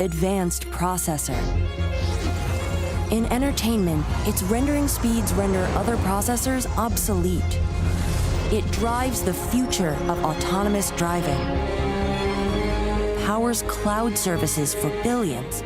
advanced processor. In entertainment, its rendering speeds render other processors obsolete. It drives the future of autonomous driving. powers cloud services for billions.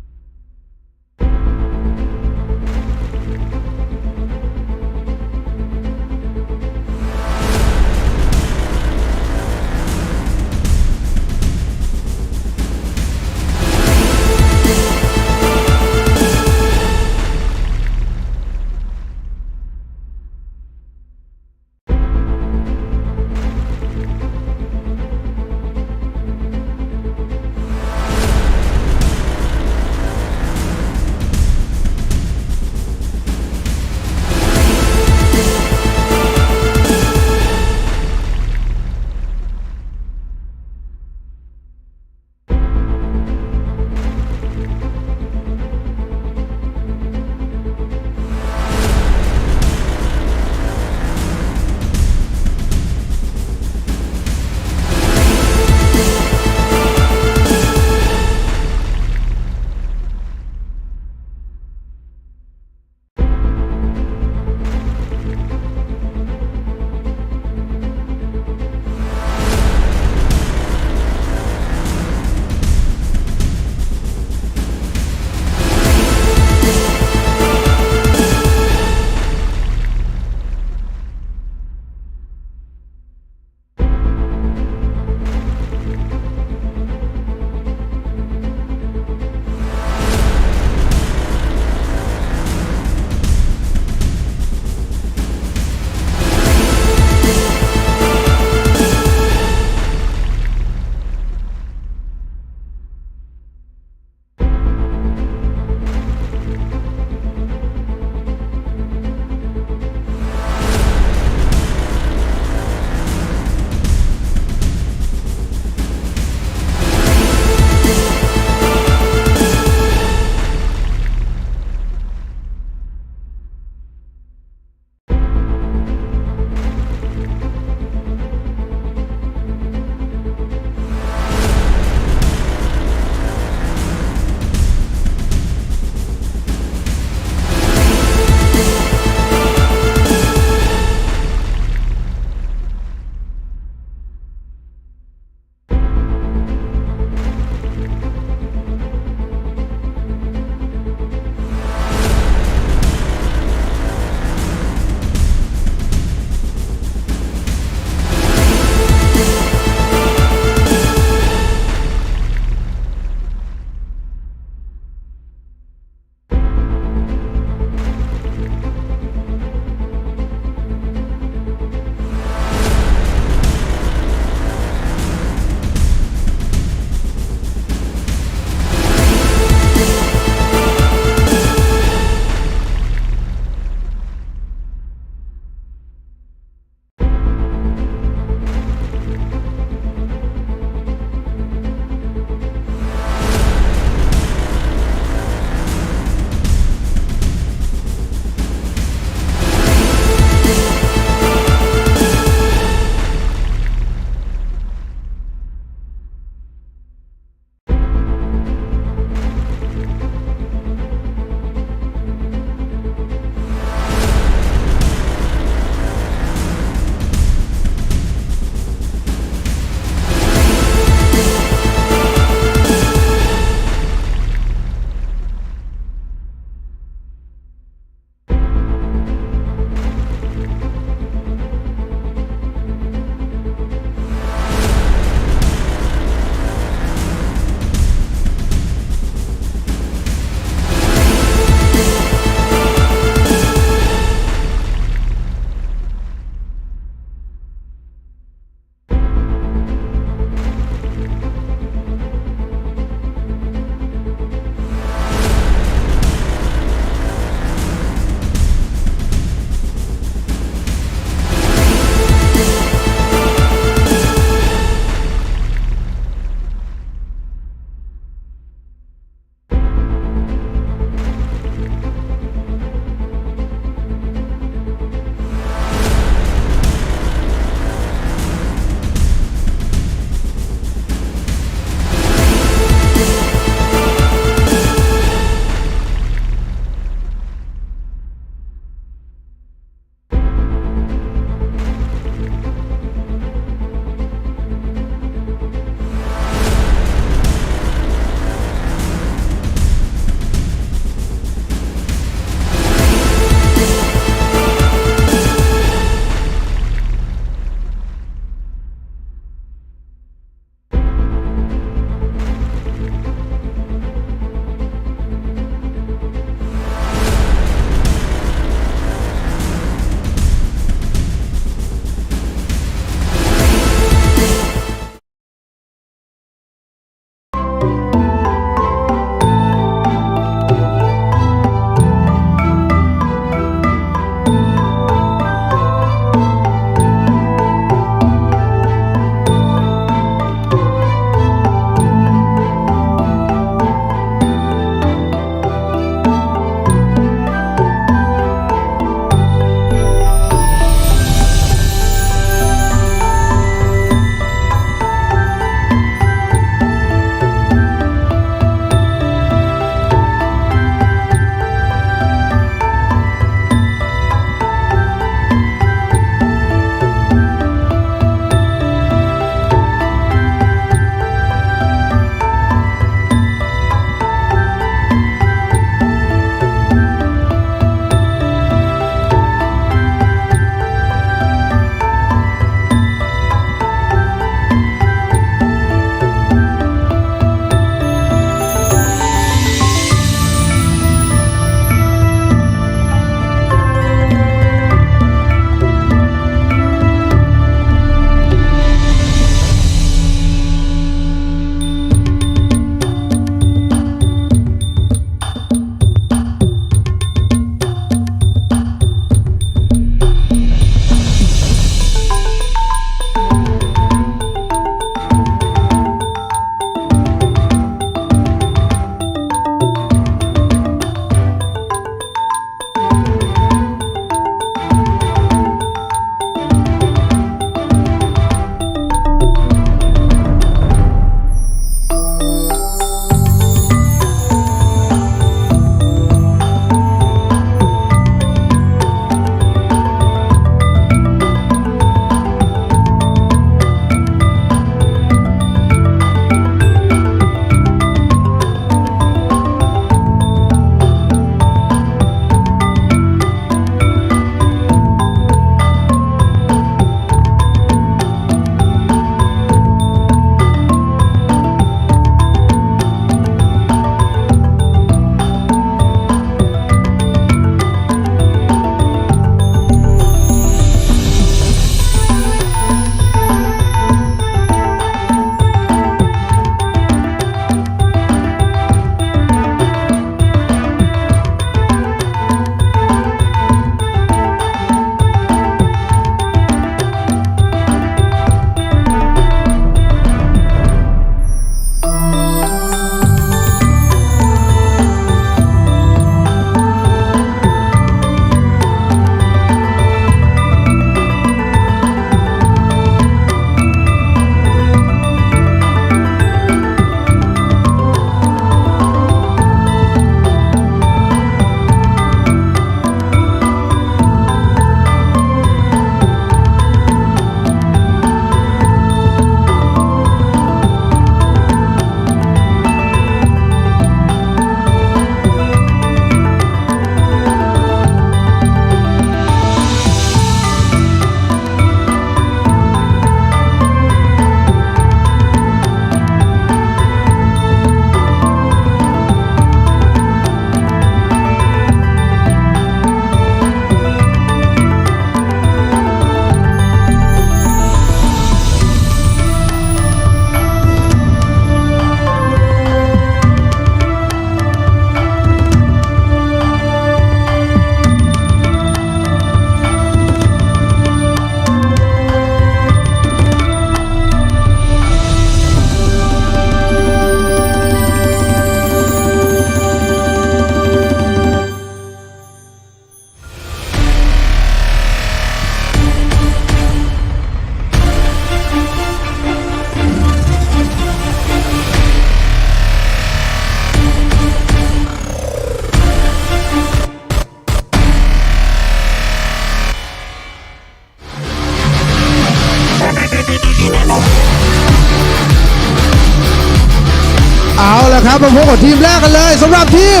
ครับมาพบกับทีมแรกกันเลยสำหรับทีม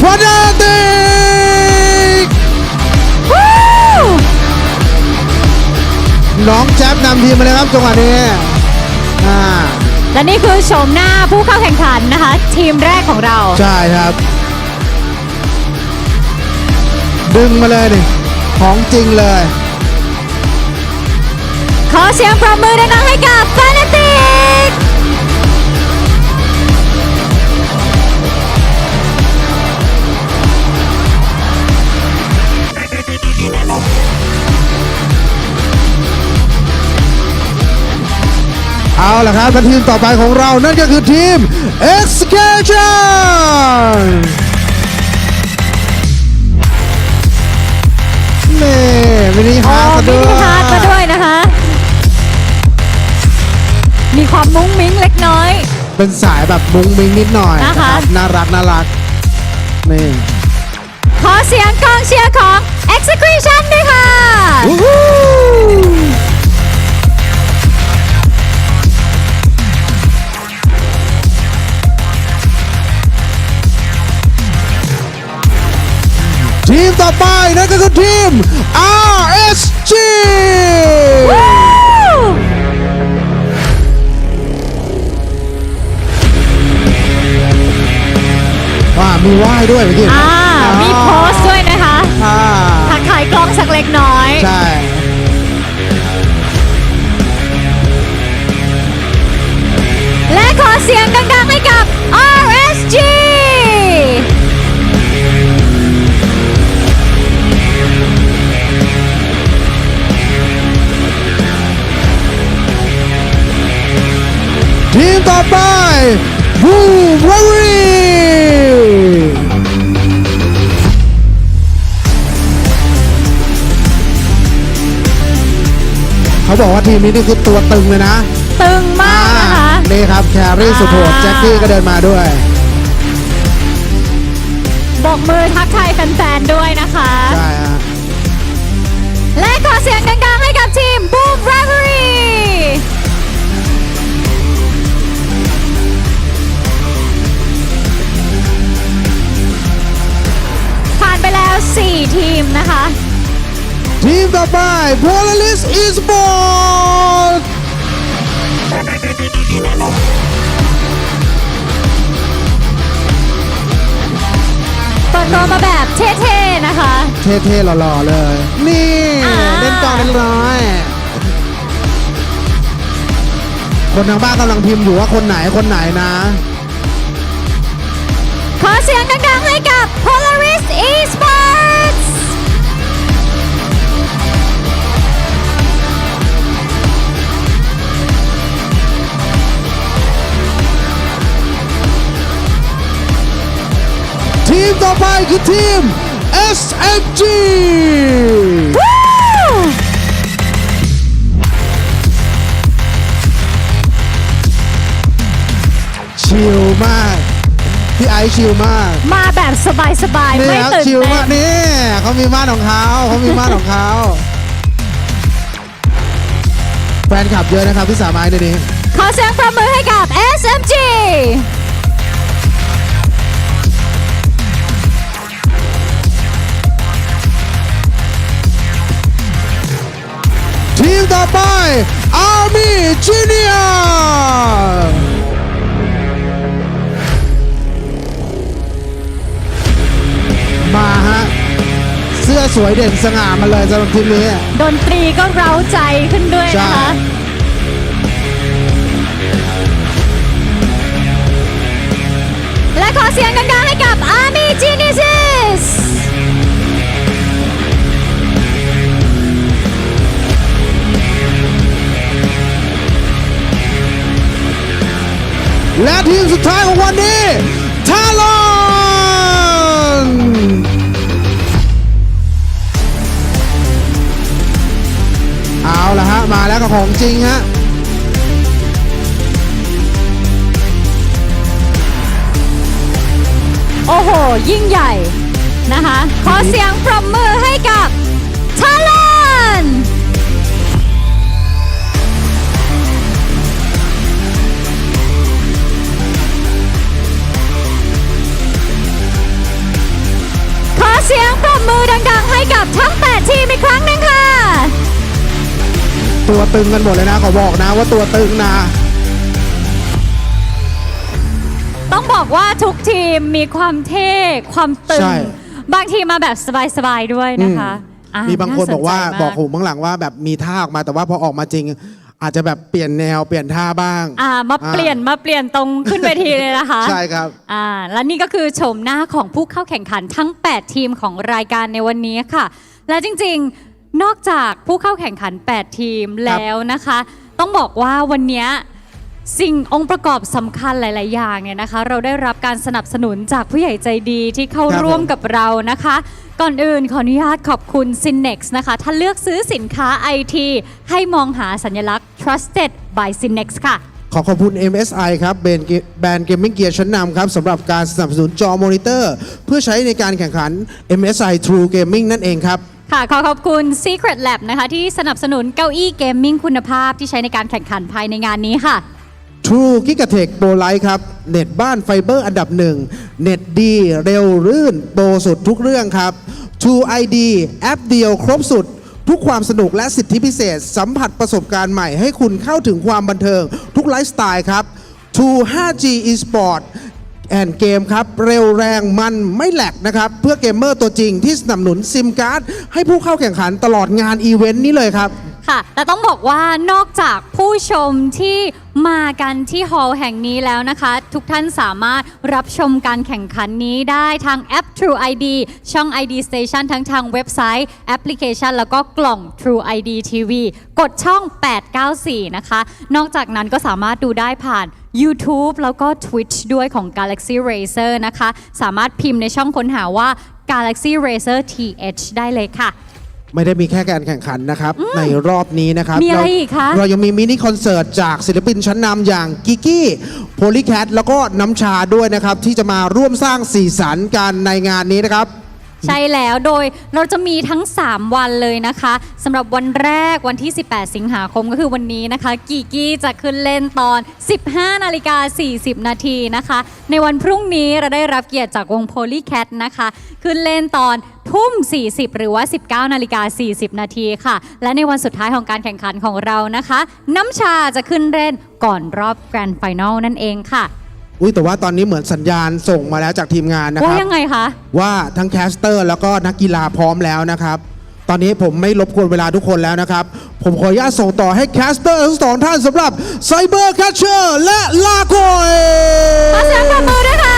Fnatic น้องแจ๊บนำทีมมาเลยครับจังหวะนี้และนี่คือโฉมหน้าผู้เข้าแข่งขันนะคะทีมแรกของเราใช่ครับดึงมาเลยนี่ของจริงเลยขอเสียงปรบมือดังๆให้กับ Fnatic เอาล่ะครับทีมต่อไปของเรานั่นก็คือทีม Execration นี่มินิฮาร์ดมาด้วยนะคะมีความมุ้งมิ้งเล็กน้อยเป็นสายแบบมุ้งมิ้งนิดหน่อยนะคะน่ารักนี่ขอเสียงกองเชียร์ของ Execration ด้วยค่ะทีมต่อไปนั่นก็คือทีม RSG มีไหว้ด้วยเมื่อกี้มีโพสด้วยนะคะทักทายกล้องสักเล็กน้อยใช่และขอเสียงดังๆให้กับ RSGทีมต่อไปบูวอรีเขาบอกว่าทีมนี้นี่คือตัวตึงเลยนะตึงมากนะคะนี่ครับแครี่สุดโหดแจ็คกี้ก็เดินมาด้วยบอกมือทักทายแฟนๆด้วยนะคะใช่ฮะและขอเสียงดังๆให้กับทีมบูวอรี4 ทีมนะคะทีมต่อไป Polaris Esports เปิดตัวมาแบบเท่ๆนะคะเท่ๆหล่อๆเลยนี่เล่นต่อเล่นร้อยคนทางบ้านกำลังพิมพ์อยู่ว่าคนไหนนะขอเสียงดังๆให้กับ Polaris Esports ทีมต่อไปคือทีม SMG ชิลมากพี่ไอซ์ชิลมากมาแบบสบายๆไม่ตื่นเต้นชิลมากนี่เขามีม่านของเขาแฟนคลับเยอะนะครับที่สามารถในนี้ขอเสียงปรบมือให้กับ SMG ทีมต่อไป Army Juniorมาฮะเสื้อสวยเด่นสง่ามาเลยสำหรับทีมนี้ดนตรีก็เร้าใจขึ้นด้วยนะคะและขอเสียงดังๆให้กับ Army Genuises และทีมสุดท้ายของวันนี้ Talon เอาละฮะมาแล้วกับของจริงฮะโอ้โหยิ่งใหญ่นะคะขอเสียงปรบมือให้กับ Talon เ ตัวตึงกันหมดเลยนะขอบอกนะว่าตัวตึงนะ ต้องบอกว่าทุกทีมมีความเท่ความตึงบางทีมาแบบสบายๆด้วยนะคะมีบางคนบอกว่า น่สนใจ บอกผมข้างหลังว่าแบบมีท่าออกมาแต่ว่าพอออกมาจริง อาจจะแบบเปลี่ยนแนวเปลี่ยนท่าบ้างมาเปลี่ยนตรงขึ้นเวทีเลยนะคะ ใช่ครับและนี่ก็คือโฉมหน้าของผู้เข้าแข่งขันทั้ง 8 ทีมของรายการในวันนี้ค่ะและจริงๆนอกจากผู้เข้าแข่งขัน 8 ทีมแล้วนะคะต้องบอกว่าวันนี้สิ่งองค์ประกอบสำคัญหลายๆอย่างเนี่ยนะคะเราได้รับการสนับสนุนจากผู้ใหญ่ใจดีที่เข้าร่วมกับเรานะคะก่อนอื่นขออนุญาตขอบคุณ Cinex นะคะถ้าเลือกซื้อสินค้า IT ให้มองหาสัญลักษณ์ Trusted by Cinex ค่ะขอบคุณ MSI ครับแบรนด์เกมมิ่งเกียร์ชั้นนำครับสำหรับการสนับสนุนจอมอนิเตอร์เพื่อใช้ในการแข่งขัน MSI True Gaming นั่นเองครับค่ะขอบคุณ Secret Lab นะคะที่สนับสนุนเก้าอี้เกมมิ่งคุณภาพที่ใช้ในการแข่งขันภายในงานนี้ค่ะ True Gigatech Polaris ครับเน็ตบ้านไฟเบอร์อันดับหนึ่งเน็ตดีเร็วรื่นโปรสุดทุกเรื่องครับ True ID แอปเดียวครบสุดทุกความสนุกและสิทธิพิเศษสัมผัสประสบการณ์ใหม่ให้คุณเข้าถึงความบันเทิงทุกไลฟ์สไตล์ครับ True 5G Esports แอนเกมครับเร็วแรงมันไม่แหลกนะครับเพื่อเกมเมอร์ตัวจริงที่สนับสนุนซิมการ์ดให้ผู้เข้าแข่งขันตลอดงานอีเวนต์นี้เลยครับค่ะแต่ต้องบอกว่านอกจากผู้ชมที่มากันที่ฮอลล์แห่งนี้แล้วนะคะทุกท่านสามารถรับชมการแข่งขันนี้ได้ทางแอป True ID ช่อง ID Station ทั้งทางเว็บไซต์แอปพลิเคชันแล้วก็กล่อง True ID TV กดช่อง 894 นะคะนอกจากนั้นก็สามารถดูได้ผ่าน YouTube แล้วก็ Twitch ด้วยของ Galaxy Racer นะคะสามารถพิมพ์ในช่องค้นหาว่า Galaxy Racer TH ได้เลยค่ะไม่ได้มีแค่การแข่งขันนะครับในรอบนี้นะครับมีอะไรอีกคะเรายังมีมินิคอนเสิร์ตจากศิลปินชั้นนำอย่างกิกกี้โพลีแคทแล้วก็น้ำชาด้วยนะครับที่จะมาร่วมสร้างสีสันกันในงานนี้นะครับใช่แล้วโดยเราจะมีทั้ง3วันเลยนะคะสำหรับวันแรกวันที่ 18 สิงหาคมก็คือวันนี้นะคะกีกี้จะขึ้นเล่นตอน 15:40 นาทีนะคะในวันพรุ่งนี้เราได้รับเกียรติจากวง Polycat นะคะขึ้นเล่นตอน20:40 หรือว่า 19:40 นาทีค่ะและในวันสุดท้ายของการแข่งขันของเรานะคะน้ำชาจะขึ้นเล่นก่อนรอบแกรนด์ไฟนอลนั่นเองค่ะแต่ว่าตอนนี้เหมือนสัญญาณส่งมาแล้วจากทีมงานนะครับว่ายังไงคะว่าทั้งแคสเตอร์แล้วก็นักกีฬาพร้อมแล้วนะครับตอนนี้ผมไม่รบกวนเวลาทุกคนแล้วนะครับผมขออนุญาตส่งต่อให้แคสเตอร์ทั้งสองท่านสำหรับไซเบอร์แคชเชอร์และลาโกยขอเสียงปรบมือด้วยค่ะ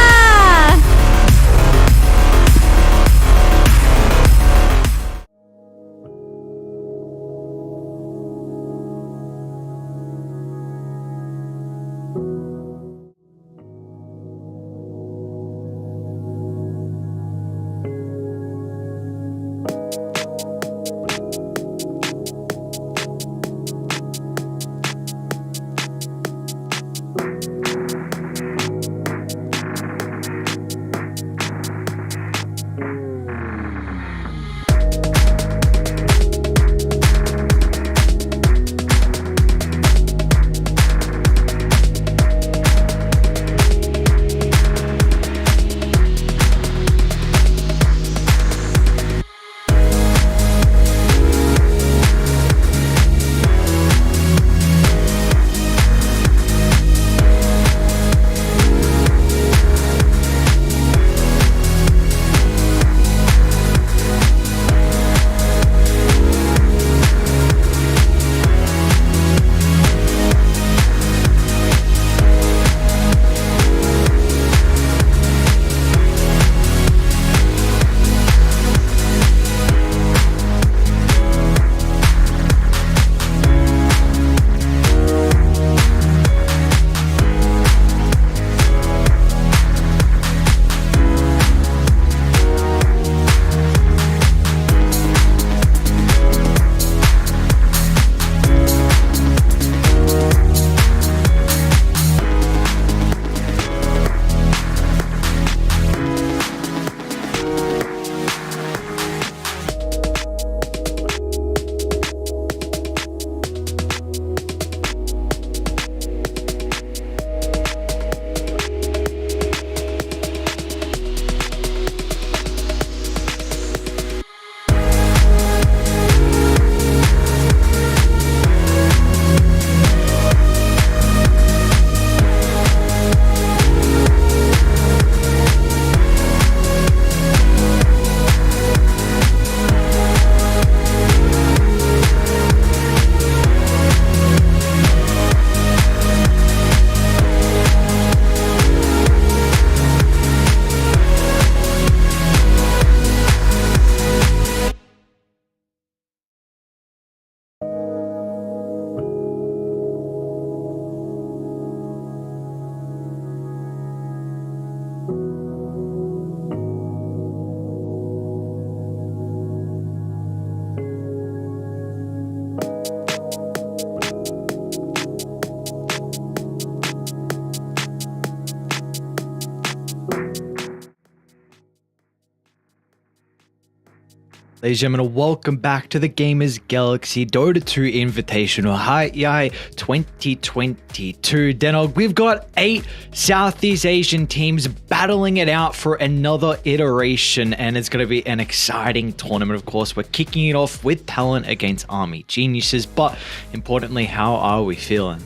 Ladies and gentlemen, welcome back to the Gamers Galaxy Dota 2 Invitational HatYai 2022. Denog, we've got 8 Southeast Asian teams battling it out for another iteration, and it's going to be an exciting tournament. Of course, we're kicking it off with Talon against Army Geniuses, but importantly, how are we feeling?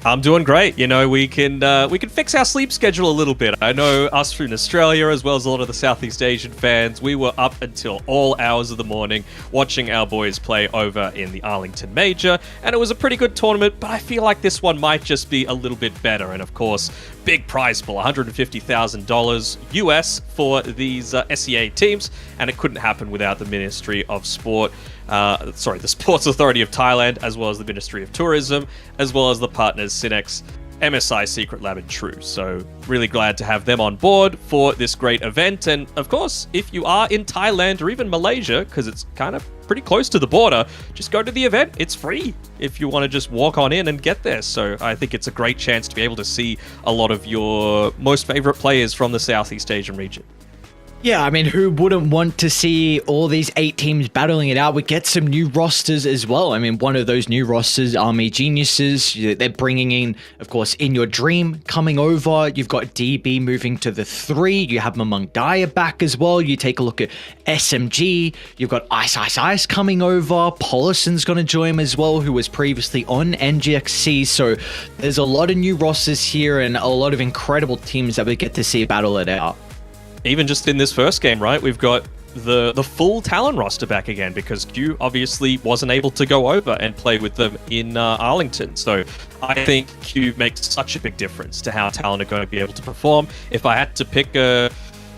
I'm doing great. You know, we can fix our sleep schedule a little bit. I know us in Australia, as well as a lot of the Southeast Asian fans, we were up until all hours of the morning watching our boys play over in the Arlington Major, and it was a pretty good tournament, but I feel like this one might just be a little bit better. And of course, big prize pool, $150,000 US for these SEA teams, and it couldn't happen without the Ministry of Sport. The Sports Authority of Thailand, as well as the Ministry of Tourism, as well as the partners Cinex, MSI, Secret Lab, and True. So really glad to have them on board for this great event. And of course, if you are in Thailand or even Malaysia, because it's kind of pretty close to the border, just go to the event. It's free if you want to just walk on in and get there. So I think it's a great chance to be able to see a lot of your most favorite players from the Southeast Asian region. Yeah, I mean, who wouldn't want to see all these 8 teams battling it out? We get some new rosters as well. I mean, one of those new rosters, Army Geniuses, they're bringing in, of course, In Your Dream coming over. You've got DB moving to the 3. You have Mamang Daya back as well. You take a look at SMG. You've got Ice coming over. Polison's going to join him as well, who was previously on NGXC. So there's a lot of new rosters here and a lot of incredible teams that we get to see battle it out. Even just in this first game, right, we've got the full Talon roster back again, because Q obviously wasn't able to go over and play with them in Arlington. So I think Q makes such a big difference to how Talon are going to be able to perform. If I had to pick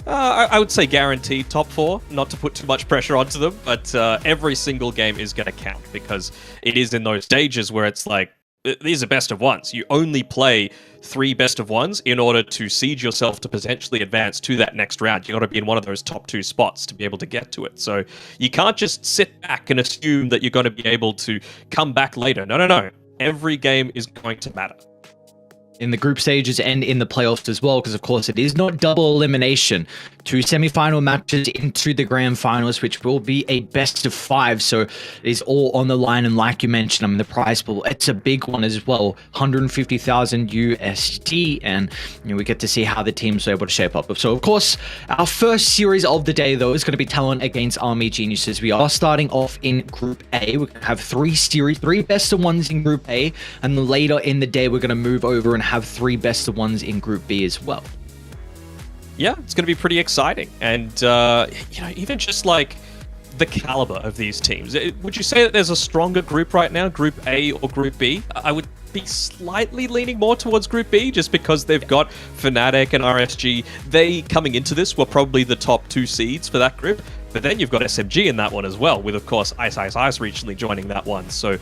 I would say guaranteed top 4, not to put too much pressure onto them, but every single game is going to count, because it is in those stages where it's like, these are best of ones. You only play 3 best of ones in order to seed yourself to potentially advance to that next round. You got to be in one of those top 2 spots to be able to get to it. So you can't just sit back and assume that you're going to be able to come back later. No. Every game is going to matter. In the group stages and in the playoffs as well, because of course it is not double elimination. 2 semi-final matches into the grand finals, which will be a best of 5. So it is all on the line. And like you mentioned, I mean, the prize pool, it's a big one as well, 150,000 USD, and we get to see how the teams are able to shape up. So of course, our first series of the day though is going to be Talon against Army Geniuses. We are starting off in Group A. We have 3 best of ones in Group A, and then later in the day we're going to move over and have 3 best of ones in Group B as well. Yeah, it's going to be pretty exciting. And, even just like the caliber of these teams, would you say that there's a stronger group right now, Group A or Group B? I would be slightly leaning more towards Group B, just because they've got Fnatic and RSG. They, coming into this, were probably the top 2 seeds for that group. But then you've got SMG in that one as well, with, of course, Ice recently joining that one. So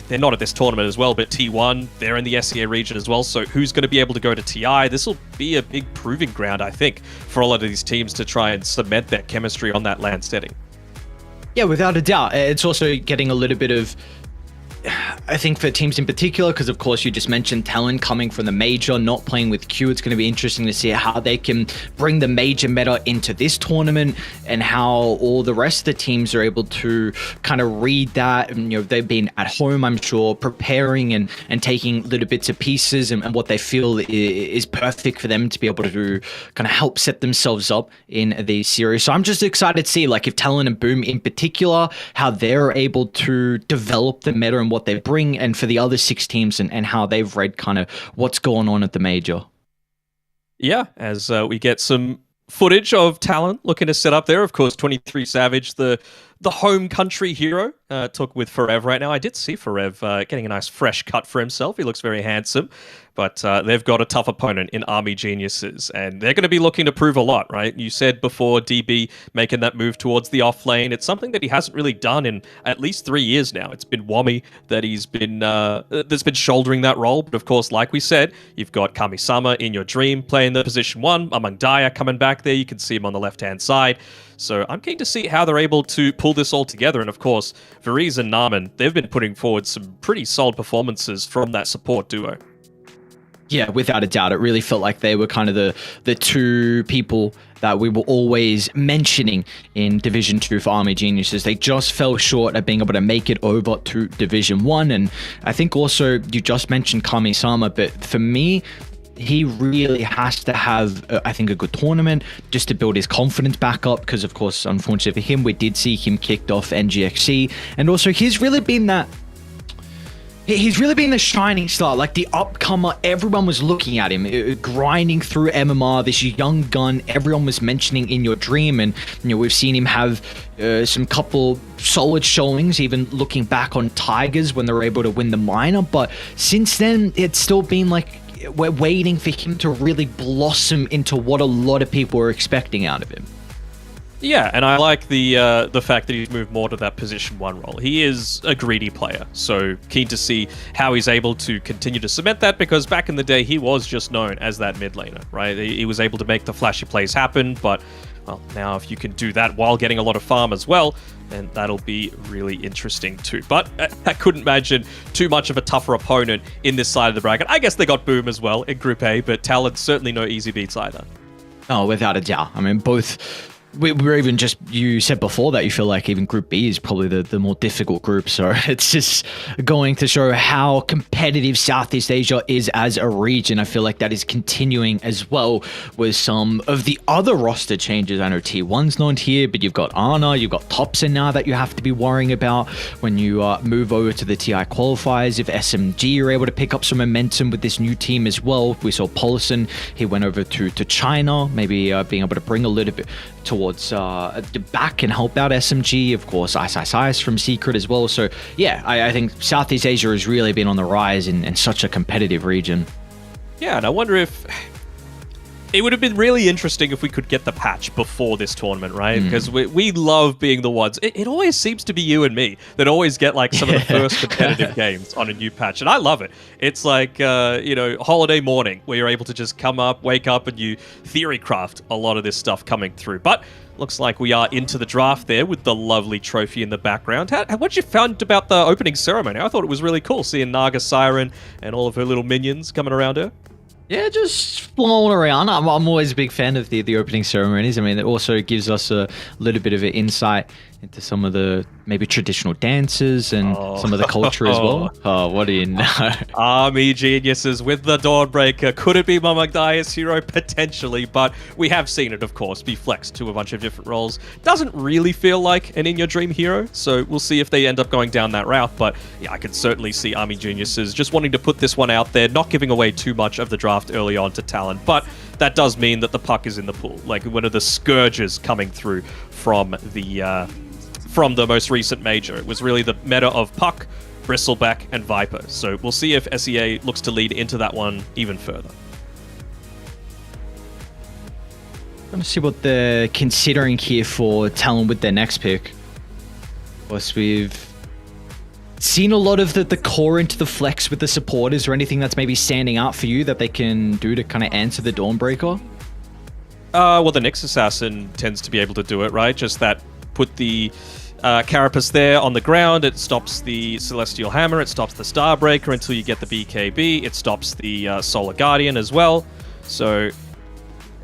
they're not at this tournament as well, but T1, they're in the SEA region as well. So who's going to be able to go to TI? This will be a big proving ground, I think, for a lot of these teams to try and cement their chemistry on that LAN setting. Yeah, without a doubt. It's also getting a little bit of, I think, for teams in particular, because of course you just mentioned Talon coming from the major, not playing with Q. It's going to be interesting to see how they can bring the major meta into this tournament, and how all the rest of the teams are able to kind of read that. And, they've been at home, I'm sure, preparing and taking little bits of pieces and what they feel is perfect for them to be able to kind of help set themselves up in these series. So I'm just excited to see, like, if Talon and Boom in particular, how they're able to develop the meta and what they bring, and for the other 6 teams and how they've read kind of what's going on at the major. Yeah, as we get some footage of Talon looking to set up there. Of course, 23 Savage, the home country hero, took with Forev right now. I did see Forev getting a nice fresh cut for himself. He looks very handsome. But they've got a tough opponent in Army Geniuses, and they're going to be looking to prove a lot, right? You said before, DB making that move towards the off lane. It's something that he hasn't really done in at least 3 years now. It's been Wami that he's been that's been shouldering that role. But of course, like we said, you've got Kami-sama in your dream playing the position 1. Among Daya coming back there. You can see him on the left-hand side. So I'm keen to see how they're able to pull this all together. And of course, Variz and Narman, they've been putting forward some pretty solid performances from that support duo. Yeah, without a doubt. It really felt like they were kind of the 2 people that we were always mentioning in Division 2 for Army Geniuses. They just fell short at being able to make it over to Division 1. And I think also you just mentioned Kami-sama, but for me, he really has to have, I think, a good tournament just to build his confidence back up. Because, of course, unfortunately for him, we did see him kicked off NGXC. And also, he's really been the shining star, like the upcomer. Everyone was looking at him, grinding through MMR, this young gun everyone was mentioning in your dream. And, you know, we've seen him have some couple solid showings, even looking back on Tigers when they were able to win the minor. But since then, it's still been like, we're waiting for him to really blossom into what a lot of people are expecting out of him. Yeah, and I like the fact that he's moved more to that position 1 role. He is a greedy player, so keen to see how he's able to continue to cement that, because back in the day, he was just known as that mid laner, right? He was able to make the flashy plays happen, but, well, now if you can do that while getting a lot of farm as well, then that'll be really interesting too. But I couldn't imagine too much of a tougher opponent in this side of the bracket. I guess they got Boom as well in Group A, but Talon certainly no easy beats either. Oh, without a doubt. I mean, both... We're even just, you said before that you feel like even Group B is probably the more difficult group. So it's just going to show how competitive Southeast Asia is as a region. I feel like that is continuing as well with some of the other roster changes. I know T1's not here, but you've got Ana, you've got Thompson now that you have to be worrying about when you move over to the TI qualifiers. If SMG are able to pick up some momentum with this new team as well. We saw Polaris, he went over to China, maybe being able to bring a little bit towards the back and help out SMG. Of course, Ice from Secret as well. So yeah, I think Southeast Asia has really been on the rise in such a competitive region. Yeah, and I wonder if it would have been really interesting if we could get the patch before this tournament, right? Because we love being the ones. It always seems to be you and me that always get like some of the first competitive games on a new patch, and I love it. It's like holiday morning where you're able to just wake up, and you theory craft a lot of this stuff coming through. But looks like we are into the draft there with the lovely trophy in the background. What you found about the opening ceremony? I thought it was really cool seeing Naga Siren and all of her little minions coming around her. Yeah, just flowing around. I'm always a big fan of the opening ceremonies. I mean, it also gives us a little bit of an insight into some of the maybe traditional dances and some of the culture as well. Oh, what do you know? Army Geniuses with the Dawnbreaker. Could it be Mamagdaya's hero? Potentially, but we have seen it, of course, be flexed to a bunch of different roles. Doesn't really feel like an In Your Dream hero, so we'll see if they end up going down that route. But yeah, I could certainly see Army Geniuses just wanting to put this one out there, not giving away too much of the draft early on to Talon. But that does mean that the puck is in the pool, like one of the scourges coming through from the most recent major. It was really the meta of Puck, Bristleback, and Viper. So we'll see if SEA looks to lead into that one even further. I'm going to see what they're considering here for Talon with their next pick. Of course, we've seen a lot of the core into the flex with the supporters, or anything that's maybe standing out for you that they can do to kind of answer the Dawnbreaker? Well, the Nyx Assassin tends to be able to do it, right? Just that put the Carapace there on the ground, it stops the Celestial Hammer, it stops the Starbreaker until you get the BKB, it stops the Solar Guardian as well. So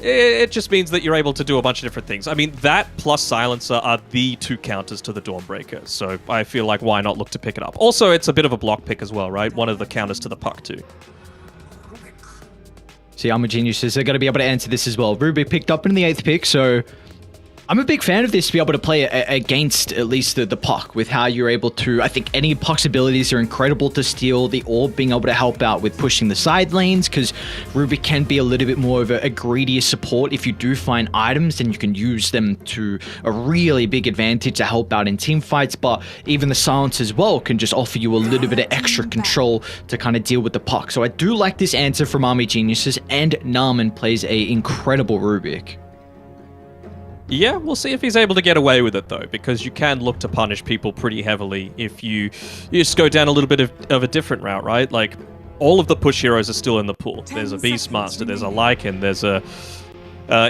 it just means that you're able to do a bunch of different things. I mean, that plus Silencer are the two counters to the Dawnbreaker, so I feel like why not look to pick it up. Also, it's a bit of a block pick as well, right? One of the counters to the Puck too. See, Armor Geniuses are going to be able to answer this as well. Ruby picked up in the 8th pick, so I'm a big fan of this to be able to play against at least the Puck, with how you're able to, I think any Puck's abilities are incredible to steal, the orb being able to help out with pushing the side lanes, because Ruby can be a little bit more of a greedier support. If you do find items, then you can use them to a really big advantage to help out in team fights, but even the silence as well can just offer you a little bit of extra control to kind of deal with the Puck. So I do like this answer from Army Geniuses, and Naaman plays a incredible Rubik. Yeah, we'll see if he's able to get away with it, though, because you can look to punish people pretty heavily if you just go down a little bit of a different route, right? Like, all of the push heroes are still in the pool. There's a Beastmaster, there's a Lycan, there's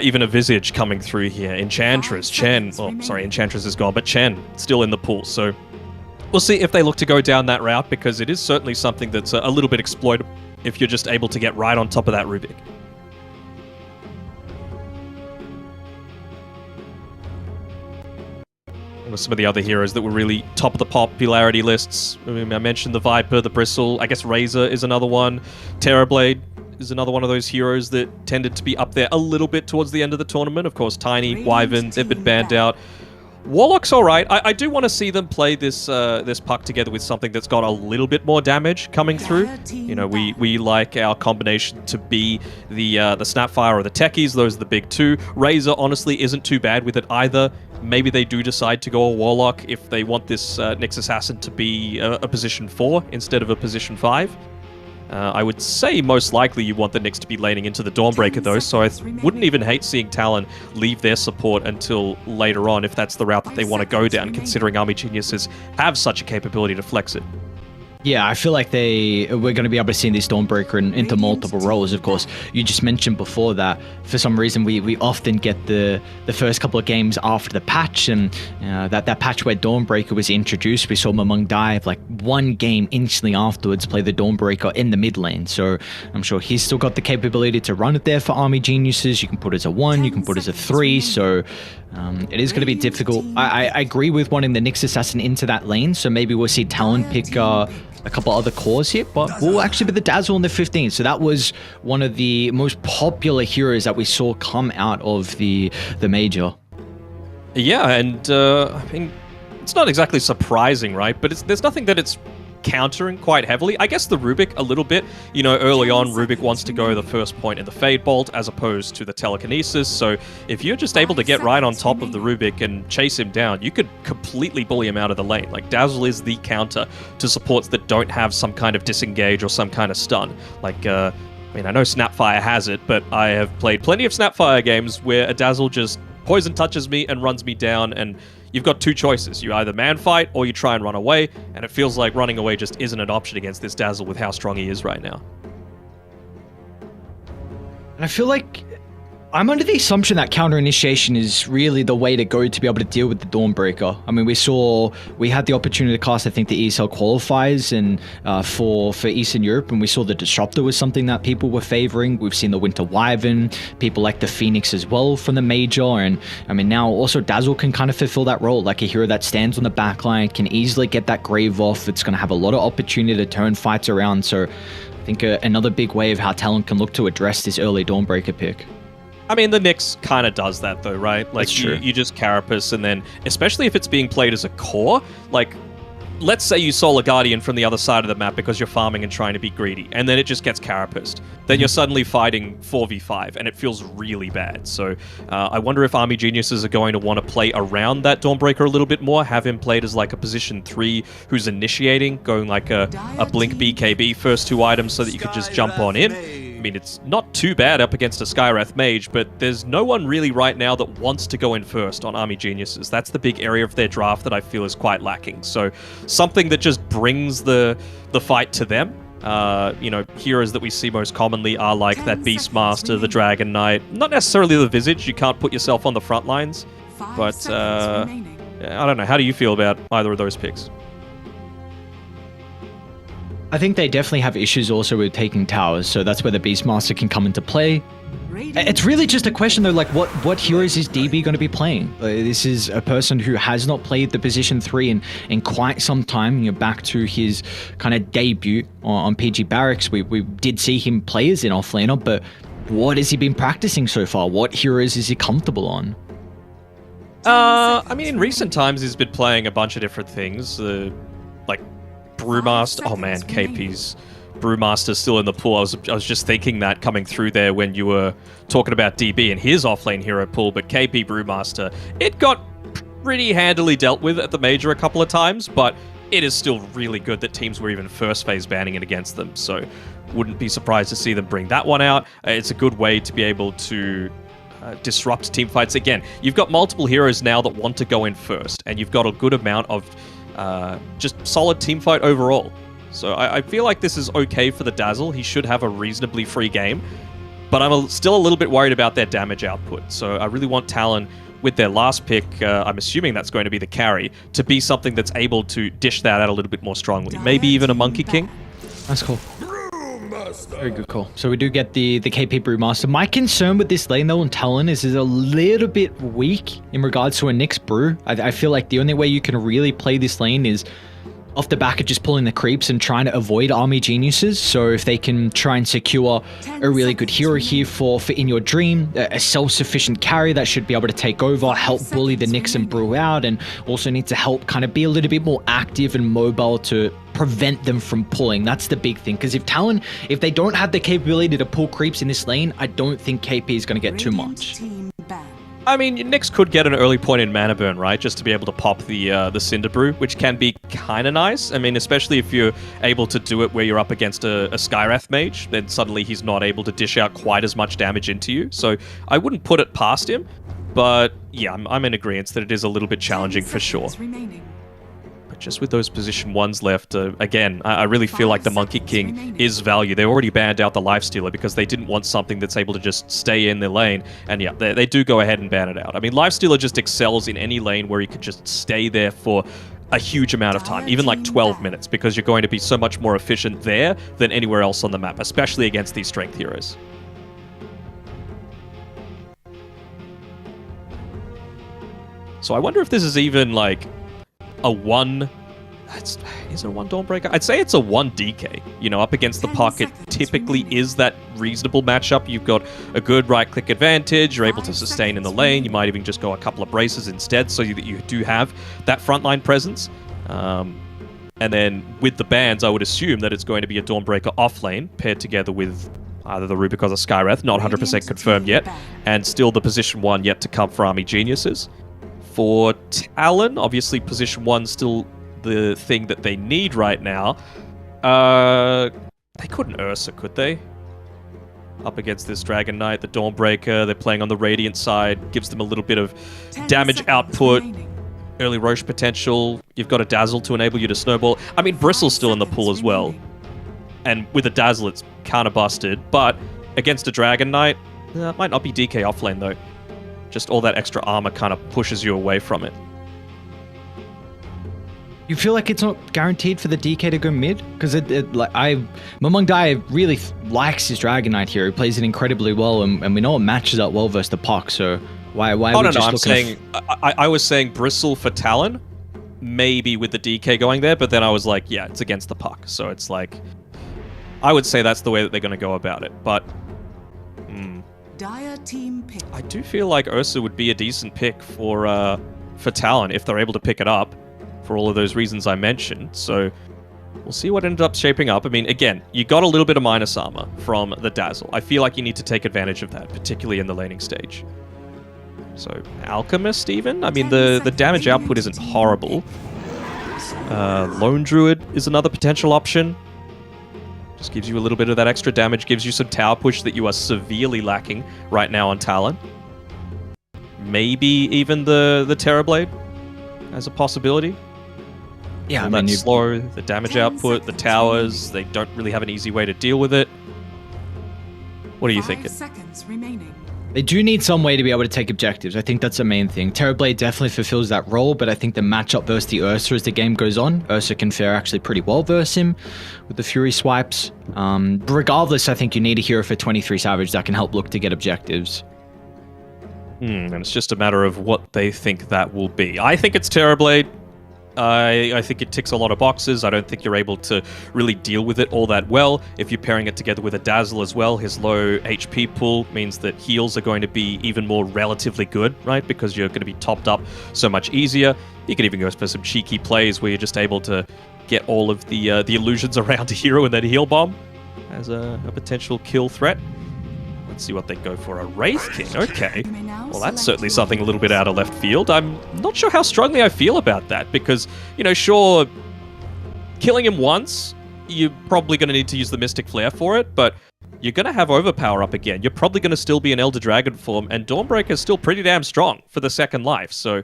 even a Visage coming through here. Enchantress, Chen. Oh, sorry, Enchantress is gone, but Chen still in the pool. So we'll see if they look to go down that route, because it is certainly something that's a little bit exploitable if you're just able to get right on top of that Rubik. some of the other heroes that were really top of the popularity lists. I mean, I mentioned the Viper, the Bristle. I guess Razor is another one. Terrorblade is another one of those heroes that tended to be up there a little bit towards the end of the tournament. Of course, Tiny, Wyvern, they've been banned out. Warlock's all right. I do want to see them play this this puck together with something that's got a little bit more damage coming through. You know, we like our combination to be the Snapfire or the Techies. Those are the big two. Razor honestly isn't too bad with it either. Maybe they do decide to go a Warlock if they want this Nyx Assassin to be a position 4 instead of a position 5. I would say most likely you want the Nyx to be laning into the Dawnbreaker though, so I wouldn't even hate seeing Talon leave their support until later on if that's the route that they want to go down, considering Army Geniuses have such a capability to flex it. Yeah, I feel like we're going to be able to see this Dawnbreaker into multiple roles. Of course, you just mentioned before that for some reason we often get the first couple of games after the patch, and that patch where Dawnbreaker was introduced, we saw Mamung dive like one game instantly afterwards play the Dawnbreaker in the mid lane. So I'm sure he's still got the capability to run it there for Army Geniuses. You can put it as a 1, you can put it as a 3. So it is going to be difficult. I agree with wanting the Nyx Assassin into that lane. So maybe we'll see Talon pick a couple other cores here, but we'll actually be the Dazzle in the 15. So that was one of the most popular heroes that we saw come out of the major. Yeah, and I mean, it's not exactly surprising, right? But there's nothing that it's countering quite heavily. I guess the Rubik a little bit. You know, early on, Rubik wants to go the first point in the Fade Bolt as opposed to the Telekinesis. So if you're just able to get right on top of the Rubik and chase him down, you could completely bully him out of the lane. Like, Dazzle is the counter to supports that don't have some kind of disengage or some kind of stun. Like, I mean, I know Snapfire has it, but I have played plenty of Snapfire games where a Dazzle just poison touches me and runs me down, and you've got two choices. You either man fight or you try and run away, and it feels like running away just isn't an option against this Dazzle with how strong he is right now. And I feel like I'm under the assumption that counter initiation is really the way to go to be able to deal with the Dawnbreaker. I mean, we had the opportunity to cast, I think, the ESL qualifiers and for Eastern Europe, and we saw the Disruptor was something that people were favoring. We've seen the Winter Wyvern, people like the Phoenix as well from the major, and I mean, now also Dazzle can kind of fulfill that role, like a hero that stands on the backline, can easily get that Grave off. It's going to have a lot of opportunity to turn fights around, so I think another big way of how Talon can look to address this early Dawnbreaker pick. I mean, the Nyx kind of does that, though, right? Like, you just Carapace, and then, especially if it's being played as a core, like, let's say you Solar Guardian from the other side of the map because you're farming and trying to be greedy, and then it just gets Carapaced. Then you're suddenly fighting 4v5, and it feels really bad. So I wonder if Army Geniuses are going to want to play around that Dawnbreaker a little bit more, have him played as like a position 3 who's initiating, going like a Blink BKB first 2 items so that you could just jump on in. I mean, it's not too bad up against a Skywrath Mage, but there's no one really right now that wants to go in first on Army Geniuses. That's the big area of their draft that I feel is quite lacking. So something that just brings the fight to them. You know, heroes that we see most commonly are like that Beastmaster, the Dragon Knight. Not necessarily the Visage, you can't put yourself on the front lines. But I don't know, how do you feel about either of those picks? I think they definitely have issues also with taking towers, so that's where the Beastmaster can come into play. It's really just a question though, like what heroes is DB going to be playing? This is a person who has not played the position 3 in quite some time. You're back to his kind of debut on PG Barracks. We did see him play as an offlaner, but what has he been practicing so far? What heroes is he comfortable on? I mean, in recent times he's been playing a bunch of different things, like Brewmaster. Oh man, KP's Brewmaster's still in the pool. I was just thinking that coming through there when you were talking about DB and his offlane hero pool, but KP Brewmaster, it got pretty handily dealt with at the major a couple of times, but it is still really good that teams were even first phase banning it against them, so wouldn't be surprised to see them bring that one out. It's a good way to be able to disrupt team fights. Again, you've got multiple heroes now that want to go in first, and you've got a good amount of just solid team fight overall. So I feel like this is okay for the Dazzle. He should have a reasonably free game, but I'm still a little bit worried about their damage output. So I really want Talon, with their last pick, I'm assuming that's going to be the carry, to be something that's able to dish that out a little bit more strongly. Maybe even a Monkey King. That's cool. Very good call. So we do get the KP Brewmaster. My concern with this lane though on Talon is a little bit weak in regards to a Nyx Brew. I feel like the only way you can really play this lane is off the back of just pulling the creeps and trying to avoid army geniuses. So if they can try and secure a really good hero here for In Your Dream, a self-sufficient carry that should be able to take over, help bully the Nyx and Brew out, and also need to help kind of be a little bit more active and mobile to prevent them from pulling. That's the big thing, because if Talon, if they don't have the capability to pull creeps in this lane, I don't think KP is going to get too much. I mean, Nyx could get an early point in mana burn, right? Just to be able to pop the Cinder Brew, which can be kind of nice. I mean, especially if you're able to do it where you're up against a Skywrath mage, then suddenly he's not able to dish out quite as much damage into you. So I wouldn't put it past him, but yeah, I'm in agreement that it is a little bit challenging for sure. But just with those position ones left, again, I really feel like the Monkey King is value. They already banned out the Lifestealer because they didn't want something that's able to just stay in their lane. And yeah, they do go ahead and ban it out. I mean, Lifestealer just excels in any lane where he could just stay there for a huge amount of time, even like 12 minutes, because you're going to be so much more efficient there than anywhere else on the map, especially against these strength heroes. So I wonder if this is even like a one... Is it a one Dawnbreaker? I'd say it's a one DK. You know, up against the puck, it typically is that reasonable matchup. You've got a good right-click advantage. You're able to sustain in the lane. You might even just go a couple of braces instead so that you do have that frontline presence. And then with the bans, I would assume that it's going to be a Dawnbreaker off lane paired together with either the Rubik or the Skywrath, not 100% confirmed yet, and still the position 1 yet to come for Army Geniuses. For Talon, obviously position 1 still the thing that they need right now. They couldn't Ursa, could they? Up against this Dragon Knight, the Dawnbreaker, they're playing on the Radiant side, gives them a little bit of damage output, early Roche potential. You've got a Dazzle to enable you to snowball. I mean, Bristle's still in the pool as well. And with a Dazzle, it's kind of busted, but against a Dragon Knight, it might not be DK offlane though. Just all that extra armor kind of pushes you away from it. You feel like it's not guaranteed for the DK to go mid? Because Mamong Dai really likes his Dragon Knight here. He plays it incredibly well, and we know it matches up well versus the puck. So why? Oh no, I'm saying I was saying Bristle for Talon, maybe with the DK going there, but then I was like, yeah, it's against the puck, so it's like, I would say that's the way that they're going to go about it. But Dire team pick. I do feel like Ursa would be a decent pick for Talon if they're able to pick it up, for all of those reasons I mentioned. So we'll see what ended up shaping up. I mean, again, you got a little bit of minus armor from the Dazzle. I feel like you need to take advantage of that, particularly in the laning stage. So Alchemist even? I mean, the damage output isn't horrible. Lone Druid is another potential option. Just gives you a little bit of that extra damage, gives you some tower push that you are severely lacking right now on Talon. Maybe even the Terrorblade as a possibility. Yeah, I mean, slow, the damage output, the towers, they don't really have an easy way to deal with it. What are you thinking? 5 seconds remaining. They do need some way to be able to take objectives. I think that's the main thing. Terrorblade definitely fulfills that role, but I think the matchup versus the Ursa as the game goes on, Ursa can fare actually pretty well versus him with the Fury swipes. But regardless, I think you need a hero for 23 Savage that can help look to get objectives. And it's just a matter of what they think that will be. I think it's Terrorblade. I think it ticks a lot of boxes. I don't think you're able to really deal with it all that well. If you're pairing it together with a Dazzle as well, his low HP pool means that heals are going to be even more relatively good, right? Because you're going to be topped up so much easier. You can even go for some cheeky plays where you're just able to get all of the illusions around a hero and then heal bomb as a potential kill threat. Let's see what they go for. A Wraith King, okay. Well, that's certainly something a little bit out of left field. I'm not sure how strongly I feel about that because, you know, sure, killing him once, you're probably going to need to use the Mystic Flare for it, but you're going to have Overpower up again. You're probably going to still be an Elder Dragon form, and Dawnbreaker is still pretty damn strong for the second life, so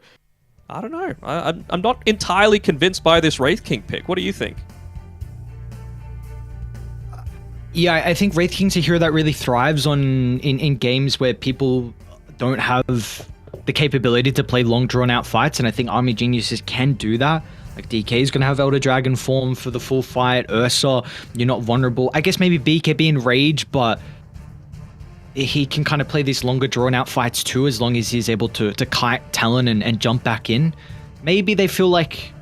I don't know. I'm not entirely convinced by this Wraith King pick. What do you think? Yeah, I think Wraith King's a hero that really thrives in games where people don't have the capability to play long drawn out fights, and I think Army Geniuses can do that. Like DK is going to have Elder Dragon form for the full fight. Ursa, you're not vulnerable. I guess maybe BKB in Rage, but he can kind of play these longer drawn out fights too, as long as he's able to kite Talon and jump back in. Maybe they feel like...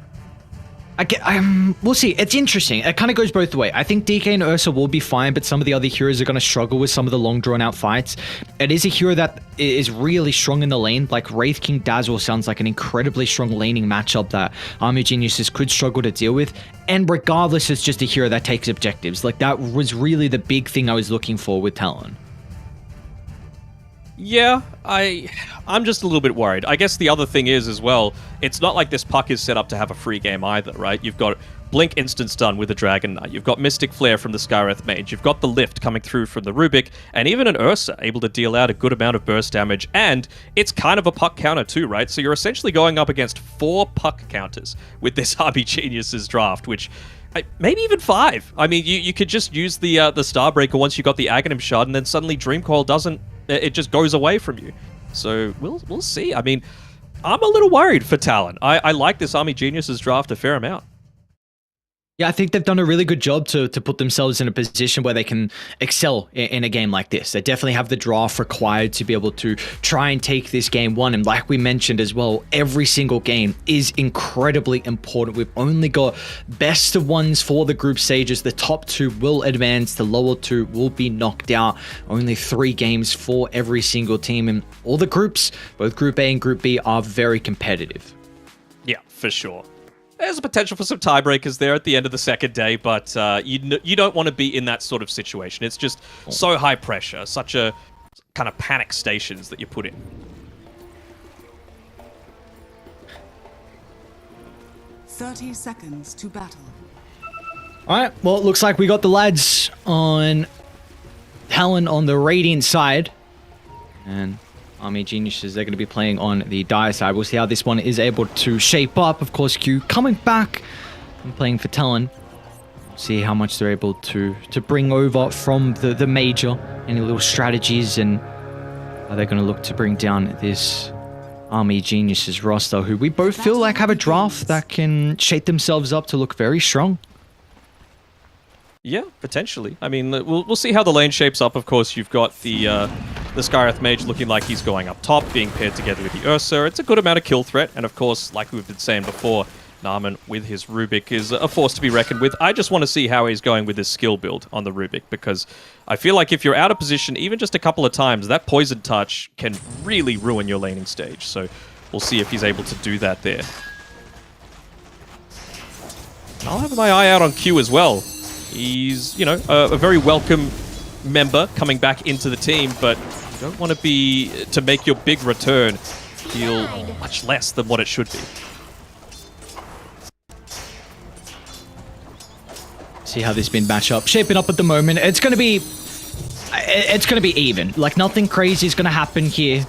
we'll see. It's interesting. It kind of goes both ways. I think DK and Ursa will be fine, but some of the other heroes are going to struggle with some of the long drawn out fights. It is a hero that is really strong in the lane. Like Wraith King Dazzle sounds like an incredibly strong laning matchup that Army Geniuses could struggle to deal with. And regardless, it's just a hero that takes objectives. Like that was really the big thing I was looking for with Talon. Yeah, I'm just a little bit worried. I guess the other thing is as well, it's not like this puck is set up to have a free game either, right? You've got Blink instant stun with the Dragon Knight, you've got Mystic Flare from the Skywrath Mage, you've got the Lift coming through from the Rubik, and even an Ursa able to deal out a good amount of burst damage, and it's kind of a puck counter too, right? So you're essentially going up against 4 puck counters with this Army Geniuses draft, which... maybe even 5. I mean, you could just use the Starbreaker once you got the Aghanim Shard, and then suddenly Dreamcoil doesn't... It just goes away from you. So we'll see. I mean, I'm a little worried for Talon. I like this Army Geniuses draft a fair amount. Yeah, I think they've done a really good job to put themselves in a position where they can excel in a game like this. They definitely have the draft required to be able to try and take this game one. And like we mentioned as well, every single game is incredibly important. We've only got best of ones for the group stages. The top 2 will advance. The lower 2 will be knocked out. Only 3 games for every single team. And all the groups, both Group A and Group B, are very competitive. Yeah, for sure. There's a potential for some tiebreakers there at the end of the second day, but you don't want to be in that sort of situation. It's just so high pressure, such a kind of panic stations that you put in. "30 seconds to battle." All right, well, it looks like we got the lads on Talon on the Radiant side. And Army Geniuses, they're going to be playing on the Dire side. We'll see how this one is able to shape up. Of course, Q coming back and playing for Talon. See how much they're able to bring over from the major. Any little strategies, and are they going to look to bring down this Army Geniuses roster, who we both feel like have a draft that can shape themselves up to look very strong. Yeah, potentially. I mean, we'll see how the lane shapes up. Of course, you've got the Skywrath Mage looking like he's going up top, being paired together with the Ursa. It's a good amount of kill threat, and of course, like we've been saying before, Naaman with his Rubik is a force to be reckoned with. I just want to see how he's going with his skill build on the Rubik, because I feel like if you're out of position even just a couple of times, that Poison Touch can really ruin your laning stage. So we'll see if he's able to do that there. I'll have my eye out on Q as well. He's, you know, a very welcome member coming back into the team, but you don't want to make your big return feel much less than what it should be. See how this been match up, shaping up at the moment. It's gonna be even. Like nothing crazy is gonna happen here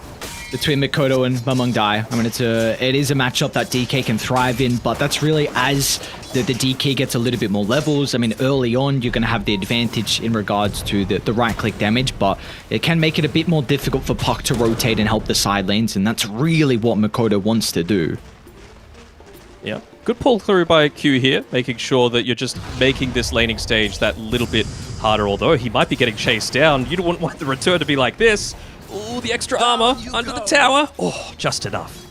between Mikoto and Mamungdai. I mean, it is a matchup that DK can thrive in, but that's really as the DK gets a little bit more levels. I mean, early on, you're going to have the advantage in regards to the right-click damage, but it can make it a bit more difficult for Puck to rotate and help the side lanes, and that's really what Mikoto wants to do. Yeah, good pull through by Q here, making sure that you're just making this laning stage that little bit harder, although he might be getting chased down. You don't want the return to be like this. Ooh, the extra armor under the tower. Oh, just enough.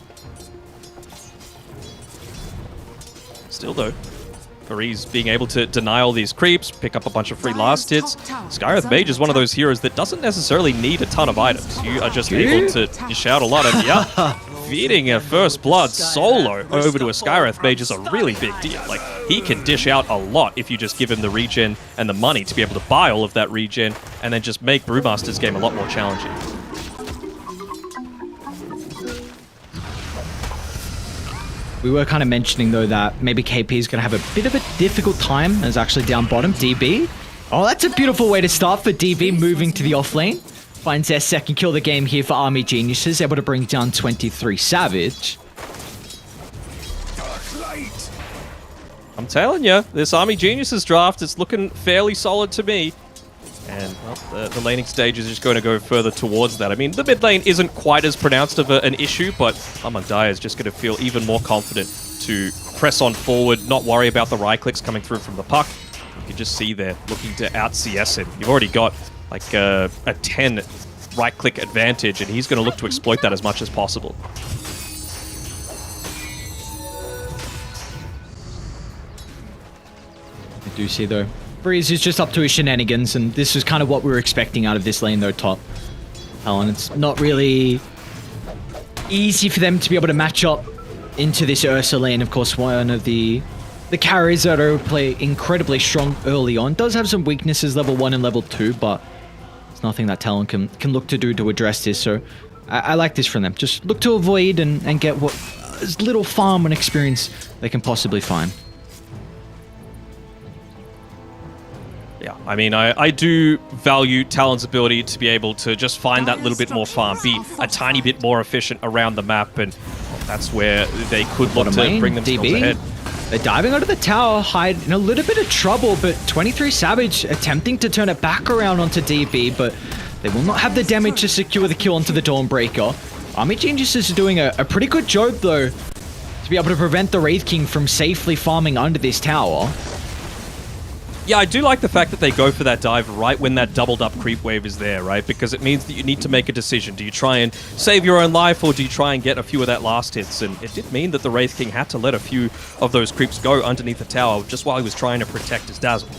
Still though, Faree's being able to deny all these creeps, pick up a bunch of free last hits. Skywrath Mage is one of those heroes that doesn't necessarily need a ton of items. You are just able to dish out a lot of, yeah. Feeding a First Blood solo over to a Skywrath Mage is a really big deal. Like, he can dish out a lot if you just give him the regen and the money to be able to buy all of that regen and then just make Brewmaster's game a lot more challenging. We were kind of mentioning, though, that maybe KP is going to have a bit of a difficult time as actually down bottom. DB. Oh, that's a beautiful way to start for DB, moving to the off lane. Finds their second kill of the game here for Army Geniuses, able to bring down 23 Savage. I'm telling you, this Army Geniuses draft is looking fairly solid to me. And well, the laning stage is just going to go further towards that. I mean, the mid lane isn't quite as pronounced of an issue, but Mamungdai is just going to feel even more confident to press on forward, not worry about the right clicks coming through from the puck. You can just see they're looking to out-CS him. You've already got like a 10 right-click advantage, and he's going to look to exploit that as much as possible. I do see though, Breeze is just up to his shenanigans, and this is kind of what we were expecting out of this lane though, top. Talon, it's not really easy for them to be able to match up into this Ursa lane. Of course, one of the carries that are play incredibly strong early on. Does have some weaknesses level 1 and level 2, but it's nothing that Talon can look to do to address this. So I like this from them. Just look to avoid and get what as little farm and experience they can possibly find. Yeah, I mean, I do value Talon's ability to be able to just find that little bit more farm, be a tiny bit more efficient around the map, and that's where they could look to bring themselves ahead. They're diving out of the tower, Hyde in a little bit of trouble, but 23 Savage attempting to turn it back around onto DB, but they will not have the damage to secure the kill onto the Dawnbreaker. Army Genuises is doing a pretty good job, though, to be able to prevent the Wraith King from safely farming under this tower. Yeah, I do like the fact that they go for that dive right when that doubled up creep wave is there, right? Because it means that you need to make a decision. Do you try and save your own life, or do you try and get a few of that last hits? And it did mean that the Wraith King had to let a few of those creeps go underneath the tower just while he was trying to protect his Dazzle.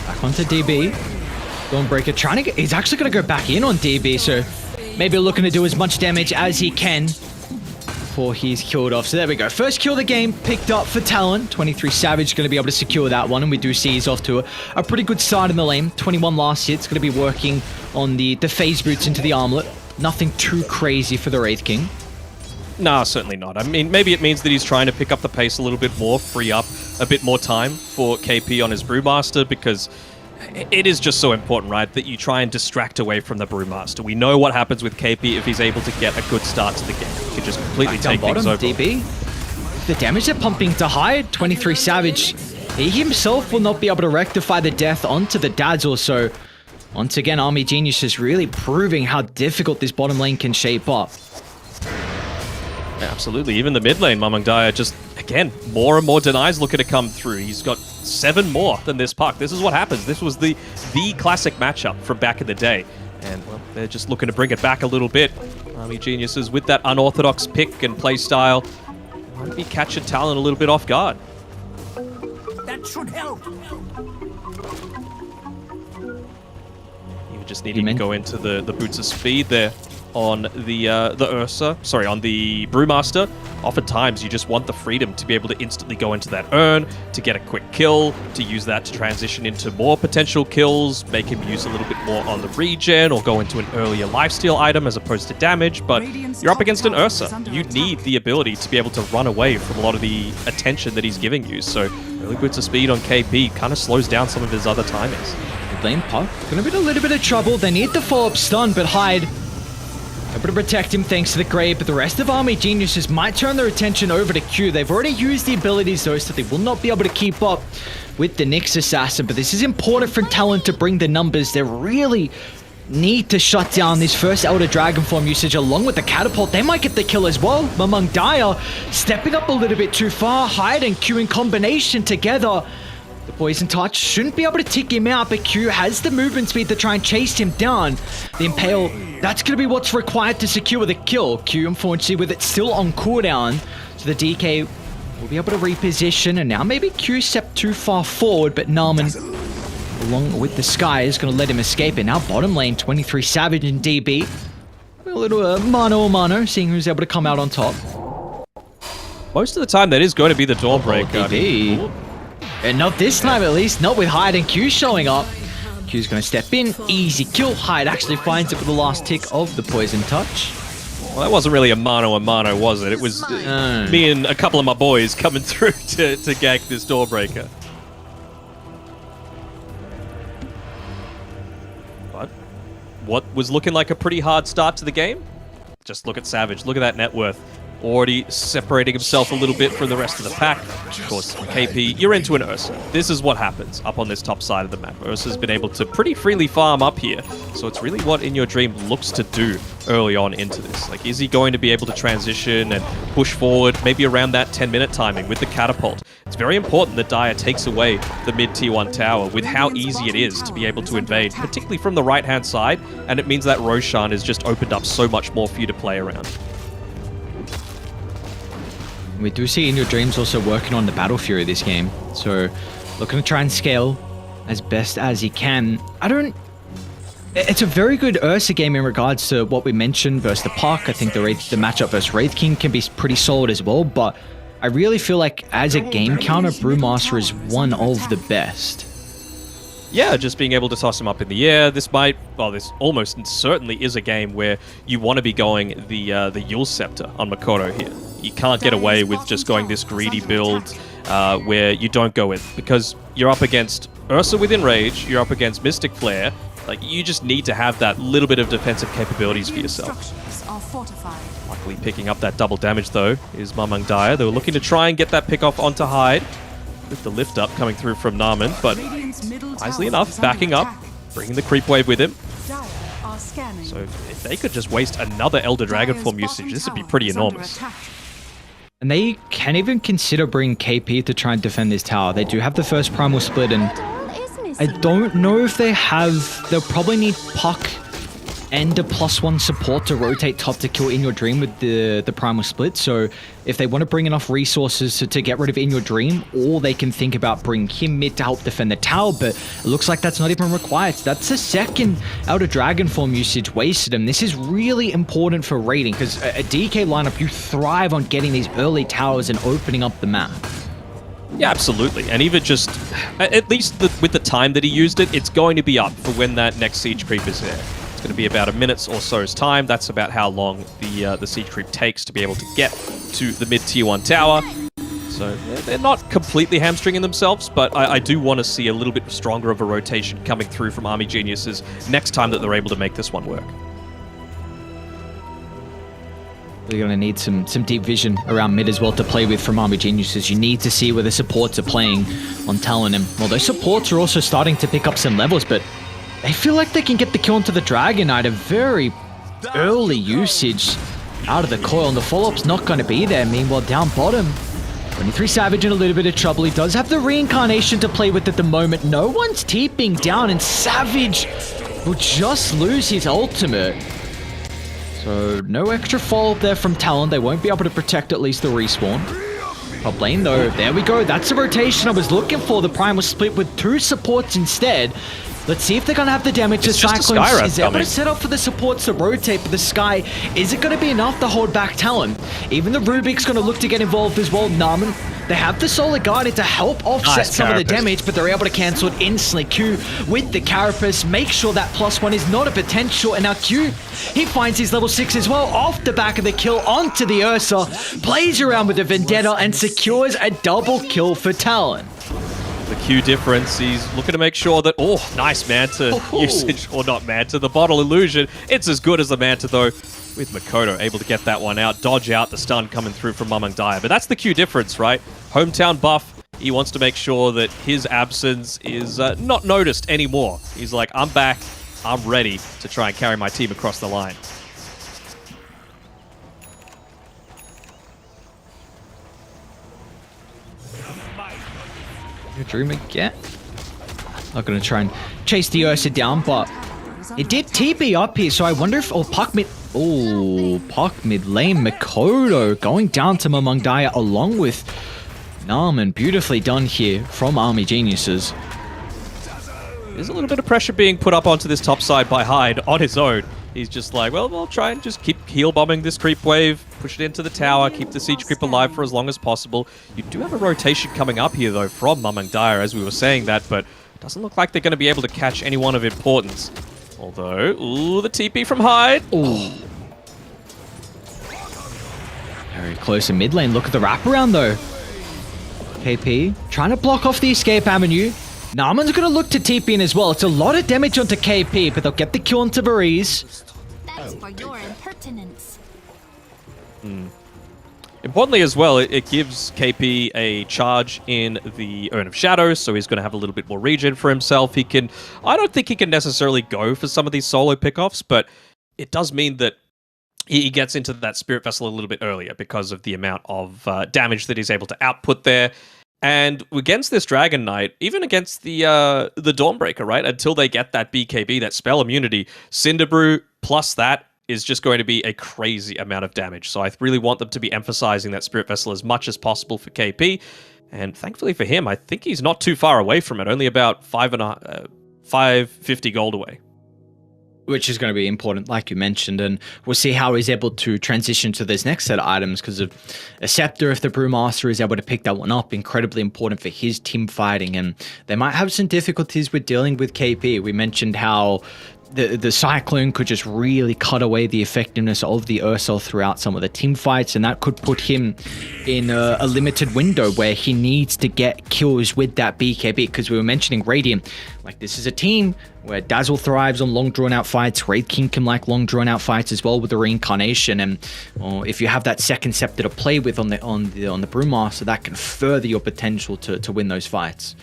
Back onto DB. Dawnbreaker trying to get... He's actually going to go back in on DB, so... maybe looking to do as much damage as he can before he's killed off. So there we go. First kill of the game picked up for Talon. 23 Savage going to be able to secure that one. And we do see he's off to a pretty good start in the lane. 21 last hit. It's going to be working on the phase boots into the armlet. Nothing too crazy for the Wraith King. Nah, certainly not. I mean, maybe it means that he's trying to pick up the pace a little bit more, free up a bit more time for KP on his Brewmaster, because it is just so important, right, that you try and distract away from the Brewmaster. We know what happens with KP if he's able to get a good start to the game. He can just completely take things over. DB. The damage they're pumping to Hyde, 23 Savage, he himself will not be able to rectify the death onto the Dazzle, so once again, Army Genius is really proving how difficult this bottom lane can shape up. Yeah, absolutely. Even the mid lane, Mamang Daya, just, again, more and more denies looking to come through. He's got 7 more than this puck. This is what happens. This was the classic matchup from back in the day. And, well, they're just looking to bring it back a little bit. Army Geniuses with that unorthodox pick and play style might be catching Talon a little bit off guard. That should help. You just need to go into the boots of speed there on the Ursa, sorry, on the Brewmaster. Oftentimes, you just want the freedom to be able to instantly go into that urn, to get a quick kill, to use that to transition into more potential kills, make him use a little bit more on the regen, or go into an earlier lifesteal item as opposed to damage, but you're up against an Ursa. You need the ability to be able to run away from a lot of the attention that he's giving you, so early boots of speed on KP kind of slows down some of his other timings. Lane puck, gonna be in a little bit of trouble. They need the follow-up stun, but Hyde able to protect him thanks to the grave, but the rest of Army Geniuses might turn their attention over to Q. They've already used the abilities though, so they will not be able to keep up with the Nyx Assassin, but this is important for Talon to bring the numbers. They really need to shut down this first Elder Dragon form usage along with the catapult. They might get the kill as well. Mamang Daya stepping up a little bit too far. Hyde and Q in combination together. The Poison Touch shouldn't be able to tick him out, but Q has the movement speed to try and chase him down. The Impale, that's going to be what's required to secure the kill. Q, unfortunately, with it still on cooldown, so the DK will be able to reposition, and now maybe Q stepped too far forward, but Narman, along with the Sky, is going to let him escape. And now bottom lane, 23 Savage and DB. A little mano-a-mano, seeing who's able to come out on top. Most of the time, that is going to be the Dawnbreaker. DB. And not this time, at least. Not with Hyde and Q showing up. Q's going to step in. Easy kill. Hyde actually finds it with the last tick of the Poison Touch. Well, that wasn't really a mano-a-mano, was it? It was me and a couple of my boys coming through to gank this Dawnbreaker. But what was looking like a pretty hard start to the game? Just look at Savage. Look at that net worth. already separating himself a little bit from the rest of the pack. Of course, KP, you're into an Ursa. This is what happens up on this top side of the map. Ursa's been able to pretty freely farm up here, so it's really what In Your Dream looks to do early on into this. Like, is he going to be able to transition and push forward maybe around that 10-minute timing with the catapult? It's very important that Dire takes away the mid tier 1 tower with how easy it is to be able to invade, particularly from the right-hand side, and it means that Roshan is just opened up so much more for you to play around. We do see In Your Dreams also working on the Battle Fury this game, so looking to try and scale as best as he can. It's a very good Ursa game in regards to what we mentioned versus the Puck. I think the matchup versus Wraith King can be pretty solid as well, but I really feel like as a game counter, Brewmaster is one of the best. Yeah, just being able to toss him up in the air. This almost certainly is a game where you want to be going the Yule Scepter on Makoto here. You can't get away with just going this greedy build where you don't go in, because you're up against Ursa with Enrage, you're up against Mystic Flare. Like, you just need to have that little bit of defensive capabilities for yourself. Luckily picking up that double damage though is Mamang Dire. They were looking to try and get that pick off onto Hyde with the lift up coming through from Narman, but wisely enough, backing up, bringing the creep wave with him. So if they could just waste another Elder Dragon form usage, this would be pretty enormous. And they can even consider bringing KP to try and defend this tower. They do have the first Primal Split, and I don't know if they'll probably need Puck and a +1 support to rotate top to kill In Your Dream with the Primal Split. So if they want to bring enough resources to get rid of In Your Dream, or they can think about bringing him mid to help defend the tower, but it looks like that's not even required. So that's the second Elder Dragon form usage wasted, and this is really important for raiding, because a DK lineup, you thrive on getting these early towers and opening up the map. Yeah, absolutely. And even just, at least with the time that he used it, it's going to be up for when that next siege creep is there. It's going to be about a minute or so's time. That's about how long the siege creep takes to be able to get to the mid tier 1 tower. So they're not completely hamstringing themselves, but I do want to see a little bit stronger of a rotation coming through from Army Geniuses next time that they're able to make this one work. You're going to need some deep vision around mid as well to play with from Army Geniuses. You need to see where the supports are playing on Talon, and well, those supports are also starting to pick up some levels, but they feel like they can get the kill onto the Dragon Knight. A very early usage out of the coil, and the follow-up's not going to be there. Meanwhile, down bottom, 23 Savage in a little bit of trouble. He does have the Reincarnation to play with at the moment. No one's TPing down, and Savage will just lose his ultimate. So no extra follow-up there from Talon. They won't be able to protect at least the respawn. Top lane though, there we go. That's the rotation I was looking for. The Primal Split with 2 supports instead. Let's see if they're going to have the damage to Cyclones. Is able to set up for the supports to rotate, but the Sky, is it going to be enough to hold back Talon? Even the Rubik's going to look to get involved as well. Narman, they have the Solar Guardian to help offset some of the damage, but they're able to cancel it instantly. Q with the Carapace, make sure that +1 is not a potential, and now Q, he finds his level 6 as well off the back of the kill onto the Ursa, plays around with the Vendetta and secures a double kill for Talon. The Q difference, he's looking to make sure that, oh, nice Manta usage, or not Manta, the Bottle Illusion. It's as good as the Manta though, with Makoto able to get that one out, dodge out the stun coming through from Mamang Dire. But that's the Q difference, right? Hometown buff, he wants to make sure that his absence is not noticed anymore. He's like, I'm back, I'm ready to try and carry my team across the line. Dream again. Not going to try and chase the Ursa down, but it did TP up here, so I wonder if... Oh, Puck mid... Oh, Puck mid lane. Makoto going down to Mamang Dire along with Narman. Beautifully done here from Army Geniuses. There's a little bit of pressure being put up onto this top side by Hyde on his own. He's just like, well, we'll try and just keep heal bombing this creep wave, push it into the tower, keep the siege creep alive for as long as possible. You do have a rotation coming up here, though, from Mamang Dire, as we were saying that, but it doesn't look like they're going to be able to catch anyone of importance. Although, ooh, the TP from Hyde. Ooh. Very close in mid lane. Look at the wraparound, though. KP trying to block off the escape avenue. Narman's going to look to TP in as well. It's a lot of damage onto KP, but they'll get the kill onto Varese. Thanks for your impertinence. Importantly as well, it gives KP a charge in the Urn of Shadows, so he's going to have a little bit more regen for himself. I don't think he can necessarily go for some of these solo pickoffs, but it does mean that he gets into that Spirit Vessel a little bit earlier because of the amount of damage that he's able to output there. And against this Dragon Knight, even against the Dawnbreaker, right, until they get that BKB, that spell immunity, Cinderbrew plus that is just going to be a crazy amount of damage. So I really want them to be emphasizing that Spirit Vessel as much as possible for KP. And thankfully for him, I think he's not too far away from it, only about 550 gold away. Which is going to be important, like you mentioned, and we'll see how he's able to transition to this next set of items, because of a scepter, if the Brewmaster is able to pick that one up, incredibly important for his team fighting, and they might have some difficulties with dealing with KP. We mentioned how the Cyclone could just really cut away the effectiveness of the Ursel throughout some of the team fights, and that could put him in a limited window where he needs to get kills with that BKB, because we were mentioning Radiant. Like, this is a team where Dazzle thrives on long drawn out fights. Wraith King can like long drawn out fights as well with the Reincarnation, and if you have that second scepter to play with on the Brewmaster, that can further your potential to win those fights.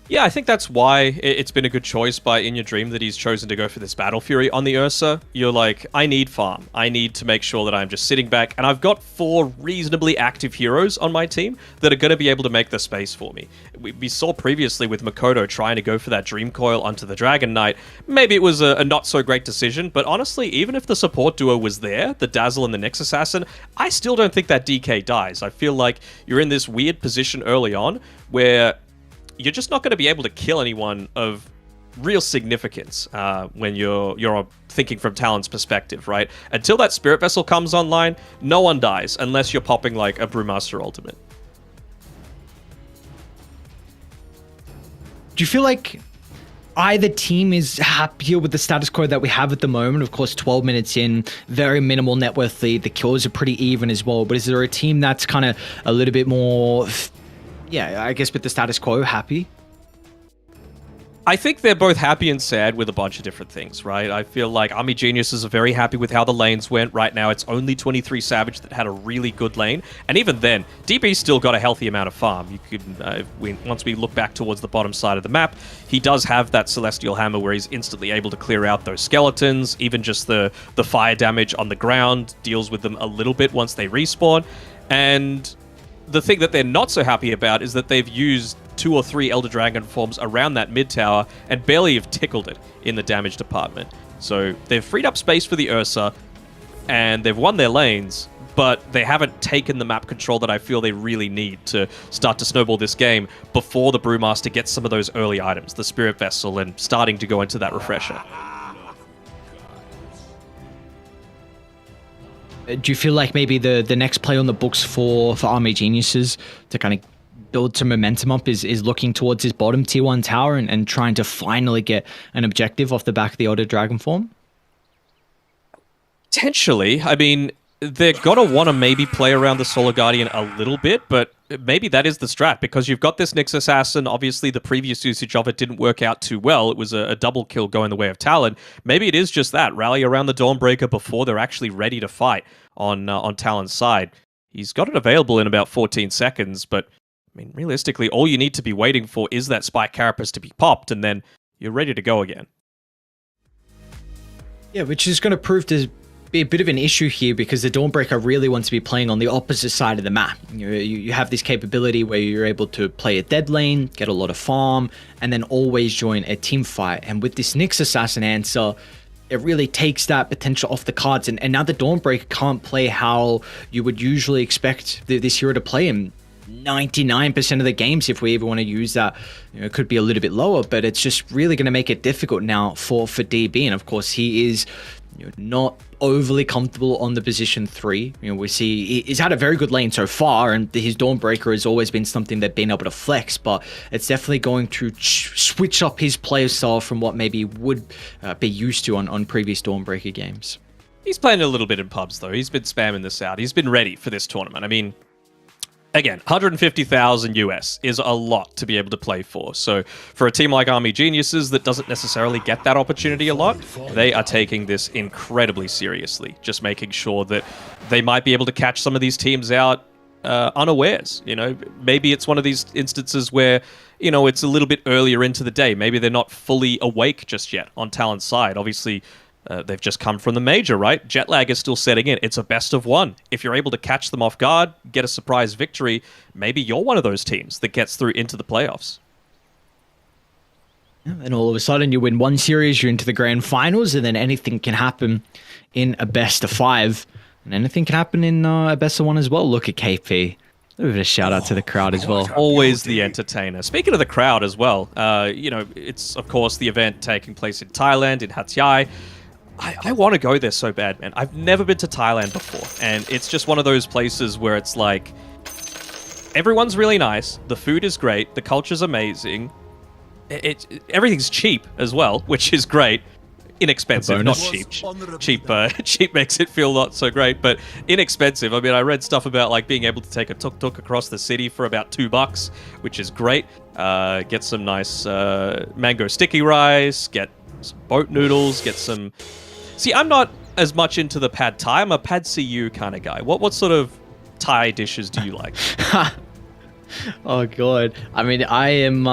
Yeah, I think that's why it's been a good choice by In Your Dream that he's chosen to go for this Battle Fury on the Ursa. You're like, I need farm. I need to make sure that I'm just sitting back, and I've got 4 reasonably active heroes on my team that are going to be able to make the space for me. We saw previously with Makoto trying to go for that Dream Coil onto the Dragon Knight. Maybe it was a not so great decision, but honestly, even if the support duo was there, the Dazzle and the Nyx Assassin, I still don't think that DK dies. I feel like you're in this weird position early on where you're just not going to be able to kill anyone of real significance when you're thinking from Talon's perspective, right? Until that Spirit Vessel comes online, no one dies unless you're popping like a Brewmaster ultimate. Do you feel like either team is happier with the status quo that we have at the moment? Of course, 12 minutes in, very minimal net worth lead. The kills are pretty even as well, but is there a team that's kind of a little bit more, yeah, I guess with the status quo, happy? I think they're both happy and sad with a bunch of different things, right? I feel like Army Geniuses are very happy with how the lanes went. Right now, it's only 23 Savage that had a really good lane. And even then, DB's still got a healthy amount of farm. You could, once we look back towards the bottom side of the map, he does have that Celestial Hammer where he's instantly able to clear out those skeletons. Even just the fire damage on the ground deals with them a little bit once they respawn. And the thing that they're not so happy about is that they've used 2 or 3 Elder Dragon forms around that mid tower and barely have tickled it in the damage department. So they've freed up space for the Ursa and they've won their lanes, but they haven't taken the map control that I feel they really need to start to snowball this game before the Brewmaster gets some of those early items, the Spirit Vessel, and starting to go into that refresher. Do you feel like maybe the next play on the books for Army Geniuses to kind of build some momentum up is looking towards his bottom tier 1 tower and trying to finally get an objective off the back of the Elder Dragon form? Potentially. I mean, they're going to want to maybe play around the Solar Guardian a little bit, but maybe that is the strat, because you've got this Nyx Assassin. Obviously, the previous usage of it didn't work out too well. It was a double kill going the way of Talon. Maybe it is just that. Rally around the Dawnbreaker before they're actually ready to fight on Talon's side. He's got it available in about 14 seconds, but I mean, realistically, all you need to be waiting for is that Spike Carapace to be popped, and then you're ready to go again. Yeah, which is going to prove to be a bit of an issue here, because the Dawnbreaker really wants to be playing on the opposite side of the map. You have this capability where you're able to play a dead lane, get a lot of farm, and then always join a team fight. And with this Nyx Assassin answer, it really takes that potential off the cards. And now the Dawnbreaker can't play how you would usually expect this hero to play him. 99% of the games, if we even want to use that, it could be a little bit lower, but it's just really going to make it difficult now for DB. And of course, he is not overly comfortable on the position 3. We see he's had a very good lane so far, and his Dawnbreaker has always been something they've been able to flex, but it's definitely going to switch up his play style from what maybe would be used to on previous Dawnbreaker games. He's playing a little bit in pubs, though. He's been spamming this out. He's been ready for this tournament. I mean, again, 150,000 US is a lot to be able to play for. So for a team like Army Geniuses that doesn't necessarily get that opportunity a lot, they are taking this incredibly seriously, just making sure that they might be able to catch some of these teams out unawares. You know, maybe it's one of these instances where, you know, it's a little bit earlier into the day. Maybe they're not fully awake just yet on Talon's side. Obviously, they've just come from the major, right? Jet lag is still setting in. It's a best of one. If you're able to catch them off guard, get a surprise victory, maybe you're one of those teams that gets through into the playoffs. And all of a sudden you win one series, you're into the grand finals, and then anything can happen in a best of 5. And anything can happen in a best of 1 as well. Look at KP. A bit of a shout out to the crowd as well. Always the entertainer. Speaking of the crowd as well, you know, it's of course the event taking place in Thailand, in HatYai. I want to go there so bad, man. I've never been to Thailand before, and it's just one of those places where it's like, everyone's really nice, the food is great, the culture's amazing, everything's cheap as well, which is great. Inexpensive, not cheap. Cheap makes it feel not so great, but inexpensive. I mean, I read stuff about like being able to take a tuk-tuk across the city for about $2, which is great. Get some nice mango sticky rice, get some boat noodles, get some... See, I'm not as much into the pad Thai. I'm a pad CU kind of guy. What sort of Thai dishes do you like? Oh god. I mean, I am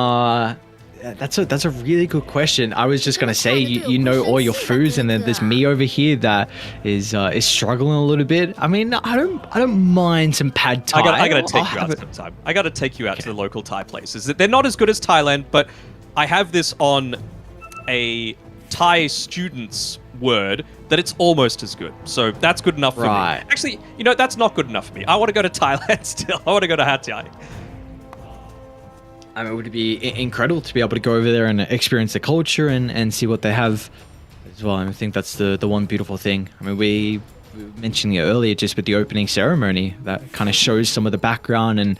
that's a really good question. I was just gonna say, you know all your foods, and then there's me over here that is struggling a little bit. I mean, I don't mind some pad Thai. I gotta take you out sometime. I gotta take you out to the local Thai places. They're not as good as Thailand, but I have this on a Thai student's word that it's almost as good. So that's good enough for me. Actually, you know, that's not good enough for me. I want to go to Thailand still. I want to go to HatYai. I mean, it would be incredible to be able to go over there and experience the culture and see what they have as well. And I think that's the one beautiful thing. I mean, we mentioned it earlier just with the opening ceremony that kind of shows some of the background and,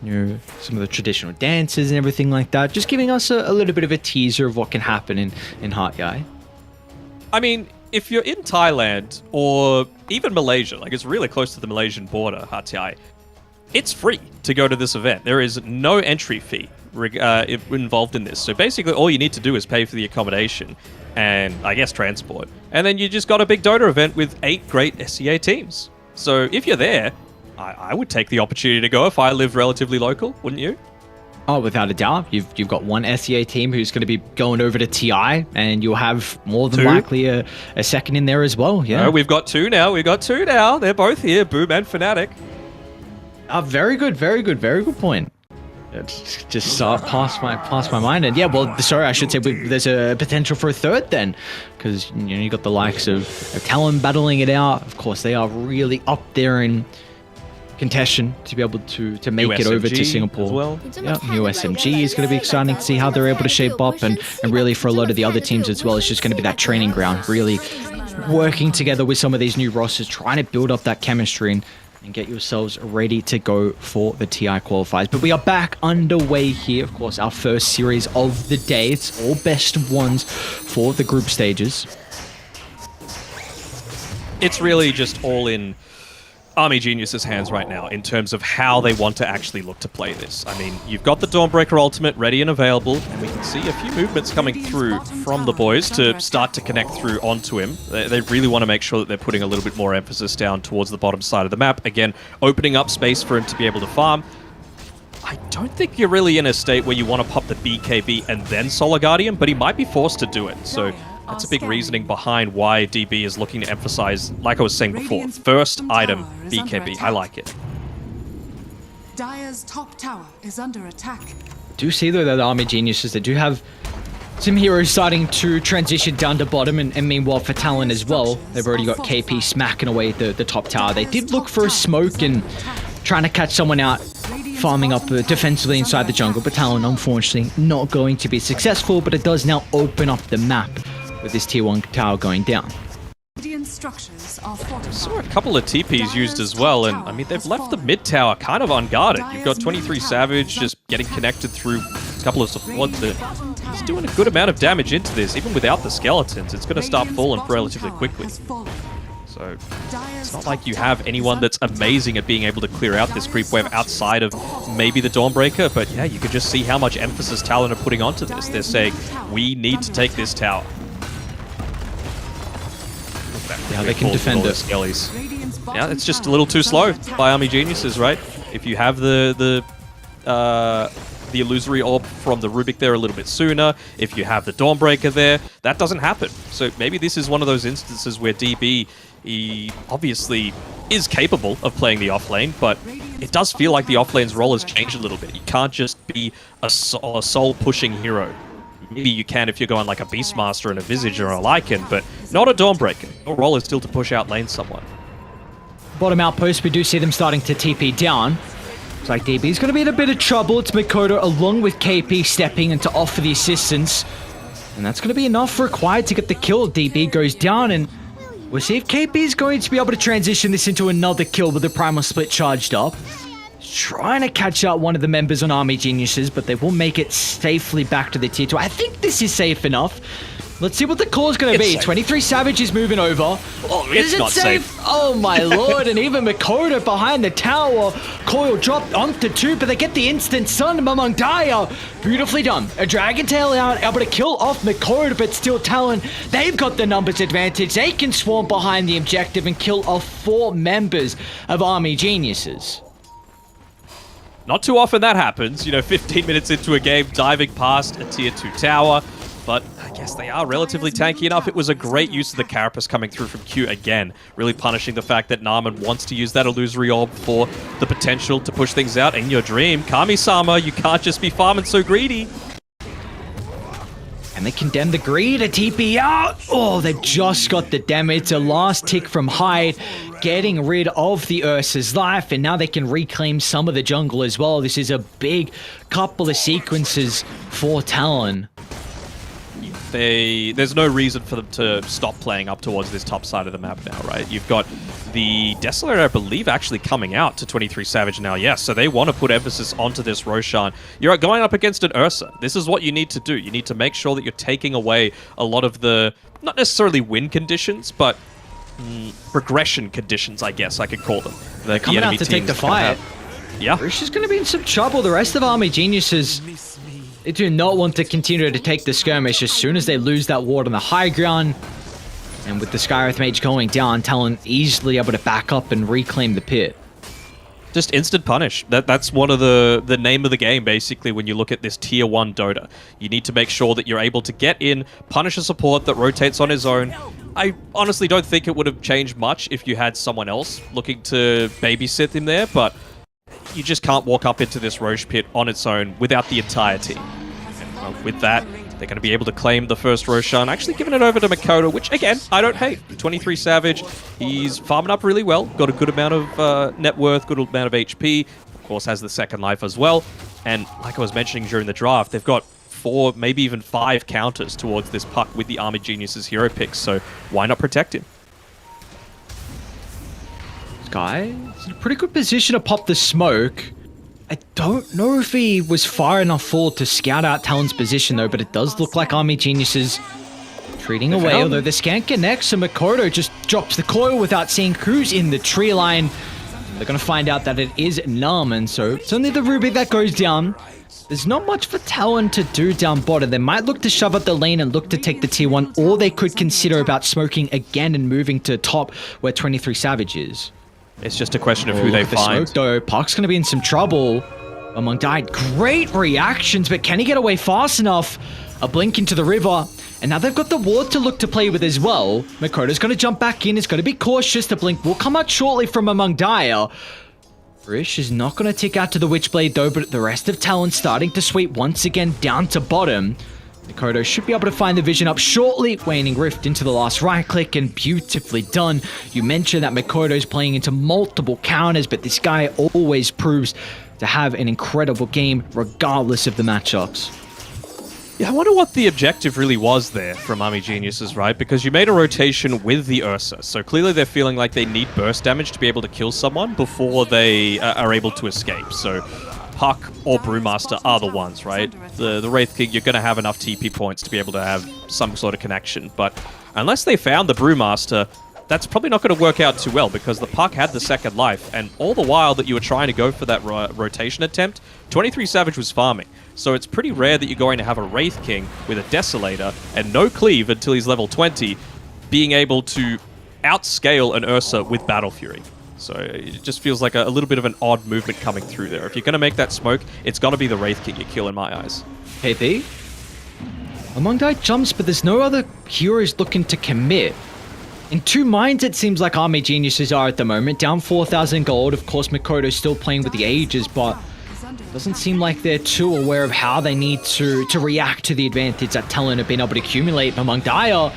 you know, some of the traditional dances and everything like that. Just giving us a little bit of a teaser of what can happen in HatYai. I mean, if you're in Thailand or even Malaysia, like it's really close to the Malaysian border, HatYai, it's free to go to this event. There is no entry fee involved in this. So basically all you need to do is pay for the accommodation and I guess transport. And then you just got a big Dota event with 8 great SEA teams. So if you're there, I would take the opportunity to go if I live relatively local, wouldn't you? Oh, without a doubt. You've got one SEA team who's going to be going over to TI, and you'll have more than likely a second in there as well. Yeah, no, we've got 2 now. They're both here, Boom and Fnatic. Very good point. Just past my mind, and yeah, well, sorry, I should say there's a potential for a third then, because you know you got the likes of Talon battling it out. Of course, they are really up there in contention to be able to make USMG it over to Singapore as well. Yeah, USMG is going to be exciting to see how they're able to shape up, and really for a lot of the other teams as well, it's just going to be that training ground, really working together with some of these new rosters, trying to build up that chemistry and get yourselves ready to go for the TI qualifiers. But we are back underway here. Of course, our first series of the day. It's all best of ones for the group stages. It's really just all in Army Geniuses' hands right now in terms of how they want to actually look to play this. I mean, you've got the Dawnbreaker ultimate ready and available, and we can see a few movements coming through from the boys to start to connect through onto him. They really want to make sure that they're putting a little bit more emphasis down towards the bottom side of the map. Again, opening up space for him to be able to farm. I don't think you're really in a state where you want to pop the BKB and then Solar Guardian, but he might be forced to do it. So that's a big reasoning behind why DB is looking to emphasize, like I was saying before, first item BKB. I like it. Dire's top tower is under attack. Do see though that the Army Geniuses, they do have some heroes starting to transition down to bottom, and meanwhile for Talon as well, they've already got KP smacking away the top tower. They did look for a smoke and trying to catch someone out, farming up defensively inside the jungle, but Talon unfortunately not going to be successful, but it does now open up the map with this tier 1 tower going down. Saw a couple of TPs used as well, and I mean they've left the mid tower kind of unguarded. You've got 23 Savage just getting connected through a couple of supports. He's doing a good amount of damage into this, even without the skeletons. It's going to start falling relatively quickly. So it's not like you have anyone that's amazing at being able to clear out this creep wave outside of maybe the Dawnbreaker, but yeah, you can just see how much emphasis Talon are putting onto this. They're saying, we need to take this tower. Yeah, they can defend it. Yeah, it's just a little too slow by Army Geniuses, right? If you have the illusory orb from the Rubik there a little bit sooner, if you have the Dawnbreaker there, that doesn't happen. So maybe this is one of those instances where DB, he obviously is capable of playing the offlane, but it does feel like the offlane's role has changed a little bit. You can't just be a soul-pushing hero. Maybe you can if you're going like a Beastmaster and a Visage or a Lycan, but not a Dawnbreaker. Your role is still to push out lane someone. Bottom outpost, we do see them starting to TP down. Looks like DB's going to be in a bit of trouble. It's Mikoto along with KP stepping in to offer the assistance. And that's going to be enough required to get the kill. DB goes down, and we'll see if KP is going to be able to transition this into another kill with the Primal Split charged up. He's trying to catch out one of the members on Army Geniuses, but they will make it safely back to the tier 2. I think this is safe enough. Let's see what the call is going to be. Safe. 23 Savage is moving over. Oh, is it not safe? Oh my lord, and even Mikoto behind the tower. Coil dropped onto 2, but they get the instant stun among Daya. Beautifully done. A Dragon Tail out, able to kill off Mikoto, but still Talon. They've got the numbers advantage. They can swarm behind the objective and kill off 4 members of Army Geniuses. Not too often that happens, 15 minutes into a game, diving past a tier 2 tower. But I guess they are relatively tanky enough. It was a great use of the Carapace coming through from Q again, really punishing the fact that Narman wants to use that illusory orb for the potential to push things out. In your dream, Kami-sama, you can't just be farming so greedy. And they condemn the greed, a TP out. Oh, they've just got the damage. A last tick from Hyde, getting rid of the Ursa's life, and now they can reclaim some of the jungle as well. This is a big couple of sequences for Talon. There's no reason for them to stop playing up towards this top side of the map now, right? You've got the Desolator, I believe, actually coming out to 23 Savage now, yes. So they want to put emphasis onto this Roshan. You're going up against an Ursa. This is what you need to do. You need to make sure that you're taking away a lot of the, not necessarily win conditions, but progression conditions, I guess I could call them. They're coming out to take the fight. Yeah. Rish is going to be in some trouble. The rest of Army Geniuses, they do not want to continue to take the skirmish as soon as they lose that ward on the high ground. And with the Skywrath Mage going down, Talon easily able to back up and reclaim the pit. Just instant punish. That's one of the name of the game, basically, when you look at this tier 1 Dota. You need to make sure that you're able to get in, punish a support that rotates on his own. I honestly don't think it would have changed much if you had someone else looking to babysit him there, but you just can't walk up into this Roche pit on its own without the entire team. And with that, they're going to be able to claim the first Roshan, actually giving it over to Mikoto, which, again, I don't hate. 23 Savage, he's farming up really well, got a good amount of net worth, good amount of HP, of course has the second life as well, and like I was mentioning during the draft, they've got 4, maybe even 5 counters towards this puck with the Army Geniuses hero picks, so why not protect him? This guy is in a pretty good position to pop the smoke. I don't know if he was far enough forward to scout out Talon's position though, but it does look like Army Geniuses treating away, although the scan connects, so Mikoto just drops the coil without seeing who's in the tree line. They're going to find out that it is Narman, so it's only the Ruby that goes down. There's not much for Talon to do down bottom. They might look to shove up the lane and look to take the tier 1, or they could consider about smoking again and moving to top where 23 Savage is. It's just a question of who they find. Smoke, though. Park's going to be in some trouble. Among died. Great reactions, but can he get away fast enough? A blink into the river. And now they've got the ward to look to play with as well. Mikoto's going to jump back in. It's going to be cautious. The blink will come out shortly from among Dire. Rish is not going to tick out to the Witchblade though, but the rest of Talon starting to sweep once again down to bottom. Mikoto should be able to find the vision up shortly. Waning Rift into the last right click, and beautifully done. You mentioned that Mikoto's playing into multiple counters, but this guy always proves to have an incredible game regardless of the matchups. Yeah, I wonder what the objective really was there from Army Geniuses, right? Because you made a rotation with the Ursa, so clearly they're feeling like they need burst damage to be able to kill someone before they are able to escape. So Puck or Brewmaster are the ones, right? The Wraith King, you're going to have enough TP points to be able to have some sort of connection, but unless they found the Brewmaster, that's probably not going to work out too well because the puck had the second life, and all the while that you were trying to go for that rotation attempt, 23 Savage was farming. So it's pretty rare that you're going to have a Wraith King with a Desolator and no cleave until he's level 20, being able to outscale an Ursa with Battle Fury. So it just feels like a little bit of an odd movement coming through there. If you're going to make that smoke, it's got to be the Wraith King you kill in my eyes. KP? Among Die jumps, but there's no other heroes looking to commit. In 2 minds, it seems like Army Geniuses are at the moment. Down 4,000 gold. Of course, Makoto's still playing with the Aegis, but doesn't seem like they're too aware of how they need to react to the advantage that Talon have been able to accumulate. Among Dire,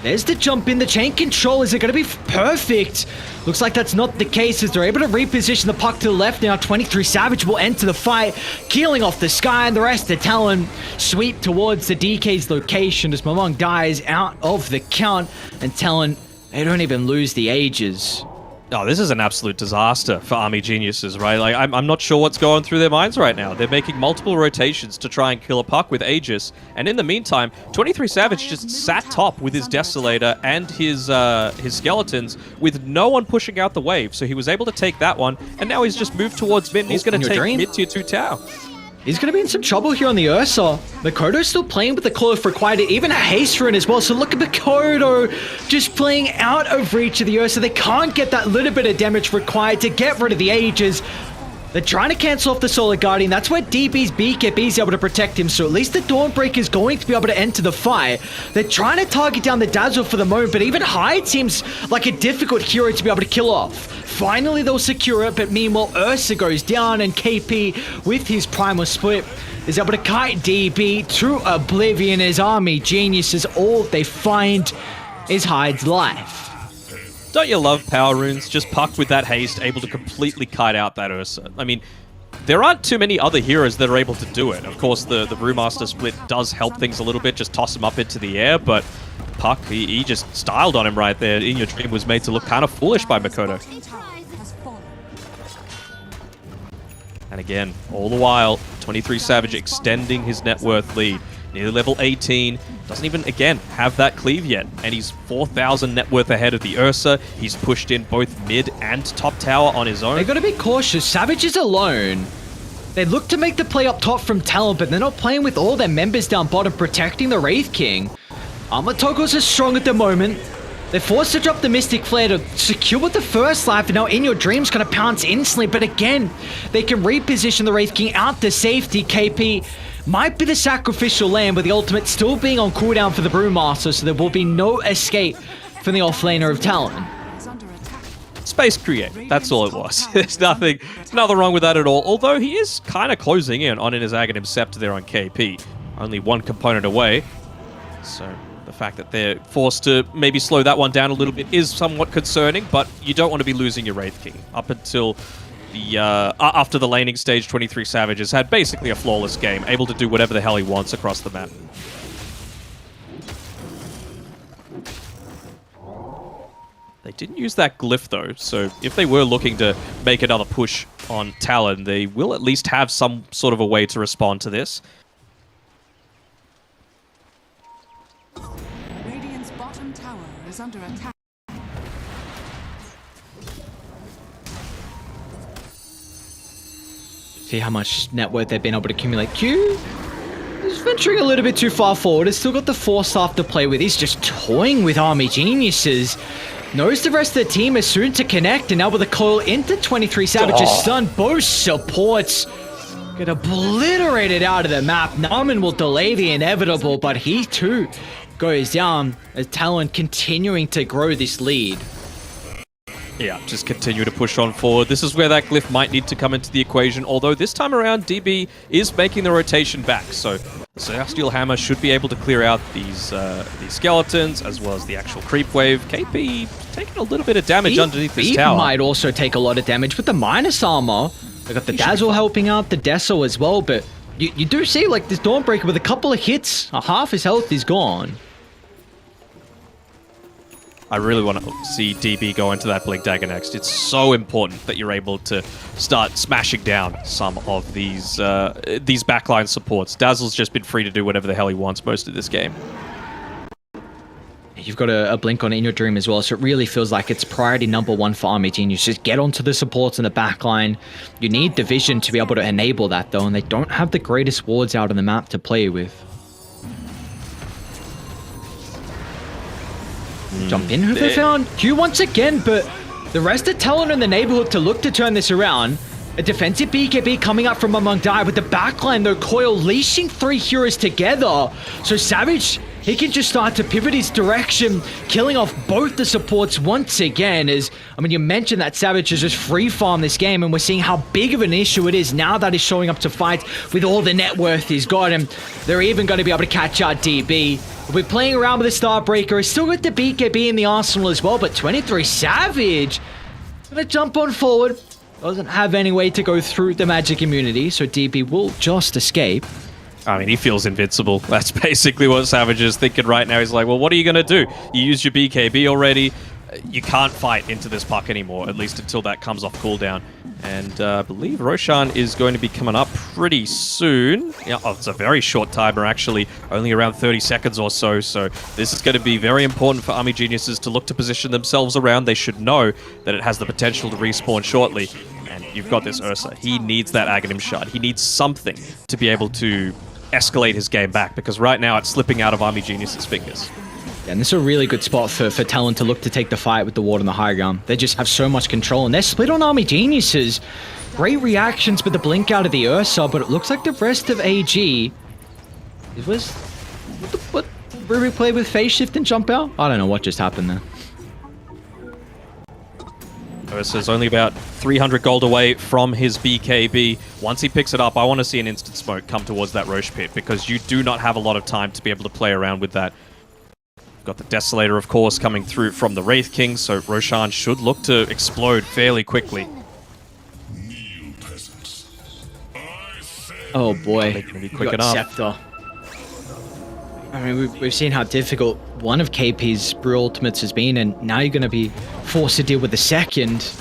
there's the jump in, the chain control. Is it going to be perfect? Looks like that's not the case as they're able to reposition the puck to the left now. 23 Savage will enter the fight, keeling off the sky, and the rest of Talon sweep towards the DK's location as Mamong dies out of the count, and Talon, they don't even lose the Aegis. Oh, this is an absolute disaster for Army Geniuses, right? Like, I'm not sure what's going through their minds right now. They're making multiple rotations to try and kill a puck with Aegis, and in the meantime, 23 Savage just sat top with his Desolator and his Skeletons with no one pushing out the wave, so he was able to take that one, and now he's just moved towards mid, and he's going to take mid tier 2 tower. He's going to be in some trouble here on the Ursa. Makoto's still playing with the Claw if required, even a haste rune as well. So look at Makoto just playing out of reach of the Ursa. They can't get that little bit of damage required to get rid of the Aegis. They're trying to cancel off the Solar Guardian. That's where DB's BKB is able to protect him. So at least the Dawnbreaker is going to be able to enter the fight. They're trying to target down the Dazzle for the moment, but even Hyde seems like a difficult hero to be able to kill off. Finally, they'll secure it, but meanwhile, Ursa goes down, and KP, with his Primal Split, is able to kite DB to oblivion as Army Geniuses. All they find is Hyde's life. Don't you love power runes? Just puck with that haste, able to completely kite out that Ursa. I mean, there aren't too many other heroes that are able to do it. Of course, the Brewmaster split does help things a little bit, just toss him up into the air, but Puck, he just styled on him right there. In Your Dream was made to look kind of foolish by Makoto. And again, all the while, 23 Savage extending his net worth lead. Nearly level 18, doesn't even, again, have that cleave yet. And he's 4,000 net worth ahead of the Ursa. He's pushed in both mid and top tower on his own. They've got to be cautious. Savage is alone. They look to make the play up top from Talon, but they're not playing with all their members down bottom, protecting the Wraith King. Armor Toggles are strong at the moment. They're forced to drop the Mystic Flare to secure the first life, and now In Your Dream's going to pounce instantly, but again, they can reposition the Wraith King out to safety. KP might be the sacrificial lamb, with the ultimate still being on cooldown for the Brewmaster, so there will be no escape from the offlaner of Talon. Space create, that's all it was. There's nothing wrong with that at all, although he is kind of closing in on his Aghanim Scepter there on KP. Only one component away, so the fact that they're forced to maybe slow that one down a little bit is somewhat concerning, but you don't want to be losing your Wraith King. Up until the after the laning stage, 23 Savage has had basically a flawless game, able to do whatever the hell he wants across the map. They didn't use that glyph though, so if they were looking to make another push on Talon, they will at least have some sort of a way to respond to this. Radiant's bottom tower is under attack. See how much net worth they've been able to accumulate. Q is venturing a little bit too far forward. Has still got the Force Staff to play with. He's just toying with Army Geniuses. Knows the rest of the team is soon to connect, and now with a coil into 23 Savage's stun, both supports get obliterated out of the map. Narman will delay the inevitable, but he too goes down as Talon continuing to grow this lead. Yeah, just continue to push on forward. This is where that glyph might need to come into the equation, although this time around DB is making the rotation back, so the Celestial Hammer should be able to clear out these skeletons, as well as the actual creep wave. KP taking a little bit of damage underneath this tower. Might also take a lot of damage with the minus armor. They got the Dazzle helping out, the Deso as well, but you do see like this Dawnbreaker with a couple of hits, half his health is gone. I really want to see DB go into that Blink Dagger next. It's so important that you're able to start smashing down some of these backline supports. Dazzle's just been free to do whatever the hell he wants most of this game. You've got a blink on it in your dream as well, so it really feels like it's priority number one for Army Genius. Just get onto the supports in the back line. You need the vision to be able to enable that though, and they don't have the greatest wards out on the map to play with. Jump in, who they found? Q once again, but the rest of Talon in the neighborhood to look to turn this around. A defensive BKB coming up from among Dai with the backline though, Coil leashing 3 heroes together. So Savage, he can just start to pivot his direction, killing off both the supports once again. As, I mean, you mentioned that Savage has just free farmed this game, and we're seeing how big of an issue it is now that he's showing up to fight with all the net worth he's got. And they're even going to be able to catch out DB. We're playing around with the Starbreaker. He's still got the BKB in the arsenal as well, but 23 Savage gonna jump on forward. Doesn't have any way to go through the magic immunity, so DB will just escape. I mean, he feels invincible. That's basically what Savage is thinking right now. He's like, well, what are you going to do? You used your BKB already. You can't fight into this puck anymore, at least until that comes off cooldown. And I believe Roshan is going to be coming up pretty soon. Yeah, it's a very short timer, actually, only around 30 seconds or so. So this is going to be very important for Army Geniuses to look to position themselves around. They should know that it has the potential to respawn shortly. And you've got this Ursa. He needs that Aghanim shard. He needs something to be able to escalate his game back, because right now it's slipping out of Army Genius's fingers. Yeah, and this is a really good spot for Talon to look to take the fight with the ward on the high ground. They just have so much control, and they're split on Army Geniuses. Great reactions with the blink out of the Ursa, but it looks like the rest of AG... What Ruby play with phase shift and jump out? I don't know what just happened there. Ursa's only about 300 gold away from his BKB. Once he picks it up, I want to see an instant smoke come towards that Roche pit, because you do not have a lot of time to be able to play around with that. Got the Desolator, of course, coming through from the Wraith King, so Roshan should look to explode fairly quickly. Oh boy, They're gonna be quick enough. Scepter. I mean, we've seen how difficult one of KP's Brew Ultimates has been, and now you're going to be forced to deal with the second.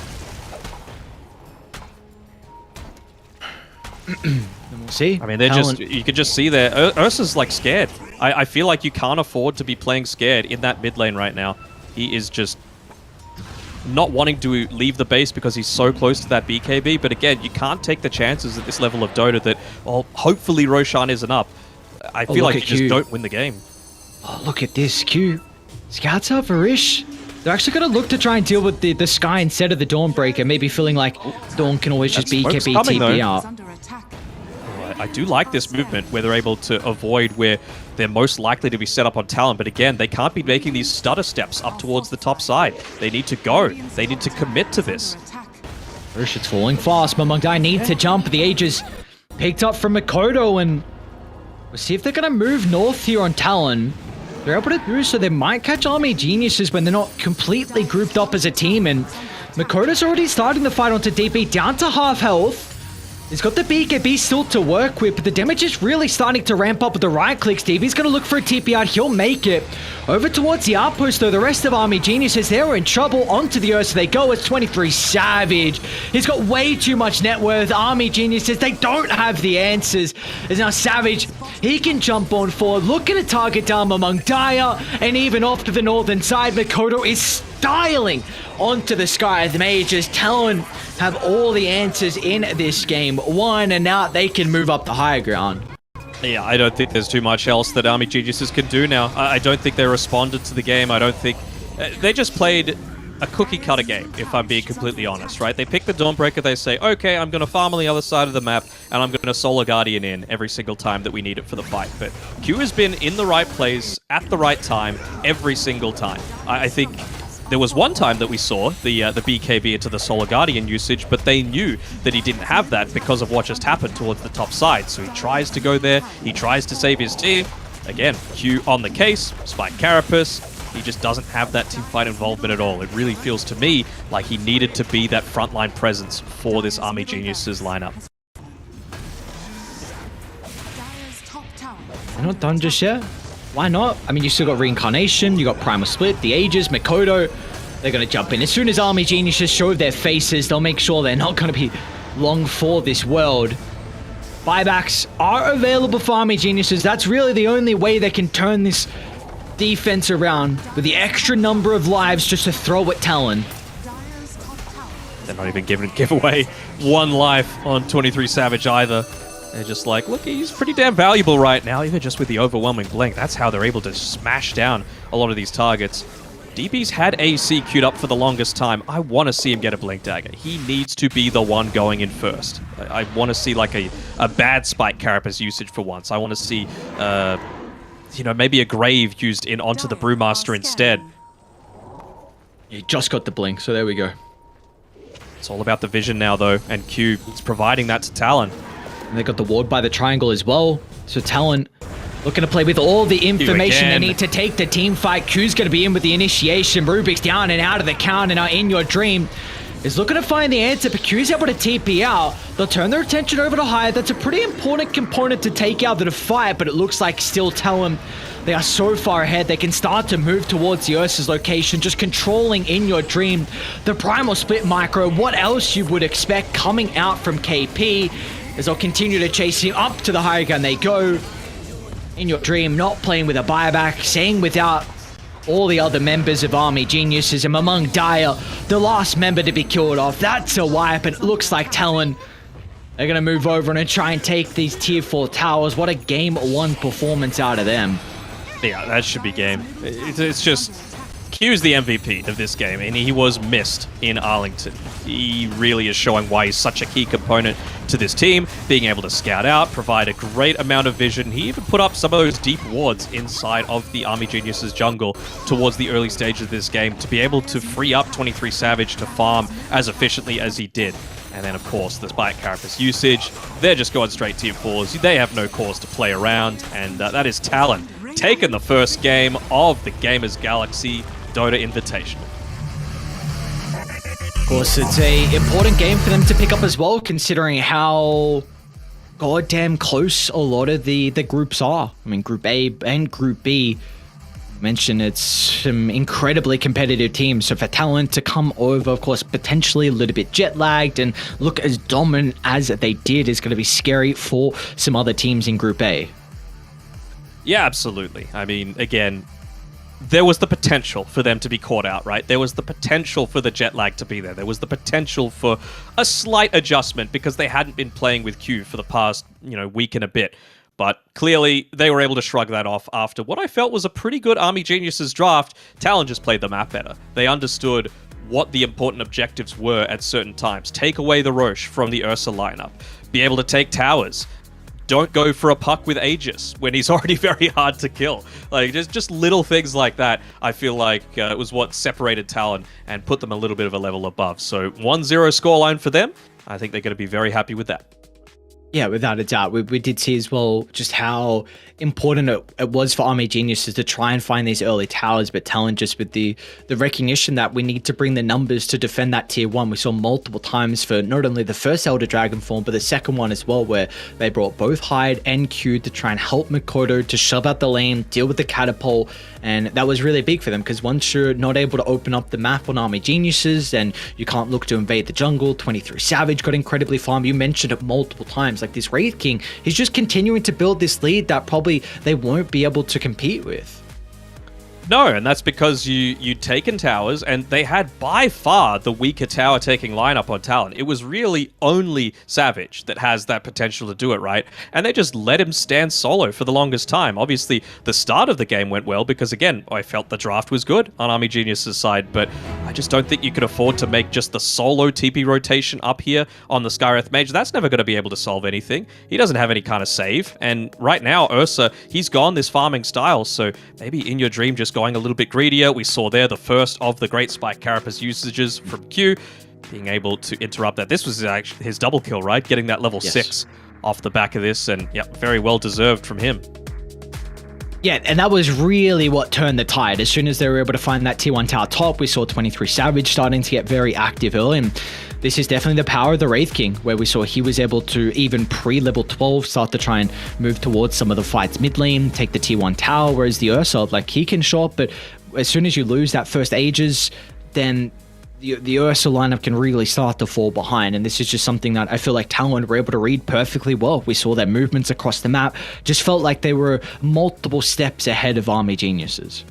And we'll see. I mean, they're Talon. just, you can just see there, Ursa's like scared. I feel like you can't afford to be playing scared in that mid lane right now. He is just not wanting to leave the base because he's so close to that BKB, but again, you can't take the chances at this level of Dota that, well, hopefully Roshan isn't up. I feel like you just don't win the game. Oh, look at this, Q. Scouts out for Ish. They're actually going to look to try and deal with the Sky instead of the Dawnbreaker, maybe feeling like Dawn can always just BKB TP out. Under attack. I do like this movement where they're able to avoid where they're most likely to be set up on Talon, but again, they can't be making these stutter steps up towards the top side. They need to go. They need to commit to this. Ish, it's falling fast, but Mungdai need to jump. The Aegis picked up from Makoto, and we'll see if they're going to move north here on Talon. They're able to do so. They might catch Army Geniuses when they're not completely grouped up as a team. And Makoto's already starting the fight onto DB, down to half health. He's got the BKB still to work with, but the damage is really starting to ramp up with the right clicks. DB's going to look for a TP out. He'll make it. Over towards the outpost, though, the rest of Army Geniuses, they're in trouble. Onto the Ursa they go. It's 23 Savage. He's got way too much net worth. Army Geniuses, they don't have the answers. As now Savage, he can jump on forward, looking to target down among Daya, and even off to the northern side, Makoto is styling onto the Sky. The Mages, Talon have all the answers in this game. One and out, they can move up the higher ground. Yeah, I don't think there's too much else that Army Geniuses can do now. I don't think they responded to the game. I don't think... they just played a cookie-cutter game, if I'm being completely honest, right? They pick the Dawnbreaker, they say, okay, I'm going to farm on the other side of the map, and I'm going to Solar Guardian in every single time that we need it for the fight. But Q has been in the right place, at the right time, every single time. I think... there was one time that we saw the BKB into the Solar Guardian usage, but they knew that he didn't have that because of what just happened towards the top side. So he tries to go there, he tries to save his team. Again, Q on the case, Spike Carapace. He just doesn't have that teamfight involvement at all. It really feels to me like he needed to be that frontline presence for this Army Geniuses lineup. Dire's top tower. They're not done just yet. Why not? I mean, you still got Reincarnation, you got Primal Split, the Aegis, Makoto. They're going to jump in. As soon as Army Geniuses show their faces, they'll make sure they're not going to be long for this world. Buybacks are available for Army Geniuses. That's really the only way they can turn this defense around with the extra number of lives just to throw at Talon. Dire's top tower. They're not even give away one life on 23 Savage either. They're just like, look, he's pretty damn valuable right now, even just with the overwhelming blink. That's how they're able to smash down a lot of these targets. DB's had AC queued up for the longest time. I want to see him get a blink dagger. He needs to be the one going in first. I want to see like a bad spike carapace usage for once. I want to see, maybe a grave used in onto the Brewmaster instead. He just got the blink, so there we go. It's all about the vision now, though, and Q is providing that to Talon. And they got the ward by the triangle as well. So Talon looking to play with all the information they need to take the team fight. Q's going to be in with the initiation. Rubik's down and out of the count, and now In Your Dream is looking to find the answer, but Q's able to TP out. They'll turn their attention over to High. That's a pretty important component to take out the fight, but it looks like still Talon, they are so far ahead, they can start to move towards the Ursa's location, just controlling In Your Dream. The Primal Split Micro, what else you would expect coming out from KP, as they'll continue to chase him up to the high gun they go. In Your Dream not playing with a buyback, staying without all the other members of Army Geniuses, and among Dire, the last member to be killed off. That's a wipe, and it looks like Talon, they're going to move over and try and take these tier 4 towers. What a game 1 performance out of them. Yeah, that should be game. It's just, Q's the MVP of this game, and he was missed in Arlington. He really is showing why he's such a key component to this team, being able to scout out, provide a great amount of vision. He even put up some of those deep wards inside of the Army Geniuses jungle towards the early stage of this game to be able to free up 23 Savage to farm as efficiently as he did. And then, of course, the Spike Carapace usage. They're just going straight tier 4s. They have no cause to play around, and that is Talon taking the first game of the Gamers Galaxy Dota Invitational. Of course, it's a important game for them to pick up as well, considering how goddamn close a lot of the groups are. I mean, Group A and Group B, mentioned it's some incredibly competitive teams. So for Talon to come over, of course, potentially a little bit jet lagged and look as dominant as they did is going to be scary for some other teams in Group A. Yeah, absolutely. I mean, again, there was the potential for them to be caught out, right? There was the potential for the jet lag to be there. There was the potential for a slight adjustment because they hadn't been playing with Q for the past, week and a bit. But clearly, they were able to shrug that off after what I felt was a pretty good Army Geniuses draft. Talon just played the map better. They understood what the important objectives were at certain times. Take away the Roche from the Ursa lineup. Be able to take towers. Don't go for a puck with Aegis when he's already very hard to kill. Like, just little things like that, I feel like it was what separated Talon and put them a little bit of a level above. So 1-0 scoreline for them. I think they're going to be very happy with that. Yeah, without a doubt. We did see as well just how important it was for Army Geniuses to try and find these early towers, but Talon just with the recognition that we need to bring the numbers to defend that tier 1. We saw multiple times for not only the first Elder Dragon form, but the second one as well, where they brought both Hyde and Q to try and help Makoto to shove out the lane, deal with the catapult, and that was really big for them because once you're not able to open up the map on Army Geniuses, then you can't look to invade the jungle. 23 Savage got incredibly farmed. You mentioned it multiple times. Like this Wraith King, he's just continuing to build this lead that probably they won't be able to compete with. No, and that's because you'd taken towers, and they had by far the weaker tower taking lineup on Talon. It was really only Savage that has that potential to do it, right? And they just let him stand solo for the longest time. Obviously, the start of the game went well because, again, I felt the draft was good on Army Genius' side, but I just don't think you could afford to make just the solo TP rotation up here on the Skyreth Mage. That's never going to be able to solve anything. He doesn't have any kind of save, and right now, Ursa, he's gone this farming style, so maybe In Your Dream just going a little bit greedier. We saw there the first of the great Spike Carapace usages from Q, being able to interrupt that. This was actually his double kill, right? Getting that level 6 off the back of this, and yeah, very well deserved from him. Yeah, and that was really what turned the tide. As soon as they were able to find that tier 1 tower top, we saw 23 Savage starting to get very active early, and this is definitely the power of the Wraith King, where we saw he was able to, even pre-level 12, start to try and move towards some of the fights mid lane, take the tier 1 tower, whereas the Ursa, like, he can show up, but as soon as you lose that first Aegis, then the Ursa lineup can really start to fall behind, and this is just something that I feel like Talon were able to read perfectly well. We saw their movements across the map, just felt like they were multiple steps ahead of Army Geniuses.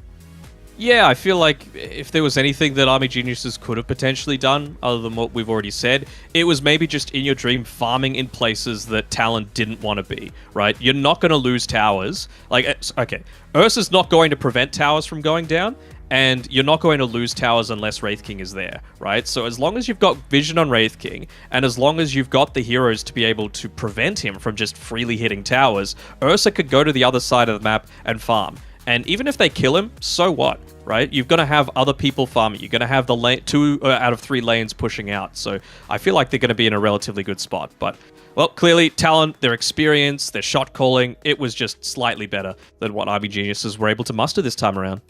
Yeah, I feel like if there was anything that Army Geniuses could have potentially done, other than what we've already said, it was maybe just in your dream farming in places that Talon didn't want to be, right? You're not going to lose towers. Like, okay, Ursa's not going to prevent towers from going down, and you're not going to lose towers unless Wraith King is there, right? So as long as you've got vision on Wraith King, and as long as you've got the heroes to be able to prevent him from just freely hitting towers, Ursa could go to the other side of the map and farm. And even if they kill him, so what, right? You're going to have other people farming. You're going to have the 2 out of 3 lanes pushing out. So I feel like they're going to be in a relatively good spot. But, well, clearly, Talon, their experience, their shot calling, it was just slightly better than what Army Geniuses were able to muster this time around.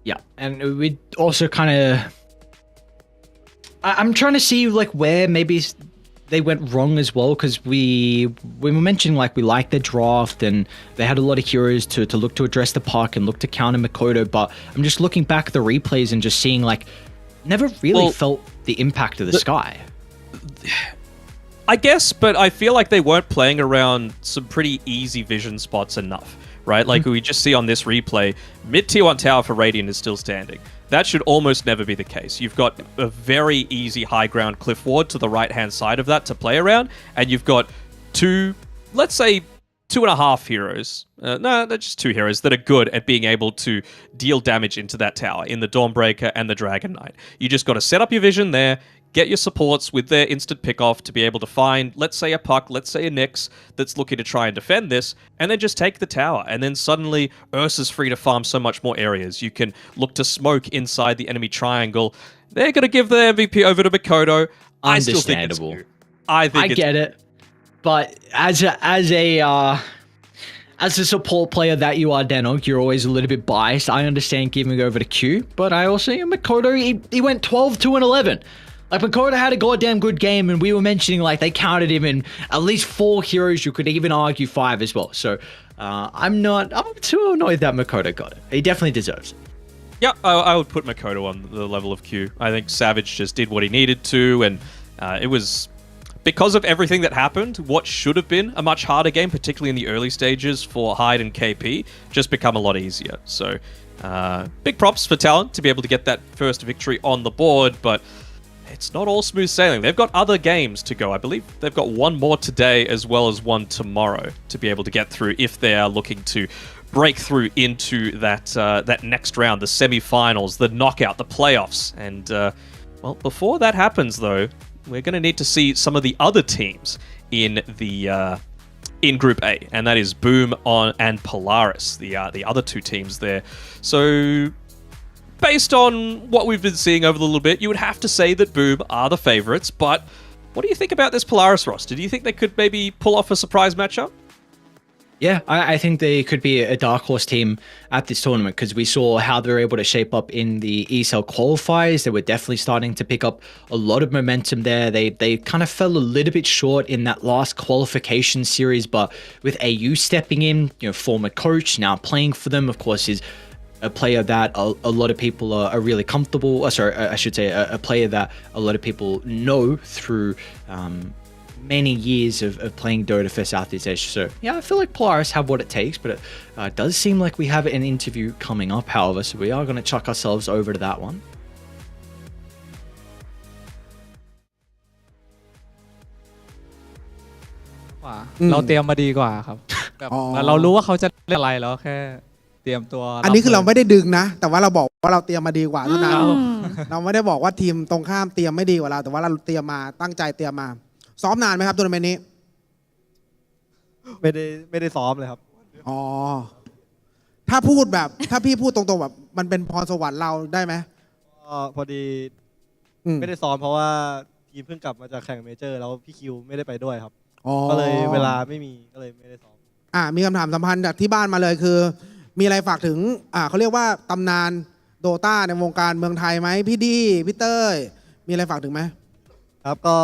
Yeah, and we also kind of... I'm trying to see like where maybe they went wrong as well, because we were mentioning like we liked their draft and they had a lot of heroes to look to address the puck and look to counter Mikoto, but I'm just looking back at the replays and just seeing like never really felt the impact of the sky. I guess, but I feel like they weren't playing around some pretty easy vision spots enough, right? Like we just see on this replay, mid-tier 1 tower for Radiant is still standing. That should almost never be the case. You've got a very easy high ground cliff ward to the right-hand side of that to play around, and you've got 2, let's say 2.5 heroes. No, they're just 2 heroes that are good at being able to deal damage into that tower in the Dawnbreaker and the Dragon Knight. You just got to set up your vision there, get your supports with their instant pick-off to be able to find, let's say a puck, let's say a Nyx that's looking to try and defend this, and then just take the tower. And then suddenly, Ursa's free to farm so much more areas. You can look to smoke inside the enemy triangle. They're going to give the MVP over to Mikoto. I still think it's good. I get it. But as a support player that you are, Denog, you're always a little bit biased. I understand giving over to Q, but I also, Mikoto, he went 12-2-11. Like, Mikoto had a goddamn good game, and we were mentioning, like, they counted him in at least 4 heroes. You could even argue 5 as well. So, I'm too annoyed that Mikoto got it. He definitely deserves it. Yeah, I would put Mikoto on the level of Q. I think Savage just did what he needed to, and it was... because of everything that happened, what should have been a much harder game, particularly in the early stages for Hyde and KP, just become a lot easier. So, big props for Talon to be able to get that first victory on the board, but... it's not all smooth sailing. They've got other games to go. I believe they've got one more today as well as one tomorrow to be able to get through if they are looking to break through into that next round, the semi-finals, the knockout, the playoffs. And, well, before that happens, though, we're going to need to see some of the other teams in the in Group A, and that is Boom and Polaris, the other 2 teams there. So... based on what we've been seeing over the little bit, you would have to say that Boom are the favorites, but what do you think about this Polaris roster? Do you think they could maybe pull off a surprise matchup? Yeah, I think they could be a dark horse team at this tournament, because we saw how they were able to shape up in the ESL qualifiers. They were definitely starting to pick up a lot of momentum there. They kind of fell a little bit short in that last qualification series, but with AU stepping in, former coach, now playing for them, of course, is a player that a lot of people are really comfortable. I should say a player that a lot of people know through many years of playing Dota for Southeast Asia. So yeah, I feel like Polaris have what it takes, but it does seem like we have an interview coming up, however, so we are going to chuck ourselves over to that one. เราเตรียมมาดีกว่าครับแบบเรารู้ว่าเขาจะเล่นอะไรแล้วแค่เตรียมตัวอันนี้คือเราไม่ได้ดึงนะแต่ว่าเราบอกว่าเราเตรียมมาดีกว่าเท่านั้นเราไม่ได้บอกว่าทีมตรงข้ามเตรียมไม่ดีกว่าเราแต่ว่าเราเตรียมมาตั้งใจเตรียมมาซ้อมนานไหมครับทัวร์นาเมนต์นี้ไม่ได้ซ้อมเลยครับอ๋อถ้าพี่พูดตรงๆแบบมันเป็นพรสวรรค์เราได้ไหมพอดีไม่ได้ซ้อมเพราะว่าทีมเพิ่งกลับมาจากแข่งเมเจอร์แล้วพี่คิวไม่ได้ไปด้วยครับก็เลยเวลาไม่มีก็เลยไม่ได้ซ้อมมีคำถามสัมพันธ์จากที่บ้านมาเลยคือมีอะไรฝากถึงเขาเรียกว่าตำนานโดต้าในวงการเมืองไทยไหมพี่ดีพี่เต้ยมีอะไรฝากถึงไหมครับก็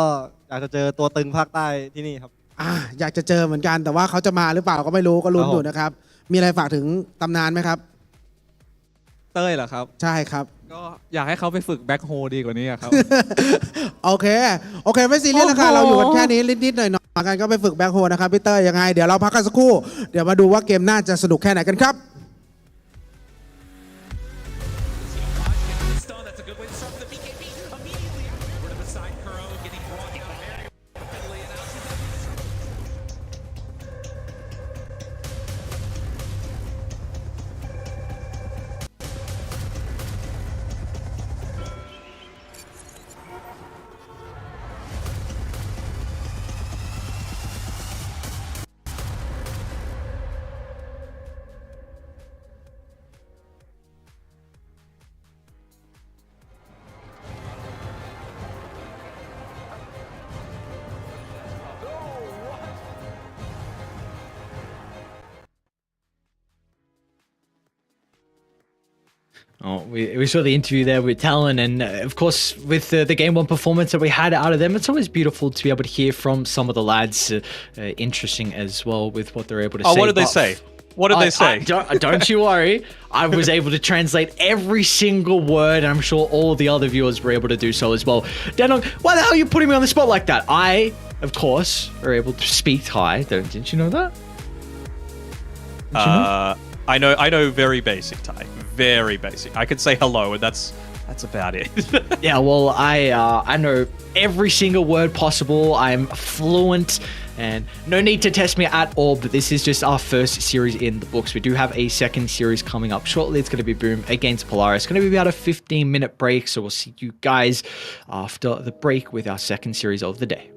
อยากจะเจอตัวตึงภาคใต้ที่นี่ครับอยากจะเจอเหมือนกันแต่ว่าเขาจะมาหรือเปล่าก็ไม่รู้ก็ลุ้นอยู่นะครับมีอะไรฝากถึงตำนานไหมครับเต้ยเหรอครับใช่ครับ ก็อยากให้เขาไปฝึกแบ็คโฮดีกว่านี้ครับ โอเคไม่ซีเรียสนะคะ โอ้โห เราอยู่กันแค่นี้นิดๆหน่อยๆกันก็ไปฝึกแบ็คโฮนะครับพี่เตอร์ยังไงเดี๋ยวเราพักกันสักครู่เดี๋ยวมาดูว่าเกมหน้าจะสนุกแค่ไหนกันครับ Oh, we saw the interview there with Talon, and of course, with the game one performance that we had out of them, it's always beautiful to be able to hear from some of the lads. Interesting as well with what they're able to say. Oh, what did they say? What did they say? Don't you worry. I was able to translate every single word, and I'm sure all the other viewers were able to do so as well. Danong, why the hell are you putting me on the spot like that? I, of course, are able to speak Thai. Didn't you know that? I know very basic Thai. Very basic. I could say hello, and that's about it. Yeah, well, I know every single word possible. I'm fluent, and no need to test me at all. But this is just our first series in the books. We do have a second series coming up shortly. It's going to be Boom against Polaris. It's going to be about a 15-minute break. So we'll see you guys after the break with our second series of the day.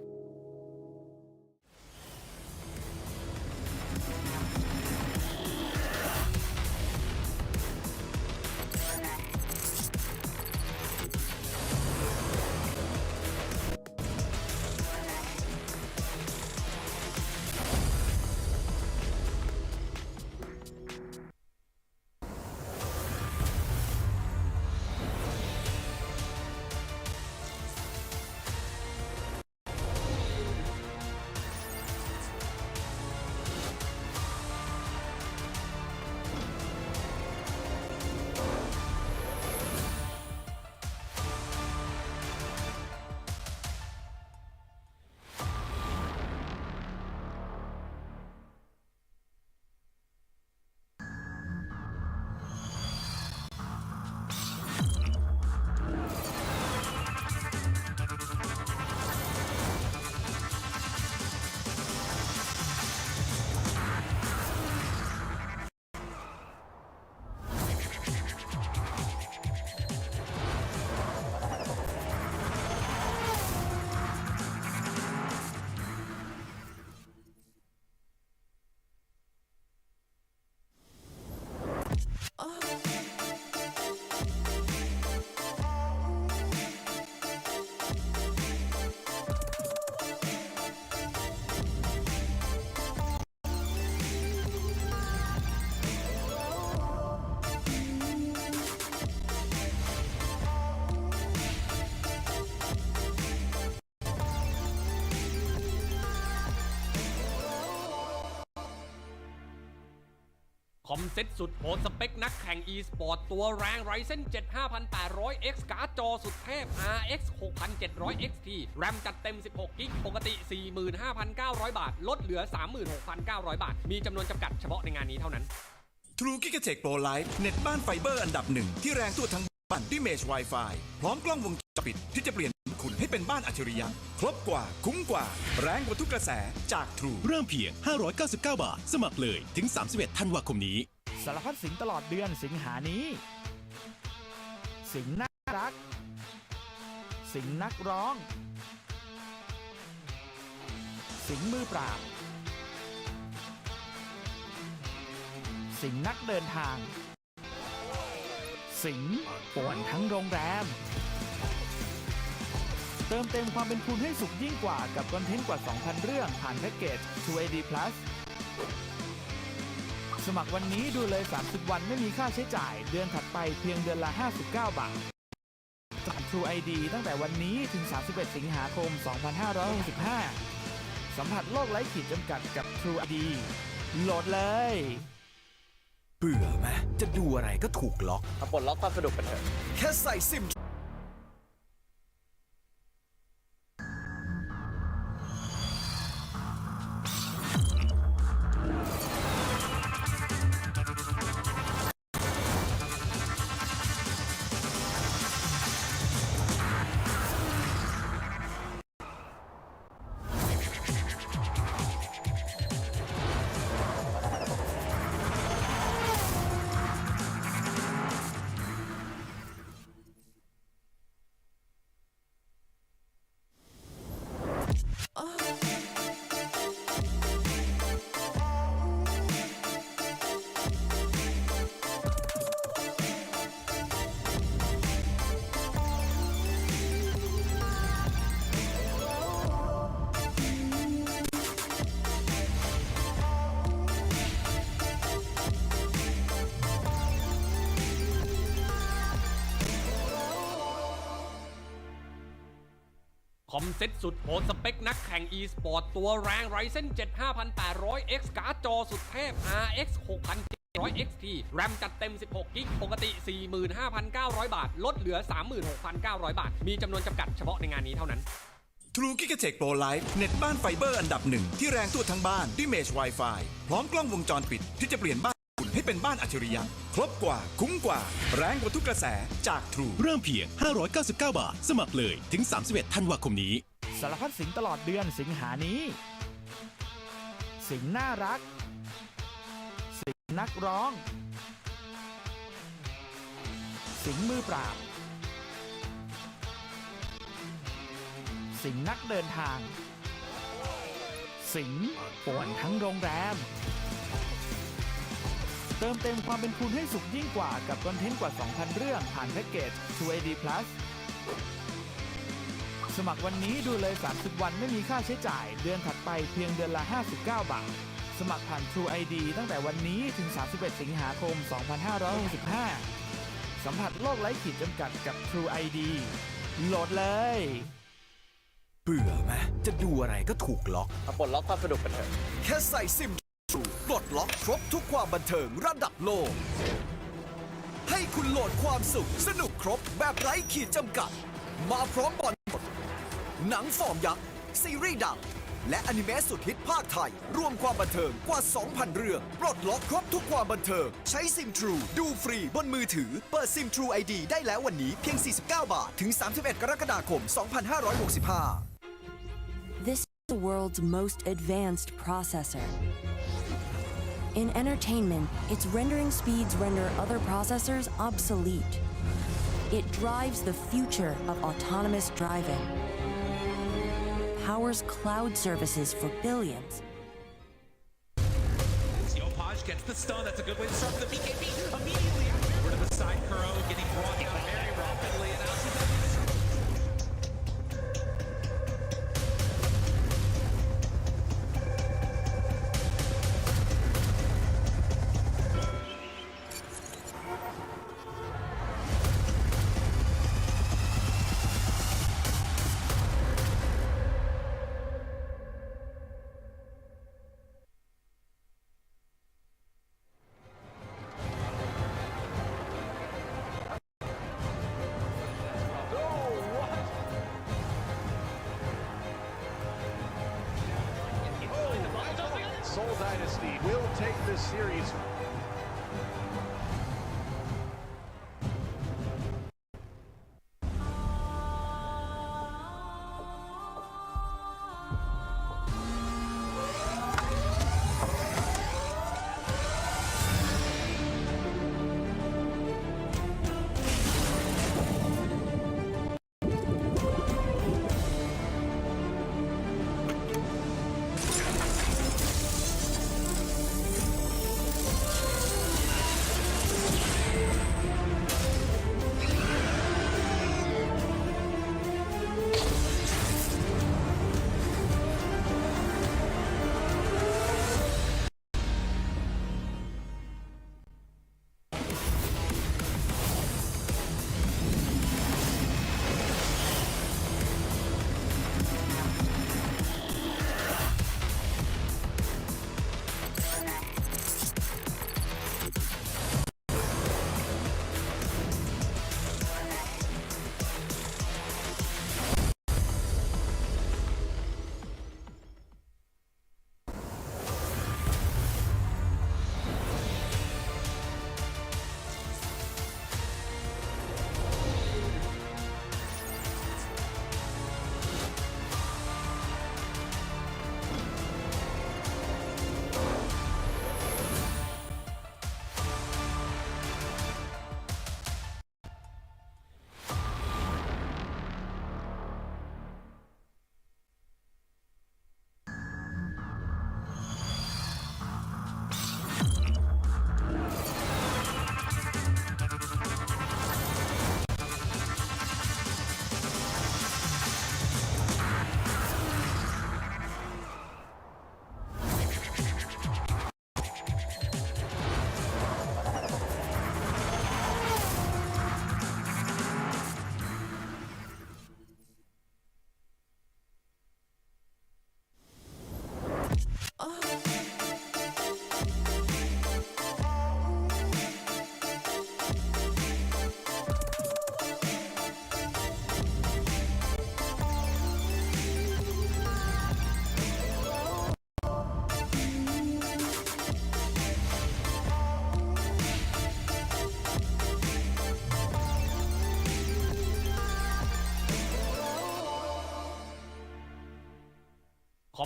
คอมเซ็ตสุดโหดสเปคนักแข่ง Esports ตัวแรง Ryzen 7 5800X การ์ดจอสุดเทพ RX 6700 XT แรมจัดเต็ม16กิกปกติ 45,900 บาทลดเหลือ 36,900 บาทมีจำนวนจำกัดเฉพาะในงานนี้เท่านั้น True Gigatech Pro Lite เน็ตบ้านไฟเบอร์อันดับหนึ่งที่แรงทั่วทั้งบ้านด้วยเมช Wi-Fi พร้อมกล้องวงจรปิดที่จะเปลี่ยนคุณให้เป็นบ้านอัจฉริยะครบกว่าคุ้มกว่าแรงกว่าทุกกระแสจาก True เริ่มเพียง599 บาทสมัครเลยถึง31 ธันวาคมนี้สารพัดสิงตลอดเดือนสิงหานี้สิงน่ารักสิงนักร้องสิงมือปราบสิงนักเดินทางสิงป่วนทั้งโรงแรมเติมเต็มความเป็นคุณให้สุขยิ่งกว่ากับคอนเทนต์กว่า 2,000 เรื่องผ่านแพ็กเกจ USD Plusสมัครวันนี้ดูเลย30วันไม่มีค่าใช้จ่ายเดือนถัดไปเพียงเดือนละ59 บาทสมัคร True ID ตั้งแต่วันนี้ถึง31 สิงหาคม 2565สัมผัสโลกไร้ขีดจำกัดกับ True ID โหลดเลยเบื่อไหม จะดูอะไรก็ถูกล็อก ปลดล็อกความสนุกกันเถอะ แค่ใส่ซิม คอมเซ็ตสุดโหดสเปคนักแข่ง e-sport ตัวแรง Ryzen 7 5800X การ์ดจอสุดเทพ RX 6700 XT แรมจัดเต็ม16กิกปกติ 45,900 บาทลดเหลือ 36,900 บาทมีจำนวนจำกัดเฉพาะในงานนี้เท่านั้น True Gigatech Pro Life เน็ตบ้านไฟเบอร์อันดับหนึ่งที่แรงทั่วทั้งบ้านด้วยเมช Wi-Fi พร้อมกล้องวงจรปิดที่จะเปลี่ยนบ้านคุณให้เป็นบ้านอัจฉริยะครบกว่าคุ้มกว่าแรงกว่าทุกกระแสจาก True เริ่มเพียง 599 บาท สมัครเลยถึง 31 ธันวาคมนี้ สารพัดสิงตลอดเดือนสิงหานี้ สิงน่ารัก สิงนักร้อง สิงมือปราบ สิงนักเดินทาง สิงป่วนทั้งโรงแรม เติมเต็มความเป็นคุณให้สุขยิ่งกว่ากับคอนเทนต์กว่า 2,000 เรื่องผ่านแพ็กเกจ USD Plus สมัครวันนี้ดูเลย30วันไม่มีค่าใช้จ่ายเดือนถัดไปเพียงเดือนละ59 บาทสมัครผ่าน True ID ตั้งแต่วันนี้ถึง31สิงหาคม 2565สัมผัสโลกไร้ขีดจำกัดกับ True ID โหลดเลย เบื่อไหมจะดูอะไรก็ถูกล็อก ปลดล็อกความสนุกกันเถอะ แค่ใส่ซิม True ปลดล็อกครบทุกความบันเทิงระดับโลก ให้คุณโหลดความสุขสนุกครบแบบไร้ขีดจำกัดมาพร้อมบอลหมดหนังฟอร์มยักษ์ซีรีส์ดังและอนิเมะสุดฮิตภาคไทยรวมความบันเทิงกว่า 2,000 เรื่องปลดล็อกครบทุกความบันเทิงใช้ซิม True ดูฟรีบนมือถือเปิดซิม True ID ได้แล้ววันนี้เพียง49 บาทถึง31 กรกฎาคม 2565 This is the world's most advanced processor. In entertainment, its rendering speeds render other processors obsolete. It drives the future of autonomous driving, powers cloud services for billions. Yopaj gets the stun. That's a good way to start the BKB. Immediately over to the side, Kuro getting brought down very rapidly. And now Seoul Dynasty will take this series.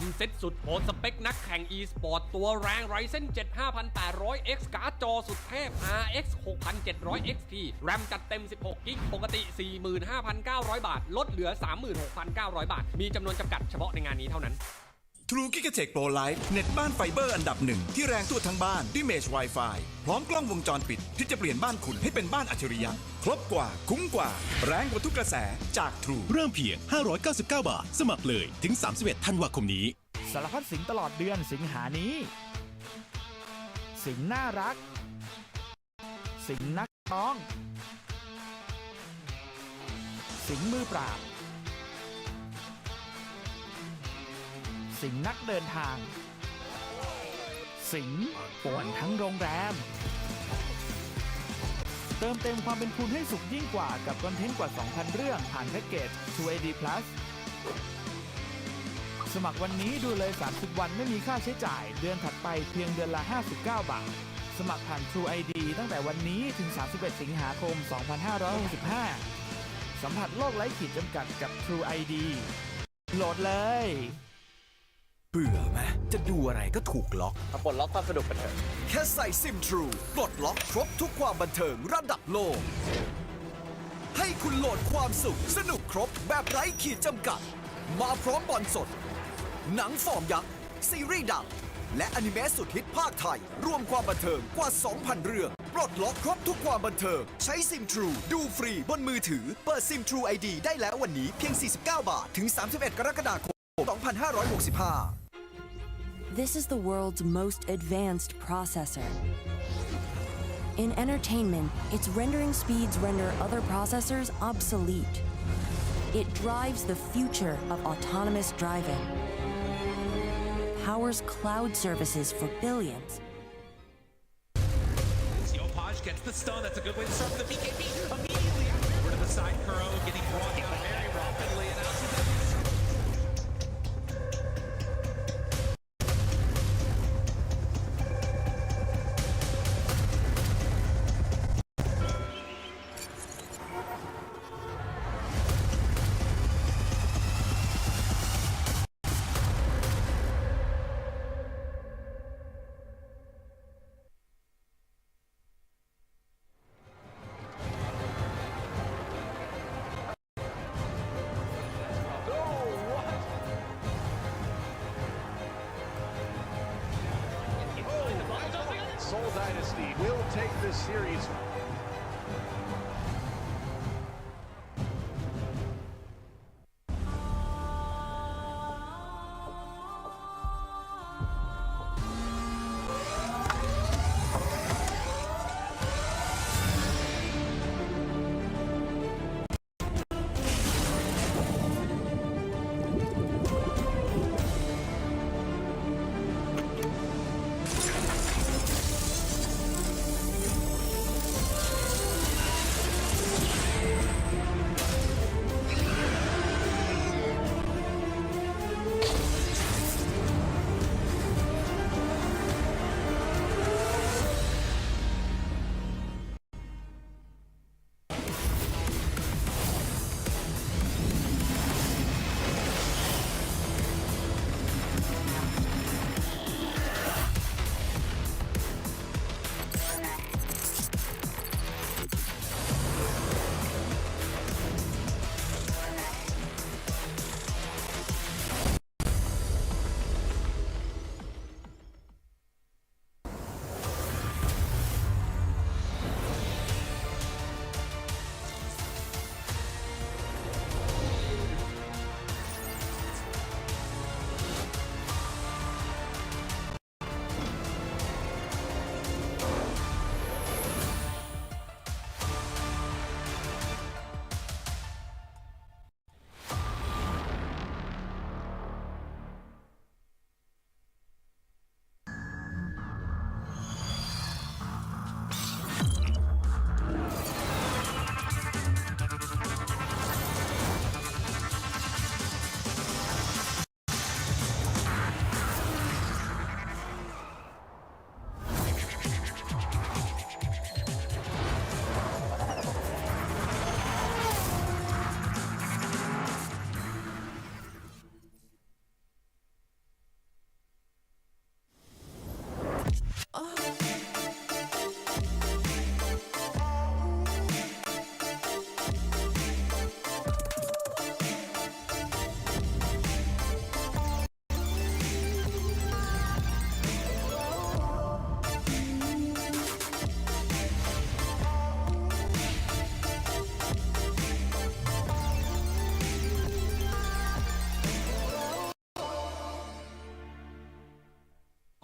อมเซ็ตสุดโหดสเปคนักแข่ง e-sport ตัวแรง Ryzen 7 5800X การ์ดจอสุดเทพ RX 6700 XT แรมจัดเต็ม16กิกปกติ 45,900 บาทลดเหลือ 36,900 บาทมีจำนวนจำกัดเฉพาะในงานนี้เท่านั้น True Gigatech Pro Lite เน็ตบ้านไฟเบอร์อันดับหนึ่งที่แรงทั่วทั้งบ้านด้วยเมช Wi-Fi พร้อมกล้องวงจรปิดที่จะเปลี่ยนบ้านคุณให้เป็นบ้านอัจฉริยะครบกว่าคุ้มกว่าแรงกว่าทุกกระแสจาก True เริ่มเพียง 599 บาท สมัครเลยถึง 31 ธันวาคมนี้ สารพัดสิงตลอดเดือนสิงหานี้ สิงน่ารัก สิงนักร้อง สิงมือปราบ สิงนักเดินทาง สิงป่วนทั้งโรงแรม เติมเต็มความเป็นคุณให้สุขยิ่งกว่ากับคอนเทนต์กว่า 2,000 เรื่องผ่านแพ็กเกจ USD Plus สมัครวันนี้ดูเลย30วันไม่มีค่าใช้จ่ายเดือนถัดไปเพียงเดือนละ 59 บาท สมัครผ่าน True ID ตั้งแต่วันนี้ถึง 31 สิงหาคม 2565 สัมผัสโลกไร้ขีดจำกัดกับ True ID โหลดเลยเบื่อไหมจะดูอะไรก็ถูกล็อกปลดล็อกความสนุกกันเถอะแค่ใส่ซิม True ปลดล็อกครบทุกความบันเทิงระดับโลก ให้คุณโหลดความสุขสนุกครบแบบไร้ขีดจำกัด มาพร้อมบอลสด หนังฟอร์มยักษ์ซีรีส์ดังและอนิเมะสุดฮิตภาคไทย รวมความบันเทิงกว่า 2,000 เรื่องปลดล็อกครบทุกความบันเทิงใช้ซิม True ดูฟรีบนมือถือเปิดซิม True ID ได้แล้ววันนี้เพียง 49 บาทถึง 31 กรกฎาคม 2565 This is the world's most advanced processor. In entertainment, its rendering speeds render other processors obsolete. It drives the future of autonomous driving, powers cloud services for billions. Yopaj gets the stun. That's a good way to start the BKB. Immediately over to the side, Kuro getting brought down very rapidly, and out to the Seoul Dynasty will take this series.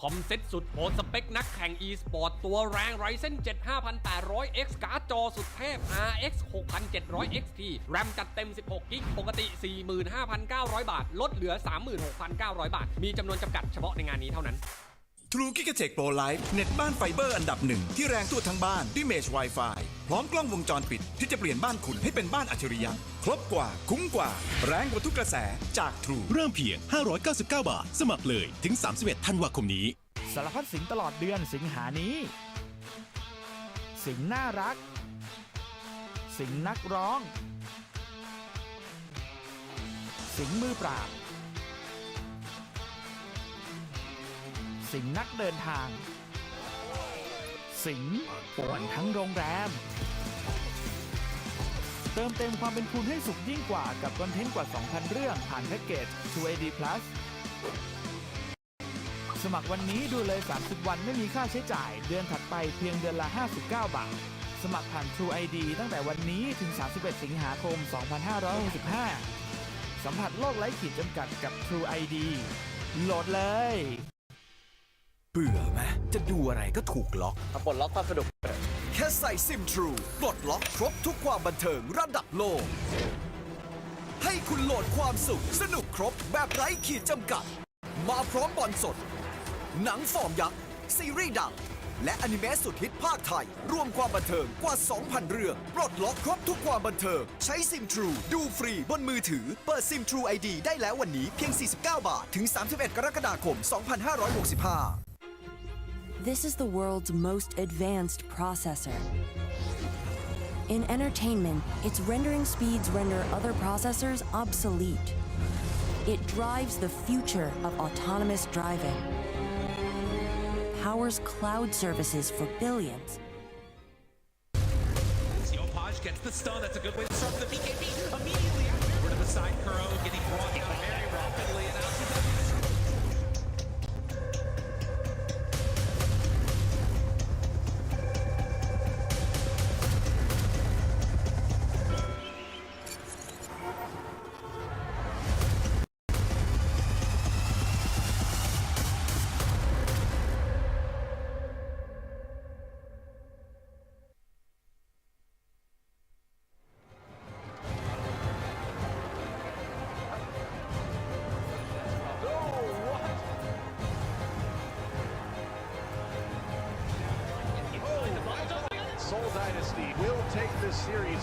คอมเซ็ตสุดโหดสเปคนักแข่ง e-sport ตัวแรง Ryzen 7 5800X การ์ดจอสุดเทพ RX 6700 XT แรมจัดเต็ม16กิกปกติ 45,900 บาทลดเหลือ 36,900 บาทมีจำนวนจำกัดเฉพาะในงานนี้เท่านั้น True Gigatech Pro Life เน็ตบ้านไฟเบอร์อันดับหนึ่งที่แรงทั่วทั้งบ้านด้วยเมช Wi-Fi พร้อมกล้องวงจรปิดที่จะเปลี่ยนบ้านคุณให้เป็นบ้านอัจฉริยะครบกว่าคุ้มกว่าแรงกว่าทุกกระแสจาก True เริ่มเพียง 599 บาท สมัครเลยถึง 31 ธันวาคมนี้ สารพัดสิงตลอดเดือนสิงหานี้ สิงน่ารัก สิงนักร้อง สิงมือปราบ สิงนักเดินทาง สิงป่วนทั้งโรงแรม เติมเต็มความเป็นคุณให้สุขยิ่งกว่ากับคอนเทนต์กว่า 2,000 เรื่องผ่านแพ็กเกจ USD Plus สมัครวันนี้ดูเลย30 วันไม่มีค่าใช้จ่ายเดือนถัดไปเพียงเดือนละ59 บาท สมัครผ่าน True ID ตั้งแต่วันนี้ถึง31 สิงหาคม 2565 สัมผัสโลกไร้ขีดจำกัดกับ True ID โหลดเลย เบื่อไหมจะดูอะไรก็ถูกล็อกปลดล็อกความสนุกแค่ใส่ซิม True ปลดล็อกครบทุกความบันเทิงระดับโลก ให้คุณโหลดความสุขสนุกครบแบบไร้ขีดจำกัด มาพร้อมบอลสด หนังฟอร์มยักษ์ซีรีส์ดัง และอนิเมะสุดฮิตภาคไทย รวมความบันเทิงกว่า 2,000 เรื่อง ปลดล็อกครบทุกความบันเทิง ใช้ซิม True ดูฟรีบนมือถือ เปิดซิม True ID ได้แล้ววันนี้เพียง 49 บาท ถึง 31 กรกฎาคม 2565 This is the world's most advanced processor. In entertainment, its rendering speeds render other processors obsolete. It drives the future of autonomous driving, powers cloud services for billions. Yopaj gets the stun. That's a good way to start the BKB. Immediately after to the side, Kuro getting brought down very rapidly, and out to the Seoul Dynasty will take this series.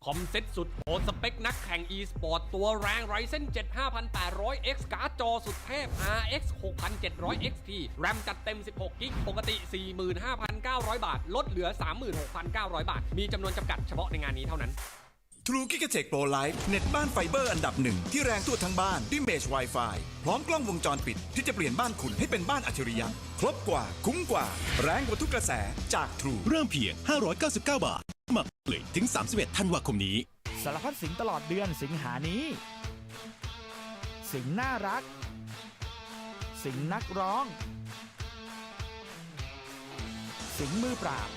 คอมเซ็ตสุดโหดสเปคนักแข่ง e-sport ตัวแรง Ryzen 7 5800X การ์ดจอสุดเทพ RX 6700 XT แรมจัดเต็ม16กิกปกติ 45,900 บาทลดเหลือ 36,900 บาทมีจำนวนจำกัดเฉพาะในงานนี้เท่านั้น True Gigatech Pro Life เน็ตบ้านไฟเบอร์อันดับหนึ่งที่แรงทั่วทั้งบ้านด้วยเมช Wi-Fi พร้อมกล้องวงจรปิดที่จะเปลี่ยนบ้านคุณให้เป็นบ้านอัจฉริยะครบกว่าคุ้มกว่าแรงกว่าทุกกระแสจาก True เริ่มเพียง 599 บาทสมัครเลยถึง 31 ธันวาคมนี้ สารพัดสิงตลอดเดือนสิงหานี้ สิงน่ารัก สิงนักร้อง สิงมือปราบ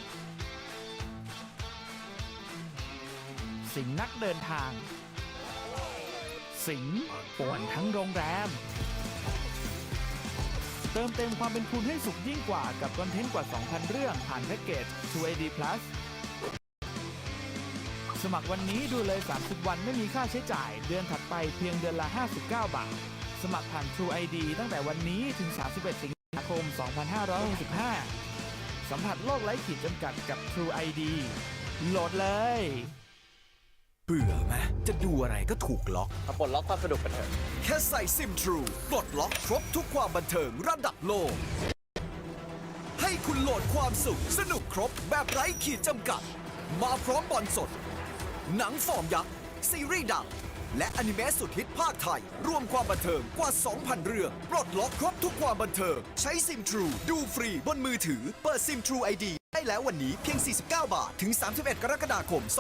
สิงนักเดินทาง สิงป่วนทั้งโรงแรม เติมเต็มความเป็นคุณให้สุขยิ่งกว่ากับคอนเทนต์กว่า 2,000 เรื่องผ่านแพ็กเกจ USD Plus สมัครวันนี้ดูเลย 30 วันไม่มีค่าใช้จ่ายเดือนถัดไปเพียงเดือนละ 59 บาท สมัครผ่าน True ID ตั้งแต่วันนี้ถึง 31 สิงหาคม 2565 สัมผัสโลกไร้ขีดจำกัดกับ True ID โหลดเลยเบื่อไหมจะดูอะไรก็ถูกล็อกปลดล็อกความสนุกกันเถอะแค่ใส่ซิม True ปลดล็อกครบทุกความบันเทิงระดับโลกให้คุณโหลดความสุขสนุกครบแบบไร้ขีดจำกัดมาพร้อมบอลสดหนังฟอร์มยักษ์ซีรีส์ดังและอนิเมะสุดฮิตภาคไทยรวมความบันเทิงกว่า 2,000 เรื่องปลดล็อกครบทุกความบันเทิงใช้ซิม True ดูฟรีบนมือถือเปิดซิม True ID ได้แล้ววันนี้เพียง 49 บาทถึง 31 กรกฎาคม 2565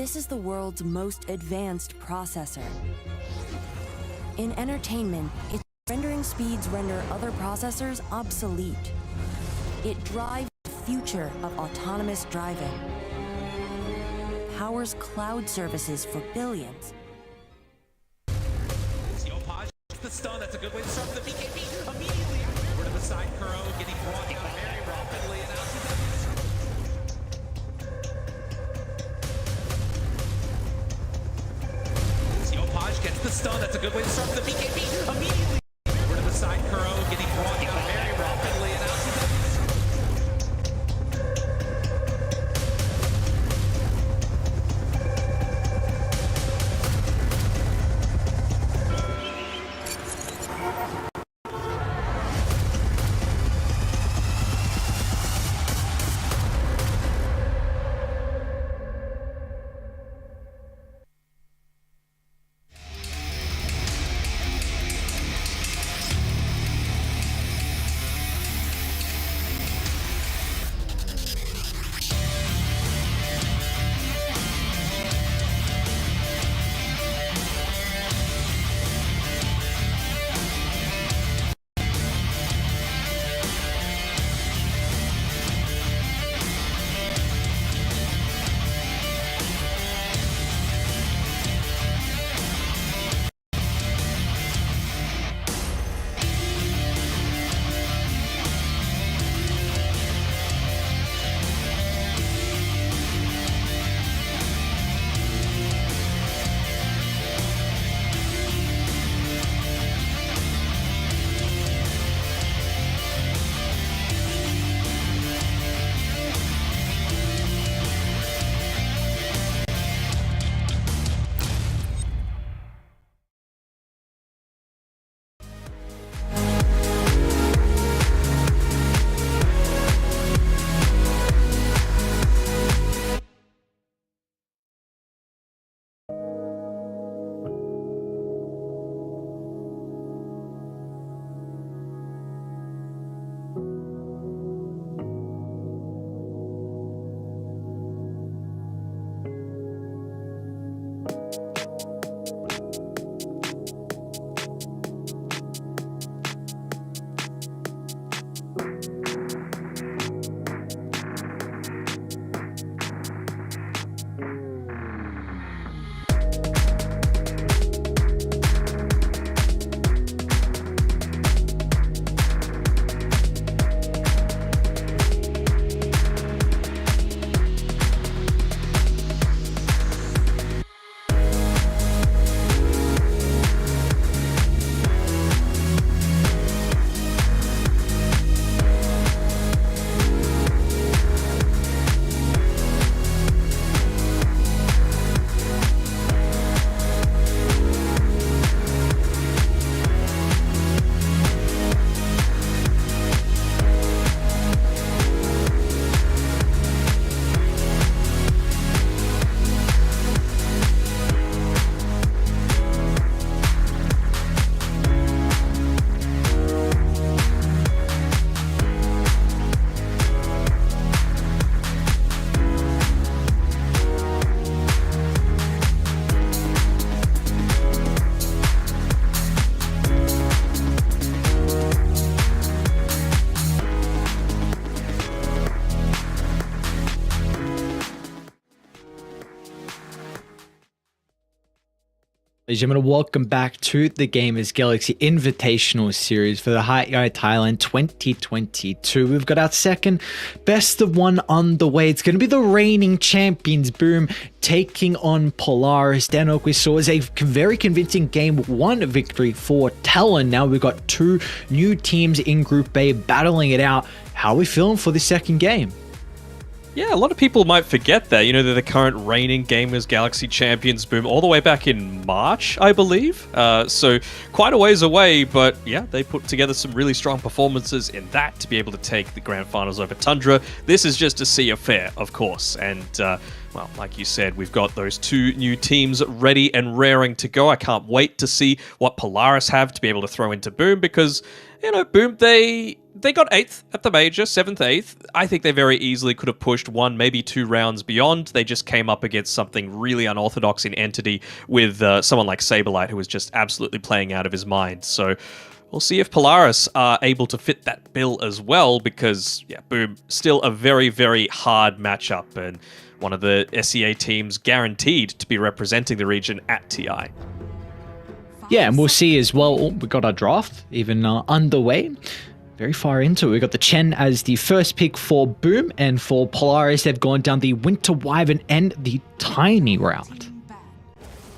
This is the world's most advanced processor. In entertainment, its rendering speeds render other processors obsolete. It drives the future of autonomous driving, powers cloud services for billions. The stun, that's a good way to start with the BKB. Immediately over to the side, Kuro getting brought down very rapidly, and out to the gets the stun, that's a good way to start with the BKB. Immediately over to the side, Kuro getting brought down very rapidly, and out to the Ladies and gentlemen, welcome back to the Gamers Galaxy Invitational Series for the HatYai Thailand 2022. We've got our second best of one on the way. It's going to be the reigning champions, Boom, taking on Polaris. Dan we saw is a very convincing game one victory for Talon. Now we've got two new teams in Group A battling it out. How are we feeling for the second game? Yeah, a lot of people might forget that. You know, they're the current reigning Gamers Galaxy champions, Boom, all the way back in March, I believe. So quite a ways away, but yeah, they put together some really strong performances in that to be able to take the grand finals over Tundra. This is just a sea affair, of course. And, well, like you said, we've got those two new teams ready and raring to go. I can't wait to see what Polaris have to be able to throw into Boom because, you know, Boom, they got 8th at the major, 7th, 8th. I think they very easily could have pushed one, maybe 2 rounds beyond. They just came up against something really unorthodox in Entity with someone like Saberlight, who was just absolutely playing out of his mind. So we'll see if Polaris are able to fit that bill as well, because, yeah, Boom, still a very, very hard matchup, and one of the SEA teams guaranteed to be representing the region at TI. Yeah, and we'll see as well. Oh, we got our draft even underway. Very far into it. We got the Chen as the first pick for Boom, and for Polaris, they've gone down the Winter Wyvern and the Tiny route.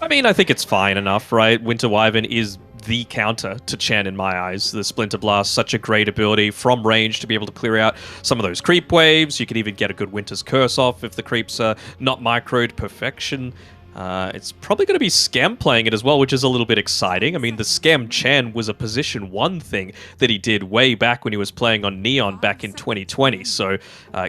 I mean, I think it's fine enough, right? Winter Wyvern is the counter to Chen in my eyes. The Splinter Blast, such a great ability from range to be able to clear out some of those creep waves. You could even get a good Winter's Curse off if the creeps are not microed perfection. It's probably going to be Scam playing it as well, which is a little bit exciting. I mean, the Scam Chen was a position 1 thing that he did way back when he was playing on Neon back in 2020. So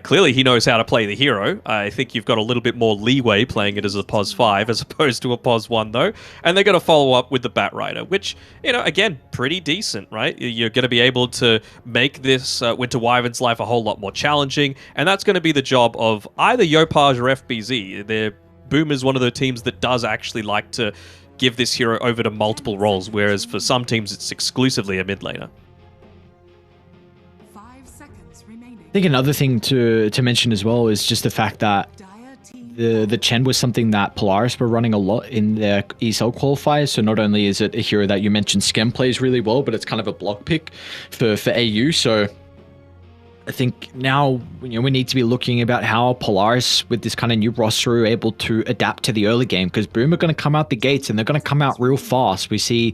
clearly he knows how to play the hero. I think you've got a little bit more leeway playing it as a POS 5 as opposed to a POS 1 though. And they're going to follow up with the Bat Rider, which, you know, again, pretty decent, right? You're going to be able to make this Winter Wyvern's life a whole lot more challenging. And that's going to be the job of either Yopaj or FBZ. Boom is one of the teams that does actually like to give this hero over to multiple roles, whereas for some teams it's exclusively a mid laner. 5 seconds remaining. I think another thing to mention as well is just the fact that the Chen was something that Polaris were running a lot in their ESL qualifiers. So not only is it a hero that you mentioned Scam plays really well, but it's kind of a block pick for AU. So I think now, you know, we need to be looking about how Polaris, with this kind of new roster, are able to adapt to the early game, because Boom are going to come out the gates and they're going to come out real fast. We see, you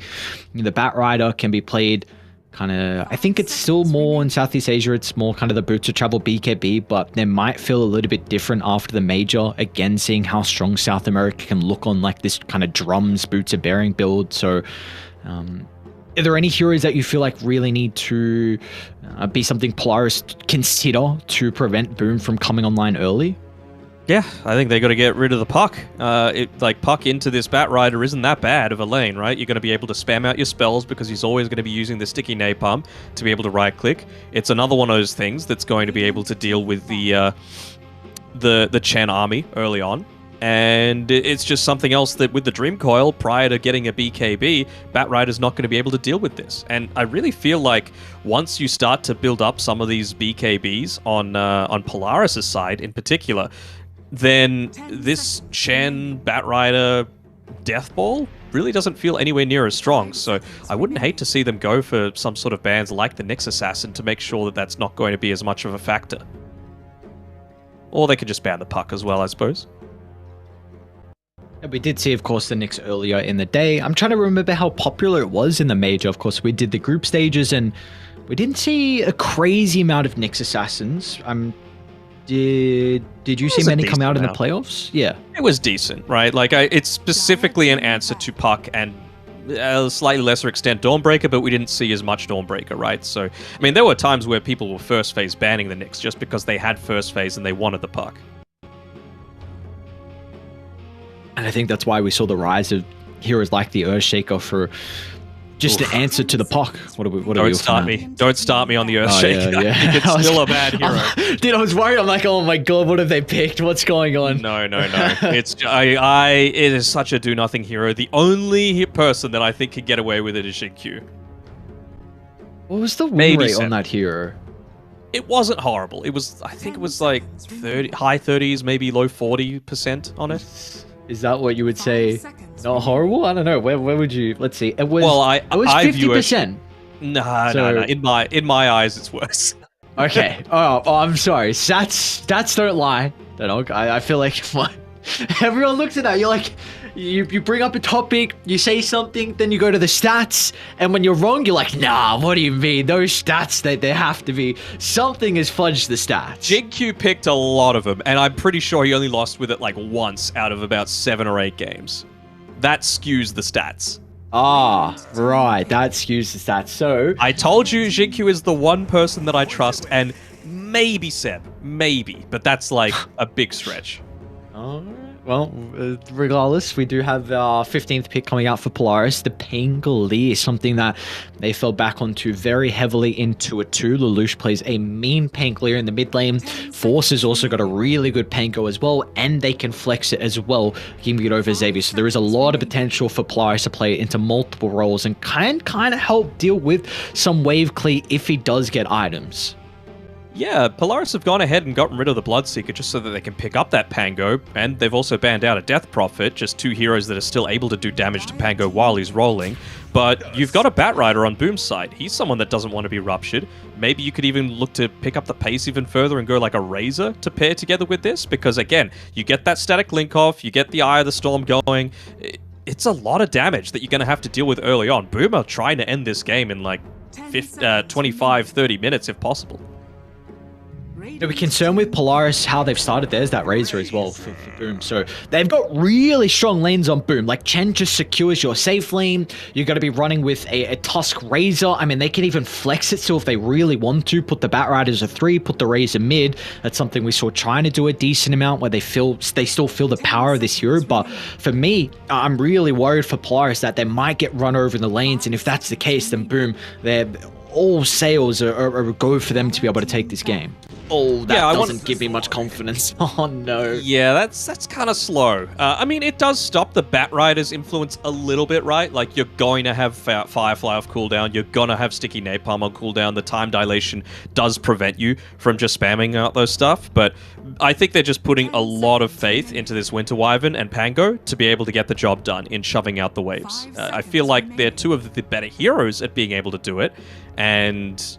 know, the Bat Rider can be played kind of, I think it's still more in Southeast Asia, it's more kind of the Boots of Travel BKB, but they might feel a little bit different after the major. Again, seeing how strong South America can look on like this kind of drums, Boots of Bearing build. So, are there any heroes that you feel like really need to be something Polaris consider to prevent Boom from coming online early? Yeah, I think they got to get rid of the Puck. Puck into this Bat Rider isn't that bad of a lane, right? You're going to be able to spam out your spells because he's always going to be using the sticky napalm to be able to right click. It's another one of those things that's going to be able to deal with the Chen army early on. And it's just something else that with the Dream Coil, prior to getting a BKB, Bat Rider's not going to be able to deal with this. And I really feel like once you start to build up some of these BKBs on Polaris' side in particular, then this Chen Bat Rider Death Ball really doesn't feel anywhere near as strong. So I wouldn't hate to see them go for some sort of bans like the Nyx Assassin to make sure that that's not going to be as much of a factor. Or they could just ban the Puck as well, I suppose. We did see, of course, the Nyx earlier in the day. I'm trying to remember how popular it was in the major. Of course, we did the group stages, and we didn't see a crazy amount of Nyx Assassins. Did you see many come out in the playoffs? Yeah. It was decent, right? Like, it's specifically an answer to Puck and a slightly lesser extent Dawnbreaker, but we didn't see as much Dawnbreaker, right? So, I mean, there were times where people were first phase banning the Nyx just because they had first phase and they wanted the Puck. And I think that's why we saw the rise of heroes like the Earthshaker for just an answer to the Puck. Don't start me on the Earthshaker. Yeah. I think it's still a bad hero. Dude, I was worried. I'm like, oh my god, what have they picked? What's going on? No. It is such a do nothing hero. The only person that I think can get away with it is Xingqiu. What was the win rate on that hero? It wasn't horrible. I think it was like high 30s, maybe low 40% on it. Is that what you would say Not horrible. I don't know. Where would you? Let's see. It was. Well, it was 50%. No. In my eyes, it's worse. Okay. Oh, I'm sorry. Stats don't lie. I feel like everyone looks at that. You're like, you bring up a topic, you say something, then you go to the stats, and when you're wrong, you're like, nah, what do you mean? Those stats, they have to be. Something has fudged the stats. JQ picked a lot of them, and I'm pretty sure he only lost with it like once out of about 7 or 8 games. That skews the stats. Ah, right. That skews the stats. So I told you JQ is the one person that I trust, and maybe Seb. Maybe. But that's like a big stretch. Well, regardless, we do have our 15th pick coming out for Polaris. The Pangolier, something that they fell back onto very heavily into it too. Lelouch plays a mean Pangolier in the mid lane. Force has also got a really good Pango as well, and they can flex it as well, giving it over Xavier. So there is a lot of potential for Polaris to play it into multiple roles and kind of help deal with some wave clear if he does get items. Yeah, Polaris have gone ahead and gotten rid of the Bloodseeker just so that they can pick up that Pango, and they've also banned out a Death Prophet, just 2 heroes that are still able to do damage to Pango while he's rolling. But you've got a Batrider on Boom's side. He's someone that doesn't want to be ruptured. Maybe you could even look to pick up the pace even further and go like a Razor to pair together with this, because again, you get that static link off, you get the Eye of the Storm going. It's a lot of damage that you're going to have to deal with early on. Boom are trying to end this game in like 25, 30 minutes if possible. Are we concerned with Polaris, how they've started? There's that Razor as well for Boom. So they've got really strong lanes on Boom. Like Chen just secures your safe lane. You're going to be running with a Tusk Razor. I mean, they can even flex it. So if they really want to, put the Batriders a 3, put the Razor mid. That's something we saw trying to do a decent amount where they still feel the power of this hero. But for me, I'm really worried for Polaris that they might get run over in the lanes. And if that's the case, then Boom, all sails are go for them to be able to take this game. Oh, that doesn't give me much confidence. Oh, no. Yeah, that's kind of slow. I mean, it does stop the Batrider's influence a little bit, right? Like, you're going to have Firefly off cooldown. You're going to have Sticky Napalm on cooldown. The time dilation does prevent you from just spamming out those stuff. But I think they're just putting a lot of faith into this Winter Wyvern and Pango to be able to get the job done in shoving out the waves. I feel like they're 2 of the better heroes at being able to do it. And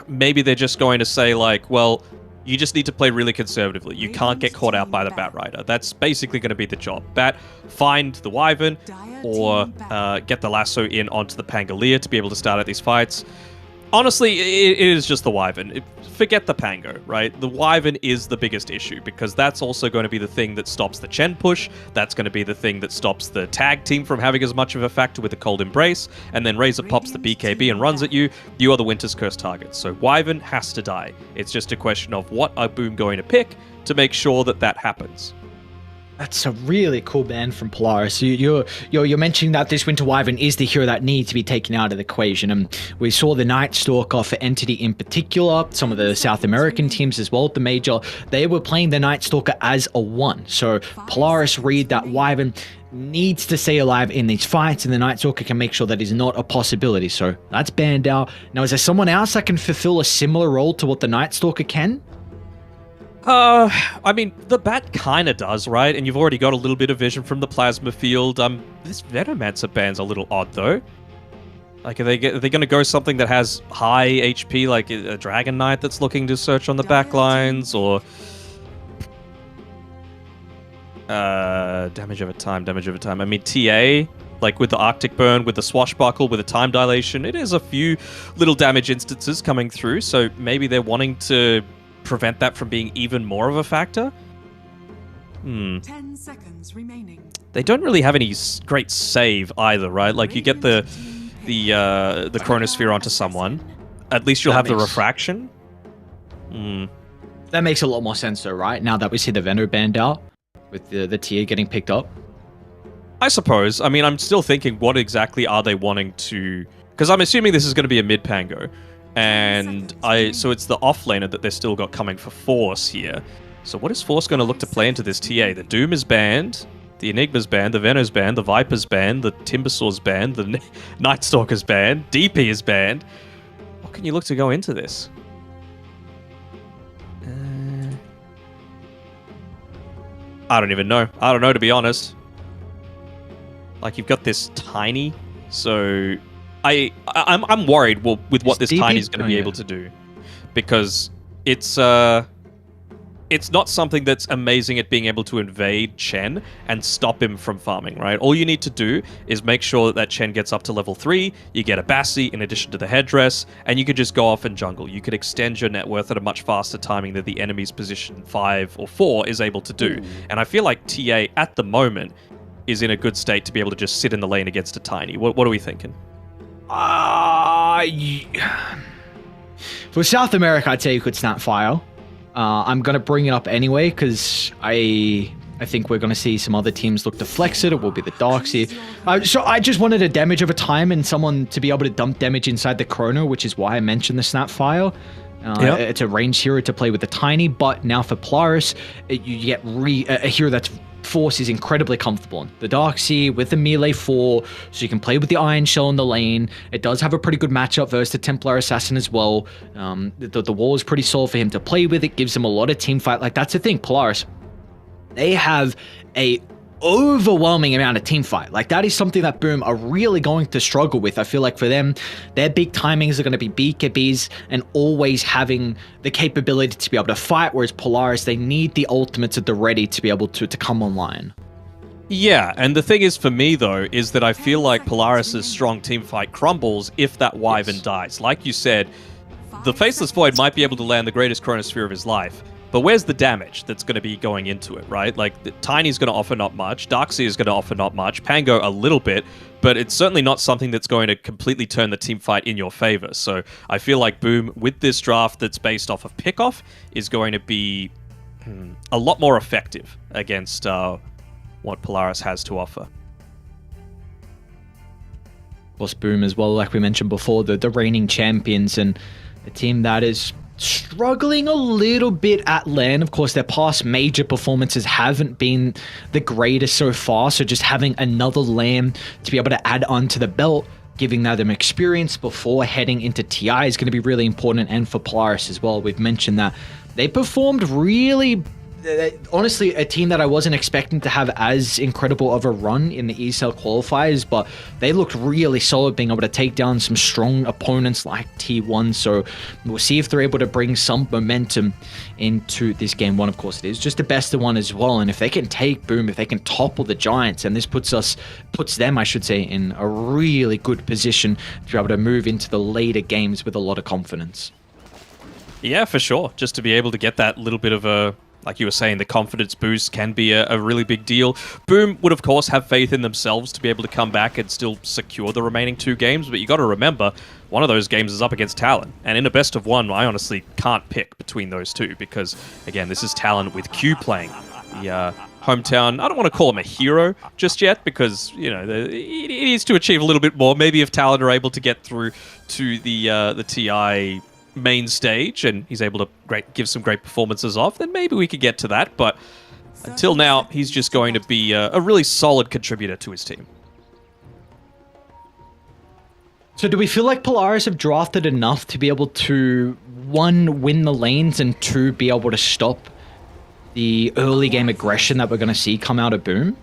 maybe they're just going to say, like, well, you just need to play really conservatively. You can't get caught out by the Batrider. That's basically going to be the job. Find the Wyvern, or get the lasso in onto the Pangolier to be able to start at these fights. Honestly, it is just the Wyvern. Forget the Pango, right? The Wyvern is the biggest issue, because that's also going to be the thing that stops the Chen push. That's going to be the thing that stops the tag team from having as much of a factor with the Cold Embrace. And then Razor pops the BKB and runs at you. You are the Winter's Curse target. So Wyvern has to die. It's just a question of what are Boom going to pick to make sure that that happens. That's a really cool ban from Polaris. You're mentioning that this Winter Wyvern is the hero that needs to be taken out of the equation. And we saw the Night Stalker for Entity in particular, some of the South American teams as well, the major, they were playing the Night Stalker as a 1. So Polaris read that Wyvern needs to stay alive in these fights, and the Night Stalker can make sure that is not a possibility. So that's banned out. Now, is there someone else that can fulfill a similar role to what the Night Stalker can? I mean, the Bat kind of does, right? And you've already got a little bit of vision from the Plasma Field. This Venomancer ban's a little odd, though. Like, are they going to go something that has high HP, like a Dragon Knight that's looking to search on the backlines, or... damage over time. I mean, TA, like with the Arctic Burn, with the Swashbuckle, with the time dilation, it is a few little damage instances coming through, so maybe they're wanting to prevent that from being even more of a factor? 10 seconds remaining. They don't really have any great save either, right? Like, you get the Chronosphere onto someone. At least you'll have the Refraction. That makes a lot more sense though, right? Now that we see the Veno banned out, with the tier getting picked up. I suppose. I mean, I'm still thinking, what exactly are they wanting to... Because I'm assuming this is going to be a mid-Pango. And so it's the offlaner that they've still got coming for Force here. So what is Force going to look to play into this TA? The Doom is banned, the Enigma's banned, the Veno's banned, the Viper's banned, the Timbersaw's banned, the Night Stalker's banned, DP is banned. What can you look to go into this? I don't even know. I don't know, to be honest. Like, you've got this Tiny, so I'm worried with what this Tiny is going to be able to do, because it's not something that's amazing at being able to invade Chen and stop him from farming, right? All you need to do is make sure that Chen gets up to level 3, you get a Bassi in addition to the headdress, and you could just go off and jungle. You could extend your net worth at a much faster timing than the enemy's position 5 or 4 is able to do. And I feel like TA at the moment is in a good state to be able to just sit in the lane against a Tiny. What are we thinking? For South America, I'd say you could Snapfire. I'm going to bring it up anyway because I think we're going to see some other teams look to flex it. It will be the Darksea. So I just wanted a damage over time and someone to be able to dump damage inside the Chrono, which is why I mentioned the Snapfire. It's a ranged hero to play with the Tiny, but now for Polaris, you get a hero that's Force is incredibly comfortable in. The Darksea with the melee 4, so you can play with the Iron Shell in the lane. It does have a pretty good matchup versus the Templar Assassin as well. The wall is pretty solid for him to play with. It gives him a lot of team fight. Like, that's the thing, Polaris, they have a overwhelming amount of team fight. Like, that is something that Boom are really going to struggle with. I feel like for them, their big timings are going to be BKBs and always having the capability to be able to fight, whereas Polaris, they need the ultimates at the ready to be able to come online. Yeah, and the thing is for me, though, is that I feel like Polaris's strong team fight crumbles if that Wyvern dies. Like you said, the Faceless Void might be able to land the greatest Chronosphere of his life, but where's the damage that's going to be going into it, right? Like, Tiny's going to offer not much, Darksea is going to offer not much, Pango a little bit, but it's certainly not something that's going to completely turn the team fight in your favor. So I feel like Boom, with this draft that's based off of pickoff, is going to be a lot more effective against what Polaris has to offer. Of course, Boom as well, like we mentioned before, the reigning champions and a team that is struggling a little bit at LAN. Of course, their past major performances haven't been the greatest so far, so just having another LAN to be able to add onto the belt, giving them experience before heading into TI is going to be really important, and for Polaris as well. We've mentioned that they performed really... honestly, a team that I wasn't expecting to have as incredible of a run in the ESL qualifiers, but they looked really solid, being able to take down some strong opponents like T1. So we'll see if they're able to bring some momentum into this game one. Of course, it is just the best of one as well. And if they can take Boom, if they can topple the Giants, and this puts them, I should say, in a really good position to be able to move into the later games with a lot of confidence. Yeah, for sure. Just to be able to get that little bit of a, like you were saying, the confidence boost can be a really big deal. Boom would, of course, have faith in themselves to be able to come back and still secure the remaining 2 games, but you got to remember, one of those games is up against Talon. And in a best of 1, I honestly can't pick between those 2 because, again, this is Talon with Q playing. The hometown, I don't want to call him a hero just yet because, you know, he needs to achieve a little bit more. Maybe if Talon are able to get through to the TI main stage and he's able to give some great performances off, then maybe we could get to that. But until now, he's just going to be a really solid contributor to his team. So do we feel like Polaris have drafted enough to be able to, 1, win the lanes, and 2, be able to stop the early game aggression that we're going to see come out of Boom?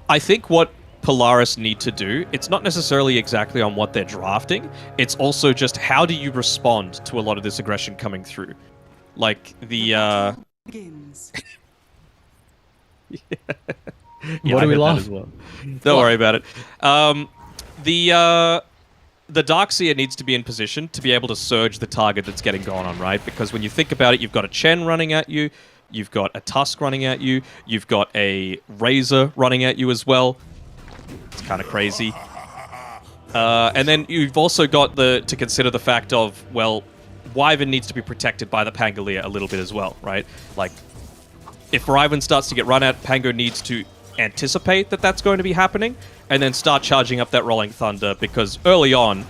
I think what Polaris need to do, it's not necessarily exactly on what they're drafting, it's also just how do you respond to a lot of this aggression coming through. Like the yeah, what do we love? Well. Don't worry about it. The Darkseer needs to be in position to be able to surge the target that's getting going on, right? Because when you think about it, you've got a Chen running at you, you've got a Tusk running at you, you've got a Razor running at you as well. It's kind of crazy. And then you've also got to consider the fact of, well, Wyvern needs to be protected by the Pangolier a little bit as well, right? Like, if Wyvern starts to get run at, Pango needs to anticipate that that's going to be happening, and then start charging up that Rolling Thunder, because early on,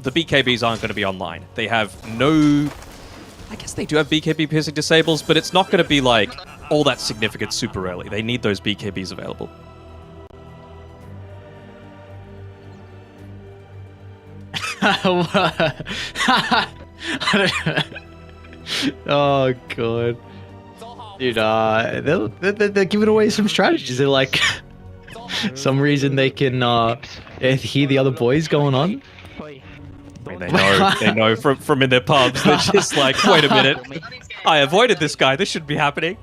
the BKBs aren't going to be online. They have no... I guess they do have BKB piercing disables, but it's not going to be, like, all that significant super early. They need those BKBs available. Oh god, dude, they're giving away some strategies. They're like, some reason they can hear the other boys going on. I mean, they know from in their pubs. They're just like, wait a minute, I avoided this guy. This shouldn't be happening.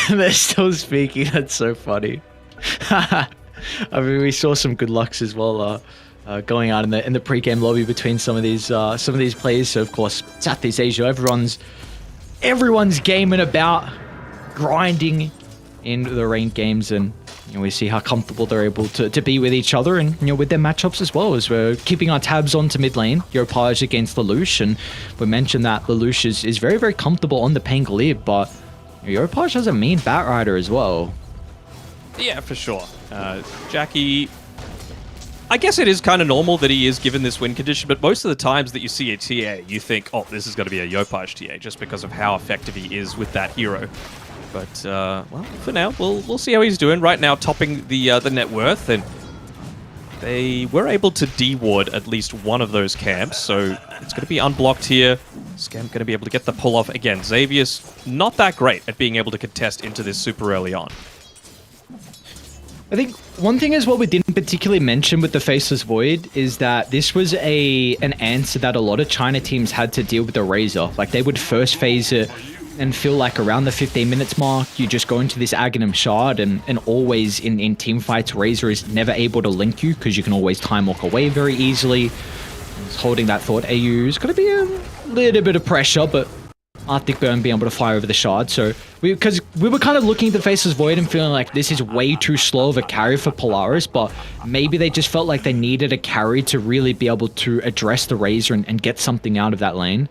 They're still speaking. That's so funny. I mean, we saw some good lucks as well going on in the pre-game lobby between some of these players. So of course, Southeast Asia, everyone's gaming about, grinding in the ranked games, and we see how comfortable they're able to be with each other and with their matchups as well, as we're keeping our tabs onto mid lane. Yopaj against Lelouch, and we mentioned that Lelouch is very, very comfortable on the Pangolier, but Yopaj has a mean Batrider as well. Yeah, for sure. Jackie, I guess it is kind of normal that he is given this win condition, but most of the times that you see a TA, you think, oh, this is going to be a Yopaj TA, just because of how effective he is with that hero. But, well, for now, we'll see how he's doing. Right now, topping the net worth, and they were able to de-ward at least one of those camps, so it's going to be unblocked here. Scam going to be able to get the pull-off. Again, Xavier's not that great at being able to contest into this super early on. I think one thing as well we didn't particularly mention with the Faceless Void is that this was an answer that a lot of China teams had to deal with the Razor. Like, they would first phase it and feel like around the 15 minutes mark, you just go into this Aghanim Shard, and always in team fights, Razor is never able to link you because you can always time walk away very easily. Holding that thought, AU is going to be a little bit of pressure, but Arctic Burn being able to fly over the shard. So, because we were kind of looking at the Faceless Void and feeling like this is way too slow of a carry for Polaris, but maybe they just felt like they needed a carry to really be able to address the Razor and get something out of that lane.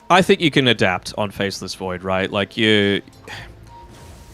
I think you can adapt on Faceless Void, right? Like, you're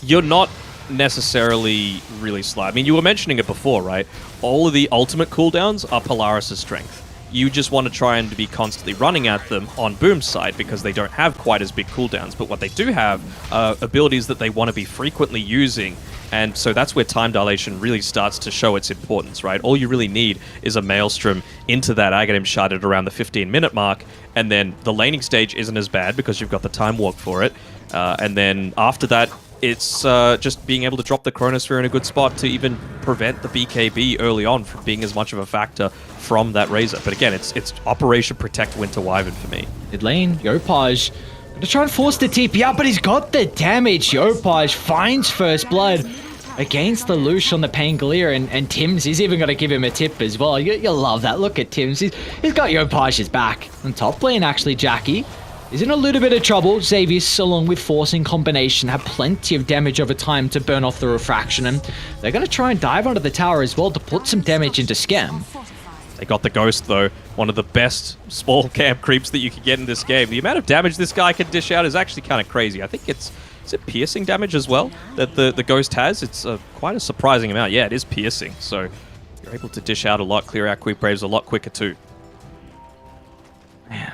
not necessarily really slow. I mean, you were mentioning it before, right? All of the ultimate cooldowns are Polaris' strength. You just want to try and be constantly running at them on Boom's side because they don't have quite as big cooldowns, but what they do have are abilities that they want to be frequently using, and so that's where time dilation really starts to show its importance, right? All you really need is a Maelstrom into that Aghanim Shard at around the 15-minute mark, and then the laning stage isn't as bad because you've got the time walk for it, and then after that, it's just being able to drop the Chronosphere in a good spot to even prevent the BKB early on from being as much of a factor from that Razor. But again, it's Operation Protect Winter Wyvern for me. Mid lane, Yopaj gonna try and force the TP out, but he's got the damage. Yopaj finds first blood against the Lelouch on the Pangolier, and Tims is even gonna give him a tip as well. You'll love that. Look at Tims. He's got Yopaj's back. On top lane, actually, Jackie is in a little bit of trouble. Xavius, along with Force in combination, have plenty of damage over time to burn off the Refraction, and they're going to try and dive onto the tower as well to put some damage into Scam. They got the Ghost, though. One of the best small camp creeps that you can get in this game. The amount of damage this guy can dish out is actually kind of crazy. I think is it piercing damage as well that the Ghost has? It's quite a surprising amount. Yeah, it is piercing, so you're able to dish out a lot, clear out Quick Braves a lot quicker too. Man.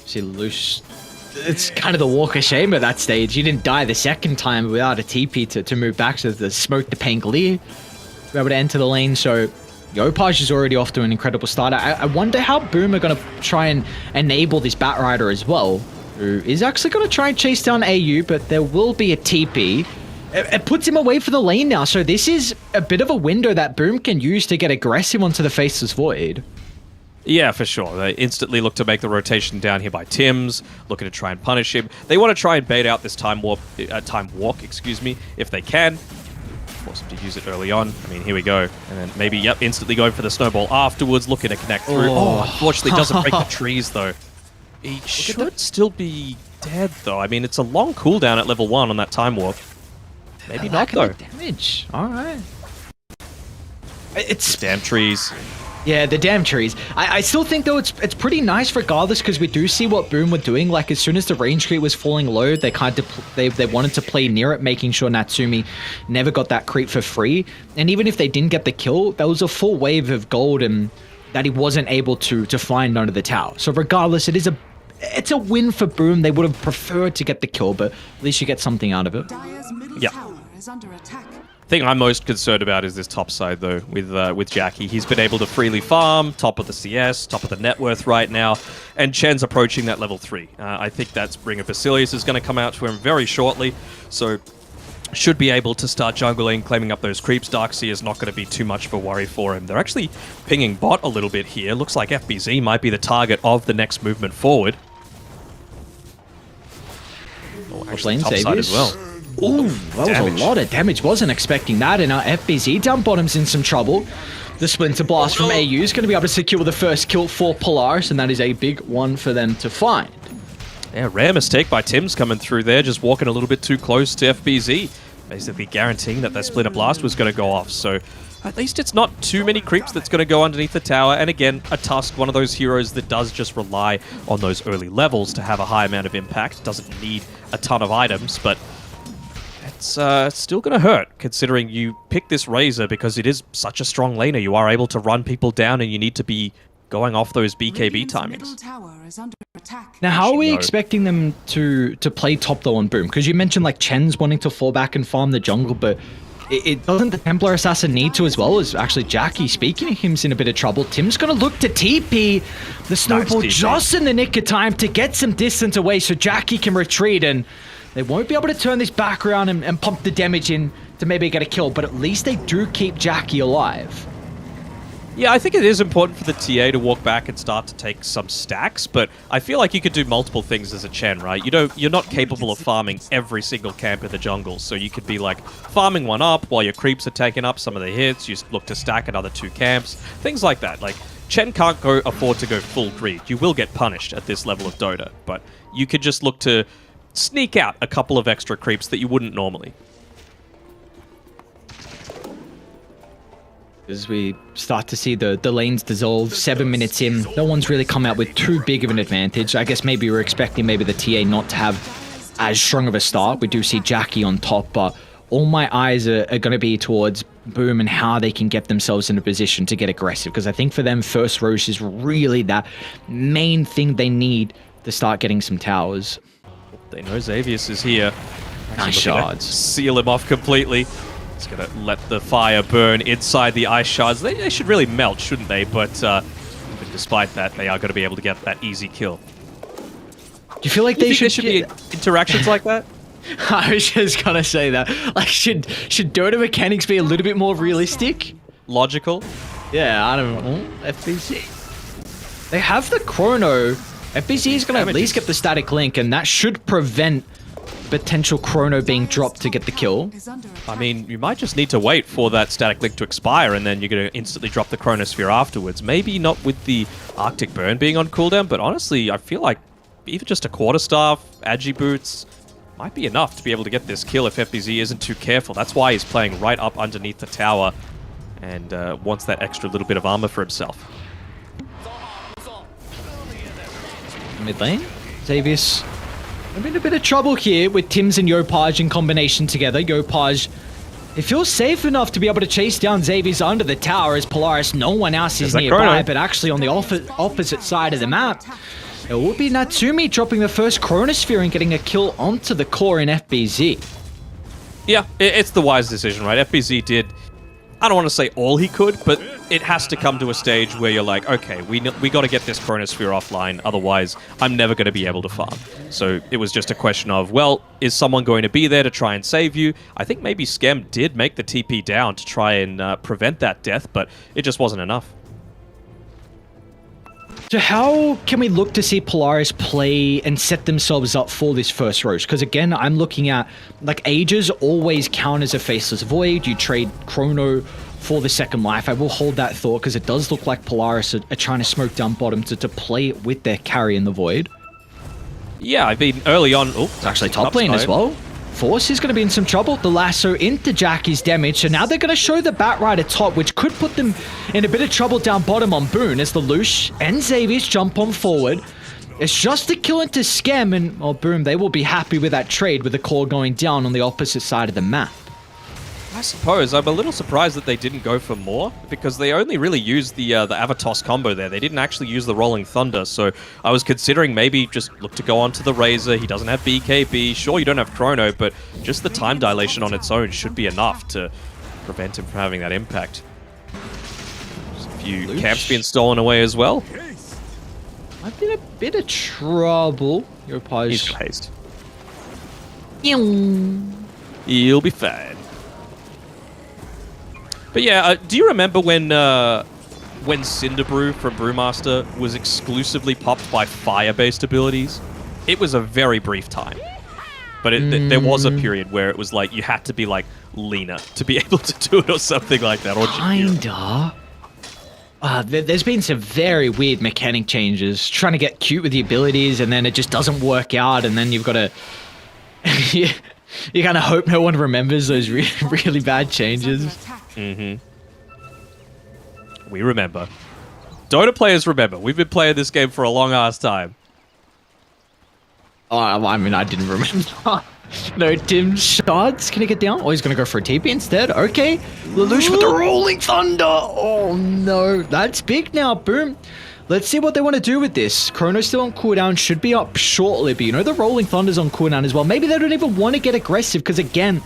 See, Lelouch, it's kind of the walk of shame at that stage. You didn't die the second time without a TP to move back to the smoke the Pangolier, to be able to enter the lane. So Yopaj is already off to an incredible start. I wonder how Boom are going to try and enable this Batrider as well, who is actually going to try and chase down AU, but there will be a TP. It puts him away from the lane now, so this is a bit of a window that Boom can use to get aggressive onto the Faceless Void. Yeah, for sure. They instantly look to make the rotation down here by Tims, looking to try and punish him. They want to try and bait out this time walk, if they can. Force him to use it early on. I mean, here we go. And then maybe, yep, instantly going for the snowball afterwards, looking to connect through. Oh, unfortunately, doesn't break the trees, though. He should still be dead, though. I mean, it's a long cooldown at level 1 on that time walk. Maybe not, though. Damage. All right. It's damn trees. Yeah, the damn trees. I still think, though, it's pretty nice regardless, because we do see what Boom were doing. Like, as soon as the range creep was falling low, they kind of they wanted to play near it, making sure Natsumi never got that creep for free. And even if they didn't get the kill, there was a full wave of gold and that he wasn't able to find under the tower. So regardless, it's a win for Boom. They would have preferred to get the kill, but at least you get something out of it. Dire's middle Yeah. tower is under attack. thing I'm most concerned about is this top side, though, with Jackie. He's been able to freely farm, top of the CS, top of the net worth right now, and Chen's approaching that level 3. I think that Ring of Basilius is going to come out to him very shortly, so should be able to start jungling, claiming up those creeps. Darkseer is not going to be too much of a worry for him. They're actually pinging bot a little bit here. Looks like FBZ might be the target of the next movement forward. Oh, actually, top side as well. Ooh, that was a lot of damage. Wasn't expecting that. And our FBZ down bottom's in some trouble. The Splinter Blast from AU is going to be able to secure the first kill for Polaris, and that is a big one for them to find. Yeah, rare mistake by Tim's coming through there, just walking a little bit too close to FBZ, basically guaranteeing that Splinter Blast was going to go off. So at least it's not too many creeps that's going to go underneath the tower. And again, a Tusk, one of those heroes that does just rely on those early levels to have a high amount of impact. Doesn't need a ton of items, but it's still going to hurt, considering you pick this Razor because it is such a strong laner. You are able to run people down, and you need to be going off those BKB timings. Now, how are we expecting them to play top, though, on Boom? Because you mentioned, like, Chen's wanting to fall back and farm the jungle, but it doesn't the Templar Assassin need to as well? As actually Jackie, speaking of him's in a bit of trouble. Tim's going to look to TP the Snowball just in the nick of time to get some distance away so Jackie can retreat, and they won't be able to turn this back around and pump the damage in to maybe get a kill, but at least they do keep Jackie alive. Yeah, I think it is important for the TA to walk back and start to take some stacks, but I feel like you could do multiple things as a Chen, right? You're not capable of farming every single camp in the jungle, so you could be like farming one up while your creeps are taking up some of the hits, you look to stack another 2 camps, things like that. Like, Chen can't afford to go full greed. You will get punished at this level of Dota, but you could just look to sneak out a couple of extra creeps that you wouldn't normally. As we start to see the lanes dissolve, 7 minutes in, no one's really come out with too big of an advantage. I guess maybe we're expecting maybe the TA not to have as strong of a start. We do see Jackie on top, but all my eyes are going to be towards Boom and how they can get themselves in a position to get aggressive. Because I think for them, first Roche is really that main thing they need to start getting some towers. They know Xavius is here. Nice shards. Seal him off completely. It's going to let the fire burn inside the ice shards. They should really melt, shouldn't they? But even despite that, they are going to be able to get that easy kill. Do you feel like there should be interactions like that? I was just going to say that. Like, should Dota mechanics be a little bit more realistic? Logical? Yeah, I don't know. FBZ. They have the chrono. FBZ is going to at least get the static link, and that should prevent potential chrono being dropped to get the kill. I mean, you might just need to wait for that static link to expire, and then you're going to instantly drop the chronosphere afterwards. Maybe not with the Arctic Burn being on cooldown, but honestly, I feel like even just a quarterstaff, Agi boots, might be enough to be able to get this kill if FBZ isn't too careful. That's why he's playing right up underneath the tower and wants that extra little bit of armor for himself. Mid lane, Xavius. I'm in a bit of trouble here with Tims and Yopaj in combination together. Yopaj, it feels safe enough to be able to chase down Xavius under the tower as Polaris. No one else is nearby, but actually on the opposite side of the map, it will be Natsumi dropping the first Chronosphere and getting a kill onto the core in FBZ. Yeah, it's the wise decision, right? FBZ did, I don't want to say all he could, but it has to come to a stage where you're like, okay, we got to get this Chronosphere offline, otherwise I'm never going to be able to farm. So it was just a question of, well, is someone going to be there to try and save you? I think maybe Skem did make the TP down to try and prevent that death, but it just wasn't enough. So how can we look to see Polaris play and set themselves up for this first Roche? Because again, I'm looking at, like, Aegis always count as a Faceless Void. You trade Chrono for the second life. I will hold that thought because it does look like Polaris are trying to smoke down bottom to play with their carry in the Void. Yeah, I mean, early on... Oh, it's actually top lane as well. Force is going to be in some trouble. The lasso into Jackie's damage. So now they're going to show the Batrider top, which could put them in a bit of trouble down bottom on Boone as the Lush and Xavius jump on forward. It's just a kill into Skem, and, well, boom, they will be happy with that trade with the core going down on the opposite side of the map. I suppose. I'm a little surprised that they didn't go for more, because they only really used the Avatos combo there. They didn't actually use the Rolling Thunder, so I was considering maybe just look to go onto the Razor. He doesn't have BKB. Sure, you don't have Chrono, but just the time dilation on its own should be enough to prevent him from having that impact. Just a few camps being stolen away as well. I've been a bit of trouble. Your pause. He's got haste. He'll be fine. But yeah, do you remember when Cinderbrew from Brewmaster was exclusively popped by fire-based abilities? It was a very brief time. But there was a period where it was like you had to be like Lena to be able to do it or something like that. Or Kinda. There's been some very weird mechanic changes. Trying to get cute with the abilities and then it just doesn't work out and then you've got to... you kind of hope no one remembers those really bad changes. Mm-hmm. We remember. Dota players remember. We've been playing this game for a long-ass time. Oh, I mean, I didn't remember. No, Tim Shards, can he get down? Oh, he's going to go for a TP instead. Okay. Lelouch with the Rolling Thunder. Oh, no. That's big now. Boom. Let's see what they want to do with this. Chrono's still on cooldown. Should be up shortly. But, you know, the Rolling Thunder's on cooldown as well. Maybe they don't even want to get aggressive because, again,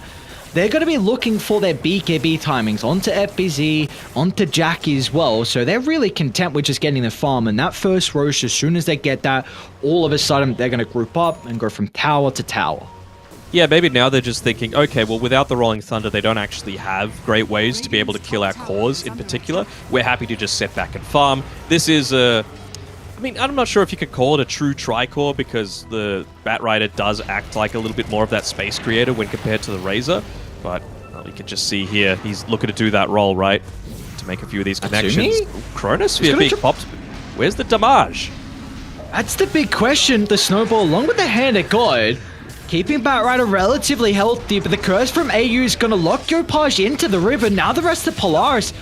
they're going to be looking for their BKB timings onto FBZ, onto Jackie as well. So they're really content with just getting the farm. And that first Roche, as soon as they get that, all of a sudden they're going to group up and go from tower to tower. Yeah, maybe now they're just thinking, okay, well, without the Rolling Thunder, they don't actually have great ways to be able to kill our cores in particular. We're happy to just sit back and farm. This is a... I mean, I'm not sure if you could call it a true Tricore because the Batrider does act like a little bit more of that space creator when compared to the Razor. But well, you can just see here, he's looking to do that role, right? To make a few of these connections. Chronosphere being popped. Where's the damage? That's the big question. The Snowball, along with the Hand of God, keeping Batrider relatively healthy, but the curse from AU is going to lock Yopaj into the river. Now the rest of Polaris,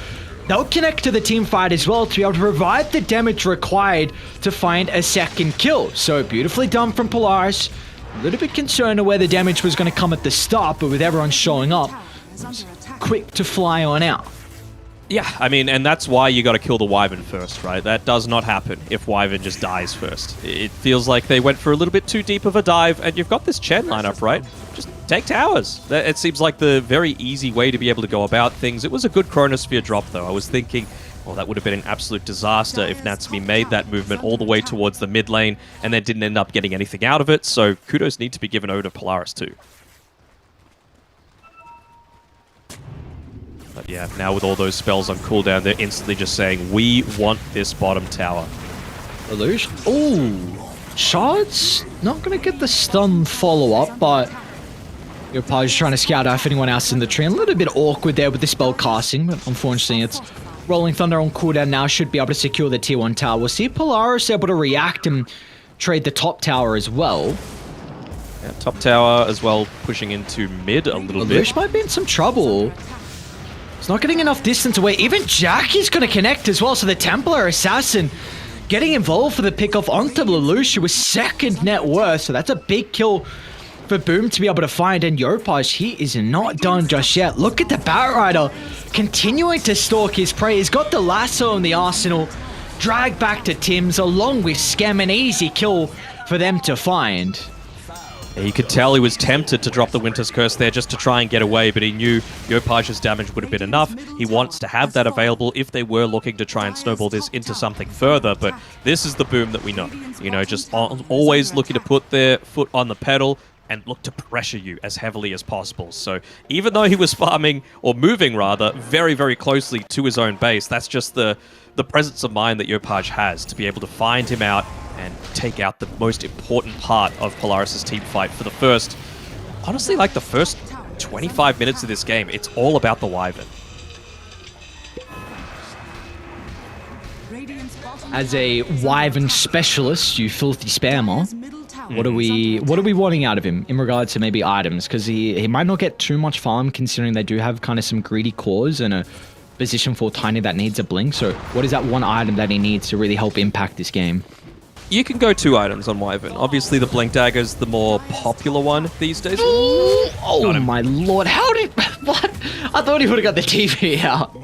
they'll connect to the team fight as well to be able to provide the damage required to find a second kill. So beautifully done from Polaris. A little bit concerned of where the damage was going to come at the start, but with everyone showing up, quick to fly on out. Yeah, I mean, and that's why you got to kill the Wyvern first, right? That does not happen if Wyvern just dies first. It feels like they went for a little bit too deep of a dive, and you've got this Chen lineup, right? Just take towers. It seems like the very easy way to be able to go about things. It was a good Chronosphere drop, though. I was thinking, well, that would have been an absolute disaster if Natsumi made that movement all the way towards the mid lane and then didn't end up getting anything out of it, so kudos need to be given over to Polaris, too. But yeah, now with all those spells on cooldown, they're instantly just saying, we want this bottom tower. Illusion. Ooh. Shards not going to get the stun follow-up, but Yopaj is trying to scout out if anyone else in the tree. A little bit awkward there with the spell casting, but unfortunately it's Rolling Thunder on cooldown now. Should be able to secure the tier 1 tower. We'll see Polaris able to react and trade the top tower as well. Yeah, top tower as well, pushing into mid a little bit. Lelouch might be in some trouble. It's not getting enough distance away. Even Jackie's going to connect as well. So the Templar Assassin getting involved for the pickoff onto Lelouch, who was second net worth. So that's a big kill for Boom to be able to find. And Yopaj, he is not done just yet. Look at the Batrider continuing to stalk his prey. He's got the lasso in the arsenal. Drag back to Tim's along with Scam. An easy kill for them to find. You could tell he was tempted to drop the Winter's Curse there just to try and get away, but he knew Yopaj's damage would have been enough. He wants to have that available if they were looking to try and snowball this into something further, but this is the Boom that we know. You know, just always looking to put their foot on the pedal and look to pressure you as heavily as possible. So even though he was farming, or moving rather, very, very closely to his own base, that's just the presence of mind that Yopaj has to be able to find him out and take out the most important part of Polaris' team fight for the first, honestly, like the first 25 minutes of this game. It's all about the Wyvern. As a Wyvern specialist, you filthy spammer, what are we wanting out of him in regards to maybe items? Because he might not get too much farm considering they do have kind of some greedy cores and a position for Tiny that needs a blink. So what is that one item that he needs to really help impact this game? You can go 2 items on Wyvern. Obviously, the Blink Dagger is the more popular one these days. Oh my lord, how did... What? I thought he would have got the TV out.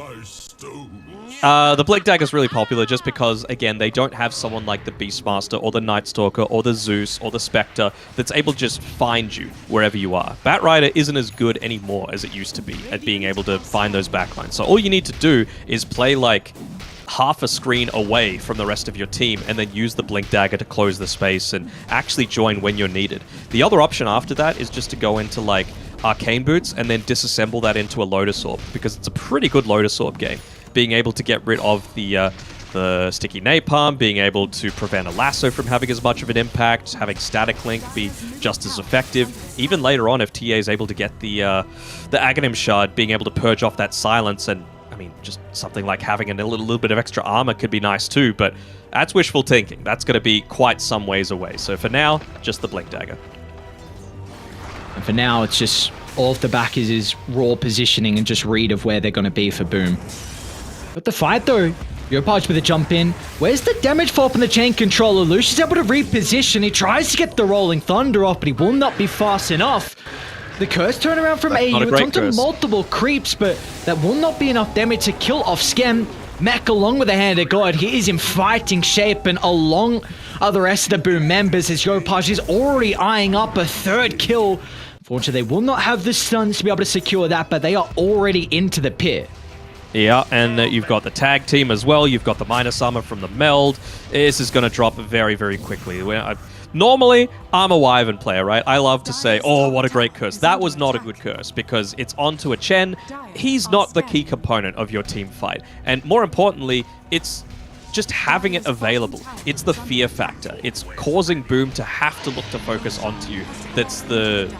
The Blink Dagger is really popular just because, again, they don't have someone like the Beastmaster or the Night Stalker or the Zeus or the Spectre that's able to just find you wherever you are. Batrider isn't as good anymore as it used to be at being able to find those backlines. So all you need to do is play like half a screen away from the rest of your team and then use the Blink Dagger to close the space and actually join when you're needed. The other option after that is just to go into like Arcane Boots and then disassemble that into a Lotus Orb, because it's a pretty good Lotus Orb game. Being able to get rid of the sticky napalm, being able to prevent a lasso from having as much of an impact, having static link be just as effective. Even later on, if TA is able to get the Aghanim Shard, being able to purge off that silence, and I mean, just something like having a little bit of extra armor could be nice too, but that's wishful thinking. That's going to be quite some ways away. So for now, just the Blink Dagger. And for now, it's just all of the back is raw positioning and just read of where they're going to be for Boom. But the fight though, Yopaj with a jump in. Where's the damage fall from the chain controller? Lucius able to reposition. He tries to get the Rolling Thunder off, but he will not be fast enough. The curse turnaround from AU. It's onto multiple creeps, but that will not be enough damage to kill off Skem. Mech along with the Hand of God. He is in fighting shape and along the rest of the Boom members as Yopaj is already eyeing up a third kill. Unfortunately, they will not have the stuns to be able to secure that, but they are already into the pit. Yeah, and you've got the tag team as well. You've got the minus armor from the meld. This is going to drop very, very quickly. Normally, I'm a Wyvern player, right? I love to say, oh, what a great curse. That was not a good curse because it's onto a Chen. He's not the key component of your team fight. And more importantly, it's just having it available. It's the fear factor. It's causing Boom to have to look to focus onto you. That's the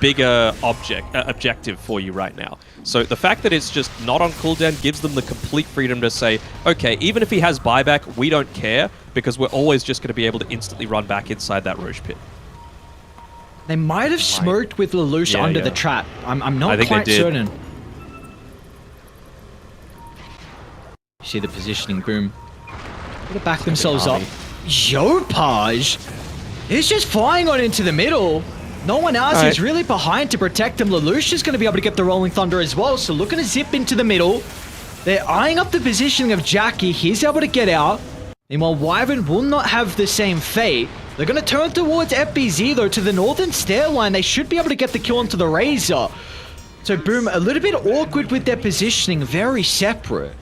bigger objective for you right now. So the fact that it's just not on cooldown gives them the complete freedom to say, okay, even if he has buyback, we don't care, because we're always just going to be able to instantly run back inside that Roche pit. They might have smoked with Lelouch under the trap. I'm not quite certain. See the positioning, Boom. Gonna back themselves up. Yopaj is just flying on into the middle. No one else is really behind to protect him. Lelouch is going to be able to get the Rolling Thunder as well, so looking to zip into the middle. They're eyeing up the positioning of Jackie. He's able to get out. Meanwhile, Wyvern will not have the same fate. They're going to turn towards FBZ, though, to the northern stair line. They should be able to get the kill onto the Razor. So, Boom, a little bit awkward with their positioning, very separate.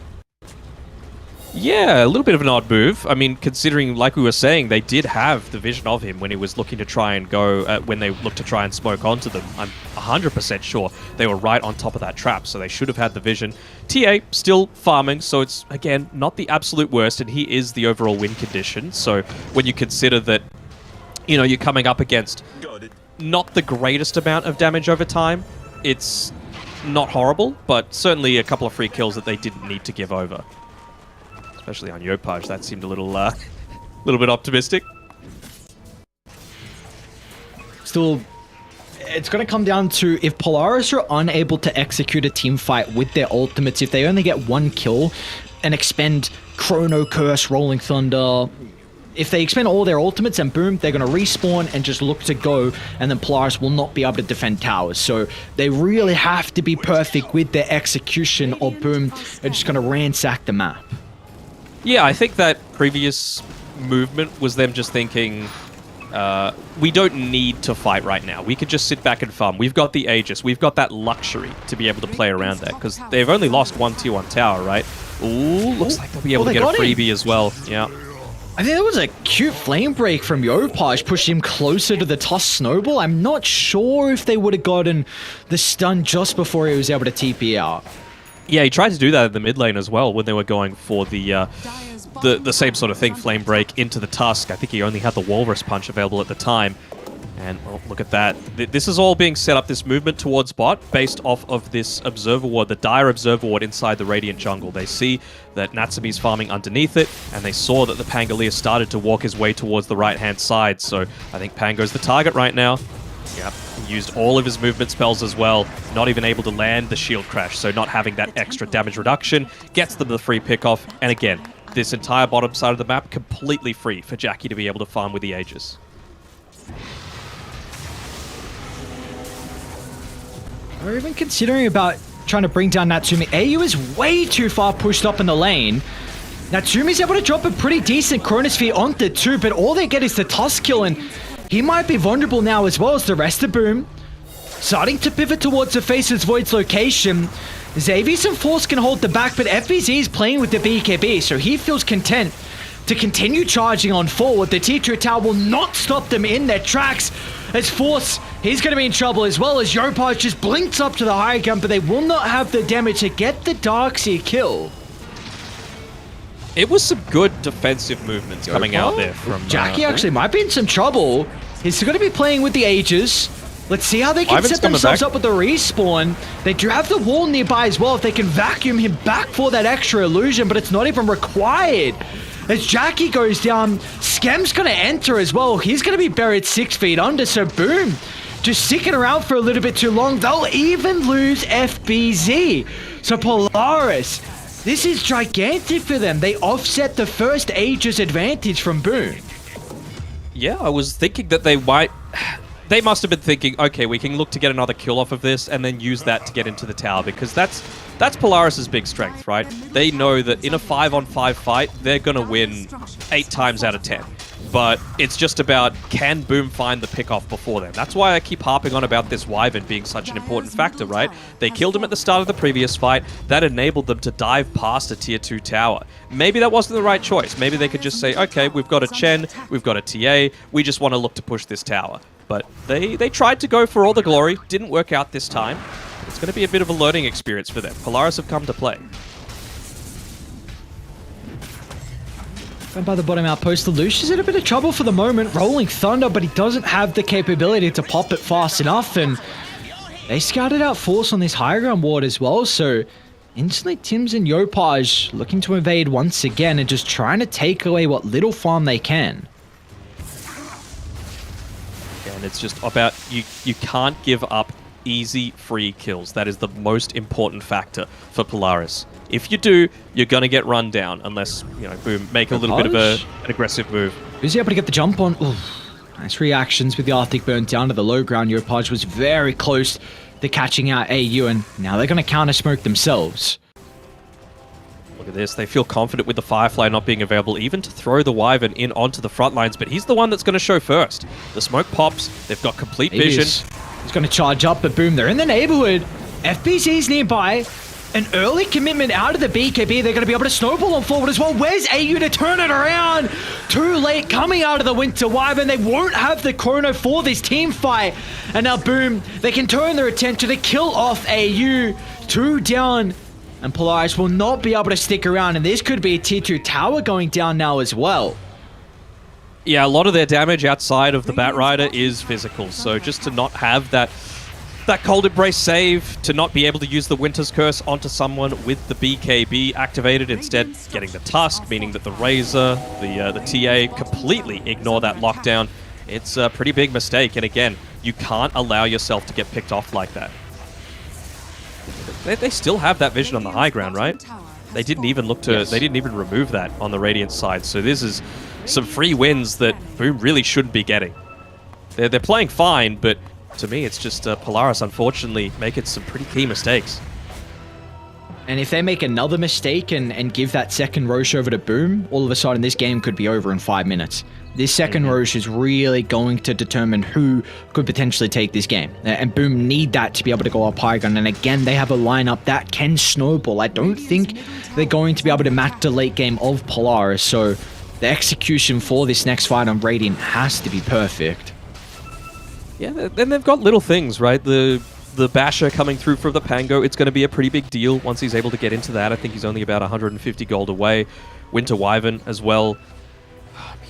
Yeah, a little bit of an odd move. I mean, considering, like we were saying, they did have the vision of him when he was looking to try and go, when they looked to try and smoke onto them. I'm 100% sure they were right on top of that trap, so they should have had the vision. TA still farming, so it's, again, not the absolute worst, and he is the overall win condition. So when you consider that, you know, you're coming up against not the greatest amount of damage over time, it's not horrible, but certainly a couple of free kills that they didn't need to give over. Especially on Yopaj, that seemed a little bit optimistic. Still, it's going to come down to if Polaris are unable to execute a team fight with their ultimates, if they only get one kill and expend Chrono Curse, Rolling Thunder, if they expend all their ultimates and Boom, they're going to respawn and just look to go, and then Polaris will not be able to defend towers. So they really have to be perfect with their execution, or Boom are just going to ransack the map. Yeah, I think that previous movement was them just thinking, we don't need to fight right now. We could just sit back and farm. We've got the Aegis. We've got that luxury to be able to play around there, because they've only lost one tier 1 tower, right? Ooh, looks like they'll be able to get a freebie as well. Yeah. I think that was a cute flame break from Yopaj, pushing him closer to the Tusk Snowball. I'm not sure if they would have gotten the stun just before he was able to TP out. Yeah, he tried to do that in the mid lane as well when they were going for the same sort of thing, flame break into the Tusk. I think he only had the Walrus Punch available at the time. And well, look at that. This is all being set up, this movement towards bot, based off of this Observer Ward, the Dire Observer Ward inside the Radiant Jungle. They see that Natsumi's farming underneath it, and they saw that the Pangolier started to walk his way towards the right-hand side. So I think Pango's the target right now. Yep, he used all of his movement spells as well, not even able to land the shield crash, so not having that extra damage reduction, gets them the free pickoff, and again, this entire bottom side of the map completely free for Jackie to be able to farm with the Aegis. Or even considering about trying to bring down Natsumi. AU is way too far pushed up in the lane. Natsumi's able to drop a pretty decent Chronosphere onto 2, but all they get is the Tusk kill, and he might be vulnerable now as well as the rest of Boom. Starting to pivot towards the Faceless Void's location. Xavius and Force can hold the back, but FBZ is playing with the BKB, so he feels content to continue charging on forward. The T2 tower will not stop them in their tracks. As Force, he's going to be in trouble, as well as Yopaj just blinks up to the high ground, but they will not have the damage to get the Darkseer kill. It was some good defensive movements coming out there from... Jackie actually might be in some trouble. He's going to be playing with the Aegis. Let's see how they can set themselves up with the respawn. They do have the wall nearby as well if they can vacuum him back for that extra illusion, but it's not even required. As Jackie goes down, Skem's going to enter as well. He's going to be buried 6 feet under, so Boom just sticking around for a little bit too long. They'll even lose FBZ. So Polaris, this is gigantic for them. They offset the first Aegis advantage from Boom. Yeah, I was thinking that they might... They must have been thinking, okay, we can look to get another kill off of this and then use that to get into the tower, because that's Polaris' big strength, right? They know that in a 5-on-5 fight, they're going to win 8 times out of 10. But it's just about, can Boom find the pick-off before them? That's why I keep harping on about this Wyvern being such an important factor, right? They killed him at the start of the previous fight. That enabled them to dive past a tier 2 tower. Maybe that wasn't the right choice. Maybe they could just say, okay, we've got a Chen, we've got a TA, we just want to look to push this tower. But they tried to go for all the glory. Didn't work out this time. It's going to be a bit of a learning experience for them. Polaris have come to play. And by the bottom outpost, Lelouch is in a bit of trouble for the moment. Rolling Thunder, but he doesn't have the capability to pop it fast enough. And they scouted out Force on this high ground ward as well. So instantly, Tims and Yopaj looking to invade once again and just trying to take away what little farm they can. And it's just about you can't give up easy free kills. That is the most important factor for Polaris. If you do, you're going to get run down unless, you know, Boom make a little bit of an aggressive move. Is he able to get the jump on? Ooh, nice reactions with the Arctic Burn down to the low ground. Yopaj was very close to catching out AU, and now they're going to counter smoke themselves. Look at this. They feel confident with the Firefly not being available even to throw the Wyvern in onto the front lines, but he's the one that's going to show first. The smoke pops. They've got complete vision. He's going to charge up, but Boom, they're in the neighborhood. FBZ's nearby. An early commitment out of the BKB. They're going to be able to snowball on forward as well. Where's AU to turn it around? Too late coming out of the Winter Wyvern. They won't have the chrono for this team fight. And now Boom, they can turn their attention to kill off AU. 2 down. And Polaris will not be able to stick around. And this could be a tier 2 tower going down now as well. Yeah, a lot of their damage outside of the Batrider is physical. So just to not have that Cold Embrace save, to not be able to use the Winter's Curse onto someone with the BKB activated, instead getting the Tusk, meaning that the Razor, the TA completely ignore that lockdown. It's a pretty big mistake, and again, you can't allow yourself to get picked off like that. They still have that vision on the high ground, right? They didn't even look to, they didn't even remove that on the Radiant side, so this is some free wins that Boom really shouldn't be getting. They're playing fine, but to me, it's just Polaris, unfortunately, making some pretty key mistakes. And if they make another mistake and give that second Roche over to Boom, all of a sudden this game could be over in 5 minutes. This second Roche is really going to determine who could potentially take this game. And Boom need that to be able to go up high ground. And again, they have a lineup that can snowball. I don't think they're going to be able to match the late game of Polaris. So the execution for this next fight on Radiant has to be perfect. Yeah, then they've got little things, right? The Basher coming through from the Pango, it's going to be a pretty big deal once he's able to get into that. I think he's only about 150 gold away. Winter Wyvern as well.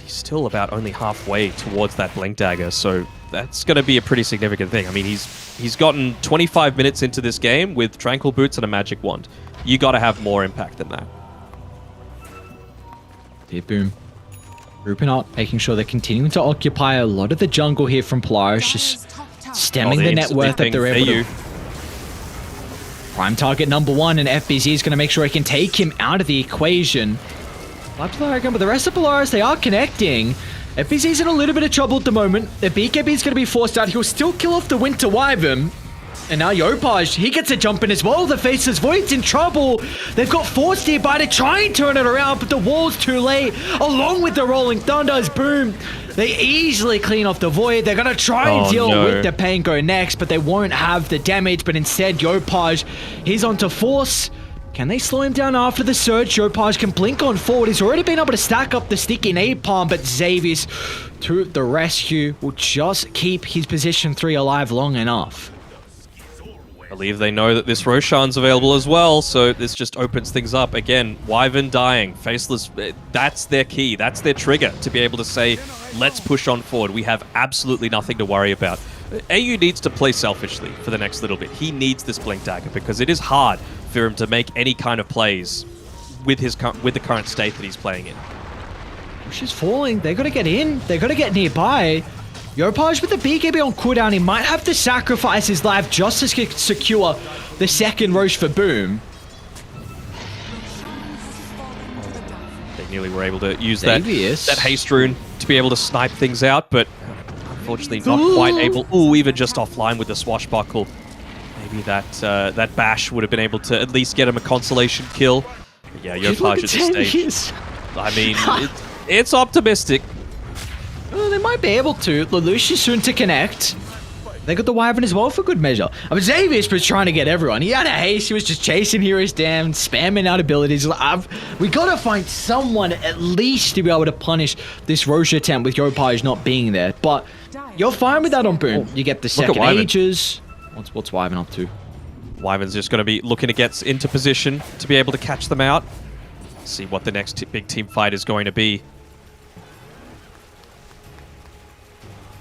He's still about only halfway towards that Blink Dagger, so that's going to be a pretty significant thing. I mean, he's gotten 25 minutes into this game with Tranquil Boots and a Magic Wand. You got to have more impact than that. Here, Boom. Grouping up, making sure they're continuing to occupy a lot of the jungle here from Polaris, just stemming the net worth that they're able to. Prime target number 1, and FBZ is going to make sure he can take him out of the equation. But the rest of Polaris, they are connecting. FBZ's in a little bit of trouble at the moment. The BKB is going to be forced out. He'll still kill off the Winter Wyvern. And now Yopaj, he gets a jump in as well. The Faceless Void's in trouble. They've got Force nearby to try and turn it around, but the wall's too late. Along with the Rolling Thunders, boom. They easily clean off the Void. They're going to try and deal with the Pango next, but they won't have the damage. But instead, Yopaj, he's onto Force. Can they slow him down after the surge? Yopaj can blink on forward. He's already been able to stack up the sticky napalm, but Xavius to the rescue will just keep his position 3 alive long enough. I believe they know that this Roshan's available as well, so this just opens things up. Again, Wyvern dying, Faceless, that's their key, that's their trigger to be able to say, let's push on forward. We have absolutely nothing to worry about. AU needs to play selfishly for the next little bit. He needs this Blink Dagger because it is hard for him to make any kind of plays with the current state that he's playing in. She's falling, they gotta get in, they gotta get nearby. Yopaj with the BKB on cooldown, he might have to sacrifice his life just to secure the second Roche for Boom. They nearly were able to use that haste rune to be able to snipe things out, but unfortunately not quite able. Ooh, even just offline with the swashbuckle. Maybe that bash would have been able to at least get him a consolation kill. But yeah, Yopaj at this stage. I mean, it's optimistic. Well, they might be able to. Lelouch soon to connect. They got the Wyvern as well for good measure. I mean, Xavius was trying to get everyone. He had a haste. He was just chasing heroes down, spamming out abilities. We gotta find someone at least to be able to punish this Roche attempt with Yopaj not being there. But you're fine with that on Boom. You get the second Aegis. What's Wyvern up to? Wyvern's just going to be looking to get into position to be able to catch them out. See what the next big team fight is going to be.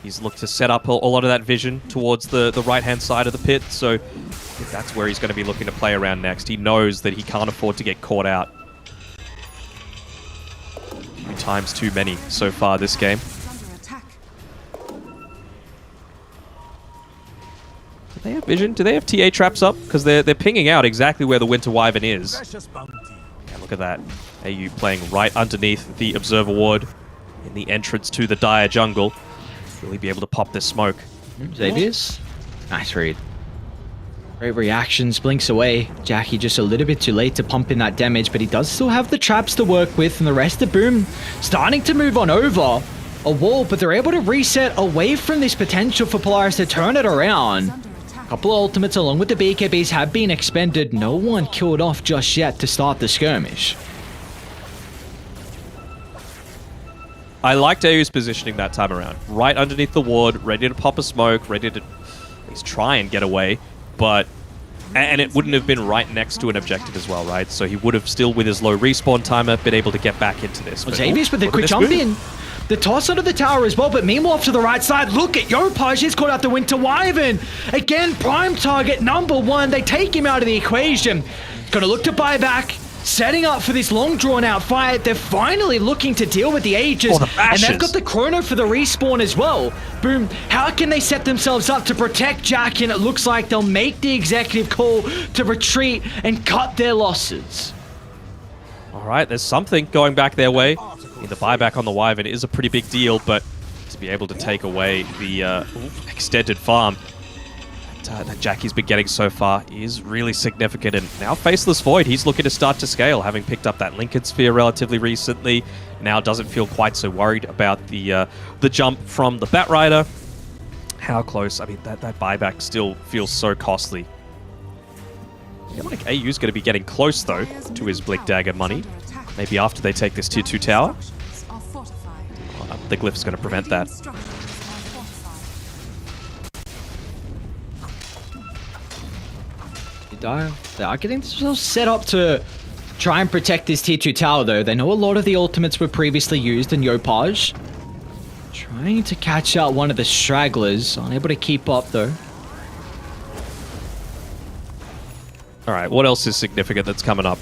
He's looked to set up a lot of that vision towards the right-hand side of the pit, so that's where he's going to be looking to play around next. He knows that he can't afford to get caught out. 2 times too many so far this game. Do they have vision? Do they have TA traps up? Because they're pinging out exactly where the Winter Wyvern is. Yeah, look at that. AU playing right underneath the Observer Ward in the entrance to the Dire Jungle. Really be able to pop this smoke. Xavius? Nice read. Great reactions, blinks away. Jackie just a little bit too late to pump in that damage, but he does still have the traps to work with, and the rest of Boom starting to move on over a wall, but they're able to reset away from this potential for Polaris to turn it around. A couple of ultimates along with the BKBs have been expended. No one killed off just yet to start the skirmish. I liked AU's positioning that time around. Right underneath the ward, ready to pop a smoke, ready to at least try and get away, but... And it wouldn't have been right next to an objective as well, right? So he would have still, with his low respawn timer, been able to get back into this. Xavius with a quick jump in. The toss under the tower as well, but meanwhile off to the right side, look at Yopaj, he's caught out the Winter Wyvern. Again, prime target number 1, they take him out of the equation. Gonna look to buy back. Setting up for this long drawn-out fight. They're finally looking to deal with the Aegis, and they've got the Chrono for the respawn as well. Boom. How can they set themselves up to protect Jack? And it looks like they'll make the executive call to retreat and cut their losses. All right, there's something going back their way. The buyback on the Wyvern is a pretty big deal, but to be able to take away the extended farm that Jackie's been getting so far is really significant. And now Faceless Void, he's looking to start to scale, having picked up that Lincoln Sphere relatively recently. Now doesn't feel quite so worried about the jump from the Batrider. How close? I mean, that buyback still feels so costly. I feel like AU's going to be getting close, though, to his Blink Dagger money. Maybe after they take this Tier 2 tower. The Glyph's going to prevent that. They are getting themselves set up to try and protect this Tier 2 tower, though. They know a lot of the ultimates were previously used in Yopaj. Trying to catch out one of the stragglers. Unable to keep up, though. Alright, what else is significant that's coming up?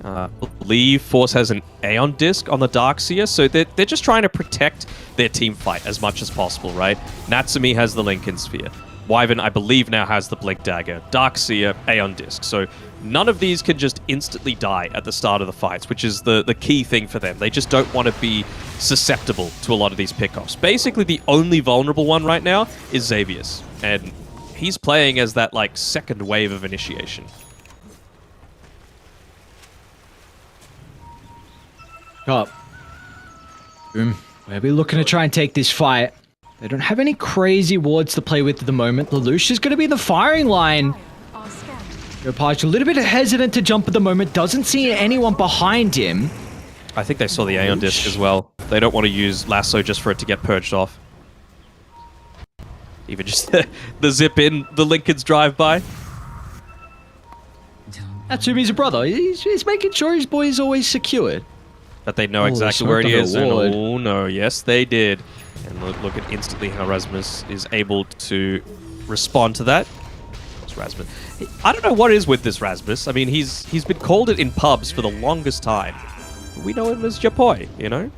I believe Force has an Aeon Disc on the Darkseer, so they're just trying to protect their team fight as much as possible, right? Natsumi has the Lincoln Sphere. Wyvern, I believe, now has the Blink Dagger. Darkseer, Aeon Disc. So none of these can just instantly die at the start of the fights, which is the key thing for them. They just don't want to be susceptible to a lot of these pickoffs. Basically, the only vulnerable one right now is Xavius. And he's playing as that like second wave of initiation. Up. Boom. We'll be looking to try and take this fight. They don't have any crazy wards to play with at the moment. Lelouch is going to be in the firing line. Yopaj a little bit hesitant to jump at the moment. Doesn't see anyone behind him. I think they saw the Aeon Disc as well. They don't want to use Lasso just for it to get purged off. Even just the zip in, the Lincoln's drive-by. Natsumi's a brother. He's making sure his boy is always secured. But they know exactly where he is. And oh no, yes they did. And look at instantly how Rasmus is able to respond to that. It's Rasmus. I don't know what is with this Rasmus. I mean, he's been called it in pubs for the longest time. We know him as Japoi, you know?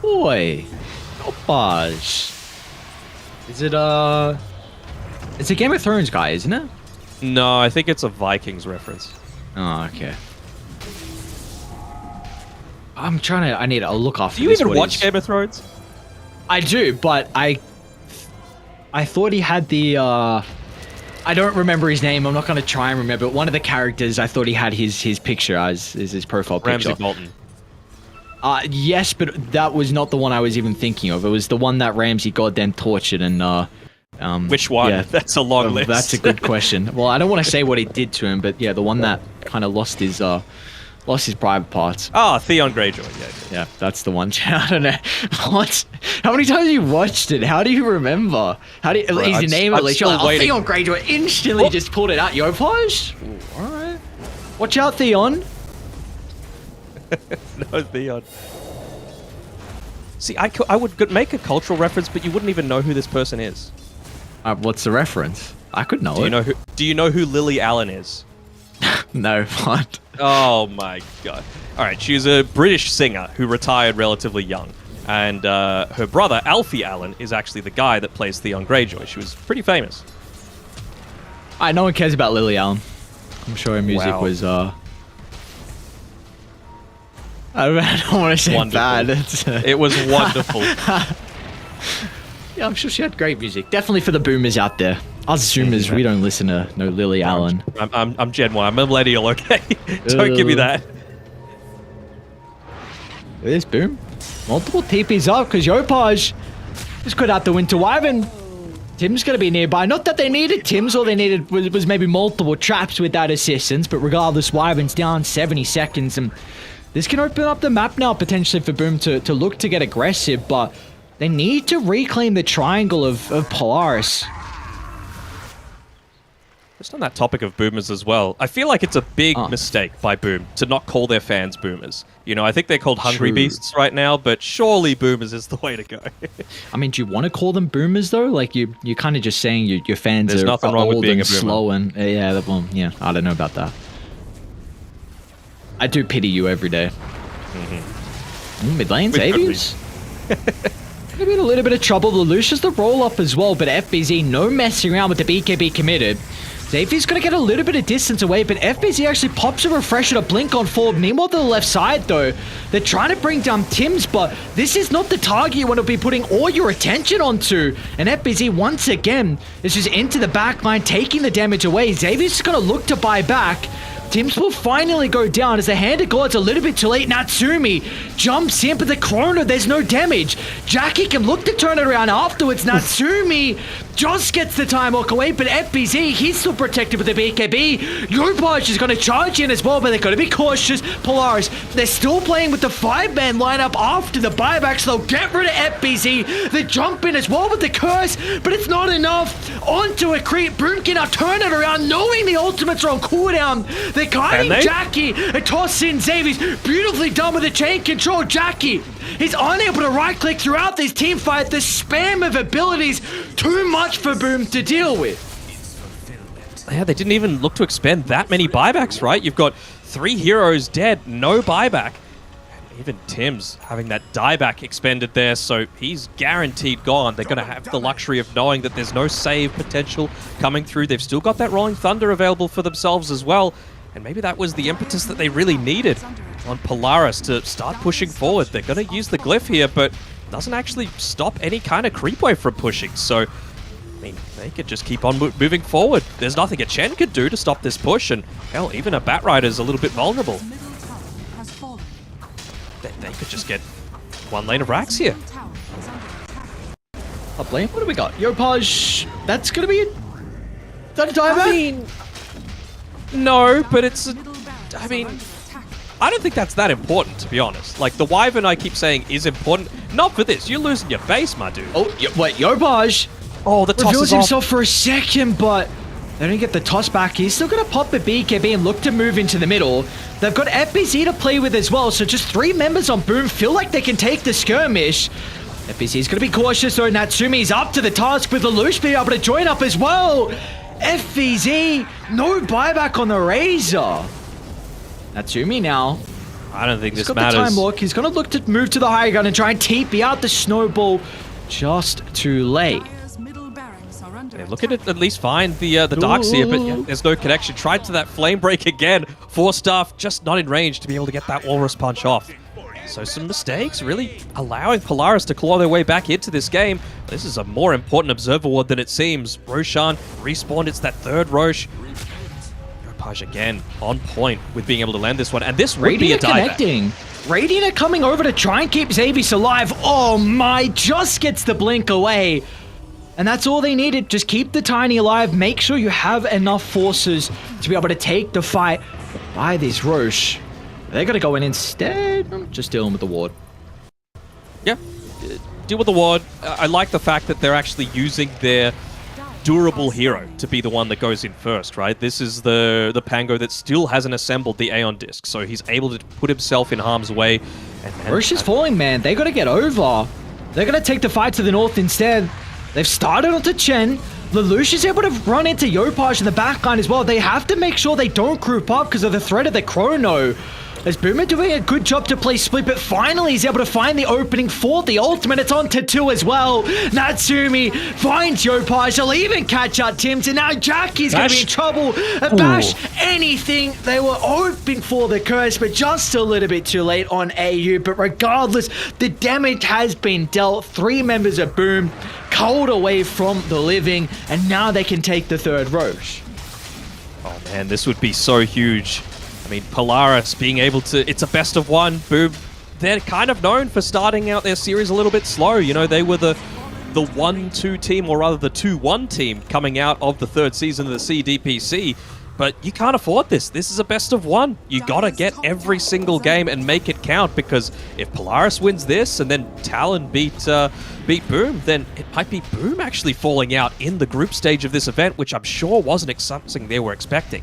Boy. Yopaj. Is it it's a Game of Thrones guy, isn't it? No, I think it's a Vikings reference. Oh, okay. I need to look after this. Do you even watch Game of Thrones? I do, but I thought he had the I don't remember his name. I'm not going to try and remember. But one of the characters, I thought he had his picture as his profile picture. Ramsay Bolton. Yes, but that was not the one I was even thinking of. It was the one that Ramsay goddamn tortured and which one? Yeah, that's a long list. That's a good question. Well, I don't want to say what he did to him, but yeah, the one that kind of lost his private parts. Oh, Theon Greyjoy. Yeah, that's the one. I don't know. What? How many times have you watched it? How do you remember? How do you... Bro, is your name at least? You're like, Theon Greyjoy instantly just pulled it out. Yopaj? All right. Watch out, Theon. No, Theon. See, I would make a cultural reference, but you wouldn't even know who this person is. What's the reference? I could know it. Do you know who Lily Allen is? No, what? Oh my god. Alright, she's a British singer who retired relatively young. And her brother, Alfie Allen, is actually the guy that plays Theon Greyjoy. She was pretty famous. No one cares about Lily Allen. I'm sure her music was, I don't want to say wonderful. bad. It was wonderful. Yeah, I'm sure she had great music. Definitely for the boomers out there. Us Zoomers, we don't listen to no Lily Allen. I'm Gen Y. I'm a millennial, okay? Don't give me that. There's Boom. Multiple TPs up because Yopaj just got out the Winter Wyvern. Tim's going to be nearby. Not that they needed Tim's, all they needed was maybe multiple traps with that assistance, but regardless, Wyvern's down 70 seconds, and this can open up the map now potentially for Boom to look to get aggressive, but they need to reclaim the triangle of Polaris. Just on that topic of boomers as well, I feel like it's a big mistake by Boom to not call their fans boomers. You know, I think they're called hungry beasts right now, but surely boomers is the way to go. I mean, do you want to call them boomers though? Like you're kind of just saying your fans There's are nothing wrong with old being and a boomer. slow and yeah, I don't know about that. I do pity you every day. Mid lane, Xavier's. Maybe in a little bit of trouble. Lelouch is the roll up as well, but FBZ no messing around with the BKB committed. Xavier's going to get a little bit of distance away, but FBZ actually pops a refresher to blink on forward. Meanwhile, to the left side, though, they're trying to bring down Tim's, but this is not the target you want to be putting all your attention onto. And FBZ, once again, is just into the back line, taking the damage away. Xavier's just going to look to buy back. Tim's will finally go down as the Hand of God's a little bit too late. Natsumi jumps in, but the Chrono, there's no damage. Jackie can look to turn it around afterwards. Natsumi just gets the time walk away, but FBZ, he's still protected with the BKB. Yopaj is going to charge in as well, but they're going to be cautious. Polaris, they're still playing with the 5-man lineup after the buyback, so they'll get rid of FBZ. They jump in as well with the curse, but it's not enough. Onto a creep. Boom can now turn it around, knowing the ultimates are on cooldown. They're guiding Jackie and toss in Xavier's. Beautifully done with the chain control. Jackie is unable to right click throughout this team fight. The spam of abilities, too much for Boom to deal with. Yeah, they didn't even look to expend that many buybacks, right? You've got 3 heroes dead, no buyback. And even Tim's having that dieback expended there, so he's guaranteed gone. They're going to have the luxury of knowing that there's no save potential coming through. They've still got that Rolling Thunder available for themselves as well. And maybe that was the impetus that they really needed on Polaris to start pushing forward. They're going to use the glyph here, but doesn't actually stop any kind of creep wave from pushing. So I mean, they could just keep on moving forward. There's nothing a Chen could do to stop this push, and hell, even a Batrider's a little bit vulnerable. They could just get one lane of racks here. Top lane, what do we got? Yopaj, that's gonna be it. Is that a dive? I mean, no, but it's. I mean, I don't think that's that important, to be honest. Like, the Wyvern I keep saying is important. Not for this. You're losing your base, my dude. Oh, wait, Yopaj. Oh, the toss reveals is off. himself for a second, but they don't get the toss back. He's still going to pop the BKB and look to move into the middle. They've got FBZ to play with as well, so just 3 members on Boom feel like they can take the skirmish. FBZ is going to be cautious, though. Natsumi's up to the task with Lelouch being able to join up as well. FBZ, no buyback on the Razor. Natsumi now. I don't think He's this got matters. the time look. He's going to look to move to the high gun and try and TP out the snowball just too late. They're looking at least find the Darkseer, but yeah, there's no connection. Tried to that flame break again. 4-staff just not in range to be able to get that walrus punch off. So some mistakes, really allowing Polaris to claw their way back into this game. This is a more important Observer Ward than it seems. Roshan respawned, it's that third Roche. Yopaj again on point with being able to land this one, and this would be a dieback. Connecting. Radiant are coming over to try and keep Xavius alive. Oh my, just gets the blink away. And that's all they needed. Just keep the Tiny alive. Make sure you have enough forces to be able to take the fight by this Roche. They're going to go in instead. I'm just dealing with the ward. Yeah, deal with the ward. I like the fact that they're actually using their durable hero to be the one that goes in first, right? This is the Pango that still hasn't assembled the Aeon Disc, so he's able to put himself in harm's way. And Roche is falling, man. They got to get over. They're going to take the fight to the north instead. They've started onto Chen. Lelouch is able to run into Yopaj in the backline as well. They have to make sure they don't group up because of the threat of the Chrono. As Boomer doing a good job to play split, but finally he's able to find the opening for the ultimate. It's on to 2 as well. Natsumi finds Yopaj. He'll even catch out Tims, and now Jackie's going to be in trouble. A Bash, anything. They were hoping for the curse, but just a little bit too late on AU. But regardless, the damage has been dealt. 3 members of Boom culled away from the living, and now they can take the third Roche. Oh man, this would be so huge. I mean, Polaris being able to... It's a best of 1. Boom. They're kind of known for starting out their series a little bit slow. You know, they were the 1-2 team, or rather the 2-1 team coming out of the 3rd season of the CDPC. But you can't afford this. This is a best of 1. You gotta get every single game and make it count, because if Polaris wins this and then Talon beat Boom, then it might be Boom actually falling out in the group stage of this event, which I'm sure wasn't something they were expecting.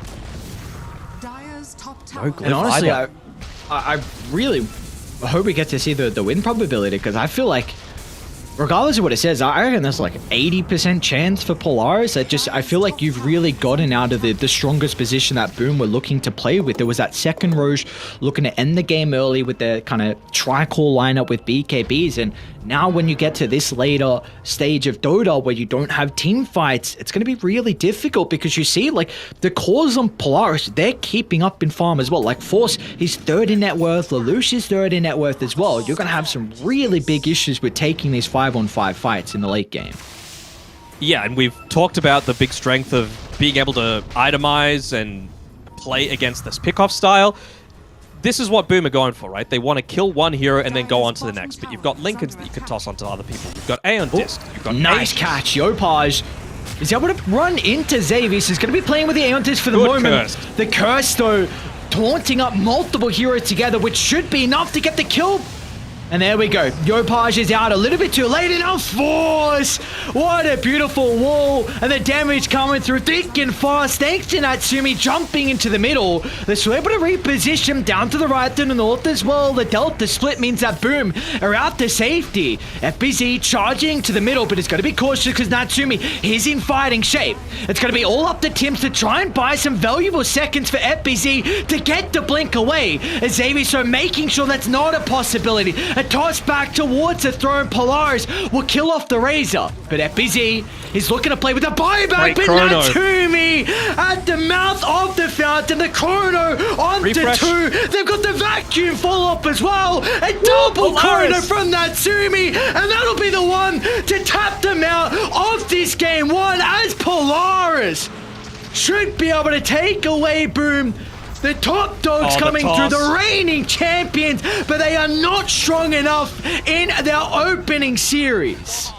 No And honestly, I really hope we get to see the win probability, because I feel like, regardless of what it says, I reckon there's like 80% chance for Polaris. I feel like you've really gotten out of the strongest position that Boom were looking to play with. There was that second Roche looking to end the game early with their kind of tri-core lineup with BKBs, and now when you get to this later stage of Dota where you don't have team fights, it's going to be really difficult, because you see like the cores on Polaris, they're keeping up in farm as well. Like Force, he's 3rd in net worth, Lelouch is 3rd in net worth as well. You're going to have some really big issues with taking these 5-on-5 fights in the late game. Yeah, and we've talked about the big strength of being able to itemize and play against this pickoff style. This is what Boom are going for, right? They want to kill one hero and then go on to the next. But you've got Lincolns that you can toss onto other people. You've got Aeon Disc. You've got nice catch. Yopaj is able to run into Xavius. He's going to be playing with the Aeon Disc for the moment. Curse. The Curse, though, taunting up multiple heroes together, which should be enough to get the kill. And there we go. Yopaj is out a little bit too late, and now Force! What a beautiful wall, and the damage coming through thick and fast, thanks to Natsumi jumping into the middle. They're still able to reposition down to the right, to the north as well. The Delta split means that Boom are out to safety. FBZ charging to the middle, but it's got to be cautious because Natsumi is in fighting shape. It's going to be all up to Tims to try and buy some valuable seconds for FBZ to get the blink away. Xavier, so making sure that's not a possibility. A toss back towards the throne. Polaris will kill off the Razor, but FBZ is looking to play with a buyback, but Natsumi at the mouth of the fountain. The Chrono onto 2. They've got the vacuum follow-up as well. A double Chrono from Natsumi, and that'll be the one to tap them out of this game 1. Polaris should be able to take away Boom. The top dogs coming through, the reigning champions, but they are not strong enough in their opening series.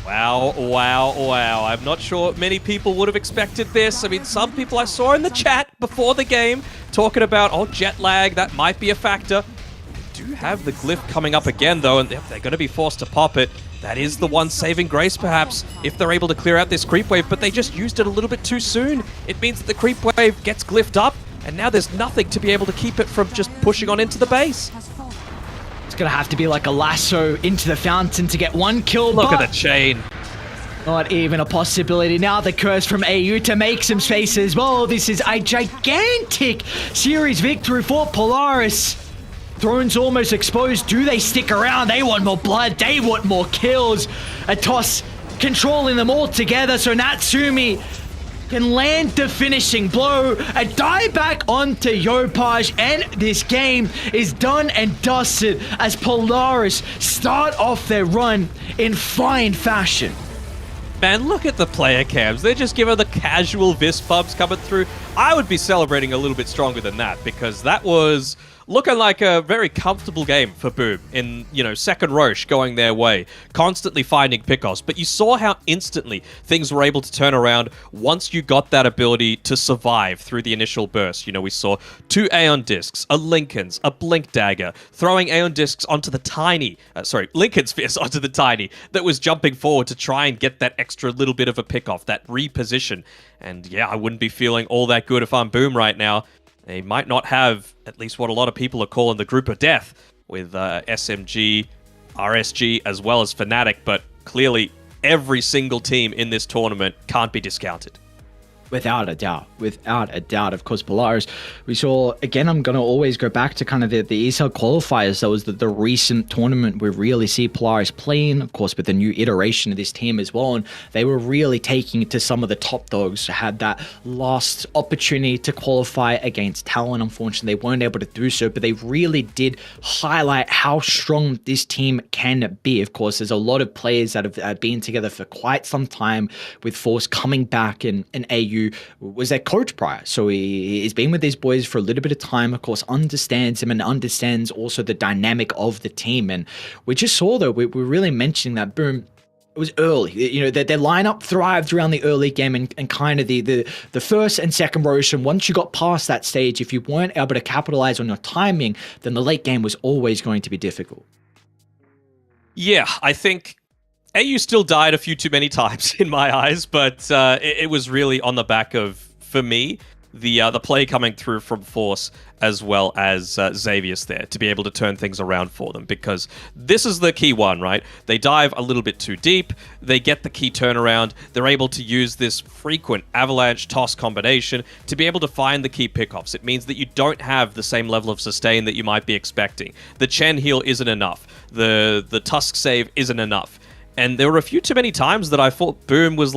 Wow, wow, wow. I'm not sure many people would have expected this. I mean, some people I saw in the chat before the game talking about, oh, jet lag, that might be a factor. They do have the glyph coming up again, though, and they're going to be forced to pop it. That is the one saving grace, perhaps, if they're able to clear out this creep wave, but they just used it a little bit too soon. It means that the creep wave gets glyphed up, and now there's nothing to be able to keep it from just pushing on into the base. It's going to have to be like a lasso into the fountain to get one kill. Look at the chain. Not even a possibility. Now the curse from AU to make some space as well. This is a gigantic series victory for Polaris. Thrones almost exposed. Do they stick around? They want more blood. They want more kills. A toss controlling them all together. So Natsumi can land the finishing blow, a die back onto Yopaj, and this game is done and dusted as Polaris start off their run in fine fashion. Man, look at the player cams. They're just giving the casual fist bumps coming through. I would be celebrating a little bit stronger than that, because that was looking like a very comfortable game for Boom in, second Roche going their way, constantly finding pickoffs. But you saw how instantly things were able to turn around once you got that ability to survive through the initial burst. We saw 2 Aeon Discs, a Linken's, a Blink Dagger, throwing Aeon Discs onto the tiny, Linken's Fist onto the tiny that was jumping forward to try and get that extra little bit of a pickoff, that reposition. And yeah, I wouldn't be feeling all that good if I'm Boom right now. They might not have at least what a lot of people are calling the group of death with SMG, RSG, as well as Fnatic, but clearly every single team in this tournament can't be discounted. Without a doubt. Of course, Polaris, we saw, again, I'm going to always go back to kind of the ESL qualifiers. That was the recent tournament we really see Polaris playing, of course, with the new iteration of this team as well. And they were really taking it to some of the top dogs who had that last opportunity to qualify against Talon. Unfortunately, they weren't able to do so, but they really did highlight how strong this team can be. Of course, there's a lot of players that have been together for quite some time, with Force coming back and AU was their coach prior, so he's been with these boys for a little bit of time, of course, understands them and understands also the dynamic of the team. And we just saw, though, we're really mentioning that Boom, it was early, their lineup thrived around the early game, and kind of the first and second rotation. Once you got past that stage, if you weren't able to capitalize on your timing, then the late game was always going to be difficult. Yeah, I think AU still died a few too many times in my eyes, but it was really on the back of, for me, the play coming through from Force as well as Xavius there to be able to turn things around for them, because this is the key one, right? They dive a little bit too deep, they get the key turnaround, they're able to use this frequent avalanche toss combination to be able to find the key pickoffs. It means that you don't have the same level of sustain that you might be expecting. The Chen heal isn't enough, the Tusk save isn't enough. And there were a few too many times that I thought Boom was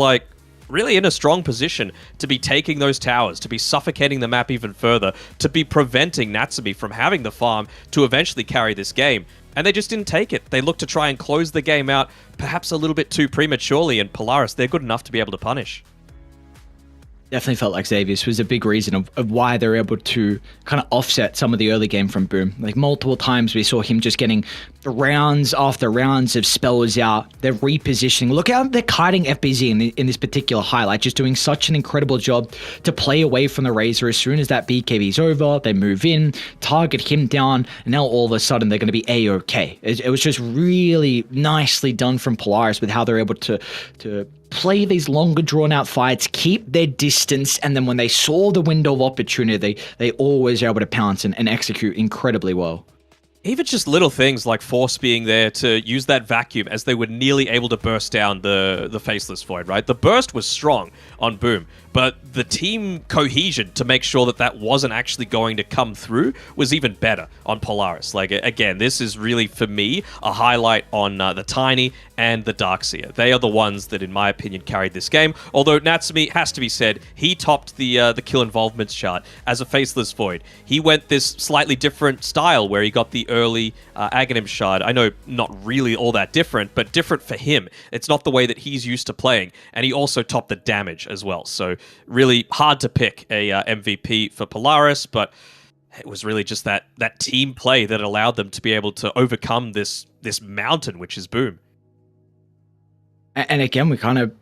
really in a strong position to be taking those towers, to be suffocating the map even further, to be preventing Natsumi from having the farm to eventually carry this game. And they just didn't take it. They looked to try and close the game out perhaps a little bit too prematurely, and Polaris, they're good enough to be able to punish. Definitely felt like Xavius was a big reason of why they're able to kind of offset some of the early game from Boom. Like, multiple times we saw him just getting rounds after rounds of spells out. They're repositioning. Look how they're kiting FBZ in this particular highlight, just doing such an incredible job to play away from the Razor. As soon as that BKB is over, they move in, target him down, and now all of a sudden they're going to be A-OK. It was just really nicely done from Polaris with how they're able to play these longer drawn-out fights, keep their distance, and then when they saw the window of opportunity, they always were able to pounce and execute incredibly well. Even just little things like Force being there to use that vacuum as they were nearly able to burst down the Faceless Void, right? The burst was strong on Boom, but the team cohesion to make sure that that wasn't actually going to come through was even better on Polaris. Like, again, this is really, for me, a highlight on the Tiny and the Darkseer. They are the ones that, in my opinion, carried this game. Although Natsumi, has to be said, he topped the kill involvements chart as a Faceless Void. He went this slightly different style where he got the early Aghanim Shard. I know not really all that different, but different for him. It's not the way that he's used to playing. And he also topped the damage as well. So really hard to pick a MVP for Polaris, but it was really just that team play that allowed them to be able to overcome this mountain, which is Boom. And again, we kind of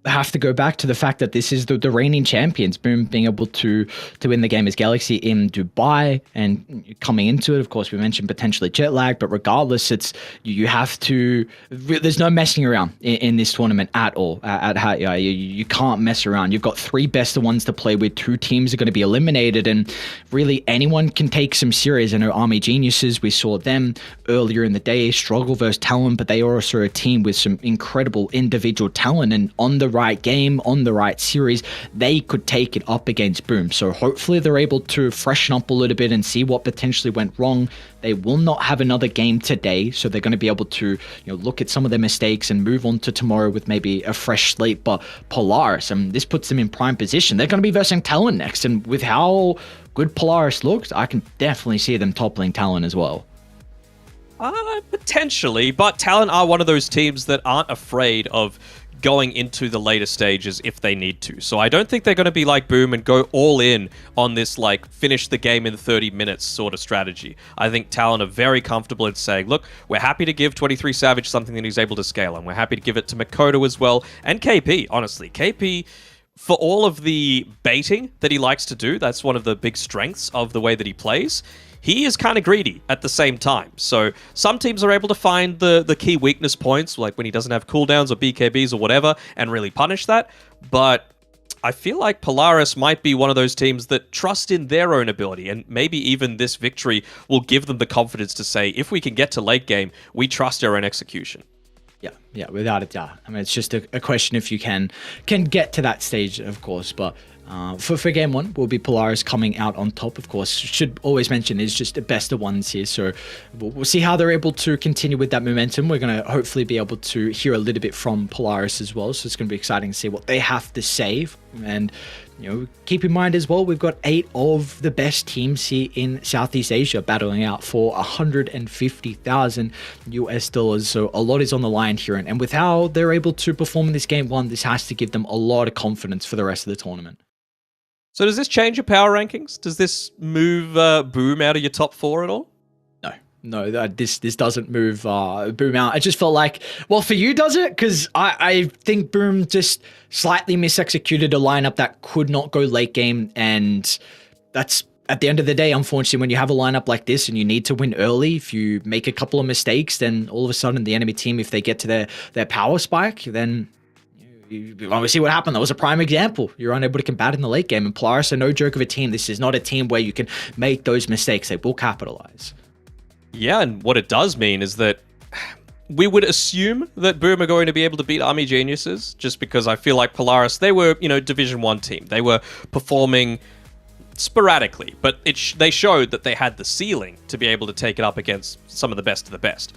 have to go back to the fact that this is the reigning champions. Boom being able to win the game as Galaxy in Dubai, and coming into it, of course, we mentioned potentially jet lag, but regardless, it's you have to. There's no messing around in this tournament at all at HatYai. You can't mess around. You've got 3 best of ones to play with. 2 teams are going to be eliminated, and really anyone can take some serious. I know Army Geniuses, we saw them earlier in the day struggle versus Talon, but they are also a team with some incredible individual talent, and on the right game, on the right series, they could take it up against Boom. So hopefully they're able to freshen up a little bit and see what potentially went wrong. They will not have another game today, so they're going to be able to look at some of their mistakes and move on to tomorrow with maybe a fresh slate. But Polaris, this puts them in prime position. They're going to be versing Talon next, and with how good Polaris looks, I can definitely see them toppling Talon as well. Potentially, but Talon are one of those teams that aren't afraid of going into the later stages if they need to. So I don't think they're going to be like Boom and go all in on this finish the game in 30 minutes sort of strategy. I think Talon are very comfortable in saying, look, we're happy to give 23 Savage something that he's able to scale, and we're happy to give it to Makoto as well, and KP, honestly. KP, for all of the baiting that he likes to do, that's one of the big strengths of the way that he plays. He is kind of greedy at the same time. So some teams are able to find the key weakness points, like when he doesn't have cooldowns or BKBs or whatever, and really punish that. But I feel like Polaris might be one of those teams that trust in their own ability, and maybe even this victory will give them the confidence to say, if we can get to late game, we trust our own execution. Yeah, without a doubt. It's just a question if you can get to that stage, of course, but for game 1 will be Polaris coming out on top, of course. Should always mention is just the best of ones here, so we'll see how they're able to continue with that momentum. We're going to hopefully be able to hear a little bit from Polaris as well, so it's going to be exciting to see what they have to say. And keep in mind as well, we've got 8 of the best teams here in Southeast Asia battling out for $150,000, so a lot is on the line here, and with how they're able to perform in this game 1, this has to give them a lot of confidence for the rest of the tournament. So does this change your power rankings? Does this move Boom out of your top 4 at all? No, this doesn't move Boom out. I just felt like, well, for you, does it? Because I think Boom just slightly misexecuted a lineup that could not go late game, and that's, at the end of the day, unfortunately, when you have a lineup like this and you need to win early, if you make a couple of mistakes, then all of a sudden the enemy team, if they get to their power spike, then you obviously what happened. That was a prime example. You're unable to combat in the late game, and Polaris are no joke of a team. This is not a team where you can make those mistakes. They will capitalize. Yeah, and what it does mean is that we would assume that Boom are going to be able to beat Army Geniuses, just because I feel like Polaris, they were, Division 1 team. They were performing sporadically, but they showed that they had the ceiling to be able to take it up against some of the best of the best.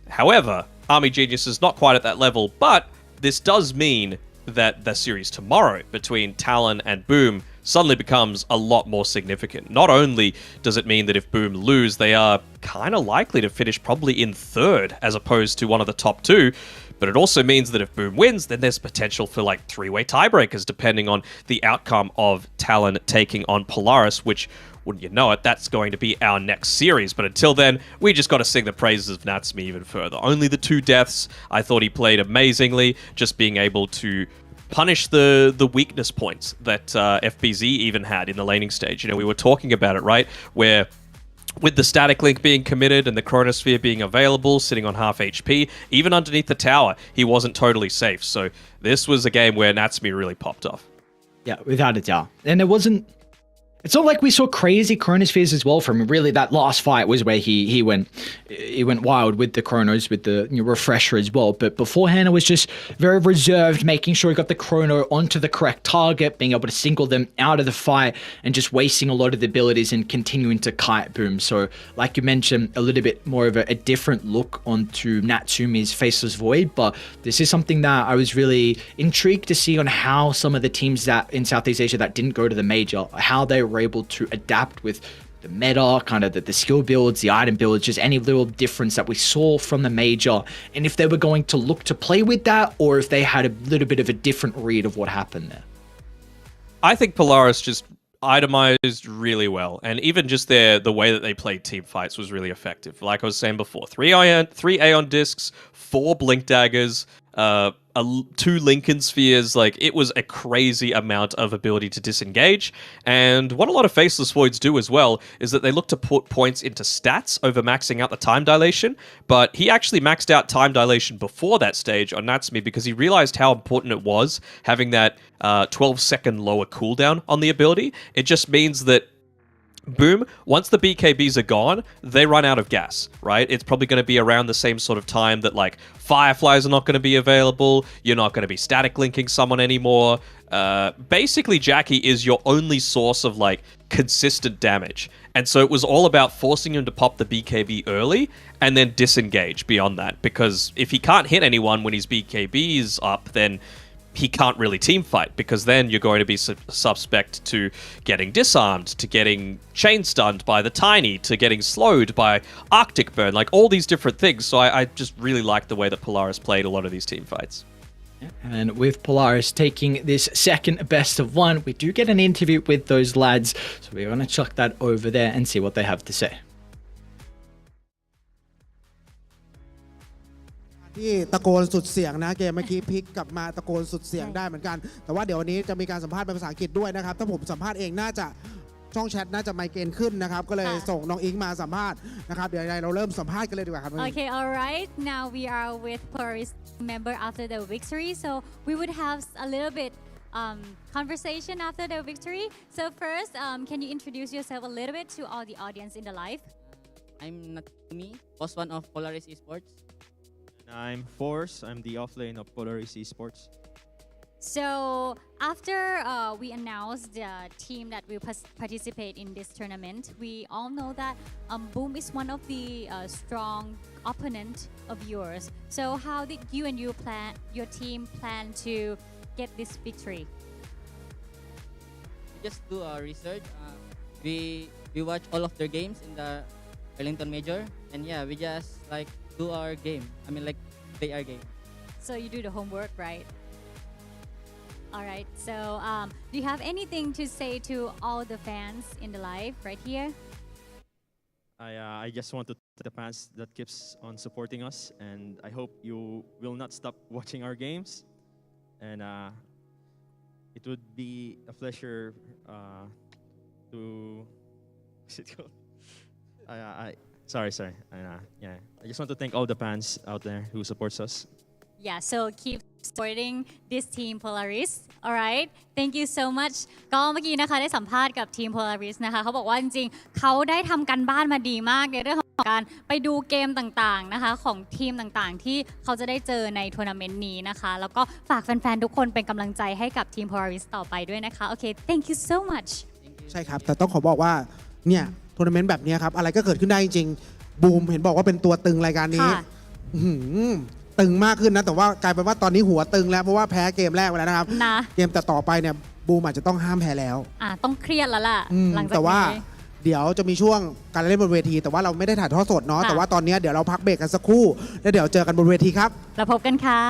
However, Army Geniuses not quite at that level, but this does mean that the series tomorrow between Talon and Boom suddenly becomes a lot more significant. Not only does it mean that if Boom lose, they are kind of likely to finish probably in 3rd as opposed to one of the top 2, but it also means that if Boom wins, then there's potential for 3-way tiebreakers depending on the outcome of Talon taking on Polaris, which, wouldn't you know it, that's going to be our next series. But until then, we just got to sing the praises of Natsumi even further. Only the 2 deaths, I thought he played amazingly, just being able to punish the weakness points that FBZ even had in the laning stage. We were talking about it, right? Where with the static link being committed and the chronosphere being available, sitting on half HP, even underneath the tower, he wasn't totally safe. So this was a game where Natsumi really popped off. Yeah, without a doubt. And it wasn't It's not like we saw crazy chronospheres as well from him. Really, that last fight was where he went wild with the chronos, with the refresher as well. But beforehand, it was just very reserved, making sure he got the chrono onto the correct target, being able to single them out of the fight, and just wasting a lot of the abilities and continuing to kite boom. So, like you mentioned, a little bit more of a different look onto Natsumi's Faceless Void. But this is something that I was really intrigued to see on how some of the teams that in Southeast Asia that didn't go to the major, how they were able to adapt with the meta, kind of the skill builds, the item builds, just any little difference that we saw from the major, and if they were going to look to play with that, or if they had a little bit of a different read of what happened there. I think Polaris just itemized really well, and even just the way that they played team fights was really effective. Like I was saying before, 3 Aeon discs, 4 Blink Daggers, 2 Lincoln Spheres. Like, it was a crazy amount of ability to disengage. And what a lot of Faceless Voids do as well is that they look to put points into stats over maxing out the time dilation. But he actually maxed out time dilation before that stage on Natsumi because he realized how important it was having that 12-second lower cooldown on the ability. It just means that boom, once the BKBs are gone, they run out of gas, right? It's probably going to be around the same sort of time that, like, Fireflies are not going to be available, you're not going to be static linking someone anymore. Basically, Jackie is your only source of, like, consistent damage. And so it was all about forcing him to pop the BKB early and then disengage beyond that. Because if he can't hit anyone when his BKB is up, then he can't really team fight, because then you're going to be suspect to getting disarmed, to getting chain stunned by the Tiny, to getting slowed by Arctic Burn, like all these different things. So I just really like the way that Polaris played a lot of these team fights. And with Polaris taking this second best of 1, we do get an interview with those lads. So we're going to chuck that over there and see what they have to say. ที่ตะโกนสุดเสียงนะเกมเมื่อกี้พลิกกลับมาตะโกนสุดเสียงได้เหมือนกันแต่ว่าเดี๋ยววันนี้จะมีการสัมภาษณ์เป็นภาษาอังกฤษด้วยนะครับถ้าผมสัมภาษณ์เองน่าจะช่องแชทน่าจะไมเกรนขึ้นนะครับก็เลยส่งน้องอิงมาสัมภาษณ์นะครับเดี๋ยวเราเริ่มสัมภาษณ์กันเลยดีกว่าครับ Okay, all right. Now we are with Polaris member after the victory, so we would have a little bit conversation after the victory. So first, can you introduce yourself a little bit to all the audience in the live? I'm Natsumi, host 1 of Polaris Esports. I'm Force. I'm the offlane of Polaris Esports. So after we announced the team that will participate in this tournament, we all know that Boom is one of the strong opponent of yours. So how did you and your team plan to get this victory? We just do our research. We watch all of their games in the Wellington Major, and yeah, we just like do our game. I mean, like, play our game. So you do the homework, right? All right. So do you have anything to say to all the fans in the live right here? I just want to thank the fans that keeps on supporting us, and I hope you will not stop watching our games. And it would be a pleasure to. Sorry. Yeah, I just want to thank all the fans out there who supports us. Yeah, so keep supporting this team Polaris. All right, thank you so much. ก็เมื่อกี้นะคะได้สัมภาษณ์กับทีม Polaris นะคะเขาบอกว่าจริงๆเขาได้ทำการบ้านมาดีมากในเรื่องของการไปดูเกมต่างๆนะคะของทีมต่างๆที่เขาจะได้เจอในทัวร์นาเมนต์นี้นะคะแล้วก็ฝากแฟนๆทุกคนเป็นกำลังใจให้กับทีม Polaris ต่อไปด้วยนะคะโอเค thank you so much ใช่ครับแต่ต้องขอบอกว่าเนี่ยทัวร์นาเมนต์แบบนี้ครับอะไรก็เกิดขึ้นได้จริงๆบูมเห็นบอกว่าเป็นตัวตึงรายการนี้ตึงมากขึ้นนะแต่ว่ากลายเป็นว่าตอนนี้หัวตึงแล้วเพราะว่าแพ้เกมแรกไปแล้วนะครับเกมต่อไปเนี่ยบูมอาจจะต้องห้ามแพ้แล้วต้องเครียดแล้วล่ะหลังจากนี้แต่ว่าเดี๋ยวจะมีช่วงการเล่นบนเวทีแต่ว่าเราไม่ได้ถ่ายทอดสดเนาะแต่ว่าตอนนี้เดี๋ยวเราพักเบรกกันสักครู่แล้วเดี๋ยวเจอกันบนเวทีครับเราพบกันค่ะ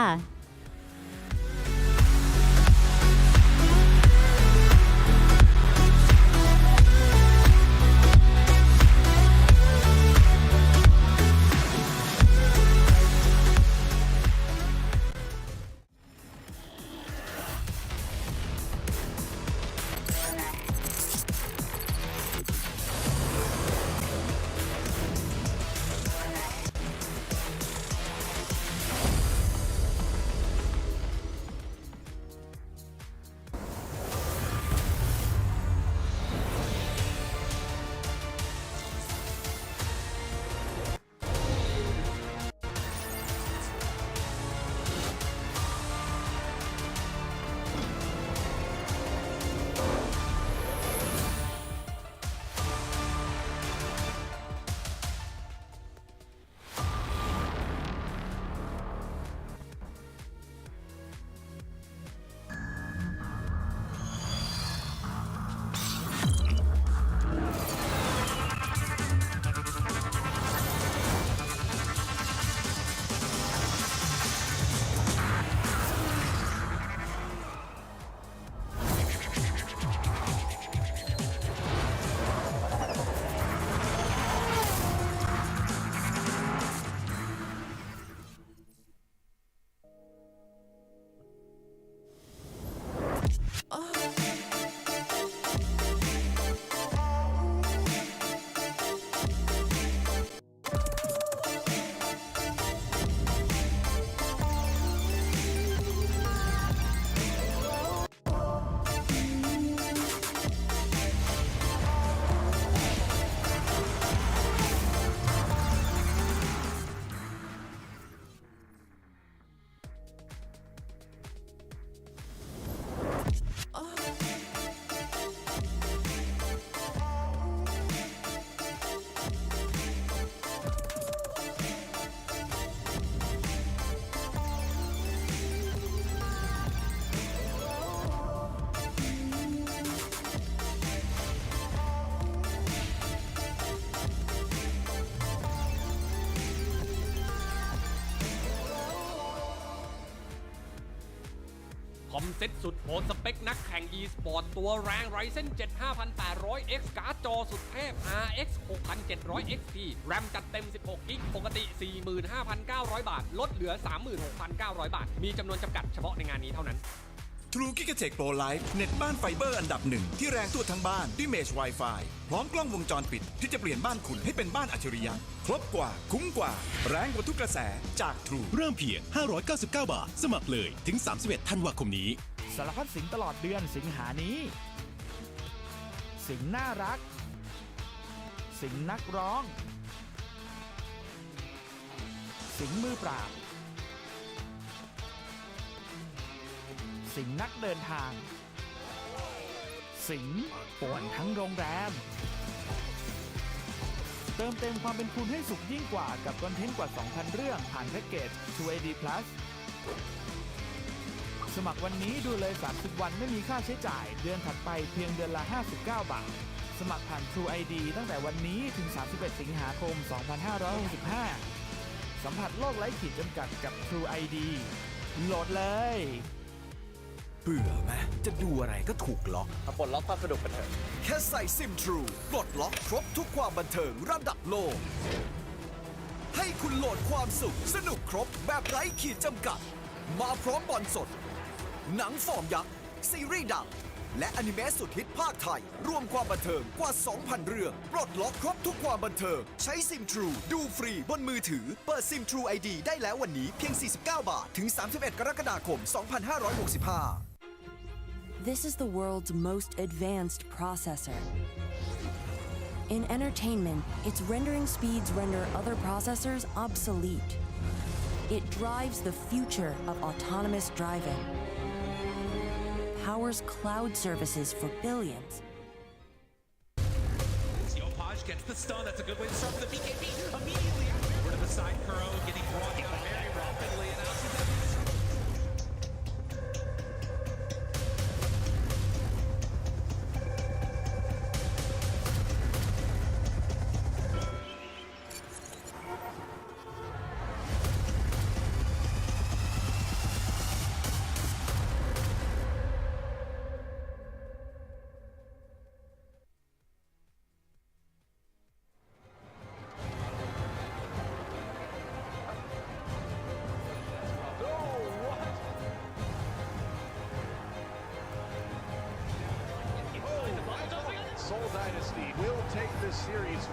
คอมเซ็ตสุดโหดสเปคนักแข่ง e-sport ตัวแรง Ryzen 7 5800X การ์ดจอสุดเทพ RX 6700 XT แรมจัดเต็ม16กิกปกติ 45,900 บาทลดเหลือ 36,900 บาทมีจำนวนจำกัดเฉพาะในงานนี้เท่านั้นTrue Gigatech Pro Life เน็ตบ้านไฟเบอร์อันดับหนึ่งที่แรงทั่วทั้งบ้านด้วยเมช Wi-Fi พร้อมกล้องวงจรปิดที่จะเปลี่ยนบ้านคุณให้เป็นบ้านอัจฉริยะครบกว่าคุ้มกว่าแรงกว่าทุกกระแสจาก True เริ่มเพียง 599 บาท สมัครเลยถึง 31 ธันวาคมนี้ สารพัดสิงตลอดเดือนสิงหานี้ สิงน่ารัก สิงนักร้อง สิงมือปราบ สิงนักเดินทาง สิงป่วนทั้งโรงแรม เติมเต็มความเป็นคุณให้สุขยิ่งกว่ากับคอนเทนต์กว่า 2,000 เรื่องผ่านแพ็กเกจ USD Plus สมัครวันนี้ดูเลย30วันไม่มีค่าใช้จ่ายเดือนถัดไปเพียงเดือนละ59 บาทสมัครผ่าน True ID ตั้งแต่วันนี้ถึง31สิงหาคม 2565 สัมผัสโลกไร้ขีดจำกัดกับ True ID โหลดเลยเบื่อไหมจะดูอะไรก็ถูกล็อกปลดล็อกความสนุกกันเถอะแค่ใส่ซิม True ปลดล็อกครบทุกความบันเทิงระดับโลกให้คุณโหลดความสุขสนุกครบแบบไร้ขีดจำกัดมาพร้อมบอลสดหนังฟอร์มยักษ์ซีรีส์ดังและอนิเมะสุดฮิตภาคไทยรวมความบันเทิงกว่า 2,000 เรื่องปลดล็อกครบทุกความบันเทิงใช้ซิม True ดูฟรีบนมือถือเปิดซิม True ID ได้แล้ววันนี้เพียง49 บาทถึง31 กรกฎาคม 2565 This is the world's most advanced processor. In entertainment, its rendering speeds render other processors obsolete. It drives the future of autonomous driving, powers cloud services for billions. Yopaj gets the stun. That's a good way to start with the BKB. Immediately after, rid of the side, Kuro getting brought down very rapidly, and now she's Seoul Dynasty will take this series.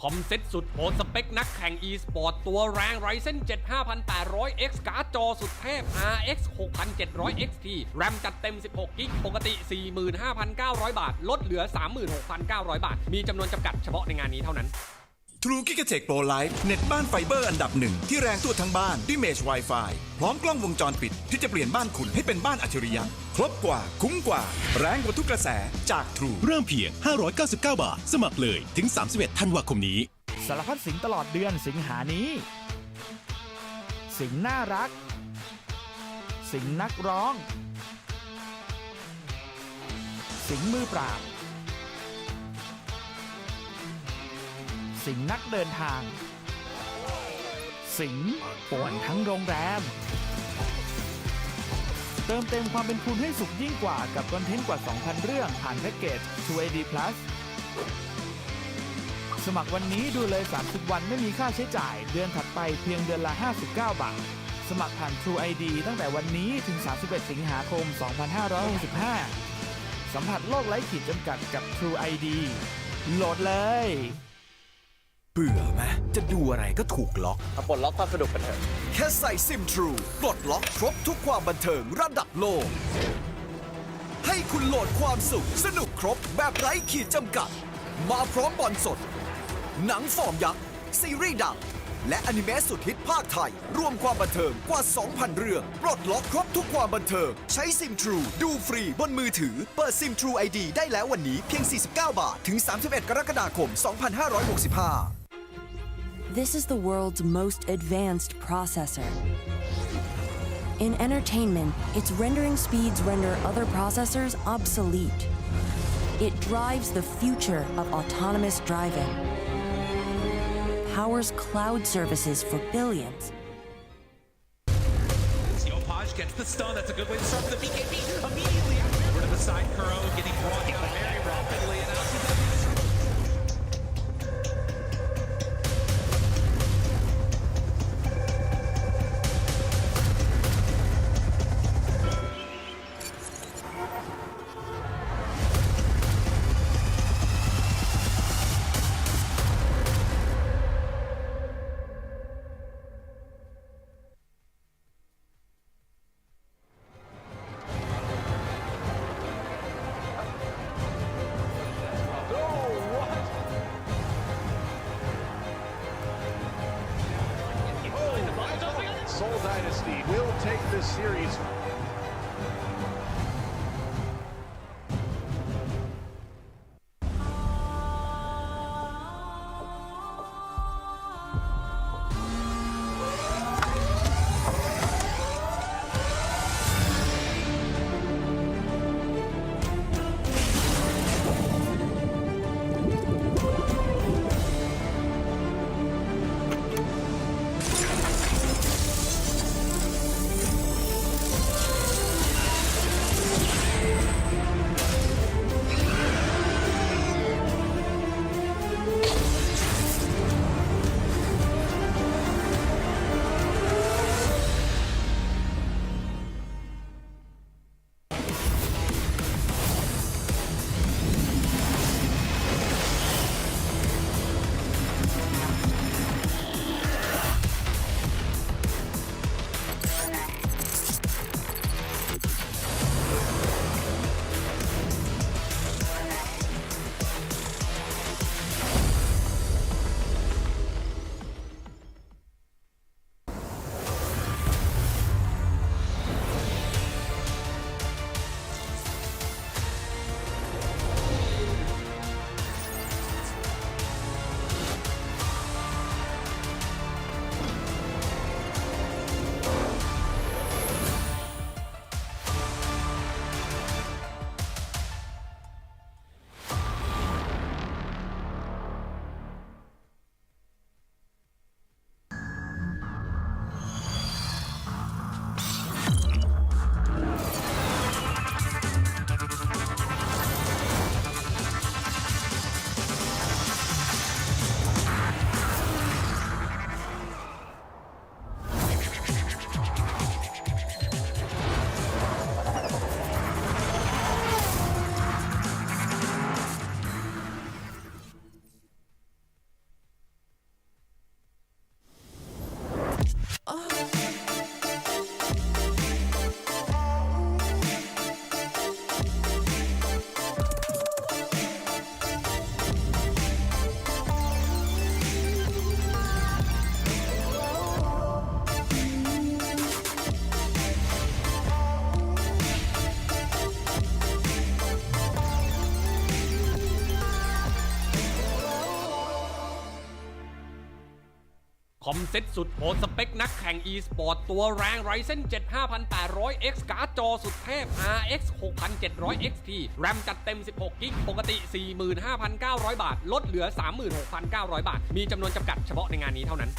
คอมเซ็ตสุดโหดสเปคนักแข่ง e-sport ตัวแรง Ryzen 7 5800X การ์ดจอสุดเทพ RX 6700 XT แรมจัดเต็ม16กิกปกติ 45,900 บาทลดเหลือ 36,900 บาทมีจำนวนจำกัดเฉพาะในงานนี้เท่านั้น True Gigatech Pro Life เน็ตบ้านไฟเบอร์อันดับหนึ่งที่แรงทั่วทั้งบ้านด้วยเมช Wi-Fi พร้อมกล้องวงจรปิดที่จะเปลี่ยนบ้านคุณให้เป็นบ้านอัจฉริยะครบกว่าคุ้มกว่าแรงกว่าทุกกระแสจาก True เริ่มเพียง 599 บาท สมัครเลยถึง 31 ธันวาคมนี้ สารพัดสิงตลอดเดือนสิงหานี้ สิงน่ารัก สิงนักร้อง สิงมือปราบ สิงนักเดินทาง สิงป่วนทั้งโรงแรม เติมเต็มความเป็นคุณให้สุขยิ่งกว่ากับคอนเทนต์กว่า 2,000 เรื่องผ่านแพ็กเกจ USD Plus สมัครวันนี้ดูเลย30 วันไม่มีค่าใช้จ่ายเดือนถัดไปเพียงเดือนละ59 บาท สมัครผ่าน True ID ตั้งแต่วันนี้ถึง31 สิงหาคม 2565 สัมผัสโลกไร้ขีดจำกัดกับ True ID โหลดเลยเบื่อไหมจะดูอะไรก็ถูกล็อก ปลดล็อกความสนุกกันเถอะ แค่ใส่ซิม True ปลดล็อกครบทุกความบันเทิงระดับโลก ให้คุณโหลดความสุขสนุกครบแบบไร้ขีดจำกัด มาพร้อมบอลสด หนังฟอร์มยักษ์ซีรีส์ดังและอนิเมะสุดฮิตภาคไทย รวมความบันเทิงกว่า 2,000 เรื่องปลดล็อกครบทุกความบันเทิงใช้ซิม True ดูฟรีบนมือถือเปิดซิม True ID ได้แล้ววันนี้เพียง 49 บาทถึง 31 กรกฎาคม 2565 This is the world's most advanced processor. In entertainment, its rendering speeds render other processors obsolete. It drives the future of autonomous driving, powers cloud services for billions. Yopaj gets the stun. That's a good way to start the BKB. Immediately over to the side, Kuro getting brought down very rapidly, and out to the Seoul Dynasty will take this series. คอมเซ็ตสุดโหดสเปคนักแข่ง e-sport ตัวแรง Ryzen 7 5800X การ์ดจอสุดเทพ RX 6700 XT แรมจัดเต็ม16กิกปกติ 45,900 บาทลดเหลือ 36,900 บาทมีจำนวนจำกัดเฉพาะในงานนี้เท่านั้น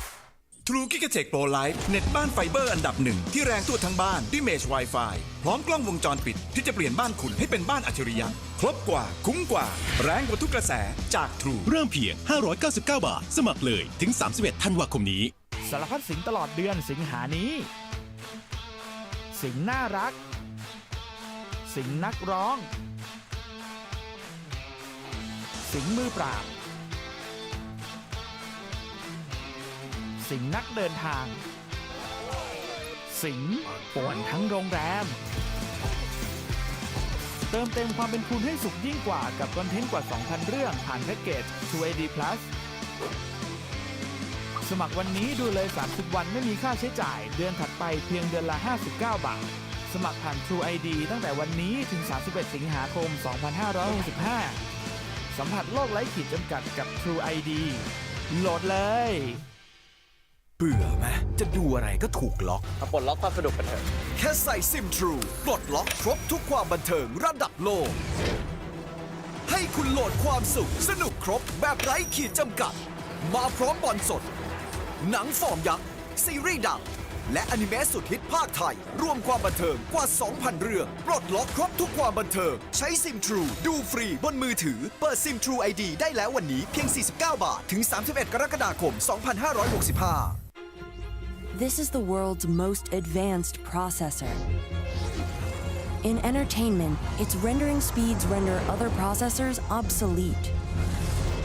True Gigatech Pro Life เน็ตบ้านไฟเบอร์อันดับหนึ่งที่แรงทั่วทั้งบ้านด้วยเมช Wi-Fi พร้อมกล้องวงจรปิดที่จะเปลี่ยนบ้านคุณให้เป็นบ้านอัจฉริยะครบกว่าคุ้มกว่าแรงกว่าทุกกระแสจาก True เริ่มเพียง 599 บาท สมัครเลยถึง 31 ธันวาคมนี้ สารพัดสิงตลอดเดือนสิงหานี้ สิงน่ารัก สิงนักร้อง สิงมือปราบ สิงนักเดินทาง สิงป่วนทั้งโรงแรม เติมเต็มความเป็นคุณให้สุขยิ่งกว่ากับคอนเทนต์กว่า 2,000 เรื่องผ่านแพ็กเกจ USD Plus สมัครวันนี้ดูเลย 30 วันไม่มีค่าใช้จ่ายเดือนถัดไปเพียงเดือนละ 59 บาท สมัครผ่าน True ID ตั้งแต่วันนี้ถึง 31 สิงหาคม 2565 สัมผัสโลกไร้ขีดจำกัดกับ True ID โหลดเลยเบื่อไหมจะดูอะไรก็ถูกล็อก มาปลดล็อกความสนุกกันเถอะ แค่ใส่ซิม True ปลดล็อกครบทุกความบันเทิงระดับโลก ให้คุณโหลดความสุขสนุกครบแบบไร้ขีดจำกัด มาพร้อมบอลสด หนังฟอร์มยักษ์ ซีรีส์ดัง และอนิเมะสุดฮิตภาคไทย รวมความบันเทิงกว่า 2,000 เรื่อง ปลดล็อกครบทุกความบันเทิง ใช้ซิม True ดูฟรีบนมือถือ เปิดซิม True ID ได้แล้ววันนี้เพียง 49 บาท ถึง 31 กรกฎาคม 2565 This is the world's most advanced processor. In entertainment, its rendering speeds render other processors obsolete.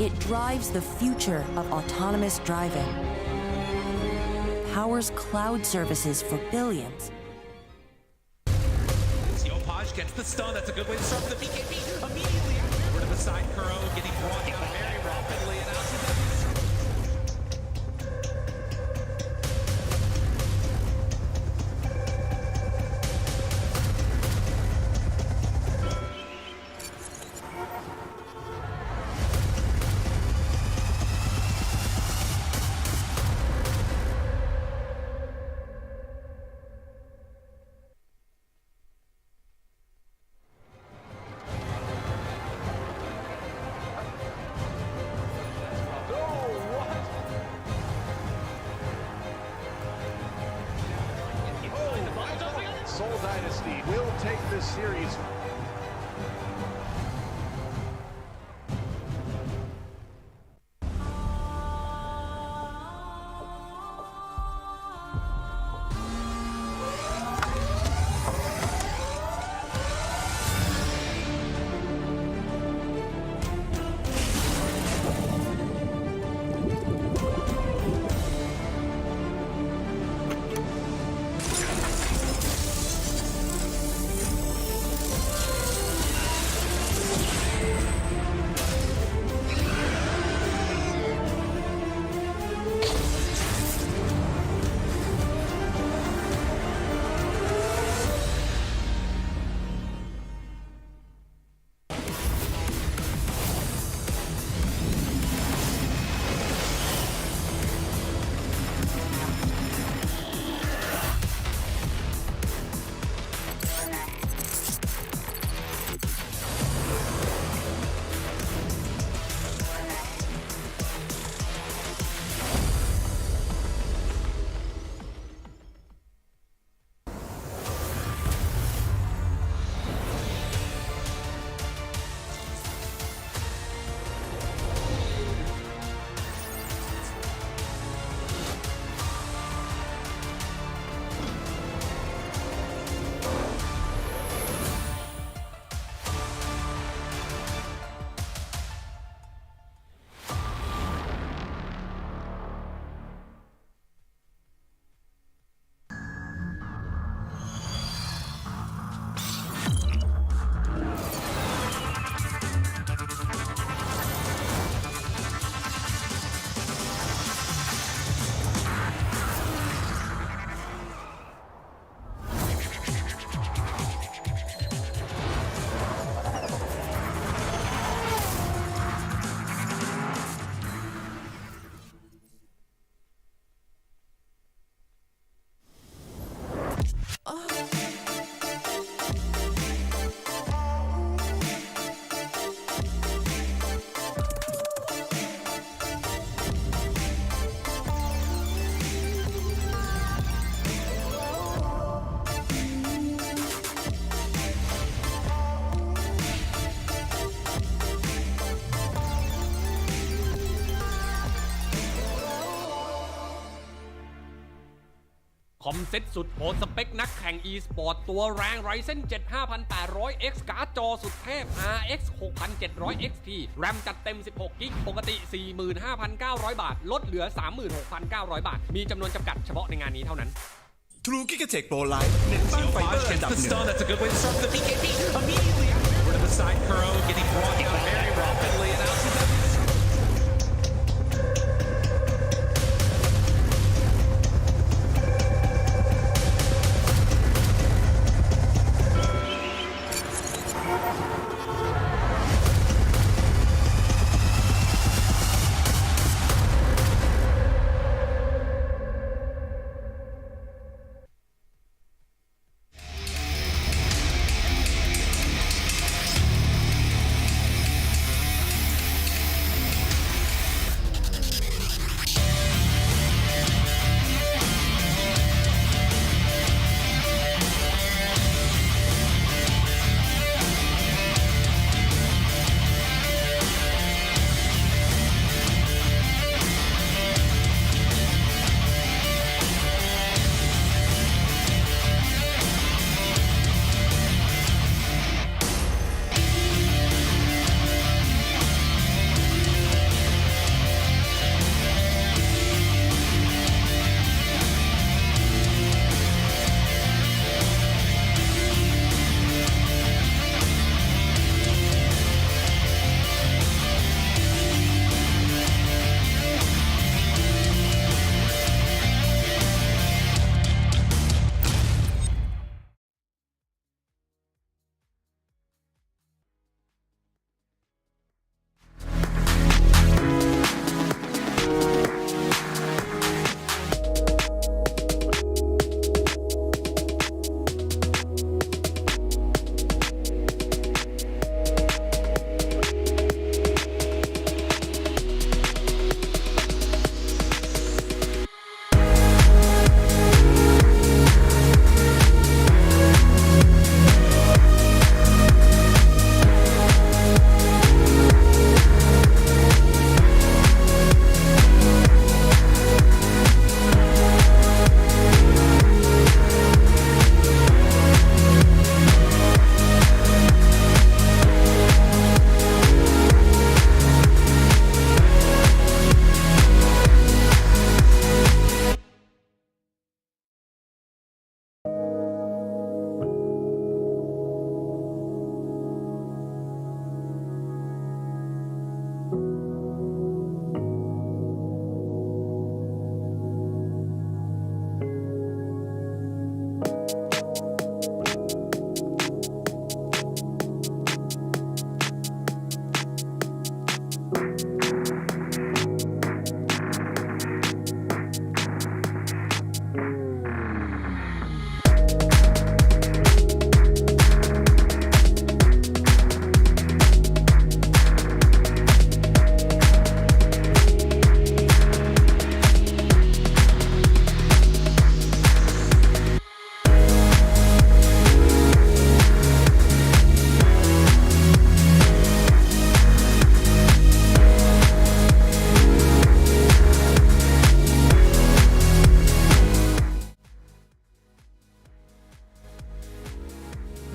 It drives the future of autonomous driving, powers cloud services for billions. Yopaj gets the stun. That's a good way to start the BKB. Immediately over to the side, Kuro getting brought down very rapidly, and out to the Seoul Dynasty will take this series. คอมเซ็ตสุดโหดสเปคนักแข่ง e-sport ตัวแรง Ryzen 7 5800X การ์ดจอสุดเทพ RX 6700 XT แรมจัดเต็ม16กิกปกติ 45,900 บาทลดเหลือ 36,900 บาทมีจำนวนจำกัดเฉพาะในงานนี้เท่านั้น True Gigatech Pro Lite เน็ตบ้านไฟเบอร์อันดับ Gets the หนึ่ง stun. That's a good way to start the BKB. Immediately after, rid of the side. Kuro getting brought down very rapidly, and now he's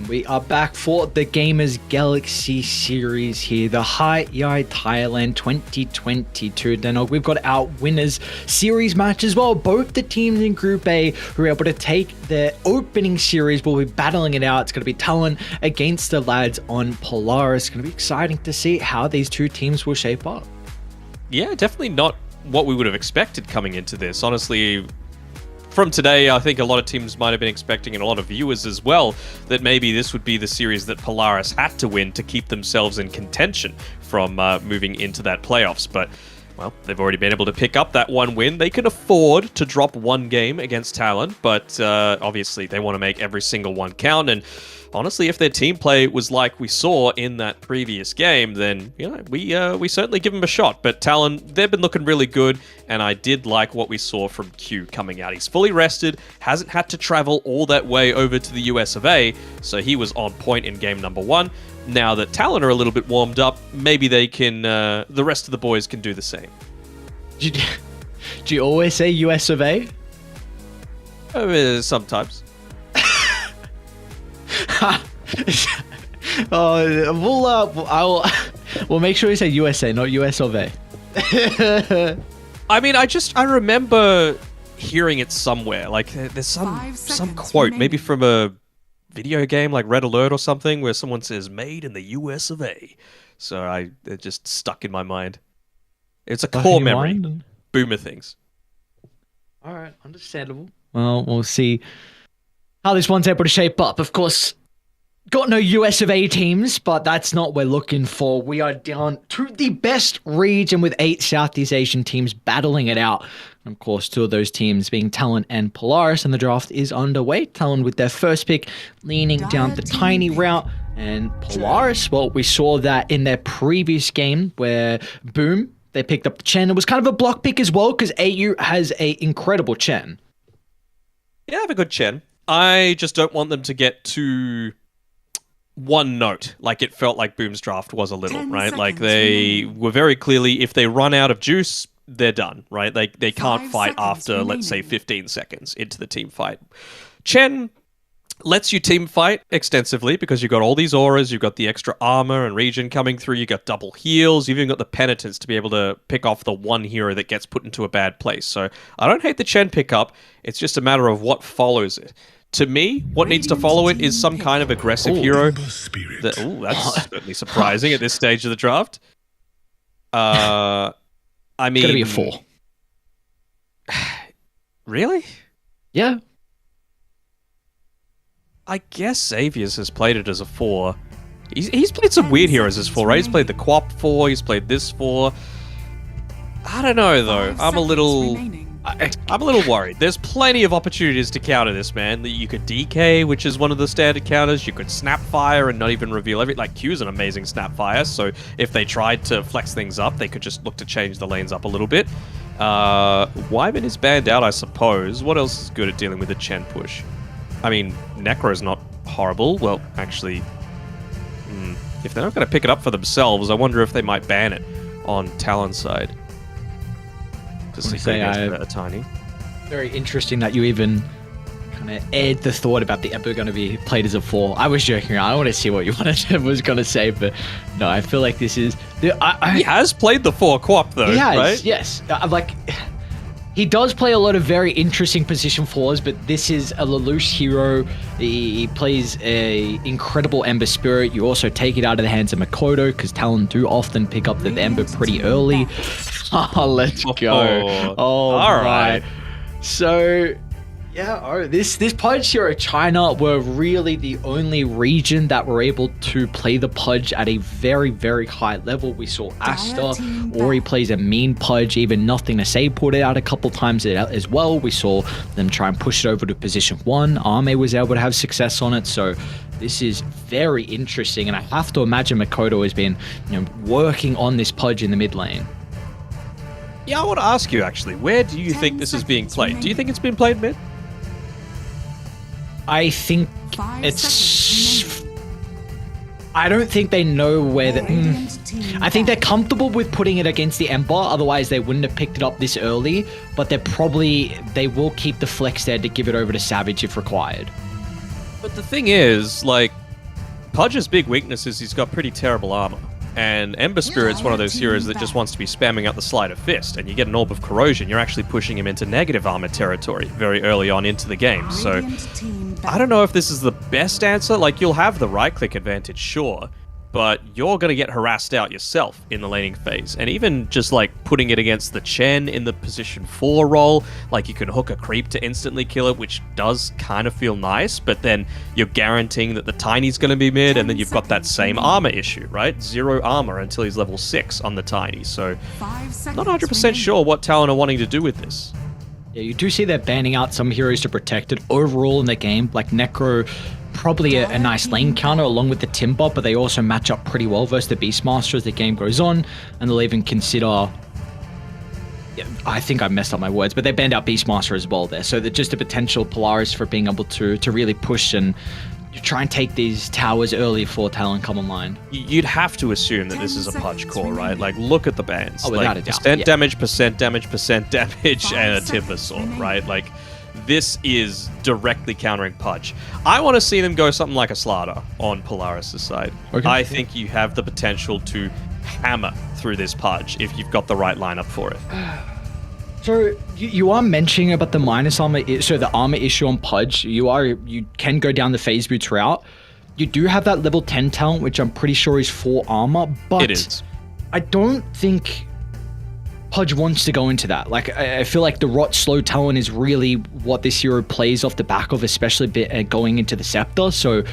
We are back for the Gamers Galaxy series here, the HatYai Thailand 2022. Then we've got our winners series match as well. Both the teams in Group A who are able to take their opening series will be battling it out. It's going to be Talon against the lads on Polaris. It's going to be exciting to see how these two teams will shape up. Yeah, definitely not what we would have expected coming into this. Honestly, from today, I think a lot of teams might have been expecting, and a lot of viewers as well, that maybe this would be the series that Polaris had to win to keep themselves in contention from moving into that playoffs. But, well, they've already been able to pick up that one win. They can afford to drop one game against Talon, but obviously they want to make every single one count. And honestly, if their team play was like we saw in that previous game, then we certainly give them a shot. But Talon, they've been looking really good, and I did like what we saw from Q coming out. He's fully rested, hasn't had to travel all that way over to the US of A, so he was on point in game number 1. Now that Talon are a little bit warmed up, maybe they can, the rest of the boys can do the same. Do you always say US of A? I mean, sometimes. We'll make sure we say USA, not US of A. I mean, I remember hearing it somewhere. Like, there's some quote, maybe from a video game like Red Alert or something, where someone says "made in the US of A." So it just stuck in my mind. It's a core memory. Boomer things. All right, understandable. Well, we'll see how this one's able to shape up. Of course, got no US of A teams, but that's not what we're looking for. We are down to the best region with 8 Southeast Asian teams battling it out. And of course, 2 of those teams being Talon and Polaris, and the draft is underway. Talon with their first pick, leaning down the tiny route. And Polaris, well, we saw that in their previous game where Boom, they picked up the Chen. It was kind of a block pick as well because AU has an incredible Chen. Yeah, I have a good Chen. I just don't want them to get too one note, like it felt like Boom's draft was a little, right? Like they were very clearly, if they run out of juice, they're done, right? They can't fight after, let's say, 15 seconds into the team fight. Chen lets you team fight extensively because you've got all these auras, you've got the extra armor and regen coming through, you've got double heals, you've even got the penitence to be able to pick off the one hero that gets put into a bad place. So I don't hate the Chen pickup, it's just a matter of what follows it. To me, what needs to follow it is some kind of aggressive hero. That's certainly surprising at this stage of the draft. I mean, it's gonna be a 4. Really? Yeah. I guess Xavier's has played it as a 4. He's played some weird heroes as 4, right? He's played the Quap 4, he's played this 4. I don't know, though. I'm a little worried. There's plenty of opportunities to counter this, man. You could DK, which is one of the standard counters. You could Snapfire and not even reveal everything. Like, Q's an amazing Snapfire, so if they tried to flex things up, they could just look to change the lanes up a little bit. Wyman is banned out, I suppose. What else is good at dealing with a Chen push? I mean, Necro's not horrible. Well, actually, if they're not going to pick it up for themselves, I wonder if they might ban it on Talon's side. To see a tiny. Very interesting that you even kind of aired the thought about the Emperor going to be played as a 4. I was joking around. I want to see what you was going to say, but no, I feel like this is... he has played the 4 Quap, though, right? Yes. He does play a lot of very interesting position 4s, but this is a Lelouch hero. He plays a incredible Ember Spirit. You also take it out of the hands of Makoto, because Talon do often pick up the Ember pretty early. Let's go. All right. So, yeah, this Pudge hero, China, were really the only region that were able to play the Pudge at a very, very high level. We saw Asta, Ori plays a mean Pudge, even Nothing to Say put it out a couple times as well. We saw them try and push it over to position 1. Arme was able to have success on it, so this is very interesting, and I have to imagine Makoto has been working on this Pudge in the mid lane. Yeah, I want to ask you, actually, where do you think this is being played? Do you think it's been played mid? I think it's... I don't think they know where the... I think they're comfortable with putting it against the Ember, otherwise they wouldn't have picked it up this early, but they will keep the flex there to give it over to Savage if required. But the thing is, like, Pudge's big weakness is he's got pretty terrible armor. And Ember Spirit's one of those heroes that just wants to be spamming out the Sleight of Fist, and you get an Orb of Corrosion, you're actually pushing him into negative armor territory very early on into the game. So, I don't know if this is the best answer. Like, you'll have the right-click advantage, sure, but you're going to get harassed out yourself in the laning phase. And even just, like, putting it against the Chen in the position 4 role, like, you can hook a creep to instantly kill it, which does kind of feel nice, but then you're guaranteeing that the Tiny's going to be mid, and then you've got that same armor issue, right? 0 armor until he's level 6 on the Tiny, so not 100% sure what Talon are wanting to do with this. Yeah, you do see they're banning out some heroes to protect it overall in the game, like Necro, probably a nice lane counter along with the Timber, but they also match up pretty well versus the Beastmaster as the game goes on, and they'll even consider... I think I messed up my words, but they banned out Beastmaster as well there, so they're just a potential Polaris for being able to really push and try and take these towers early before Talon come online. You'd have to assume that this is a Pudge core, right? Like, look at the bans. Oh, without like, a doubt. percent damage, and a Timber Sword, right? Like, this is directly countering Pudge. I want to see them go something like a Slaughter on Polaris' side. Okay. I think you have the potential to hammer through this Pudge if you've got the right lineup for it. So you are mentioning about the minus armor, so the armor issue on Pudge. You can go down the phase boots route. You do have that level 10 talent, which I'm pretty sure is 4 armor, but it is. I don't think Pudge wants to go into that. Like, I feel like the Rot slow talent is really what this hero plays off the back of, especially going into the Scepter. So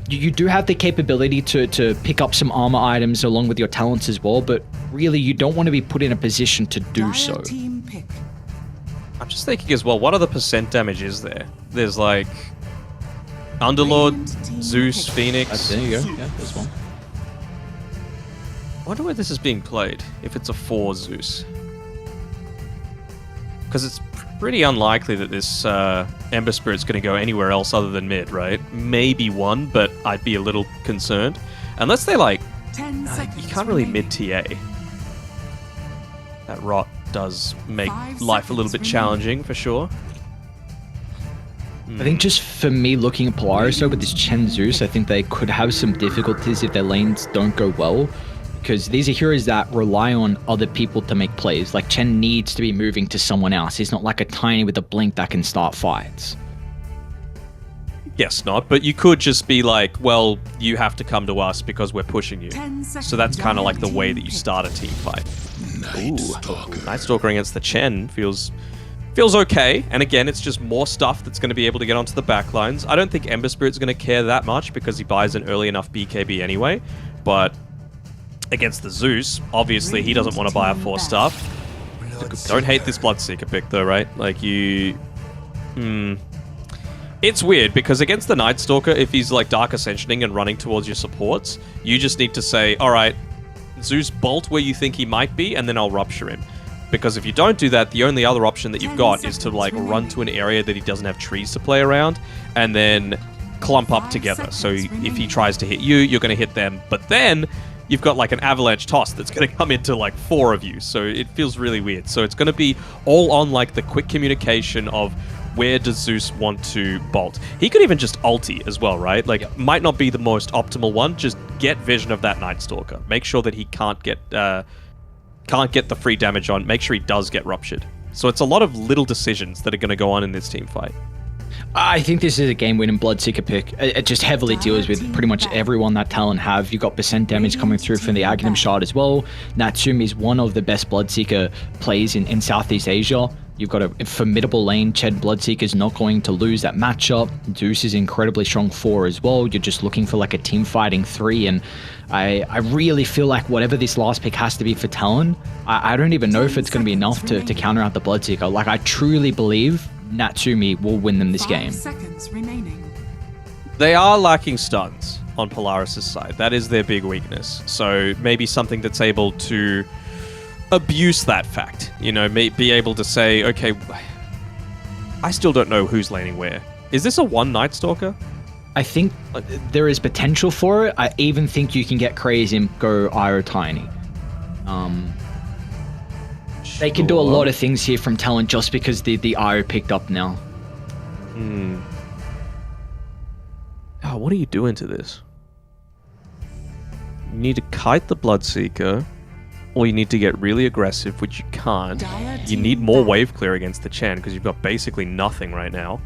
you do have the capability to pick up some armor items along with your talents as well, but really you don't want to be put in a position to do so. I'm just thinking as well, what other percent damage is there? There's like Underlord, Zeus, Phoenix. There you go. Yeah, there's one. I wonder where this is being played, if it's a 4 Zeus. Because it's pretty unlikely that this Ember Spirit's going to go anywhere else other than mid, right? Maybe 1, but I'd be a little concerned. Unless they like... you can't really mid TA. That Rot does make life a little bit challenging, for sure. I think just for me looking at Polaris though, with this Chen Zeus, I think they could have some difficulties if their lanes don't go well. Because these are heroes that rely on other people to make plays. Like, Chen needs to be moving to someone else. He's not like a tiny with a blink that can start fights. Yes, not, but you could just be like, well, you have to come to us because we're pushing you. So that's kind of like the way that you start a team fight. Night Stalker against the Chen feels okay. And again, it's just more stuff that's going to be able to get onto the backlines. I don't think Ember Spirit's going to care that much because he buys an early enough BKB anyway. But against the Zeus, obviously he doesn't want to buy a 4-star. Don't hate this Bloodseeker pick though, right? Like you... It's weird because against the Night Stalker, if he's like Dark Ascensioning and running towards your supports, you just need to say, alright, Zeus, bolt where you think he might be, and then I'll rupture him. Because if you don't do that, the only other option that you've got is to like run to an area that he doesn't have trees to play around, and then clump up together. So if he tries to hit you, you're going to hit them. But then you've got like an avalanche toss that's going to come into like 4 of you. So it feels really weird. So it's going to be all on like the quick communication of where does Zeus want to bolt. He could even just ulti as well, right? Like, might not be the most optimal one. Just get vision of that Night Stalker. Make sure that he can't get the free damage on. Make sure he does get ruptured. So it's a lot of little decisions that are going to go on in this team fight. I think this is a game-winning Bloodseeker pick. It just heavily deals with pretty much everyone that Talon have. You've got percent damage coming through from the Aghanim Shard as well. Natsumi is one of the best Bloodseeker plays in Southeast Asia. You've got a formidable lane. Ched Bloodseeker is not going to lose that matchup. Zeus is incredibly strong 4 as well. You're just looking for like a team fighting 3, and I really feel like whatever this last pick has to be for Talon, I don't even know if it's going to be enough to counter out the Bloodseeker. Like, I truly believe Natsumi will win them this game. 5 seconds remaining. They are lacking stuns on Polaris' side. That is their big weakness. So maybe something that's able to abuse that fact. You know, be able to say, okay, I still don't know who's laning where. Is this a 1 Night Stalker? I think there is potential for it. I even think you can get crazy and go Iro Tiny. They can do a lot of things here from Talon just because the Iro picked up now. Oh, what are you doing to this? You need to kite the Bloodseeker, or you need to get really aggressive, which you can't. You need more wave clear against the Chen because you've got basically nothing right now.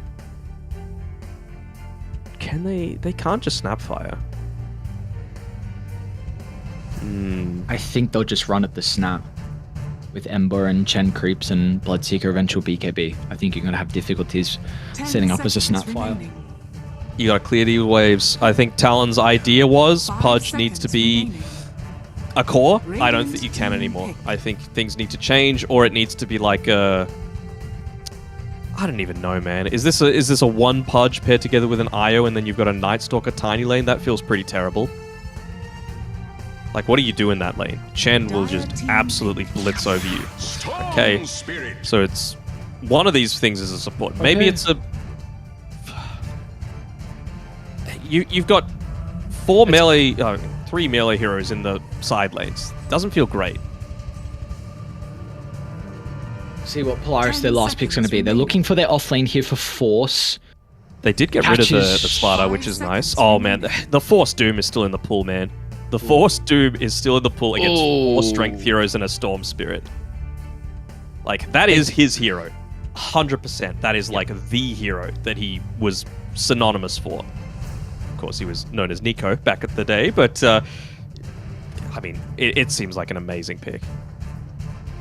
Can they can't just Snapfire. I think they'll just run at the snap with Ember and Chen creeps and Bloodseeker eventual BKB. I think you're going to have difficulties setting up as a Snapfire. You got to clear these waves. I think Talon's idea was Pudge needs to be a core. I don't think you can anymore. I think things need to change, or it needs to be like a... I don't even know, man. Is this a 1 Pudge paired together with an Io and then you've got a Night Stalker tiny lane? That feels pretty terrible. Like, what do you do in that lane? Chen will just absolutely blitz over you. Okay, so it's... One of these things is a support. Maybe it's a... You've got 3 melee heroes in the side lanes. Doesn't feel great. See what Polaris, their last pick's going to be. They're looking for their offlane here for Force. They did get rid of the Splatter, which is nice. Oh man, the Force Doom is still in the pool, man. The Force Doom is still in the pool against 4 strength heroes and a Storm Spirit. Like, that is his hero. 100%. That is like the hero that he was synonymous for. Of course, he was known as Nico back at the day, but I mean, it seems like an amazing pick.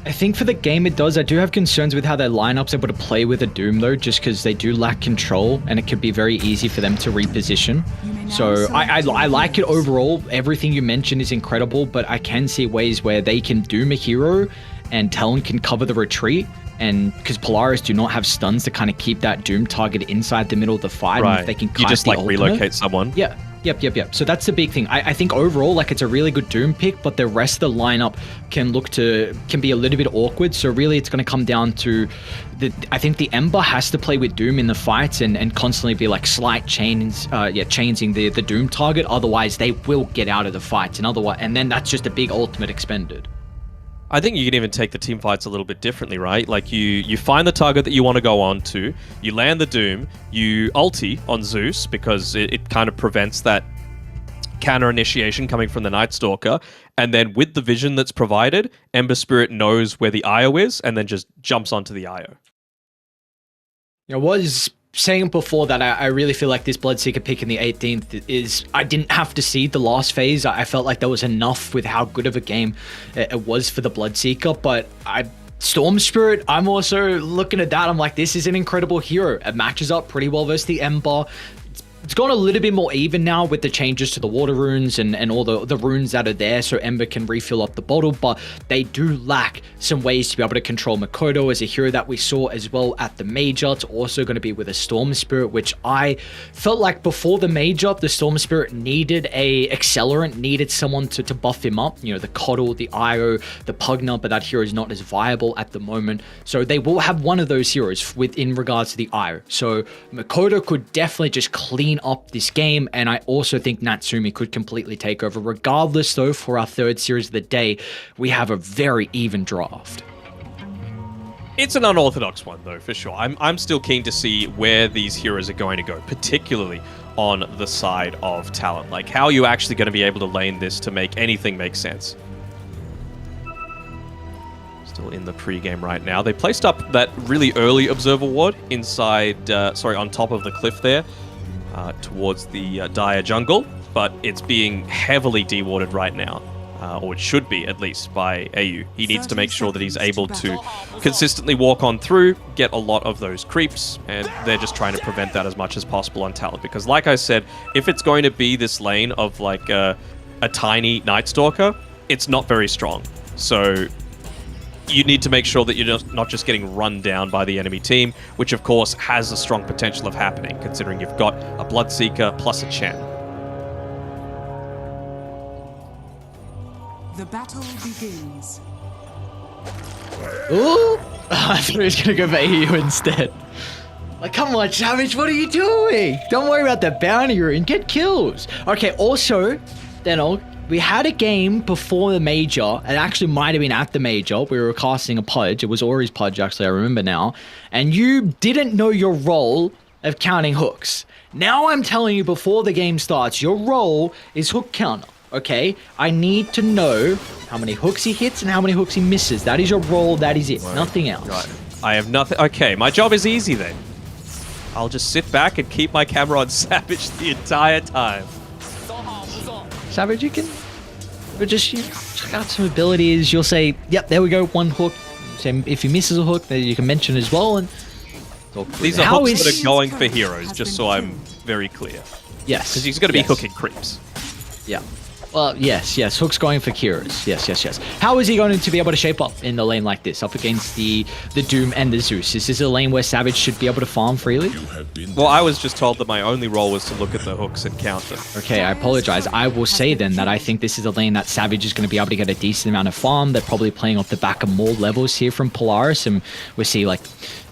I think for the game it does. I do have concerns with how their lineup's able to play with a Doom though, just because they do lack control and it could be very easy for them to reposition. So I like it overall. Everything you mentioned is incredible, but I can see ways where they can Doom a hero and Talon can cover the retreat. And because Polaris do not have stuns to kind of keep that Doom target inside the middle of the fight, right. And if they can you just like relocate someone. Yeah. Yep. So that's the big thing. I think overall, like, it's a really good Doom pick, but the rest of the lineup can be a little bit awkward. So really, it's going to come down to I think the Ember has to play with Doom in the fights and constantly be like slight chaining the Doom target. Otherwise, they will get out of the fights, and then that's just a big ultimate expended. I think you can even take the team fights a little bit differently, right? Like you find the target that you want to go on to, you land the Doom, you ulti on Zeus because it kind of prevents that counter initiation coming from the Night Stalker, and then with the vision that's provided, Ember Spirit knows where the IO is and then just jumps onto the IO. I was saying before that I really feel like this Bloodseeker pick in the 18th is, I didn't have to see the last phase. I felt like there was enough with how good of a game it was for the Bloodseeker, but Storm Spirit, I'm also looking at that. I'm like, this is an incredible hero. It matches up pretty well versus the Ember. It's gone a little bit more even now with the changes to the water runes and all the runes that are there, so Ember can refill up the bottle, but they do lack some ways to be able to control Makoto as a hero that we saw as well at the Major. It's also going to be with a Storm Spirit, which I felt like before the Major, the Storm Spirit needed a accelerant, needed someone to buff him up, the Coddle, the Io, the Pugna, but that hero is not as viable at the moment. So they will have one of those heroes in regards to the Io. So Makoto could definitely just clean up this game, and I also think Natsumi could completely take over. Regardless though, for our third series of the day, we have a very even draft. It's an unorthodox one though, for sure. I'm still keen to see where these heroes are going to go, particularly on the side of Talon. Like, how are you actually going to be able to lane this to make anything make sense? Still in the pre-game right now. They placed up that really early Observer Ward inside, on top of the cliff there. Towards the Dire jungle, but it's being heavily dewarded right now, or it should be at least by AU. He needs to make sure that he's able to consistently walk on through, get a lot of those creeps, and they're just trying to prevent that as much as possible on Talon. Because like I said, if it's going to be this lane of like a tiny Night Stalker, it's not very strong. So you need to make sure that you're not just getting run down by the enemy team, which of course has a strong potential of happening, considering you've got a Bloodseeker plus a Chen. The battle begins. Ooh! I thought he was going to go for AU instead. Like, come on, Savage, what are you doing? Don't worry about the bounty rune, get kills. Okay, also, we had a game before the Major. It actually might have been at the Major. We were casting a Pudge. It was Ori's Pudge, actually, I remember now. And you didn't know your role of counting hooks. Now I'm telling you before the game starts, your role is hook counter, okay? I need to know how many hooks he hits and how many hooks he misses. That is your role, that is it. Right. Nothing else. Right. I have nothing. Okay, my job is easy then. I'll just sit back and keep my camera on Savage the entire time. Savage, you can just check out some abilities. You'll say, yep, there we go, one hook. So if he misses a hook, then you can mention as well. And these are hooks that are going for heroes, just so I'm very clear. Yes. Because he's going to be hooking creeps. Yeah. Well, yes. Hook's going for Kira's. Yes. How is he going to be able to shape up in the lane like this, up against the Doom and the Zeus? Is this a lane where Savage should be able to farm freely? Well, I was just told that my only role was to look at the hooks and counter. Okay, I apologize. I will say then that I think this is a lane that Savage is going to be able to get a decent amount of farm. They're probably playing off the back of more levels here from Polaris, and we see like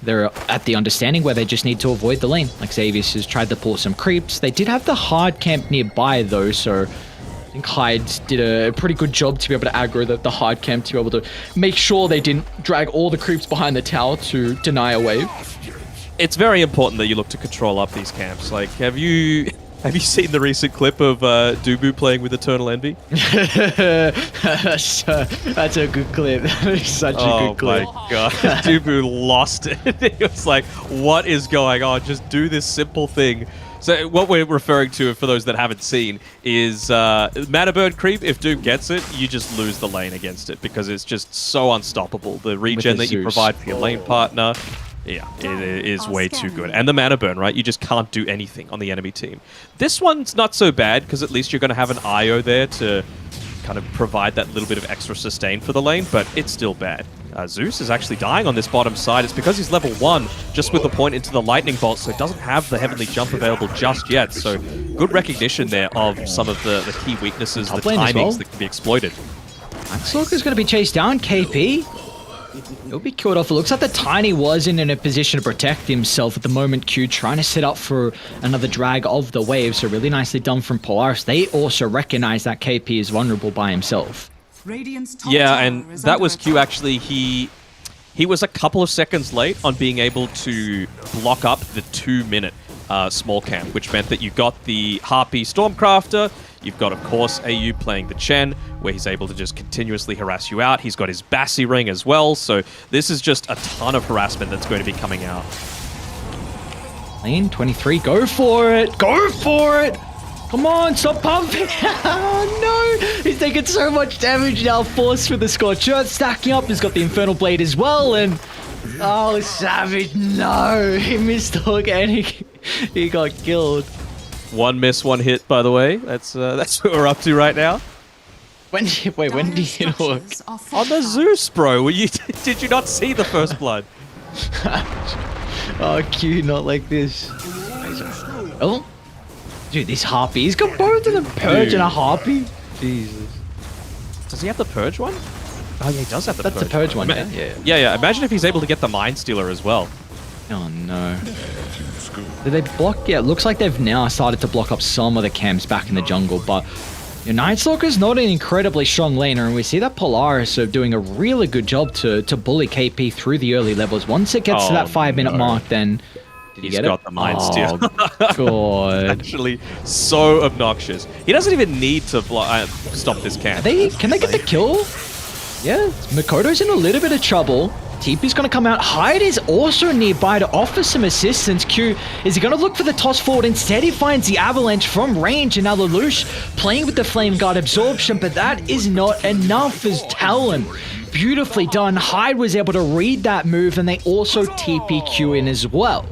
they're at the understanding where they just need to avoid the lane. Like Xavius has tried to pull some creeps. They did have the hard camp nearby though, so think Hyde did a pretty good job to be able to aggro the hard camp to be able to make sure they didn't drag all the creeps behind the tower to deny a wave. It's very important that you look to control up these camps. Like, have you seen the recent clip of Dubu playing with Eternal Envy? That's a good clip. Such a good clip. Oh my god. Dubu lost it. It was like, what is going on? Just do this simple thing. So what we're referring to, for those that haven't seen, is mana burn creep. If Doom gets it, you just lose the lane against it because it's just so unstoppable. The regen that you provide for your lane partner, yeah, it is way too good. And the mana burn, right? You just can't do anything on the enemy team. This one's not so bad because at least you're going to have an IO there to kind of provide that little bit of extra sustain for the lane, but it's still bad. Zeus is actually dying on this bottom side. It's because he's level 1, just with the point into the lightning bolt, so it doesn't have the heavenly jump available just yet. So good recognition there of some of the key weaknesses, the timings that can be exploited. Stalker's going to be chased down. KP, he'll be killed off. It looks like the Tiny wasn't in a position to protect himself at the moment. Q trying to set up for another drag of the wave, so really nicely done from Polaris. They also recognize that KP is vulnerable by himself. Yeah, and that was Q actually. He was a couple of seconds late on being able to block up the 2-minute small camp, which meant that you got the Harpy Stormcrafter. You've got, of course, AU playing the Chen, where he's able to just continuously harass you out. He's got his Bassi ring as well, so this is just a ton of harassment that's going to be coming out. Lane 23, go for it! Go for it! Come on, stop pumping! Oh no! He's taking so much damage now, forced for the Scorcher. Stacking up, he's got the Infernal Blade as well, and... Oh, Savage, no! He missed the hook and he got killed. One miss, one hit, by the way. That's what we're up to right now. When did he hit hook? On the Zeus, bro. Did you not see the first blood? Oh, Q, not like this. Oh. Dude, this Harpy. He's got both of them. Purge and a Harpy. Jesus. Does he have the Purge one? Oh, yeah, he does have the Purge. That's the Purge one, yeah. Yeah. Imagine if he's able to get the Mind Stealer as well. Oh, no. Did they block? Yeah, it looks like they've now started to block up some of the camps back in the jungle, but Night Stalker's not an incredibly strong laner, and we see that Polaris are doing a really good job to bully KP through the early levels. Once it gets to that 5-minute mark, then... Did He's got the Mind Steal. God. Actually, so obnoxious. He doesn't even need to stop this camp. Can they get the kill? Yeah, Makoto's in a little bit of trouble. TP's going to come out. Hyde is also nearby to offer some assistance. Q, is he going to look for the toss forward? Instead, he finds the Avalanche from range, and now Lelouch playing with the Flame Guard absorption, but that is not enough as Talon. Beautifully done. Hyde was able to read that move, and they also TP Q in as well.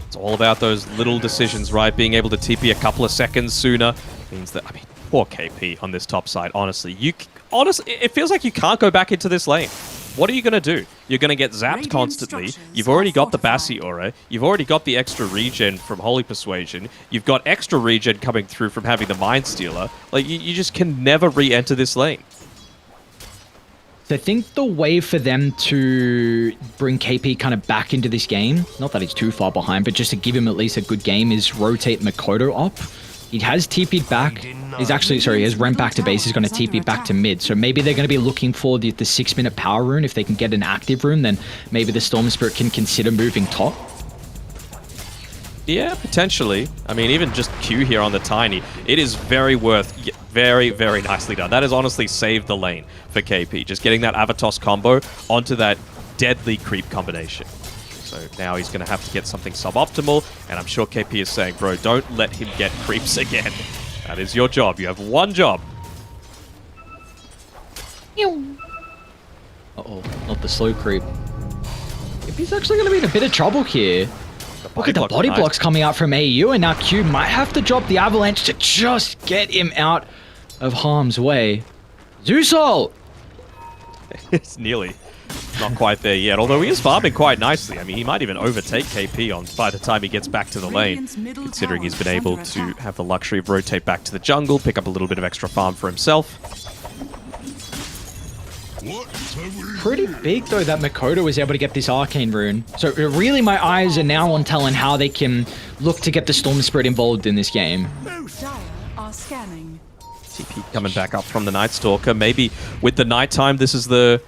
It's all about those little decisions, right? Being able to TP a couple of seconds sooner means that, I mean, poor KP on this top side, honestly. It feels like you can't go back into this lane. What are you going to do? You're going to get zapped constantly. You've already got the Bassi Aura. You've already got the extra regen from Holy Persuasion. You've got extra regen coming through from having the Mind Stealer. Like, you just can never re-enter this lane. So I think the way for them to bring KP kind of back into this game, not that he's too far behind, but just to give him at least a good game, is rotate Makoto up. He has TP'd back. He has rent back to base. He's going to TP back to mid. So maybe they're going to be looking for the 6-minute power rune. If they can get an active rune, then maybe the Storm Spirit can consider moving top. Yeah, potentially. I mean, even just Q here on the Tiny, it is very very, very nicely done. That has honestly saved the lane for KP. Just getting that Avatos combo onto that deadly creep combination. So now he's going to have to get something suboptimal, and I'm sure KP is saying, bro, don't let him get creeps again. That is your job. You have one job. Uh-oh, not the slow creep. KP's actually going to be in a bit of trouble here. Look at the body blocks coming out from AU, and now Q might have to drop the Avalanche to just get him out of harm's way. Zeus ult! It's nearly not quite there yet, although he is farming quite nicely. I mean, he might even overtake KP by the time he gets back to the lane, considering he's been able to have the luxury of rotate back to the jungle, pick up a little bit of extra farm for himself. Pretty big, though, that Makoto was able to get this Arcane Rune. So really, my eyes are now on Talon how they can look to get the Storm Spirit involved in this game. Dire are scanning. TP coming back up from the Night Stalker. Maybe with the nighttime, this is the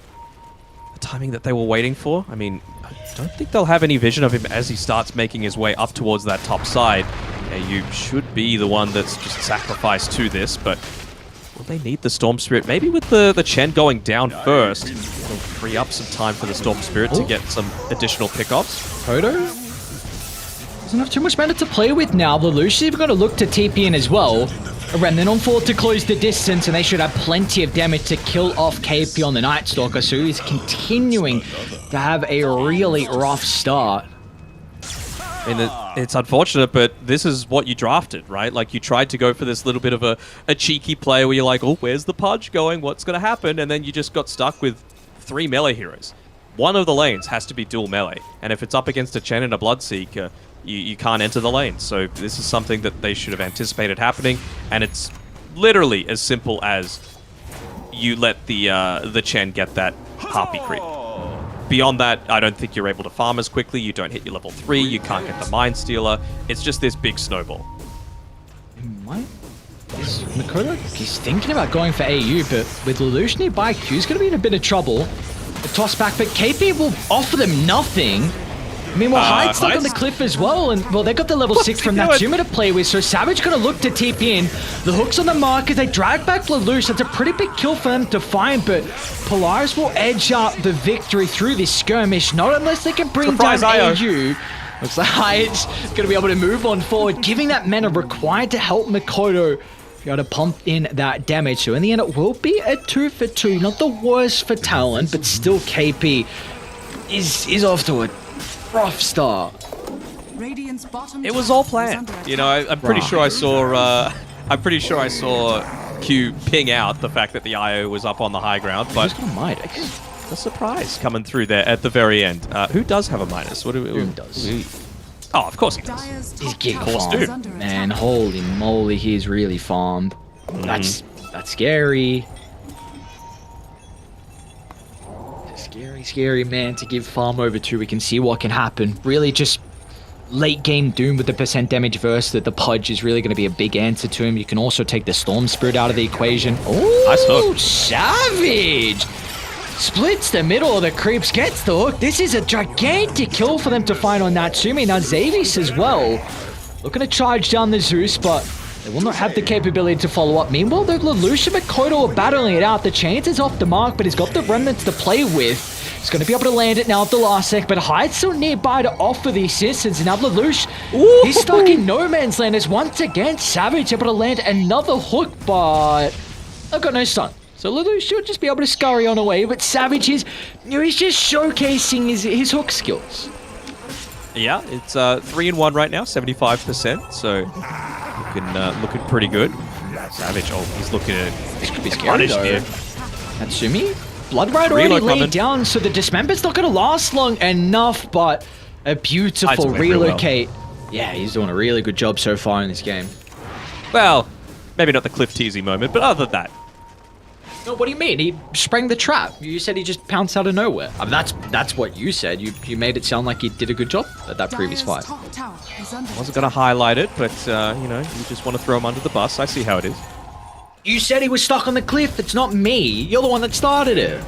timing that they were waiting for. I mean, I don't think they'll have any vision of him as he starts making his way up towards that top side. You should be the one that's just sacrificed to this, but will they need the Storm Spirit? Maybe with the Chen going down first, it'll free up some time for the Storm Spirit to get some additional pickups. Kodo doesn't have too much mana to play with now. Lelouch even going to look to TP in as well. A Remnant on forward to close the distance, and they should have plenty of damage to kill off KP on the Night Stalker, so he's continuing to have a really rough start. I mean, it's unfortunate, but this is what you drafted, right? Like, you tried to go for this little bit of a cheeky play where you're like, oh, where's the Pudge going? What's going to happen? And then you just got stuck with 3 melee heroes. One of the lanes has to be dual melee, and if it's up against a Chen and a Bloodseeker, you can't enter the lane. So this is something that they should have anticipated happening, and it's literally as simple as you let the Chen get that Harpy creep. Beyond that, I don't think you're able to farm as quickly. You don't hit your level 3. You can't get the Mind Stealer. It's just this big snowball. What? Is Makoto, he's thinking about going for AU, but with Lelouch nearby, Q's going to be in a bit of trouble. The toss back, but KP will offer them nothing. Meanwhile, Hyde's stuck on the cliff as well, and well, they got the level 6 from Natsuma to play with, so Savage gonna look to TP in. The hook's on the mark as they drag back Lelouch. That's a pretty big kill for them to find, but Polaris will edge out the victory through this skirmish, not unless they can bring down AU. Looks like Hyde's gonna be able to move on forward, giving that mana required to help Makoto be able to pump in that damage. So in the end, it will be a 2 for 2. Not the worst for Talon, but still KP is off to a rough start. It was all planned. You know, I'm pretty sure I saw. I'm pretty sure I saw Q ping out the fact that the IO was up on the high ground, but a surprise coming through there at the very end. Who does have a minus? Who does? Oh, of course he does. He's getting farmed. Man, holy moly, he's really farmed. That's scary. Scary man to give farm over to. We can see what can happen. Really just late game doom with the percent damage verse that the Pudge is really going to be a big answer to him. You can also take the Storm Spirit out of the equation. Oh, nice hook. Savage! Splits the middle of the creeps, gets the hook. This is a gigantic kill for them to find on Natsumi. Now Xavius as well. Looking to charge down the Zeus, but they will not have the capability to follow up. Meanwhile, the Lelouch and Makoto are battling it out. The chance is off the mark, but he's got the remnants to play with. He's going to be able to land it now at the last sec, but Hyde's still nearby to offer the assistance. And now Lelouch, he's stuck in no man's land as once again Savage able to land another hook, but I've got no stun. So Lelouch should just be able to scurry on away, but Savage is, he's just showcasing his hook skills. Yeah, it's 3-1 right now, 75%, so looking pretty good. Savage, he's looking at this could be scary though. Here. Natsumi, Blood Ride already laid down, so the Dismember's not going to last long enough, but a beautiful relocate. Well. Yeah, he's doing a really good job so far in this game. Well, maybe not the Cliff Teasy moment, but other than that. No, what do you mean? He sprang the trap. You said he just pounced out of nowhere. I mean, that's what you said. You made it sound like he did a good job at that previous fight. I wasn't going to highlight it, but, you know, you just want to throw him under the bus. I see how it is. You said he was stuck on the cliff. It's not me. You're the one that started it.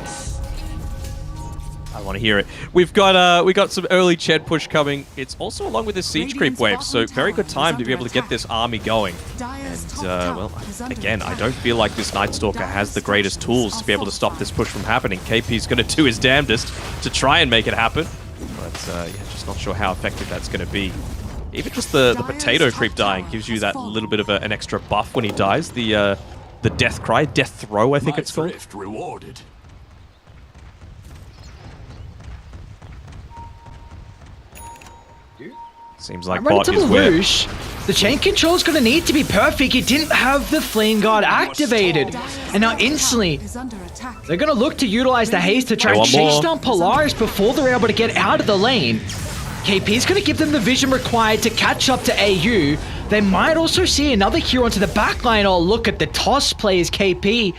I want to hear it. We got some early Ched push coming. It's also along with the siege creep wave, so very good time to be able to get this army going. And, well, again, I don't feel like this Night Stalker has the greatest tools to be able to stop this push from happening. KP's going to do his damnedest to try and make it happen, but yeah, just not sure how effective that's going to be. Even just the potato creep dying gives you that little bit of an extra buff when he dies. The death cry, death throw, I think it's called. Rewarded. Seems like bot is Lelouch. The chain control is going to need to be perfect. He didn't have the Flame Guard activated. And now instantly, they're going to look to utilize the haste to try and chase down Polaris before they're able to get out of the lane. KP is going to give them the vision required to catch up to AU. They might also see another hero onto the backline. Oh, look at the toss play as KP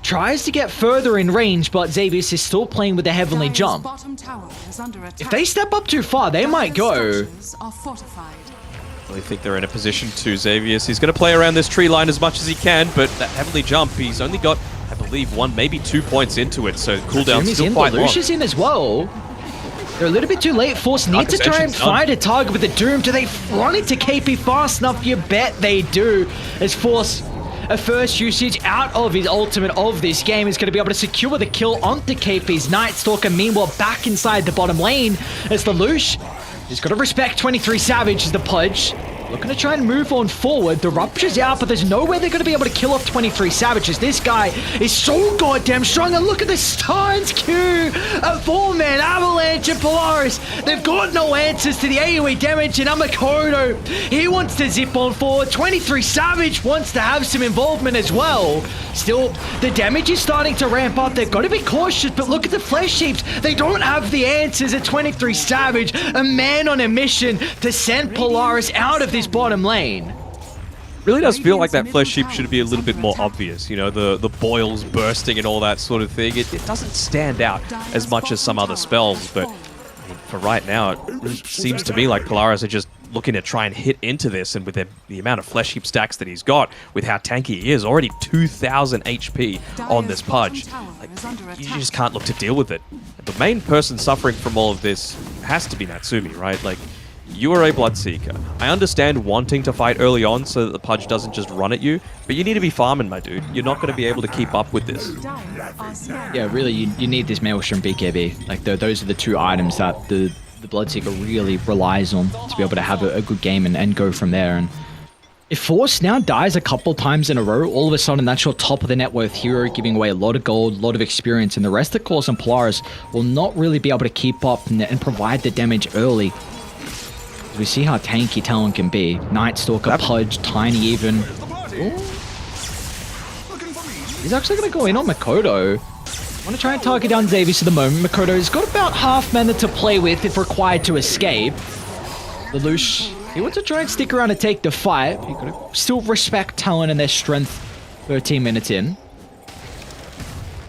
tries to get further in range, but Xavius is still playing with the Heavenly Jump. If they step up too far, they might go. really think they're in a position to. Xavius, he's going to play around this tree line as much as he can, but that heavenly jump, he's only got, I believe, 1, maybe 2 points into it, so cooldown's still quite long. Lucius in as well. They're a little bit too late. Force need to try and find a target with the Doom. Do they run into KP fast enough? You bet they do. As Force, a first usage out of his ultimate of this game, is going to be able to secure the kill onto KP's Night Stalker. Meanwhile, back inside the bottom lane as the Lush has got to respect 23 Savage as the Pudge. Looking to try and move on forward. The Rupture's out, but there's no way they're going to be able to kill off 23 Savages. This guy is so goddamn strong. And look at the stuns queue. A 4-man Avalanche and Polaris. They've got no answers to the AoE damage. And Amakoto, he wants to zip on forward. 23 Savage wants to have some involvement as well. Still, the damage is starting to ramp up. They've got to be cautious, but look at the Flesh Heaps. They don't have the answers at 23 Savage. A man on a mission to send Polaris out of this bottom lane. Really does feel like that Flesh Heap should be a little bit more obvious, you know, the boils bursting and all that sort of thing. It doesn't stand out as much as some other spells, but I mean, for right now, it really seems to me like Polaris are just looking to try and hit into this, and with the amount of Flesh Heap stacks that he's got, with how tanky he is, already 2,000 HP on this Pudge. Like, you just can't look to deal with it. The main person suffering from all of this has to be Natsumi, right? Like, you are a Bloodseeker. I understand wanting to fight early on so that the Pudge doesn't just run at you, but you need to be farming, my dude. You're not going to be able to keep up with this. Yeah, really, you need this Maelstrom BKB. Like, those are the two items that the Bloodseeker really relies on to be able to have a good game and go from there. And if Force now dies a couple times in a row, all of a sudden that's your top of the net worth hero, giving away a lot of gold, a lot of experience, and the rest of Course and Polaris will not really be able to keep up and provide the damage early. We see how tanky Talon can be. Night Stalker, Pudge, Tiny even. Ooh. He's actually going to go in on Makoto. Want to try and target down Xavius at the moment. Makoto's got about half mana to play with if required to escape. The Lush, he wants to try and stick around and take the fight. You got to still respect Talon and their strength 13 minutes in.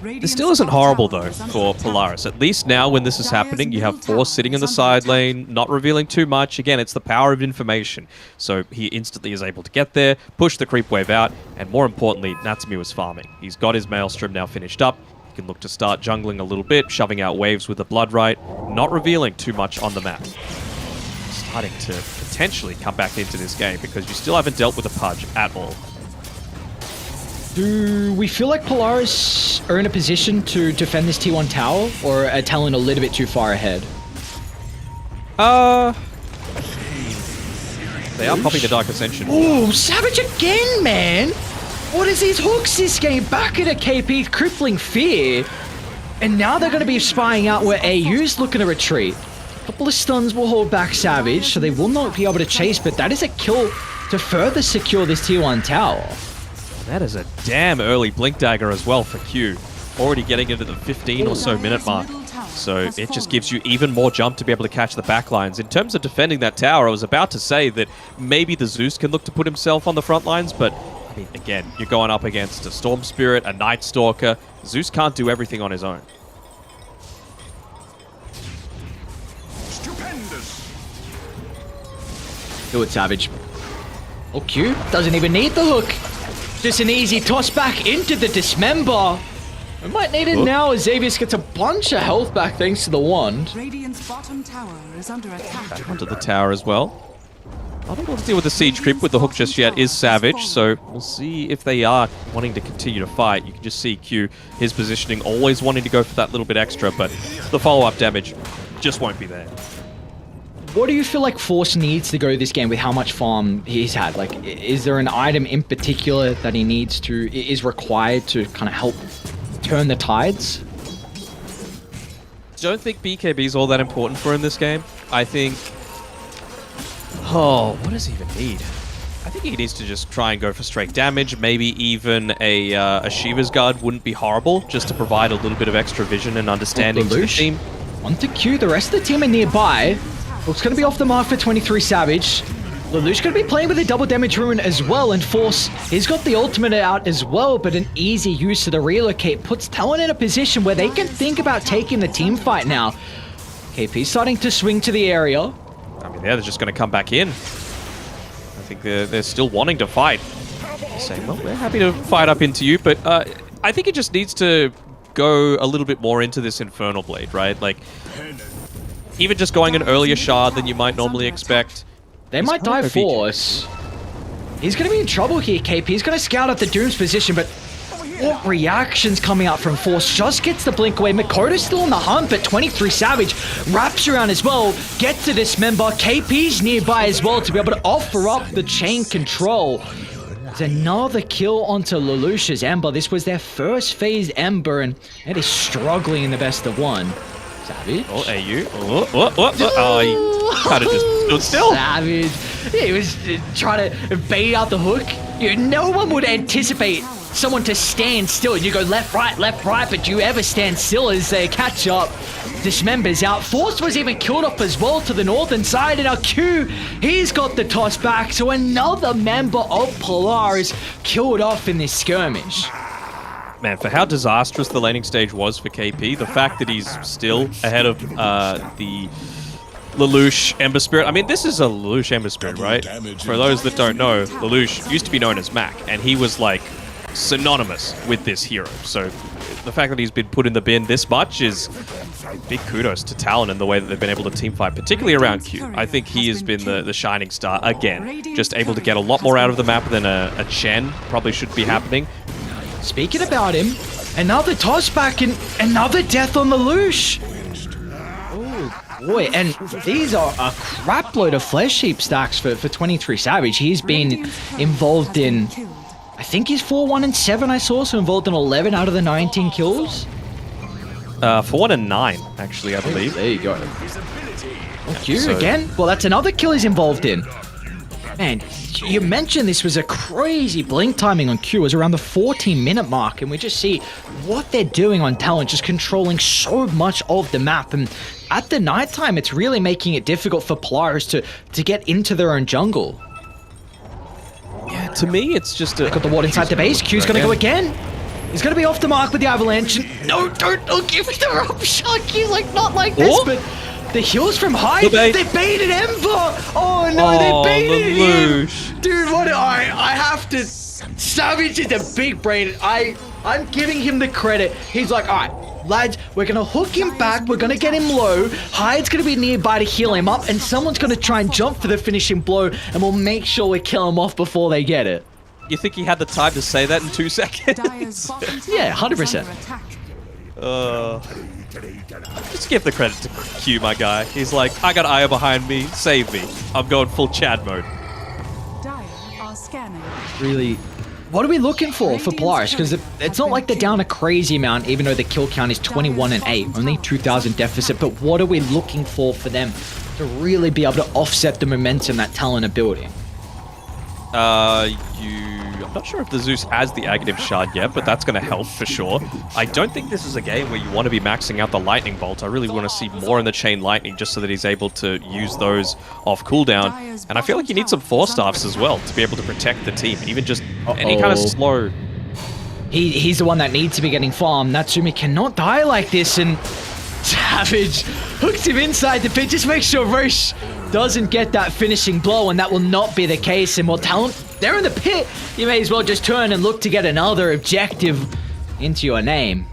This still isn't horrible, though, for Polaris. At least now, when this is happening, you have Force sitting in the side lane, not revealing too much. Again, it's the power of information. So he instantly is able to get there, push the creep wave out, and more importantly, Natsumi was farming. He's got his Maelstrom now finished up. He can look to start jungling a little bit, shoving out waves with the Blood Right, not revealing too much on the map. Starting to potentially come back into this game because you still haven't dealt with a Pudge at all. Do we feel like Polaris are in a position to defend this T1 tower, or are Talon a little bit too far ahead? They are popping the Dark Ascension. Ooh, Savage again, man! What is these hooks this game? Back at a KP, crippling fear. And now they're going to be spying out where AU's looking to retreat. A couple of stuns will hold back Savage, so they will not be able to chase, but that is a kill to further secure this T1 tower. That is a damn early Blink Dagger as well for Q. Already getting into the 15 or so minute mark. So it just gives you even more jump to be able to catch the backlines. In terms of defending that tower, I was about to say that maybe the Zeus can look to put himself on the front lines, but I mean, again, you're going up against a Storm Spirit, a Night Stalker. Zeus can't do everything on his own. Stupendous. Do it, Savage. Oh, Q doesn't even need the hook. Just an easy toss back into the Dismember. We might need it now as Xavius gets a bunch of health back thanks to the wand. Radiant's bottom tower is under attack. Back onto the tower as well. Not able to deal with the siege creep with the hook just yet is Savage, so we'll see if they are wanting to continue to fight. You can just see Q, his positioning, always wanting to go for that little bit extra, but the follow-up damage just won't be there. What do you feel like Force needs to go this game with how much farm he's had? Like, is there an item in particular that he needs to, is required to kind of help turn the tides? Don't think BKB is all that important for him this game. I think... Oh, what does he even need? I think he needs to just try and go for straight damage. Maybe even a Shiva's Guard wouldn't be horrible, just to provide a little bit of extra vision and understanding to the team. On to Q, the rest of the team are nearby. Looks going to be off the mark for 23 Savage. Lelouch going to be playing with a double damage rune as well, and Force, he's got the ultimate out as well, but an easy use of the relocate puts Talon in a position where they can think about taking the team fight now. KP starting to swing to the area. I mean, they're just going to come back in. think they're still wanting to fight. They're saying, well, we're happy to fight up into you, but I think it just needs to go a little bit more into this Infernal Blade, right? Like, even just going an earlier shard than you might normally expect. They might die force. He's going to be in trouble here, KP. He's going to scout out the Doom's position, but what reactions coming out from Force? Just gets the blink away. Makoto's still on the hunt, but 23 Savage wraps around as well, gets to dismember. KP's nearby as well to be able to offer up the chain control. There's another kill onto Lelouch's Ember. This was their first phased Ember, and it is struggling in the best of one. Savage. Oh, AU. Oh, he kind of just stood still. Savage. He was trying to bait out the hook. No one would anticipate someone to stand still. You go left, right, but do you ever stand still as they catch up? Dismembers out. Force was even killed off as well to the northern side, and now Q, he's got the toss back. So another member of Polaris killed off in this skirmish. Man, for how disastrous the laning stage was for KP, the fact that he's still ahead of the Lelouch Ember Spirit. I mean, this is a Lelouch Ember Spirit, right? For those that don't know, Lelouch used to be known as Mac, and he was like synonymous with this hero. So the fact that he's been put in the bin this much is big kudos to Talon and the way that they've been able to teamfight, particularly around Q. I think he has been the shining star again. Just able to get a lot more out of the map than a Chen probably should be happening. Speaking about him, another toss back and another death on the Lelouch. Oh boy, and these are a crap load of flesh heap stacks for 23 Savage. He's been involved in, I think he's 4-1 and 7 I saw, so involved in 11 out of the 19 kills. 4-1 and 9, actually, I believe. There you go. Q again? Well, that's another kill he's involved in. Man, you mentioned this was a crazy blink timing on Q. It was around the 14-minute mark, and we just see what they're doing on Talon, just controlling so much of the map. And at the nighttime, it's really making it difficult for Polaris to get into their own jungle. Yeah, to me, it's just a... Got the ward inside the base. Q's going to go again. He's going to be off the mark with the avalanche. No, don't give me the rope shot. Q's like, not like this, but... The heals from Hyde, they baited Ember! Oh no, they baited him! Dude, what, I have to... Savage is a big brain. I'm giving him the credit. He's like, alright, lads, we're gonna hook him back, we're gonna get him low, Hyde's gonna be nearby to heal him up, and someone's gonna try and jump for the finishing blow, and we'll make sure we kill him off before they get it. You think he had the time to say that in 2 seconds? Yeah, 100%. Just give the credit to Q, my guy. He's like, I got Aya behind me, save me. I'm going full Chad mode. Really, what are we looking for Polaris? Because it's not like they're down a crazy amount, even though the kill count is 21 and 8, only 2,000 deficit. But what are we looking for them to really be able to offset the momentum that Talon are building? I'm not sure if the Zeus has the Aghanim Shard yet, but that's going to help for sure. I don't think this is a game where you want to be maxing out the Lightning Bolt. I really want to see more in the Chain Lightning just so that he's able to use those off cooldown. And I feel like you need some Force Staffs as well to be able to protect the team, even just any kind of slow. He's the one that needs to be getting farmed. Natsumi cannot die like this, and Savage hooks him inside the pit. Just make sure Roche doesn't get that finishing blow, and that will not be the case. And while Talon, they're in the pit, you may as well just turn and look to get another objective into your name.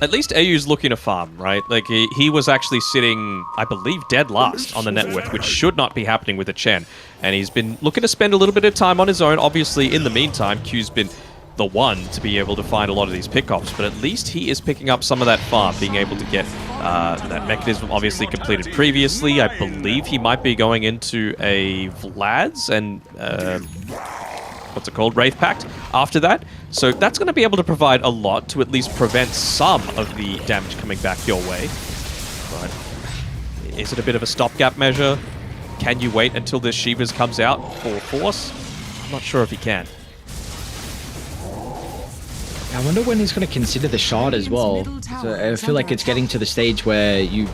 At least AU's looking to farm, right? Like, he was actually sitting, I believe, dead last on the net worth, which should not be happening with a Chen. And he's been looking to spend a little bit of time on his own. Obviously, in the meantime, Q's been the one to be able to find a lot of these pickoffs, but at least he is picking up some of that farm, being able to get that mechanism obviously completed previously. I believe he might be going into a Vlad's and what's it called? Wraith Pact after that. So that's going to be able to provide a lot to at least prevent some of the damage coming back your way. But is it a bit of a stopgap measure? Can you wait until this Shivas comes out for Force? I'm not sure if he can. I wonder when he's going to consider the shard as well. So I feel like it's getting to the stage where you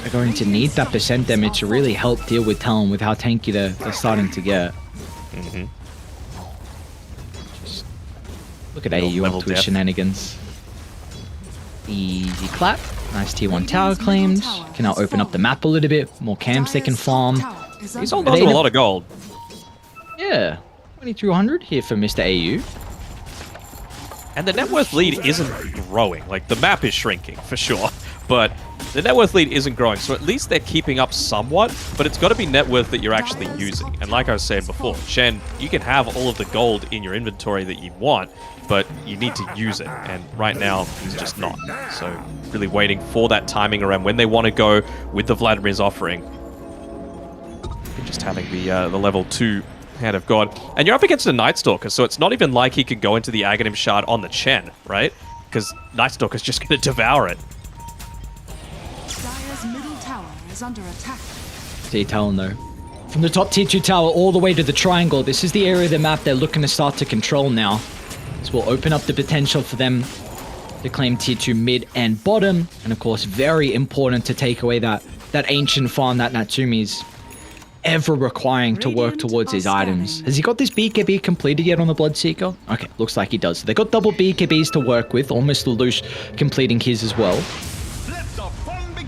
are going to need that percent damage to really help deal with Talon with how tanky they're starting to get. Just look at AU up to shenanigans. Easy clap. Nice tier 1 tower claimed. Can now open up the map a little bit. More camps they can farm. He's holding on to a lot of gold. Yeah, 2,200 here for Mr. AU. And the net worth lead isn't growing. Like, the map is shrinking, for sure. But the net worth lead isn't growing, so at least they're keeping up somewhat, but it's got to be net worth that you're actually using. And like I was saying before, Shen, you can have all of the gold in your inventory that you want, but you need to use it. And right now, he's just not. So really waiting for that timing around when they want to go with the Vladimir's offering. And just having the level 2 Hand of God. And you're up against a Night Stalker, so it's not even like he could go into the Aghanim Shard on the Chen, right? Because Night Stalker's just going to devour it. Dire's middle tower is under attack. See Talon though. From the top tier 2 tower all the way to the triangle, this is the area of the map they're looking to start to control now. This will open up the potential for them to claim tier 2 mid and bottom. And of course, very important to take away that ancient farm that Natsumi's ever requiring to work towards his items. Has he got this BKB completed yet on the Bloodseeker? Okay, looks like he does. So they got double BKBs to work with, almost Lelouch completing his as well.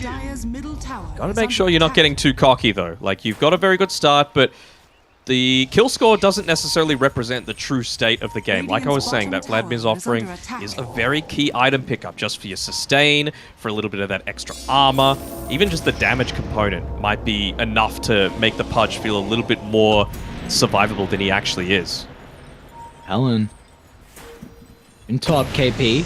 Dire's middle tower. Gotta make sure you're not getting too cocky though. Like, you've got a very good start, but the kill score doesn't necessarily represent the true state of the game. Like I was saying, that Vladimir's offering is a very key item pickup just for your sustain, for a little bit of that extra armor. Even just the damage component might be enough to make the Pudge feel a little bit more survivable than he actually is. Talon in top KP.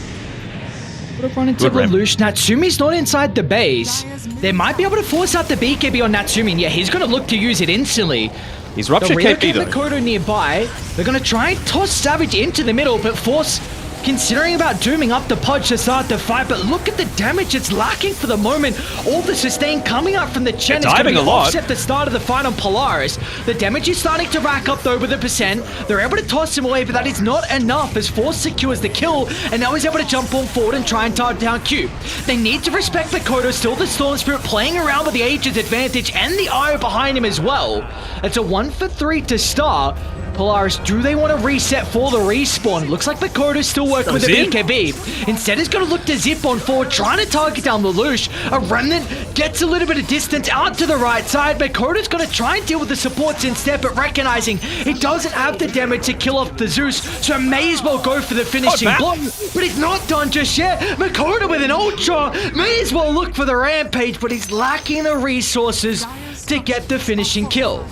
Would have run into Lelouch. Natsumi's not inside the base. They might be able to force out the BKB on Natsumi, and yeah, he's going to look to use it instantly. He's ruptured KP though. Makoto nearby. They're going to try and toss Savage into the middle, but force considering about dooming up the Pudge to start the fight. But look at the damage it's lacking for the moment. All the sustain coming out from the Chen is going to be offset the start of the fight on Polaris. The damage is starting to rack up though with the percent. They're able to toss him away, but that is not enough as Force secures the kill, and now he's able to jump on forward and try and target down Q. They need to respect Makoto, still the Storm Spirit playing around with the Aegis advantage and the Io behind him as well. It's a 1 for 3 to start. Polaris, do they want to reset for the respawn? Looks like Makoto's still working with the BKB. Instead, he's going to look to zip on forward, trying to target down Lelouch. A Remnant gets a little bit of distance out to the right side. Makoto's going to try and deal with the supports instead, but recognizing he doesn't have the damage to kill off the Zeus, so may as well go for the finishing blow. But he's not done just yet. Makoto with an Ultra may as well look for the Rampage, but he's lacking the resources to get the finishing kill.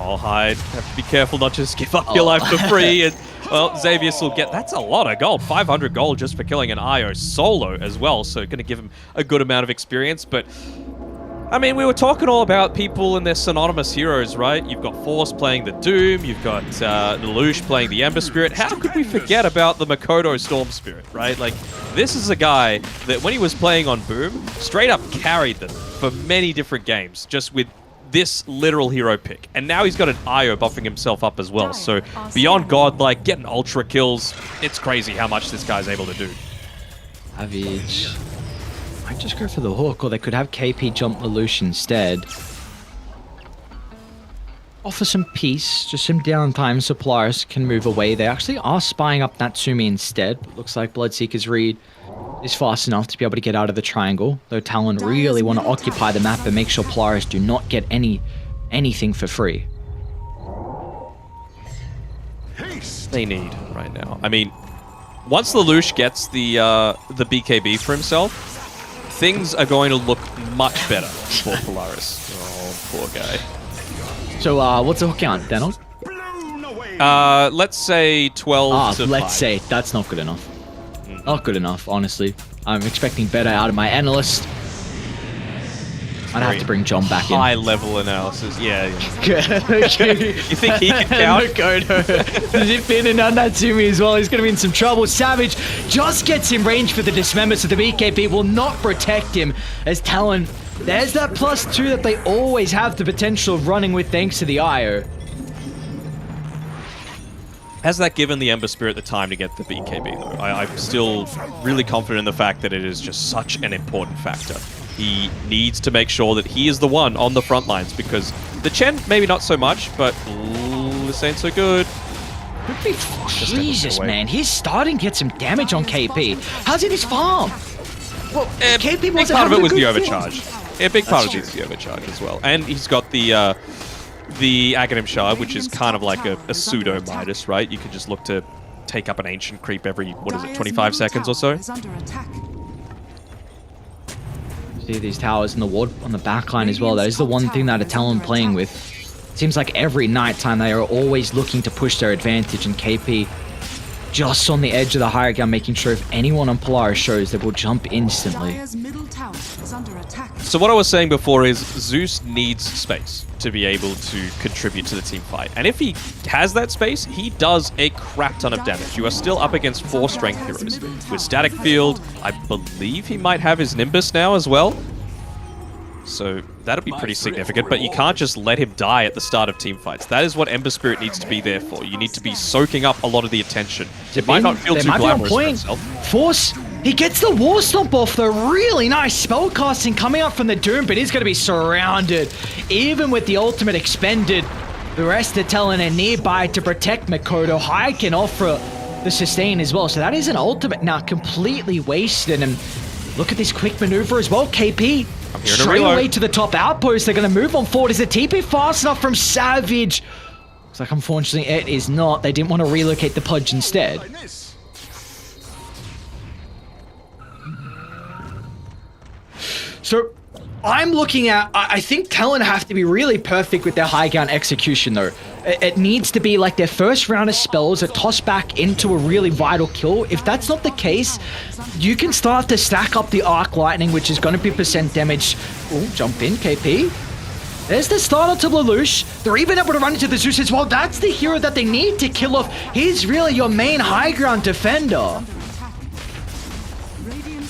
Oh, Hyde, have to be careful not to just give up your life for free. And, well, Xavius will get... That's a lot of gold. 500 gold just for killing an Io solo as well. So going to give him a good amount of experience. But, I mean, we were talking all about people and their synonymous heroes, right? You've got Force playing the Doom. You've got Lelouch playing the Ember Spirit. How could we forget about the Makoto Storm Spirit, right? Like, this is a guy that when he was playing on Boom, straight up carried them for many different games, just with this literal hero pick. And now he's got an Io buffing himself up as well. So beyond godlike, getting ultra kills, it's crazy how much this guy's able to do. Savage might just go for the hook, or they could have KP jump Lelouch instead. Offer some peace, just some downtime so Polaris can move away. They actually are spying up Natsumi instead, but looks like Bloodseeker's read is fast enough to be able to get out of the triangle, though Talon really want to occupy the map and make sure Polaris do not get anything for free. They need right now. I mean, once Lelouch gets the BKB for himself, things are going to look much better for Polaris. Oh, poor guy. So, what's the hook count, Daniel? Let's say 12 to 5. Let's say that's not good enough. Not good enough, honestly. I'm expecting better out of my analyst. I'd have to bring John back in. High-level analysis, yeah. You think he can count? Makoto zip in and on Natsumi as well. He's going to be in some trouble. Savage just gets in range for the dismember, so the BKB will not protect him as Talon. There's that +2 that they always have the potential of running with thanks to the Io. Has that given the Ember Spirit the time to get the BKB, though? I'm still really confident in the fact that it is just such an important factor. He needs to make sure that he is the one on the front lines, because the Chen, maybe not so much, but this ain't so good. Jesus, man. He's starting to get some damage on KP. How's it his farm? Well, KP big part of it was the overcharge. A big part of it is the overcharge as well. And he's got the Aghanim Shard, which is kind of like a pseudo Midas, right? You can just look to take up an ancient creep every, 25 seconds or so? See these towers and the ward on the backline as well. That is the one thing that Talon playing with. Seems like every night time they are always looking to push their advantage, and KP just on the edge of the higher ground, making sure if anyone on Polaris shows, they will jump instantly. So what I was saying before is Zeus needs space to be able to contribute to the team fight. And if he has that space, he does a crap ton of damage. You are still up against 4 strength heroes. With Static Field, I believe he might have his Nimbus now as well. So that'll be pretty significant, but you can't just let him die at the start of team fights. That is what Ember Spirit needs to be there for. You need to be soaking up a lot of the attention. It might not feel too glamorous for himself. Force, he gets the War Stomp off though. Really nice spellcasting coming up from the Doom, but he's going to be surrounded. Even with the ultimate expended, the rest of Talon are nearby to protect Mikoto. High can offer the sustain as well. So that is an ultimate now completely wasted. And look at this quick maneuver as well, KP. Straight away to the top outpost. They're going to move on forward. Is the TP fast enough from Savage? Looks like unfortunately it is not. They didn't want to relocate the Pudge instead. So I'm looking at, I think Talon have to be really perfect with their high ground execution though. It needs to be like their first round of spells, a toss back into a really vital kill. If that's not the case, you can start to stack up the Arc Lightning, which is going to be percent damage. Oh, jump in, KP. There's the starter to Lelouch. They're even able to run into the Zeus as well. That's the hero that they need to kill off. He's really your main high ground defender.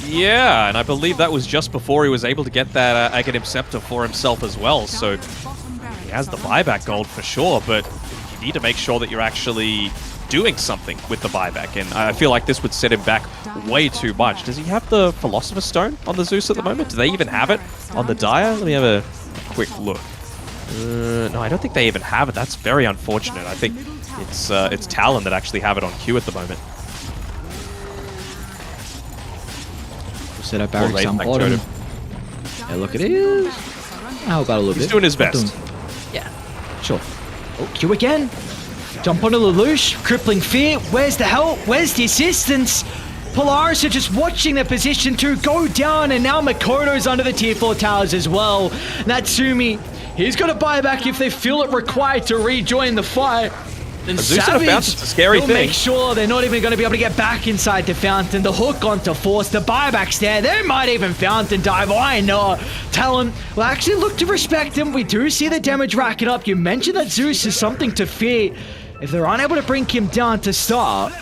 Yeah, and I believe that was just before he was able to get that Aghanim Scepter for himself as well, so he has the buyback gold for sure, but you need to make sure that you're actually doing something with the buyback, and I feel like this would set him back way too much. Does he have the Philosopher's Stone on the Zeus at the moment? Do they even have it on the Dire? Let me have a quick look. No, I don't think they even have it. That's very unfortunate. I think it's Talon that actually have it on queue at the moment. Set up barracks on bottom. Yeah, look at it. How about a little bit? He's doing his best. Yeah, sure. Oh, Q again. Jump onto Lelouch. Crippling Fear. Where's the help? Where's the assistance? Polaris are just watching their position to go down, and now Mikoto's under the tier 4 towers as well. Natsumi, he's got to buy back if they feel it required to rejoin the fight. And Savage, a scary thing. Make sure they're not even going to be able to get back inside the fountain. The hook onto Force, the buyback's there. They might even fountain dive. Why not? Talon will actually look to respect him. We do see the damage racking up. You mentioned that Zeus is something to fear. If they're unable to bring him down to start,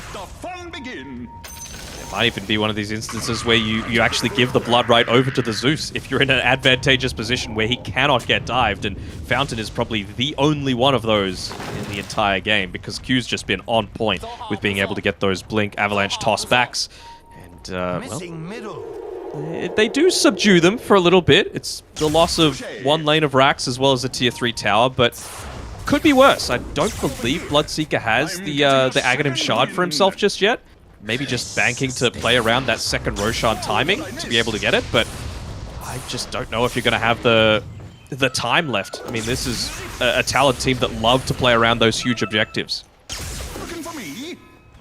it might even be one of these instances where you actually give the blood right over to the Zeus if you're in an advantageous position where he cannot get dived, and Fountain is probably the only one of those in the entire game because Q's just been on point with being able to get those Blink Avalanche toss backs, and well, they do subdue them for a little bit. It's the loss of one lane of racks as well as a tier 3 tower, but could be worse. I don't believe Bloodseeker has the Aghanim Shard for himself just yet. Maybe just banking to play around that second Roshan timing to be able to get it, but I just don't know if you're going to have the time left. I mean, this is a Talon team that love to play around those huge objectives.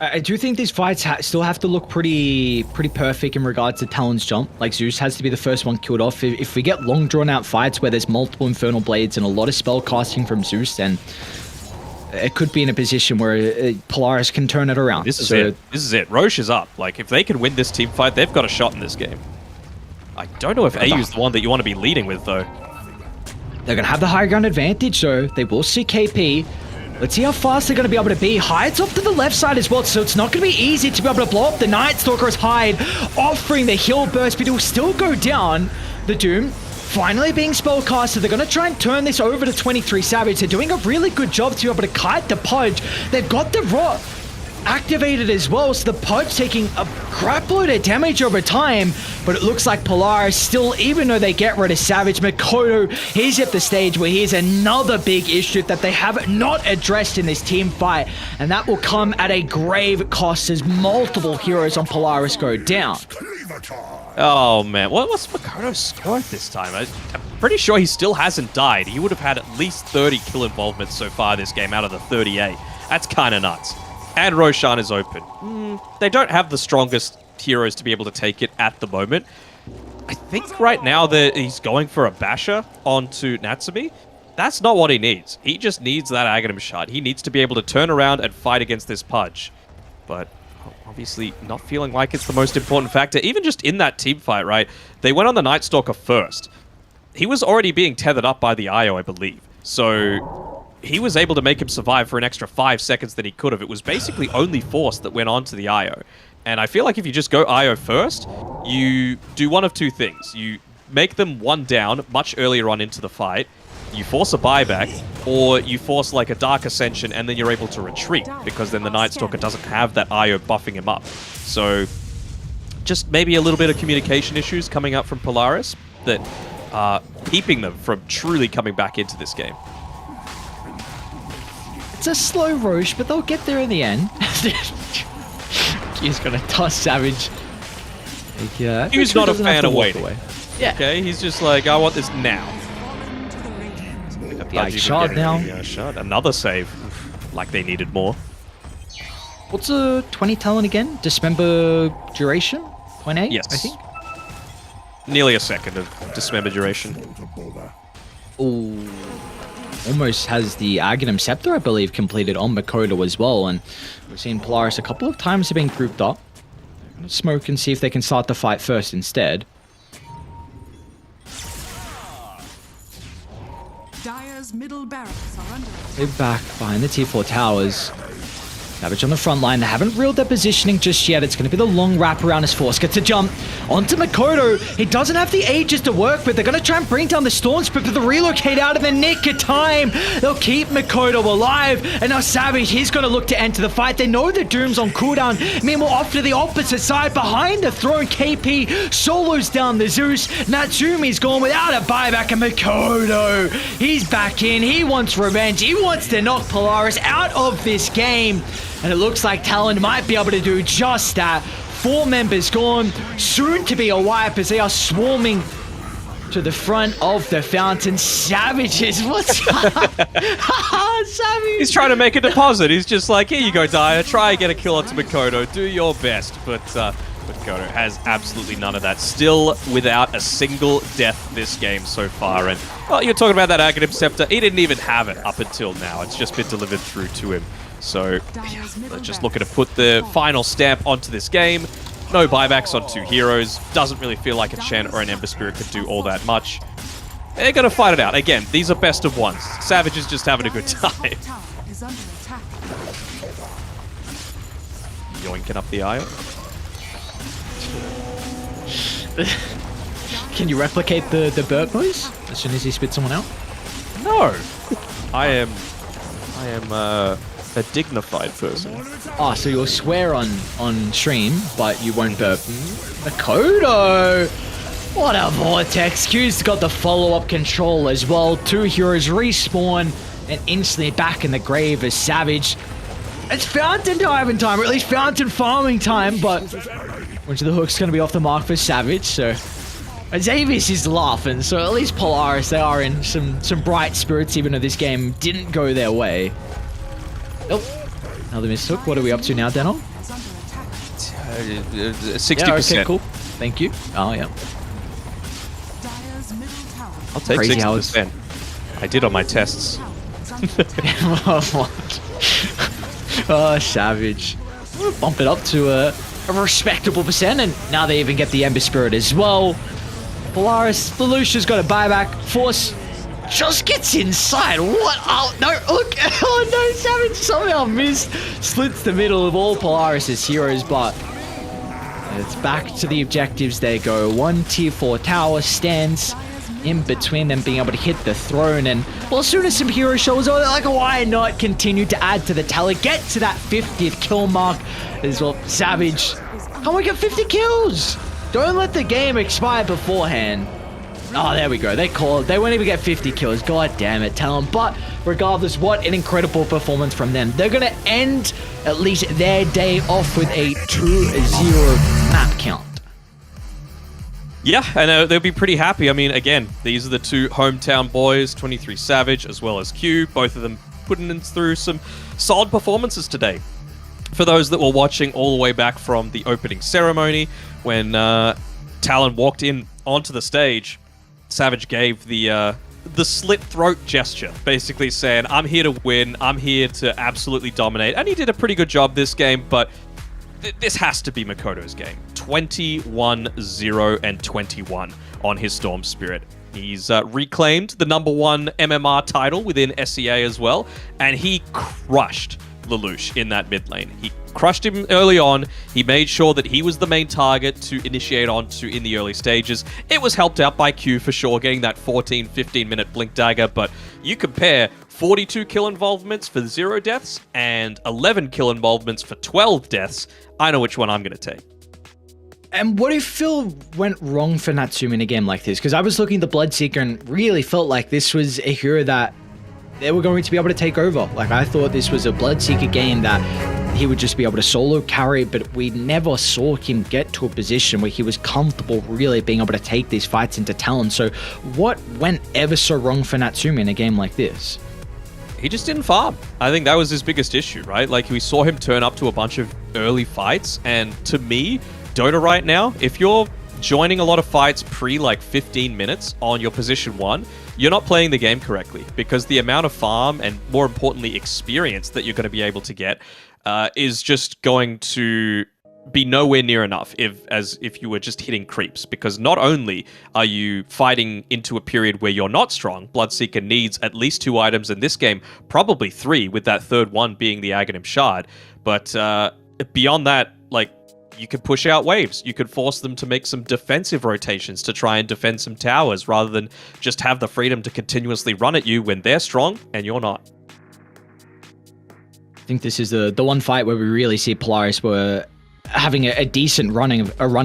I do think these fights still have to look pretty perfect in regards to Talon's jump. Like, Zeus has to be the first one killed off. If we get long drawn-out fights where there's multiple Infernal Blades and a lot of spell casting from Zeus, then it could be in a position where Polaris can turn it around. This is it. This is it. Roche is up. Like, if they can win this team fight, they've got a shot in this game. I don't know if AU is the one that you want to be leading with, though. They're going to have the high ground advantage, so they will see KP. Let's see how fast they're going to be able to be. Hyde's off to the left side as well, so it's not going to be easy to be able to blow up the Night Stalker's Hyde, offering the heal burst, but he'll still go down. The Doom finally being spellcasted. They're going to try and turn this over to 23 Savage. They're doing a really good job to be able to kite the Pudge. They've got the Rot activated as well, so the Pudge taking a crap load of damage over time, but it looks like Polaris still, even though they get rid of Savage, Mikoto, he's at the stage where here's another big issue that they have not addressed in this team fight, and that will come at a grave cost as multiple heroes on Polaris go down. Oh man, what's Makoto's score this time? I'm pretty sure he still hasn't died. He would have had at least 30 kill involvement so far this game out of the 38. That's kind of nuts. And Roshan is open. They don't have the strongest heroes to be able to take it at the moment. I think right now that he's going for a basher onto Natsumi. That's not what he needs. He just needs that Aghanim shot. He needs to be able to turn around and fight against this Pudge. But obviously not feeling like it's the most important factor. Even just in that team fight, right? They went on the Night Stalker first. He was already being tethered up by the IO, I believe. So he was able to make him survive for an extra 5 seconds than he could have. It was basically only Force that went on to the IO. And I feel like if you just go IO first, you do one of two things. You make them one down much earlier on into the fight, you force a buyback, or you force like a Dark Ascension and then you're able to retreat, because then the Night Stalker doesn't have that IO buffing him up. So just maybe a little bit of communication issues coming up from Polaris that are keeping them from truly coming back into this game. It's a slow Roche, but they'll get there in the end. He's gonna toss Savage. Yeah, he's not a fan of waiting. Yeah. Okay, he's just like, I want this now. Yeah, shot now. Yeah, shot. Another save. Like they needed more. What's a 20 Talon again? Dismember duration? 0.8? Yes. I think. Nearly a second of dismember duration. Ooh. Almost has the Aghanim Scepter, I believe, completed on Makoto as well. And we've seen Polaris a couple of times have been grouped up. They're going to smoke and see if they can start the fight first instead. Dire's middle barracks are under attack. They're back behind the T4 towers. Savage on the front line. They haven't reeled their positioning just yet. It's going to be the long wrap around as Force gets a jump onto Makoto. He doesn't have the Aegis to work with. They're going to try and bring down the Storm Spirit, but the relocate out of the nick of time. They'll keep Makoto alive. And now Savage, he's going to look to enter the fight. They know the Doom's on cooldown. Meanwhile, off to the opposite side, behind the throne, KP solos down the Zeus. Natsumi's gone without a buyback, and Makoto, he's back in. He wants revenge. He wants to knock Polaris out of this game. And it looks like Talon might be able to do just that. 4 members gone, soon to be a wipe as they are swarming to the front of the fountain. Savages, what's up? Savage. He's trying to make a deposit. He's just like, here you go, Dyer. Try and get a kill onto Makoto. Do your best. But Makoto has absolutely none of that. Still without a single death this game so far. And, well, you're talking about that Aghanim Scepter. He didn't even have it up until now. It's just been delivered through to him. So, they're just looking to put the final stamp onto this game. No buybacks on 2 heroes. Doesn't really feel like a Chen or an Ember Spirit could do all that much. They're going to fight it out. Again, these are best of ones. Savage is just having a good time. Yoinking up the aisle. Can you replicate the burp noise as soon as he spits someone out? No. I am a dignified person. Oh, so you'll swear on stream, but you won't burp. Makoto! What a vortex. Q's got the follow-up control as well. 2 heroes respawn and instantly back in the grave as Savage. It's fountain diving time, or at least fountain farming time, but which the hook's going to be off the mark for Savage, so Xavius is laughing, so at least Polaris, they are in some bright spirits, even though this game didn't go their way. Oh, another mistook. What are we up to now, Deno? 60%. Yeah, okay, cool. Thank you. Oh, yeah. I'll take 60%. I did on my tests. Oh, Savage. Bump it up to a respectable percent, and now they even get the Ember Spirit as well. Polaris, the Lucia's got a buyback. Force just gets inside. What? Oh, no, look. Oh, no, Savage somehow missed. Slits the middle of all Polaris' heroes, but it's back to the objectives they go. 1 tier 4 tower stands in between them being able to hit the throne, and well, as soon as some hero shows up, they're like, why not continue to add to the tally, get to that 50th kill mark as well. Savage, come on, get 50 kills. Don't let the game expire beforehand. Oh, there we go. They called. They won't even get 50 kills. God damn it, Talon. But regardless, what an incredible performance from them. They're going to end at least their day off with a 2-0 map count. Yeah, and they'll be pretty happy. I mean, again, these are the two hometown boys, 23 Savage as well as Q, both of them putting in through some solid performances today. For those that were watching all the way back from the opening ceremony, when Talon walked in onto the stage, Savage gave the slit throat gesture, basically saying, I'm here to win, I'm here to absolutely dominate. And he did a pretty good job this game, but this has to be Makoto's game. 21-0 and 21 on his Storm Spirit. He's reclaimed the #1 MMR title within SEA as well, and he crushed Lelouch in that mid lane. He crushed him early on. He made sure that he was the main target to initiate onto in the early stages. It was helped out by Q for sure, getting that 14-15 minute blink dagger, but you compare 42 kill involvements for 0 deaths and 11 kill involvements for 12 deaths. I know which one I'm going to take. And what do you feel went wrong for Natsumi in a game like this? Because I was looking at the Bloodseeker and really felt like this was a hero that they were going to be able to take over. Like, I thought this was a Bloodseeker game that he would just be able to solo carry, but we never saw him get to a position where he was comfortable really being able to take these fights into Talon. So what went ever so wrong for Natsumi in a game like this? He just didn't farm. I think that was his biggest issue, right? Like, we saw him turn up to a bunch of early fights, and to me, Dota right now, if you're joining a lot of fights pre like 15 minutes on your position 1, you're not playing the game correctly, because the amount of farm and, more importantly, experience that you're going to be able to get is just going to be nowhere near enough if you were just hitting creeps, because not only are you fighting into a period where you're not strong, Bloodseeker needs at least 2 items in this game, probably 3, with that third one being the Aghanim Shard, but beyond that, like, you could push out waves. You could force them to make some defensive rotations to try and defend some towers, rather than just have the freedom to continuously run at you when they're strong and you're not. I think this is the one fight where we really see Polaris were having a decent run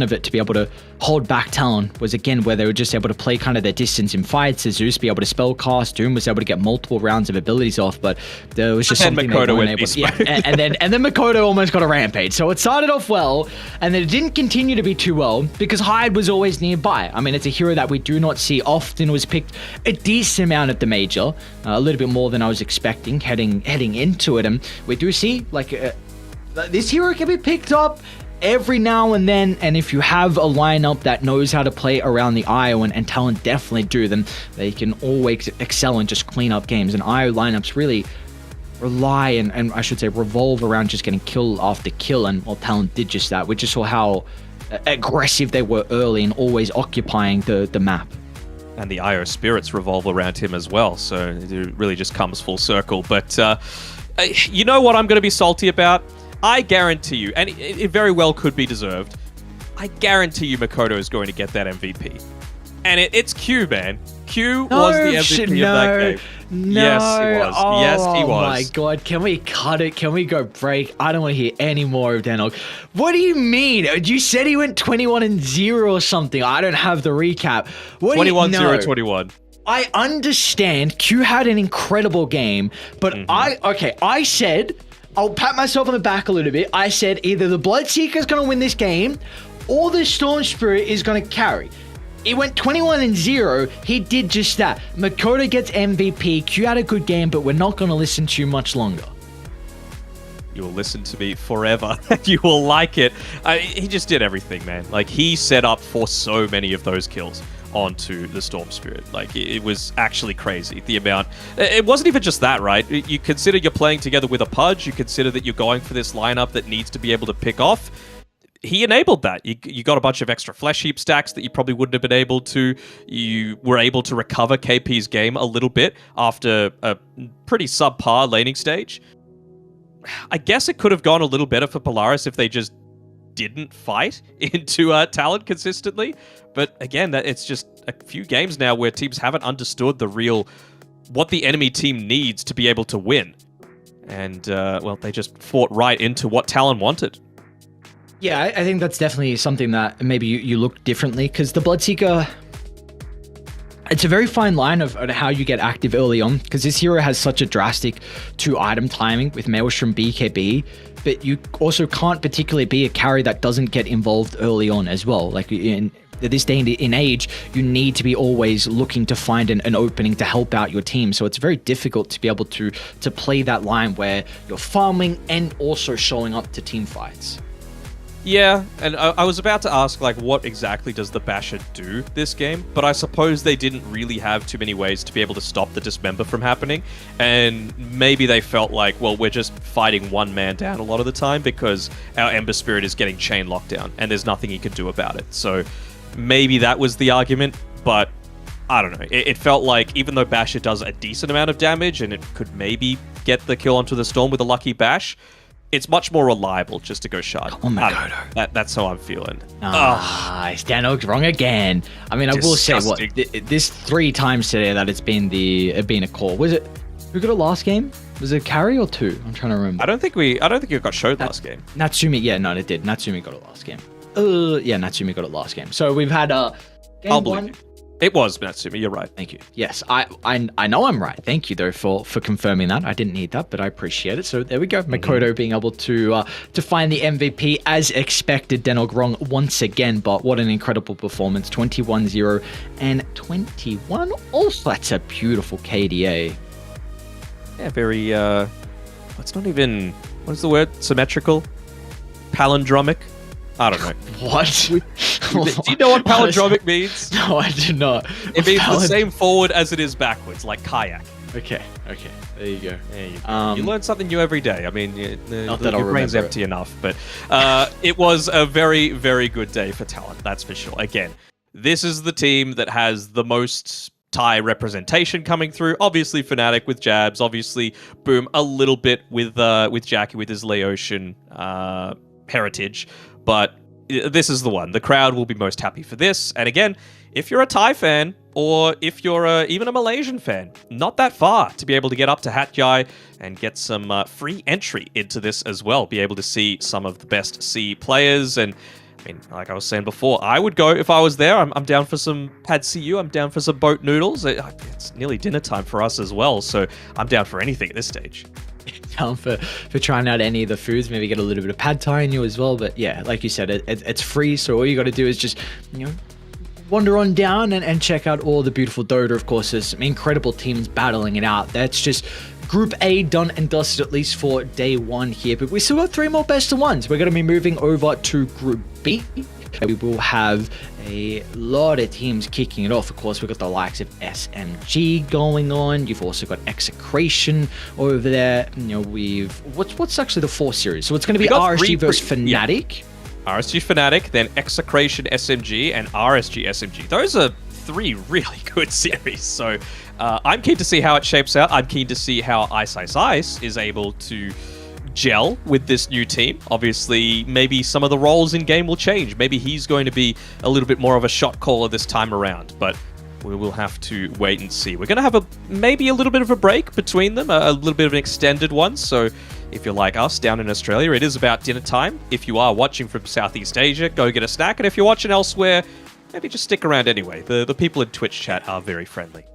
of it to be able to hold back Talon, was again where they were just able to play kind of their distance in fights. Zeus be able to spell cast, Doom was able to get multiple rounds of abilities off, but there was just something they weren't able to. Yeah, and then Makoto almost got a rampage. So it started off well, and then it didn't continue to be too well because Hyde was always nearby. I mean, it's a hero that we do not see often. Was picked a decent amount at the major, a little bit more than I was expecting heading into it, and we do see like. This hero can be picked up every now and then, and if you have a lineup that knows how to play around the IO, and Talon definitely do, then they can always excel and just clean up games. And IO lineups really rely and I should say revolve around just getting kill after kill, and well, Talon did just that. We just saw how aggressive they were early and always occupying the map. And the IO spirits revolve around him as well, so it really just comes full circle. But you know what I'm going to be salty about? I guarantee you, and it very well could be deserved, I guarantee you Makoto is going to get that MVP. And it's Q, man. Q was the MVP of that game. No. Yes, he was. Oh, yes, he was. Oh my god, can we cut it? Can we go break? I don't want to hear any more of Danog. What do you mean? You said he went 21-0 or something. I don't have the recap. 21-0-21. I understand Q had an incredible game, but I said... I'll pat myself on the back a little bit. I said either the Bloodseeker is going to win this game or the Storm Spirit is going to carry. It went 21-0. He did just that. Makoto gets MVP. Q had a good game, but we're not going to listen to you much longer. You will listen to me forever. You will like it. He just did everything, man. Like, he set up for so many of those kills onto the Storm Spirit. Like, it was actually crazy, the amount. It wasn't even just that, right? You consider you're playing together with a Pudge, you consider that you're going for this lineup that needs to be able to pick off. He enabled that. You got a bunch of extra flesh heap stacks that you probably wouldn't have been able to. You were able to recover KP's game a little bit after a pretty subpar laning stage. I guess it could have gone a little better for Polaris if they just didn't fight into Talon consistently. But again, it's just a few games now where teams haven't understood what the enemy team needs to be able to win. And, well, they just fought right into what Talon wanted. Yeah, I think that's definitely something that maybe you look differently, because the Bloodseeker... It's a very fine line of how you get active early on, because this hero has such a drastic 2-item timing with Maelstrom BKB, but you also can't particularly be a carry that doesn't get involved early on as well. Like at this day in age, you need to be always looking to find an opening to help out your team. So it's very difficult to be able to play that line where you're farming and also showing up to team fights. Yeah, and I was about to ask, like, what exactly does the Basher do this game? But I suppose they didn't really have too many ways to be able to stop the dismember from happening. And maybe they felt like, well, we're just fighting one man down a lot of the time because our Ember Spirit is getting chain locked down and there's nothing he could do about it. So maybe that was the argument, but I don't know. It felt like even though Basher does a decent amount of damage and it could maybe get the kill onto the Storm with a lucky bash, it's much more reliable just to go shard. Oh my god. That's how I'm feeling. It's Dano's wrong again. I mean, I will say this 3 times today that it's been a call. Was it who got it last game? Was it carry or 2? I'm trying to remember. I don't think it got showed last game. Natsumi, yeah, no, it did. Natsumi got it last game. Yeah, Natsumi got it last game. So we've had game I'll believe 1. you. It was Natsumi, you're right. Thank you. Yes, I know I'm right. Thank you though for confirming that. I didn't need that, but I appreciate it. So there we go. Makoto being able to find the MVP as expected. Denog wrong once again, but what an incredible performance. 21-0 and 21. Also, that's a beautiful KDA. Yeah, very it's not even, what is the word? Symmetrical? Palindromic? I don't know. What? Do you know what palindromic means? No, I do not. It means the same forward as it is backwards, like kayak. Okay. There you go. There you go. You learn something new every day. I mean, Not that your brain's empty enough, but it was a very, very good day for Talon, that's for sure. Again, this is the team that has the most Thai representation coming through. Obviously, Fnatic with Jabs. Obviously, Boom a little bit with Jackie with his Laotian heritage. But this is the one. The crowd will be most happy for this. And again, if you're a Thai fan, or if you're even a Malaysian fan, not that far to be able to get up to HatYai and get some free entry into this as well. Be able to see some of the best C players. And I mean, like I was saying before, I would go if I was there. I'm down for some pad CU. I'm down for some boat noodles. It's nearly dinner time for us as well. So I'm down for anything at this stage. Down for trying out any of the foods, maybe get a little bit of pad thai in you as well. But yeah, like you said, it's free, so all you got to do is just wander on down and check out all the beautiful Dota. Of course, there's some incredible teams battling it out. That's just Group A done and dusted, at least for day 1 here, but we still got 3 more best of ones. We're going to be moving over to Group B. We will have a lot of teams kicking it off. Of course, we've got the likes of SMG going on. You've also got Execration over there. We've what's actually the 4 series? So it's going to be RSG versus Fnatic. Yeah. RSG Fnatic, then Execration SMG, and RSG SMG. Those are 3 really good series. So I'm keen to see how it shapes out. I'm keen to see how Ice is able to gel with this new team. Obviously, maybe some of the roles in game will change. Maybe he's going to be a little bit more of a shot caller this time around, but we will have to wait and see. We're going to have maybe a little bit of a break between them, a little bit of an extended one. So if you're like us down in Australia, it is about dinner time. If you are watching from Southeast Asia, go get a snack. And if you're watching elsewhere, maybe just stick around anyway. The people in Twitch chat are very friendly.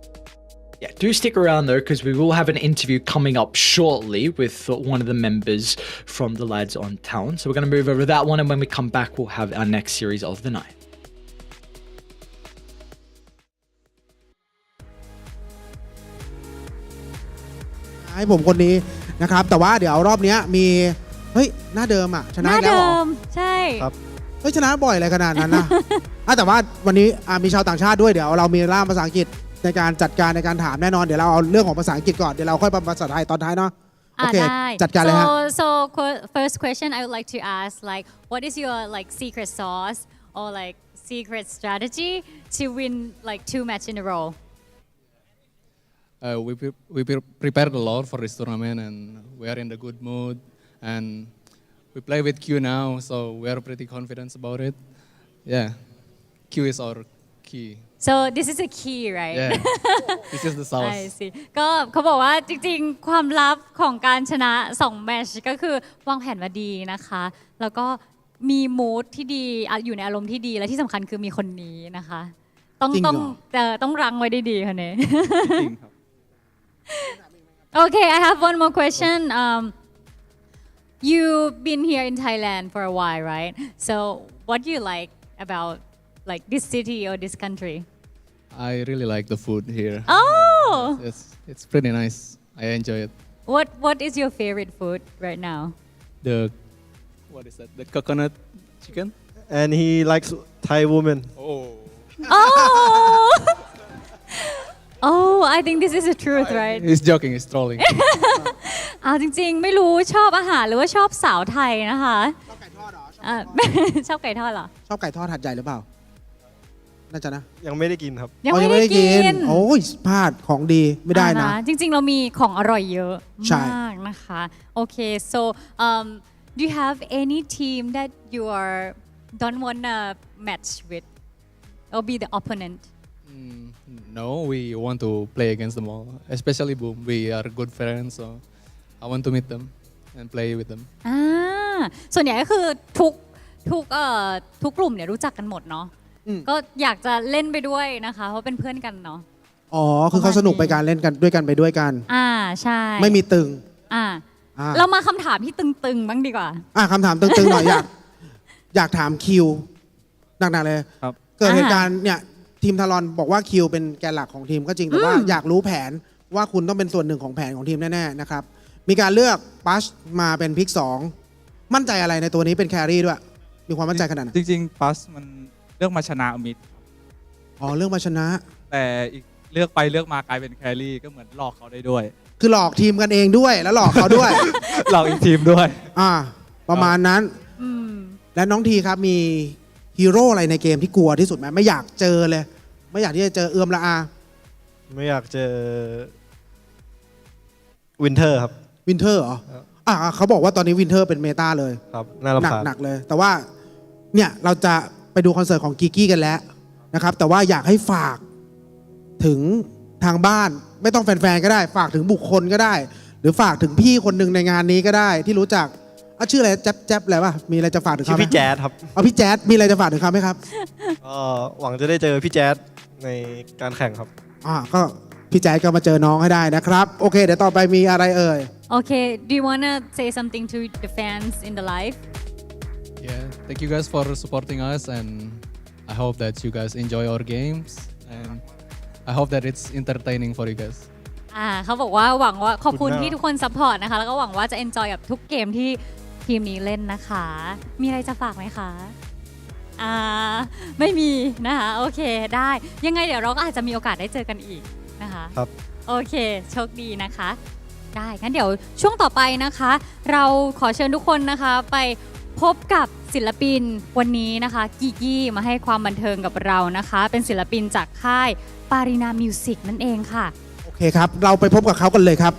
Yeah, do stick around though, because we will have an interview coming up shortly with one of the members from the lads on Talon. So we're going to move over to that one, and when we come back, we'll have our next series of the night. ให้ผมคนนี้นะครับแต่ว่าเดี๋ยวรอบนี้มีหน้าเดิมอ่ะชนะแล้วเหรอใช่ครับชนะบ่อยอะไรขนาดนั้นนะ แต่ว่าวันนี้มีชาวต่างชาติด้วยเดี๋ยวเรามีล่ามภาษาอังกฤษในการจัดการในการถามแน่นอนเดี๋ยวเราเอาเรื่องของภาษาอังกฤษก่อนเดี๋ยวเราค่อยภาษาไทยตอนท้ายเนาะโอเคจัดการเลยฮะ So first question I would like to ask, like, what is your secret sauce or secret strategy to win 2 matches in a row? We prepared a lot for this tournament, and we are in the good mood, and we play with Q now, so we are pretty confident about it. Yeah, Q is our key. So this is a key, right? Yeah, this is the sauce. I see. ก็เขาบอกว่าจริงๆความลับของการชนะ2แมตช์ก็คือวางแผนมาดีนะคะแล้วก็มีมูดที่ดีอยู่ในอารมณ์ที่ดีและที่สำคัญคือมีคนนี้นะคะต้องรังไว้ได้ดีค่ะเนี่ย Okay, I have one more question. You've been here in Thailand for a while, right? So what do you like about like this city or this country? I really like the food here. Oh, It's pretty nice. I enjoy it. what is your favorite food right now? What is that? The coconut chicken? And he likes Thai women. Oh. Oh, oh, I think this is the truth, right? He's joking, he's trolling. เอาจริงๆไม่รู้ชอบอาหารหรือว่าชอบสาวไทยนะคะชอบไก่ทอดเหรอชอบไก่ทอดเหรอ ชอบไก่ทอดหัดใหญ่หรือเปล่า น่าจะนะ ยังไม่ได้กินครับ ยังไม่ได้กิน โอ้ยพลาดของดีไม่ได้นะ จริงๆเรามีของอร่อยเยอะ ใช่ มากนะคะโอเค so do you have any team that you are don't wanna match with or be the opponent No, we want to play against them all, especially Boom. We are good friends, so I want to meet them and play with them. ส่วนใหญ่ก็คือทุกกลุ่มเนี่ยรู้จักกันหมดเนาะก็อยากจะเล่นไปด้วยนะคะเพราะเป็นเพื่อนกันเนาะอ๋อคือเขาสนุกไปการเล่นกันด้วยกันไปด้วยกันใช่ไม่มีตึงเรามาคำถามที่ตึงๆบ้างดีกว่าคำถามตึงๆหน่อยอยากถามคิวหนักๆเลยเกิดเหตุการณ์เนี่ยทีมทารอนบอกว่าคิวเป็นแกนหลักของทีมก็จริงแต่ว่าอยากรู้แผนว่าคุณต้องเป็นส่วนหนึ่งของแผนของทีมแน่ๆนะครับมีการเลือกปัชมาเป็นพิก2มั่นใจอะไรในตัวนี้เป็นแครี่ด้วยมีความมั่นใจขนาดไหนจริงๆปัชมันเลือกมาชนะมิดเลือกมาชนะแต่อีกเลือกไปเลือกมากลายเป็นแครี่ก็เหมือนหลอกเขาได้ด้วยคือหลอกทีมกันเองด้วยแล้วหลอกเขาด้วย หลอกอีกทีมด้วยประมาณนั้นและน้องทีครับมีฮีโร่อะไรในเกมที่กลัวที่สุดไหมไม่อยากเจอเลยไม่อยากที่จะเจอเอื้อมละอาไม่อยากเจอวินเทอร์ครับวินเทอร์เหรอเขาบอกว่าตอนนี้วินเทอร์เป็นเมตาเลยครับน่ารำคาญหนักเลยแต่ว่าเนี่ยเราจะไปดูคอนเสิร์ตของกิกกี้กันแล้วนะครับแต่ว่าอยากให้ฝากถึงทางบ้านไม่ต้องแฟนๆก็ได้ฝากถึงบุคคลก็ได้หรือฝากถึงพี่คนหนึ่งในงานนี้ก็ได้ที่รู้จักชื่ออะไรแจ๊บอะไรวะมีอะไรจะฝากถึงเขาไหมพี่แจ๊ดครับพี่แจ๊ดมีอะไรจะฝากถึงเขาไหมครับหวังจะได้เจอพี่แจ๊ดในการแข่งครับก็พี่แจ๊ดก็มาเจอน้องให้ได้นะครับโอเคเดี๋ยวต่อไปมีอะไรเอ่ยโอเค do you wanna say something to the fans in the live Yeah thank you guys for supporting us and I hope that you guys enjoy our games and I hope that it's entertaining for you guysเขาบอกว่าหวังว่าขอบคุณที่ทุกคนซัพพอร์ตนะคะแล้วก็หวังว่าจะ enjoy กับทุกเกมที่ทีมนี้เล่นนะคะมีอะไรจะฝากไหมคะไม่มีนะคะโอเคได้ยังไงเดี๋ยวเราก็อาจจะมีโอกาสได้เจอกันอีกนะคะครับโอเคโชคดีนะคะได้งั้นเดี๋ยวช่วงต่อไปนะคะเราขอเชิญทุกคนนะคะไปพบกับศิลปินวันนี้นะคะกิกกี้มาให้ความบันเทิงกับเรานะคะเป็นศิลปินจากค่ายปารินามิวสิกนั่นเองค่ะโอเคครับเราไปพบกับเขากันเลยครับ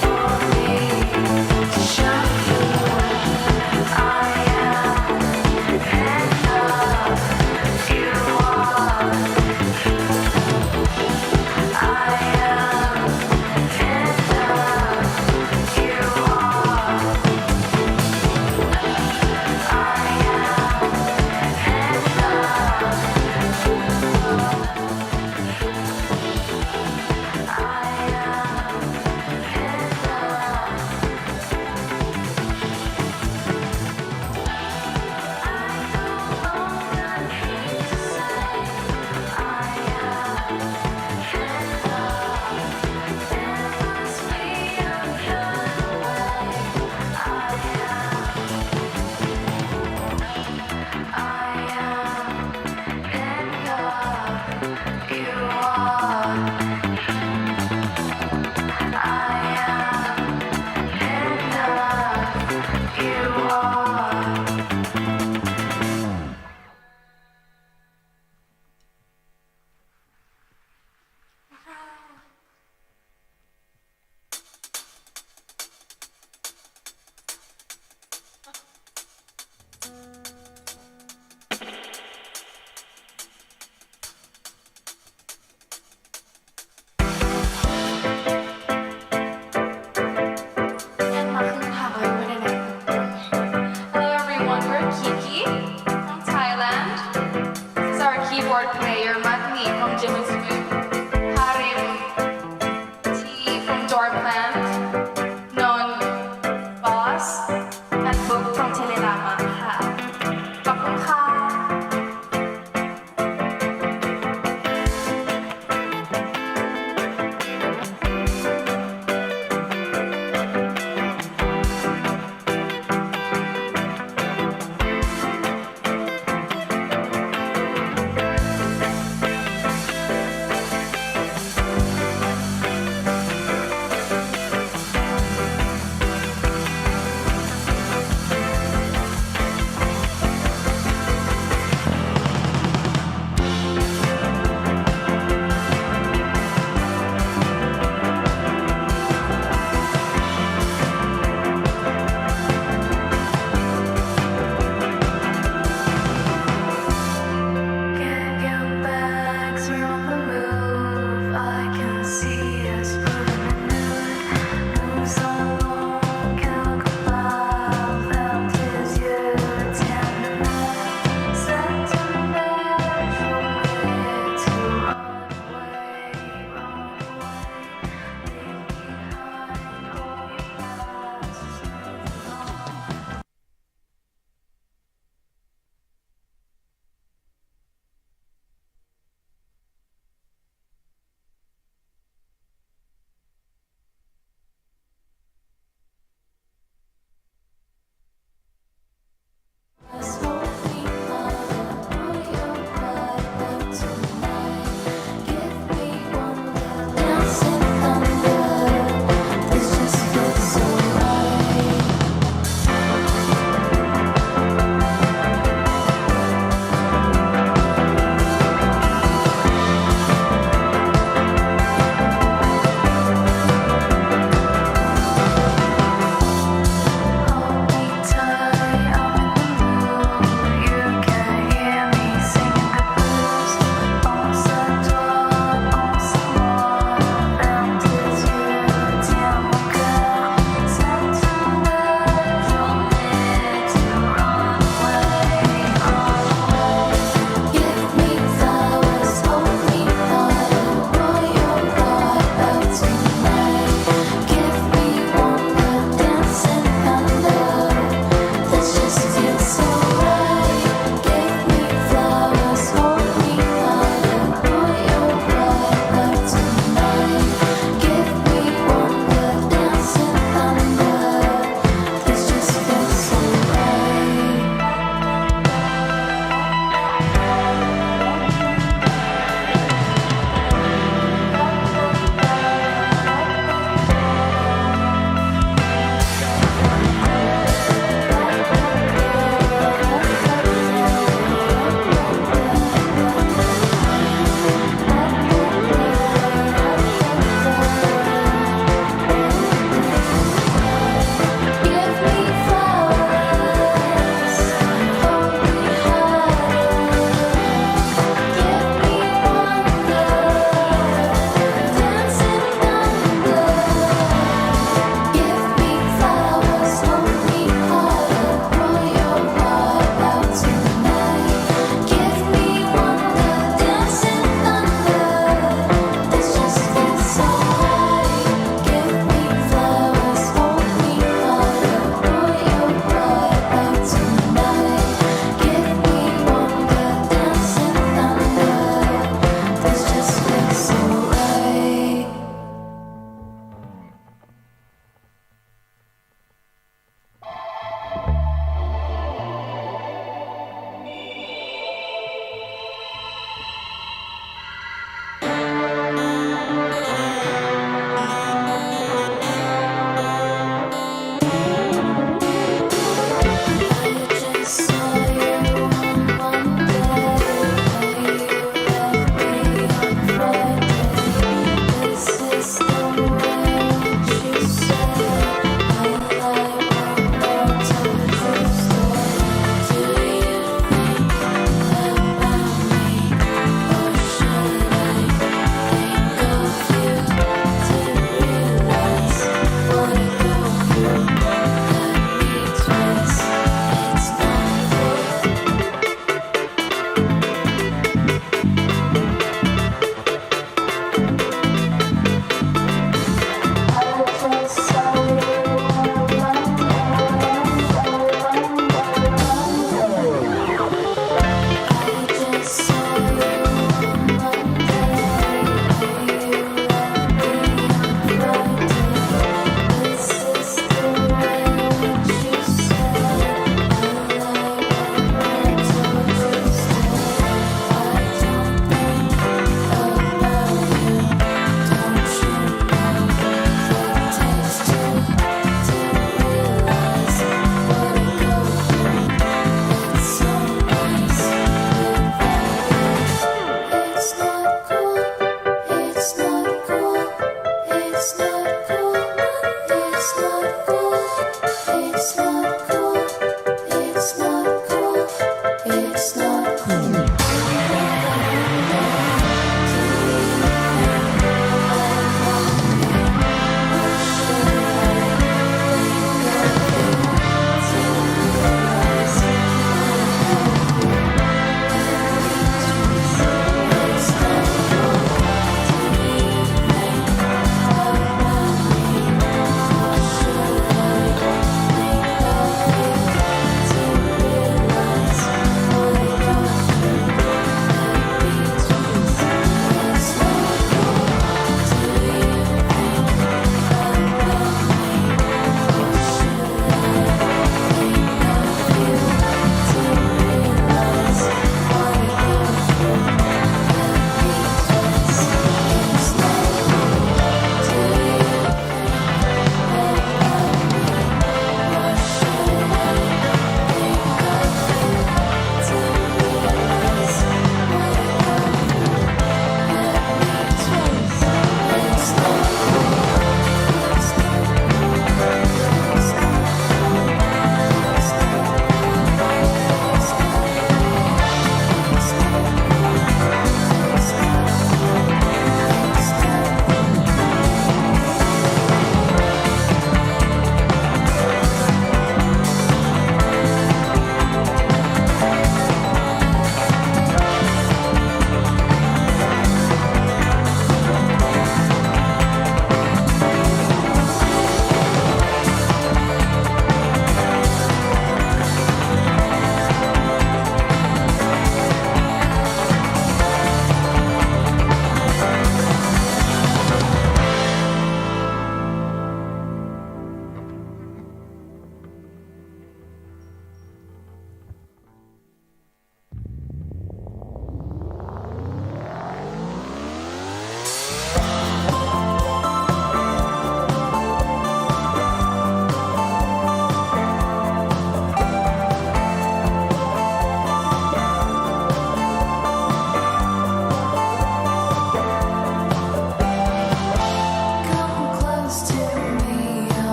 For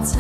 This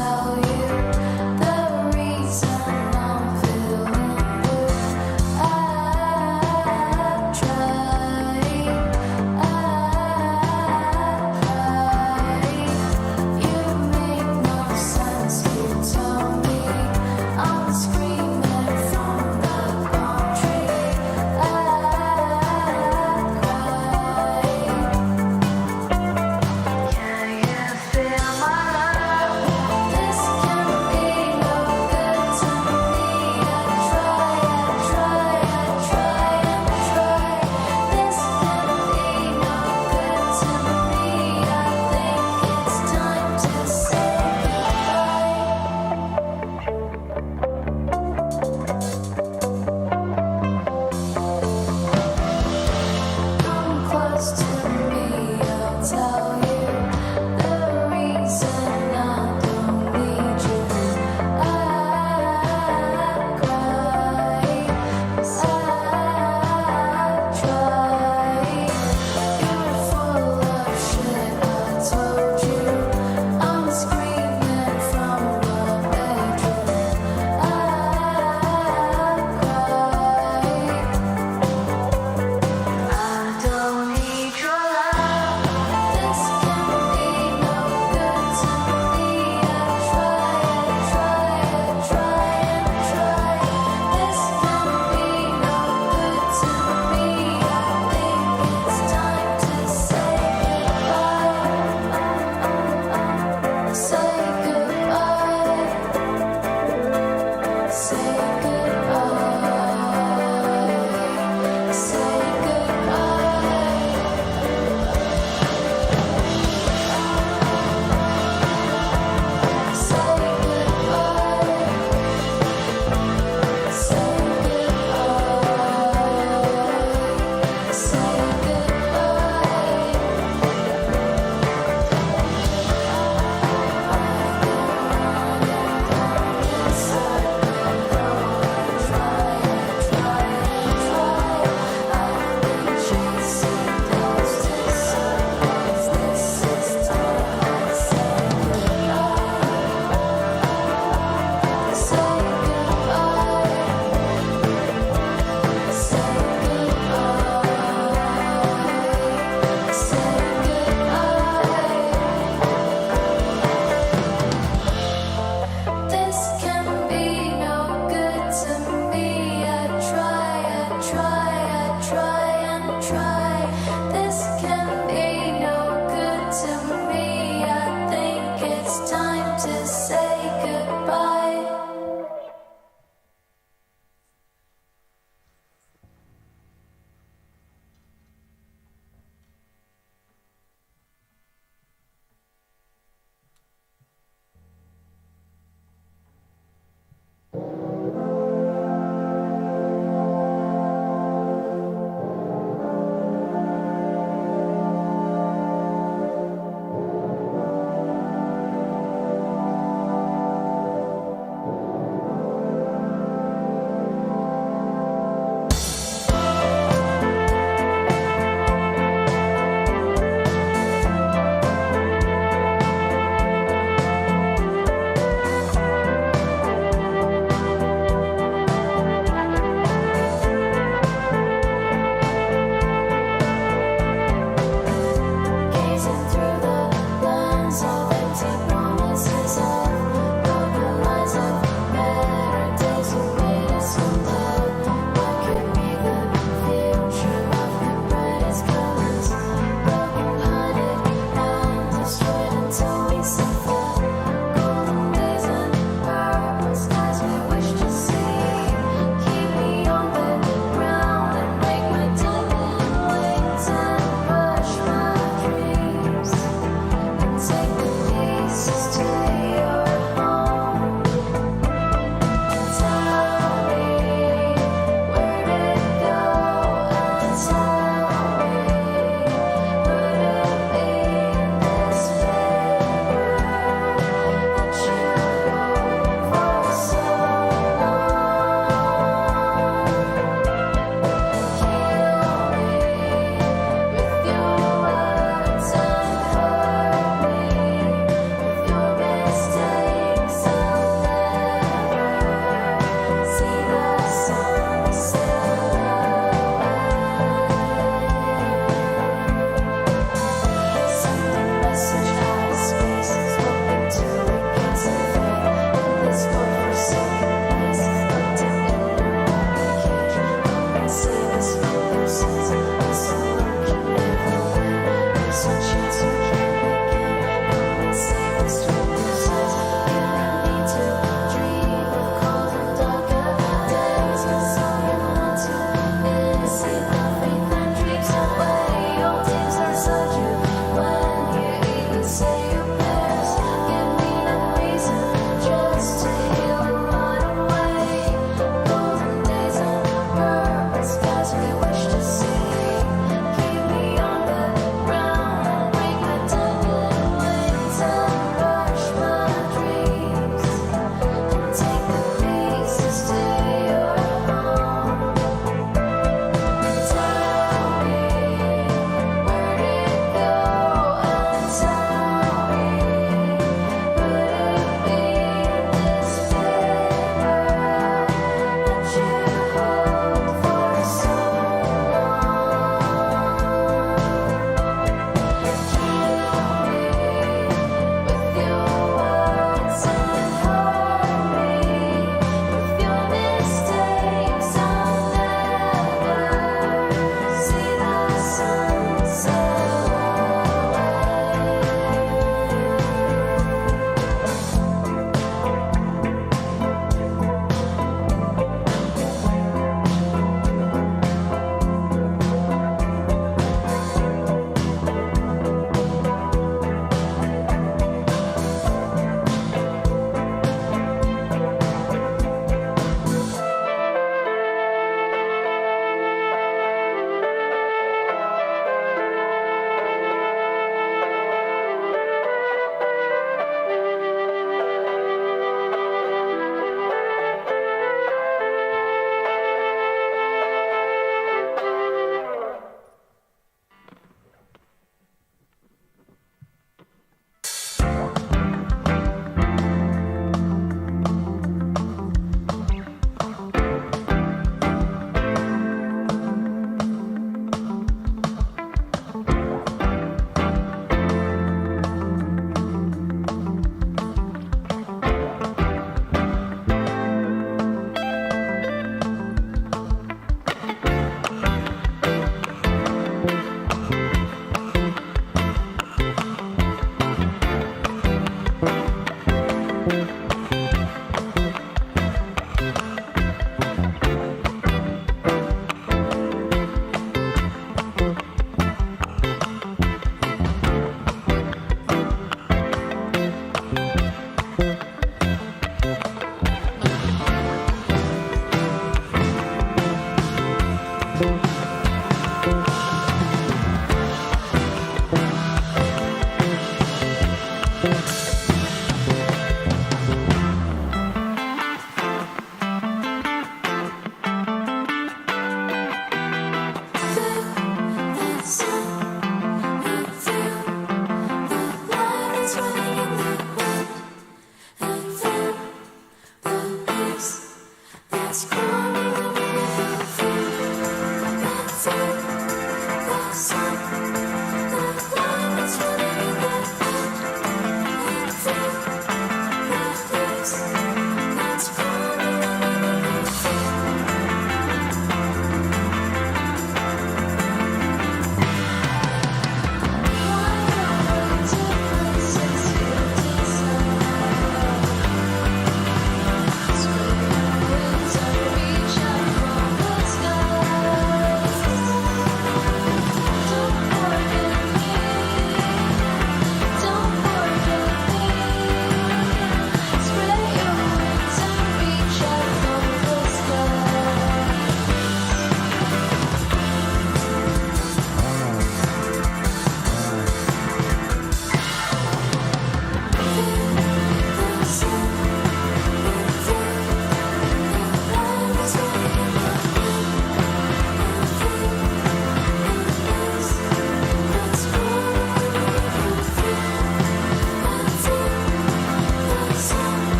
เ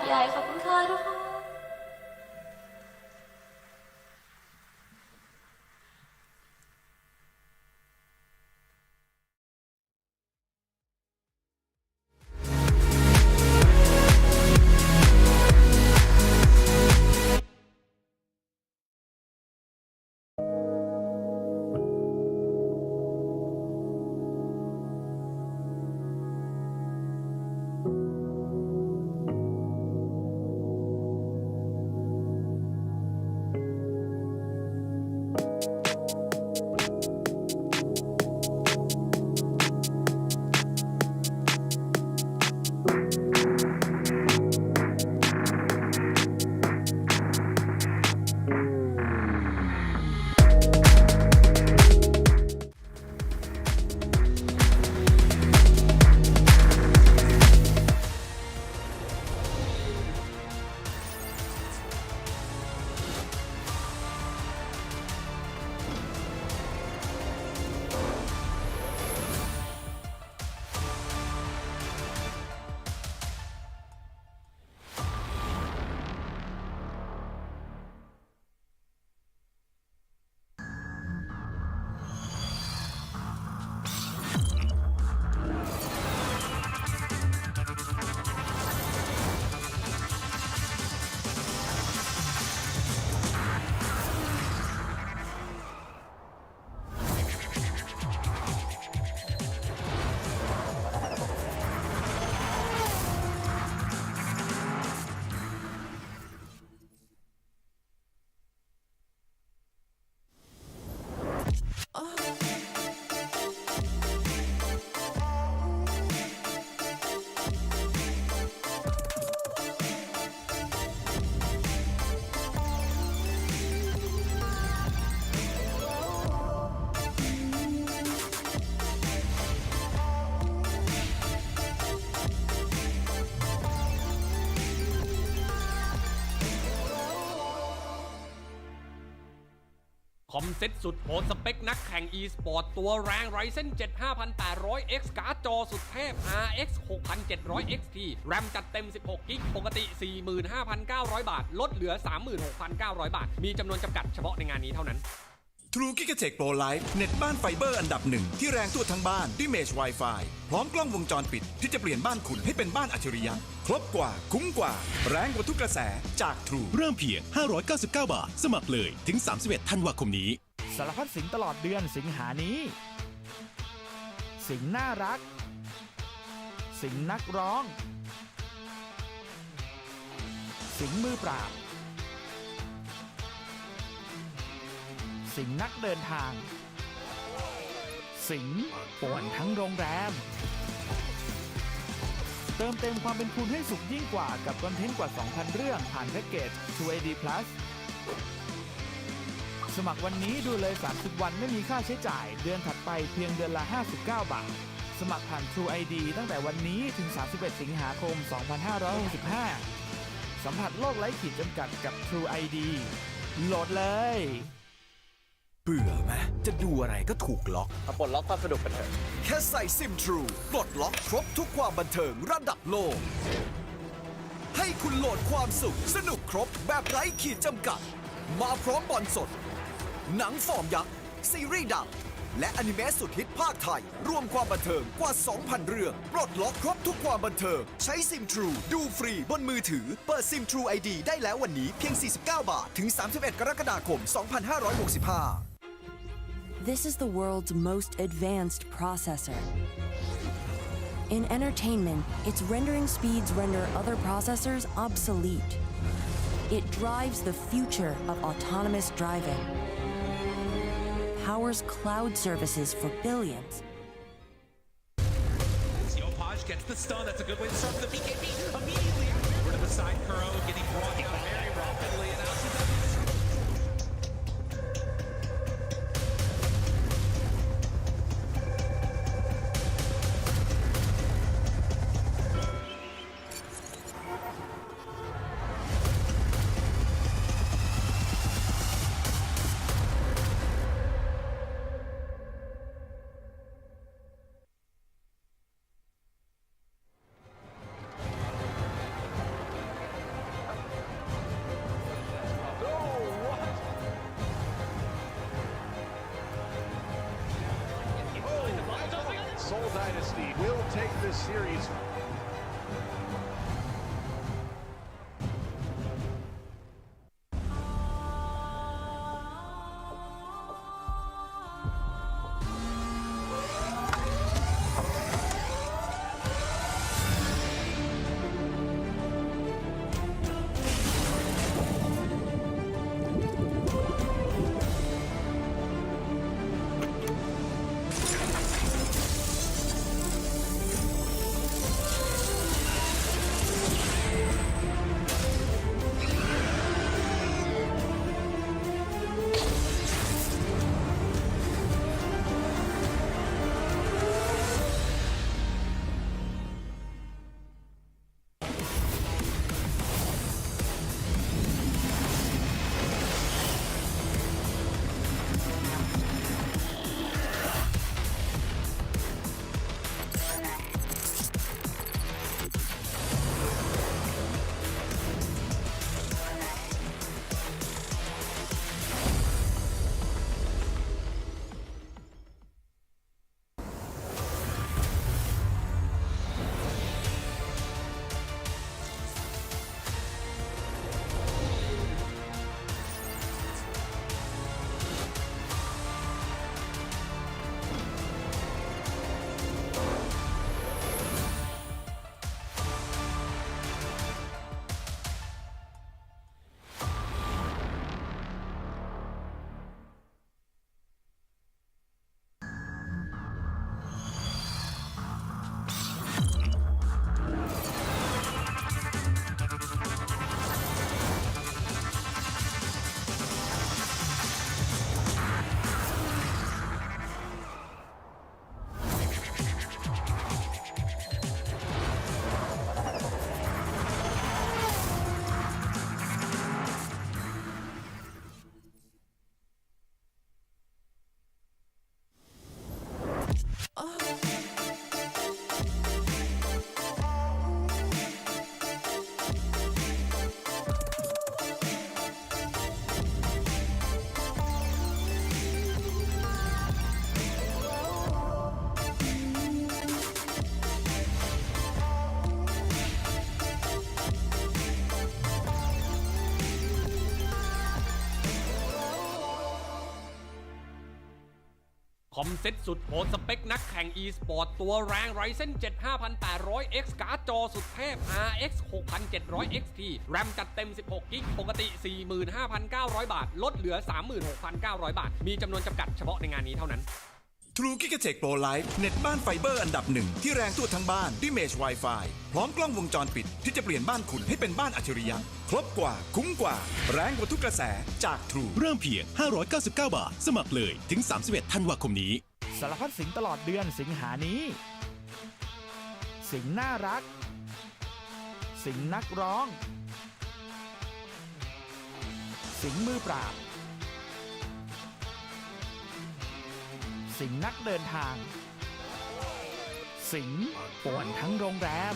ใหญ่ขอบคุณค่ะทุกคน คอมเซ็ตสุดโหดสเปคนักแข่ง Esports ตัวแรง Ryzen 7 5800X การ์ดจอสุดเทพ RX 6700 XT แรมจัดเต็ม16กิกปกติ 45,900 บาทลดเหลือ 36,900 บาทมีจำนวนจำกัดเฉพาะในงานนี้เท่านั้น True Gigatech Pro Life เน็ตบ้านไฟเบอร์อันดับหนึ่งที่แรงทั่วทั้งบ้านด้วยเมช Wi-Fi พร้อมกล้องวงจรปิดที่จะเปลี่ยนบ้านคุณให้เป็นบ้านอัจฉริยะครบกว่าคุ้มกว่าแรงกว่าทุกกระแสจาก True เริ่มเพียง 599 บาท สมัครเลยถึง 31 ธันวาคมนี้ สารพัดสิงตลอดเดือนสิงหานี้ สิงน่ารัก สิงนักร้อง สิงมือปราบ สิงนักเดินทาง สิงป่วนทั้งโรงแรม เติมเต็มความเป็นคุณให้สุขยิ่งกว่ากับคอนเทนต์กว่า 2,000 เรื่องผ่านแพ็กเกจ USD Plus สมัครวันนี้ดูเลย30วันไม่มีค่าใช้จ่ายเดือนถัดไปเพียงเดือนละ59 บาทสมัครผ่าน True ID ตั้งแต่วันนี้ถึง31สิงหาคม 2565สัมผัสโลกไร้ขีดจำกัดกับ True ID โหลดเลยเบื่อไหมจะดูอะไรก็ถูกล็อกมาปลดล็อกความสนุกกันเถอะแค่ใส่ซิม True ปลดล็อกครบทุกความบันเทิงระดับโลกให้คุณโหลดความสุขสนุกครบแบบไร้ขีดจำกัดมาพร้อมบอลสดหนังฟอร์มยักษ์ซีรีส์ดังและอนิเมะสุดฮิตภาคไทยรวมความบันเทิงกว่า 2,000 เรื่องปลดล็อกครบทุกความบันเทิงใช้ซิม True ดูฟรีบนมือถือเปิดซิม True ID ได้แล้ววันนี้เพียง49 บาทถึง31กรกฎาคม 2565 This is the world's most advanced processor. In entertainment, its rendering speeds render other processors obsolete. It drives the future of autonomous driving, powers cloud services for billions. Yopaj gets the stun. That's a good way to start the BKB. Immediately rid of the side, Kuro getting brought down very rapidly, and out to the Dynasty will take this series.คอมเซ็ตสุดโหดสเปคนักแข่ง Esports ตัวแรง Ryzen 7 5800X การ์ดจอสุดเทพ RX 6700 XT แรมจัดเต็ม16กิกปกติ 45,900 บาทลดเหลือ 36,900 บาทมีจำนวนจำกัดเฉพาะในงานนี้เท่านั้น True Gigatech Pro Life เน็ตบ้านไฟเบอร์อันดับหนึ่งที่แรงทั่วทั้งบ้านด้วยเมช Wi-Fi พร้อมกล้องวงจรปิดที่จะเปลี่ยนบ้านคุณให้เป็นบ้านอัจฉริยะครบกว่าคุ้มกว่าแรงกว่าทุกกระแสจาก True เริ่มเพียง 599 บาท สมัครเลยถึง 31 ธันวาคมนี้ สารพัดสิงตลอดเดือนสิงหานี้ สิงน่ารัก สิงนักร้อง สิงมือปราบ สิงนักเดินทาง สิงป่วนทั้งโรงแรม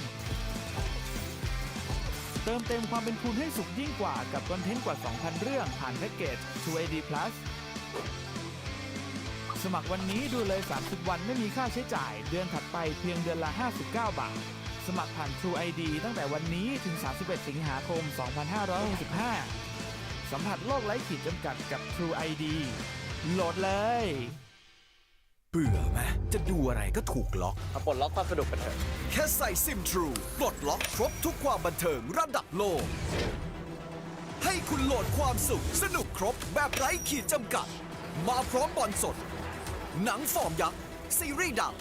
เติมเต็มความเป็นคุณให้สุขยิ่งกว่ากับคอนเทนต์กว่า 2,000 เรื่องผ่านแพ็กเกจ USD Plus สมัครวันนี้ดูเลย30วันไม่มีค่าใช้จ่ายเดือนถัดไปเพียงเดือนละ59 บาทสมัครผ่าน True ID ตั้งแต่วันนี้ถึง31สิงหาคม 2565 สัมผัสโลกไร้ขีดจำกัดกับ True ID โหลดเลยเบื่อไหมจะดูอะไรก็ถูกล็อกปลดล็อกความสนุกกันเถอะแค่ใส่ซิม True ปลดล็อกครบทุกความบันเทิงระดับโลกให้คุณโหลดความสุขสนุกครบแบบไร้ขีดจำกัดมาพร้อมบอลสดหนังฟอร์มยักษ์ซีรีส์ดัง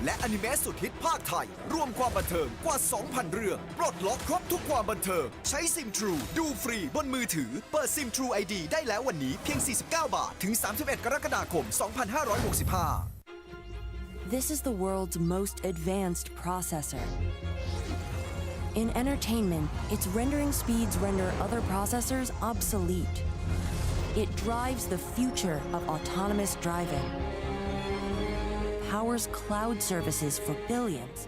และอนิเมะสุดฮิตภาคไทยรวมความบันเทิงกว่า 2,000 เรื่องปลดล็อกครบทุกความบันเทิงใช้ซิม True ดูฟรีบนมือถือเปิดซิม True ID ได้แล้ววันนี้เพียง49 บาทถึง31กรกฎาคม 2565 This is the world's most advanced processor. In entertainment, its rendering speeds render other processors obsolete. It drives the future of autonomous driving, powers cloud services for billions.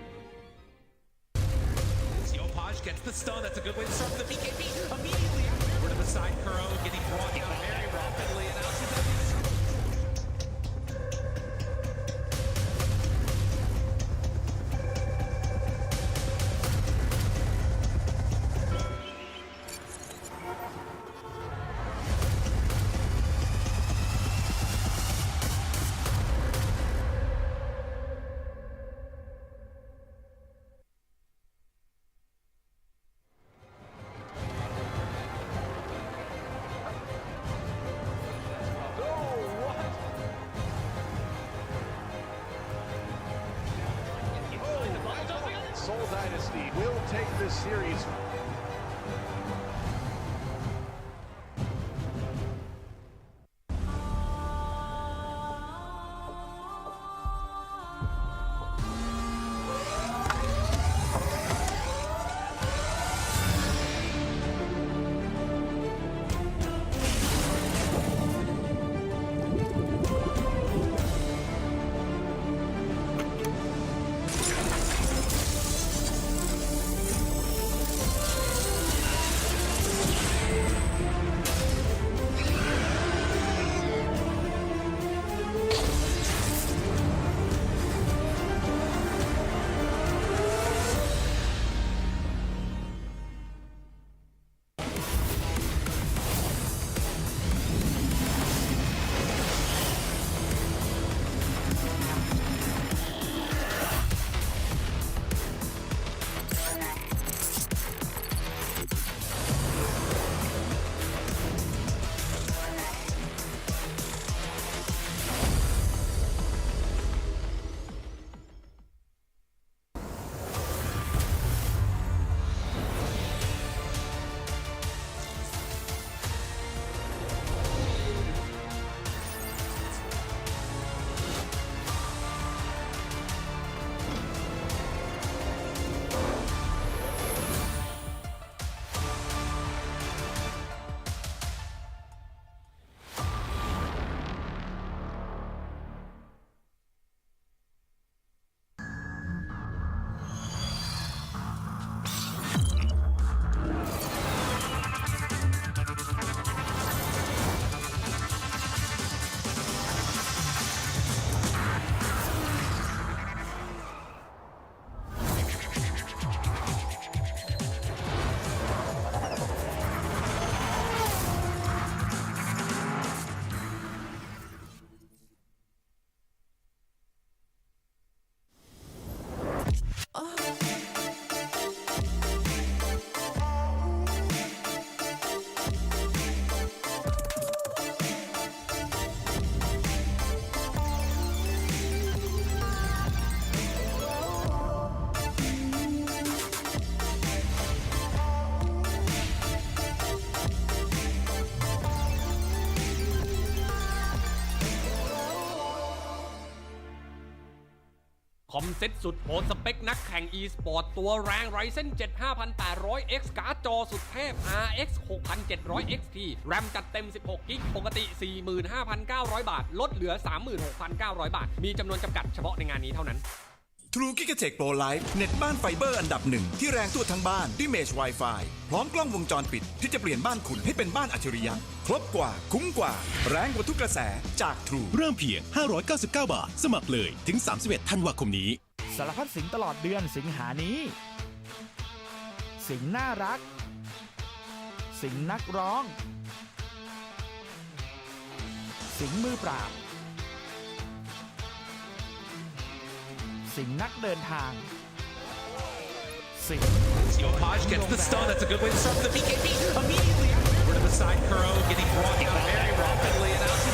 Yopaj gets the stun. That's a good way to start the BKB. Immediately after, to the side, Kuro getting brought down very rapidly, and now she's Dynasty will take this series.คอมเซ็ตสุดโหดสเปคนักแข่ง Esports ตัวแรง Ryzen 7 5800X การ์ดจอสุดเทพ RX 6700 XT แรมจัดเต็ม16กิกปกติ 45,900 บาทลดเหลือ 36,900 บาทมีจำนวนจำกัดเฉพาะในงานนี้เท่านั้น True Gigatech Pro Life เน็ตบ้านไฟเบอร์อันดับหนึ่งที่แรงทั่วทั้งบ้านด้วยเมช Wi-Fi พร้อมกล้องวงจรปิดที่จะเปลี่ยนบ้านคุณให้เป็นบ้านอัจฉริยะครบกว่าคุ้มกว่าแรงกว่าทุกกระแสจาก True เริ่มเพียง 599 บาท สมัครเลยถึง 31 ธันวาคมนี้ สารพัดสิงตลอดเดือนสิงหานี้ สิงน่ารัก สิงนักร้อง สิงมือปราบ สิงนักเดินทาง สิง Yopaj gets the stun. That's a good way to start the BKB. Immediately over to the side. Kuro getting brought down very rapidly. And out to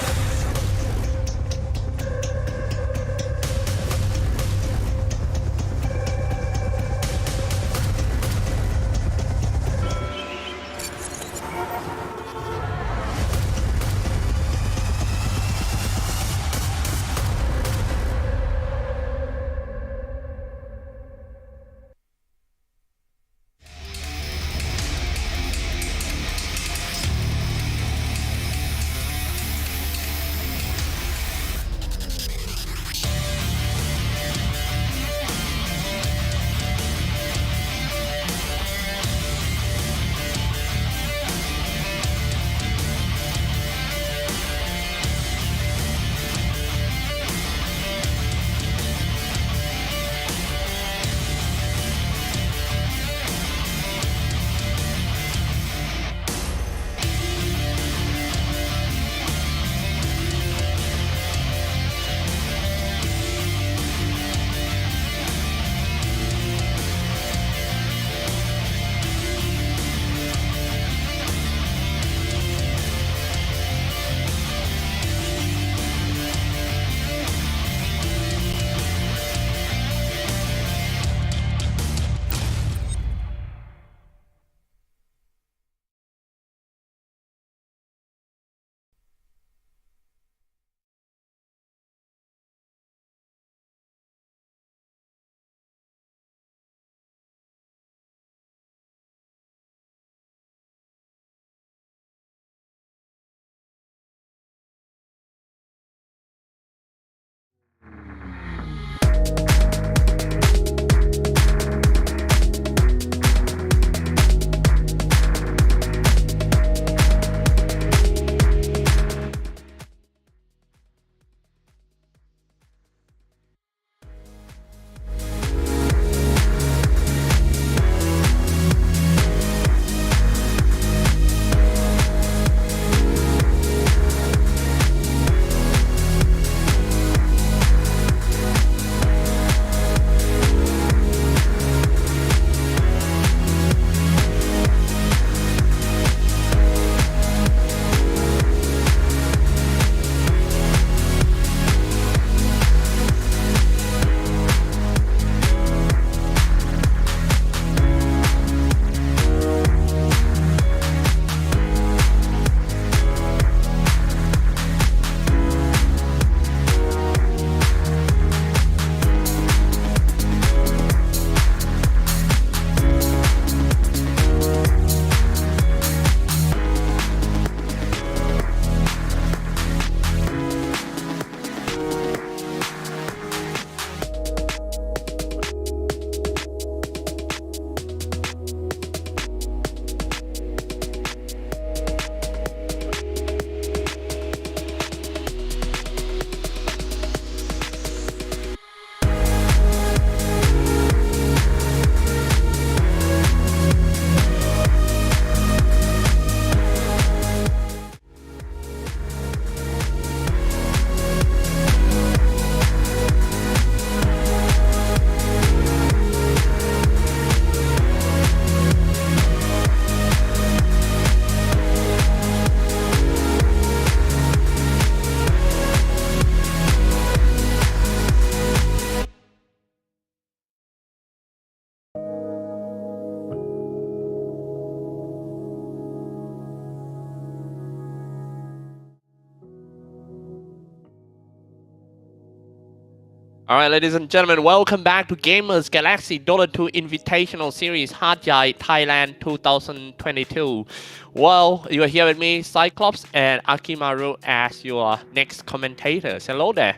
All right, ladies and gentlemen, welcome back to Gamers Galaxy Dota 2 Invitational Series HatYai Thailand 2022. Well, you are here with me, Cyclops and Akimaru, as your next commentators. Hello there.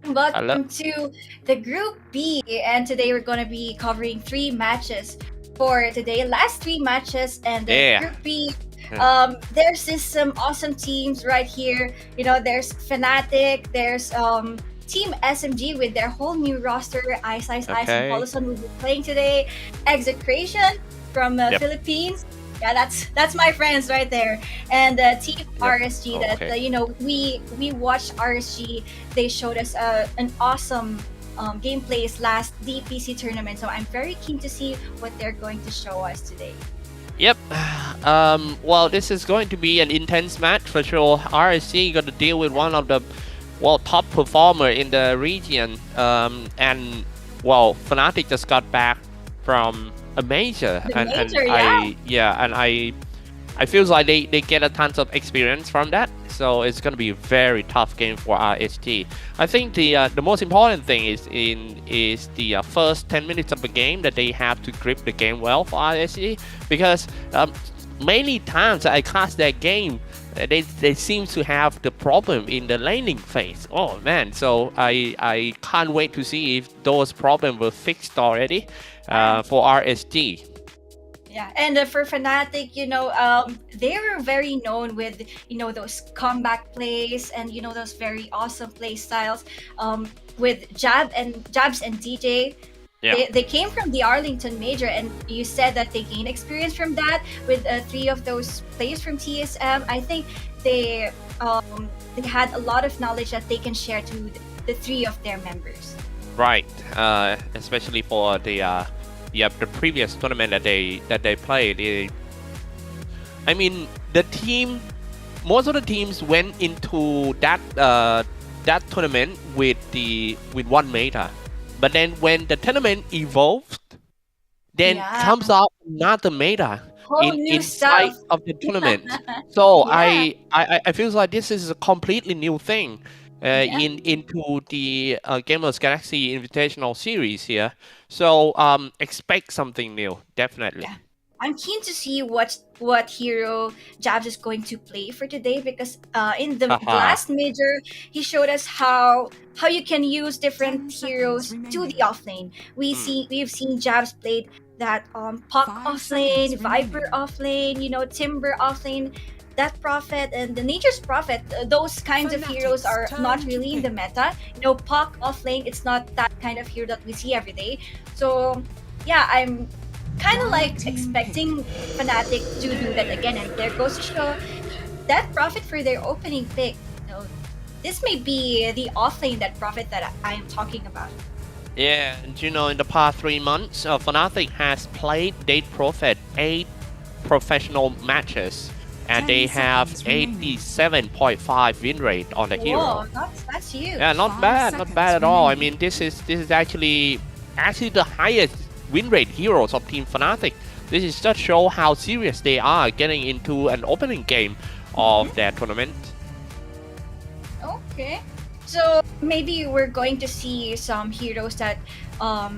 Welcome to the Group B, and today we're going to be covering 3 matches for today. Last 3 matches, and the Group B. There's some awesome teams right here. You know, there's Fnatic, there's Team SMG with their whole new roster. Ice and Polaris will be playing today. Execration from Philippines. Yeah, that's my friends right there. And Team RSG. That you know, we watched RSG. They showed us an awesome gameplays last DPC tournament. So I'm very keen to see what they're going to show us today. Yep. Well, this is going to be an intense match for sure. RSG got to deal with one of the top performer in the region. And well, Fnatic just got back from a major, I feel like they get a tons of experience from that. So it's going to be a very tough game for RSG. I think the most important thing is the first 10 minutes of the game, that they have to grip the game well for RSG, because many times I cast that game, they seem to have the problem in the laning phase. Oh man, so I can't wait to see if those problems were fixed already for RSG. Yeah, and for Fnatic, you know, they were very known with, you know, those comeback plays and, you know, those very awesome play styles with Jabs and DJ. Yeah. They came from the Arlington Major, and you said that they gained experience from that with 3 of those players from TSM. I think they had a lot of knowledge that they can share to the 3 of their members. Right, especially for the previous tournament that they played. I mean, most of the teams went into that tournament with one meta. But then when the tournament evolved, then comes out another meta inside of the tournament. So I feel like this is a completely new thing into the Gamers Galaxy Invitational Series here. So expect something new, definitely. Yeah. I'm keen to see what hero Jabs is going to play for today, because in the last major he showed us how you can use different heroes to the offlane. We've seen Jabs played that Puck offlane, Viper offlane, you know, Timber offlane, that Prophet and the Nature's Prophet. Those kinds of heroes are not really in the meta. You know, Puck offlane, it's not that kind of hero that we see every day. So yeah, I'm kind of like expecting Fnatic to do that again, and there goes to show that Prophet for their opening pick. You know, this may be the offlane that Prophet that I am talking about. Yeah, and you know, in the past 3 months, Fnatic has played Date Prophet 8 professional matches, and they have 87.5 win rate on the hero. Whoa, that's huge. Yeah, not bad at all. I mean, this is actually the highest win rate heroes of Team Fnatic. This is just show how serious they are getting into an opening game of their tournament. Okay, so maybe we're going to see some heroes that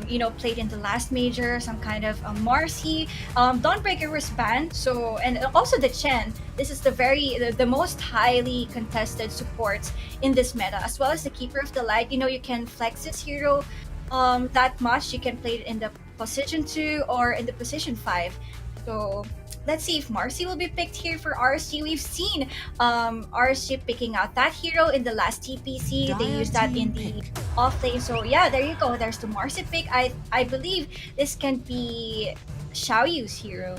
you know, played in the last major, some kind of Marcy, Dawnbreaker was banned, so, and also the Chen. This is the most highly contested supports in this meta, as well as the Keeper of the Light. You know, you can flex this hero that much. You can play it in the position 2 or in the position 5. So let's see if Marcy will be picked here for RSG. We've seen RSG picking out that hero in the last TPC. They used that in the offlane. So yeah, there you go. There's the Marcy pick. I believe this can be Xiaoyu's hero.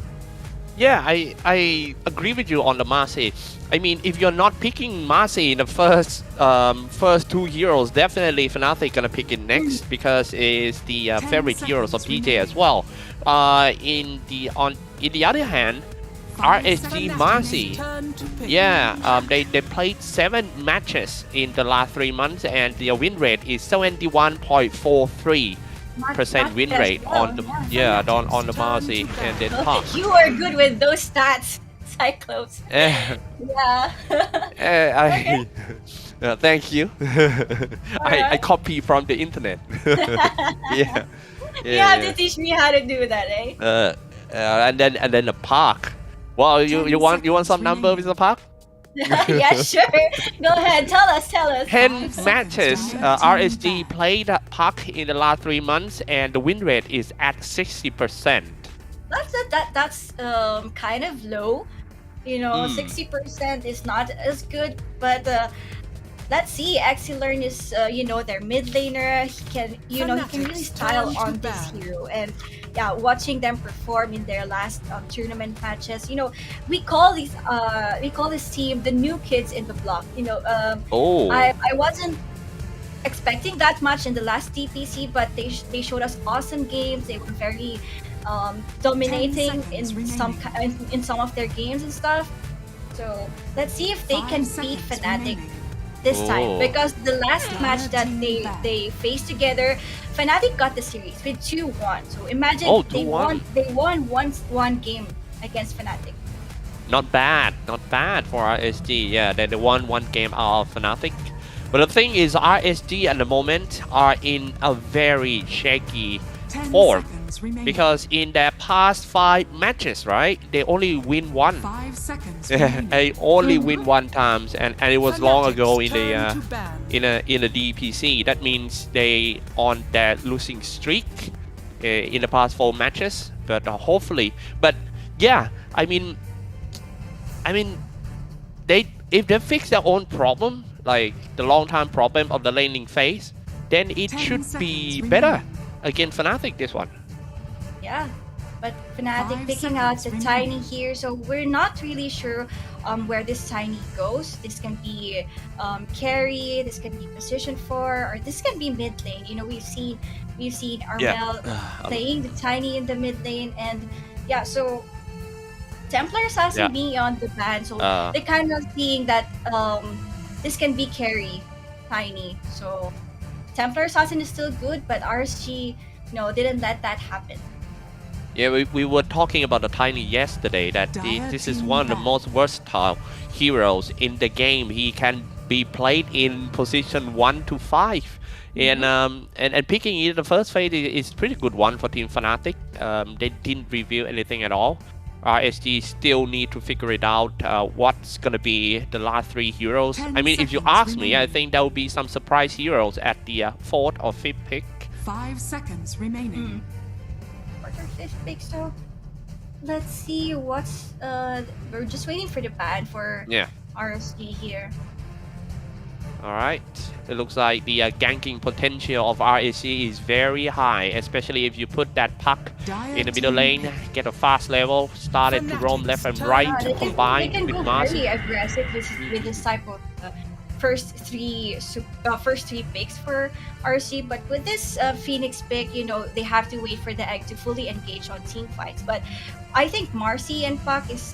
Yeah, I agree with you on the Marcy. I mean, if you're not picking Marcy in the first 2 heroes, definitely Fnatic gonna pick it next, because it's the favorite heroes of DJ as well. In the other hand, RSG Marcy, they played 7 matches in the last 3 months, and their win rate is 71.43% win rate on the on the Marcy and then Puck. You are good with those stats, Cyclops. Yeah. Thank you. I copy from the internet. Yeah. You have to teach me how to do that, eh? And then the park. Well, you want some number with the park? Yeah, sure. Go ahead. Tell us. 10 matches. RSG played park in the last 3 months, and the win rate is at 60%. That's kind of low. 60% is not as good, but let's see. Exilern is their mid laner. He can really style on this hero, and yeah, watching them perform in their last tournament matches. We call this team the new kids in the block. I wasn't expecting that much in the last TPC, but they showed us awesome games. They were very dominating in some of their games and stuff. So let's see if they can beat Fnatic this time, because the last match that they faced together, Fnatic got the series with 2-1. So imagine they won one game against Fnatic. Not bad for RSG. Yeah, they won one game out of Fnatic. But the thing is, RSG at the moment are in a very shaky form, because in their past 5 matches, right, they only win one. 5 seconds. They only win one times, and it was long ago in the DPC. That means they on their losing streak in the past 4 matches. But hopefully, yeah, I mean, if they fix their own problem, like the long-time problem of the laning phase, then it should be better against Fnatic this one. Yeah, but Fnatic picking out the Tiny here, so we're not really sure where this Tiny goes. This can be carry, this can be position 4, or this can be mid lane. We've seen Armel playing the Tiny in the mid lane, and yeah, so Templar Assassin being on the ban, so they're kind of seeing that this can be carry Tiny. So Templar Assassin is still good, but RSG didn't let that happen. Yeah, we were talking about the Tiny yesterday, that this is one of the most versatile heroes in the game. He can be played in position 1 to 5. And picking it in the first phase is pretty good one for Team Fnatic. They didn't reveal anything at all. RSG still need to figure it out what's gonna be the last 3 heroes. I mean, if you ask me, I think there will be some surprise heroes at the 4th or 5th pick. 5 seconds remaining. 4th or 5th pick, so let's see what's we're just waiting for the ban for RSG here. Alright, it looks like the ganking potential of RSG is very high, especially if you put that puck in the middle lane, get a fast level, started to roam left and right to combine with Mars. They can go very aggressive with this type of first three picks for RSG, but with this Phoenix pick, they have to wait for the egg to fully engage on team fights. But I think Marcy and Puck is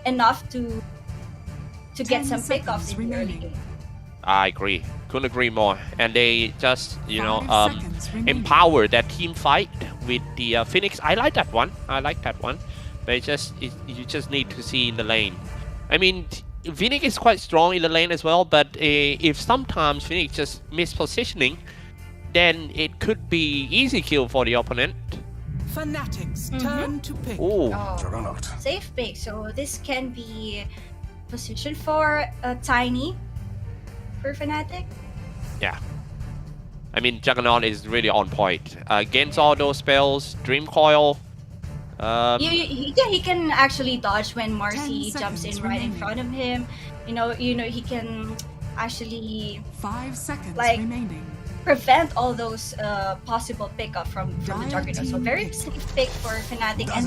enough to get some pickoffs in the early game. I agree. Couldn't agree more. And they just, empower that team fight with the Phoenix. I like that one. But you just need to see in the lane. I mean, Phoenix is quite strong in the lane as well, but if sometimes Phoenix just mispositioning, then it could be easy kill for the opponent. Fnatic's turn to pick. Safe pick. So this can be position for Tiny for Fnatic. Yeah. I mean, Juggernaut is really on point. Against all those spells, Dream Coil. He can actually dodge when Marcy jumps in right in front of him. He can actually 5 seconds remaining. Prevent all those possible pickup from the Juggernaut. So very safe pick for Fnatic. And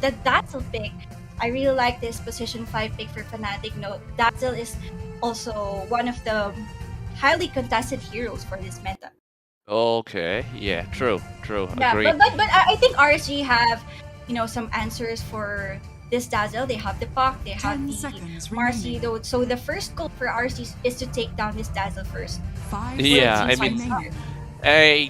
the Dazzle pick, I really like this position 5 pick for Fnatic. Dazzle is also one of the highly contested heroes for this meta. Okay, yeah, true. Yeah, agree. but I think RSG have some answers for this Dazzle. They have the Puck, they have the Marcy. So the first goal for RSG is to take down this Dazzle first. Yeah, I mean, I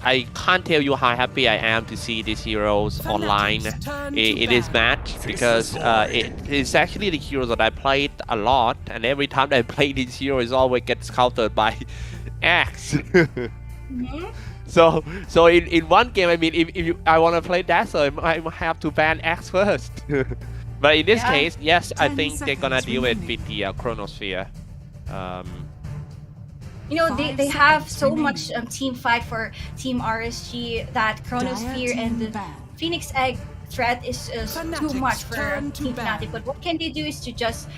I can't tell you how happy I am to see these heroes online in this match, because it's actually the heroes that I played a lot, and every time I play these heroes, always gets countered by Axe. So in one game, I mean, if I want to play Dazzle, I have to ban Axe first. But in this case, yes, I think they're gonna deal it with the Chronosphere. You know, they have so much team fight for Team RSG that Chronosphere and the Phoenix Egg threat is too much for Team Fnatic. But what can they do is to just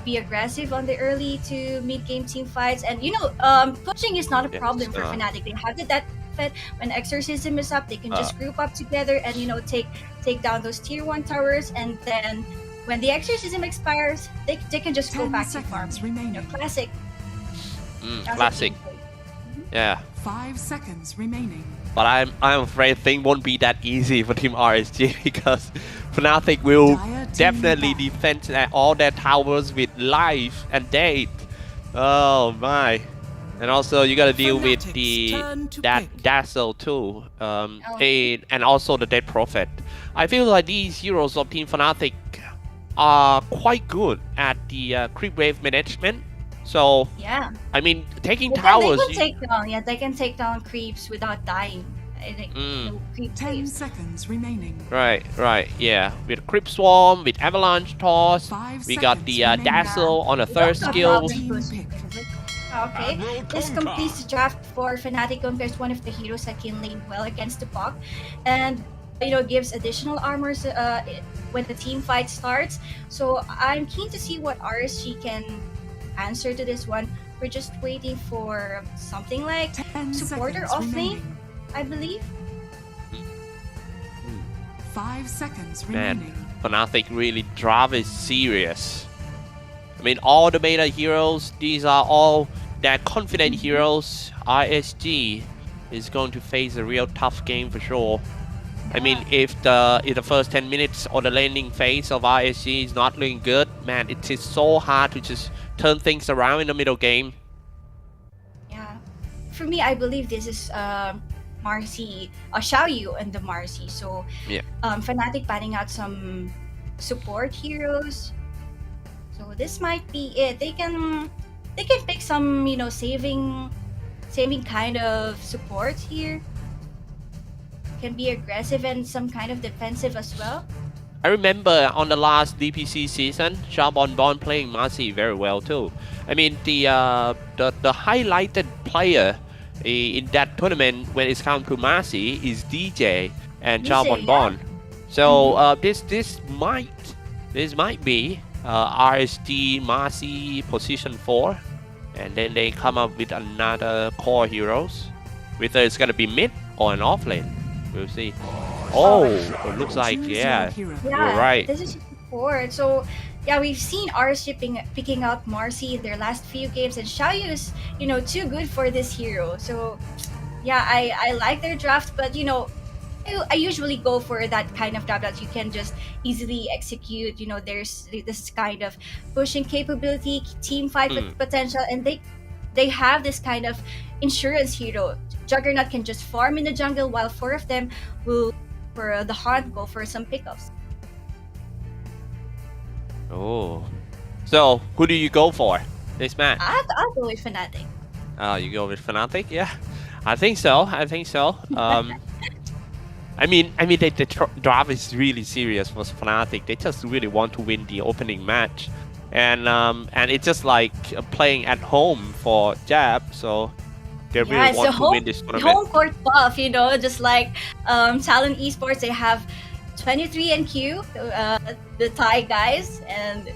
be aggressive on the early to mid-game team fights. And you know, pushing is not a problem for Fnatic. They have the death threat. When Exorcism is up, they can just group up together and, you know, take down those tier 1 towers. And then when the Exorcism expires, they can just go back to farm. You know, classic. Classic. Yeah. 5 seconds remaining. But I'm afraid things won't be that easy for Team RSG because Fnatic will definitely defend all their towers with life and death. Oh my. And also you gotta deal with that Dazzle too. And also the Dead Prophet. I feel like these heroes of Team Fnatic are quite good at the creep wave management. So yeah, I mean, taking they towers. They can take down creeps without dying. No creep 10 seconds remaining. Right, yeah. With Creep Swarm, with Avalanche Toss, we got the Dazzle on the third skill. Okay, this completes the draft for Fnatic. Compares one of the heroes that can lane well against the Puck, and you know, gives additional armors when the team fight starts. So I'm keen to see what RSG can answer to this one. We're just waiting for something like supporter off lane, I believe. 5 seconds remaining. Man, Fnatic really draft is serious. I mean, all the meta heroes, these are all their confident heroes. RSG is going to face a real tough game for sure. I mean, if the first 10 minutes or the landing phase of RSG is not looking good, man, it is so hard to just turn things around in the middle game. Yeah, for me, I believe this is Marcy, Xiaoyu and the Marcy. So yeah, Fnatic banning out some support heroes. So this might be it. They can pick some, you know, saving kind of support here. Can be aggressive and some kind of defensive as well. I remember on the last DPC season, Bon playing Marcy very well too. I mean, the highlighted player in that tournament when it's come to Marcy is DJ and Bon. So this might be RSG Marcy position 4, and then they come up with another core heroes. Whether it's gonna be mid or an off lane, we'll see. Oh, it looks like you're right. This is support. So yeah, we've seen RSG picking out Marcy in their last few games, and Xiaoyu is, you know, too good for this hero. So yeah, I like their draft, but you know, I usually go for that kind of draft that you can just easily execute. You know, there's this kind of pushing capability, team fight potential, and they have this kind of insurance hero. Juggernaut can just farm in the jungle while 4 of them will, for the hunt, go for some pickups. Oh, so who do you go for this match? I'll go with Fnatic. You go with Fnatic? Yeah, I think so. I mean, the draft is really serious for Fnatic. They just really want to win the opening match, and it's just like playing at home for Jab. So they really want to win this tournament. Home court buff, you know, just like Talon Esports. They have 23 NQ, the Thai guys, and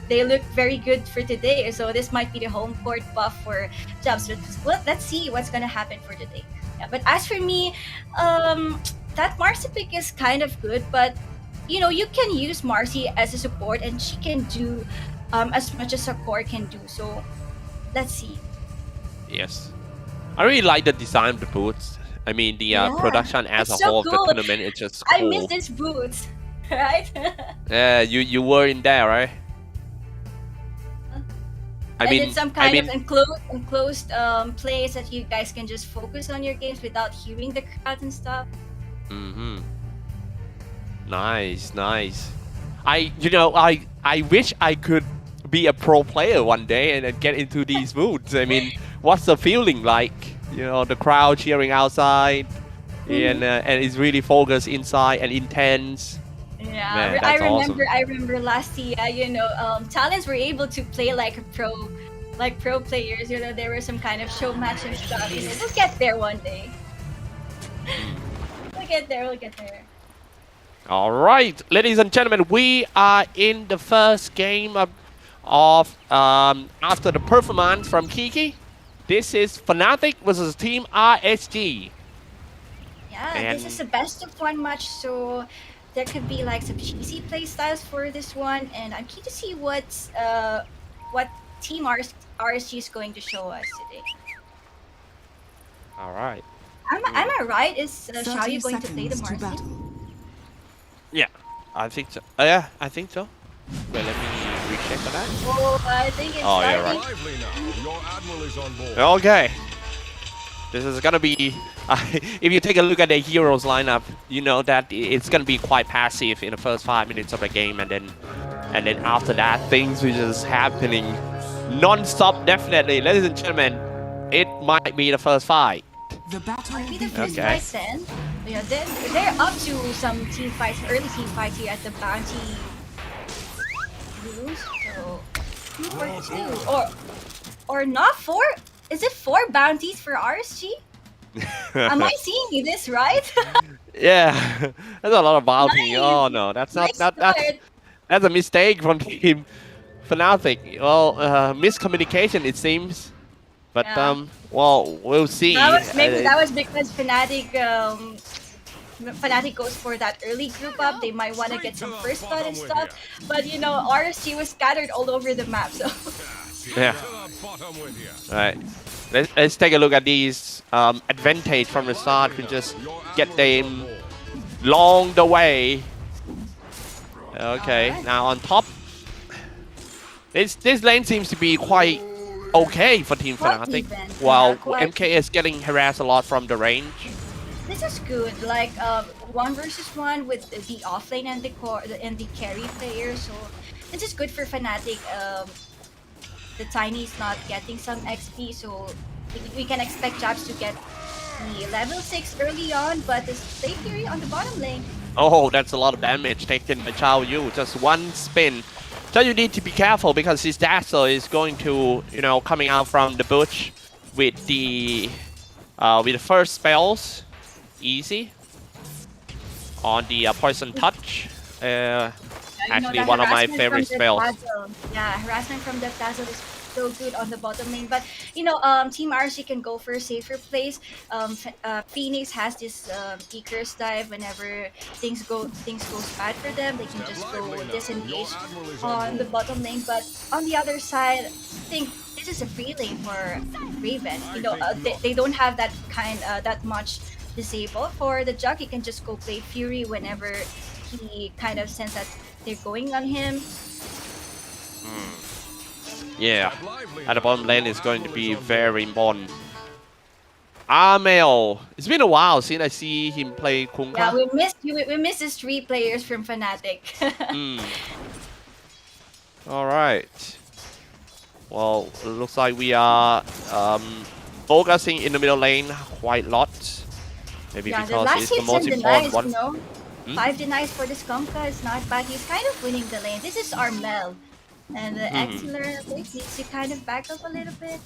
they look very good for today. So this might be the home court buff for Jab. So let's see what's gonna happen for today. Yeah, but as for me, that Marcy pick is kind of good, but you know, you can use Marcy as a support and she can do as much as a core can do. So let's see. Yes, I really like the design of the boots. I mean, the production as a whole of the tournament is just cool. I miss these boots, right? Yeah, you were in there, right? And mean, it's some kind of enclosed place that you guys can just focus on your games without hearing the crowd and stuff. Mm-hmm. Nice, nice. I wish I could be a pro player one day and get into these moods. I mean, what's the feeling like? You know, the crowd cheering outside, and it's really focused inside and intense. Yeah, Man, I that's awesome. remember last year, Talons were able to play like pro players. You know, there were some kind of show match and stuff. You know, we'll get there one day. We'll get there. All right, ladies and gentlemen, we are in the first game of after the performance from Kiki. This is Fnatic versus Team RSG. Yeah, And this is a best of one match, so there could be like some cheesy play styles for this one, and I'm keen to see what Team RSG is going to show us today. all right. Am I right? Is 30 Xiaoyu going to play the seconds to Marcy? battle. Yeah, I think so. Yeah, I think so. Wait, let me recheck for that. Oh, I think it's Oh, yeah, starting. right. Lively now. Your admiral is on board. Okay. This is gonna be. If you take a look at the heroes lineup, you know that it's gonna be quite passive in the first 5 minutes of the game, and then after that, things will just happening non-stop. Definitely, ladies and gentlemen, it might be the first fight. The battle Might be the first Okay. fight then. Yeah, they're up to some team fights, early team fights here at the bounty rooms. So 2 or not 4? Is it 4 bounties for RSG? Am I seeing this right? Yeah, that's a lot of bounty. Nice. Oh no, that's Nice not start. that's a mistake from Team Fnatic. Well, miscommunication it seems, but Yeah. well, we'll see. That was because Fnatic goes for that early group up. They might want to get some first blood and stuff, but you know RSG was scattered all over the map. So Yeah. All right. Let's take a look at these advantage from the start. We just get them along the way. Okay. Alright. Now on top, this lane seems to be quite okay for Team Quite Fnatic. even. While Yeah, quite MK is getting harassed a lot from the range. this is good. Like 1 versus 1 with the offlane and the carry player. So this is good for Fnatic. The Tiny's not getting some XP, so we can expect Jabs to get the level 6 early on, but the Slave Fury on the bottom lane. Oh, that's a lot of damage taken by Chao Yu. Just one spin. So you need to be careful because his Dazzle is going to, coming out from the bush with the first spells. Easy. On the Poison Touch. Actually, the one of my harassment favorite from the spells. Dazzle. Yeah, harassment from the Dazzle is so good on the bottom lane. But Team RC can go for a safer place. Phoenix has this E-Curse dive whenever things goes bad for them. They can just go disengage on the bottom lane. But on the other side, I think this is a free lane for Raven. They don't have that much disable. For the Jug, he can just go play Fury whenever he kind of sense that they're going on him. Yeah, at the bottom lane is going to be very important. Amel, it's been a while since I see him play Kunkka. Yeah, we missed his 3 players from Fnatic. All right. Well, it looks like we are focusing in the middle lane quite a lot. Maybe Yeah, the because last it's the hits most and important denies, one. 5 denies for this Kunkka is not bad. He's kind of winning the lane. This is Armel. And the Excellent needs to kind of back up a little bit.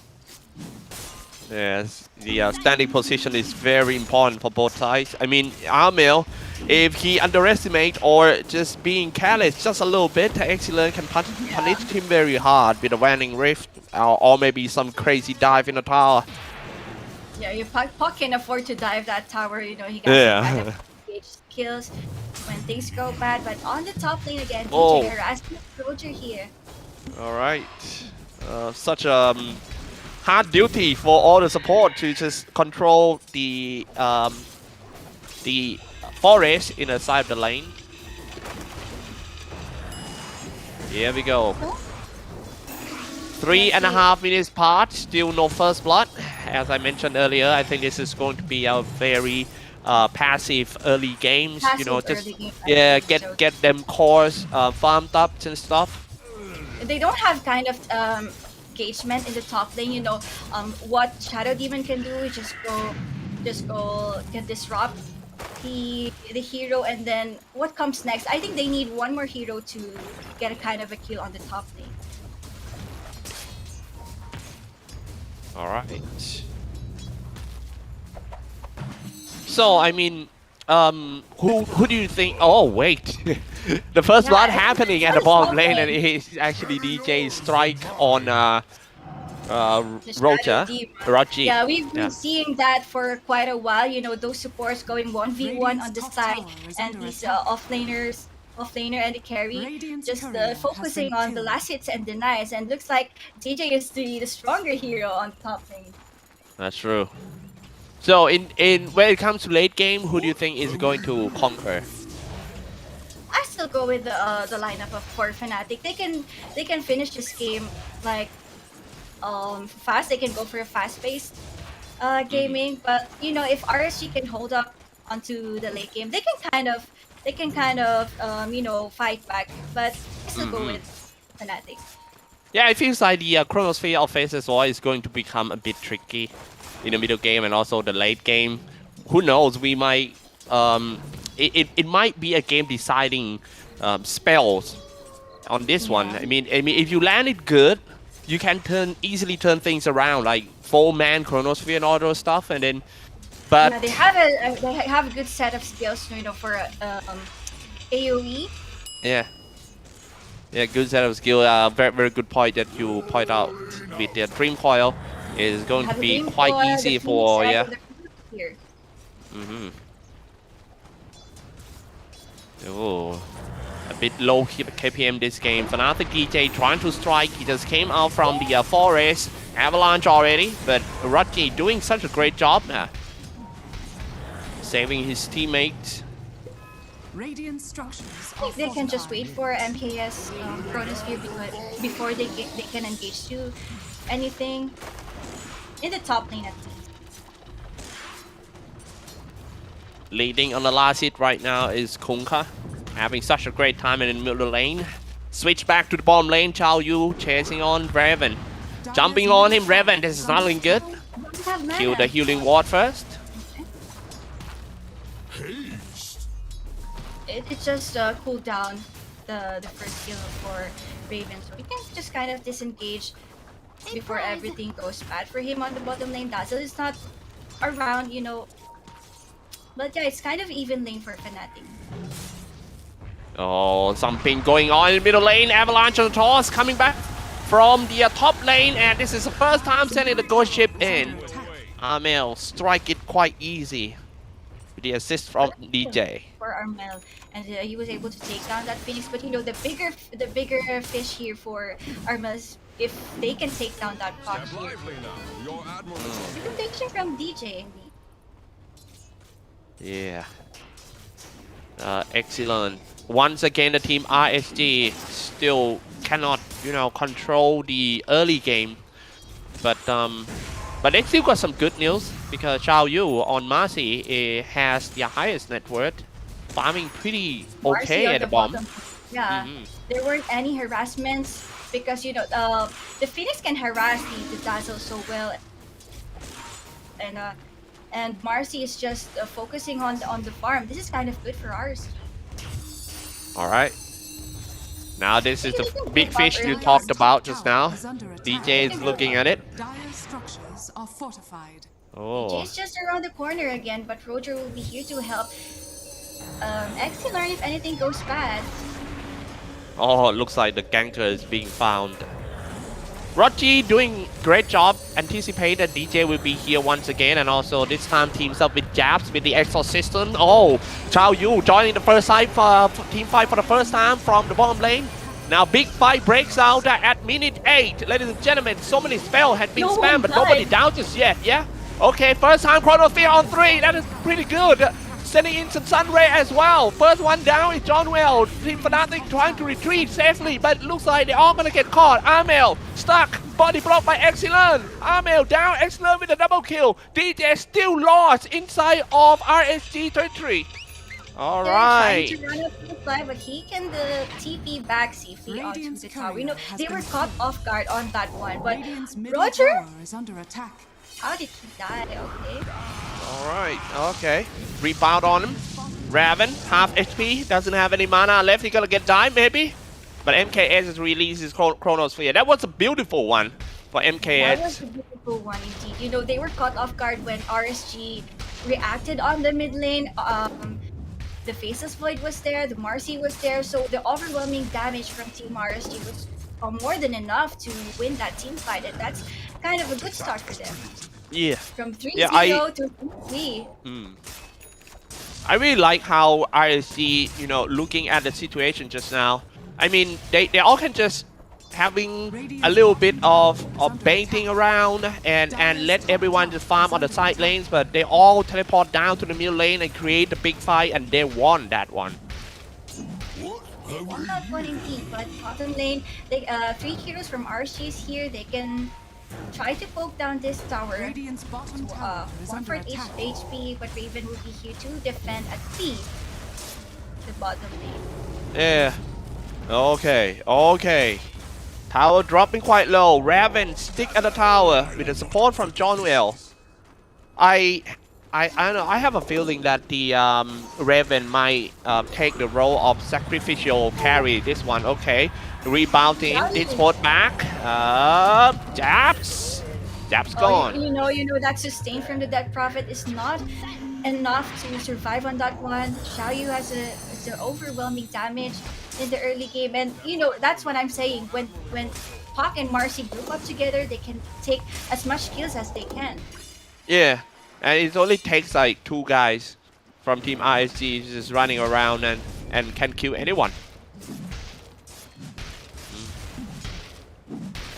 Yes, the standing position is very important for both sides. I mean, Amel, if he underestimates or just being careless just a little bit, the Excellent can punish him very hard with a Vanning Rift or maybe some crazy dive in the tower. Yeah, your Puck can afford to dive that tower. He got kind of engage skills when things go bad. But on the top lane again, DJ harassing the soldier here. All right, such a hard duty for all the support to just control the forest in the side of the lane. Here we go. 3.5 minutes part, still no first blood. As I mentioned earlier, I think this is going to be a very passive early games. You know, just get them cores farmed up and stuff. They don't have kind of engagement in the top lane. You know, what Shadow Demon can do is just go can disrupt the hero, and then what comes next? I think they need one more hero to get a kind of a kill on the top lane. All right. So I mean, who do you think? Oh wait, the first blood happening at the bottom lane, and it's actually DJ strike on Roger. Yeah, we've been seeing that for quite a while. You know, those supports going 1v1 on the side, and these offlaner and the carry just focusing on the last hits and denies, and looks like DJ is the stronger hero on top lane. That's true. So in when it comes to late game, who do you think is going to conquer? I still go with the lineup of for Fnatic. They can finish this game like fast. They can go for a fast-paced gaming, but you know, if RSG can hold up onto the late game, they can kind of you know, fight back. But I still go with Fnatic. Yeah, it feels like the Chronosphere of Phases War is going to become a bit tricky in the middle game and also the late game. Who knows? We might it might be a game deciding spells on this one. I mean, if you land it good, you can easily turn things around, like 4-man Chronosphere and all those stuff, and then. But yeah, they have a good set of skills, you know, for AOE. Yeah, good set of skill. Very good point that you point out with the Dream Coil. Is going to be quite easy for Oh, a bit low KPM this game. Fnatic DJ trying to strike. He just came out from the forest avalanche already, but Rutki doing such a great job now, saving his teammates. Radiant structures. I think they can just wait for MKS Chronosphere before they can engage to anything. In the top lane at least. Leading on the last hit right now is Kunkka, having such a great time in the middle lane. Switch back to the bottom lane, Chao Yu chasing on Raven. Jumping on him, Raven, this is not looking good. Kill the healing ward first. It just cooled down the first kill for Raven, so we can just kind of disengage before everything goes bad for him on the bottom lane. Dazzle is not around, you know. But yeah, it's kind of even lane for Fnatic. Oh, something going on in the middle lane. Avalanche on the toss coming back from the top lane, and this is the first time sending the ghost ship in. Armel strike it quite easy with the assist from DJ. For Armel, and he was able to take down that Phoenix. But you know, the bigger fish here for Armel is if they can take down that bot here. Recommendation from DJ indeed. Yeah. Excellent. Once again, the team RSG still cannot, you know, control the early game. But they still got some good news because Chao Yu on Marcy has the highest net worth, farming pretty okay at the bottom. Yeah, there weren't any harassments because you know the Phoenix can harass the Dazzle so well, and Marcy is just focusing on the farm. This is kind of good for ours. All right. Now this is the big fish you talked about just now. DJ is looking at it. Structures are fortified. Oh. DJ is just around the corner again, but Roger will be here to help. X can learn if anything goes bad. Oh, looks like the ganker is being found. Rochi doing great job. Anticipate that DJ will be here once again, and also this time teams up with Jabs with the Exorcism. Oh, Chao Yu joining the first side for team fight for the first time from the bottom lane. Now big fight breaks out at minute 8. Ladies and gentlemen, so many spells had been spammed, but nobody down just yet, yeah? Okay, first time Chronosphere on 3. That is pretty good. sending in some Sunray as well. First one down is John Well. Team Fnatic trying to retreat safely, but it looks like they're all gonna get caught. Amel stuck, body blocked by Excellent. Amel down, Excellent with a double kill. DJ still lost inside of RSG territory. All right. Trying to run up to the fly, but he can TP back safely onto the tower. We know they were caught off guard on that one, but Roger is under attack. How did he die? Okay. All right. Okay. Rebound on him. Raven, half HP, doesn't have any mana left. He's gonna get died maybe. But MKS has released his Chronosphere. That was a beautiful one for MKS. That was a beautiful one indeed. You know, they were caught off guard when RSG reacted on the mid lane. The Faceless Void was there, the Marcy was there, so the overwhelming damage from Team RSG was more than enough to win that team fight, and that's kind of a good start for them. Yeah. From 3-0 to 3. I really like how RSG, you know, looking at the situation just now. I mean, they all can just having a little bit of baiting around and let everyone just farm on the side lanes, but they all teleport down to the middle lane and create the big fight, and they won that one. They won that one indeed, but bottom lane, they, 3 heroes from RSG is here. They can try to poke down this tower. One for HP, but Raven will be here to defend at least the bottom lane. Yeah. Okay. Tower dropping quite low. Raven stick at the tower with the support from John Well. I don't know. I have a feeling that the Raven might take the role of sacrificial carry this one. Okay, rebounding this spot back. Jabs gone. You know that sustain from the Dead Prophet is not enough to survive on that one. Xiaoyu has a overwhelming damage in the early game, and you know that's what I'm saying. When Hawk and Marcy group up together, they can take as much kills as they can. Yeah, and it only takes like 2 guys from Team RSG just running around and can kill anyone.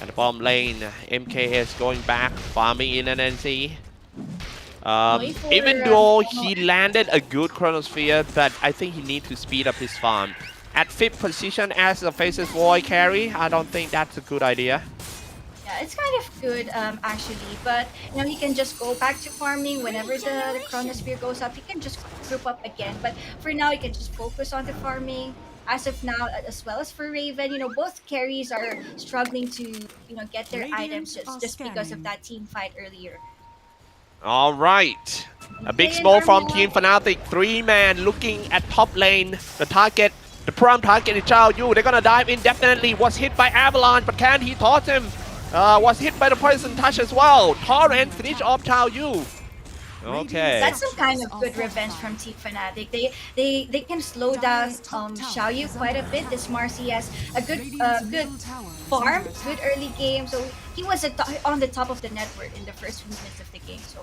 At the bottom lane, MKS going back, farming in an NC. Even though he landed a good Chronosphere, but I think he needs to speed up his farm. At 5th position as a Faceless Void carry, I don't think that's a good idea. Yeah, it's kind of good actually, but you know he can just go back to farming whenever the Chronosphere goes up. He can just group up again, but for now he can just focus on the farming. As of now, as well as for Raven, you know both carries are struggling to get their items just because of that team fight earlier. All right, a big smoke from Team Fnatic. 3-man looking at top lane. The prime target is Zhao Yu. They're gonna dive in definitely. Was hit by Avalanche, but can he toss him? Was hit by the poison touch as well. Torrent finish off Zhao Yu. Okay. That's some kind of good revenge from Team Fnatic. They can slow down Xiaoyu quite a bit. This Marcy has a good farm, good early game. So he was on the top of the network in the first few minutes of the game. So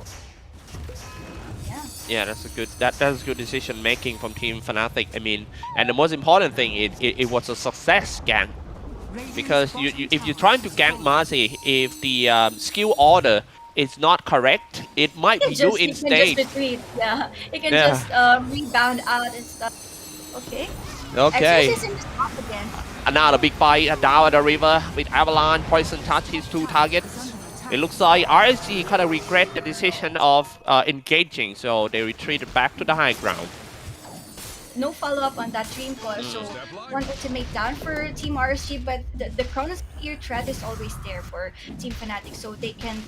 yeah, that's a good decision making from Team Fnatic. I mean, and the most important thing it was a success gank, because if you're trying to gank Marcy, if the skill order is not correct, it might be you in stage. Yeah, it can just rebound out and stuff. Okay. Execration is off again. Another big fight down at the river with Avalanche, poison touch his 2 targets. It looks like RSG kind of regret the decision of engaging, so they retreated back to the high ground. No follow-up on that Dream Core, so one ultimate down for Team RSG, but the Chronosphere threat is always there for Team Fnatic, so they can,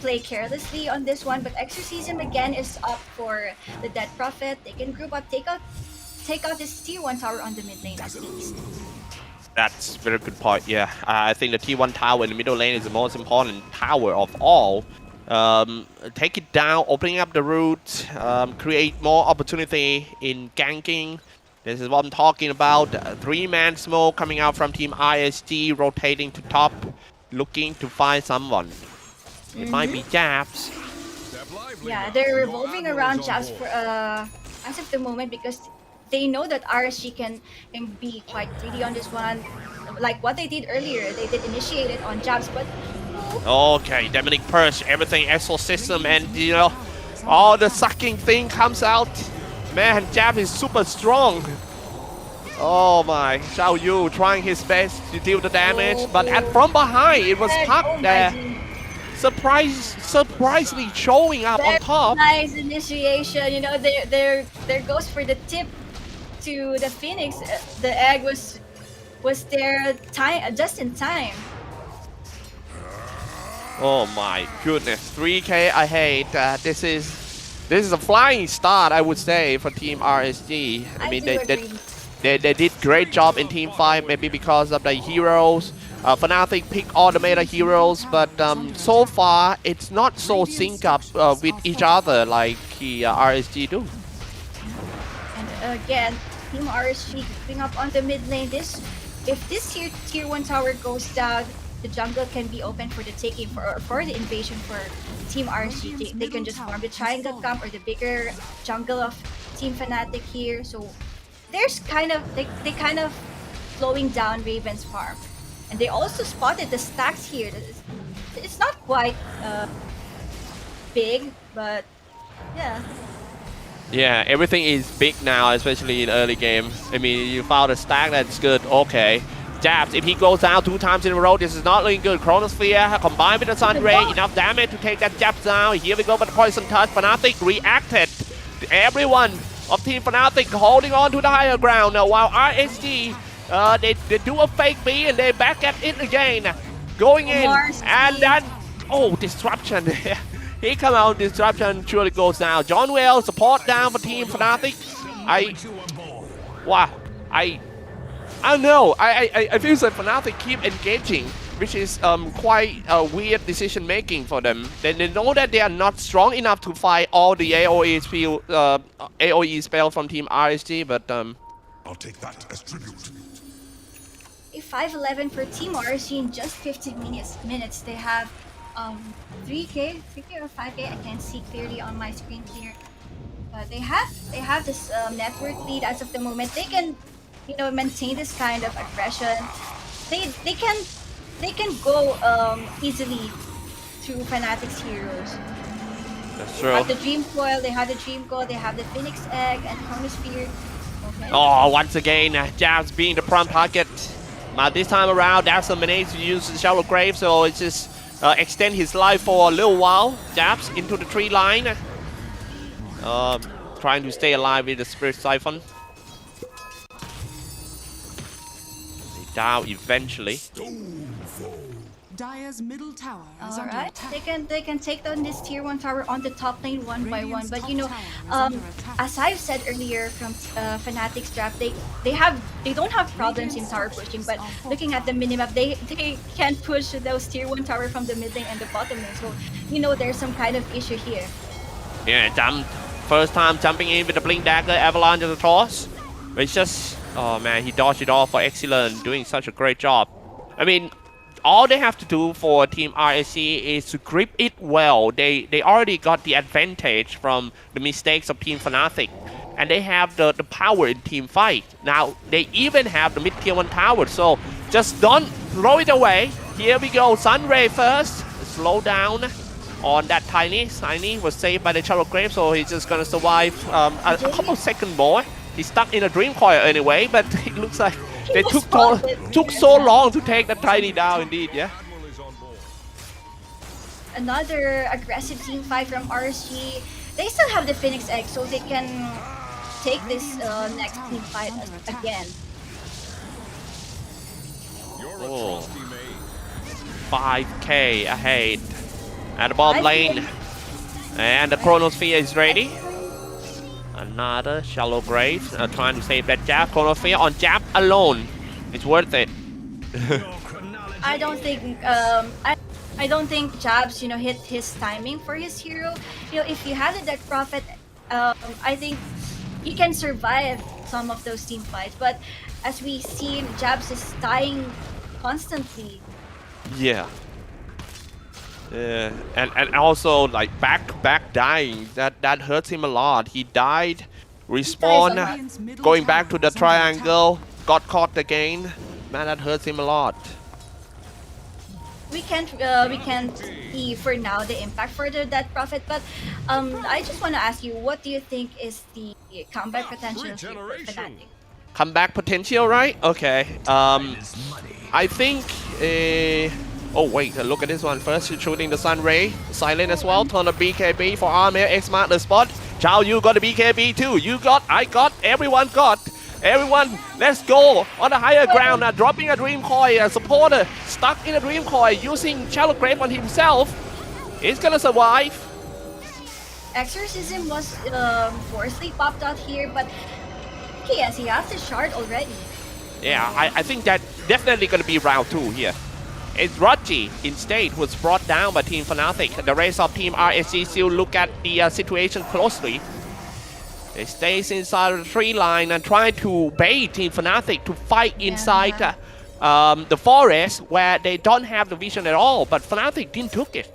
play carelessly on this one. But Exorcism again is up for the Dead Prophet. They can group up, take out this tier 1 tower on the mid lane at least. That's a very good point, yeah. I think the T1 tower in the middle lane is the most important tower of all. Take it down, opening up the route, create more opportunity in ganking. This is what I'm talking about. 3-man smoke coming out from Team ISG, rotating to top, looking to find someone. It might be Jabs. Yeah, they're revolving around Jabs for as of the moment, because they know that RSG can be quite greedy on this one. Like what they did earlier, they did initiate it on Jabs, but Okay, Demonic Purge, everything Exorcism, and all the sucking thing comes out. Man, Jab is super strong. Oh my, Xiao Yu trying his best to deal the damage, but from behind it was Tuck there. Surprisingly showing up on top. Nice initiation. You know, there goes for the tip to the Phoenix. The egg was there just in time. Oh my goodness, 3K ahead. This is a flying start, I would say, for Team RSG. I mean, they did great job in Team 5, maybe because of the heroes. Fnatic picked all the meta heroes, but so far it's not so sync up with each other like RSG do. And again, Team RSG picking up on the mid lane. If this tier 1 tower goes down, the jungle can be open for the taking for the invasion for Team RSG. They can just farm the triangle camp or the bigger jungle of Team Fnatic here. So there's they kind of slowing down Raven's farm, and they also spotted the stacks here. It's not quite big, but yeah. Yeah, everything is big now, especially in early game. I mean, you found a stack that's good. Okay. Jabs, if he goes down 2 times in a row, this is not looking good. Chronosphere combined with the Sun Ray, enough damage to take that Jabs down. Here we go with the Poison Touch. Fnatic reacted. Everyone of Team Fnatic holding on to the higher ground. While RSG, they do a fake B and they back at it again. Going in, and then, oh, Disruption. He come out, Disruption surely goes down. John Well, support down for Team Fnatic. I don't know. I feel like Fnatic keep engaging, which is quite a weird decision making for them. They know that they are not strong enough to fight all the AOE spell from Team RSG, but I'll take that as tribute. A 5-11 for Team RSG in just 15 minutes. They have 3K or 5K. I can't see clearly on my screen here. But they have this network lead as of the moment. They can, you know, maintain this kind of aggression. They can go easily through Fnatic's heroes. That's true. They have the Dream Coil, they have the Dream Coil, they have the Phoenix Egg and Chronosphere. Okay. Oh, once again, Jabs being the prime target. But this time around, that's a manage to use the Shallow Grave, so it's just extend his life for a little while. Jabs into the tree line. Trying to stay alive with the Spirit Siphon. Down eventually. Dire's middle tower is under Alright, attack. they can take down this tier 1 tower on the top lane one by one. But you know, as I've said earlier from Fnatic's draft, they don't have problems in tower pushing. But looking at the minimap, they can't push those tier 1 tower from the mid lane and the bottom lane. So you know there's some kind of issue here. Yeah, first time jumping in with the Blink Dagger, Avalanche of the Toss. It's just, oh man, he dodged it off for excellent, doing such a great job. I mean, all they have to do for Team RSC is to grip it well. They already got the advantage from the mistakes of Team Fnatic. And they have the power in team fight. Now, they even have the mid-tier 1 tower, so just don't throw it away. Here we go, Sunray first. Slow down on that Tiny. Tiny was saved by the Shallow Grave, so he's just gonna survive a couple seconds more. He's stuck in a Dream Coil anyway, but it looks like they took so long to take that Tiny down indeed, yeah? Another aggressive team fight from RSG. They still have the Phoenix Egg, so they can take this next team fight again. Oh. 5K ahead at the bottom lane. And the Chronosphere is ready. Another Shallow Grave trying to save that Jab. Chronosphere on Jab alone. It's worth it. I don't think I don't think Jabs, you know, hit his timing for his hero. You know, if you have the Deck Prophet, I think you can survive some of those team fights. But as we see, Jabs is dying constantly. Yeah. Yeah, and also like back dying, that hurts him a lot. He died, respawn, going back to the triangle, got caught again. Man, that hurts him a lot. we can't see for now the impact for that profit. But I just want to ask you, what do you think is the comeback potential here for Fnatic? Comeback potential, right? Okay. I think. Oh wait, look at this one. First, shooting the Sun Ray, silent as well. Turn the BKB for Armel. X mark the spot. Chao, you got the BKB too. You got, I got, everyone got. Everyone, let's go on the higher ground now. Dropping a Dream Coil, a supporter stuck in a Dream Coil using Shallow Grave on himself. He's gonna survive. Exorcism was forcefully popped out here, but yes, he has the shard already. Yeah, I think that definitely gonna be round 2 here. It's Raji instead who's brought down by Team Fnatic. The rest of Team RSG still look at the situation closely. They stay inside the tree line and try to bait Team Fnatic to fight inside the forest where they don't have the vision at all, but Fnatic didn't took it.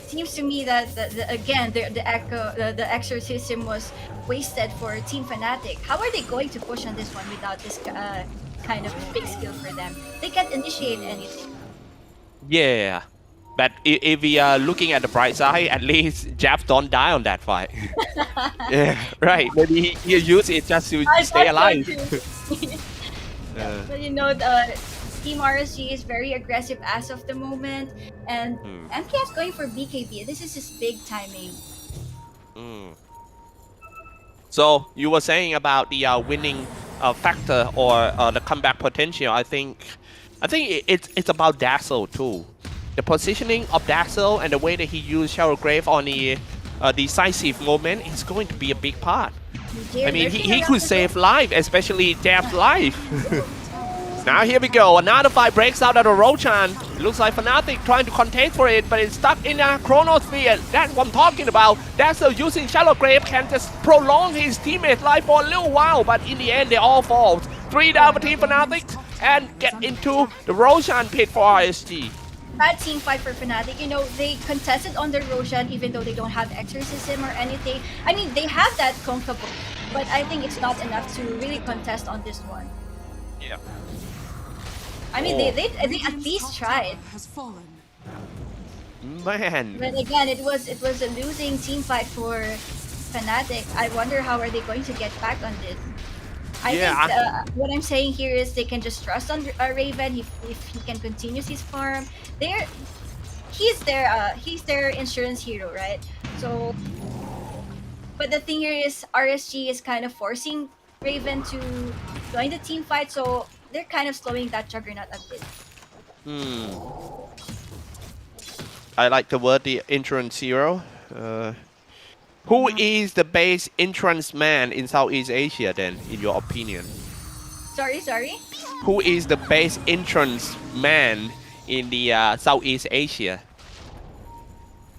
Seems to me that the exorcism was wasted for Team Fnatic. How are they going to push on this one without this kind of big skill for them? They can't initiate anything. Yeah, but if we are looking at the bright side, at least Japs don't die on that fight. Yeah, right. Maybe he used it just to stay alive. But you know, Team RSG is very aggressive as of the moment, and MKS going for BKB. This is his big timing. So you were saying about the winning factor or the comeback potential. I think it's about Dazzle too. The positioning of Dazzle and the way that he used Shadow Grave on the decisive moment is going to be a big part. I mean, he could save life, especially Dab's life. Now here we go, another fight breaks out of the Roshan. Looks like Fnatic trying to contest for it, but it's stuck in a Chronosphere. That's what I'm talking about. Dazzle using Shallow Grave can just prolong his teammate's life for a little while, but in the end they all fall. 3 down for Team Fnatic and get into the Roshan pit for RSG. Bad team fight for Fnatic. You know, they contested on the Roshan even though they don't have Exorcism or anything. I mean, they have that comfortable, but I think it's not enough to really contest on this one. Yeah. I mean, they at least tried. Man. But again, it was a losing team fight for Fnatic. I wonder how are they going to get back on this. I think what I'm saying here is they can just trust on Raven if he can continue his farm. He's their insurance hero, right? So, but the thing here is RSG is kind of forcing Raven to join the team fight, so they're kind of slowing that Juggernaut a bit. I like the word the insurance hero. Who is the best entrance man in Southeast Asia then, in your opinion? Sorry? Who is the best entrance man in the Southeast Asia?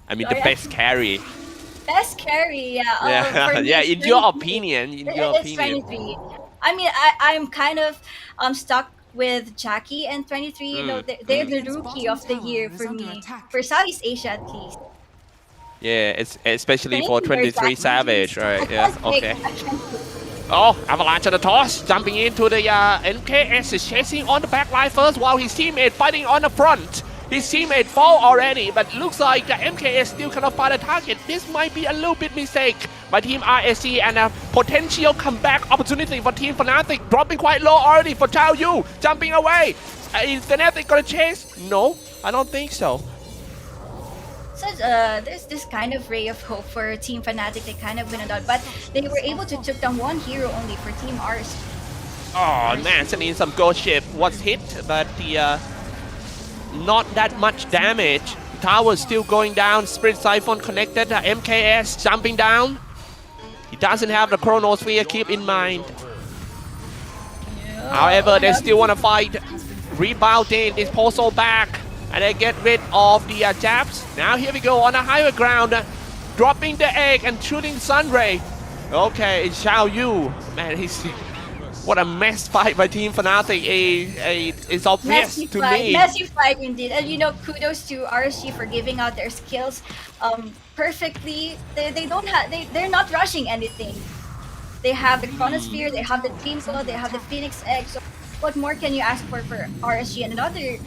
I mean, the best carry. Best carry, yeah. Yeah, in your opinion. It's 23. I mean, I'm kind of stuck with Jackie and 23. You know, they're the rookie of the year for me, for Southeast Asia at least. Yeah, it's especially for 23 Savage, right? Yeah, okay. Oh, Avalanche on the toss, jumping into the MKS is chasing on the back line first while his teammate fighting on the front. His teammate fall already, but looks like the MKS still cannot find a target. This might be a little bit mistake by Team RSG and a potential comeback opportunity for Team Fnatic, dropping quite low already for Chao Yu, jumping away. Is Fnatic gonna chase? No, I don't think so. So there's this kind of ray of hope for Team Fnatic. They kind of win it out, but they were able to took down one hero only for Team RSG. Oh man, sending some ghost ship was hit, but the not that much damage. Tower still going down. Spirit Siphon connected. MKS jumping down. He doesn't have the Chronosphere, keep in mind. However, they still want to fight. Rebounding disposal back. And they get rid of the Japs. Now here we go on a higher ground. Dropping the egg and shooting Sunray. Okay, it's Xiao Yu. Man, what a mess fight by Team Fnatic. It's obvious to me. Messy fight indeed. And you know, kudos to RSG for giving out their skills perfectly. They're not rushing anything. They have the Chronosphere, they have the Dream Soul, they have the Phoenix Egg. So what more can you ask for RSG? And another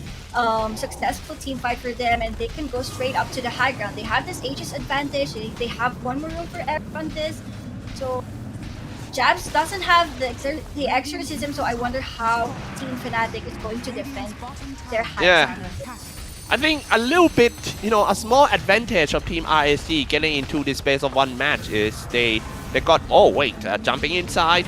successful team fight for them, and they can go straight up to the high ground. They have this Aegis advantage. They have one more room for error on this. So Jabs doesn't have the exorcism, so I wonder how Team Fnatic is going to defend their high Yeah. ground. I think a little bit, a small advantage of Team RSG getting into this space of one match is they got, jumping inside,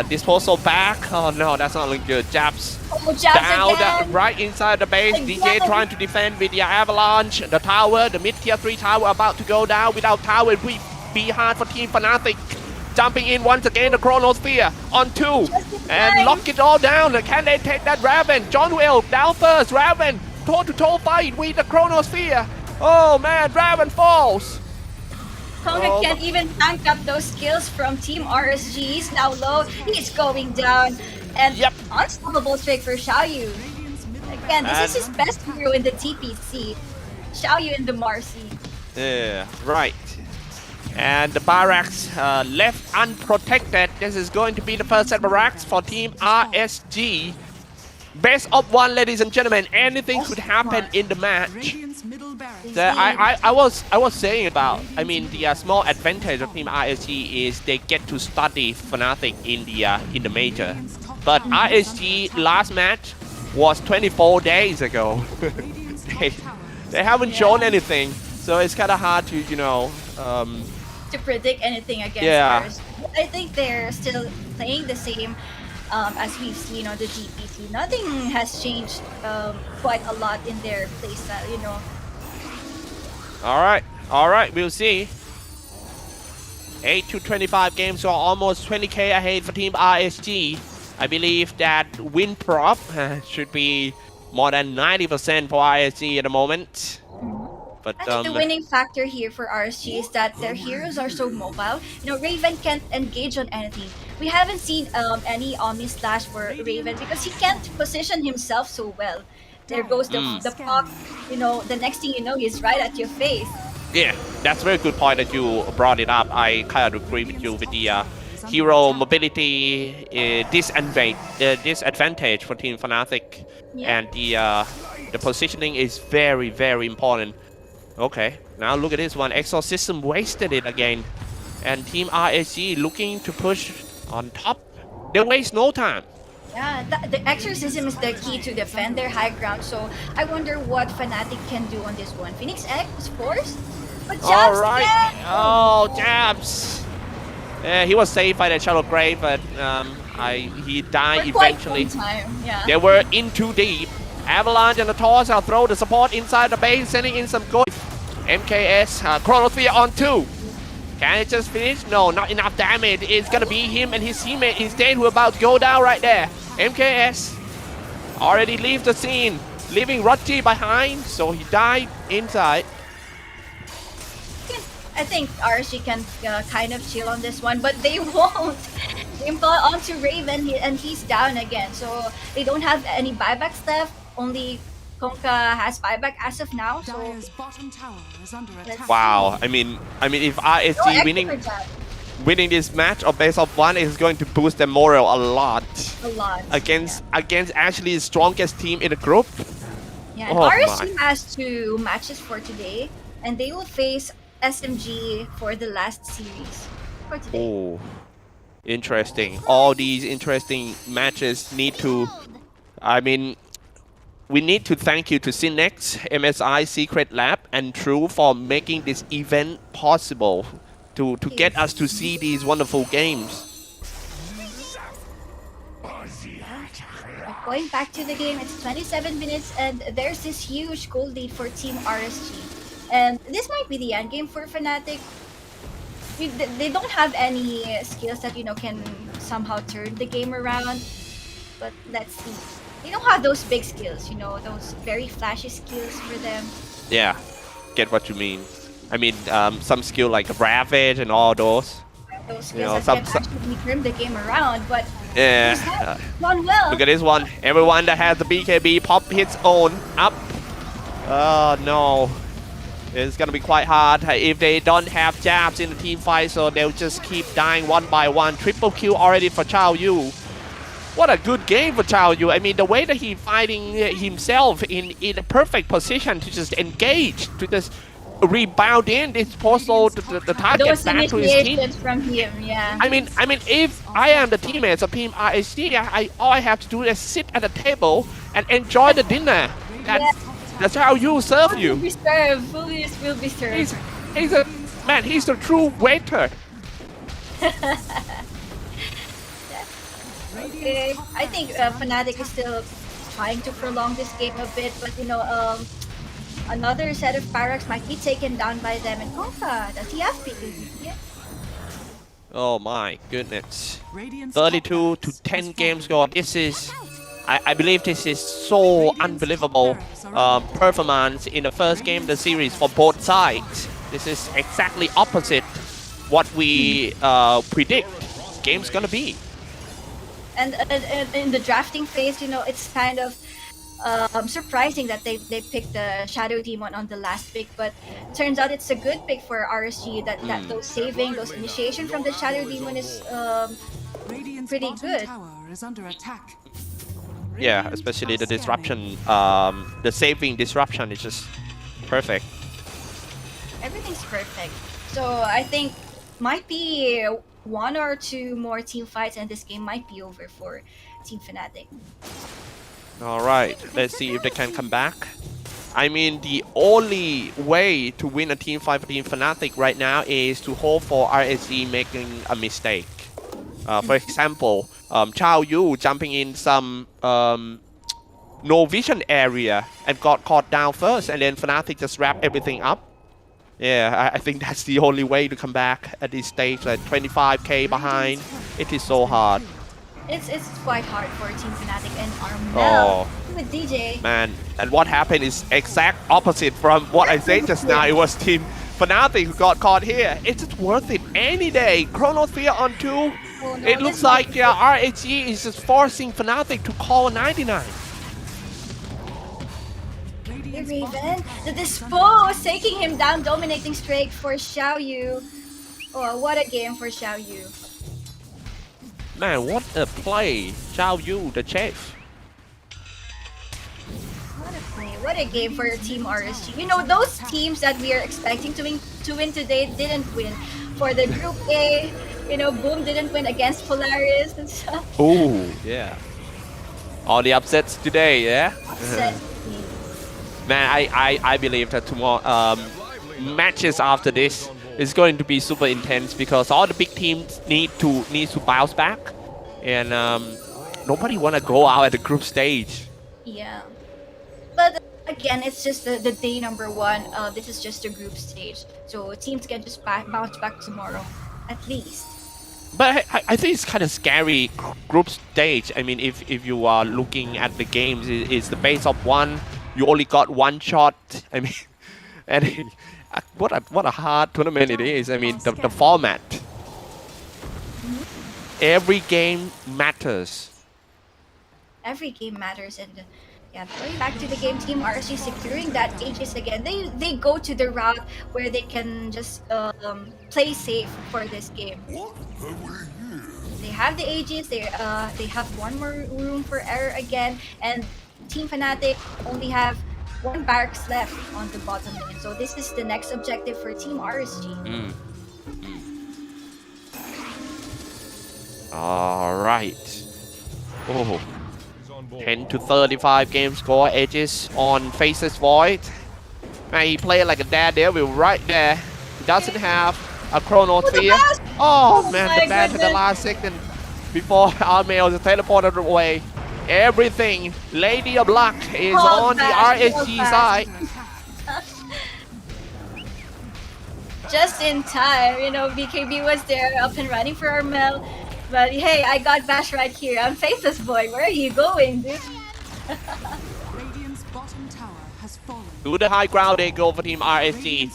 disposal back. Oh no, that's not looking good. Jabs down right inside the base. DJ trying to defend with the avalanche. The tower, the mid tier 3 tower about to go down. Without tower, it will be hard for Team Fnatic. Jumping in once again, the Chronosphere on 2 and lock it all down. Can they take that Raven? John Will down first. Raven toe-to-toe fight with the Chronosphere. Oh man, Raven falls. Konga can't even tank up those skills from Team RSG. He's now low. He's going down. And unstoppable streak for Xiaoyu. Again, this is his best hero in the TPC. Xiaoyu in the Marcy. Yeah, right. And the barracks left unprotected. This is going to be the first set of barracks for Team RSG. Best of 1, ladies and gentlemen. Anything could happen in the match. I was saying about, the small advantage of Team RSG is they get to study Fnatic in the major. But RSG last match was 24 days ago. they haven't shown anything, so it's kind of hard to to predict anything against ours. I think they're still playing the same as we've seen on the GPC. Nothing has changed quite a lot in their playstyle, All right, we'll see. 8 to 25 games, so almost 20k ahead for Team RSG. I believe that win prop should be more than 90% for RSG at the moment. But I think the winning factor here for RSG is that their heroes are so mobile. Raven can't engage on anything. We haven't seen any Omni Slash for Raven because he can't position himself so well. There goes the pop. The next thing you know, he's right at your face. Yeah, that's a very good point that you brought it up. I kind of agree with you with the hero mobility disadvantage for Team Fnatic, and the positioning is very, very important. Okay, now look at this one. Exorcism wasted it again. And Team RSG looking to push on top. They waste no time. Yeah, the exorcism is the key to defend their high ground. So I wonder what Fnatic can do on this one. Phoenix X forced, but Jabs again. Oh, Jabs. Yeah, he was saved by the Shadow Grave, but he died eventually. They were in too deep. Avalanche and the Toss will throw the support inside the base, sending in some good. MKS, Chronosphere on 2. Can it just finish? No, not enough damage. It's gonna be him and his teammate instead who are about to go down right there. MKS already leave the scene, leaving Rodji behind, so he died inside. I think RSG can kind of chill on this one, but they won't. They fall onto Raven and he's down again, so they don't have any buybacks left. Only Konka has buyback as of now, so wow. I mean, if RSG winning this match or best of 1 is going to boost their morale a lot. Against actually the strongest team in the group. Yeah, and RSG has 2 matches for today, and they will face SMG for the last series for today. Oh, interesting. All these interesting matches need to. We need to thank you to Cinex, MSI, Secret Lab, and True for making this event possible to get us to see these wonderful games. Going back to the game, it's 27 minutes, and there's this huge goal lead for Team RSG. And this might be the end game for Fnatic. They don't have any skills that can somehow turn the game around, but let's see. They don't have those big skills, those very flashy skills for them. Yeah, get what you mean. Some skill like Ravage and all those. Those skills that can actually turn the game around, but yeah. Done well. Look at this one. Everyone that has the BKB pop his own up. Oh no. It's gonna be quite hard if they don't have Jabs in the team fight, so they'll just keep dying one by one. Triple kill already for Chao Yu. What a good game for Chao Yu. I mean, the way that he fighting himself in a perfect position to just engage, to just rebound in this postal the target Those back to his team. initiations from him, yeah. I mean, if I am the teammates of Team RSG, all I have to do is sit at the table and enjoy the dinner. That's how you serve you. Will be served. Will be served. He's the true waiter. Okay, I think Fnatic is still trying to prolong this game a bit, but you know, another set of Pyrax might be taken down by them. And Konka, does he have PKB? Oh my goodness. 32 to 10 game score. This is, I believe this is so unbelievable performance in the first game of the series for both sides. This is exactly opposite what we predict game's gonna be. And in the drafting phase, you know, it's kind of surprising that they picked the Shadow Demon on the last pick, but turns out it's a good pick for RSG. That those initiation from the Shadow Demon is pretty good. Yeah, especially the disruption, the saving disruption is just perfect. Everything's perfect. So I think might be one or two more team fights and this game might be over for Team Fnatic. Alright, let's see if they can come back. I mean, the only way to win a team fight for Team Fnatic right now is to hope for RSG making a mistake. For example, Chao Yu jumping in some no vision area and got caught down first, and then Fnatic just wrapped everything up. Yeah, I think that's the only way to come back at this stage. Like 25k behind, it is so hard. It's quite hard for Team Fnatic and Armel with DJ. Man, and what happened is exact opposite from what I said just now. It was Team Fnatic who got caught here. It's just worth it any day. Chronosphere on 2. Oh, no, it looks like RHE is just forcing Fnatic to call 99. Raven, the dispose, taking him down, dominating straight for Xiao Yu. Oh, what a game for Xiao Yu. Man, what a play. Xiao Yu, the chef. What a play, what a game for Team RSG. You know, those teams that we are expecting to win today didn't win. For the Group A, you know, Boom didn't win against Polaris and stuff. Oh, yeah. All the upsets today, yeah? Upsets. Man, I believe that tomorrow matches after this is going to be super intense because all the big teams need to bounce back, and nobody wanna go out at the group stage. Yeah, but again, it's just the day number 1. This is just a group stage, so teams can just bounce back tomorrow, at least. But I think it's kind of scary group stage. I mean, if you are looking at the games, it's the base of 1. You only got 1 shot. I mean, and what a hard tournament it is. I mean, the format. Every game matters. Every game matters, and yeah, going back to the game, Team RSG securing that Aegis again. They go to the route where they can just play safe for this game. They have the Aegis. They have one more room for error again, and Team Fnatic only have 1 barracks left on the bottom lane. So this is the next objective for Team RSG. Alright. Oh. 10 to 35 game score. Aegis on Faces Void. Man, he played like a daredevil right there. He doesn't have a Chronosphere. Oh man, the bash at the last second before Armel is teleported away. Everything, Lady of Luck is on the RSG side. Just in time, you know, BKB was there up and running for Armel. But hey, I got Bash right here. I'm Faceless Boy. Where are you going, dude? To the high ground they go for Team RSG.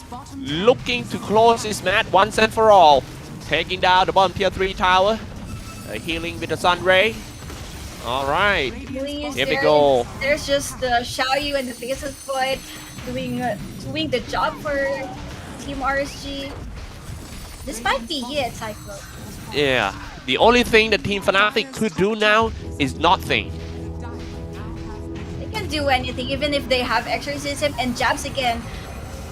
Looking to close this match once and for all. Taking down the bottom tier 3 tower. Healing with the Sun Ray. Alright, here we go. There's just the Xiao Yu and the Faceless Void doing the job for Team RSG. This might be it, Cyclone. Yeah, the only thing that Team Fnatic could do now is nothing. They can do anything, even if they have exorcism and jabs again.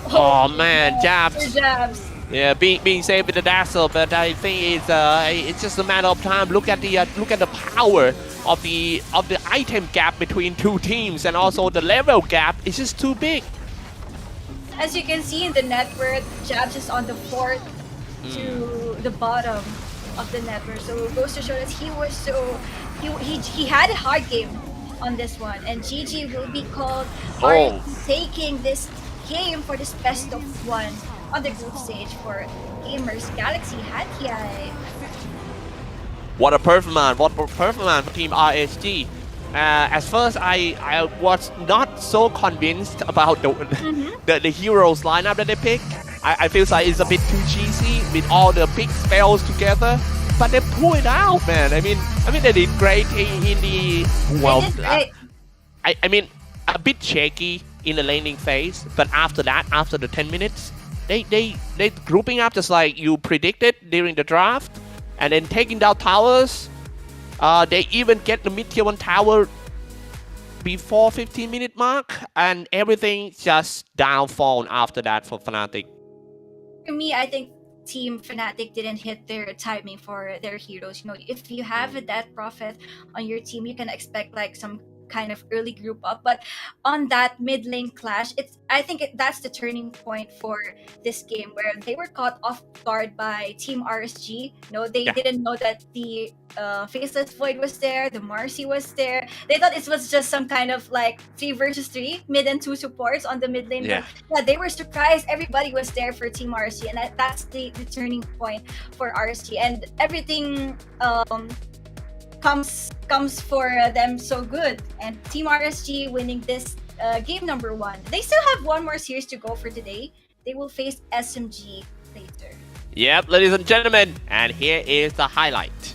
Oh man, jabs. Jabs. Yeah, being saved with the dazzle, but I think it's just a matter of time. Look at the power of the item gap between two teams, and also the level gap is just too big. As you can see in the net worth, Jabs is on the fourth to the bottom of the net worth. So it goes to show that he had a hard game on this one, and GG will be called taking this game for this best of one on the group stage for Gamers Galaxy HatYai. What a performance! What a performance for Team RSG. At first, I was not so convinced about the heroes lineup that they picked. I feel like it's a bit too cheesy with all the big spells together. But they pull it out, man. I mean they did great in the I mean a bit shaky in the laning phase, but after that, after the 10 minutes, they grouping up just like you predicted during the draft, and then taking down towers. They even get the mid-tier 1 tower before 15-minute mark, and everything just downfall after that for Fnatic. For me, I think Team Fnatic didn't hit their timing for their heroes. You know, if you have a Death Prophet on your team, you can expect like some kind of early group up, but on that mid lane clash, I think that's the turning point for this game, where they were caught off guard by Team RSG. No, they didn't know that the Faceless Void was there, the Marcy was there. They thought it was just some kind of like 3 versus 3 mid and 2 supports on the mid lane. Yeah. But yeah, they were surprised. Everybody was there for Team RSG, and that's the turning point for RSG, and everything comes for them so good, and Team RSG winning this game number 1. They still have one more series to go for today. They will face SMG later. Yep, ladies and gentlemen, and here is the highlight.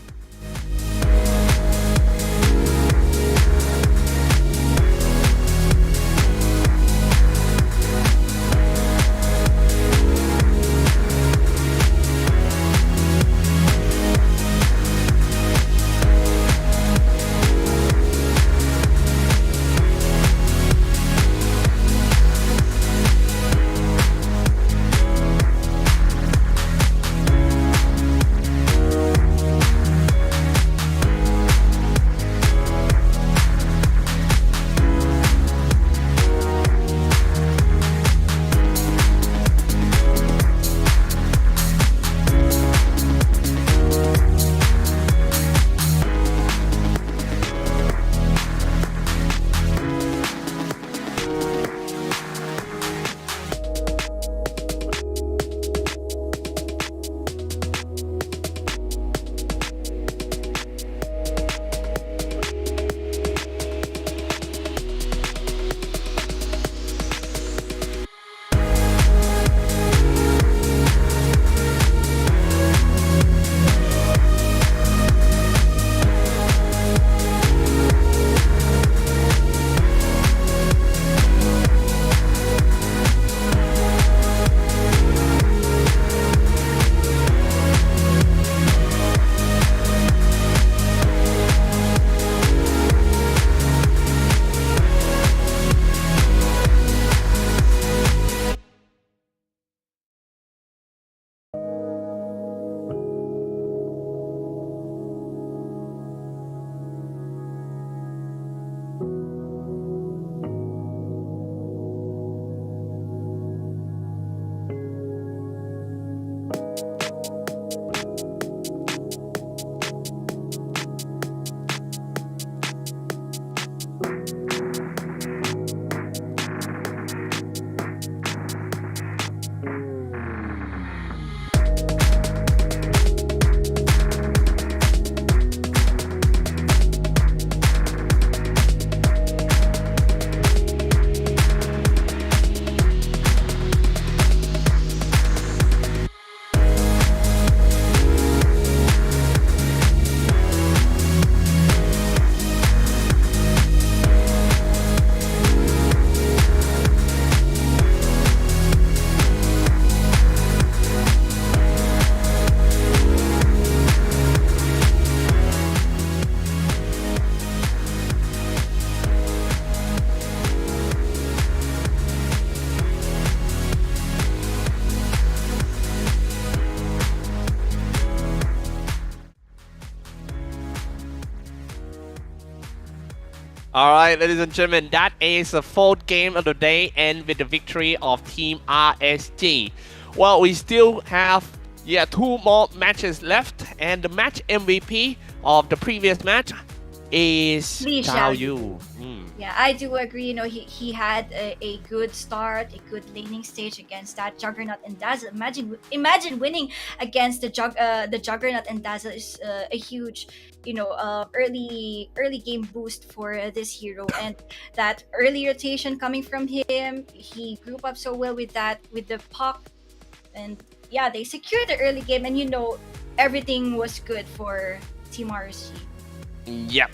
All right, ladies and gentlemen, that is the fourth game of the day, and with the victory of Team RSG. Well, we still have two more matches left, and the match MVP of the previous match is Li Xiao Xiaoyu. Yu. Yeah, I do agree. You know, he had a good start, a good laning stage against that Juggernaut and Dazzle. Imagine winning against the Juggernaut and Dazzle is a huge, early game boost for this hero. And that early rotation coming from him, he grew up so well with the puck, and yeah, they secured the early game, and everything was good for Team RSG. Yep.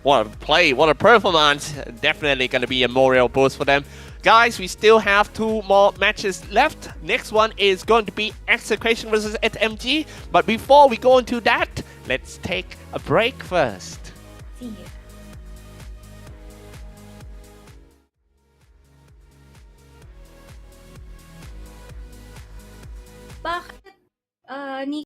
What a play, what a performance. Definitely going to be a morale boost for them. Guys, we still have 2 more matches left. Next one is going to be Execration versus SMG. But before we go into that, let's take a break first. See you. Bakit ni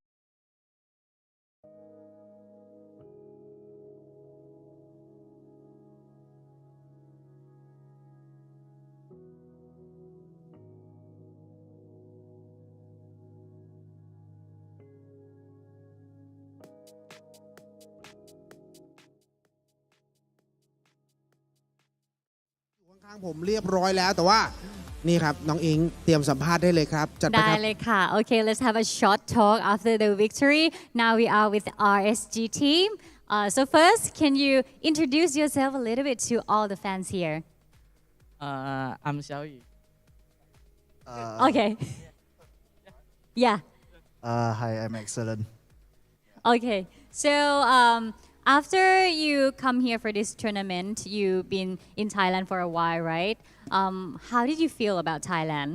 ข้างผมเรียบร้อยแล้วแต่ว่านี่ครับน้องอิงเตรียมสัมภาษณ์ได้เลยครับจัดไป ได้ ครับ เลยค่ะ Okay, let's have a short talk after the victory. Now we are with RSG team. So first, can you introduce yourself a little bit to all the fans here? I'm Xiao Yu. Okay. Yeah. Hi, I'm Excellent. Okay. So after you come here for this tournament, you've been in Thailand for a while, right? How did you feel about Thailand?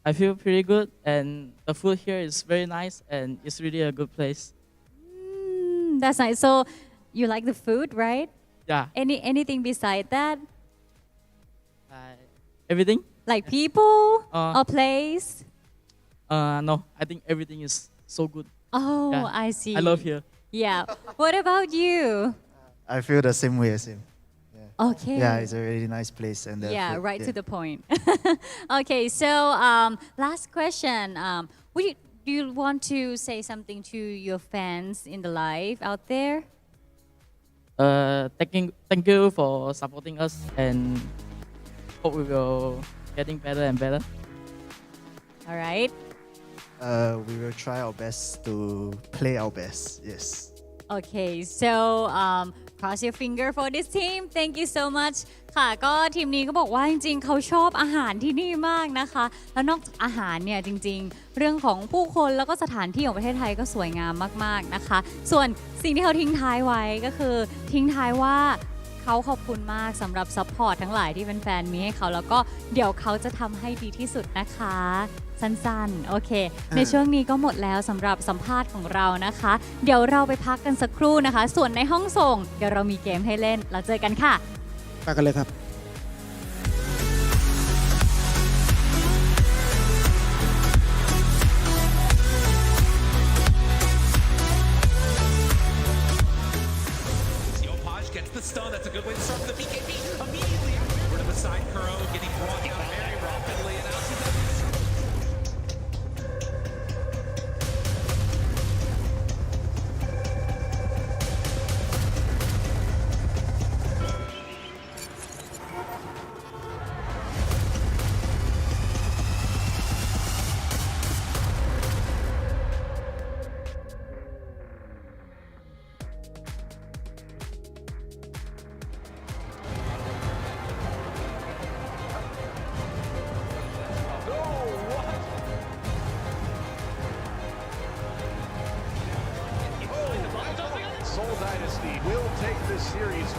I feel pretty good, and the food here is very nice, and it's really a good place. That's nice. So you like the food, right? Yeah. Anything beside that? Everything? Like people or place? No, I think everything is so good. Oh, Yeah. I see. I love here. Yeah. What about you? I feel the same way as him. Okay. Yeah, it's a really nice place, and the Yeah, food, right to the point. Okay, so last question. Do you want to say something to your fans in the live out there? Thank you for supporting us, and hope we will getting better and better. All right. We will try our best to play our best. Yes. Okay, so cross your finger for this team. Thank you so much. ค่ะก็ทีมนี้ก็บอกว่าจริงๆเขาชอบอาหารที่นี่มากนะคะแล้วนอกจากอาหารเนี่ยจริงๆเรื่องของผู้คนแล้วก็สถานที่ของประเทศไทยก็สวยงามมากๆนะคะส่วนสิ่งที่เขาทิ้งท้ายไว้ก็คือทิ้งท้ายว่าเขาขอบคุณมากสำหรับซัพพอร์ตทั้งหลายที่แฟนๆมีให้เขาแล้วก็เดี๋ยวเขาจะทำให้ดีที่สุดนะคะสั้นๆโอเคในช่วงนี้ก็หมดแล้วสำหรับสัมภาษณ์ของเรานะคะเดี๋ยวเราไปพักกันสักครู่นะคะส่วนในห้องส่งเดี๋ยวเรามีเกมให้เล่นเราเจอกันค่ะไปกันเลยครับ Gets the stun. That's a good way to start the BKB. Immediately after, rid of the side, Kuro getting brought down very rapidly, and now Seoul Dynasty will take this series.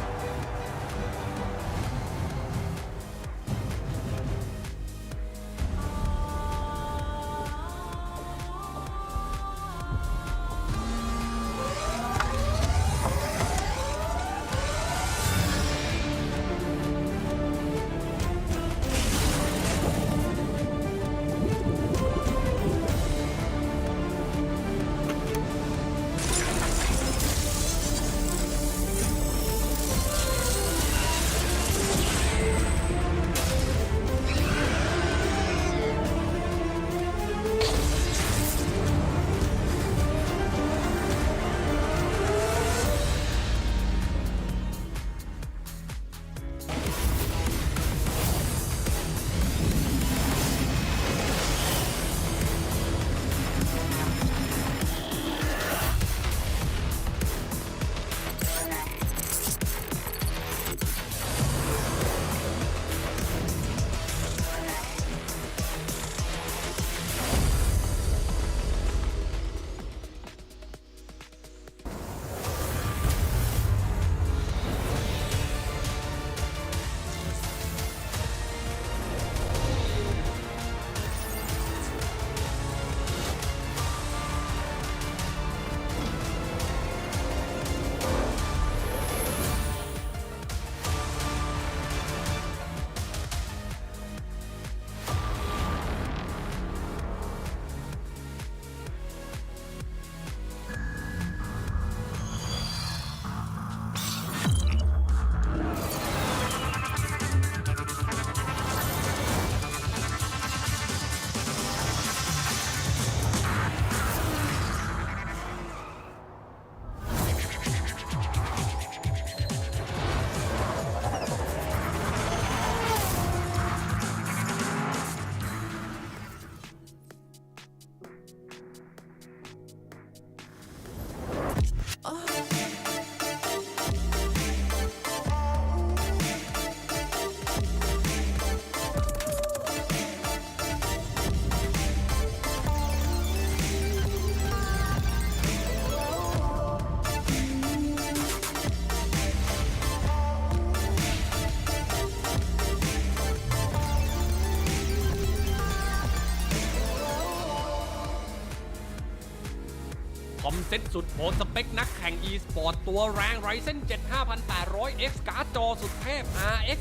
เซ็ตสุดโหดสเปคนักแข่ง e-sport ตัวแรง Ryzen 7 5800X การ์ดจอสุดเทพ RX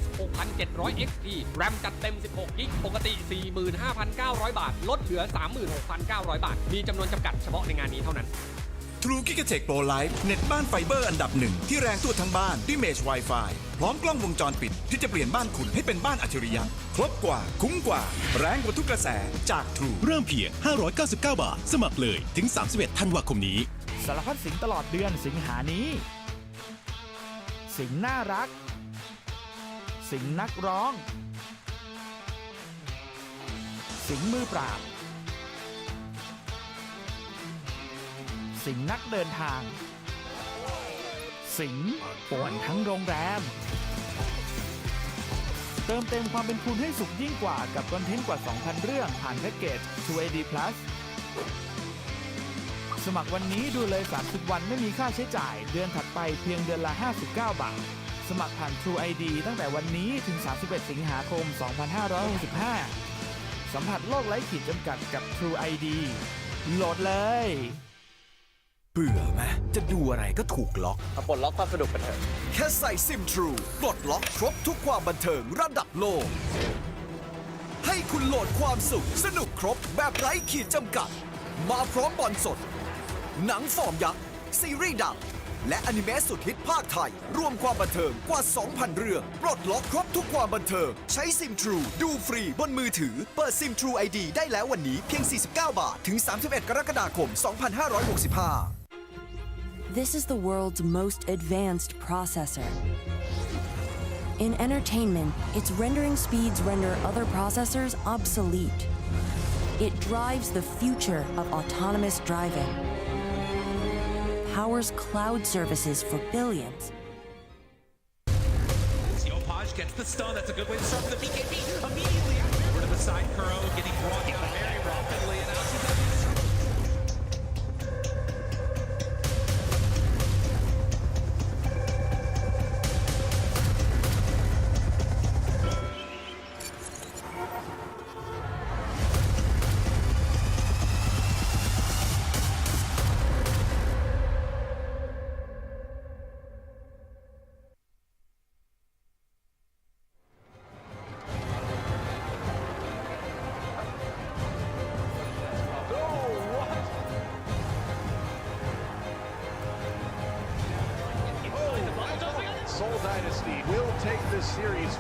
6700 XT แรมจัดเต็ม16กิกปกติ 45,900 บาทลดเหลือ 36,900 บาทมีจำนวนจำกัดเฉพาะในงานนี้เท่านั้น True Gigatech Pro Life เน็ตบ้านไฟเบอร์อันดับหนึ่งที่แรงทั่วทั้งบ้านด้วยเมช Wi-Fi พร้อมกล้องวงจรปิดที่จะเปลี่ยนบ้านคุณให้เป็นบ้านอัจฉริยะครบกว่าคุ้มกว่าแรงกว่าทุกกระแสจาก True เริ่มเพียง 599 บาท สมัครเลยถึง 31 ธันวาคมนี้ สารพัดสิงตลอดเดือนสิงหานี้ สิงน่ารัก สิงนักร้อง สิงมือปราบ สิงนักเดินทาง สิงป่วนทั้งโรงแรม เติมเต็มความเป็นคุณให้สุขยิ่งกว่ากับคอนเทนต์กว่า 2,000 เรื่องผ่านแพ็กเกจ USD Plus สมัครวันนี้ดูเลย30 วันไม่มีค่าใช้จ่ายเดือนถัดไปเพียงเดือนละ59 บาท สมัครผ่าน True ID ตั้งแต่วันนี้ถึง31 สิงหาคม 2565 สัมผัสโลกไร้ขีดจำกัดกับ True ID โหลดเลยเบื่อไหมจะดูอะไรก็ถูกล็อก ปลดล็อกความสนุกกันเถอะ แค่ใส่ซิม True ปลดล็อกครบทุกความบันเทิงระดับโลก ให้คุณโหลดความสุขสนุกครบแบบไร้ขีดจำกัด มาพร้อมบอลสด หนังฟอร์มยักษ์ซีรีส์ดังและอนิเมะสุดฮิตภาคไทย รวมความบันเทิงกว่า 2,000 เรื่องปลดล็อกครบทุกความบันเทิงใช้ซิม True ดูฟรีบนมือถือเปิดซิม True ID ได้แล้ววันนี้เพียง 49 บาทถึง 31 กรกฎาคม 2565 This is the world's most advanced processor. In entertainment, its rendering speeds render other processors obsolete. It drives the future of autonomous driving, powers cloud services for billions. Yopaj gets the stun. That's a good way to start for the BKB. Immediately over to the side, Kuro getting brought down very rapidly, and out to the Seoul Dynasty will take this series.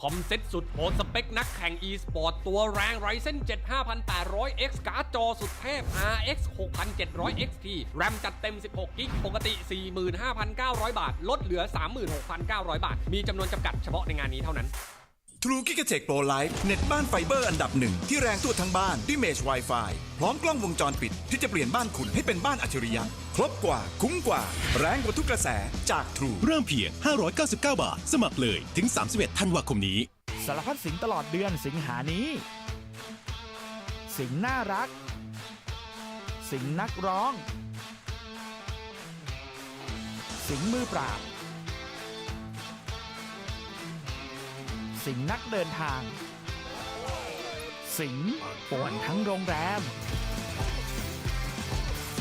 คอมเซ็ตสุดโหดสเปคนักแข่ง e-sport ตัวแรง Ryzen 7 5800X การ์ดจอสุดเทพ RX 6700 XT แรมจัดเต็ม16กิกปกติ 45,900 บาทลดเหลือ 36,900 บาทมีจำนวนจำกัดเฉพาะในงานนี้เท่านั้น True Gigatech Pro Life เน็ตบ้านไฟเบอร์อันดับหนึ่งที่แรงทั่วทั้งบ้านด้วยเมช Wi-Fi พร้อมกล้องวงจรปิดที่จะเปลี่ยนบ้านคุณให้เป็นบ้านอัจฉริยะครบกว่าคุ้มกว่าแรงกว่าทุกกระแสจาก True เริ่มเพียง 599 บาท สมัครเลยถึง 31 ธันวาคมนี้ สารพัดสิงตลอดเดือนสิงหานี้ สิงน่ารัก สิงนักร้อง สิงมือปราบ สิงนักเดินทาง สิงป่วนทั้งโรงแรม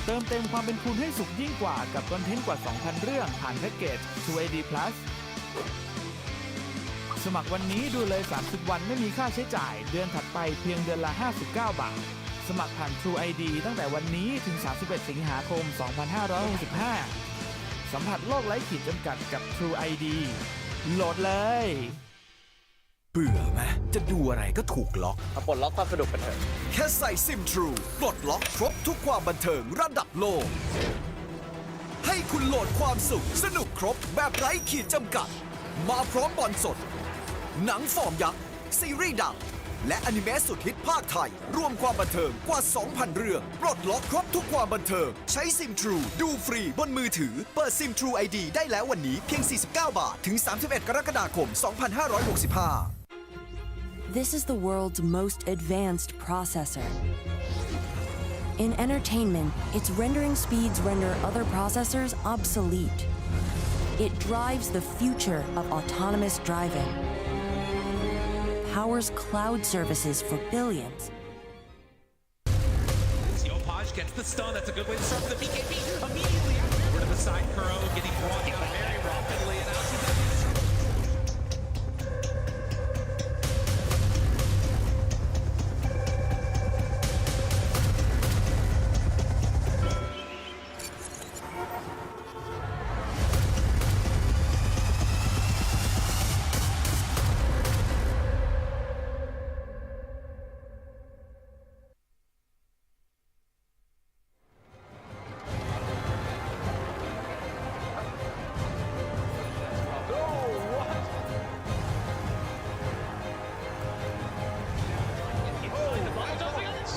เติมเต็มความเป็นคุณให้สุขยิ่งกว่ากับคอนเทนต์กว่า 2,000 เรื่องผ่านแพ็กเกจ USD Plus สมัครวันนี้ดูเลย30วันไม่มีค่าใช้จ่ายเดือนถัดไปเพียงเดือนละ59 บาทสมัครผ่าน True ID ตั้งแต่วันนี้ถึง31สิงหาคม 2565สัมผัสโลกไร้ขีดจำกัดกับ True ID โหลดเลยเบื่อไหมจะดูอะไรก็ถูกล็อก มาปลดล็อกความสนุกกันเถอะ แค่ใส่ซิม True ปลดล็อกครบทุกความบันเทิงระดับโลก ให้คุณโหลดความสุขสนุกครบแบบไร้ขีดจำกัดมาพร้อมบอลสดหนังฟอร์มยักษ์ซีรีส์ดังและอนิเมะสุดฮิตภาคไทยรวมความบันเทิงกว่า 2,000 เรื่องปลดล็อกครบทุกความบันเทิงใช้ซิม True ดูฟรีบนมือถือเปิดซิม True ID ได้แล้ววันนี้เพียง49 บาทถึง31 กรกฎาคม 2565 This is the world's most advanced processor. In entertainment, its rendering speeds render other processors obsolete. It drives the future of autonomous driving, powers cloud services for billions. Yopaj gets the stun. That's a good way to start the BKB. Immediately rid of the side, Kuro getting brought down very rapidly, and now she's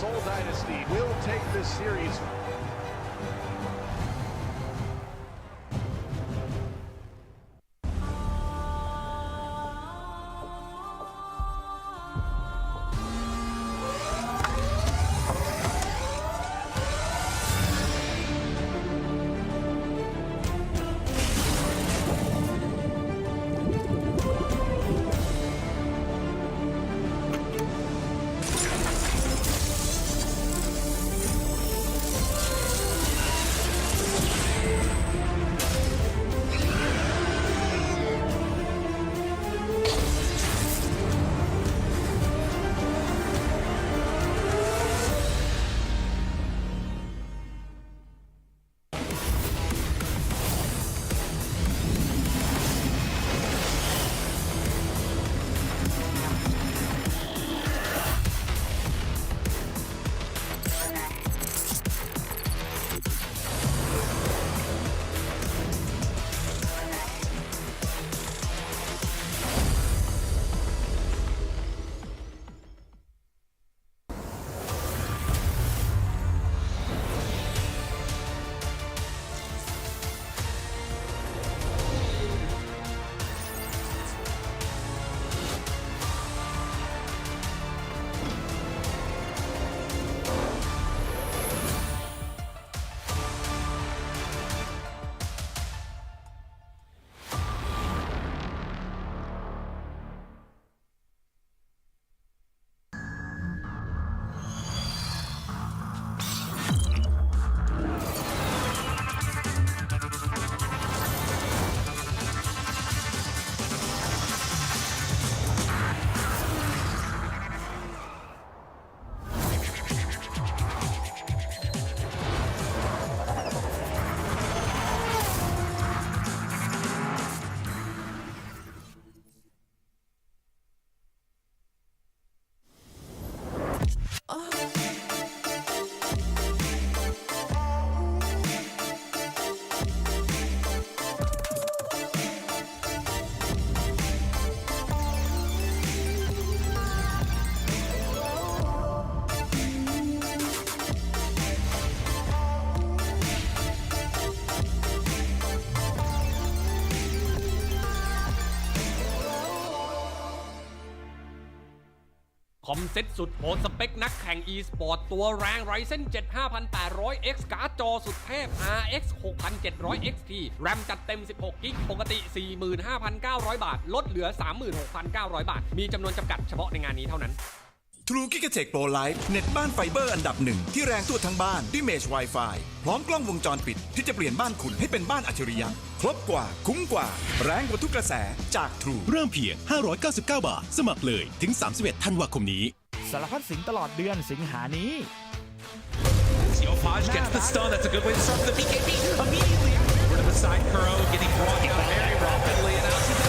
Seoul Dynasty will take this series. คอมเซ็ตสุดโหดสเปคนักแข่ง e-sport ตัวแรง Ryzen 7 5800X การ์ดจอสุดเทพ RX 6700 XT แรมจัดเต็ม16กิกปกติ 45,900 บาทลดเหลือ 36,900 บาทมีจำนวนจำกัดเฉพาะในงานนี้เท่านั้น True Gigatech Pro Life เน็ตบ้านไฟเบอร์อันดับหนึ่งที่แรงทั่วทั้งบ้านด้วยเมช Wi-Fi พร้อมกล้องวงจรปิดที่จะเปลี่ยนบ้านคุณให้เป็นบ้านอัจฉริยะครบกว่าคุ้มกว่าแรงกว่าทุกกระแสจาก True เริ่มเพียง 599 บาท สมัครเลยถึง 31 ธันวาคมนี้ สารพัดสิงตลอดเดือนสิงหานี้ Paj gets the stun. That's a good way to start the BKB. Immediately over to the side, Kuro getting brought down very rapidly, and out to the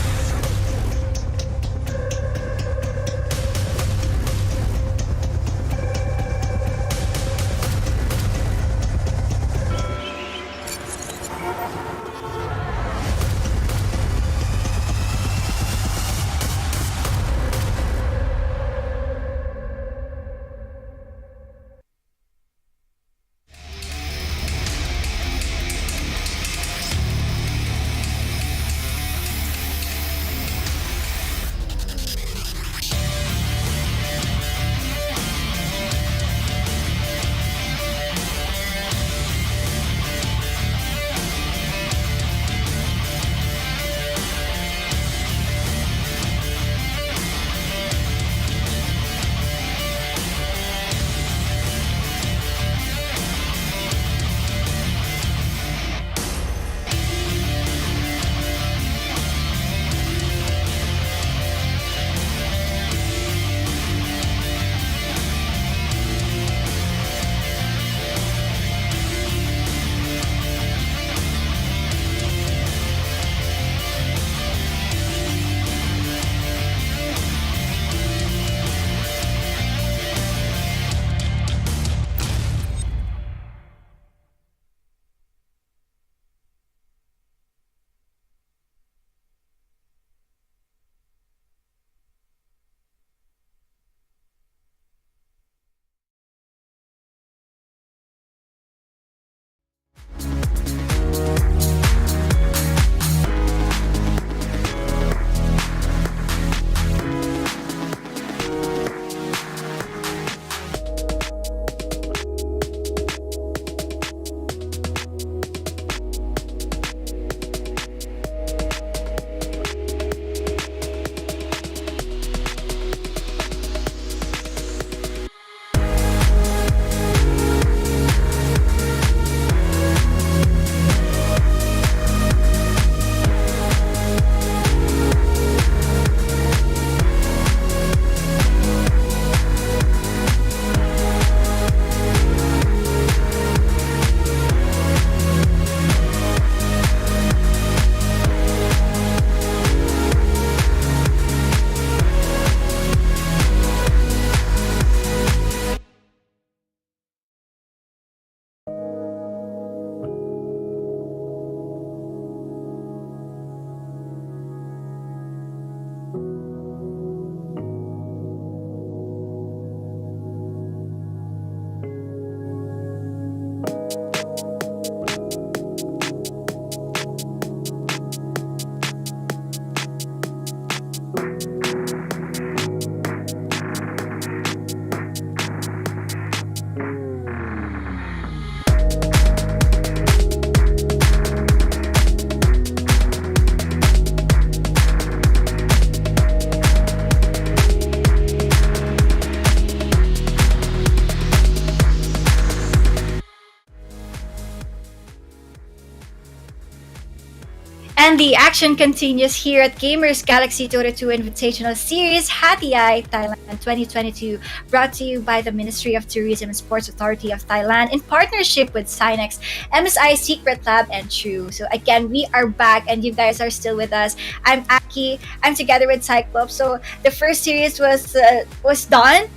And the action continues here at Gamers Galaxy Dota 2 Invitational Series HatYai Thailand 2022, brought to you by the Ministry of Tourism and Sports Authority of Thailand in partnership with Sinex, MSI Secret Lab, and True. So again, we are back and you guys are still with us. I'm Aki. I'm together with Cyclops. So the first series was done.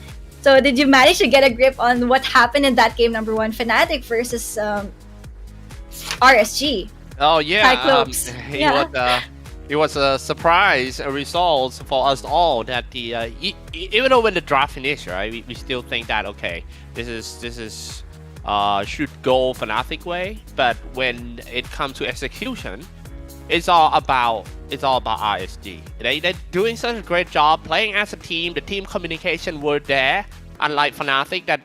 So did you manage to get a grip on what happened in that game number one, Fnatic versus RSG? Oh yeah, Cyclops. It was a surprise result for us all that the even though when the draft finished, right, we still think that okay, this is should go Fnatic way, but when it comes to execution, it's all about RSG. They're doing such a great job playing as a team. The team communication were there, unlike Fnatic that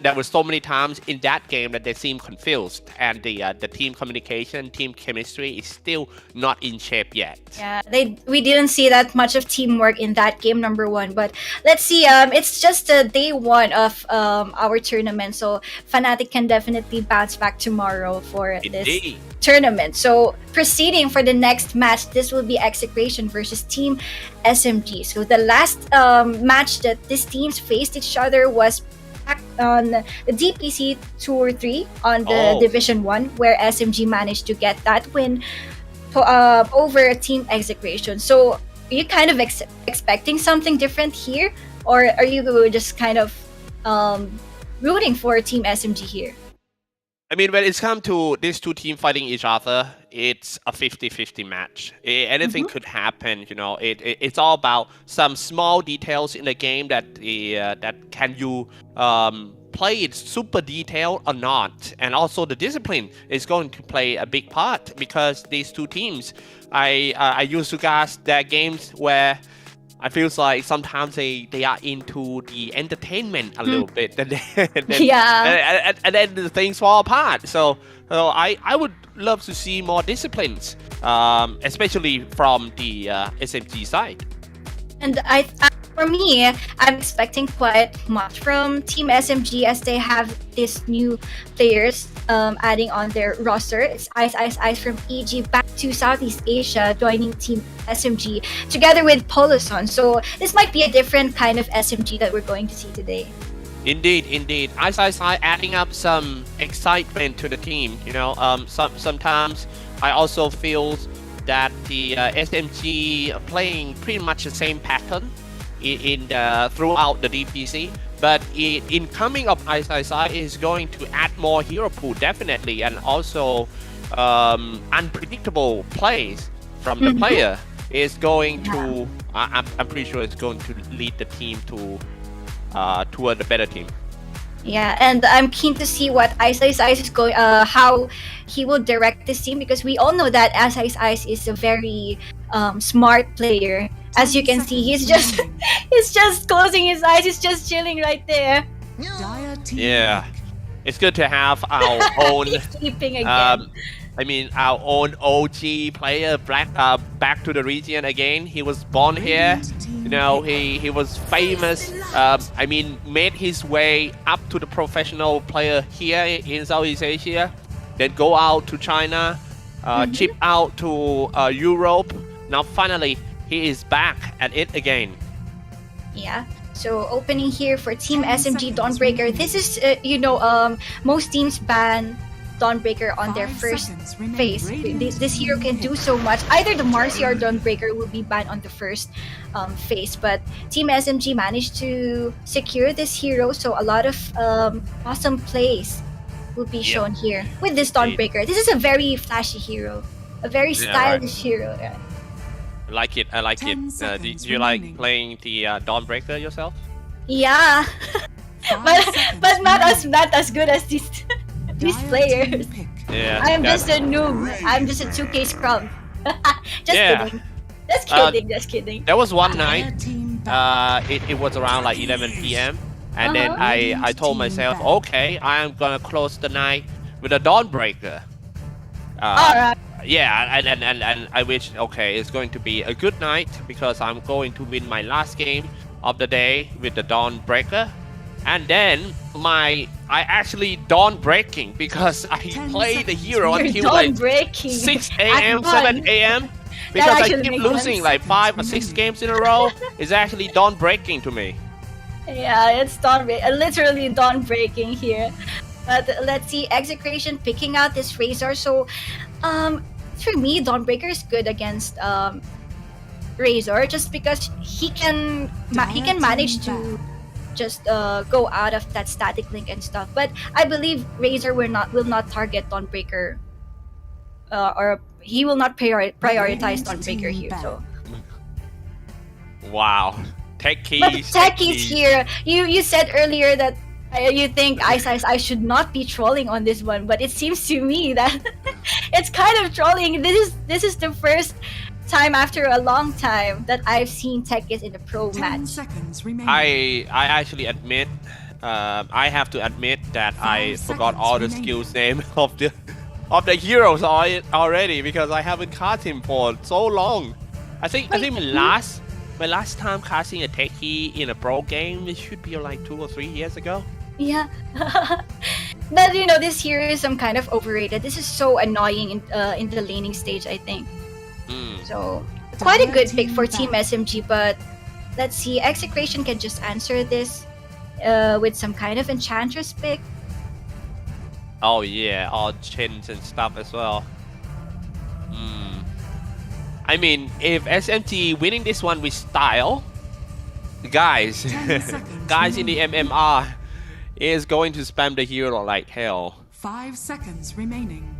there were so many times in that game that they seemed confused, and the team communication, team chemistry is still not in shape yet. Yeah, we didn't see that much of teamwork in that game number 1, but let's see. It's just day 1 of our tournament, so Fnatic can definitely bounce back tomorrow for this tournament. So proceeding for the next match, this will be Execration versus Team SMG. So the last match that these teams faced each other was on the DPC Tour 3 on the Division 1, where SMG managed to get that win over Team Execration. So are you kind of expecting something different here, or are you just kind of rooting for Team SMG here? I mean, when it's come to these two teams fighting each other, it's a 50-50 match. Anything could happen, you know. It's all about some small details in the game that can you play it super detailed or not. And also the discipline is going to play a big part, because these two teams, I used to guess their games where I feels like sometimes they are into the entertainment a little bit, and then the things fall apart. So I would love to see more disciplines, especially from the SMG side. And for me, I'm expecting quite much from Team SMG, as they have these new players adding on their roster. It's Ice from EG back to Southeast Asia, joining Team SMG together with Polaris. So this might be a different kind of SMG that we're going to see today. Indeed. Ice adding up some excitement to the team. You know, sometimes I also feel that the SMG are playing pretty much the same pattern in throughout the DPC, but in coming of Ice is going to add more hero pool definitely, and also unpredictable plays from the player is going to I'm pretty sure it's going to lead the team to toward a better team. Yeah, and I'm keen to see what Ice is going, how he will direct this team, because we all know that Ice is a very smart player. As you can see, he's just closing his eyes. He's just chilling right there. Yeah, it's good to have our own. Sleeping again. I mean, our own OG player back to the region again. He was born here. You know, he was famous. I mean, made his way up to the professional player here in Southeast Asia. Then go out to China, chip out to Europe. Now finally, he is back at it again. Yeah. So opening here for Team SMG Dawnbreaker. This is, most teams ban Dawnbreaker on their first phase. This hero can do so much. Either the Marcy or Dawnbreaker will be banned on the first phase. But Team SMG managed to secure this hero. So a lot of awesome plays will be shown here with this Dawnbreaker. This is a very flashy hero. A very stylish hero. Yeah. I like it. Do you like playing the Dawnbreaker yourself? Yeah, but not as good as these players. Yeah. I'm just a noob. I'm just a 2K scrub. Just kidding. There was one night. It was around like 11 p.m. and then I told myself, okay, I am gonna close the night with a Dawnbreaker. Alright. Yeah, and I wish, okay, it's going to be a good night because I'm going to win my last game of the day with the Dawnbreaker. And then I actually Dawnbreaking because I played the hero until like 6 a.m., 7 a.m. because I keep losing like 5 or 6 games in a row. It's actually Dawnbreaking to me. Yeah, it's literally Dawnbreaking here. But let's see, Execration picking out this Razor. So, for me, Dawnbreaker is good against Razor just because he can manage to just go out of that static link and stuff. But I believe Razor will not target Dawnbreaker, or he will not prioritize Dawnbreaker here. So. Wow, techies. But techies here. You said earlier that You think I should not be trolling on this one, but it seems to me that it's kind of trolling. This is the first time after a long time that I've seen Tekkis in a pro 10 match. seconds remaining. I actually admit, I have to admit that I forgot all the skills name of the heroes already because I haven't cast him for so long. I think my last time casting a techie in a pro game, it should be like 2 or 3 years ago. Yeah. But you know, this hero is some kind of overrated. This is so annoying in the laning stage, I think. So quite a good pick for Team SMG, but let's see, Execration can just answer this with some kind of Enchantress pick. Oh yeah, all chins and stuff as well. I mean, if SMG winning this one with style, guys in the MMR is going to spam the hero like hell. 5 seconds remaining.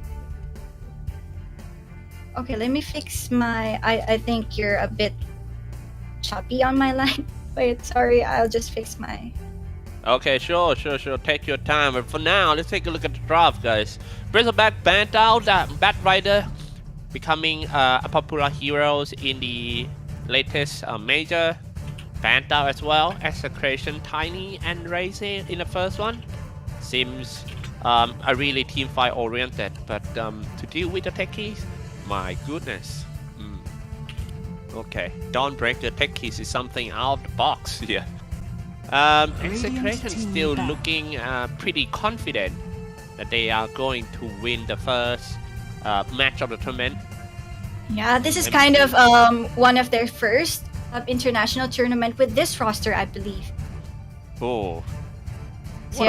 Okay, let me fix my... I think you're a bit choppy on my line. Wait, sorry, I'll just fix my... Okay, sure. Take your time. But for now, let's take a look at the draft, guys. Bristleback banned out, Bat Rider becoming a popular heroes in the latest major. Banned out as well. Execration, Tiny, and Racing in the first one. Seems are really team fight oriented, but to deal with the techies, my goodness. Okay, don't break the techies is something out of the box here. Execration still looking pretty confident that they are going to win the first match of the tournament. Yeah, this is kind of one of their first international tournament with this roster, I believe. Oh, Some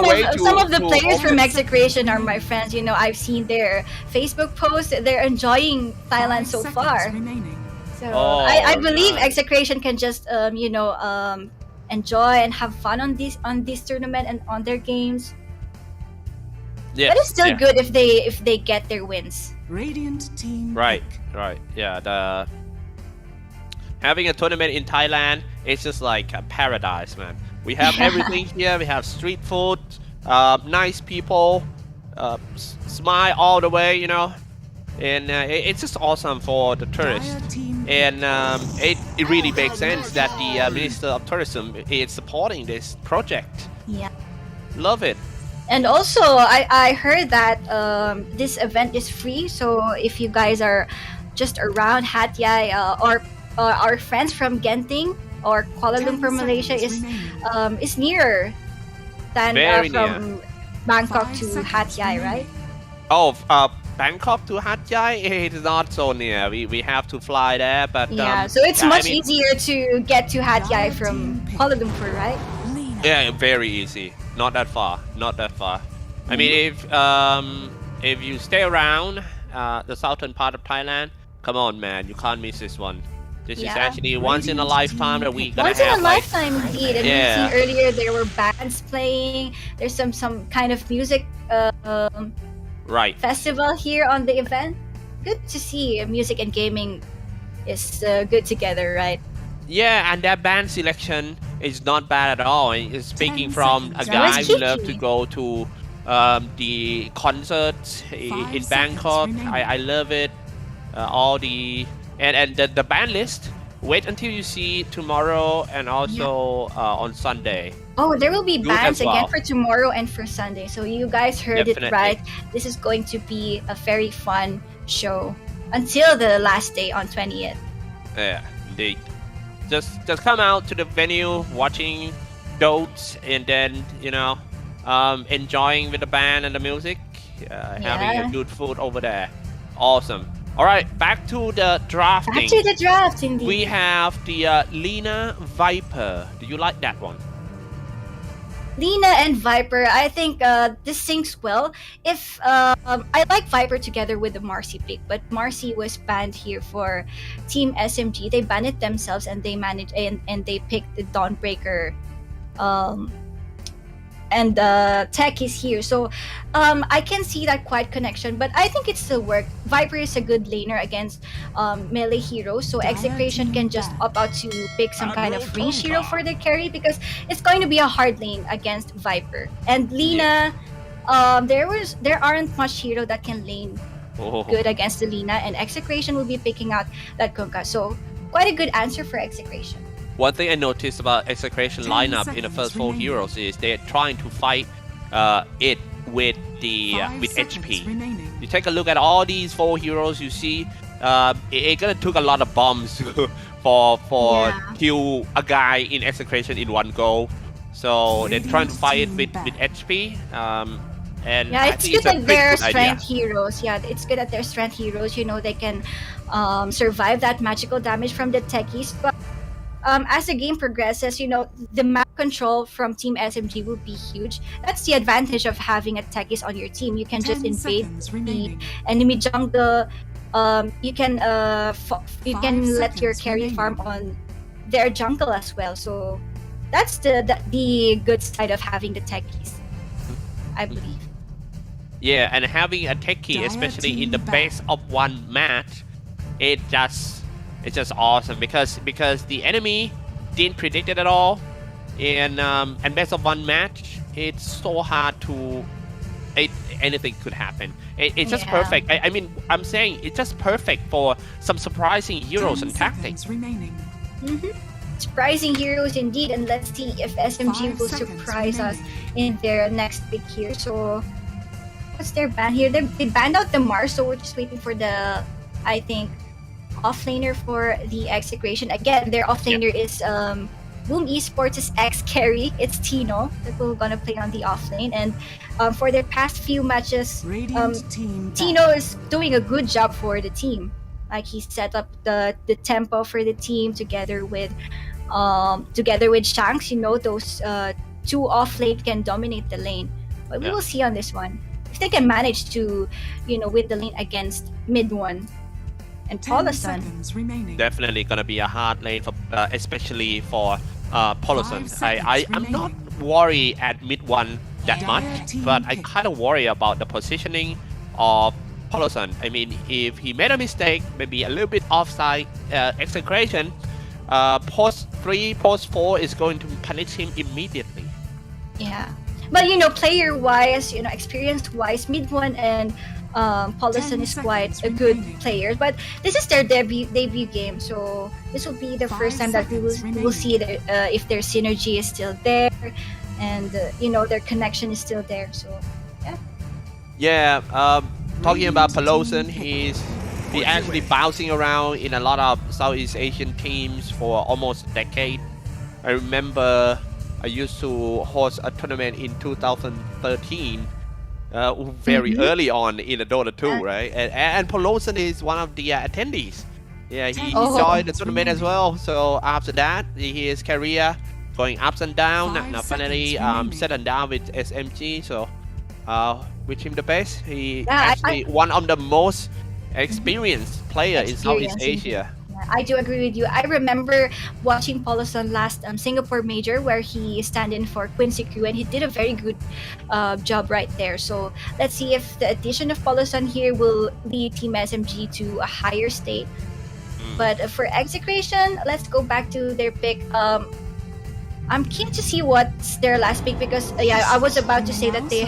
of the players from Execration are my friends. You know, I've seen their Facebook posts. They're enjoying Thailand so far. So I believe Execration can just enjoy and have fun on this tournament and on their games. Yes, but it's still good if they get their wins. Radiant team. Right. Yeah, having a tournament in Thailand is just like a paradise, man. We have everything here. We have street food, nice people, smile all the way, you know, and it's just awesome for the tourists. And it really makes sense that the Minister of Tourism is supporting this project. Yeah, love it. And also, I heard that this event is free. So if you guys are just around HatYai or our friends from Genting or Kuala Lumpur, Malaysia is nearer than from Bangkok to HatYai, right? Oh, Bangkok to HatYai, it is not so near. We have to fly there, but yeah. So it's much easier to get to HatYai from Kuala Lumpur, right? Yeah, very easy. Not that far. I mean, if you stay around the southern part of Thailand, come on, man, you can't miss this one. This is actually once in a lifetime that we gonna have. Once in a lifetime, indeed. And we've seen earlier there were bands playing. There's some kind of music festival here on the event. Good to see music and gaming is good together, right? Yeah, and that band selection is not bad at all. Speaking from a guy who loves to go to the concerts in Bangkok, I love it. All the and the band list. Wait until you see tomorrow and also on Sunday. Oh, there will be bands well. again for tomorrow and for Sunday. So you guys heard it right. This is going to be a very fun show until the last day on 20th. Yeah, indeed. Just come out to the venue, watching Dota, and then enjoying with the band and the music, having a good food over there. Awesome. All right, back to the drafting. Back to the draft, indeed. We have the Lina Viper. Do you like that one? Lina and Viper, I think this syncs well. If I like Viper together with the Marcy pick, but Marcy was banned here for Team SMG. They banned it themselves, and they managed and they picked the Dawnbreaker and Tech is here. So I can see that quiet connection, but I think it still worked. Viper is a good laner against melee heroes, so Execration can just opt out to pick some kind of range hero for their carry because it's going to be a hard lane against Viper. And Lina, there aren't much hero that can lane good against the Lina, and Execration will be picking out that Kunkka. So quite a good answer for Execration. One thing I noticed about Execration lineup in the first 4 heroes is they're trying to fight it with HP. You take a look at all these 4 heroes, you see it gonna took a lot of bombs for kill a guy in Execration in one go. So they're trying to fight it with HP. And yeah, it's good that that they're strength heroes. Yeah, it's good that they're strength heroes. You know, they can survive that magical damage from the techies. But as the game progresses, you know, the map control from Team SMG will be huge. That's the advantage of having a techies on your team. You can just invade the enemy jungle. You can let your carry farm on their jungle as well. So that's the good side of having the techies, I believe. Yeah, and having a techie, especially in the best of 1 match, it's just awesome because the enemy didn't predict it at all, and best of 1 match, it's so hard to anything could happen. It's just perfect. I mean, I'm saying it's just perfect for some surprising heroes and tactics. Surprising heroes indeed, and let's see if SMG will surprise us in their next pick here. So what's their ban here? They banned out the Mars, so we're just waiting for the, I think, offlaner for the Execration. Again, their offlaner is Boom Esports' ex-carry. It's Tino that we're gonna play on the offlane. And for their past few matches, Tino is doing a good job for the team. Like, he set up the tempo for the team together with Shanks. You know, those 2 offlane can dominate the lane. But we will see on this one if they can manage to, you know, win the lane against mid one. And Polaris. Definitely gonna be a hard lane for, especially for Polaris. I'm not worried at mid one that much, but I kind of worry about the positioning of Polaris. I mean, if he made a mistake, maybe a little bit offside Execration, post 3, post 4 is going to punish him immediately. Yeah, but you know, player-wise, you know, experience-wise, mid one and Paulison is quite a good player, but this is their debut game, so this will be the first time that we will see if their synergy is still there, and you know, their connection is still there. So yeah. Talking about Peloton, he's actually bouncing around in a lot of Southeast Asian teams for almost a decade. I remember I used to host a tournament in 2013. Very early on in the Dota 2, right? And Peloton is one of the attendees. Yeah, he joined the tournament as well. So after that, his career going ups and down. Now finally settled down with SMG. So wish him the best. He actually one of the most experienced player in Southeast Asia. I do agree with you. I remember watching Paulson last Singapore Major, where he stand in for Quincy Q, and he did a very good job right there. So let's see if the addition of Paulson here will lead Team SMG to a higher state. But for Execration, let's go back to their pick. I'm keen to see what's their last pick, because I was about to say that they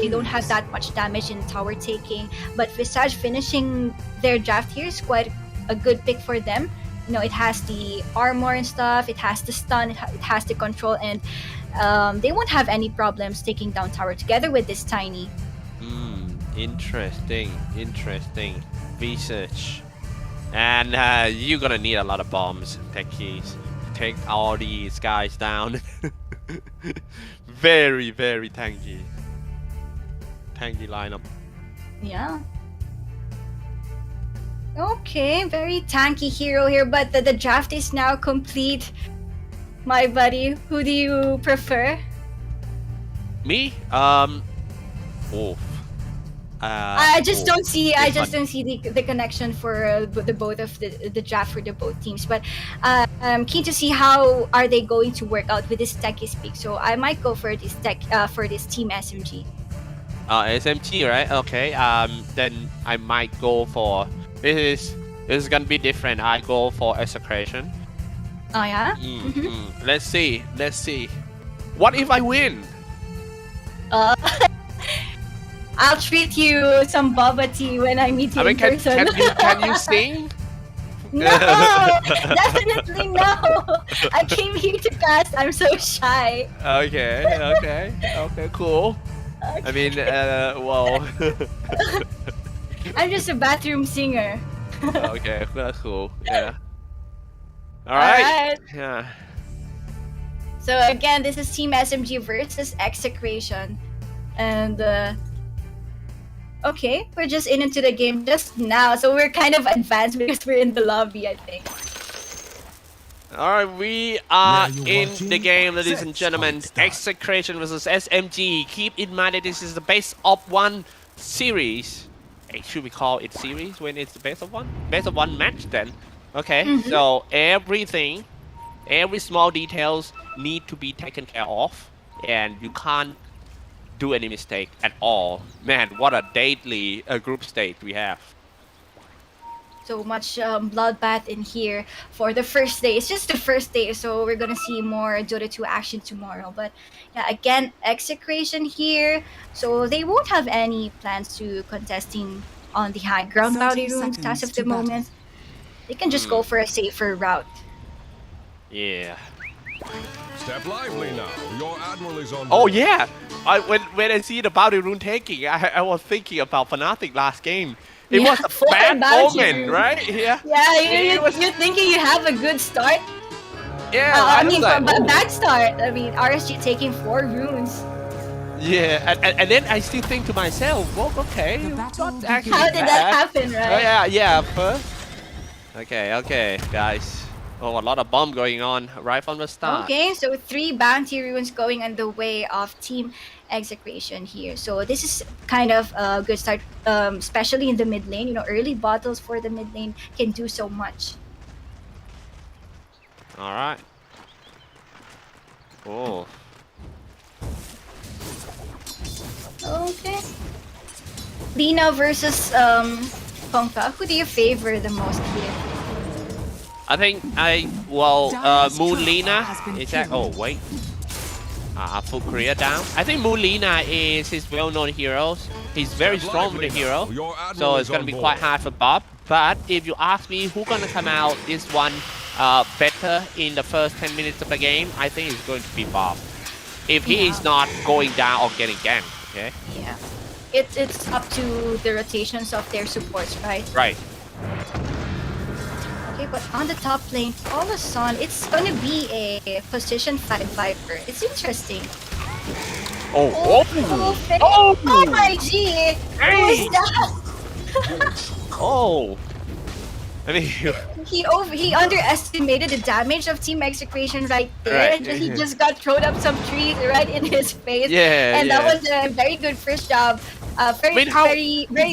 don't have that much damage in tower taking, but Visage finishing their draft here is quite a good pick for them. You know, it has the armor and stuff, it has the stun, it has the control, and they won't have any problems taking down tower together with this Tiny. Interesting research. And you're gonna need a lot of bombs, techies, take all these guys down. Very tanky lineup. Yeah. Okay, very tanky hero here, but the draft is now complete. My buddy, who do you prefer? Me? I just don't see. I this just one. don't see the connection for the both of the draft for the both teams. But I'm keen to see how are they going to work out with this techie speak. So I might go for this for this Team SMG. SMG, right? Okay. Then I might go for this is gonna be different. I go for Execration. Oh yeah. Let's see. Let's see. What if I win? I'll treat you some bubble tea when I meet you in person. Can you sing? No, definitely no. I came here to cast. I'm so shy. Okay, cool. Okay. I mean, well. I'm just a bathroom singer. Okay, that's cool. Yeah. All right. Yeah. So again, this is Team SMG versus Execration, and okay, we're just into the game just now, so we're kind of advanced because we're in the lobby, I think. Alright, we are in the game, ladies and gentlemen. Execration versus SMG. Keep in mind that this is the best of one series. Hey, should we call it series when it's the best of one? Best of one match then. Okay, so everything, every small details need to be taken care of, and you can't do any mistake at all. Man, what a deadly group stage we have. So much bloodbath in here for the first day. It's just the first day, so we're gonna see more Dota 2 action tomorrow. But yeah, again, Execration here, so they won't have any plans to contesting on the high ground bounty runes as of the moment. They can just go for a safer route. Yeah. Step lively now. Your admiral is on. Oh yeah. When I see the bounty rune taking, I was thinking about Fnatic last game. It was a bad moment, right? Yeah. Yeah, you're thinking you have a good start. Yeah. I mean, a bad start. I mean, RSG taking 4 runes. Yeah, and then I still think to myself, well, okay, not actually how did bad. that happen, right? Yeah, first. Okay, guys. Oh, a lot of bomb going on right from the start. Okay, so 3 bounty runes going on the way of Team Execration here. So this is kind of a good start, especially in the mid lane. You know, early bottles for the mid lane can do so much. All right. Oh. Okay. Lina versus Pongka. Who do you favor the most here? I think Moon Lina is that. Oh wait. Full career down. I think Moon Lina is his well-known hero. He's very strong with the hero, so it's gonna be quite hard for Bob. But if you ask me who's gonna come out this one better in the first 10 minutes of the game, I think it's going to be Bob. If he is not going down or getting ganked, okay? Yeah. It's up to the rotations of their supports, right? Right. Okay, but on the top lane, all of a sudden, it's gonna be a position 5 Viper. It's interesting. Oh my G! Who is that? Oh! I mean, he underestimated the damage of Team Execration right there. Right. He just got thrown up some trees right in his face. Yeah, and that was a very good first job. Very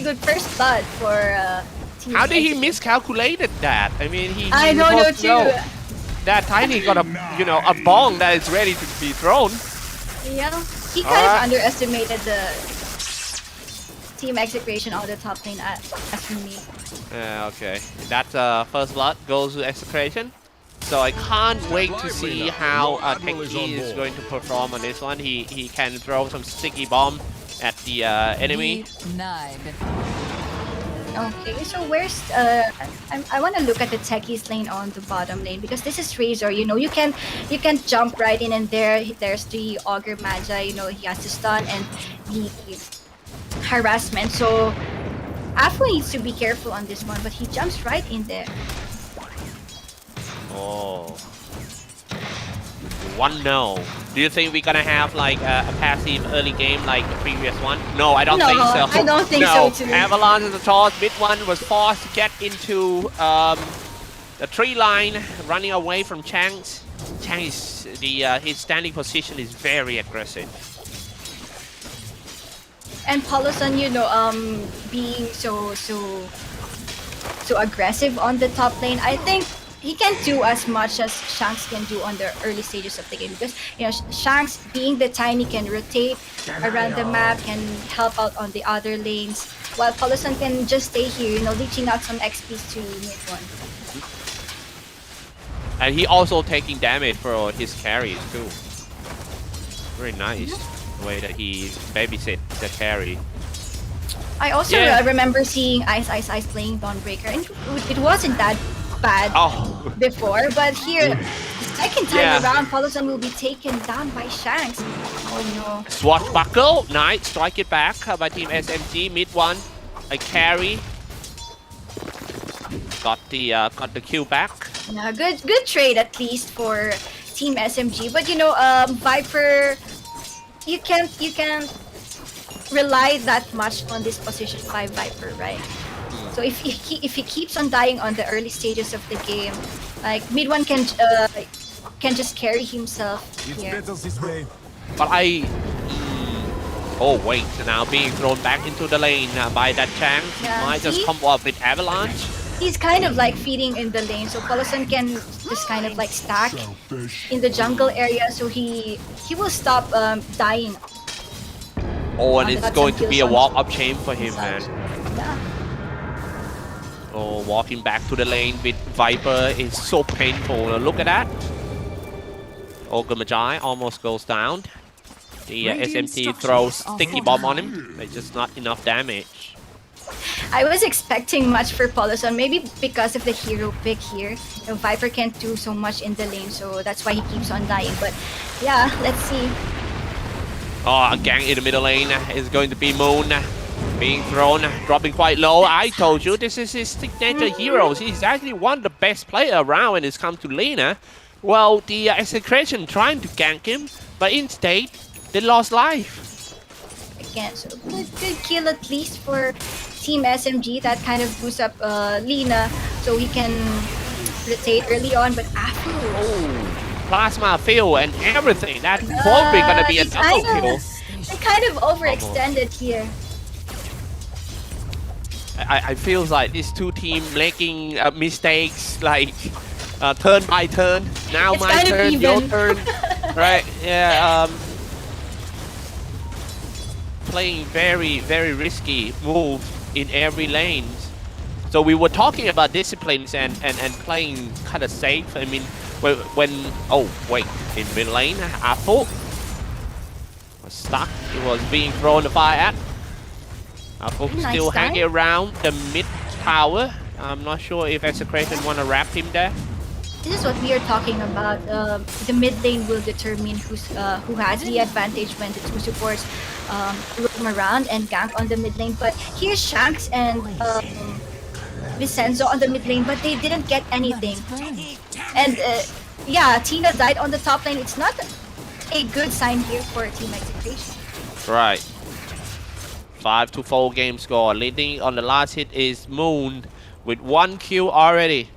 good first blood for Team how did he Execration. miscalculated that? I mean, he I don't know supposed to know too. that Tiny got a bomb that is ready to be thrown. Yeah, he kind of underestimated the Team Execration on the top lane as for me. Okay, that first blood goes to Execration. So I can't wait to see how Techie is going to perform on this one. He can throw some sticky bomb at the enemy. Okay, so where's I want to look at the Techie's lane on the bottom lane because this is Razor. You know, you can jump right in, and there's the Augur Magi. You know, he has to stun and the harassment. So Afu needs to be careful on this one, but he jumps right in there. Oh. 1-0. Do you think we're gonna have like a passive early game like the previous one? No, I don't think so. I don't think so too. Avalanche is the toss. Mid one was forced to get into the tree line, running away from Chang's. Chang is his standing position is very aggressive. And Paulson, being so aggressive on the top lane, I think he can do as much as Shanks can do on the early stages of the game, because Shanks, being the tiny, can rotate around the map, can help out on the other lanes, while Paulson can just stay here, leeching out some XPs to mid one. And he also taking damage for his carries too. Very nice the way that he babysit the carry. I also remember seeing Ice playing Dawnbreaker, and it wasn't that bad before, but here, second time around, Paulson will be taken down by Shanks. Oh no. Swashbuckle, nice, strike it back by Team SMG, mid one, a carry. Got the kill back. Yeah, good trade at least for Team SMG, but Viper, you can't rely that much on this position 5 Viper, right? So if he keeps on dying on the early stages of the game, like mid one can just carry himself here. But oh wait, now being thrown back into the lane by that tank. Might just come up with avalanche. He's kind of like feeding in the lane, so Paulson can just kind of like stack in the jungle area, so he will stop dying. Oh, and it's going to be a walk-up chain for him, man. Yeah. Oh, walking back to the lane with Viper is so painful. Look at that. Ogre Magi almost goes down. The SMT throws sticky bomb on him. It's just not enough damage. I was expecting much for Paulson, maybe because of the hero pick here. Viper can't do so much in the lane, so that's why he keeps on dying. But yeah, let's see. Oh, a gang in the middle lane is going to be Moon. Being thrown, dropping quite low. I told you, this is his signature heroes. He's actually one of the best players around when it's come to laner. Well, the Execration trying to gank him, but instead, they lost life. Again, so good kill at least for Team SMG. That kind of boosts up Lina, so he can rotate early on, but after... Oh, plasma fill and everything. That's probably going to be a double kill. They kind of overextended here. I feel like these two teams making mistakes like turn by turn. Now it's my turn, your turn. Right, yeah. Playing very, very risky move in every lane. So we were talking about disciplines and playing kind of safe. I mean, when oh wait, in mid lane, Apple was stuck. It was being thrown the fire at. Apple still hanging around the mid tower. I'm not sure if Execration want to wrap him there. This is what we are talking about. The mid lane will determine who has the advantage when the two supports roam around and gank on the mid lane. But here's Shanks and Vincenzo on the mid lane, but they didn't get anything. And yeah, Tina died on the top lane. It's not a good sign here for Team Execration. Right. 5-4 game score. Leading on the last hit is Moon with 1 kill already.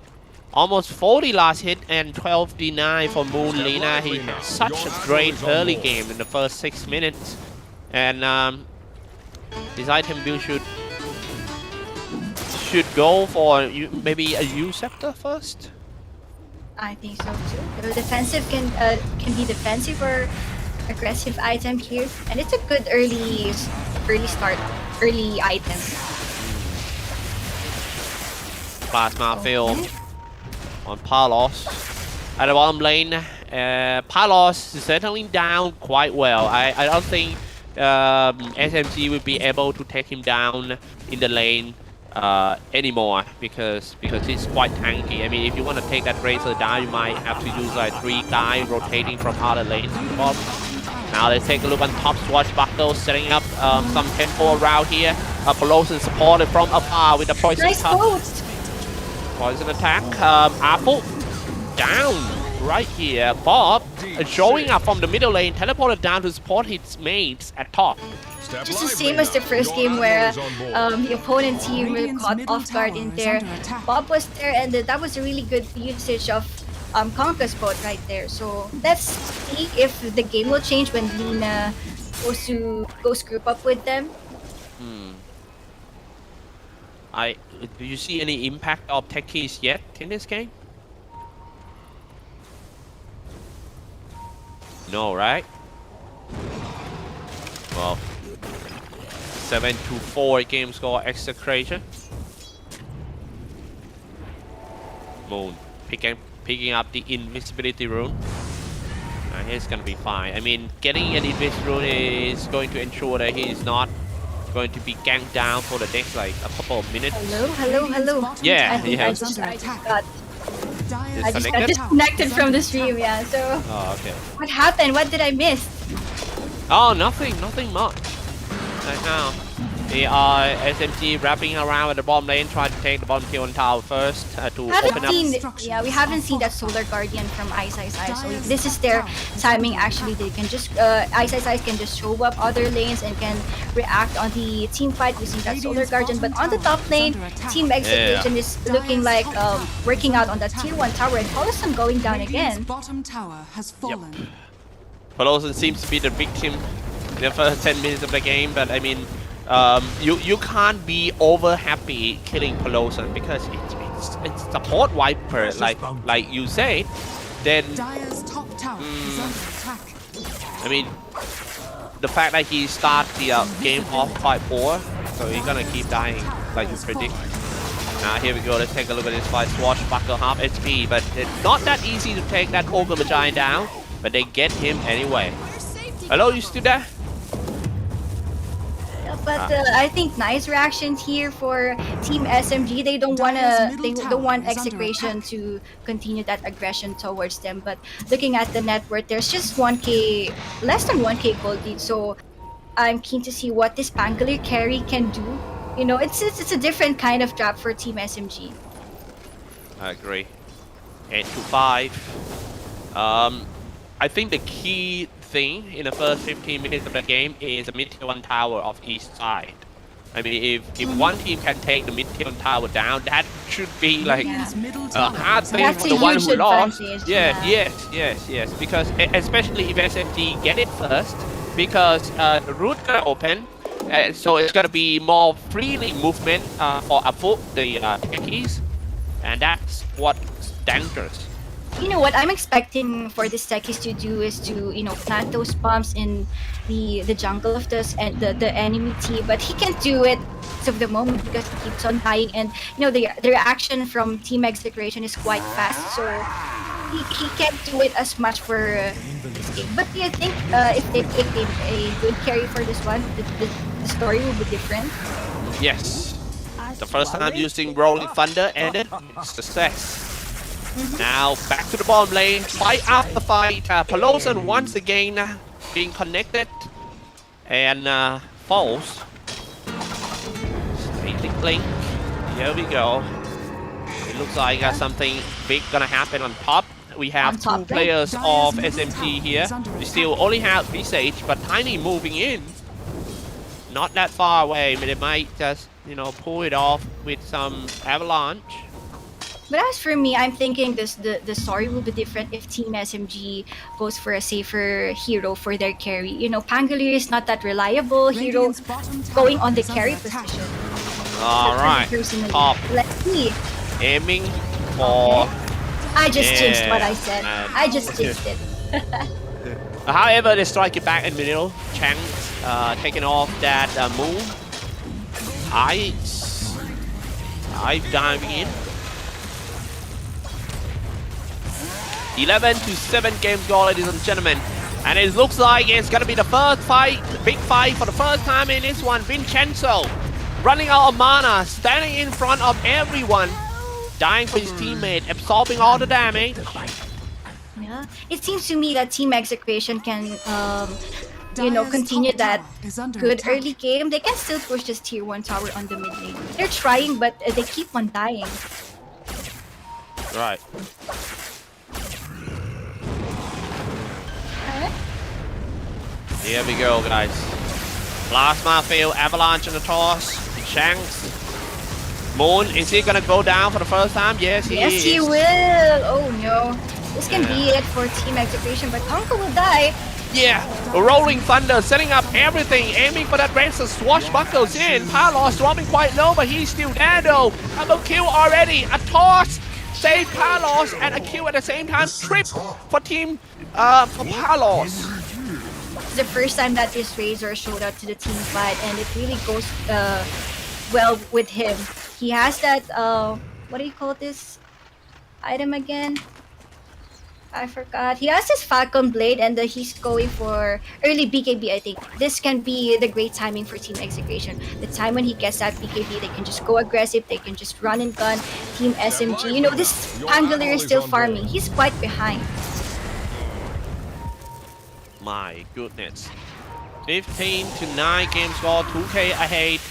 Almost 40 last hit and 12 deny for Moon Lina. He had such a great early game in the first 6 minutes. And this item build should go for maybe a U sector first. I think so too. The defensive can be defensive or aggressive item here, and it's a good early item. Plasma fill on Palos at the bottom lane. Palos is settling down quite well. I don't think SMG will be able to take him down in the lane anymore because he's quite tanky. I mean, if you want to take that Razor down, you might have to use like 3 guys rotating from other lanes to the bottom. Now let's take a look on top. Swashbuckle setting up some tempo around here. Polaris is supported from afar with the poison touch. Poison attack. Apple down right here. Bob showing up from the middle lane, teleported down to support his mates at top. Just the same as the first game where the opponent team caught off guard in there. Bob was there, and that was a really good usage of Conquest Boat right there. So let's see if the game will change when Lina goes group up with them. Do you see any impact of techies yet in this game? No, right? Well, 7-4 game score Execration. Moon picking up the invisibility rune. He's gonna be fine. I mean, getting an invisibility rune is going to ensure that he is not going to be ganked down for the next like a couple of minutes. Hello. Yeah, I yeah. I just got disconnected from the stream, yeah. So. Oh, okay. What happened? What did I miss? Oh, nothing much. Right now, the SMG wrapping around at the bottom lane, trying to take the bottom tier 1 tower first to open up. We haven't seen that Solar Guardian from Ice. So this is their timing. Actually, they can just Ice can just show up other lanes and can react on the team fight using that Solar Guardian. But on the top lane, Team Execration is looking like working out on that tier 1 tower, and Polaris going down again. Bottom tower has fallen. Polaris seems to be the victim in the first 10 minutes of the game, but I mean, you can't be over happy killing Polaris because it's support wiper, like you say. Then I mean, the fact that he start the game off quite poor, so he's gonna keep dying like you predict. Now here we go. Let's take a look at this fight. Swashbuckler half HP, but it's not that easy to take that Ogre Giant down. But they get him anyway. Hello, you still there? But I think nice reactions here for Team SMG. They don't want Execration to continue that aggression towards them. But looking at the net worth, there's just 1k, less than 1k gold lead. So I'm keen to see what this Pangolier carry can do. You know, it's a different kind of trap for Team SMG. I agree. 8-5. I think the key thing in the first 15 minutes of the game is the mid-tier 1 tower of each side. I mean, if one team can take the mid-tier 1 tower down, that should be like a hard thing for the one who lost. Yes. Because especially if SMG get it first, because the route gonna open, so it's gonna be more freely movement for above the techies, and that's what's dangerous. You know what I'm expecting for this techies to do is to plant those bombs in the jungle of the enemy team, but he can't do it of the moment because he keeps on dying, and the reaction from Team Execration is quite fast, so he can't do it as much for this game. But do you think if they take a good carry for this one, the story will be different? Yes, the first time using Rolling Thunder ended success. Now back to the bottom lane, fight after fight. Polaris once again being connected and falls. Link. Here we go. It looks like something big gonna happen on top. We have two players of SMG here. We still only have Visage, but Tiny moving in. Not that far away. They might just pull it off with some avalanche. But as for me, I'm thinking the story will be different if Team SMG goes for a safer hero for their carry. Pangolier is not that reliable hero going on the carry position. Alright, top. Let's see. Aiming for... I just jinxed what I said. I just jinxed it. However, they strike it back in the middle. Chance taking off that move. Ice diving in. 11-7 game score, ladies and gentlemen. And it looks like it's gonna be the first fight, big fight for the first time in this one. Vincenzo running out of mana, standing in front of everyone, dying for his teammate, absorbing all the damage. Yeah, it seems to me that Team Execration can, continue that good early game. They can still push this tier 1 tower on the mid lane. They're trying, but they keep on dying. Right. Here we go, guys. Plasma field, avalanche on the toss. Shanks. Moon, is he gonna go down for the first time? Yes, he is. Yes, he will. Oh no. This can be it for Team Execration, but Uncle will die. Yeah, Rolling Thunder setting up everything, aiming for that range. Swashbuckles in. Palos dropping quite low, but he's still there though. Double kill already. A toss save Palos and a kill at the same time. Trip for team for Palos. It's the first time that this Razor showed up to the team fight, and it really goes well with him. He has that what do you call this item again? I forgot. He has his Falcon Blade, and he's going for early BKB, I think. This can be the great timing for Team Execration. The time when he gets that BKB, they can just go aggressive, they can just run and gun. Team SMG, you know, this Pangolier is still farming. He's quite behind. My goodness. 15 to 9 game score, 2K ahead.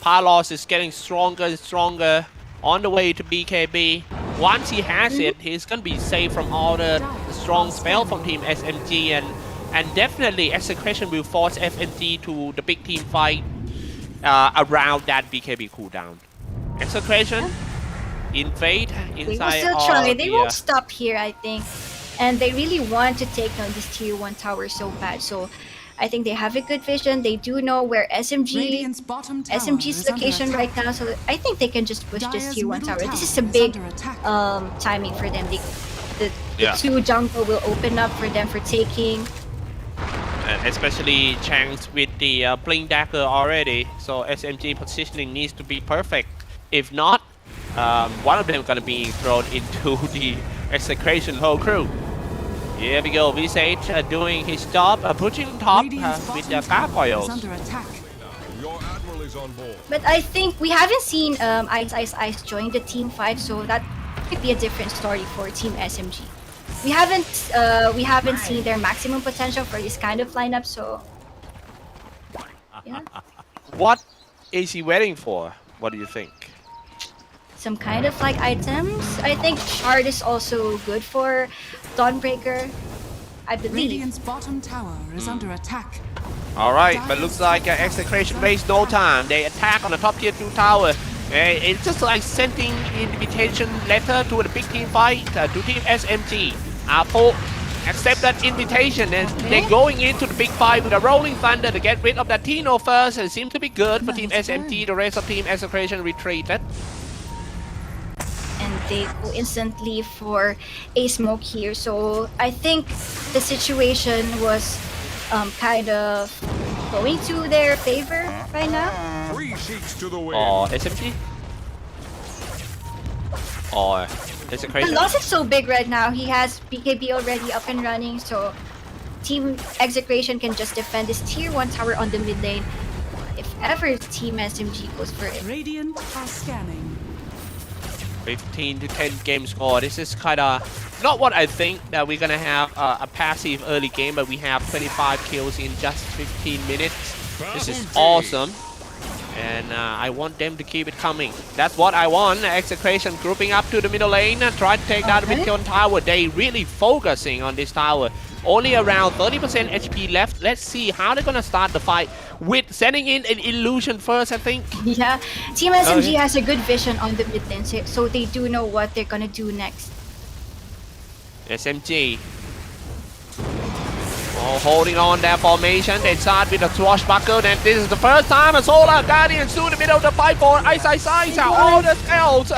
Palos is getting stronger and stronger on the way to BKB. Once he has it, he's gonna be safe from all the strong spell from Team SMG, and definitely Execration will force FNG to the big team fight around that BKB cooldown. Execration invade They will inside still all try. of They the, won't stop here, I think. And they really want to take down this tier 1 tower so bad. So I think they have a good vision. They do know where SMG's location right now. So I think they can just push this tier 1 tower. This is a big timing for them. The two jungle will open up for them for taking. and especially Chang's with the Blink Dagger already. So SMG positioning needs to be perfect. If not, one of them gonna be thrown into the Execration whole crew. Here we go, Visage doing his job, pushing top with the gargoyles. But I think we haven't seen Ice join the team fight, so that could be a different story for Team SMG. We haven't seen their maximum potential for this kind of lineup, so yeah. What is he waiting for? What do you think? Some kind of like items. I think Shard is also good for Dawnbreaker, I believe. Radiant's bottom tower is under attack. Alright, but looks like Execration wastes no time. They attack on the top tier 2 tower. It's just like sending invitation letter to the big team fight to Team SMG. Apple accept that invitation, and they're going into the big fight with a Rolling Thunder to get rid of that Tino first, and it seems to be good for Team SMG. The rest of Team Execration retreated. And they go instantly for a smoke here, so I think the situation was kind of going to their favor right now. Or SMG? Or Execration? The loss is so big right now. He has BKB already up and running, so Team Execration can just defend this tier 1 tower on the mid lane if ever Team SMG goes for it. Radiant are scanning. 15 to 10 game score. This is kind of not what I think that we're gonna have a passive early game, but we have 25 kills in just 15 minutes. This is awesome, and I want them to keep it coming. That's what I want. Execration grouping up to the middle lane and try to take down the mid tower. They really focusing on this tower. Only around 30% HP left. Let's see how they're gonna start the fight with sending in an illusion first, I think. Yeah, Team SMG has a good vision on the mid lane, so they do know what they're gonna do next. SMG. Oh, holding on their formation. They start with a swashbuckle, and this is the first time a Solar Guardian through the middle of the fight for Ice. All the spells.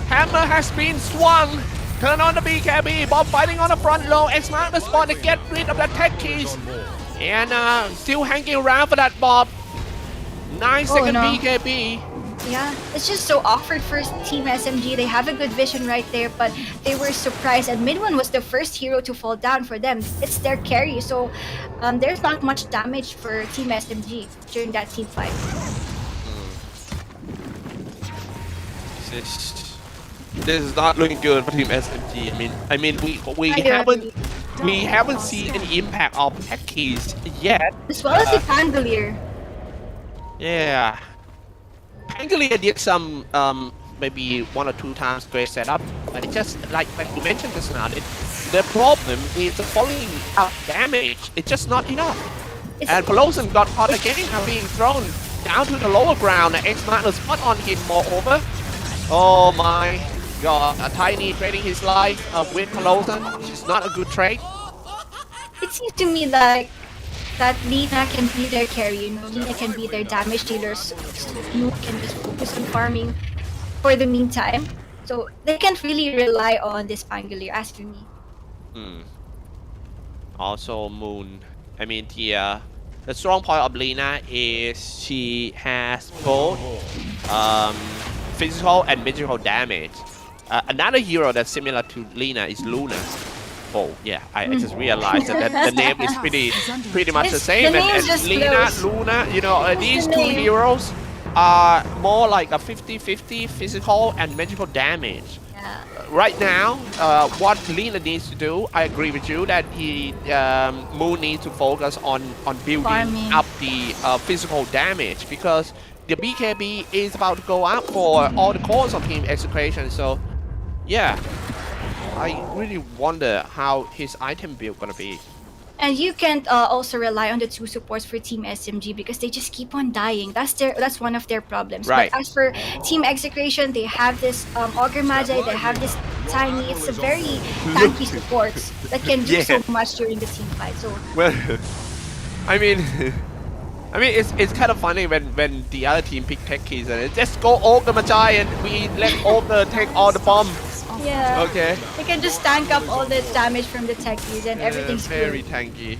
Hammer has been swung. Turn on the BKB. Bob fighting on the front low. X mark the spot to get rid of the tech keys. And still hanging around for that Bob. 9-second BKB. Yeah, it's just so awkward for Team SMG. They have a good vision right there, but they were surprised. And Midone was the first hero to fall down for them. It's their carry, so there's not much damage for Team SMG during that team fight. This is not looking good for Team SMG. I mean, we haven't seen any impact of tech keys yet. As well as the Pangolier. Yeah. Pangolier did some maybe 1 or 2 times great setup, but it just like you mentioned just now, the problem is the falling out damage. It's just not enough. And Pelosi got caught again, being thrown down to the lower ground. X-Mark spot on him moreover. Oh my god, a Tiny trading his life with Pelosi, which is not a good trade. it seems to me like that Lina can be their carry, Lina can be their damage dealer, so Snoop can just focus on farming for the meantime. So they can't really rely on this Pangolier, as for me. Also, Moon. I mean, the strong point of Lina is she has both physical and magical damage. Another hero that's similar to Lina is Luna. Oh yeah, I just realized that the name is pretty much the same. And Lina, Luna, these two heroes are more like a 50-50 physical and magical damage. Right now, what Lina needs to do, I agree with you that Moon needs to focus on building up the physical damage, because the BKB is about to go up for all the cores of Team Execration. So yeah, I really wonder how his item build gonna be. And you can't also rely on the two supports for Team SMG because they just keep on dying. That's one of their problems. Right. But as for Team Execration, they have this Augur Magi, they have this Tiny. It's a very tanky supports that can do so much during the team fight. So well, I mean, it's kind of funny when the other team pick techies and just go Augur Magi and we let Augur take all the bomb. yeah, Okay. they can just tank up all the damage from the techies and everything's very good. tanky.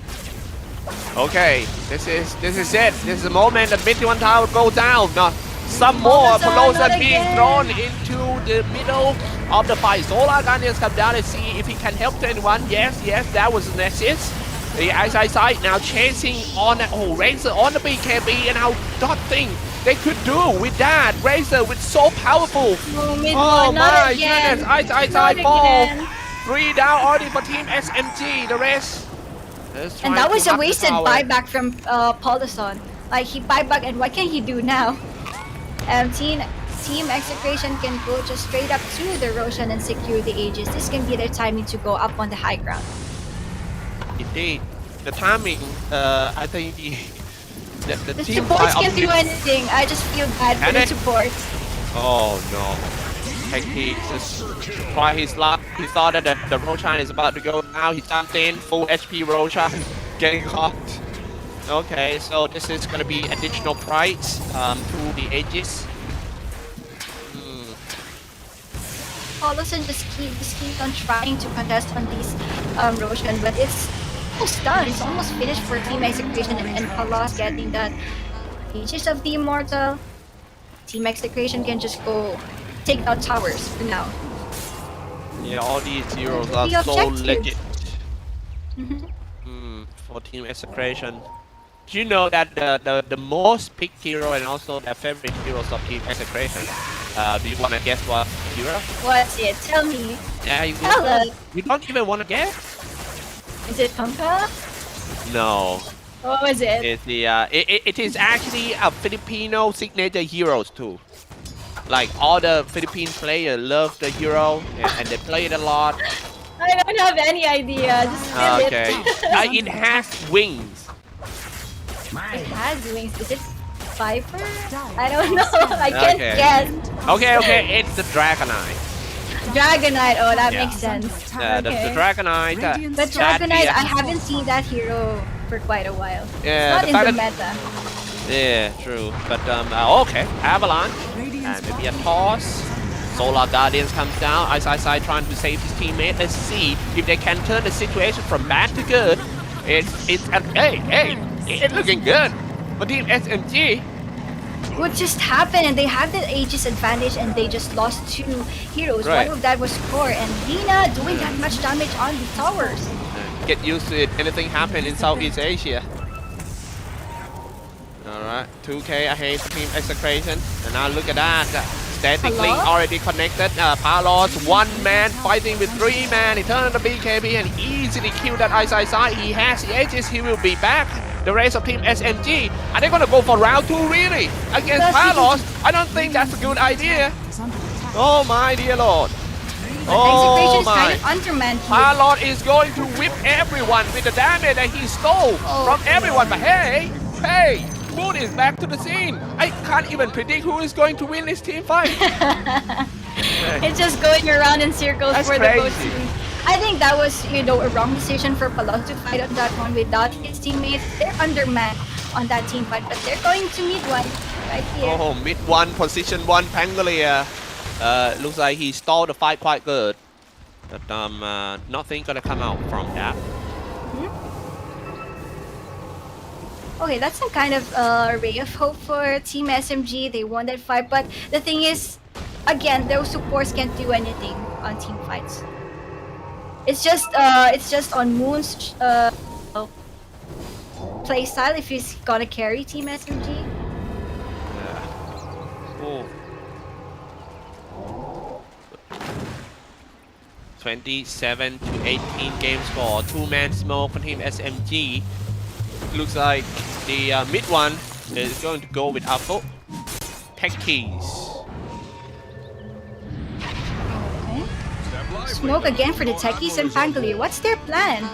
Okay, this is it. This is the moment that mid-1 tower goes down. Now, some more Polaris being thrown into the middle of the fight. Solar Guardians come down and see if he can help anyone. Yes, that was an assist. The side now chasing on Razor on the BKB, and how nothing they could do with that. Razor with so powerful. Oh my goodness, side fall. 3 down already for Team SMG. The rest. And that was a wasted buyback from Paulison. Like, he buyback, and what can he do now? Team Execration can go just straight up to the Roshan and secure the Aegis. This can be their timing to go up on the high ground. Indeed, the timing. I think the team supports can't do anything. I just feel bad for the supports. Oh no. He just tried his luck. He thought that the Roshan is about to go now. He jumped in, full HP Roshan, getting caught. Okay, so this is going to be additional price to the Aegis. Paulison just keeps on trying to contest on these Roshan, but it's almost done. It's almost finished for Team Execration, and Palos getting that Aegis of the Immortal. Team Execration can just go take out towers for now. Yeah, all these heroes are so legit for Team Execration. Do you know that the most picked hero and also their favorite heroes of Team Execration? Do you want to guess what hero? What's it? Tell me. Yeah, you don't even want to guess? Is it Pampa? No. What was it? It's the it is actually a Filipino signature heroes too. Like all the Philippine players love the hero and they play it a lot. I don't have any idea. Just feel okay. It has wings. It has wings. Is it Viper? I don't know. I can't guess. Okay. It's the Dragonite. Dragonite. Oh, that makes sense. The Dragonite. But Dragonite, I haven't seen that hero for quite a while. Yeah, it's not in the meta. Yeah, true. But okay, Avalanche and maybe a toss. Solar Guardians comes down. Side trying to save his teammate. Let's see if they can turn the situation from bad to good. It's looking good for Team SMG. What just happened? And they have the Aegis advantage, and they just lost 2 heroes. Right. One of that was Core, and Lina doing that much damage on the towers. Get used to it. Anything happen in Southeast Asia. Alright, 2K ahead for Team Execration. And now look at that. Static Link already connected. Palos, 1 man fighting with 3 men. He turned the BKB and easily killed that side. He has the Aegis. He will be back. The rest of Team SMG. Are they going to go for round 2 really? Against Palos? I don't think that's a good idea. Oh my dear lord. Oh my. Talon is going to whip everyone with the damage that he stole from everyone. But hey, Moon is back to the scene. I can't even predict who is going to win this team fight. It's just going around in circles That's for crazy. the both teams. I think that was, you know, a wrong decision for Polaris to fight on that one without his teammates. They're undermanned on that team fight, but they're going to mid one right here. Oh, mid one, position one, Pangolier. Looks like he stalled the fight quite good. But nothing gonna come out from that. Okay, that's some kind of ray of hope for Team SMG. They won that fight, but the thing is, again, those supports can't do anything on team fights. It's just on Moon's play style if he's gonna carry Team SMG. Yeah. Oh. 27 to 18 game score. Two-man smoke for Team SMG. Looks like the mid one is going to go with Apple. Techies. Smoke again for the Techies and Pangolier. What's their plan?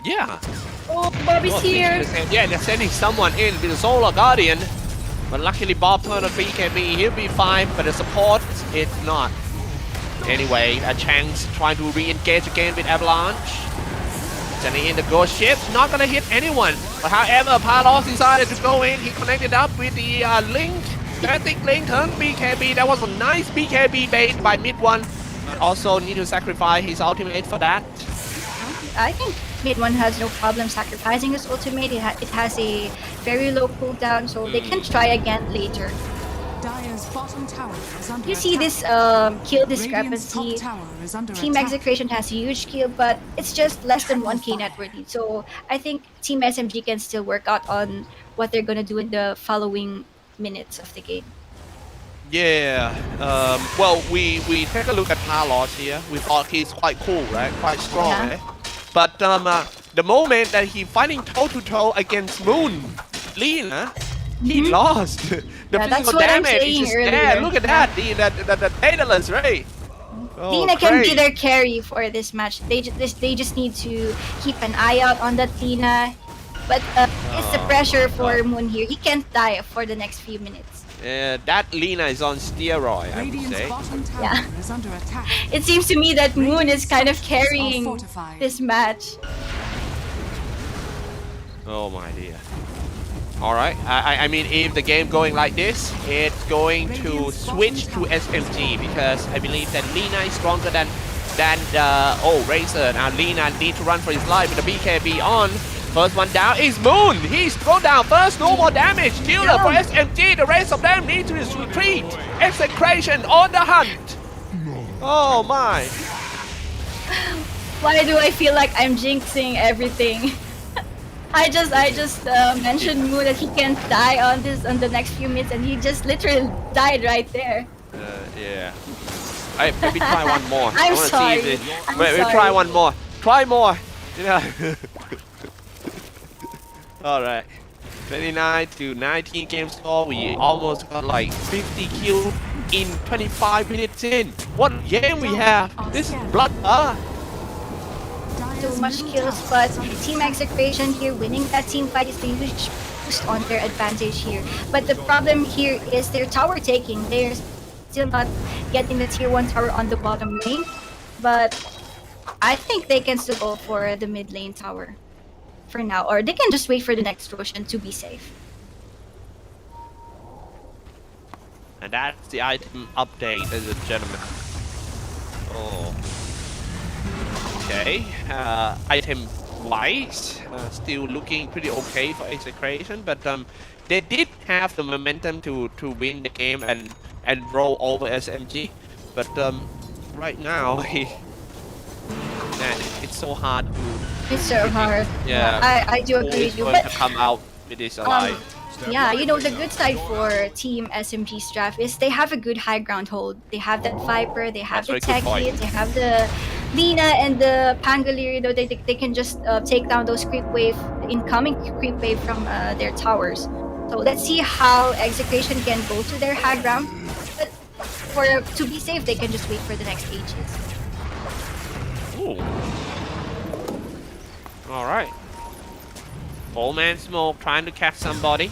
Yeah. Oh, Bobby's here. Yeah, they're sending someone in with the Solar Guardian. But luckily Bob turned on BKB. He'll be fine, but the support is not. Anyway, a chance trying to re-engage again with Avalanche. Sending in the ghost ship, not gonna hit anyone. But however, Palos decided to go in. He connected up with the Link. Fnatic Link turned BKB. That was a nice BKB bait by mid one. But also need to sacrifice his ultimate for that. I think mid one has no problem sacrificing his ultimate. It has a very low cooldown, so they can try again later. Dire's bottom tower is under You see this kill discrepancy. Team Execration has a huge kill, but it's just less than 1k net worth. So I think Team SMG can still work out on what they're gonna do in the following minutes of the game. Yeah. Well, we take a look at Palos here. We thought he's quite cool, right? Quite strong, Yeah. right? But the moment that he fighting toe-to-toe against Moon, Lina, he lost. The physical damage is just there. Look at that. The Daedalus, right? Oh, Lina can be their carry for this match. They just need to keep an eye out on that Lina. But it's the pressure for Moon here. He can't die for the next few minutes. That Lina is on steroid, I would say. Yeah. It seems to me that Moon is kind of carrying this match. Oh my dear. Alright, I mean, if the game going like this, it's going to switch to SMG because I believe that Lina is stronger than Razor. Now Lina needs to run for his life with the BKB on. First one down is Moon. He's go down first, no more damage. Killer for SMG. The rest of them need to retreat. Execration on the hunt. Oh my. Why do I feel like I'm jinxing everything? I just mentioned Moon that he can't die on the next few minutes, and he just literally died right there. Yeah. Maybe try one more. I'm I wanna sorry. See if I'm maybe sorry. try one more. Try more. You know. All right. 29 to 19 game score. We almost got like 50 kills in 25 minutes in. What game we have? This is bloodbath. Too much kills, but Team Execration here winning that team fight is the huge boost on their advantage here. But the problem here is their tower taking. They're still not getting the tier 1 tower on the bottom lane, but I think they can still go for the mid lane tower for now, or they can just wait for the next Roshan to be safe. And that's the item update, ladies and gentlemen. Oh. Okay, item wise, still looking pretty okay for Execration, but they did have the momentum to win the game and roll over SMG, but right now, man, it's so hard to. It's so hard. Yeah, I do agree with you, going but to come out with this alive. yeah, you know, the good side for Team SMG's draft is they have a good high ground hold. They have that Viper, they have That's the very good point. Techies, they have the Lina and the Pangolier. You know, they can just take down those incoming creep wave from their towers. So let's see how Execration can go to their high ground. But to be safe, they can just wait for the next Aegis. Ooh. Alright. Full man smoke trying to catch somebody.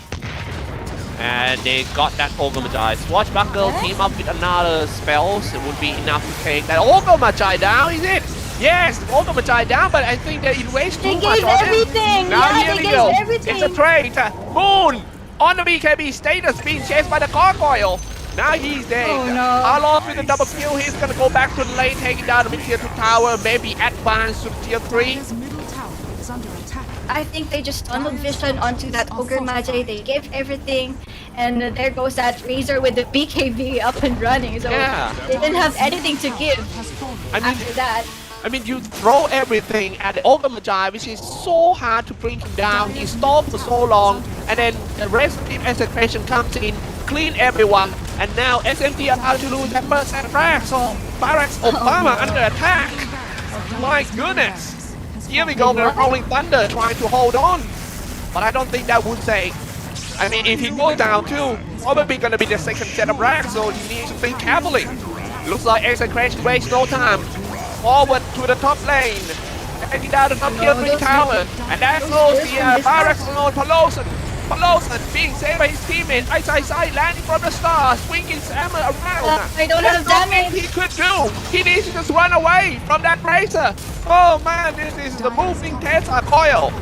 And they got that Ogre Magi. Swashbuckle team up with another spells. It would be enough to take that Ogre Magi down, is it? Yes, Okamajai down, but I think they invest too They much gave on it. everything. Now Yeah, here they we gave go. everything. It's a trade. Moon on the BKB status being chased by the gargoyle. Now he's dead. Oh, no. Carlos with a double kill. He's gonna go back to the lane, taking down the mid-tier 2 tower, maybe advance to tier 3. Dire's middle tower is under attack. I think they just tunneled vision onto that Ogre Magi. They gave everything, and there goes that Razor with the BKB up and running. So Yeah. they didn't have anything to give I mean, after that. I mean, you throw everything at the Okamajai, which is so hard to bring him down. He stalled for so long, and then the rest of Team Execration comes in, clean everyone, and now SMG are about to lose that first set of frags. So Barack Obama under attack. My goodness. Here we go, the Rolling Thunder trying to hold on. But I don't think that would say. I mean, if he goes down too, probably gonna be the second set of frags, so you need to think carefully. Looks like Execration wastes no time. Forward to the top lane. Taking down the top tier 3 tower. And that goes the Barack on Polosan. Polosan being saved by his teammate. Ice landing from the stars, swinging his hammer around. I don't have damage. He could do. He needs to just run away from that Razor. Oh man, this is the moving Tesla coil.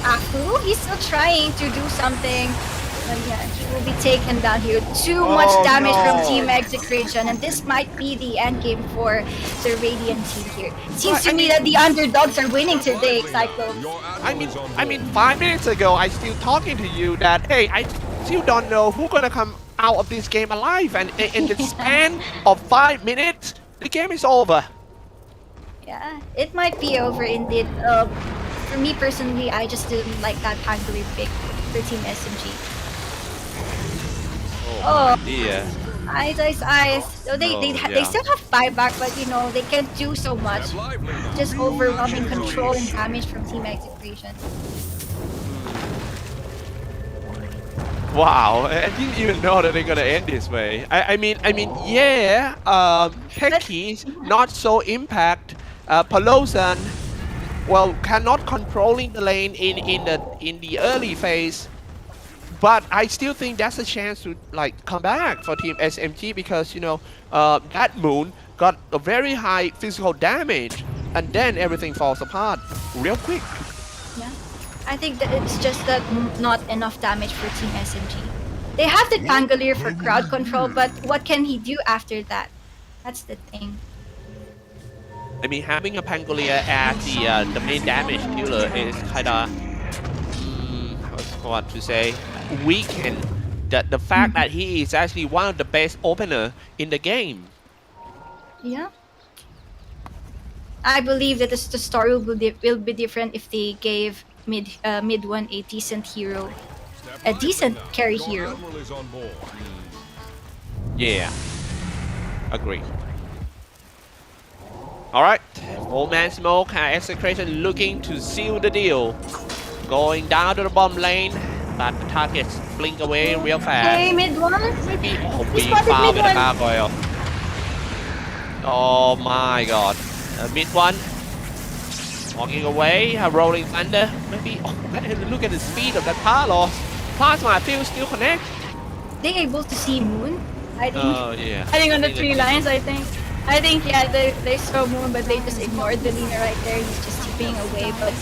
Aku, he's still trying to do something. But yeah, he will be taken down here. Too much damage from Team Execration, and this might be the end game for the Radiant team here. Seems to me that the underdogs are winning today, Cyclones. I mean, 5 minutes ago, I still talking to you that, hey, I still don't know who's gonna come out of this game alive, and in the span of 5 minutes, the game is over. Yeah, it might be over indeed. For me personally, I just didn't like that Pangolin pick for Team SMG. Oh, dear. Eyes. So they still have buyback, but you know they can't do so much. Just overwhelming control and damage from Team Execration. Wow, I didn't even know that they're gonna end this way. I mean, yeah, Techies not so impact. Polosan, well, cannot controlling the lane in the early phase. But I still think that's a chance to like come back for Team SMG because you know that Moon got a very high physical damage and then everything falls apart real quick. Yeah, I think that it's just that not enough damage for Team SMG. They have the Pangolier for crowd control, but what can he do after that? That's the thing. I mean, having a Pangolier as the main damage dealer is kinda what to say, weaken the fact that he is actually one of the best opener in the game. Yeah, I believe that the story will be different if they gave mid one a decent hero, a decent carry hero. Yeah, agree. All right, Old Man Smoke and Execration looking to seal the deal. Going down to the bomb lane, but the targets blink away real fast. Hey, mid one. Maybe He being spotted found mid with a one. gargoyle. Oh my god. Mid one. Walking away, a rolling thunder. Maybe, oh man, look at the speed of that Talon. Plasma field still connect. They able to see Moon, I think. Oh yeah. I think on the 3 lines, I think yeah, they saw Moon, but they just ignored the Lina right there. He's just tipping away, but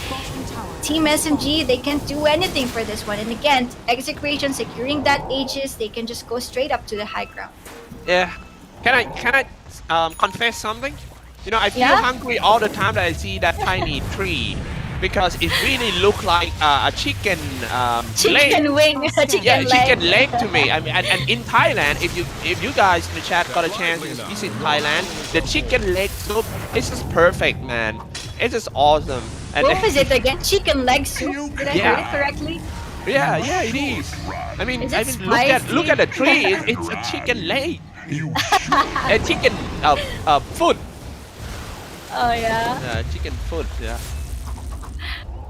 Team SMG, they can't do anything for this one. And again, Execration securing that Aegis, they can just go straight up to the high ground. Yeah. Can I confess something? You know, I feel Yeah? hungry all the time that I see that tiny tree. Because it really looked like a chicken leg. Chicken wing, a chicken Yeah, leg. chicken leg to me. I mean, and in Thailand, if you guys in the chat got a chance to visit Thailand, the chicken leg soup is just perfect, man. It's just awesome. And What was it again? Chicken leg soup? Did I hear Yeah. it correctly? yeah, it is. I mean, Is it look at the spicy? tree. It's a chicken leg. A chicken foot. Oh yeah, Chicken foot. Yeah.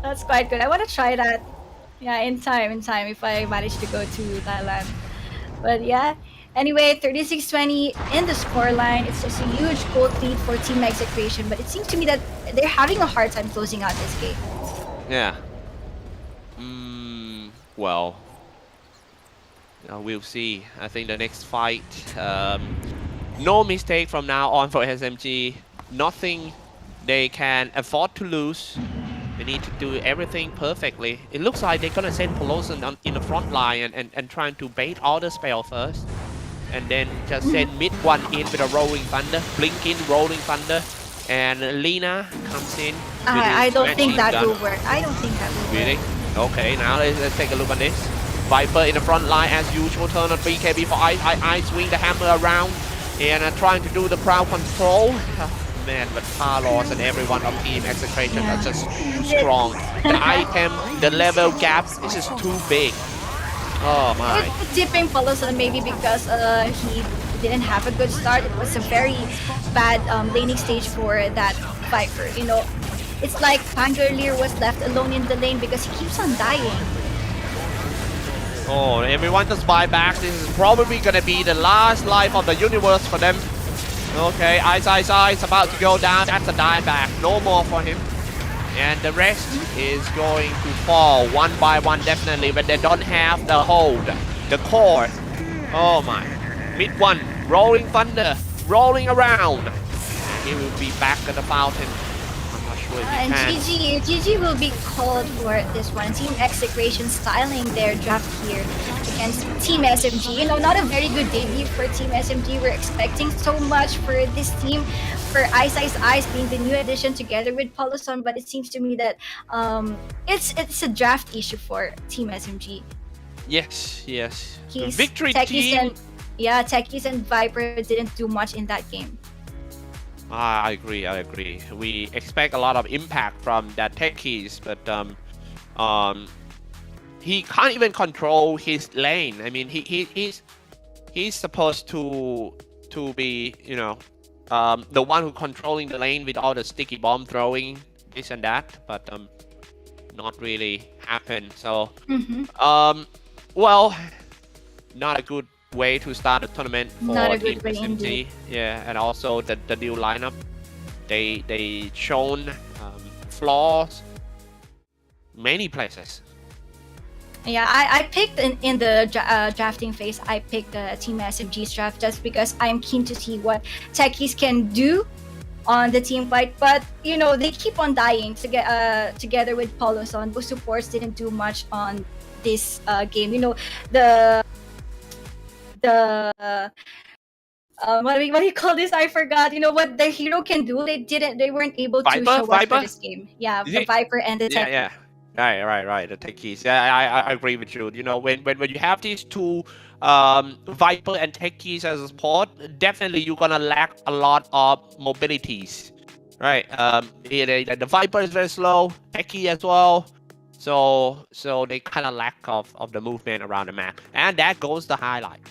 that's quite good. I want to try that. Yeah, in time, if I manage to go to Thailand. But yeah, anyway, 36-20 in the scoreline. It's just a huge gold lead for Team Execration, but it seems to me that they're having a hard time closing out this game. Yeah. Well, we'll see. I think the next fight, no mistake from now on for SMG. Nothing they can afford to lose. They need to do everything perfectly. It looks like they're gonna send Polaris in the front line and trying to bait all the spell first. And then just send mid one in with a Rolling Thunder, blink in Rolling Thunder, and Lina comes in. I don't think that gun. will work. I don't think that will work. Really? Okay, now let's take a look at this. Viper in the front line as usual, turn on BKB for I swing the hammer around and trying to do the crowd control. Man, but Talos and everyone on Team Execration are just too strong. The item, the level gap is just too big. Oh my. It's tipping Polaris maybe because he didn't have a good start. It was a very bad laning stage for that Viper. You know, it's like Pangolier was left alone in the lane because he keeps on dying. Oh, everyone just buy back. This is probably gonna be the last life of the universe for them. Okay, Ice about to go down. That's a dieback. No more for him. And the rest is going to fall one by one definitely, but they don't have the hold, the core. Oh my. Mid one, Rolling Thunder, rolling around. And he will be back at the fountain. I'm not sure if he And can. GG will be called for this one. Team Execration styling their draft here against Team SMG. You know, not a very good debut for Team SMG. We're expecting so much for this team, for Ice being the new addition together with Poloson, but it seems to me that it's a draft issue for Team SMG. Yes. The He's victory Techies team. Techies and Viper didn't do much in that game. I agree. We expect a lot of impact from that Techies, but he can't even control his lane. I mean, he's supposed to be, you know, the one who controlling the lane with all the sticky bomb throwing, this and that, but not really happen. So, well, not a good way to start the tournament for Not a Team good way SMG. indeed. Yeah, and also the new lineup, they shown flaws many places. Yeah, I picked in the drafting phase. I picked the Team SMG's draft just because I'm keen to see what Techies can do on the team fight. But you know, they keep on dying together with Poloson. Those supports didn't do much on this game. You know, what do you call this? I forgot. You know what the hero can do. They weren't able to show us for this game. Yeah, the Viper and the Tech. Yeah. Right. The techies. Yeah, I agree with you. You know, when you have these two, Viper and techies as a support, definitely you're gonna lack a lot of mobilities, right? The Viper is very slow, techie as well, so they kind of lack of the movement around the map, and that goes the highlight.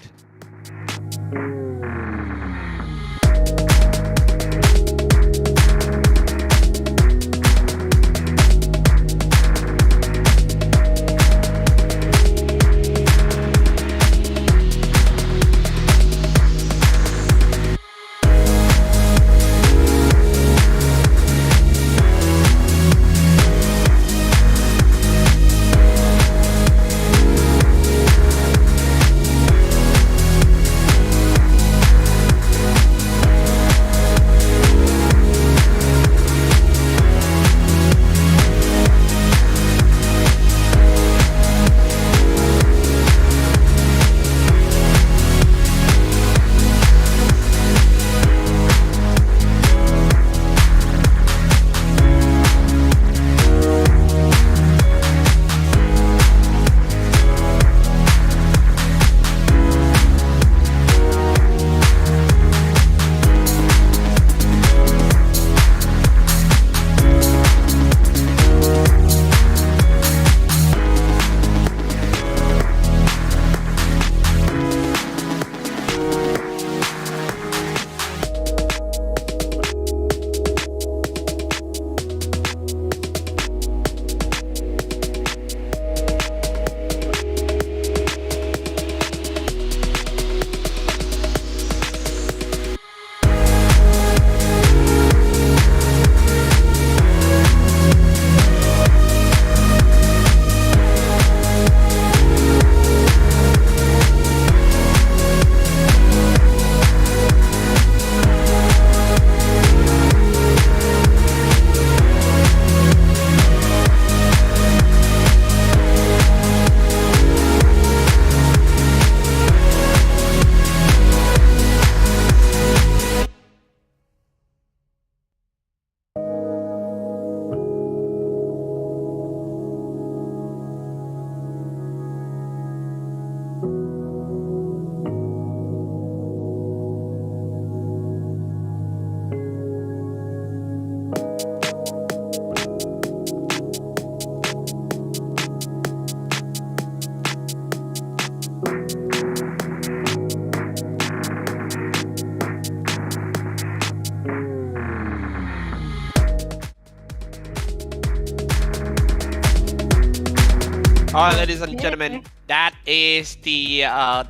All right, ladies and gentlemen, that is the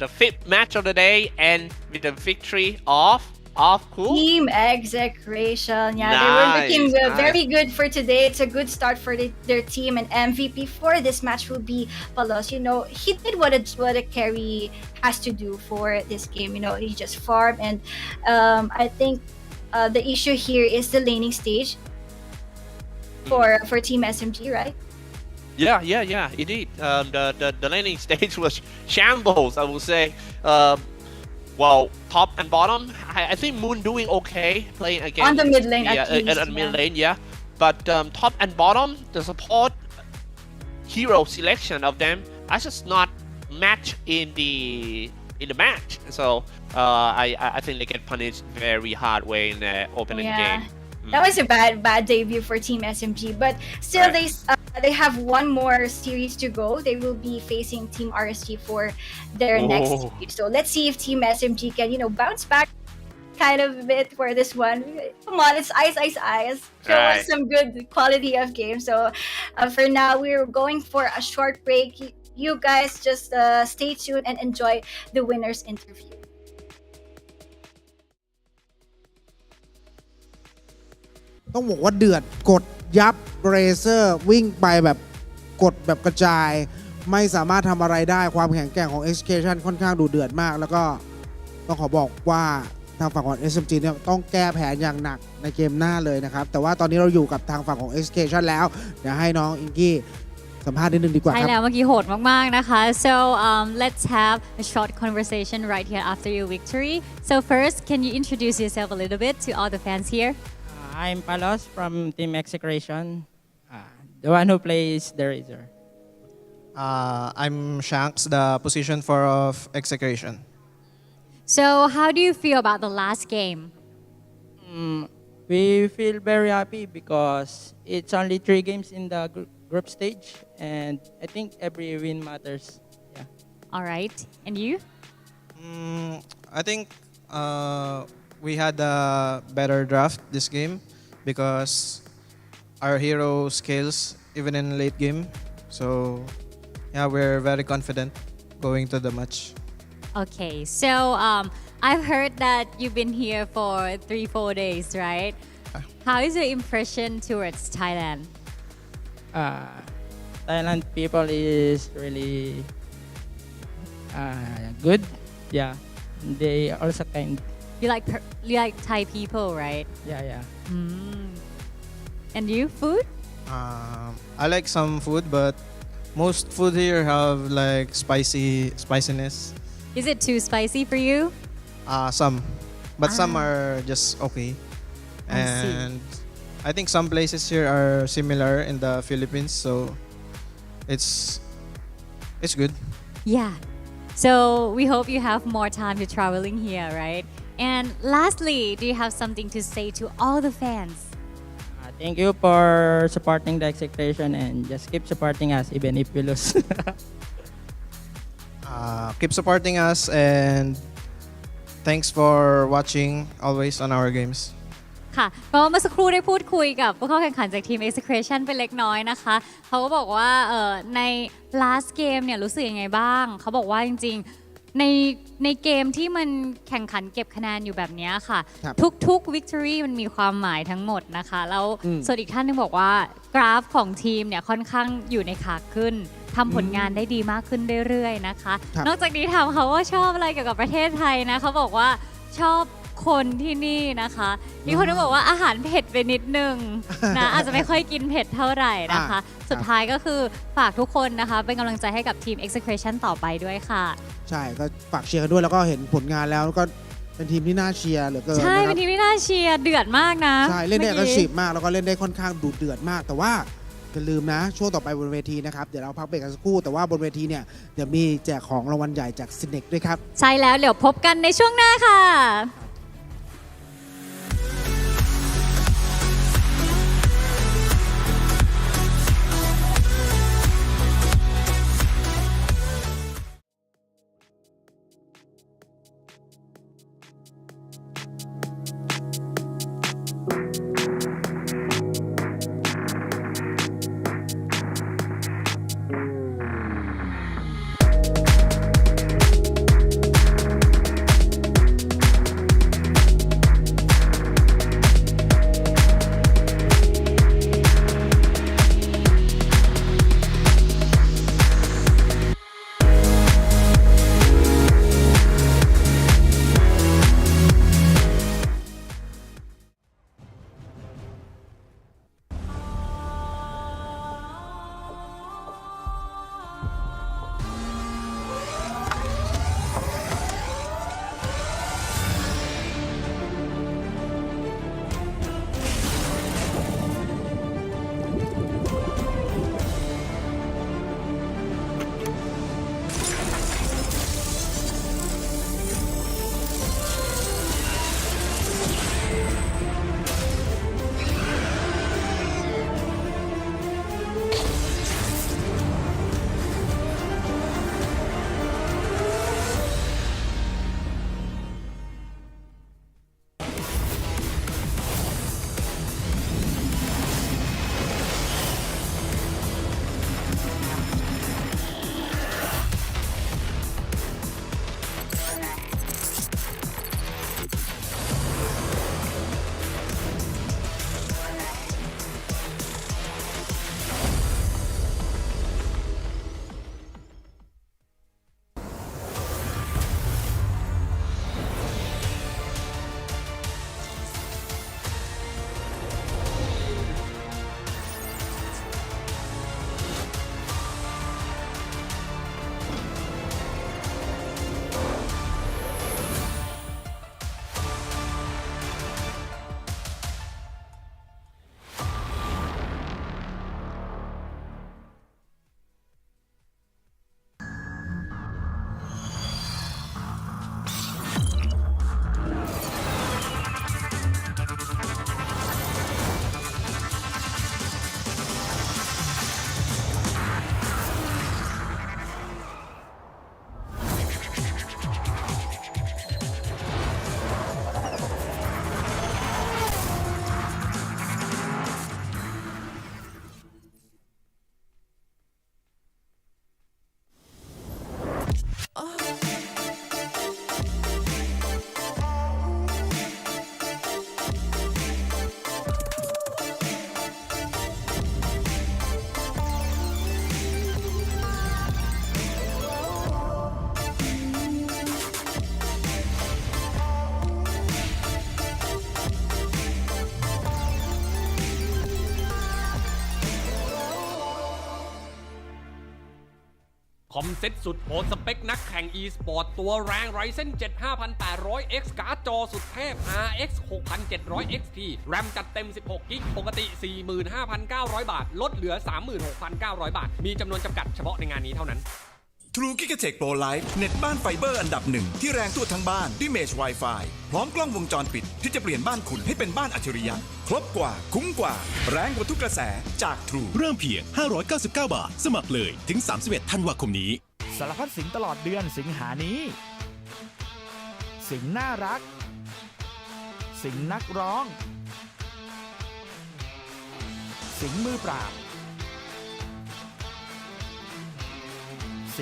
fifth match of the day, and with the victory of who? Team Execration. Yeah, Nice, they were looking nice. very good for today. It's a good start for their team, and MVP for this match will be Polaris. You know, he did what a carry has to do for this game. You know, he just farmed, and I think the issue here is the laning stage for Team SMG, right? Yeah, indeed. The laning stage was shambles, I will say. Well, top and bottom, I think Moon doing okay playing against on the mid lane, yeah, at least, on mid lane, yeah. But top and bottom, the support hero selection of them are just not match in the match. So I think they get punished very hard way in the opening game. That was a bad debut for Team SMG, but still they have one more series to go. They will be facing Team RSG for their next series. So let's see if Team SMG can bounce back kind of a bit for this one. Come on, it's ice. Show us some good quality of game. So for now, we're going for a short break. You guys just stay tuned and enjoy the winner's interview. ต้องบอกว่าเดือดกดยับเรเซอร์วิ่งไปแบบกดแบบกระจายไม่สามารถทำอะไรได้ความแข็งแกร่งของ Execration ค่อนข้างดูเดือดมากแล้วก็ต้องขอบอกว่าทางฝั่งของ SMG เนี่ยต้องแก้แผนอย่างหนักในเกมหน้าเลยนะครับแต่ว่าตอนนี้เราอยู่กับทางฝั่งของ Execration แล้วเดี๋ยวให้น้องอิงกี้สัมภาษณ์นิดนึงดีกว่าครับ ใช่แล้วเมื่อกี้โหดมากๆนะคะ so let's have a short conversation right here after your victory so first can you introduce yourself a little bit to all the fans here I'm Palos from Team Execration, the one who plays the Razor. I'm Shanks, the position for of Execration. So how do you feel about the last game? We feel very happy because it's only 3 games in the group stage, and I think every win matters. Yeah. All right, and you? I think we had a better draft this game because our hero scales even in late game. So yeah, we're very confident going to the match. Okay, so I've heard that you've been here for 3-4 days, right? How is your impression towards Thailand? Thailand people is really good. Yeah, they also kind. You like Thai people, right? Yeah. And you, food? I like some food, but most food here have like spiciness. Is it too spicy for you? Some, but some are just okay. And I think some places here are similar in the Philippines, so it's good. Yeah. So we hope you have more time to traveling here, right? And lastly, do you have something to say to all the fans? Thank you for supporting the Execration and just keep supporting us even if we lose. Keep supporting us and thanks for watching always on our games. ค่ะก็เมื่อสักครู่ได้พูดคุยกับผู้เข้าแข่งขันจากทีม Execration ไปเล็กน้อยนะคะเขาก็บอกว่าใน last game เนี่ยรู้สึกยังไงบ้างเขาบอกว่าจริงๆในเกมที่มันแข่งขันเก็บคะแนนอยู่แบบนี้ค่ะทุก victory มันมีความหมายทั้งหมดนะคะแล้วส่วนอีกท่านนึงบอกว่ากราฟของทีมเนี่ยค่อนข้างอยู่ในขาขึ้นทำผลงานได้ดีมากขึ้นเรื่อยๆนะคะนอกจากนี้ถามเขาว่าชอบอะไรเกี่ยวกับประเทศไทยนะเขาบอกว่าชอบคนที่นี่นะคะมีคนที่บอกว่าอาหารเผ็ดไปนิดนึงนะอาจจะไม่ค่อยกินเผ็ดเท่าไหร่นะคะสุดท้ายก็คือฝากทุกคนนะคะเป็นกำลังใจให้กับทีม Execration ต่อไปด้วยค่ะใช่ก็ฝากเชียร์กันด้วยแล้วก็เห็นผลงานแล้วก็เป็นทีมที่น่าเชียร์เหลือเกินใช่เป็นทีมที่น่าเชียร์เดือดมากนะใช่เล่นได้aggressiveมากแล้วก็เล่นได้ค่อนข้างดุเดือดมากแต่ว่าอย่าลืมนะช่วงต่อไปบนเวทีนะครับเดี๋ยวเราพักเบรกกันสักครู่แต่ว่าบนเวทีเนี่ยเดี๋ยวมีแจกของรางวัลใหญ่จากซินเน็กด้วยครับใช่แล้วเดี๋ยวพบกันในช่วงหน้าค่ะ คอมเซ็ตสุดโหดสเปคนักแข่ง e-sport ตัวแรง Ryzen 7 5800X การ์ดจอสุดเทพ RX 6700 XT แรมจัดเต็ม16กิกปกติ 45,900 บาทลดเหลือ 36,900 บาทมีจำนวนจำกัดเฉพาะในงานนี้เท่านั้นTrue Gigatech Pro Lite เน็ตบ้านไฟเบอร์อันดับหนึ่งที่แรงทั่วทั้งบ้านด้วยเมช Wi-Fi พร้อมกล้องวงจรปิดที่จะเปลี่ยนบ้านคุณให้เป็นบ้านอัจฉริยะครบกว่าคุ้มกว่าแรงกว่าทุกกระแสจาก True เริ่มเพียง 599 บาท สมัครเลยถึง 31 ธันวาคมนี้ สารพัดสิงตลอดเดือนสิงหานี้ สิงน่ารัก สิงนักร้อง สิงมือปราบ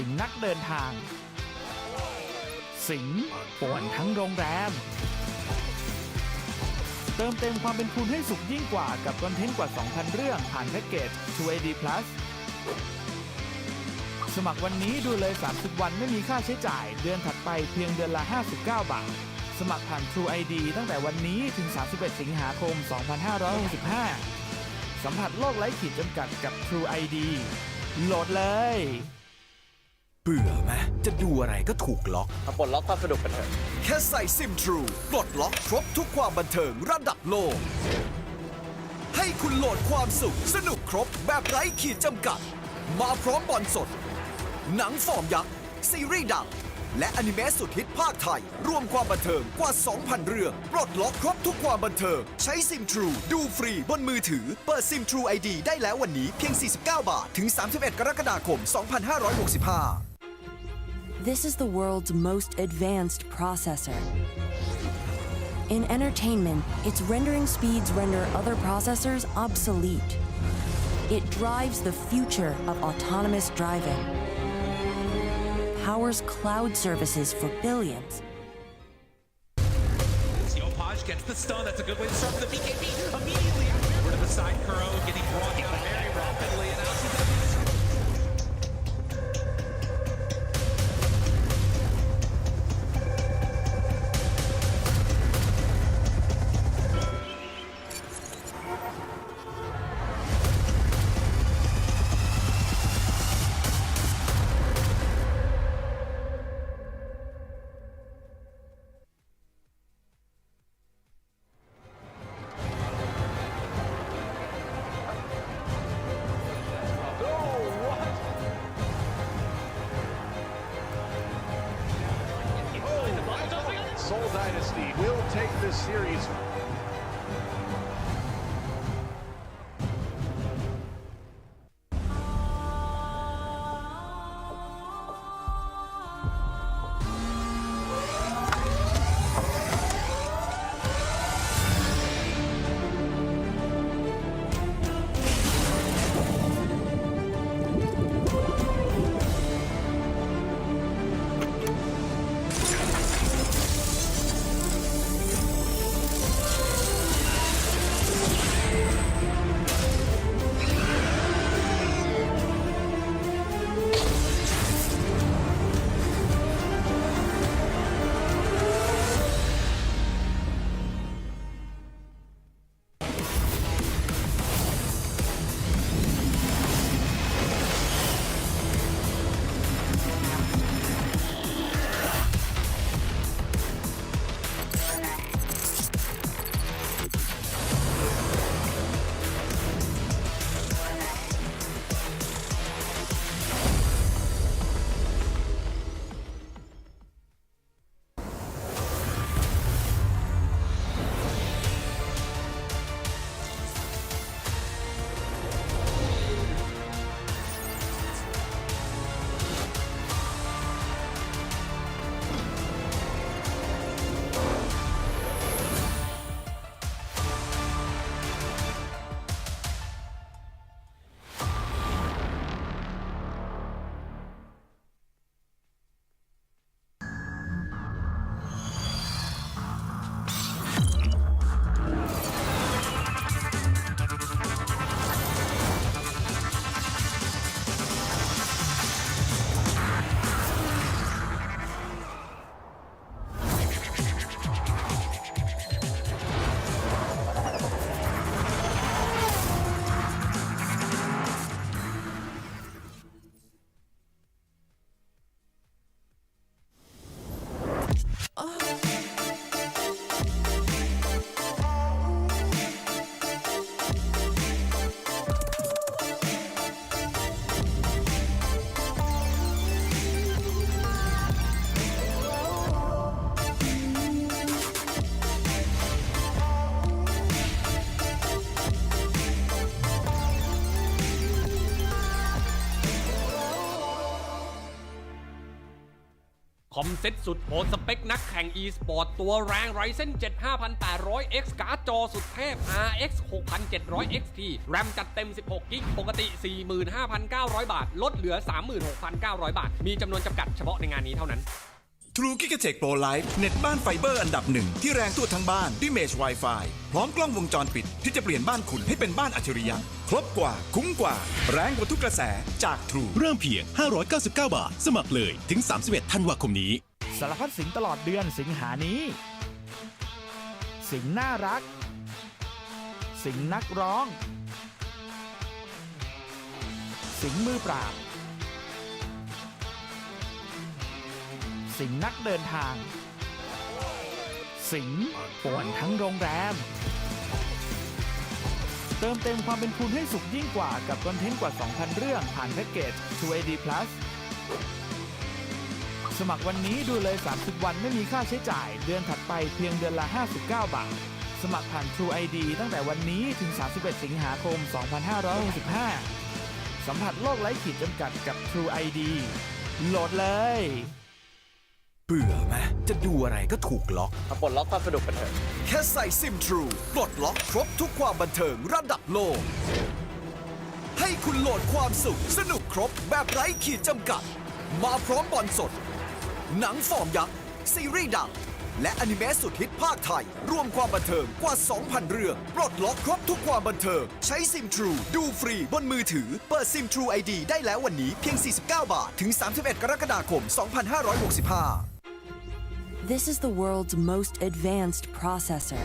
สิงนักเดินทาง สิงป่วนทั้งโรงแรม เติมเต็มความเป็นคุณให้สุขยิ่งกว่ากับคอนเทนต์กว่า 2,000 เรื่องผ่านแพ็กเกจ USD Plus สมัครวันนี้ดูเลย30วันไม่มีค่าใช้จ่ายเดือนถัดไปเพียงเดือนละ59 บาทสมัครผ่าน True ID ตั้งแต่วันนี้ถึง31สิงหาคม 2565สัมผัสโลกไร้ขีดจำกัดกับ True ID โหลดเลยเบื่อไหมจะดูอะไรก็ถูกล็อก ปลดล็อกความสนุกกันเถอะแค่ใส่ซิม True ปลดล็อกครบทุกความบันเทิงระดับโลก ให้คุณโหลดความสุขสนุกครบแบบไร้ขีดจำกัดมาพร้อมบอลสดหนังฟอร์มยักษ์ซีรีส์ดังและอนิเมะสุดฮิตภาคไทยรวมความบันเทิงกว่า 2,000 เรื่องปลดล็อกครบทุกความบันเทิงใช้ซิม True ดูฟรีบนมือถือเปิดซิม True ID ได้แล้ววันนี้เพียง49 บาทถึง31 กรกฎาคม 2565 This is the world's most advanced processor. In entertainment, its rendering speeds render other processors obsolete. It drives the future of autonomous driving, powers cloud services for billions. Yopaj gets the stun. That's a good way to start the BKB. Immediately after, rid of the side Kuro, getting brought down very rapidly, and now she's Seoul Dynasty will take this series. คอมเซ็ตสุดโหดสเปคนักแข่ง e-sport ตัวแรง Ryzen 7 5800X การ์ดจอสุดเทพ RX 6700 XT แรมจัดเต็ม16กิกปกติ 45,900 บาทลดเหลือ 36,900 บาทมีจำนวนจำกัดเฉพาะในงานนี้เท่านั้น True Gigatech Pro Life เน็ตบ้านไฟเบอร์อันดับหนึ่งที่แรงทั่วทั้งบ้านด้วยเมช Wi-Fi พร้อมกล้องวงจรปิดที่จะเปลี่ยนบ้านคุณให้เป็นบ้านอัจฉริยะครบกว่าคุ้มกว่าแรงกว่าทุกกระแสจาก True เริ่มเพียง 599 บาท สมัครเลยถึง 31 ธันวาคมนี้ สารพัดสิงตลอดเดือนสิงหานี้ สิงน่ารัก สิงนักร้อง สิงมือปราบ สิงนักเดินทาง สิงป่วนทั้งโรงแรม เติมเต็มความเป็นคุณให้สุขยิ่งกว่ากับคอนเทนต์กว่า 2,000 เรื่องผ่านแพ็กเกจ USD Plus สมัครวันนี้ดูเลย30วันไม่มีค่าใช้จ่ายเดือนถัดไปเพียงเดือนละ59 บาทสมัครผ่าน True ID ตั้งแต่วันนี้ถึง31สิงหาคม 2565 สัมผัสโลกไร้ขีดจำกัดกับ True ID โหลดเลยเบื่อไหมจะดูอะไรก็ถูกล็อก ปลดล็อกความสนุกกันเถอะ แค่ใส่ซิม True ปลดล็อกครบทุกความบันเทิงระดับโลก ให้คุณโหลดความสุขสนุกครบแบบไร้ขีดจำกัด มาพร้อมบอลสด หนังฟอร์มยักษ์ซีรีส์ดัง และอนิเมะสุดฮิตภาคไทย รวมความบันเทิงกว่า 2,000 เรื่อง ปลดล็อกครบทุกความบันเทิง ใช้ซิม True ดูฟรีบนมือถือ เปิดซิม True ID ได้แล้ววันนี้เพียง 49 บาท ถึง 31 กรกฎาคม 2565 This is the world's most advanced processor.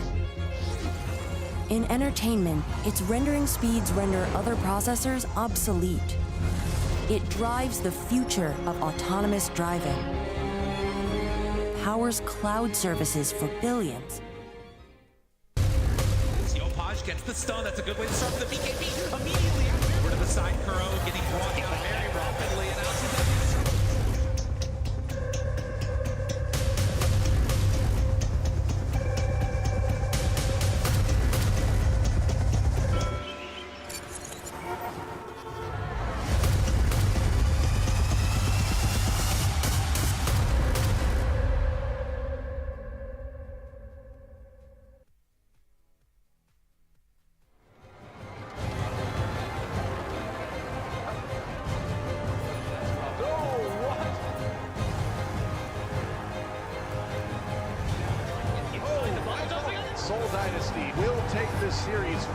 In entertainment, its rendering speeds render other processors obsolete. It drives the future of autonomous driving, powers cloud services for billions. Yopaj gets the stun. That's a good way to start the BKB. Immediately over to the side, Kuro getting brought down very rapidly, and out to the Seoul Dynasty will take this series.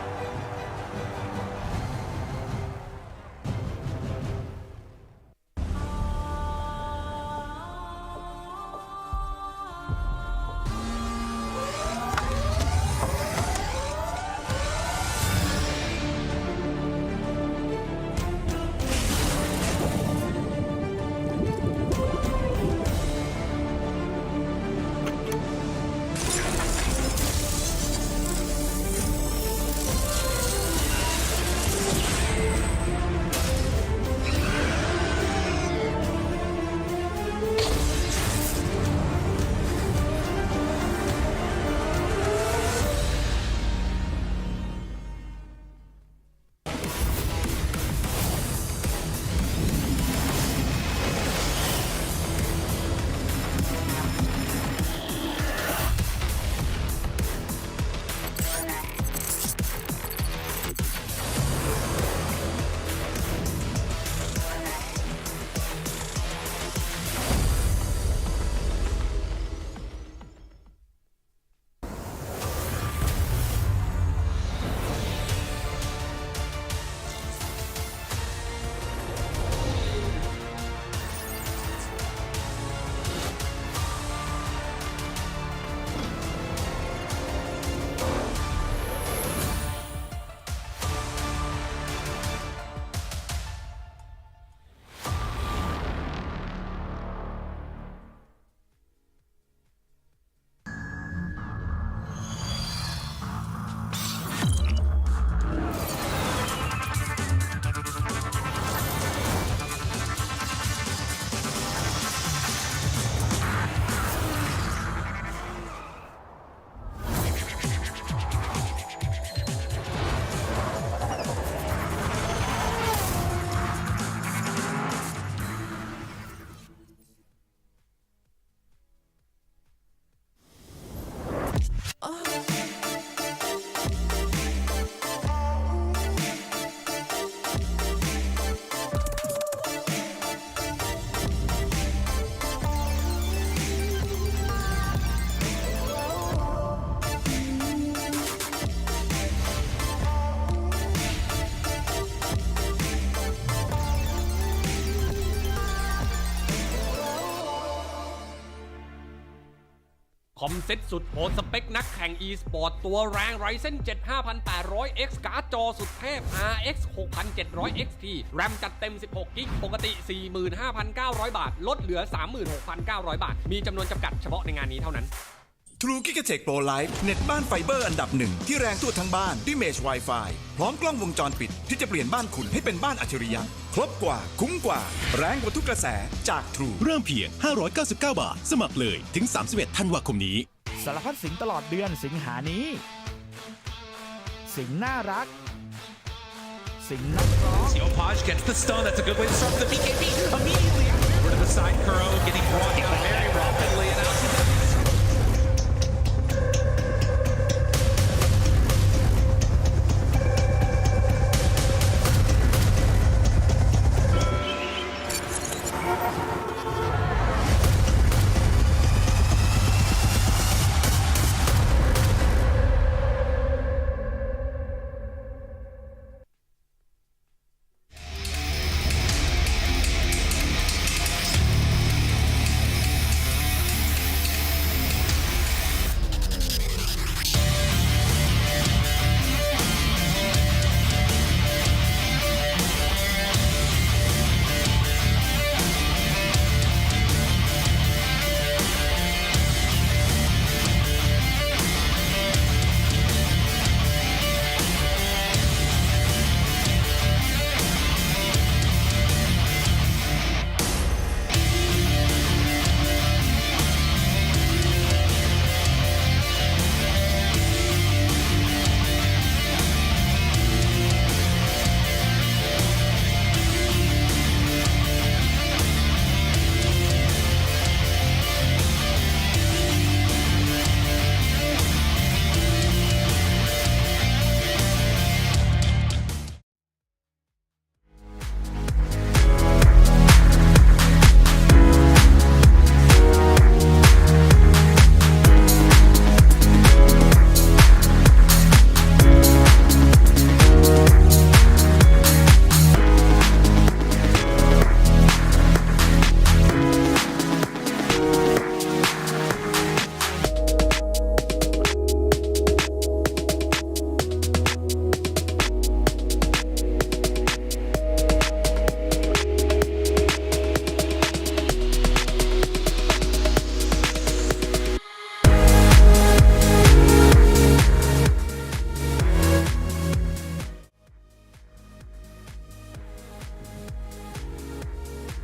คอมเซ็ตสุดโหดสเปคนักแข่ง e-sport ตัวแรง Ryzen 7 5800X การ์ดจอสุดเทพ RX 6700 XT แรมจัดเต็ม16กิกปกติ 45,900 บาทลดเหลือ 36,900 บาทมีจำนวนจำกัดเฉพาะในงานนี้เท่านั้น True Gigatech Pro Life เน็ตบ้านไฟเบอร์อันดับหนึ่งที่แรงทั่วทั้งบ้านด้วยเมช Wi-Fi พร้อมกล้องวงจรปิดที่จะเปลี่ยนบ้านคุณให้เป็นบ้านอัจฉริยะครบกว่าคุ้มกว่าแรงกว่าทุกกระแสจาก True เริ่มเพียง 599 บาท สมัครเลยถึง 31 ธันวาคมนี้ สารพัดสิงตลอดเดือนสิงหานี้ สิงน่ารัก สิงนักร้อง Opaj gets the stun. That's a good way to start the BKB. Immediately over to the side. Kuro getting brought down very rapidly. And out to the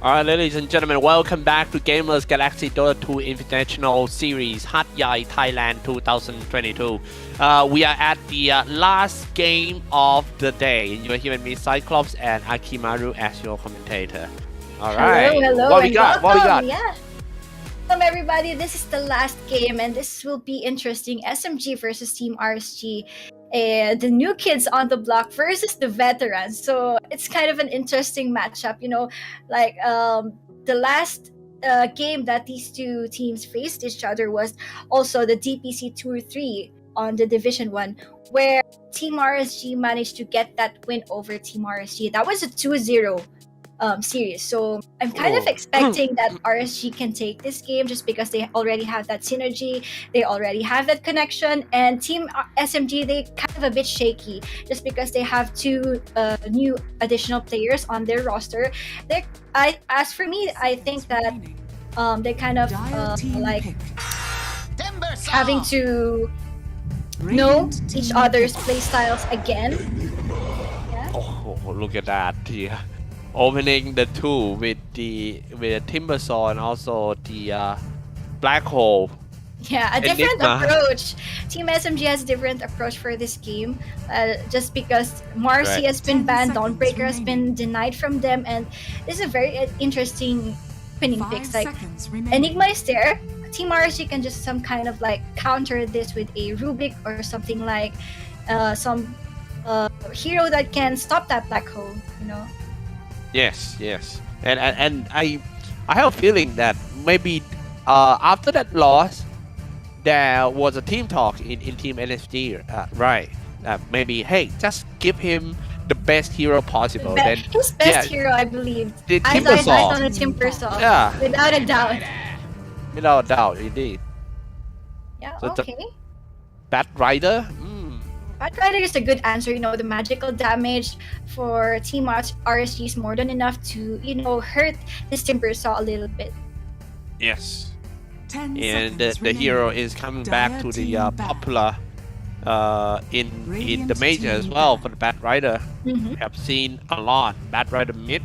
Alright, ladies and gentlemen, welcome back to Gamers Galaxy Dota 2 Invitational Series HatYai Thailand 2022. We are at the last game of the day. You're here with me, Cyclops and Akimaru as your commentator. Alright, hello, what we got? welcome. What we got? Yeah. Welcome everybody, this is the last game and this will be interesting. SMG versus Team RSG. And the new kids on the block versus the veterans. So it's kind of an interesting matchup, you know, like the last game that these two teams faced each other was also the DPC 2-3 on the Division 1, where Team RSG managed to get that win over Team RSG. That was a 2-0 series. So I'm kind of expecting that RSG can take this game just because they already have that synergy, they already have that connection, and Team SMG, they kind of a bit shaky just because they have two new additional players on their roster. As for me, I think that they kind of like having to know each other's play styles again. Yeah. Oh, look at that here. Opening the two with the Timbersaw and also the Black Hole. Yeah, a different approach. Team SMG has a different approach for this game. Just because Marcy has been banned, Dawnbreaker has been denied from them, and this is a very interesting winning picks. Like Enigma is there. Team RSG can just some kind of like counter this with a Rubik or something like some hero that can stop that black hole, you know. Yes, and I have a feeling that maybe after that loss, there was a team talk in Team NSG, right? Maybe hey, just give him the best hero possible. Then his best hero, I believe. The Eyes on the Timbersaw. Yeah, without a doubt. Without a doubt, indeed. Yeah, So it's a okay. Bat Rider. Bat Rider is a good answer. The magical damage for Team RSG is more than enough to, hurt this Timbersaw a little bit. Yes. 10 And seconds the hero remaining. is coming back to the Dire team back. popular in the Radiant major as team well back. for the Bat Rider. Mhm. We have seen a lot. Bat Rider mid.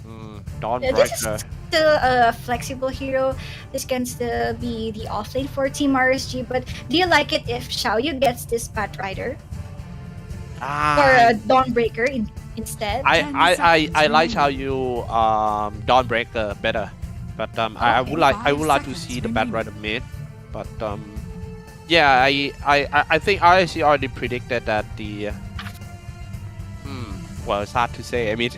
This is Dawnbreaker. still a flexible hero. This can still be the offlane for Team RSG, but do you like it if Xiaoyu gets this Bat Rider? Or a Dawnbreaker instead? I like how you Dawnbreaker better, but I would like to see the Bat Rider mid, but yeah, I think RSG already predicted that the well, it's hard to say. I mean,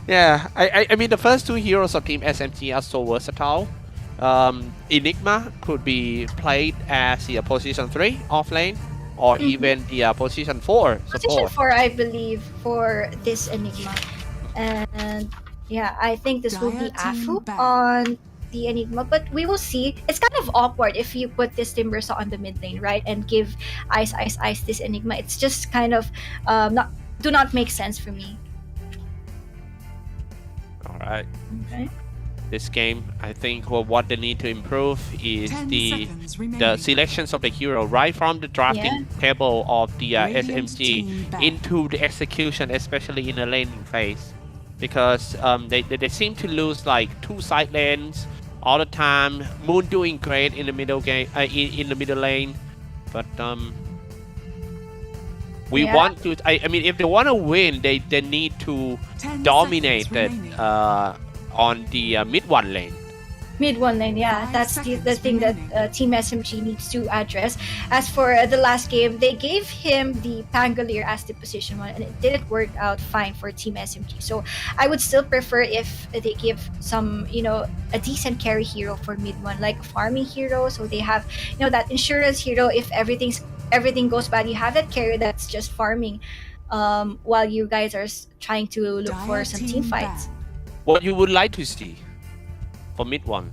yeah, I mean the first two heroes of Team SMG are so versatile. Enigma could be played as the position 3 offlane, or even the position 4 Position support. 4, I believe, for this Enigma. And yeah, I think this will be Afu on the Enigma, but we will see. It's kind of awkward if you put this Timbersaw on the mid lane, right? And give Ice this Enigma. It's just kind of do not make sense for me. Alright. Okay. This game, I think what they need to improve is 10 the seconds remaining. selections of the hero right from the drafting table of the Radiant SMG team back. into the execution, especially in the laning phase, because they seem to lose like 2 side lanes all the time. Moon doing great in the middle game, in the middle lane, but we want to. I mean, if they want to win, they need to 10 dominate seconds it remaining. on the mid 1 lane. Mid one lane, yeah, that's the thing that Team SMG needs to address. As for the last game, they gave him the Pangolier as the position 1, and it didn't work out fine for Team SMG. So I would still prefer if they give some, a decent carry hero for mid 1, like a farming hero, so they have, that insurance hero. If everything goes bad, you have that carry that's just farming, while you guys are trying to look for Dire some team fights. What you would like to see for mid 1?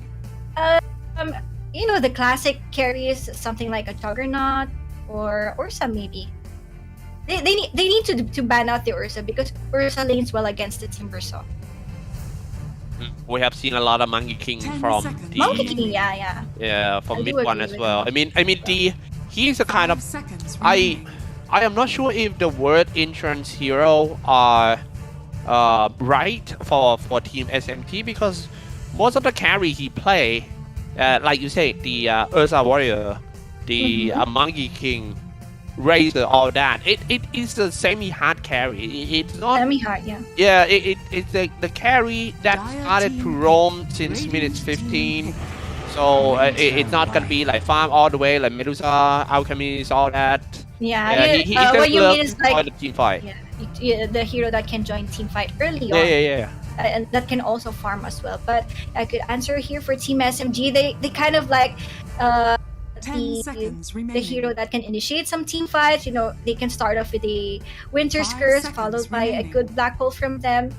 The classic carries, something like a Juggernaut or Ursa maybe. They need to ban out the Ursa, because Ursa lanes well against the Timbersaw. We have seen a lot of Monkey King 10 from seconds. the Monkey King, yeah. from I mid do 1 agree as with well. that. I mean he's a kind 5 of seconds I remaining. am not sure if the word insurance hero are right for Team SMG, because most of the carry he play, like you say, the Ursa Warrior, the Monkey King, Razor, all that. It is a semi-hard carry. It's not Semi-hard, yeah. Yeah, it's the carry that started to roam since minutes 15. So it's not gonna be like farm all the way like Medusa, Alchemist, all that. Yeah, he what you just mean is enjoy like the team fight. the hero that can join team fight early on. Yeah. And that can also farm as well. But I could answer here for Team SMG. They kind of like 10 seconds the remaining. hero that can initiate some team fights. They can start off with a Winter's 5 Curse, seconds followed by a remaining. good Black Hole from them.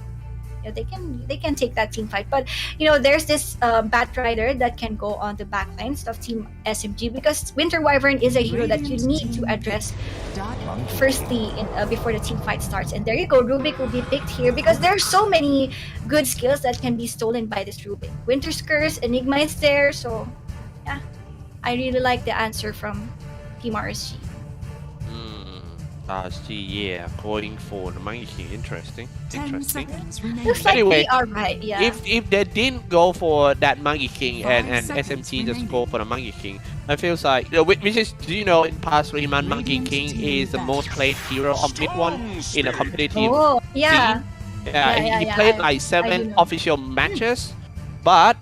They can take that team fight. But there's this Bat Rider that can go on the back lines of Team SMG, because Winter Wyvern is a hero that you need to address firstly before the team fight starts. And there you go, Rubik will be picked here because there are so many good skills that can be stolen by this Rubik. Winter's Curse, Enigma is there, so yeah, I really like the answer from Team RSG. Yeah, going for the Monkey King. Interesting. 10 seconds remaining. Looks like Anyway, we are right, yeah. If they didn't go for that Monkey King and 5 seconds SMG just remaining. go for the Monkey King, I feel like which is, do you know, in past 3 months Monkey Radiant King team is the back. most played hero of mid 1 in a competitive Oh, yeah. scene. Yeah, he yeah, played I like do 7 know. official matches, but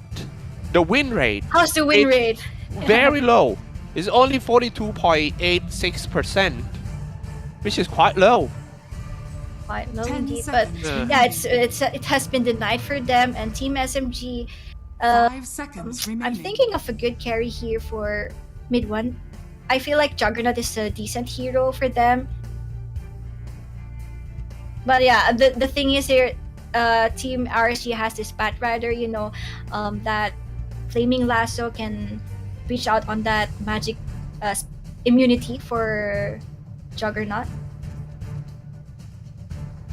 the win rate How's the win rate? very low. It's only 42.86%, which is quite low. Quite low 10 indeed, but seconds Yeah. yeah, it has been denied for them. And Team SMG, 5 seconds remaining. I'm thinking of a good carry here for mid 1. I feel like Juggernaut is a decent hero for them. But yeah, the thing is here, Team RSG has this Bat Rider, that Flaming Lasso can reach out on that magic immunity for Juggernaut.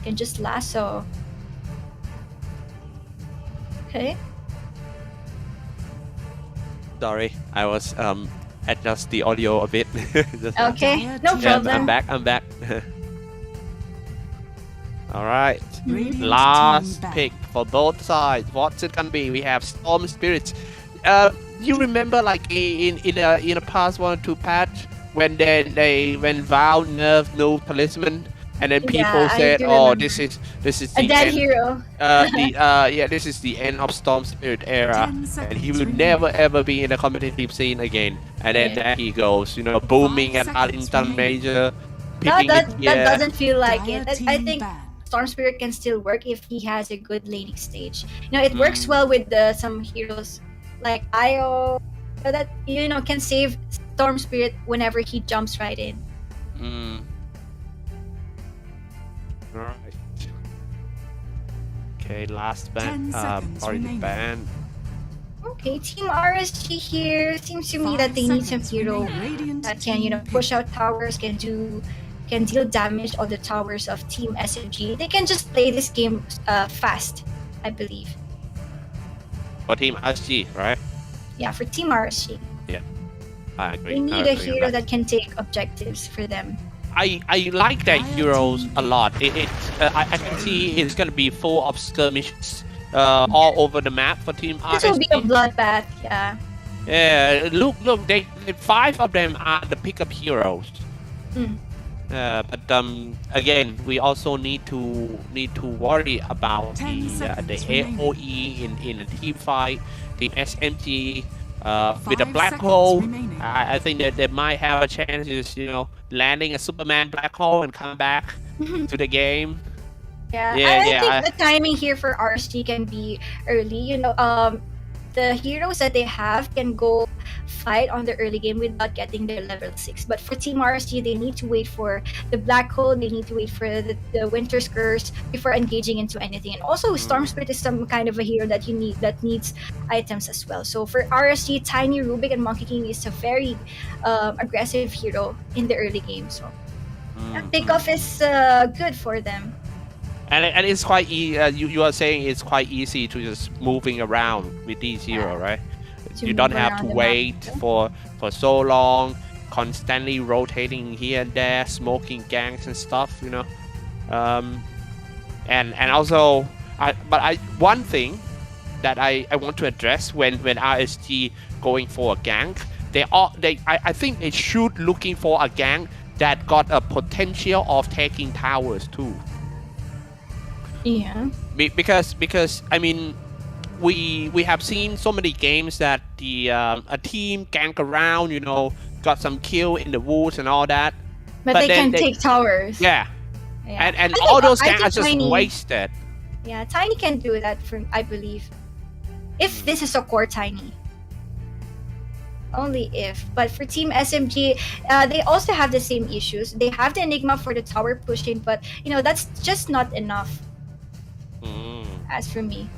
Can just lasso. Okay. Sorry, I was adjust the audio a bit. Just- Okay, no Yeah, problem. I'm back. All right, Radiant last team back. pick for both sides. What's it gonna be? We have Storm Spirits. You remember like in a past 1 or 2 patch when when Val nerfed no talisman, and then people Yeah, I said, do "Oh, remember. this is A the dead end." hero. This is the end of Storm Spirit era, 10 and he seconds will never ever be in the competitive scene again. And then there he goes, booming at 5 seconds Arlington remaining. Major, That, picking that, it that here. doesn't feel like Dire it. I team think ban. Storm Spirit can still work if he has a good laning stage. It works well with some heroes like Io that can save Storm Spirit whenever he jumps right in. Alright. Okay, last 10 ban. seconds Already remaining. banned. Okay, Team RSG here seems to me that they need some hero that can push out towers, can deal damage on the towers of Team SMG. They can just play this game fast, I believe. For Team SG, right? Yeah, for Team RSG. Yeah, I agree. They need I a agree with hero that can take objectives for them. I like that heroes a lot. I can see it's gonna be full of skirmishes all over the map for Team This will be a RSG. bloodbath, yeah. Yeah, look, they 5 of them are the pickup heroes. Mm. But again, we also need to worry about 10 the seconds remaining. AOE in a team fight. Team SMG with a 5 black seconds hole. remaining. I think that they might have a chance is landing a Superman black hole and come back to the game. Yeah, Yeah, I think the timing here for RSG can be early. The heroes that they have can go fight on the early game without getting their level 6. But for Team RSG, they need to wait for the black hole. They need to wait for the Winter's Curse before engaging into anything. And also, Storm Spirit is some kind of a hero that needs items as well. So for RSG, Tiny, Rubik, and Monkey King is a very aggressive hero in the early game. So takeoff is good for them. And it's quite you are saying it's quite easy to just moving around with these heroes, right? To You don't move have around to the wait map. for so long, constantly rotating here and there, smoking gangs and stuff, and also, one thing that I want to address when RSG going for a gank, I think they should looking for a gank that got a potential of taking towers too. Yeah. Because I mean, we have seen so many games that a team gank around, got some kill in the woods and all that. But they then can take towers. Yeah. Yeah. And I all think- those I ganks think are just Tiny- wasted. Yeah, Tiny can do that, I believe. If this is a core Tiny. Only if. But for Team SMG, they also have the same issues. They have the Enigma for the tower pushing, but, that's just not enough, as for me.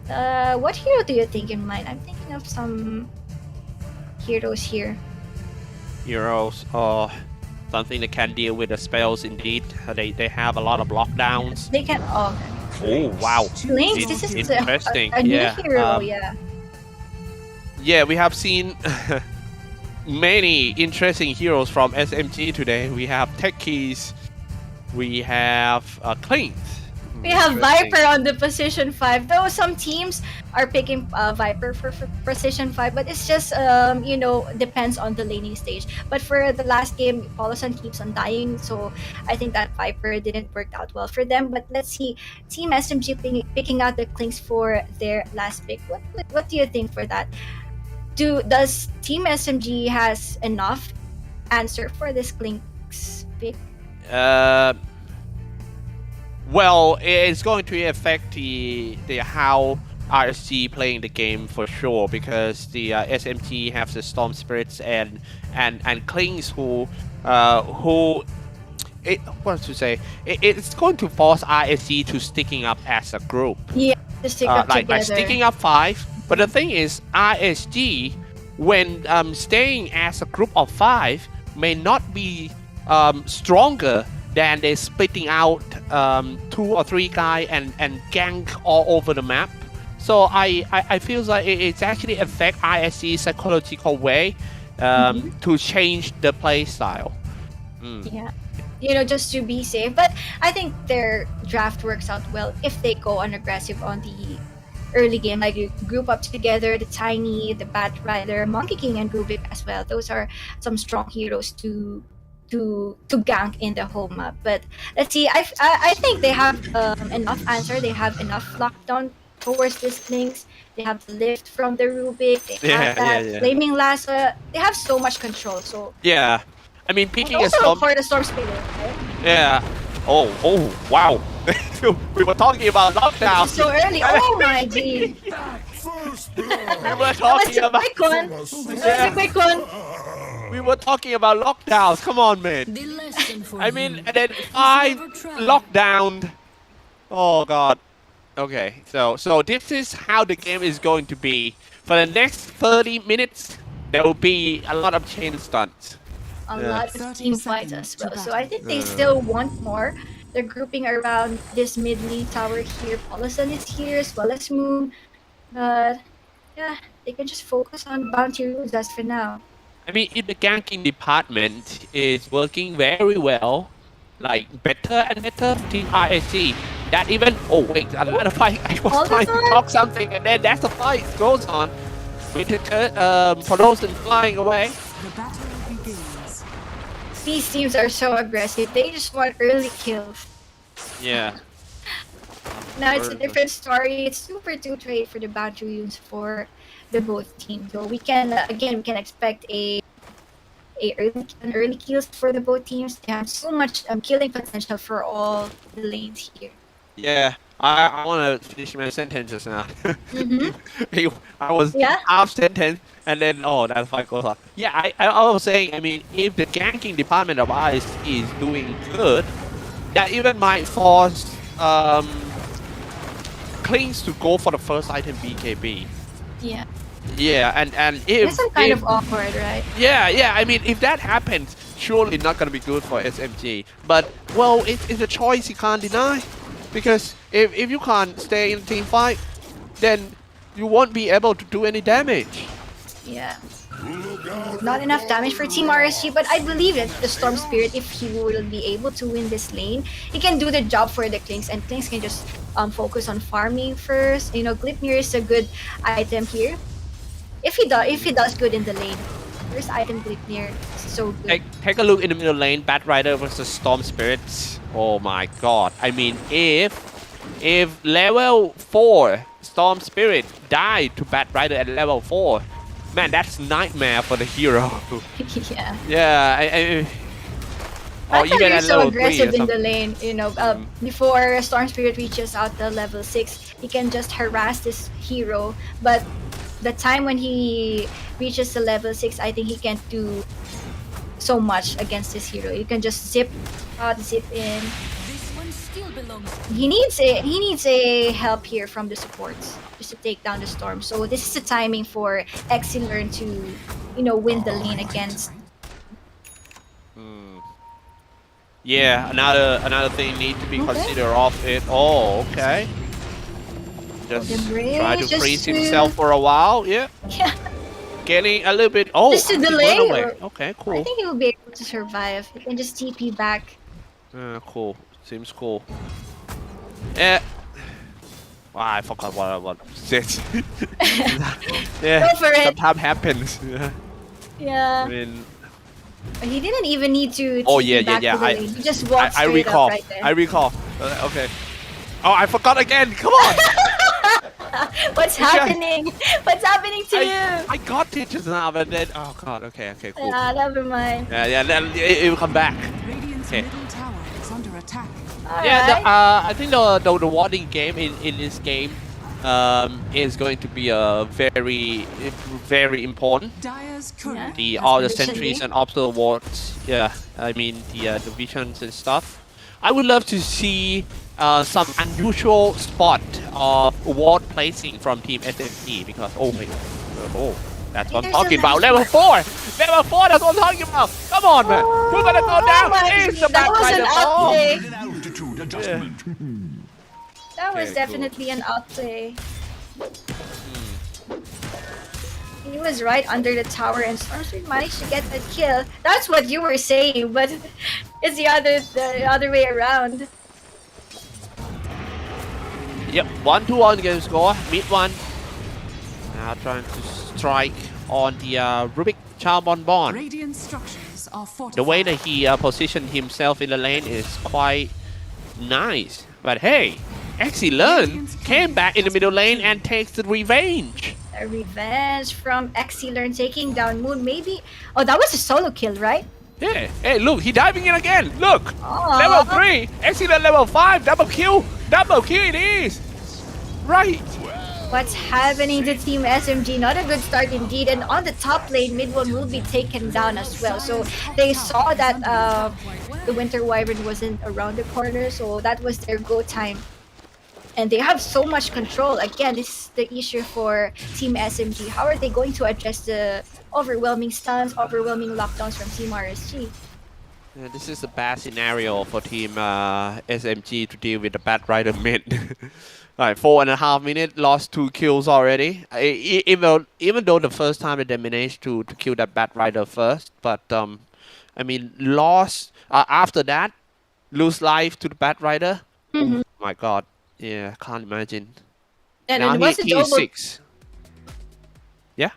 What hero do you think in mind? I'm thinking of some heroes here. Heroes or something that can deal with the spells. Indeed, they have a lot of lockdowns. They can. Oh, Oh wow, Lynx, this is interesting. a new Yeah, hero, yeah. Yeah, we have seen many interesting heroes from SMG today. We have Techies, we have Clean. We have Viper on the position 5. Though some teams are picking Viper for position 5, but it's just depends on the laning stage. But for the last game, Polaris keeps on dying, so I think that Viper didn't work out well for them. But let's see, Team SMG picking out the Clinks for their last pick. What do you think for that? Does Team SMG has enough answer for this Clinks pick? Well, it's going to affect the how RSG playing the game for sure, because the SMG have the Storm Spirits and Clings it's going to force RSG to sticking up as a group. Yeah, to stick up like together. sticking up 5 But the thing is, RSG, when staying as a group of 5, may not be stronger than they splitting out 2 or 3 guys and gank all over the map. So I feel like it's actually affect ISG's psychological way to change the play style. Yeah, you know, just to be safe. But I think their draft works out well if they go unaggressive on the early game, like you group up together, the Tiny, the Bat Rider, Monkey King, and Rubik as well. Those are some strong heroes to gank in the whole map. But let's see. I think they have enough answer. They have enough lockdown towards these links. They have the lift from the Rubik. They have that flaming lasso. They have so much control. So yeah, I mean, picking a also storm. for the Storm Spirit, right? Yeah. Oh, wow. We were talking about lockdown. So early. Oh my G. We were talking about. Quick one. Yeah. A quick one. We were talking about lockdowns. Come on, man. I mean, and then 5 lockdown. Oh God. Okay, so this is how the game is going to be. For the next 30 minutes, there will be a lot of chain stunts. A lot of team fights as well. So I think they still want more. They're grouping around this mid lane tower here. Paulison is here as well as Moon. But yeah, they can just focus on bounty rules as for now. I mean, if the ganking department is working very well, like better and better Team RSG, that even another fight. I was trying to talk something and then that's a fight goes on. With Polaris flying away. The battle begins. These teams are so aggressive. They just want early kills. Yeah. Now it's a different story. It's super 2-trade for the bounty runes for the both teams. So we can expect an early kills for the both teams. They have so much killing potential for all the lanes here. Yeah, I want to finish my sentences now. I was half sentence and then that fight goes on. Yeah, I was saying, I mean, if the ganking department of IS is doing good, that even might force Clings to go for the first item BKB. Yeah. Yeah, and if it's some kind of awkward, right? Yeah. I mean, if that happens, surely not gonna be good for SMG. But well, it's a choice you can't deny, because if you can't stay in a team fight, then you won't be able to do any damage. Yeah. Not enough damage for Team RSG, but I believe that the Storm Spirit, if he will be able to win this lane, he can do the job for the Klings, and Klings can just focus on farming first. You know, Glipnir is a good item here. If he does good in the lane. First item Glipnir is so good. Take a look in the middle lane, Bat Rider versus Storm Spirits. Oh my god. I mean, if level 4 Storm Spirit died to Bat Rider at level 4, man, that's nightmare for the hero. Yeah. Yeah, or even at so level aggressive 3 in the lane, you know, before Storm Spirit reaches out the level 6, he can just harass this hero, but the time when he reaches the level 6, I think he can't do so much against this hero. You can just zip out, zip in. He needs a help here from the supports just to take down the storm. So this is the timing for Learn to, you know, win the lane against. Yeah, another thing need to be considered of it. Oh, okay. Just try to freeze himself for a while. Yeah. Yeah. Getting a little bit. Oh, just to delay. Okay, cool. I think he will be able to survive. He can just TP back. Cool. Seems cool. Yeah. Wow, I forgot what I want to say. Yeah. Go for it. Sometimes happens. Yeah. I mean. He didn't even need to. Oh TP back to the lane. He just walked straight up right there. I recall. Okay. Oh, I forgot again. Come on. What's happening? What's happening to you? I got it just now, but then oh god. Okay, cool. Never mind. Yeah. Then it will come back. Radiant's middle tower is under attack. I think the warding game in this game is going to be very important. All the sentries and obstacle wards. Yeah, I mean the visions and stuff. I would love to see some unusual spot of ward placing from Team SMG because that's what I'm talking about. Level 4! Level 4, that's what I'm talking about! Come on, man! We're gonna go down! It's the That was an outplay. Yeah. That was Okay, definitely an outplay. He was right under the tower and Stormstreet managed to get the kill. That's what you were saying, but it's the other way around. Yep, 1-2-1 game score. Mid one. Now trying to strike on the Rubik Chao Bonbon. Radiant structures are fortified. The way that he positioned himself in the lane is quite nice. But hey, Execration came back in the middle lane and takes the revenge. A revenge from Execration taking down Moon, maybe. Oh, that was a solo kill, right? Yeah. Hey, look, he diving in again. Look, Aww. level 3. Execration level 5. Double kill. Double kill it is. Right. What's happening to Team SMG? Not a good start indeed. And on the top lane, mid one will be taken down as well. So they saw that the Winter Wyvern wasn't around the corner, so that was their go time. And they have so much control. Again, this is the issue for Team SMG. How are they going to address the overwhelming stuns, overwhelming lockdowns from Team RSG? Yeah, this is a bad scenario for Team SMG to deal with the Bad Rider mid. Alright, 4.5 minutes, lost 2 kills already. Even though the first time they managed to kill that Bad Rider first, but I mean, lost after that, lose life to the Bad Rider. Oh my God, yeah, can't imagine. And now it was a he's double. 6. Yeah.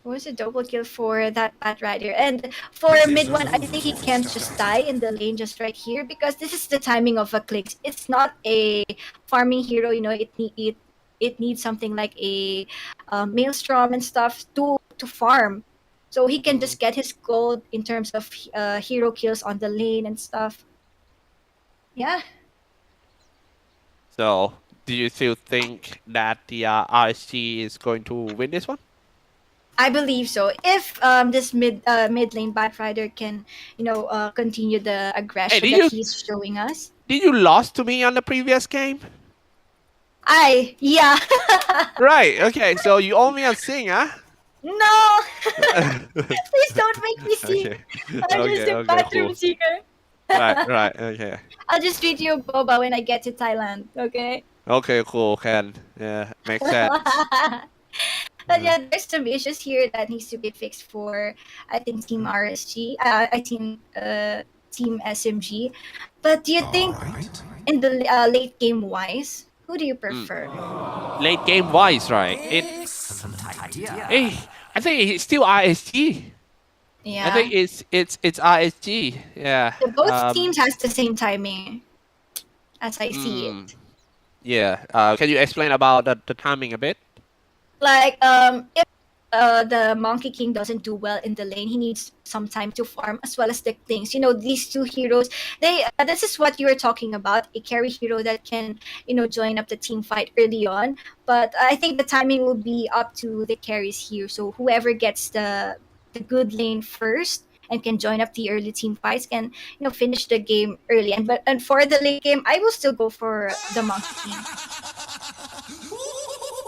It was a double kill for that Bat Rider. And for mid one, I think he can't just die in the lane just right here because this is the timing of a click. It's not a farming hero, you know, it needs something like a maelstrom and stuff to farm. So he can just get his gold in terms of hero kills on the lane and stuff. Yeah. So, do you still think that the RSG is going to win this one? I believe so. If this mid lane Bat Rider can, you know, continue the aggression that he's showing us. Did you lost to me on the previous game? Yeah. Right. Okay. So you owe me a sing, huh? No. Please don't make me sing. Okay. I'm just a bathroom cool. singer. Right. Okay. I'll just treat you a boba when I get to Thailand. Okay. Okay. Cool. Can. Yeah. Makes sense. But yeah, there's some issues here that needs to be fixed for, I think, Team RSG. I think Team SMG. But do you think in the late game wise, who do you prefer? Late game wise, right? I think it's still RSG. Yeah. I think it's RSG. Yeah. So both teams has the same timing, as I see it. Yeah. Can you explain about the timing a bit? Like, if the Monkey King doesn't do well in the lane, he needs some time to farm as well as the things. You know, these two heroes, this is what you were talking about, a carry hero that can, you know, join up the team fight early on. But I think the timing will be up to the carries here. So whoever gets the good lane first and can join up the early team fights can, you know, finish the game early. And for the late game, I will still go for the Monkey King.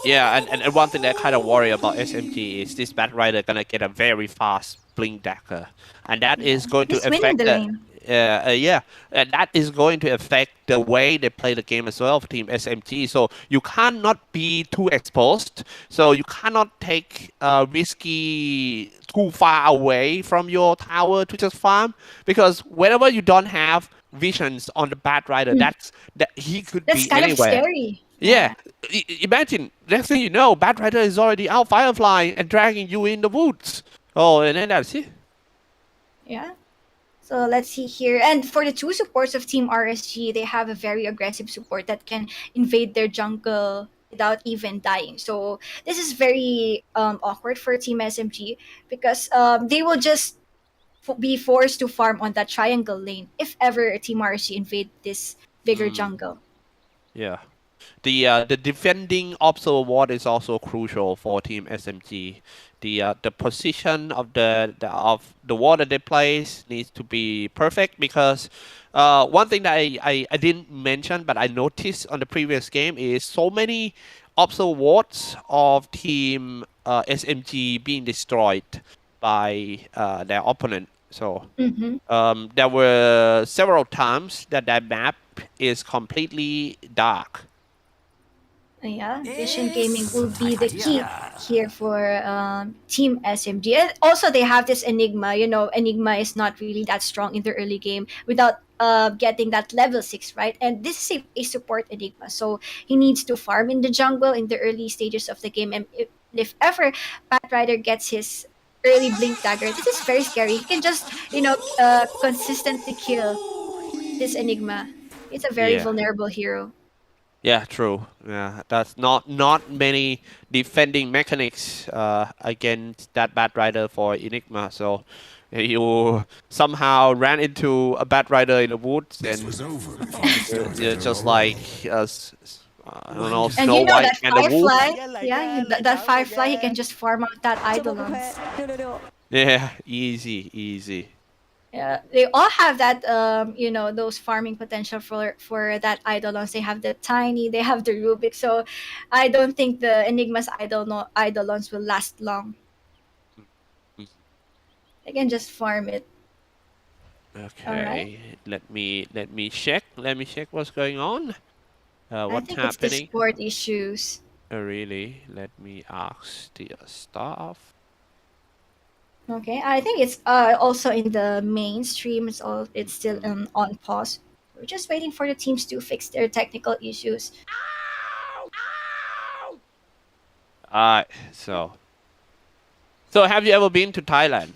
Yeah, and one thing that I kind of worry about SMG is this Bat Rider gonna get a very fast Blink Dagger, and that is going to affect and that is going to affect the way they play the game as well for Team SMG. So you cannot be too exposed. So you cannot take risky too far away from your tower to just farm, because whenever you don't have visions on the Bat Rider, that he could be kind anywhere. Of scary. Yeah, imagine, next thing you know, Bad Rider is already out Firefly and dragging you in the woods. Oh, and then that's it. Yeah. So let's see here. And for the two supports of Team RSG, they have a very aggressive support that can invade their jungle without even dying. So this is very awkward for Team SMG because they will just be forced to farm on that triangle lane if ever Team RSG invade this bigger jungle. Yeah. the defending observer ward is also crucial for Team SMG. The position of the ward that they place needs to be perfect because one thing that I didn't mention but I noticed on the previous game is so many observer wards of Team SMG being destroyed by their opponent. So there were several times that map is completely dark. Yeah, vision gaming will be the key here for Team SMG. And also, they have this Enigma. You know, Enigma is not really that strong in the early game without getting that level 6, right? And this is a support Enigma. So he needs to farm in the jungle in the early stages of the game. And if ever Batrider gets his early blink dagger, this is very scary. He can just, consistently kill this Enigma. It's a very Yeah. vulnerable hero. Yeah, true. Yeah, that's not many defending mechanics against that Bat Rider for Enigma. So you somehow ran into a Bat Rider in the woods, and you're just like I don't know, And Snow you know White that and the wolf. Firefly, that Firefly, he can just farm out that Eidolons. Yeah, easy. Yeah, they all have that, those farming potential for that Eidolons. They have the Tiny, they have the Rubik. So I don't think the Enigma's Eidolons will last long. They can just farm it. Okay, Alright. let me check. Let me check what's going on. I What's think it's the happening? sport issues. Really? Let me ask the staff. Okay, I think it's also in the mainstream. It's still on pause. We're just waiting for the teams to fix their technical issues. So have you ever been to Thailand?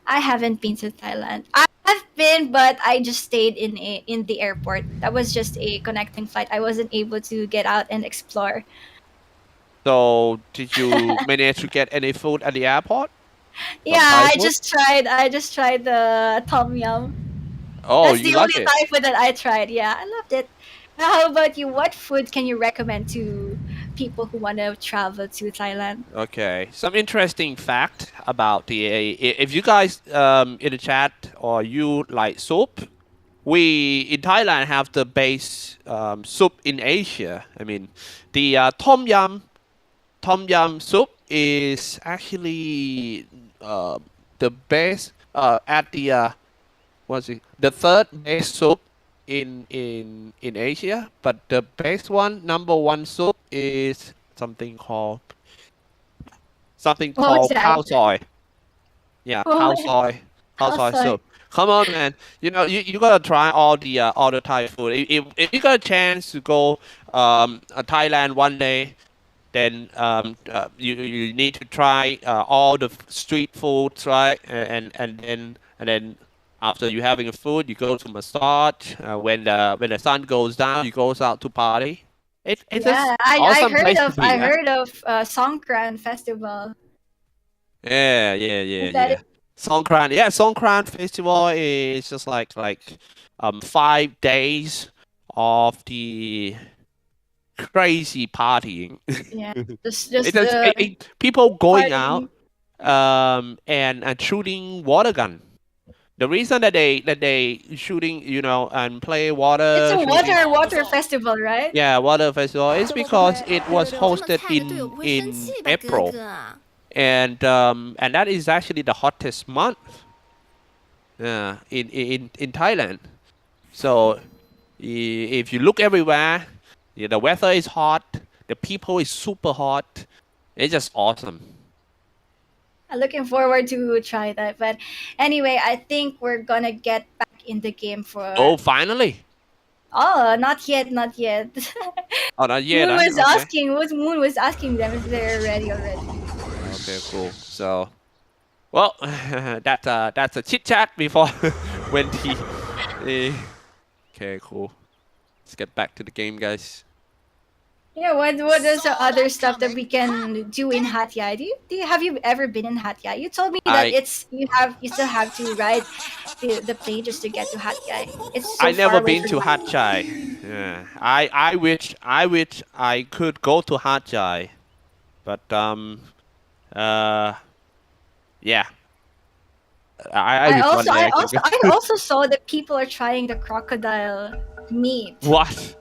I haven't been to Thailand. I've been, but I just stayed in the airport. That was just a connecting flight. I wasn't able to get out and explore. So did you manage to get any food at the airport? Yeah, Thai I food? just tried the tom yum. Oh, That's you the like only it? Thai food that I tried. Yeah, I loved it. Now, how about you? What food can you recommend to people who want to travel to Thailand? Okay, some interesting fact about if you guys in the chat or you like soup, we in Thailand have the base soup in Asia. I mean, the tom yum soup is actually the best at the what's it? The third best soup in Asia, but the best one, number one soup is something called What was that? cow soy. Yeah, cow What? soy, Cow soy. soup. Come on, man. You know you gotta try all the Thai food. If you got a chance to go Thailand one day, then you need to try all the street foods, right? And then after you having a food, you go to massage. When the sun goes down, you goes out to party. It's Yeah, I awesome heard place to of be. I heard of Songkran festival. Is that Yeah. Songkran, yeah, Songkran festival is just like 5 days of the crazy partying. Yeah, just people going partying. out and shooting water gun. The reason that they shooting, and play water. It's a shooting- water festival, right? Yeah, water festival is because it was hosted in April, and that is actually the hottest month. Yeah, in Thailand. So if you look everywhere, the weather is hot, the people is super hot. It's just awesome. I'm looking forward to try that. But anyway, I think we're gonna get back in the game for. Oh, finally! Oh, not yet. Oh, not yet. Moon was Okay. Moon was asking them if they're ready already. Okay, cool. So, well, that's a chit chat before when okay, cool. Let's get back to the game, guys. What is the other stuff that we can do in HatYai? Have you ever been in HatYai? You told me that you still have to ride the plane just to get to HatYai. It's so I far never away been from to you. HatYai. Yeah. I wish I could go to HatYai, but yeah. I wish one also day I I could also go. I also saw that people are trying the crocodile meat. What?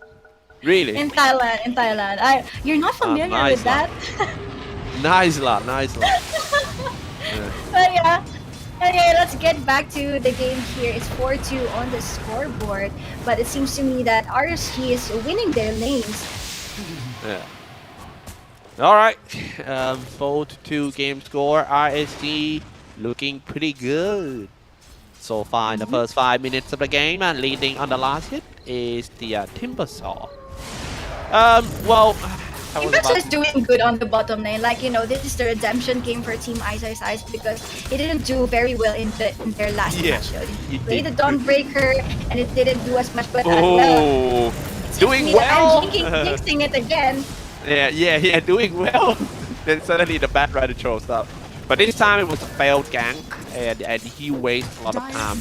Really? In Thailand. You're not familiar nice with that? Nice lot. But yeah. Anyway, let's get back to the game here. It's 4-2 on the scoreboard, but it seems to me that RSG is winning their lanes. Yeah. All right. 4-2 game score. RSG looking pretty good so far in the first 5 minutes of the game, and leading on the last hit is the Timbersaw. Well, Invitational is doing good on the bottom lane. Like, this is the redemption game for Team Ice because it didn't do very well in their last match. They played the Dawnbreaker and it didn't do as much, but doing well. I'm jinxing it again. Yeah, doing well. Then suddenly the bad rider shows up. But this time it was a failed gank, and he wasted a lot of time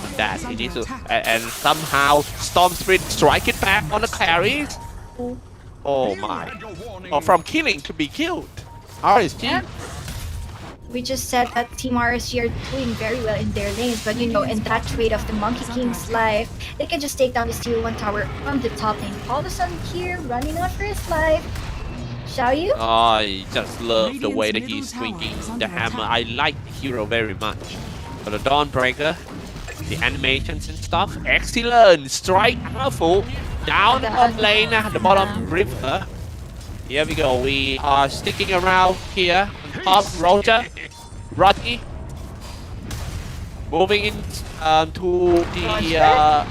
on that. He needs to, and somehow Storm Spirit strike it back on the carries. Oh my. Oh, from killing to be killed. RSG. Yeah. We just said that Team RSG are doing very well in their lanes, but in that trade of the Monkey King's life, they can just take down this tier 1 tower on the top lane. All of a sudden here, running out for his life. Shall you? I just love the way that he's swinging the hammer. I like the hero very much. For the Dawnbreaker, the animations and stuff, excellent. Strike powerful. Down the top lane, the bottom river. Here we go. We are sticking around here. Top Roger, Roddy, moving in to the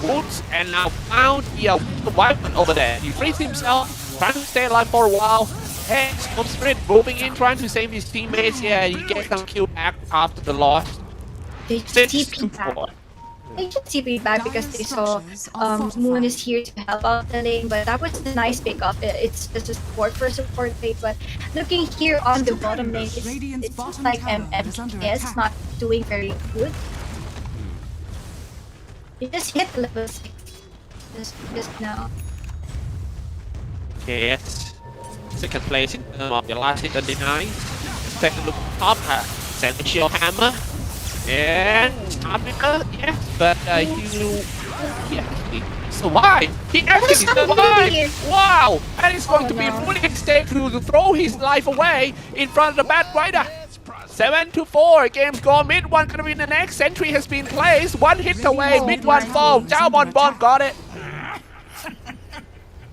woods, and now found the weapon over there. He frees himself, trying to stay alive for a while. And Storm Spirit moving in, trying to save his teammates. Yeah, he gets some kill back after the loss. They TP back. They just TP back because they saw Moon is here to help out the lane, but that was a nice pick up. It's just a support for support play, but looking here on the bottom lane, it seems like MMS is not doing very good. He just hit level 6 just now. KS, second place in the last hit on the 9. Second look top, Central Hammer. And Stamina, yes, but he survived. He actually survived. Wow, and it's going to be really at stake to throw his life away in front of the bad rider. 7-4, game score. Mid one gonna be the next. Sentry has been placed. One hit away. Mid one fall. Talon got it.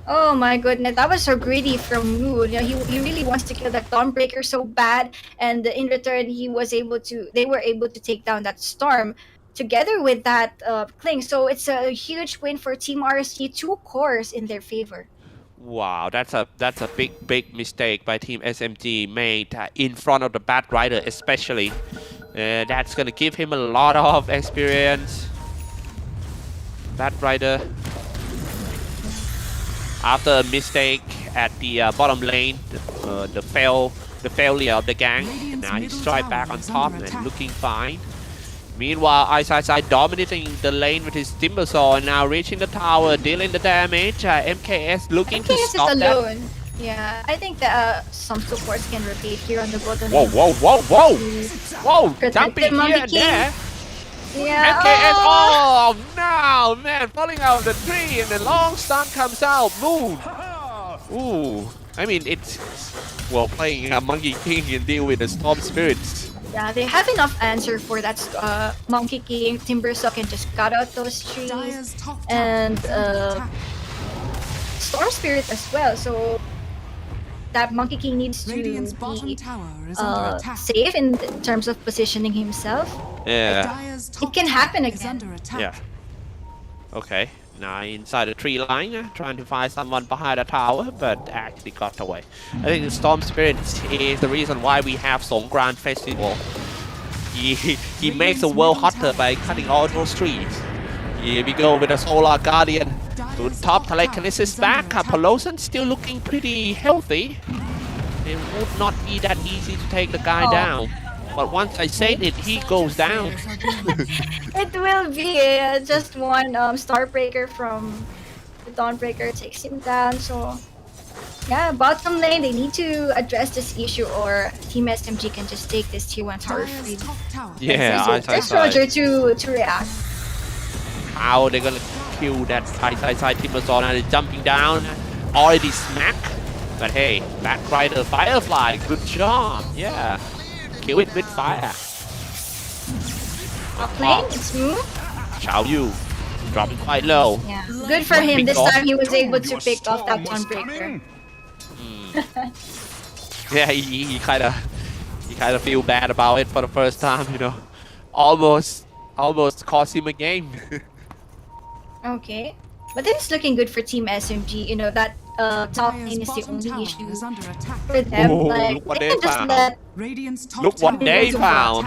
Oh my goodness, that was so greedy from Moon. He really wants to kill that Dawnbreaker so bad, and in return they were able to take down that Storm together with that Kling. So it's a huge win for Team RSG, 2 cores in their favor. Wow, that's a big mistake by Team SMG made in front of the bad rider, especially. That's gonna give him a lot of experience. Bad rider, after a mistake at the bottom lane, the failure of the gang, and now he's right back on top and looking fine. Meanwhile, Ice dominating the lane with his Timbersaw, and now reaching the tower, dealing the damage. MKS looking to stop is that. alone. Yeah, I think that some supports can repeat here on the bottom Whoa, lane. whoa! Jumping here and there. Yeah. MKS, oh no, man, falling out of the tree, and the long stun comes out. Moon. Ooh, I mean, it's well, playing a Monkey King and deal with the Storm Spirits. Yeah, they have enough answer for that Monkey King. Timbersaw can just cut out those trees, and Storm Spirit as well. So that Monkey King needs to be safe in terms of positioning himself. Yeah. It can happen again. Yeah. Okay. Now inside the tree line, trying to find someone behind the tower, but actually got away. I think the Storm Spirit is the reason why we have Songkran Festival. He makes the world hotter by cutting all those trees. Here we go with the Solar Guardian. To the top, telekinesis back. Polosan still looking pretty healthy. It would not be that easy to take the guy down. But once I say it, he goes down. It will be just one Starbreaker from the Dawnbreaker takes him down. So yeah, bottom lane, they need to address this issue, or Team SMG can just take this tier 1 tower free. Yeah, There's Roger to react. How are they gonna kill that side Timbersaw? Now they're jumping down, already smack. But hey, Batrider Firefly, good job. Yeah, kill it with fire. Top lane, it's smooth. Xiao Yu dropping quite low. Yeah, good for him. This time he was able to pick off that Dawnbreaker. Yeah, he kind of feel bad about it for the first time, you know. Almost cost him a game. Okay, but then it's looking good for Team SMG. You know that top lane is the only issue for them. Oh, like look what they they can just found. let. Look what they found.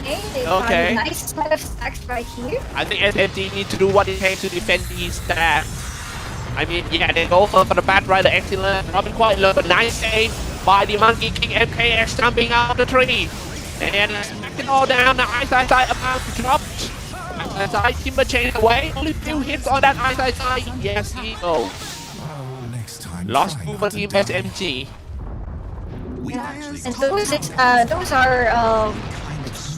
Okay, they found a nice set of stacks right here. I think SMG need to do what it takes to defend these stacks. I mean, yeah, they go for the Batrider, excellent, dropping quite low, but nice save by the Monkey King. MKS jumping out of the tree. And smacked it all down, the Ice about to drop. Ice Timber chain away, only few hits on that Ice. Yes, he goes. Lost two for Team SMG. And those are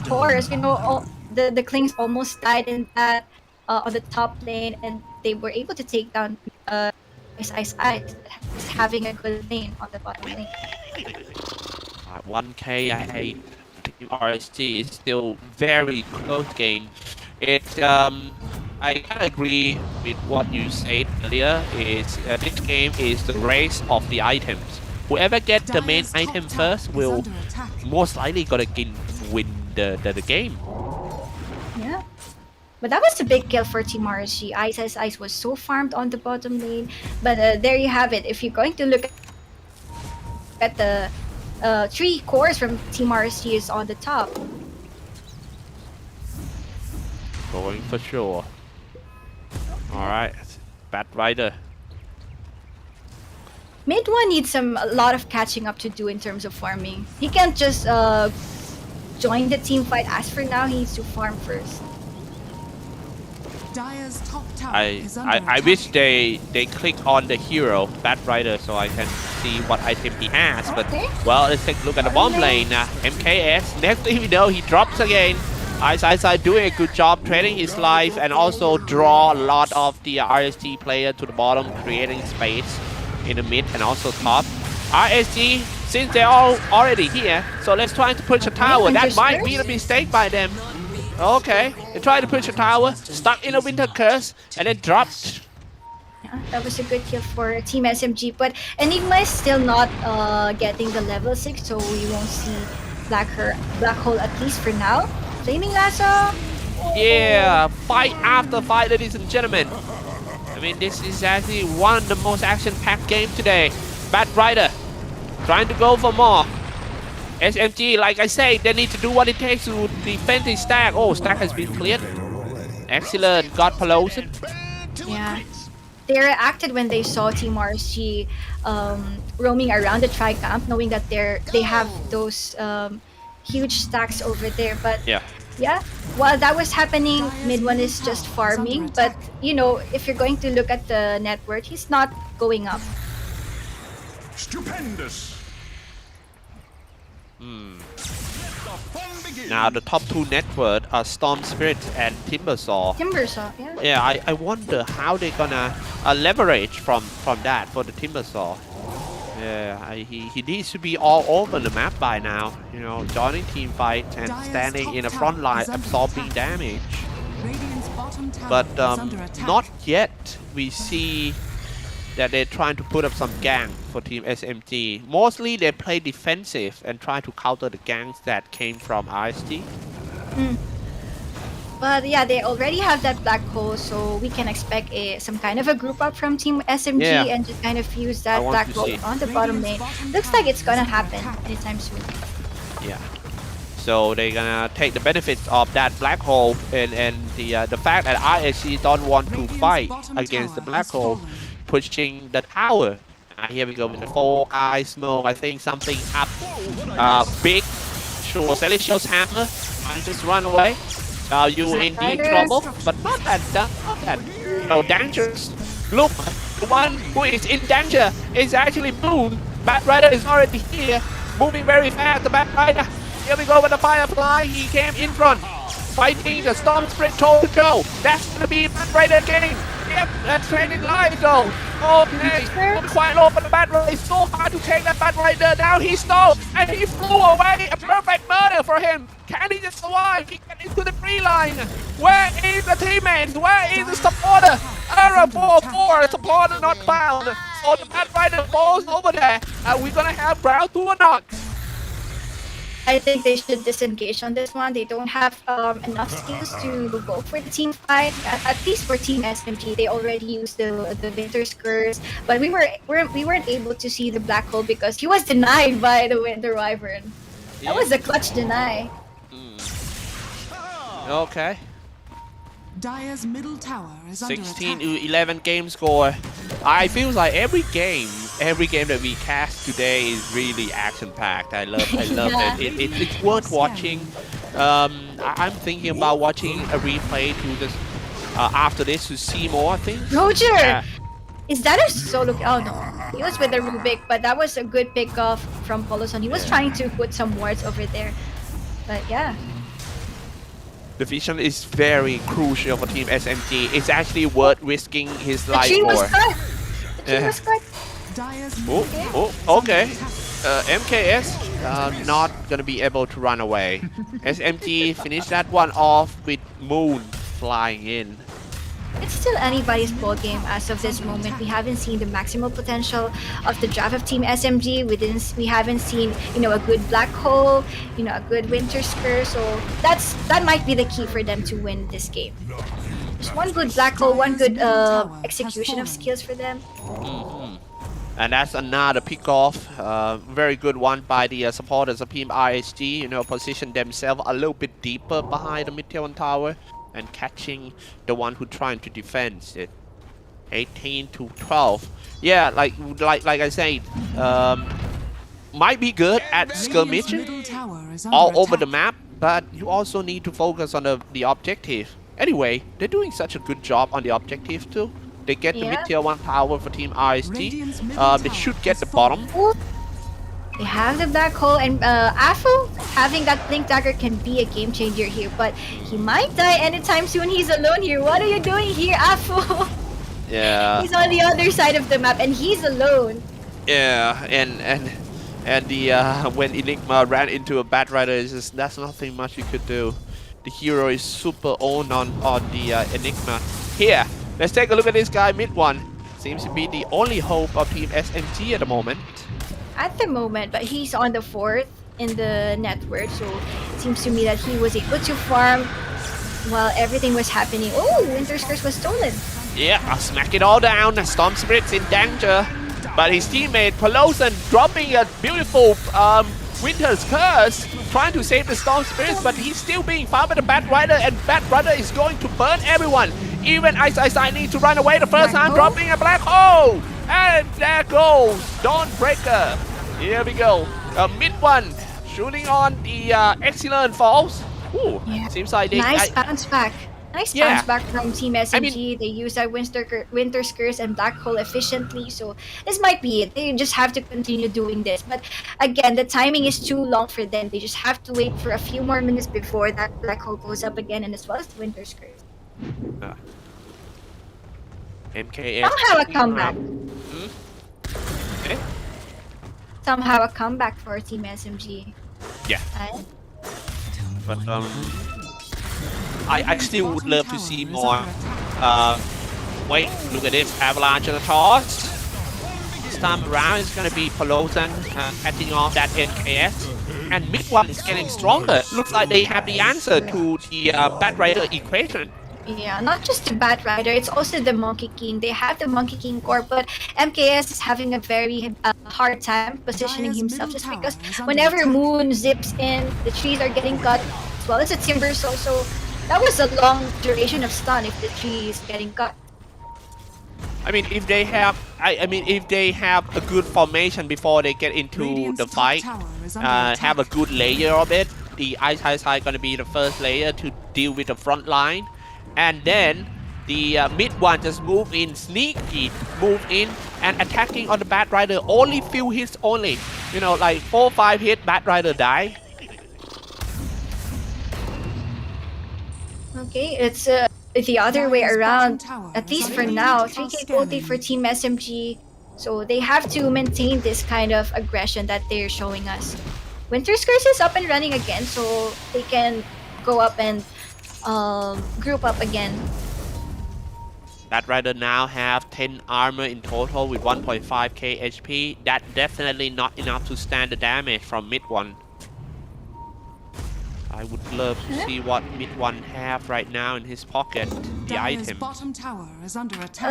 cores. You know, the Klings almost died in that on the top lane, and they were able to take down Ice, having a good lane on the bottom lane. 1K, I hate Team RSG is still very close game. I can agree with what you said earlier. This game is the race of the items. Whoever gets the main item first will most likely gonna win the game. Yeah. But that was a big kill for Team RSG. Ice was so farmed on the bottom lane. But there you have it. If you're going to look at the 3 cores from Team RSG is on the top. Going for sure. Alright, Batrider. Mid 1 needs a lot of catching up to do in terms of farming. He can't just join the team fight as for now. He needs to farm first. I wish they click on the hero, Batrider, so I can see what item he has. But well, let's take a look at the bomb lane. MKS, next thing we know, he drops again. Ice doing a good job trading his life and also draw a lot of the RSG player to the bottom, creating space in the mid and also top. RSG, since they're all already here, so let's try to push a tower. That might be a mistake by them. Okay, they tried to push a tower, stuck in a winter curse, and then dropped. Yeah, that was a good kill for Team SMG, but Enigma is still not getting the level 6, so we won't see Black Hole at least for now. Flaming Lasso! Yeah, fight after fight, ladies and gentlemen. I mean, this is actually one of the most action-packed games today. Batrider trying to go for more. SMG, like I say, they need to do what it takes to defend his stack. Oh, stack has been cleared. Excellent, got Polosan. Yeah. They reacted when they saw Team RSG roaming around the tri-camp, knowing that they have those huge stacks over there. But yeah, while that was happening, mid 1 is just farming. But you know, if you're going to look at the net worth, he's not going up. Stupendous. Now the top 2 net worth are Storm Spirit and Timbersaw. Yeah. Yeah, I wonder how they're gonna leverage from that for the Timbersaw. Yeah, he needs to be all over the map by now. You know, joining team fights and standing in the front line, absorbing damage. But not yet. We see that they're trying to put up some gang for Team SMG. Mostly they play defensive and try to counter the gangs that came from RSG. But yeah, they already have that black hole, so we can expect some kind of a group up from Team SMG and just kind of use that black hole on the bottom lane. Looks like it's gonna happen anytime soon. Yeah. So they're gonna take the benefits of that black hole and the fact that ISC don't want to fight against the black hole, pushing the tower. Here we go with the 4-eye smoke. I think something up big. Sure, Celestial's hammer. I just run away. You in deep trouble, but not that dangerous. Look, the one who is in danger is actually Moon. Bat Rider is already here, moving very fast. The Bat Rider. Here we go with the Firefly. He came in front, fighting the Storm Sprint toe to toe. That's gonna be Bat Rider game. Yep, that's training live though. Okay, quite low for the Bat Rider. It's so hard to take that Bat Rider down. He stole and he flew away. A perfect murder for him. Can he just survive? He get into the free line. Where is the teammates? Where is the supporter? Error 4-4. Supporter not found. So the Bat Rider falls over there. Are we gonna have round 2 or not? I think they should disengage on this one. They don't have enough skills to go for the team fight. At least for Team SMG, they already used the Winter's Curse, but we weren't able to see the black hole because he was denied by the Winter Wyvern. That was a clutch deny. Okay. Dire's middle tower is under 16 attack. to 11 game score. I feel like every game that we cast today is really action packed. I love it. It's worth watching. I'm thinking about watching a replay to this after this to see more things. Roger, is that a solo? Oh no, he was with the Rubik, but that was a good pick off from Poloson. He was trying to put some wards over there, but yeah. The vision is very crucial for Team SMG. It's actually worth risking his The life tree was for. cut. The tree was cut. Okay. MKS not gonna be able to run away. SMG finished that one off with Moon flying in. It's still anybody's ball game as of this moment. We haven't seen the maximal potential of the draft of Team SMG. We haven't seen, a good black hole, a good Winter's Curse. So that might be the key for them to win this game. Just one good black hole, one good execution of skills for them. And that's another pick-off. Very good one by the supporters of Team RSG. Position themselves a little bit deeper behind the mid-tier tower and catching the one who trying to defend it. 18 to 12. Yeah, like I said, might be good at skirmishes all over the map, but you also need to focus on the objective. Anyway, they're doing such a good job on the objective too. They get the mid-tier 1 tower for Team RSG. They should get the bottom. They have the black hole, and Afro having that blink dagger can be a game changer here, but he might die anytime soon. He's alone here. What are you doing here, Afro? Yeah. He's on the other side of the map, and he's alone. Yeah, and the when Enigma ran into a Bat Rider, that's nothing much you could do. The hero is super on the Enigma. Here, let's take a look at this guy, mid one. Seems to be the only hope of Team SMG at the moment. At the moment, but he's on the 4th in the network, so it seems to me that he was able to farm while everything was happening. Oh, Winter's Curse was stolen. Yeah, I'll smack it all down. Storm Spirit's in danger, but his teammate Poloson dropping a beautiful Winter's Curse, trying to save the Storm Spirits, but he's still being found by the Bat Rider, and Bat Rider is going to burn everyone. Even Ice needs to run away the first time, dropping a black hole. And there goes Dawnbreaker. Here we go. Mid one shooting on the excellent falls. Ooh, seems like they bounce back. Nice bounce back from Team SMG. They use that Winter's Curse and black hole efficiently. So this might be it. They just have to continue doing this. But again, the timing is too long for them. They just have to wait for a few more minutes before that black hole goes up again, and as well as the Winter's Curse. MKS. Somehow a comeback. Okay. Somehow a comeback for Team SMG. Yeah. But I still would love to see more. Wait, look at this avalanche of the toss. This time around, it's gonna be Poloson catching off that NKS. And mid one is getting stronger. Looks like they have the answer to the Bat Rider equation. Yeah, not just the Bat Rider, it's also the Monkey King. They have the Monkey King core, but MKS is having a very hard time positioning himself just because whenever Moon zips in, the trees are getting cut as well as the Timber. So that was a long duration of stun if the tree is getting cut. I mean, if they have, if they have a good formation before they get into the fight, have a good layer of it. The HatYai gonna be the first layer to deal with the front line, and then the mid one just move in, sneaky, move in and attacking on the Bat Rider. Only few hits only, you know, like 4 or 5 hit, Bat Rider die. Okay, it's the other way around, at least for now. 3K Gold for Team SMG, so they have to maintain this kind of aggression that they're showing us. Winter's Curse is up and running again, so they can go up and group up again. Bat Rider now have 10 armor in total with 1.5k HP. That definitely not enough to stand the damage from mid one. I would love to see what mid one have right now in his pocket, the item. Bottom tower is under attack.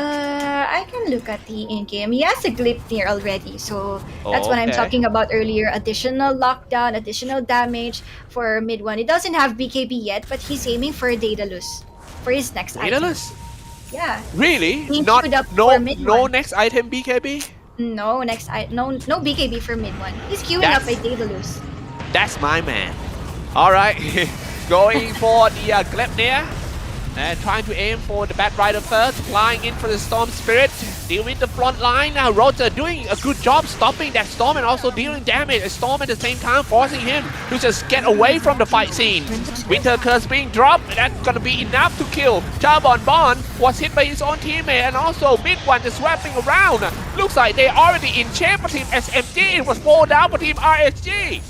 I can look at the in-game. He has a Gleipnir already, so that's what I'm Okay. talking about earlier. Additional lockdown, additional damage for mid one. He doesn't have BKB yet, but he's aiming for a Daedalus for his next item. Daedalus? Yeah. Really? He Not queued up no for mid no one. next item BKB? No, no BKB for mid one. He's queuing up a Daedalus. That's my man. All right, going for the Gleipnir and trying to aim for the Bat Rider first, flying in for the Storm Spirit, deal with the front line. Now Roger doing a good job stopping that Storm and also dealing damage. A Storm at the same time forcing him to just get away from the fight scene. Winter Curse being dropped, that's gonna be enough to kill. Charbon was hit by his own teammate, and also mid one just wrapping around. Looks like they already in shape for Team SMG. It was 4 down for Team RSG.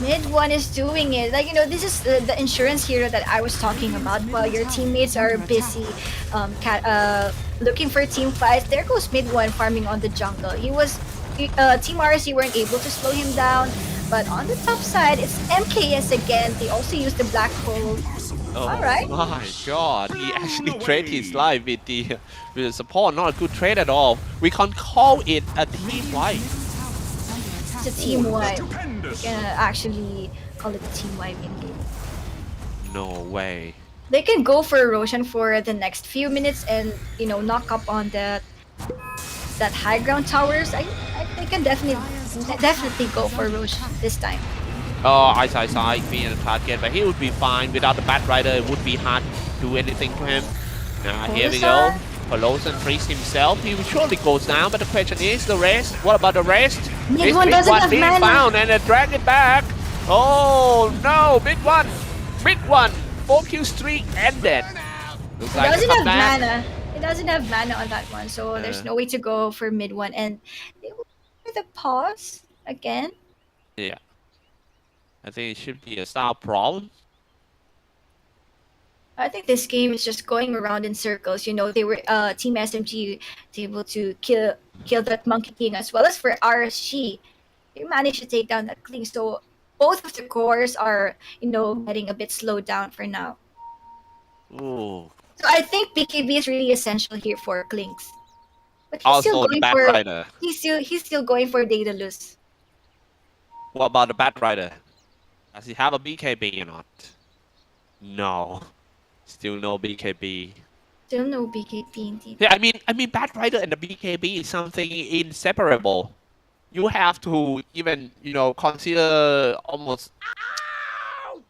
Mid one is doing it. Like, you know, this is the insurance hero that I was talking about. While your teammates are busy looking for team fights, there goes mid one farming on the jungle. Team RSC weren't able to slow him down, but on the top side, it's MKS again. They also use the black hole. Oh Alright. my god, he actually traded his life with the support. Not a good trade at all. We can't call it a team fight. It's a team wipe. You can actually call it a team wipe in game. No way. They can go for Roshan for the next few minutes and, you know, knock up on that high ground towers. They can definitely go for Roshan this time. Oh, HatYai being a target, but he would be fine. Without the Bat Rider, it would be hard to do anything to him. Now here we go. Polaris frees himself. He surely goes down, but the question is the rest. What about the rest? Mid one doesn't have being mana. found and drag it back. Oh no, mid one, 4Q streak ended. Looks It like doesn't the have comeback. mana. It doesn't have mana on that one, so there's no way to go for mid one. And they will do the pause again. Yeah, I think it should be a style problem. I think this game is just going around in circles. You know, they were Team SMG able to kill that Monkey King, as well as for RSG. They managed to take down that Kling. So both of the cores are, you know, getting a bit slowed down for now. Ooh. So I think BKB is really essential here for Klings. But he's Also still the going Bat for Rider. he's still going for Daedalus. What about the Bat Rider? Does he have a BKB or not? No. Still no BKB. Still no BKB indeed. Yeah, I mean, Bat Rider and the BKB is something inseparable. You have to even, you know, consider almost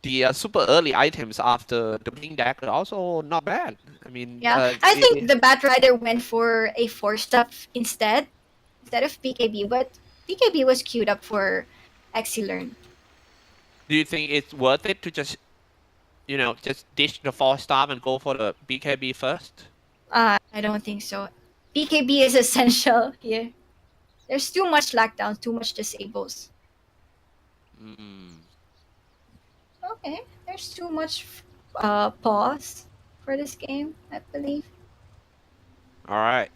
the super early items after the Blink Dagger. Also not bad. I mean, Yeah, I think the Bat Rider went for a 4-step instead of BKB, but BKB was queued up for Exelearn. Do you think it's worth it to just, you know, just ditch the 4-star and go for the BKB first? I don't think so. BKB is essential here. There's too much lockdown, too much disables. Okay, there's too much pause for this game, I believe. All right.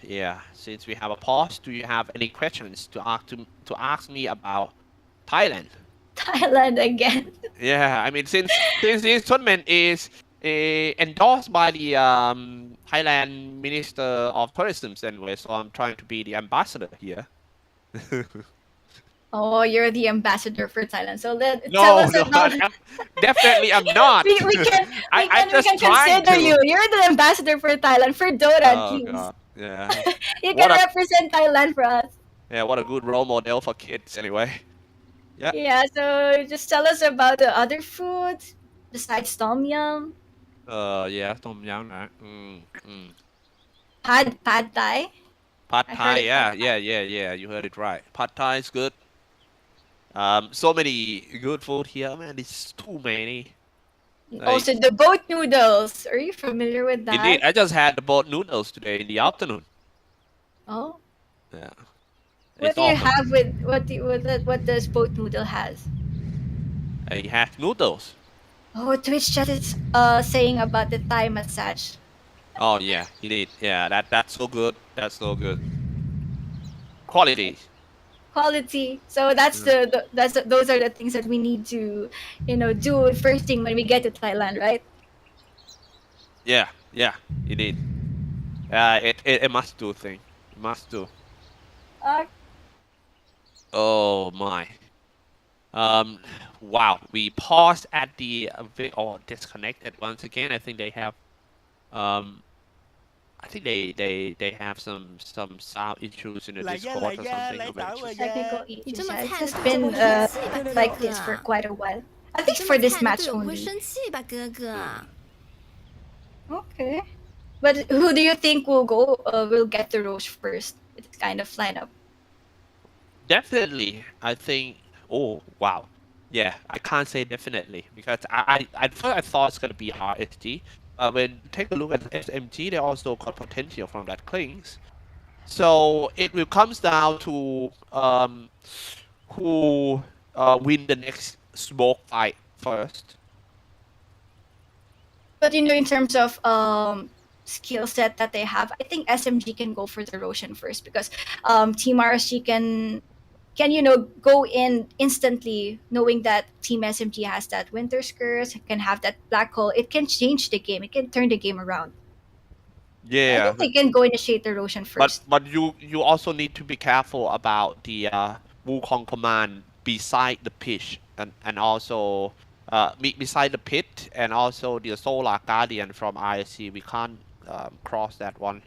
Yeah. Since we have a pause, do you have any questions to ask me about Thailand? Thailand again. Yeah. I mean, since this tournament is endorsed by the Thailand Minister of Tourism anyway, so I'm trying to be the ambassador here. Oh, you're the ambassador for Thailand. So tell No, us no, about. definitely I'm not. we can I'm just trying consider to. you. You're the ambassador for Thailand for Dota at Oh least. god, yeah. You What can a represent Thailand for us. yeah, what a good role model for kids anyway. Yeah. Yeah. So just tell us about the other foods besides tom yum, Yeah, tom yum. pad thai. Pad I Thai, heard it yeah. You heard it right. Pad Thai is good. So many good food here, man. It's too many. Also, the boat noodles. Are you familiar with that? Indeed, I just had the boat noodles today in the afternoon. Oh. Yeah. What It's do you awesome. have with what does boat noodle has? I have noodles. Oh, Twitch chat is saying about the Thai massage. Oh yeah, indeed. Yeah, that's so good. That's so good. Quality. Quality. So that's those are the things that we need to, do first thing when we get to Thailand, right? Yeah, indeed. It must do thing. It must do. Oh my. Wow. We paused at the disconnected once again. I think they have I think they have some sound issues in the Discord or something. Technical issues. Yeah, it's just been like this for quite a while. At least for this match only. Okay. But who do you think will get the rose first with this kind of lineup? Definitely, I think. Oh wow, yeah. I can't say definitely because I first I thought it's gonna be RSG. When you take a look at SMG, they also got potential from that Klings. So it will comes down to who win the next smoke fight first. But in terms of skill set that they have, I think SMG can go for the Roshan first because Team RSG can go in instantly knowing that Team SMG has that Winter Curse, can have that Black Hole. It can change the game. It can turn the game around. Yeah. I think they can go initiate the Roshan first. But you also need to be careful about the Wukong command beside the pitch and also beside the pit and also the Solar Guardian from ISC. We can't cross that one.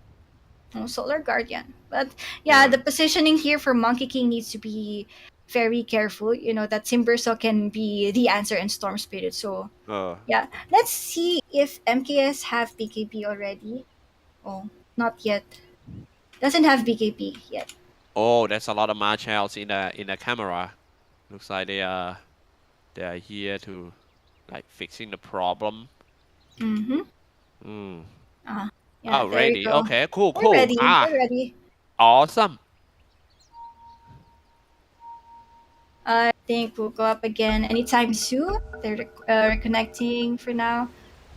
Solar Guardian. But yeah, the positioning here for Monkey King needs to be very careful. That Timbersaw can be the answer in Storm Spirit. So yeah, let's see if MKS have BKB already. Oh, not yet. Doesn't have BKB yet. Oh, there's a lot of Marchells in the camera. Looks like they are here to like fixing the problem. Yeah, oh, there ready. you go. Okay, cool. We're ready. We're ready. Awesome. I think we'll go up again anytime soon. They're reconnecting for now.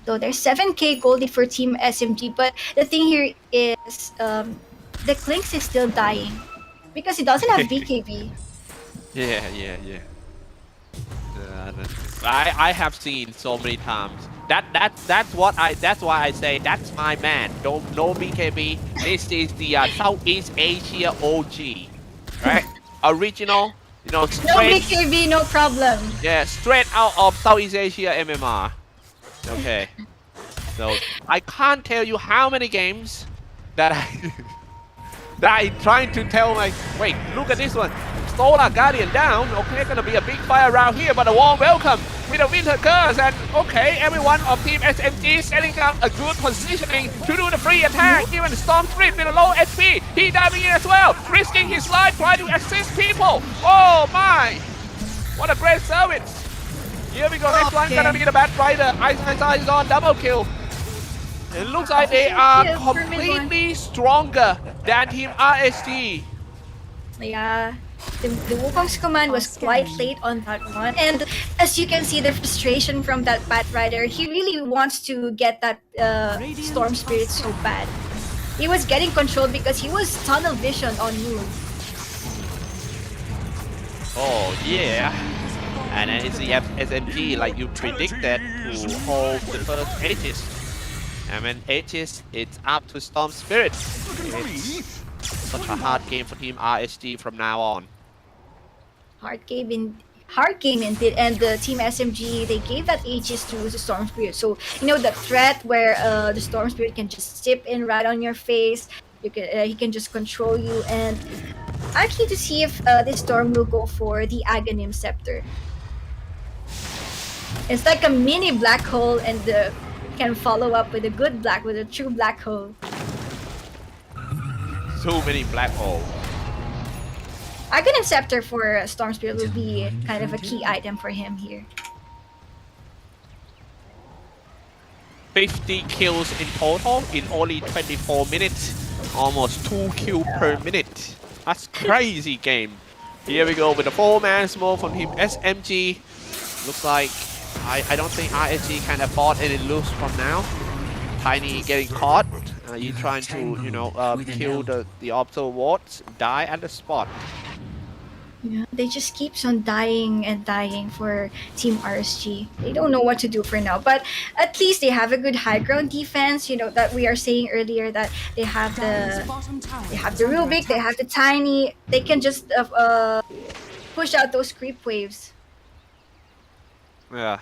Though there's 7k goldie for Team SMG, but the thing here is the Clinks is still dying because he doesn't have BKB. Yeah. I have seen so many times. That's why I say that's my man. No BKB. This is the Southeast Asia OG, right? Original. No BKB, no problem. Yeah, straight out of Southeast Asia MMR. Okay. So I can't tell you how many games that I trying to tell wait, look at this one. Solar Guardian down. Okay, gonna be a big fire around here, but a warm welcome with a Winter Curse. And okay, everyone of Team SMG setting up a good positioning to do the free attack. Even Storm Spirit with a low HP. He diving in as well, risking his life trying to assist people. Oh my! What a great service. Here we go. Next one gonna be the Bat Rider. Ice is on double kill. It looks like they are completely stronger than Team RSG. Yeah. The Wukong's command was quite late on that one. And as you can see, the frustration from that Bat Rider, he really wants to get that Storm Spirit so bad. He was getting control because he was tunnel vision on Moon. Oh, yeah. And then it's the SMG, like you predicted, to hold the first Aegis. And when Aegis, it's up to Storm Spirit. It's such a hard game for Team RSG from now on. Hard game indeed, and the Team SMG, they gave that Aegis to the Storm Spirit. So you know the threat where the Storm Spirit can just zip in right on your face. You can he can just control you, and I'm keen to see if this Storm will go for the Aghanim Scepter. It's like a mini black hole, and can follow up with a true black hole. So many black holes. Aghanim Scepter for Storm Spirit will be kind of a key item for him here. 50 kills in total in only 24 minutes. Almost 2 kills per minute. That's crazy game. Here we go with the 4-man smoke from Team SMG. Looks like I don't think RSG can afford any lose from now. Tiny getting caught. He trying to kill the observer wards, die at the spot. Yeah, they just keeps on dying and dying for Team RSG. They don't know what to do for now, but at least they have a good high ground defense. You know that we are saying earlier that they have the Rubik, they have the Tiny. They can just push out those creep waves. Yeah.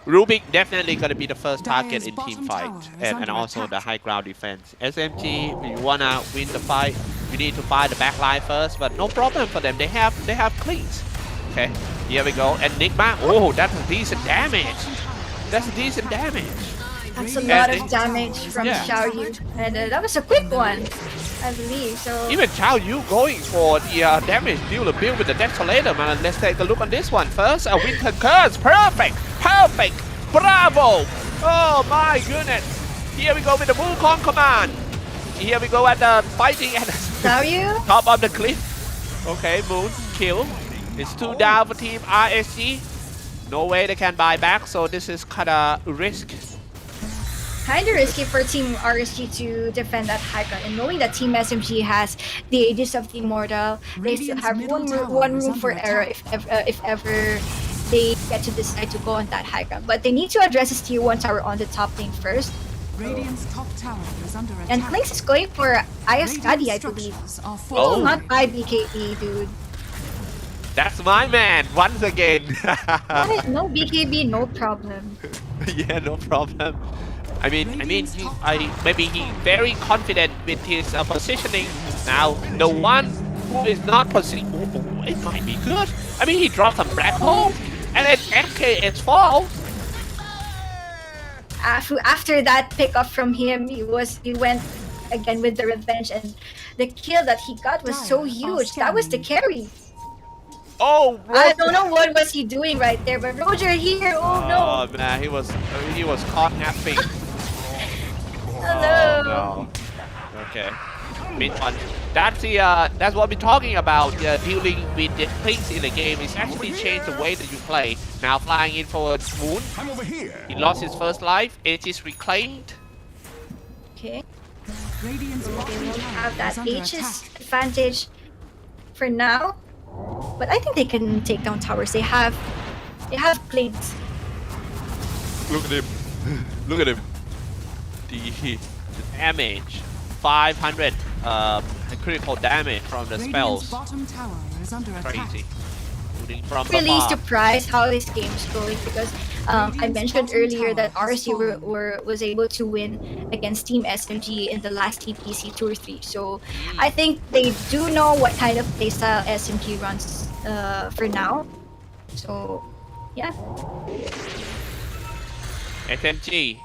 Rubik definitely gonna be the first target in team fight, and also the high ground defense. SMG, if you wanna win the fight, you need to buy the backline first, but no problem for them. They have cleans. Okay, here we go. And Nigma, oh, that's a decent damage. That's a decent damage. That's a lot of damage from Xiao Yu, and that was a quick one, I believe. So even Xiao Yu going for the damage dealer build with the Desolator, man. Let's take a look on this one first. A Winter Curse, perfect, bravo. Oh my goodness. Here we go with the Wukong command. Here we go at the fighting at the top of the cliff. Okay, Moon kill. It's 2 down for Team RSG. No way they can buy back, so this is kinda risk. Kinda risky for Team RSG to defend that high ground, and knowing that Team SMG has the Aegis of the Immortal, they still have one room for error if ever they get to decide to go on that high ground. But they need to address this tier 1 tower on the top lane first. Radiant's top tower is under attack. And Lynx is going for Ayaskadi, I believe. Oh, not by BKB, dude. That's my man, once again. No BKB, no problem. Yeah, no problem. I mean, maybe he's very confident with his positioning. Now, the one who is not positioning, it might be good. I mean, he dropped some black hole, and then FKS falls. After that pickup from him, he went again with the revenge, and the kill that he got was so huge. That was the carry. Oh, Roger. I don't know what was he doing right there, but Roger here, oh no. Oh man, he was caught napping. Hello. Oh, no. Okay. Mid one. That's what we're talking about. Dealing with the things in the game is actually changed the way that you play. Now flying in for Moon. He lost his first life. Aegis reclaimed. Okay. They won't have that Aegis advantage for now, but I think they can take down towers. They have plates. Look at him. Look at him. The damage. 500 critical damage from the spells. Crazy. From Really surprised how this game's going, because I mentioned earlier that RSG was able to win against Team SMG in the last TPC Tour 3. So I think they do know what kind of playstyle SMG runs for now. So yeah. SMG.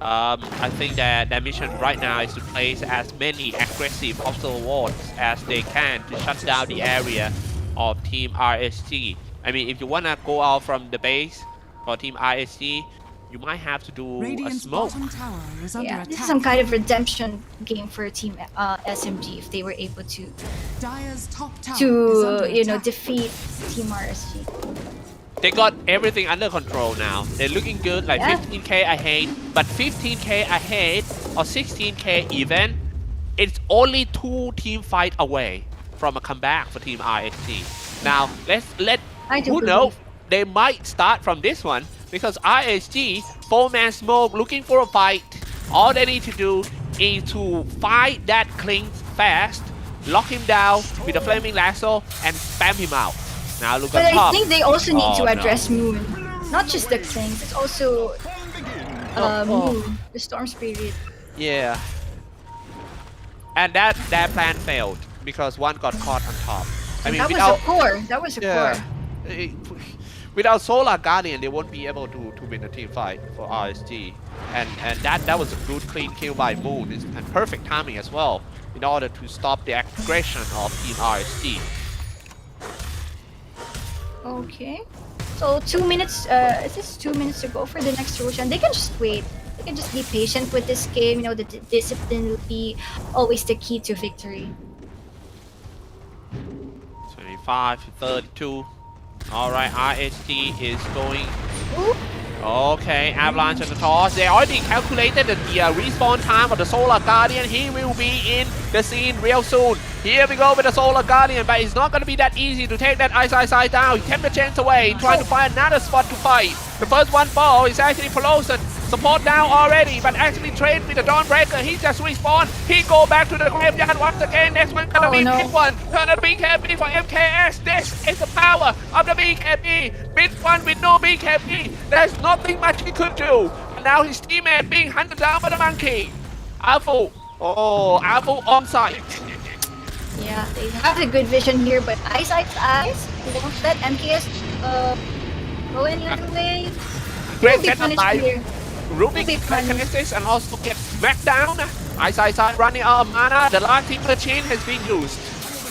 I think that their mission right now is to place as many aggressive obstacle wards as they can to shut down the area of Team RSG. I mean, if you wanna go out from the base for Team RSG, you might have to do a smoke. Yeah, this is some kind of redemption game for Team SMG if they were able to defeat Team RSG. They got everything under control now. They're looking good, like 15k ahead, but 15k ahead or 16k even, it's only 2 team fight away from a comeback for Team RSG. Now let who knows, they might start from this one because RSG 4-man smoke looking for a fight. All they need to do is to fight that Kling fast, lock him down with a flaming lasso and spam him out. Now look But at top. I think they also need to no. address Moon. Not just the Klings, it's also Moon, the Storm Spirit. Yeah. And that plan failed because one got caught on top. I mean, that without, was a core. That was a core. Without Solar Guardian, they won't be able to win a team fight for RSG. And that was a good clean kill by Moon and perfect timing as well in order to stop the aggression of Team RSG. Okay. So 2 minutes, is this 2 minutes to go for the next Roshan? They can just wait. They can just be patient with this game. You know, the discipline will be always the key to victory. 25-32. Alright, RSG is going. Okay, Avalanche and the toss. They already calculated the respawn time of the Solar Guardian. He will be in the scene real soon. Here we go with the Solar Guardian, but it's not going to be that easy to take that Ice down. He kept the chance away, trying to find another spot to fight. The first one fall is actually Polosan. Support down already, but actually trade with the Dawnbreaker. He just respawned. He go back to the graveyard once again. Next one gonna be Big One. Gonna be BKB for MKS. This is the power of the BKB. Big One with no BKB. There's nothing much he could do. And now his teammate being hunted down by the monkey. Alpha. Oh, Alpha on site. Yeah, they have a good vision here, but Eyesight's eyes won't let MKS go any other way. Great setup by Rubik Kinesis and also get smacked down. Eyesight running out of mana. The last team machine has been used.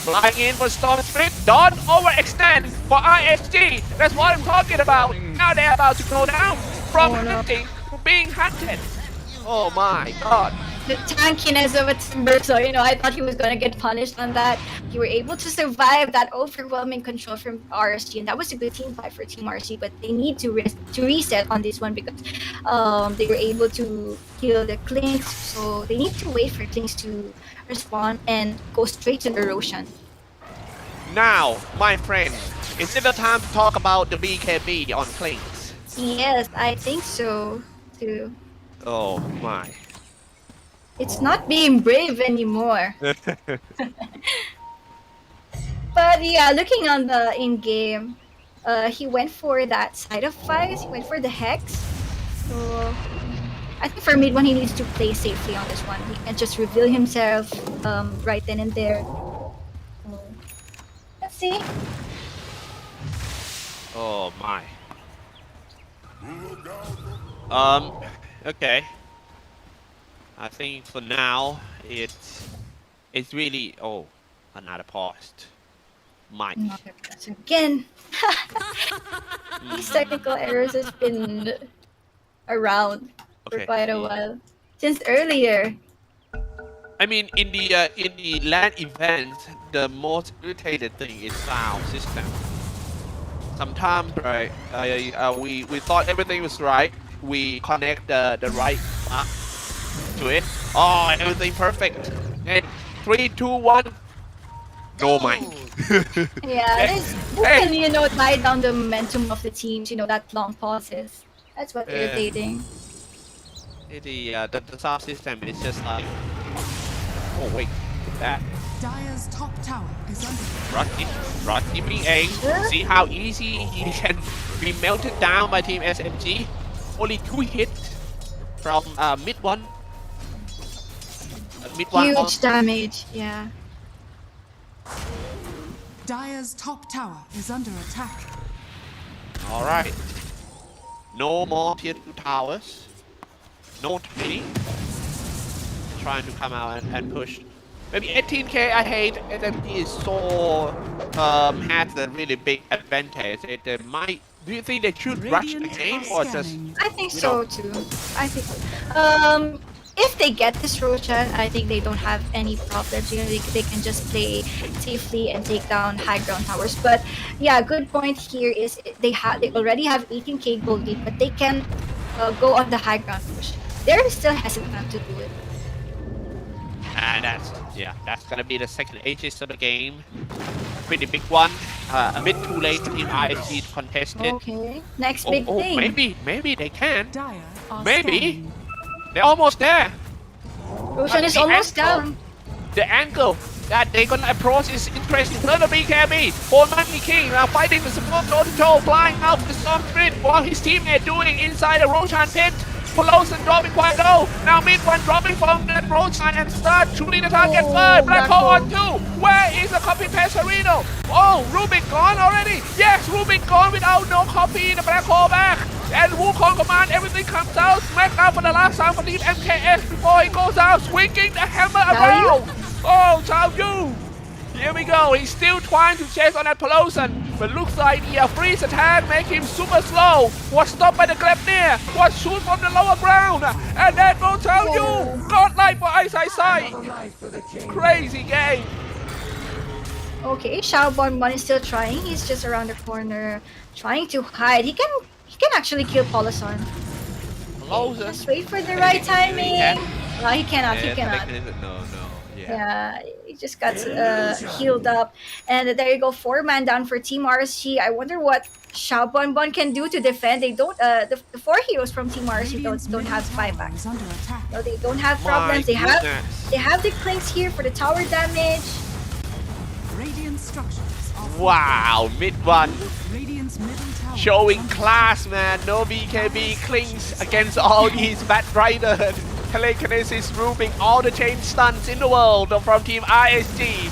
Flying in for Storm Spirit. Don't overextend for ISG. That's what I'm talking about. Now they're about to go down from hunting to being hunted. Oh my god. The tankiness of a Timber, so you know, I thought he was gonna get punished on that. You were able to survive that overwhelming control from RSG, and that was a good team fight for Team RSG, but they need to reset on this one because they were able to kill the Klings, so they need to wait for Klings to respond and go straight to the Roshan. Now, my friend, is it the time to talk about the BKB on Klings? Yes, I think so too. Oh my. It's not being brave anymore. But yeah, looking on the in-game, he went for that side of fights. He went for the Hex. So I think for mid one, he needs to play safely on this one. He can just reveal himself right then and there. Let's see. Oh my. Okay. I think for now it's really another post. Might. Another post again. These technical errors has been around for quite a while. Since earlier. I mean, in the LAN event, the most irritated thing is sound system. Sometimes, right, we thought everything was right. We connect the right to it. Oh, everything perfect. And 3, 2, 1. No mic. Yeah, this can, you know, tie down the momentum of the teams. You know, that long pauses. That's what's irritating. The sound system is just like. Oh wait, that. Dire's top tower is under. Rocky being A. See how easy he can be melted down by Team SMG. Only 2 hits from mid one. Huge damage, yeah. Dire's top tower is under attack. Alright. No more tier 2 towers. No tiny. Trying to come out and push. Maybe 18k, I hate SMG is so has a really big advantage. It might. Do you think they should rush the game or just? I think so too. I think if they get this Roshan, I think they don't have any problems. You know, they can just play safely and take down high ground towers. But yeah, good point here is they already have 18k gold lead, but they can go on the high ground push. They're still hesitant to do it. And that's gonna be the second Aegis of the game. Pretty big one. a bit too late for Team ISG to contest it. Okay, next big thing. Maybe they can. Maybe they're almost there. Roshan is almost down. The angle that they're gonna approach is interesting. Turn the BKB. Whole Monkey King now fighting the support toe flying out the Storm Spirit. What his teammate doing inside the Roshan pit. Polaris dropping quite low. Now mid one dropping from that Roshan and start shooting the target first. Black Hole on 2. Where is the copy Pesarino? Oh, Rubik gone already. Yes, Rubik gone without no copy. The Black Hole back. And Wukong command, everything comes out. Smack out for the last time for Team MKS before he goes out, swinging the hammer around. Oh, Chao Yu. Here we go. He's still trying to chase on that Peloton, but looks like the freeze attack make him super slow. Was stopped by the Glepnir. Was shoot from the lower ground. And then goes Chao Yu. Godlike for Ice Sight. Crazy game. Okay, Xiao Bonbon is still trying. He's just around the corner, trying to hide. He can actually kill Polason. Just wait for the right timing. No, he cannot. He cannot. No. Yeah, he just got healed up. And there you go, 4-man down for Team RSG. I wonder what Xiao Bonbon can do to defend. They don't. The 4 heroes from Team RSG don't have buybacks. No, they don't have problems. They have the clinks here for the tower damage. Wow, mid one. Showing class, man. No BKB clings against all these Bat Rider. Telekinesis roofing all the chain stunts in the world from Team ISG.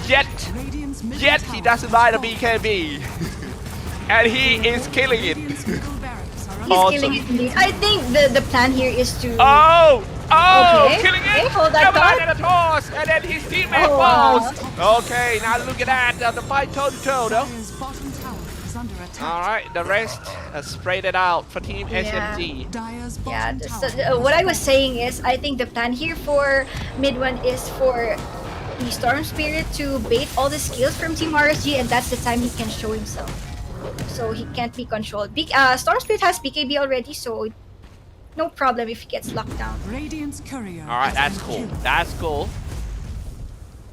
Yet he doesn't buy the BKB. And he is killing it. He's killing it indeed. I think the plan here is to... Okay. Killing it! Okay, hold that thought. And a toss, and then his teammate falls. Okay, now look at that. The fight toe-to-toe, though. Alright, the rest sprayed it out for Team SMG. Yeah, what I was saying is, I think the plan here for mid one is for the Storm Spirit to bait all the skills from Team RSG, and that's the time he can show himself. So he can't be controlled. Storm Spirit has BKB already, so no problem if he gets locked down. Alright, that's cool. That's cool.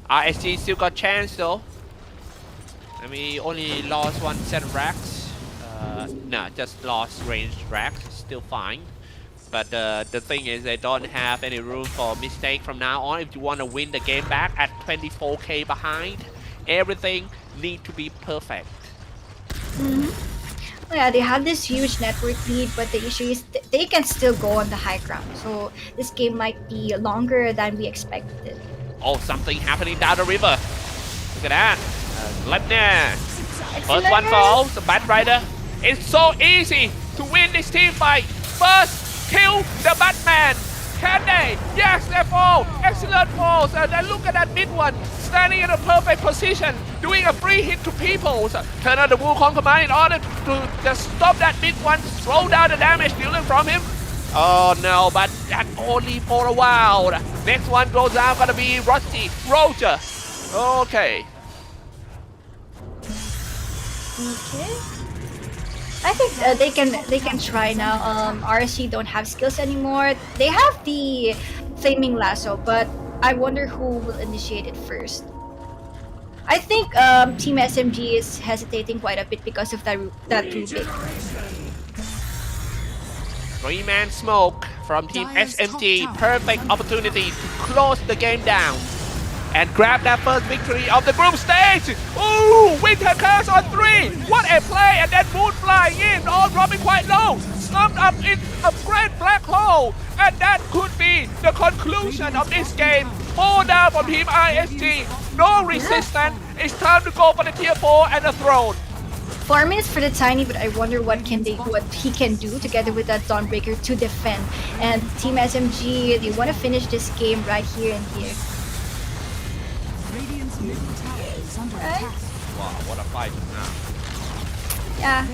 RSG still got chance though. I mean, only lost 1 set of racks. No, just lost ranged racks. Still fine. But the thing is, they don't have any room for mistake from now on. If you want to win the game back at 24k behind, everything need to be perfect. Yeah, they have this huge network lead, but the issue is they can still go on the high ground. So this game might be longer than we expected. Oh, something happening down the river. Look at that. Glepnir. First one falls, the Bat Rider. It's so easy to win this team fight. First, kill the Batman. Can they? Yes, they fall. Excellent falls. And then look at that mid one. Standing in a perfect position. Doing a free hit to people. Turn on the Wukong command in order to just stop that mid one. Slow down the damage dealing from him. Oh no, but that only for a while. Next one goes down, gonna be Roger. Okay. I think they can try now. RSG don't have skills anymore. They have the Flaming Lasso, but I wonder who will initiate it first. I think Team SMG is hesitating quite a bit because of that Rubik. 3-man smoke from Team SMG. Perfect opportunity to close the game down and grab that first victory of the group stage. Ooh, Winter Curse on 3. What a play, and then Moon flying in, all dropping quite low. Slumped up in a great black hole. And that could be the conclusion of this game. 4 down from Team ISG. No resistance. It's time to go for the tier 4 and the throne. 4 minutes for the Tiny, but I wonder what he can do together with that Dawnbreaker to defend. And Team SMG, they want to finish this game right here and here. Wow, what a fight now. Yeah,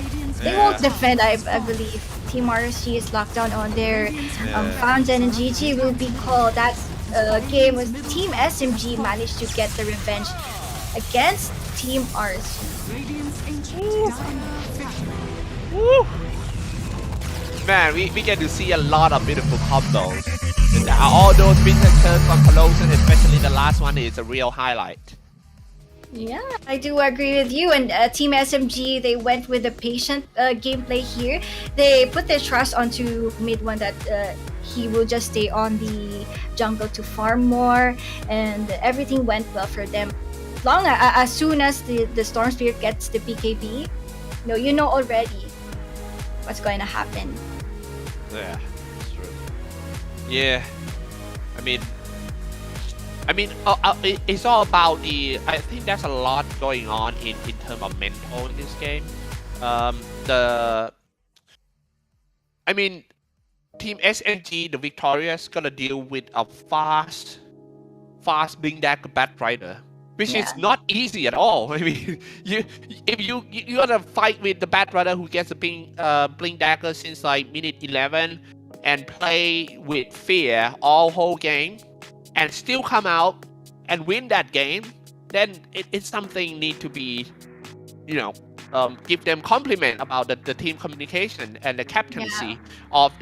they won't defend, I believe. Team RSG is locked down on their Fountain, and GG will be called. That game was Team SMG managed to get the revenge against Team RSG. Woo. Man, we get to see a lot of beautiful combos. And all those winter curves from Peloton, especially the last one, is a real highlight. Yeah, I do agree with you. And Team SMG, they went with the patient gameplay here. They put their trust onto mid one that he will just stay on the jungle to farm more, and everything went well for them. As soon as the Storm Spirit gets the BKB, you know already what's going to happen. Yeah, that's true. Yeah, I mean, it's all about the. I think there's a lot going on in terms of mental in this game. Team SMG, the Victorious, gonna deal with a fast Blink Dagger Batrider, which is not easy at all. I mean, if you gotta fight with the Batrider who gets a Blink Dagger since like minute 11 and play with fear all whole game, and still come out and win that game, then it's something need to be, give them compliment about the team communication and the captaincy of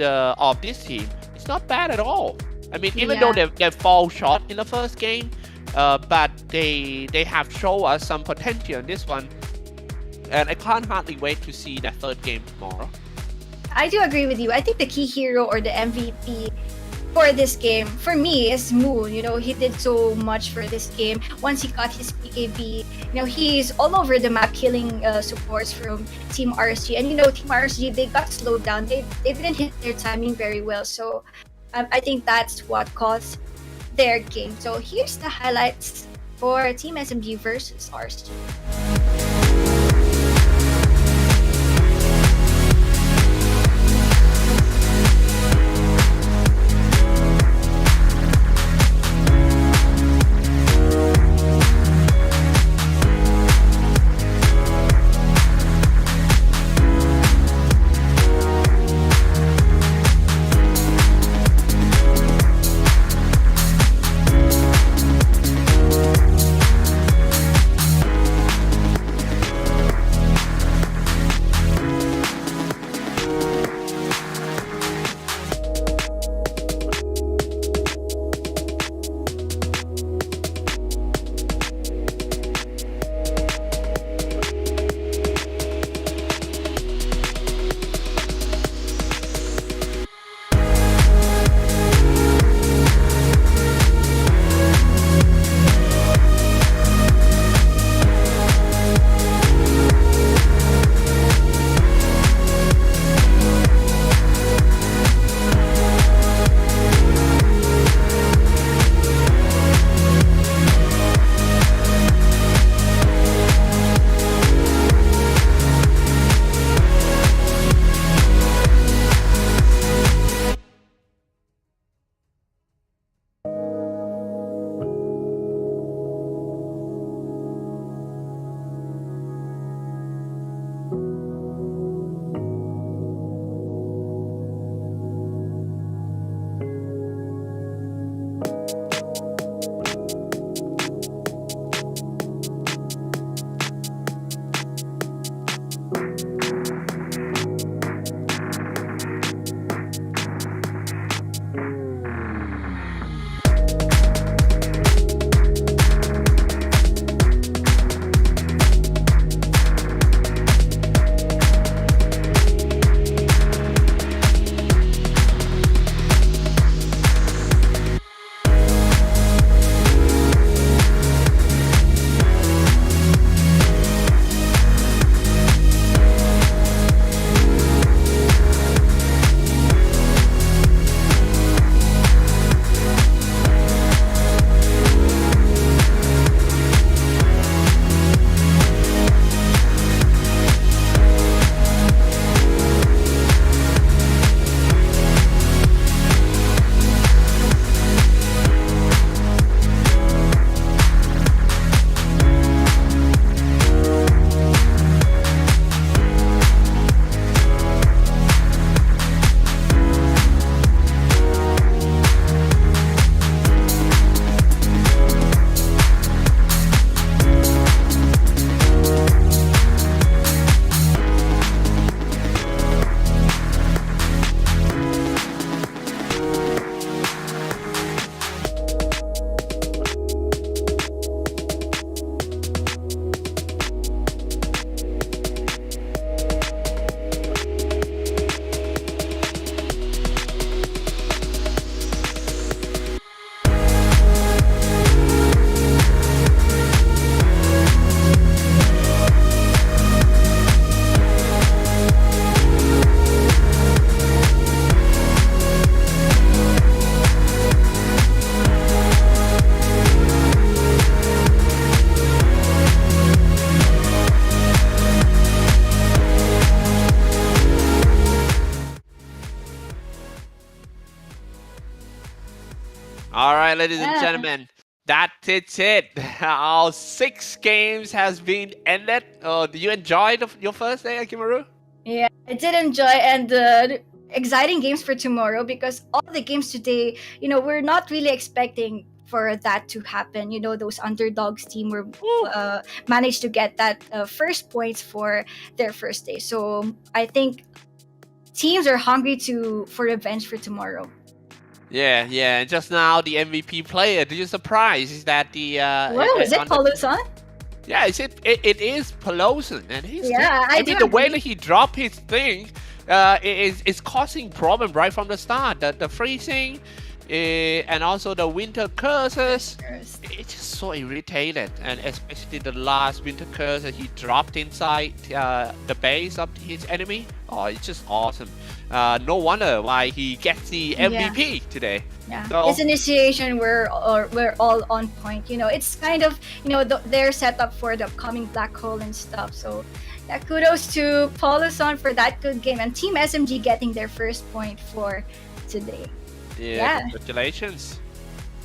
this team. It's not bad at all. I mean, even though they fall short in the first game, but they have shown us some potential in this one, and I can't hardly wait to see the third game tomorrow. I do agree with you. I think the key hero or the MVP for this game, for me, is Moon. He did so much for this game. Once he got his PKB, he's all over the map killing supports from Team RSG. And Team RSG, they got slowed down. They didn't hit their timing very well. So I think that's what caused their game. So here's the highlights for Team SMG versus RSG. right, ladies and gentlemen, that's it. Our 6 games has been ended. Did you enjoy your first day, Akimaru? Yeah, I did enjoy and exciting games for tomorrow because all the games today, we're not really expecting for that to happen. Those underdogs team were managed to get that first points for their first day. So I think teams are hungry for revenge for tomorrow. Yeah. And just now, the MVP player. Did you surprise that the? What was it, Polaris? Yeah, it is Pelosi, and he's. Yeah, I mean, the way that he dropped his thing, is causing problem right from the start. The freezing, and also the winter curses. It's just so irritated, and especially the last winter curse that he dropped inside the base of his enemy. Oh, it's just awesome. No wonder why he gets the MVP today. Yeah, so, his initiation we're all on point. It's kind of their setup for the upcoming black hole and stuff. So yeah, kudos to Paulson for that good game and Team SMG getting their first point for today. Yeah. Congratulations.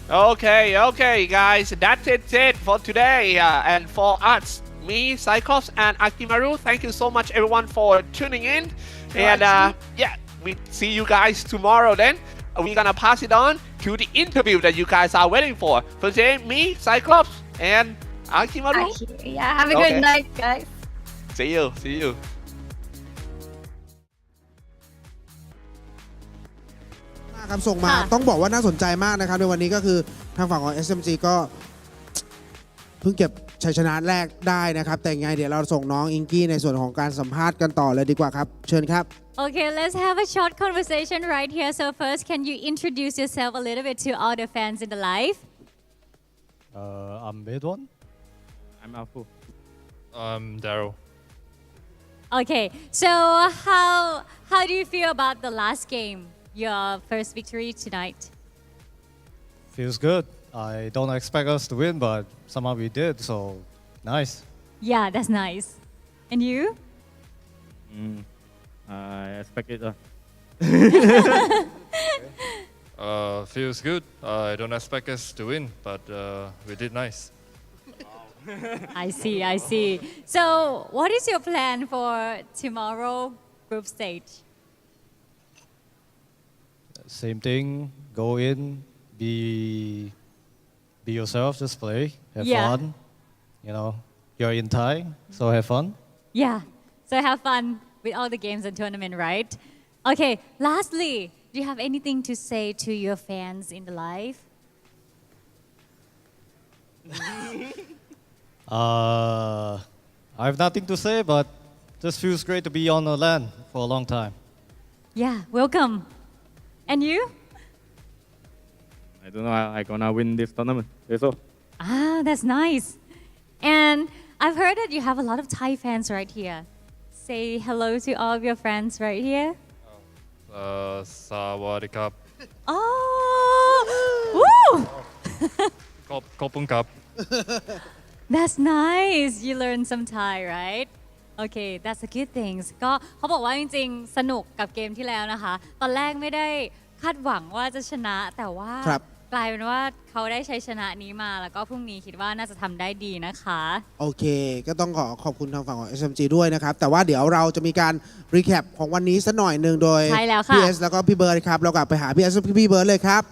Okay, guys, that's it for today. And for us, me, Cyclops, and Akimaru, thank you so much, everyone, for tuning in. And we see you guys tomorrow then. We're gonna pass it on to the interview that you guys are waiting for. For today, me, Cyclops, and Akimaru. Yeah, have a good night, guys. See you. ครับส่งมาต้องบอกว่าน่าสนใจมากนะครับในวันนี้ก็คือทางฝั่งของ SMG ก็เพิ่งเก็บชัยชนะแรกได้นะครับแต่ยังไงเดี๋ยวเราส่งน้องอิงกี้ในส่วนของการสัมภาษณ์กันต่อเลยดีกว่าครับเชิญครับ Okay, let's have a short conversation right here. So first, can you introduce yourself a little bit to all the fans in the live? I'm Bedouin. I'm Alfu. I'm Daryl. Okay, so how do you feel about the last game? Your first victory tonight. Feels good. I don't expect us to win, but somehow we did, so nice. Yeah, that's nice. And you? I expect it. Feels good. I don't expect us to win, but we did nice. I see. So, what is your plan for tomorrow group stage? Same thing. Go in, be yourself. Just play, have fun. You're in Thai, so have fun. Yeah. So have fun with all the games and tournament, right? Okay. Lastly, do you have anything to say to your fans in the live? I have nothing to say, but just feels great to be on the land for a long time. Yeah. Welcome. And you? I don't know. I'm gonna win this tournament. That's all. That's nice. And I've heard that you have a lot of Thai fans right here. Say hello to all of your friends right here. Sawadee-krap. Oh! Woo! Kopung-kap. That's nice. You learned some Thai, right? Okay, that's a good thing. ก็เขาบอกว่าจริงๆสนุกกับเกมที่แล้วนะคะตอนแรกไม่ได้คาดหวังว่าจะชนะแต่ว่ากลายเป็นว่าเขาได้ชัยชนะนี้มาแล้วก็พรุ่งนี้คิดว่าน่าจะทำได้ดีนะคะโอเคก็ต้องขอบคุณทางฝั่งของ SMG ด้วยนะครับแต่ว่าเดี๋ยวเราจะมีการรีแคปของวันนี้สักหน่อยหนึ่งโดยพี่เอสแล้วก็พี่เบิร์ดครับเรากลับไปหาพี่เอสพี่เบิร์ดเลยครับ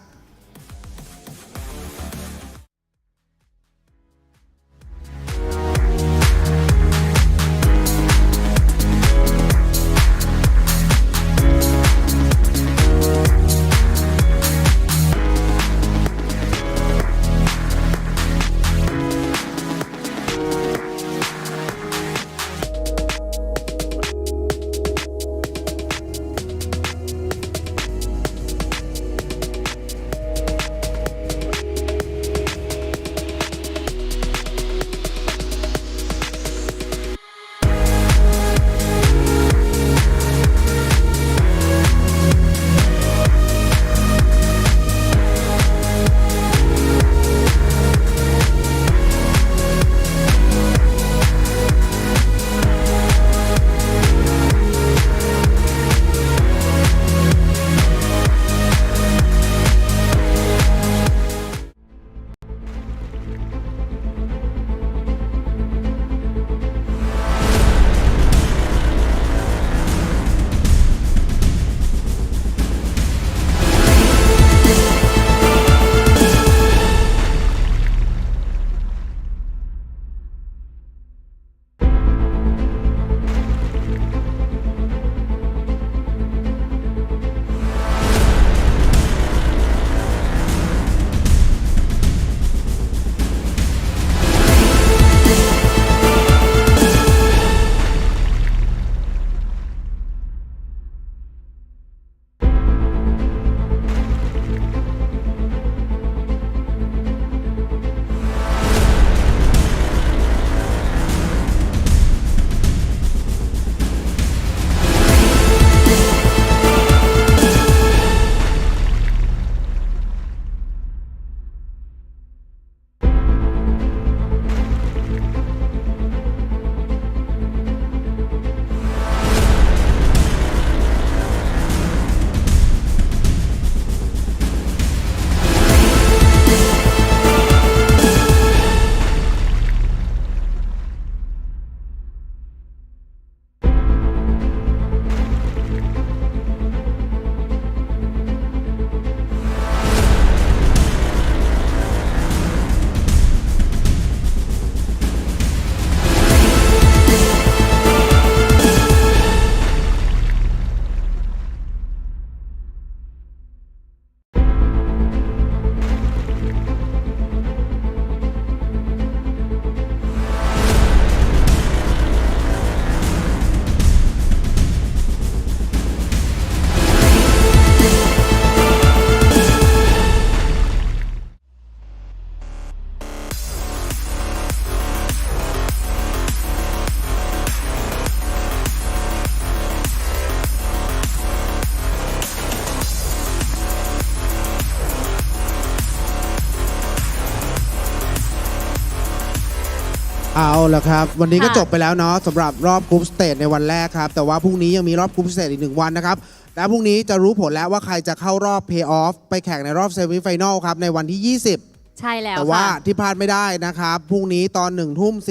เอาละครับวันนี้ก็ ค่ะ จบไปแล้วเนาะสำหรับรอบกรุ๊ปสเตจในวันแรกครับแต่ว่าพรุ่งนี้ยังมีรอบกรุ๊ปสเตจอีก1 วันนะครับและพรุ่งนี้จะรู้ผลแล้วว่าใครจะเข้ารอบเพย์ออฟไปแข่งในรอบเซมิไฟแนลครับในวันที่ 20 ใช่แล้ว แต่ว่า ค่ะ ที่พลาดไม่ได้นะครับพรุ่งนี้ตอน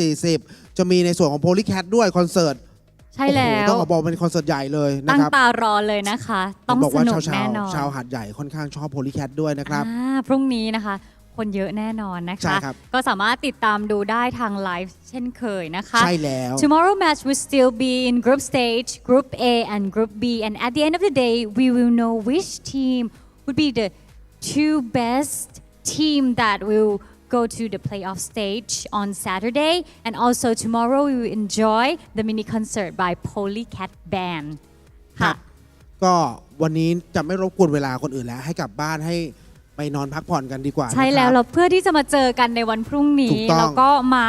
1:40จะมีในส่วนของโพลีแคทด้วยคอนเสิร์ต ใช่แล้ว ต้องบอกเป็นคอนเสิร์ตใหญ่เลยนะ ตั้ง ครับ ตารอเลยนะคะ ต้อง บอก ส ว่า นุก ชา แน่ วน อน ชาวหาดใหญ่ค่อนข้างชอบโพลีแคทด้วยนะครับ พรุ่งนี้นะคะ คนเยอะแน่นอนนะ ใช่ คะ ครับ ก็สามารถติดตามดูได้ทางไลฟ์เช่นเคยนะคะ ใช่แล้ว Tomorrow match will still be in group stage, group A and group B, and at the end of the day, we will know which team would be the 2 best team that will go to the playoff stage on Saturday, and also tomorrow we will enjoy the mini concert by Polycat Band ครับ ก็วันนี้จะไม่รบกวนเวลาคนอื่นแล้วให้กลับบ้านให้ไปนอนพักผ่อนกันดีกว่า ใช่แล้ว นะครับ เราเพื่อที่จะมาเจอกันในวันพรุ่ง ถู นี้ กต้อง แล้วก็มา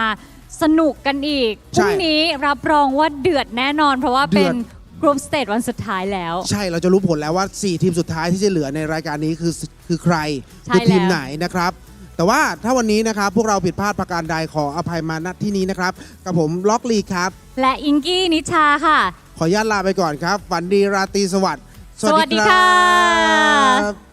สนุกกันอีกพ ใช่ รุ่งนี้รับรองว่าเดือดแน่นอน เพราะว่า เดื เป็ อน ด กรุ๊ปสเตจวันสุดท้ายแล้ว ใช่เราจะรู้ผลแล้วว่า 4 ทีมสุดท้ายที่จะเหลือในรายการนี้คือใคร ใช่ คือทีม แล้ว ไหนนะครับ แต่ว่าถ้าวันนี้นะครับพวกเราผิดพลาดประการใดขออภัยมาณที่นี้นะครับกับผมล็อกลีครับ และอิงกี้นิชาค่ะ ขออนุญาตลาไปก่อนครับฝันดีราตรีสวัสดิ์ สวัสดีค่ะ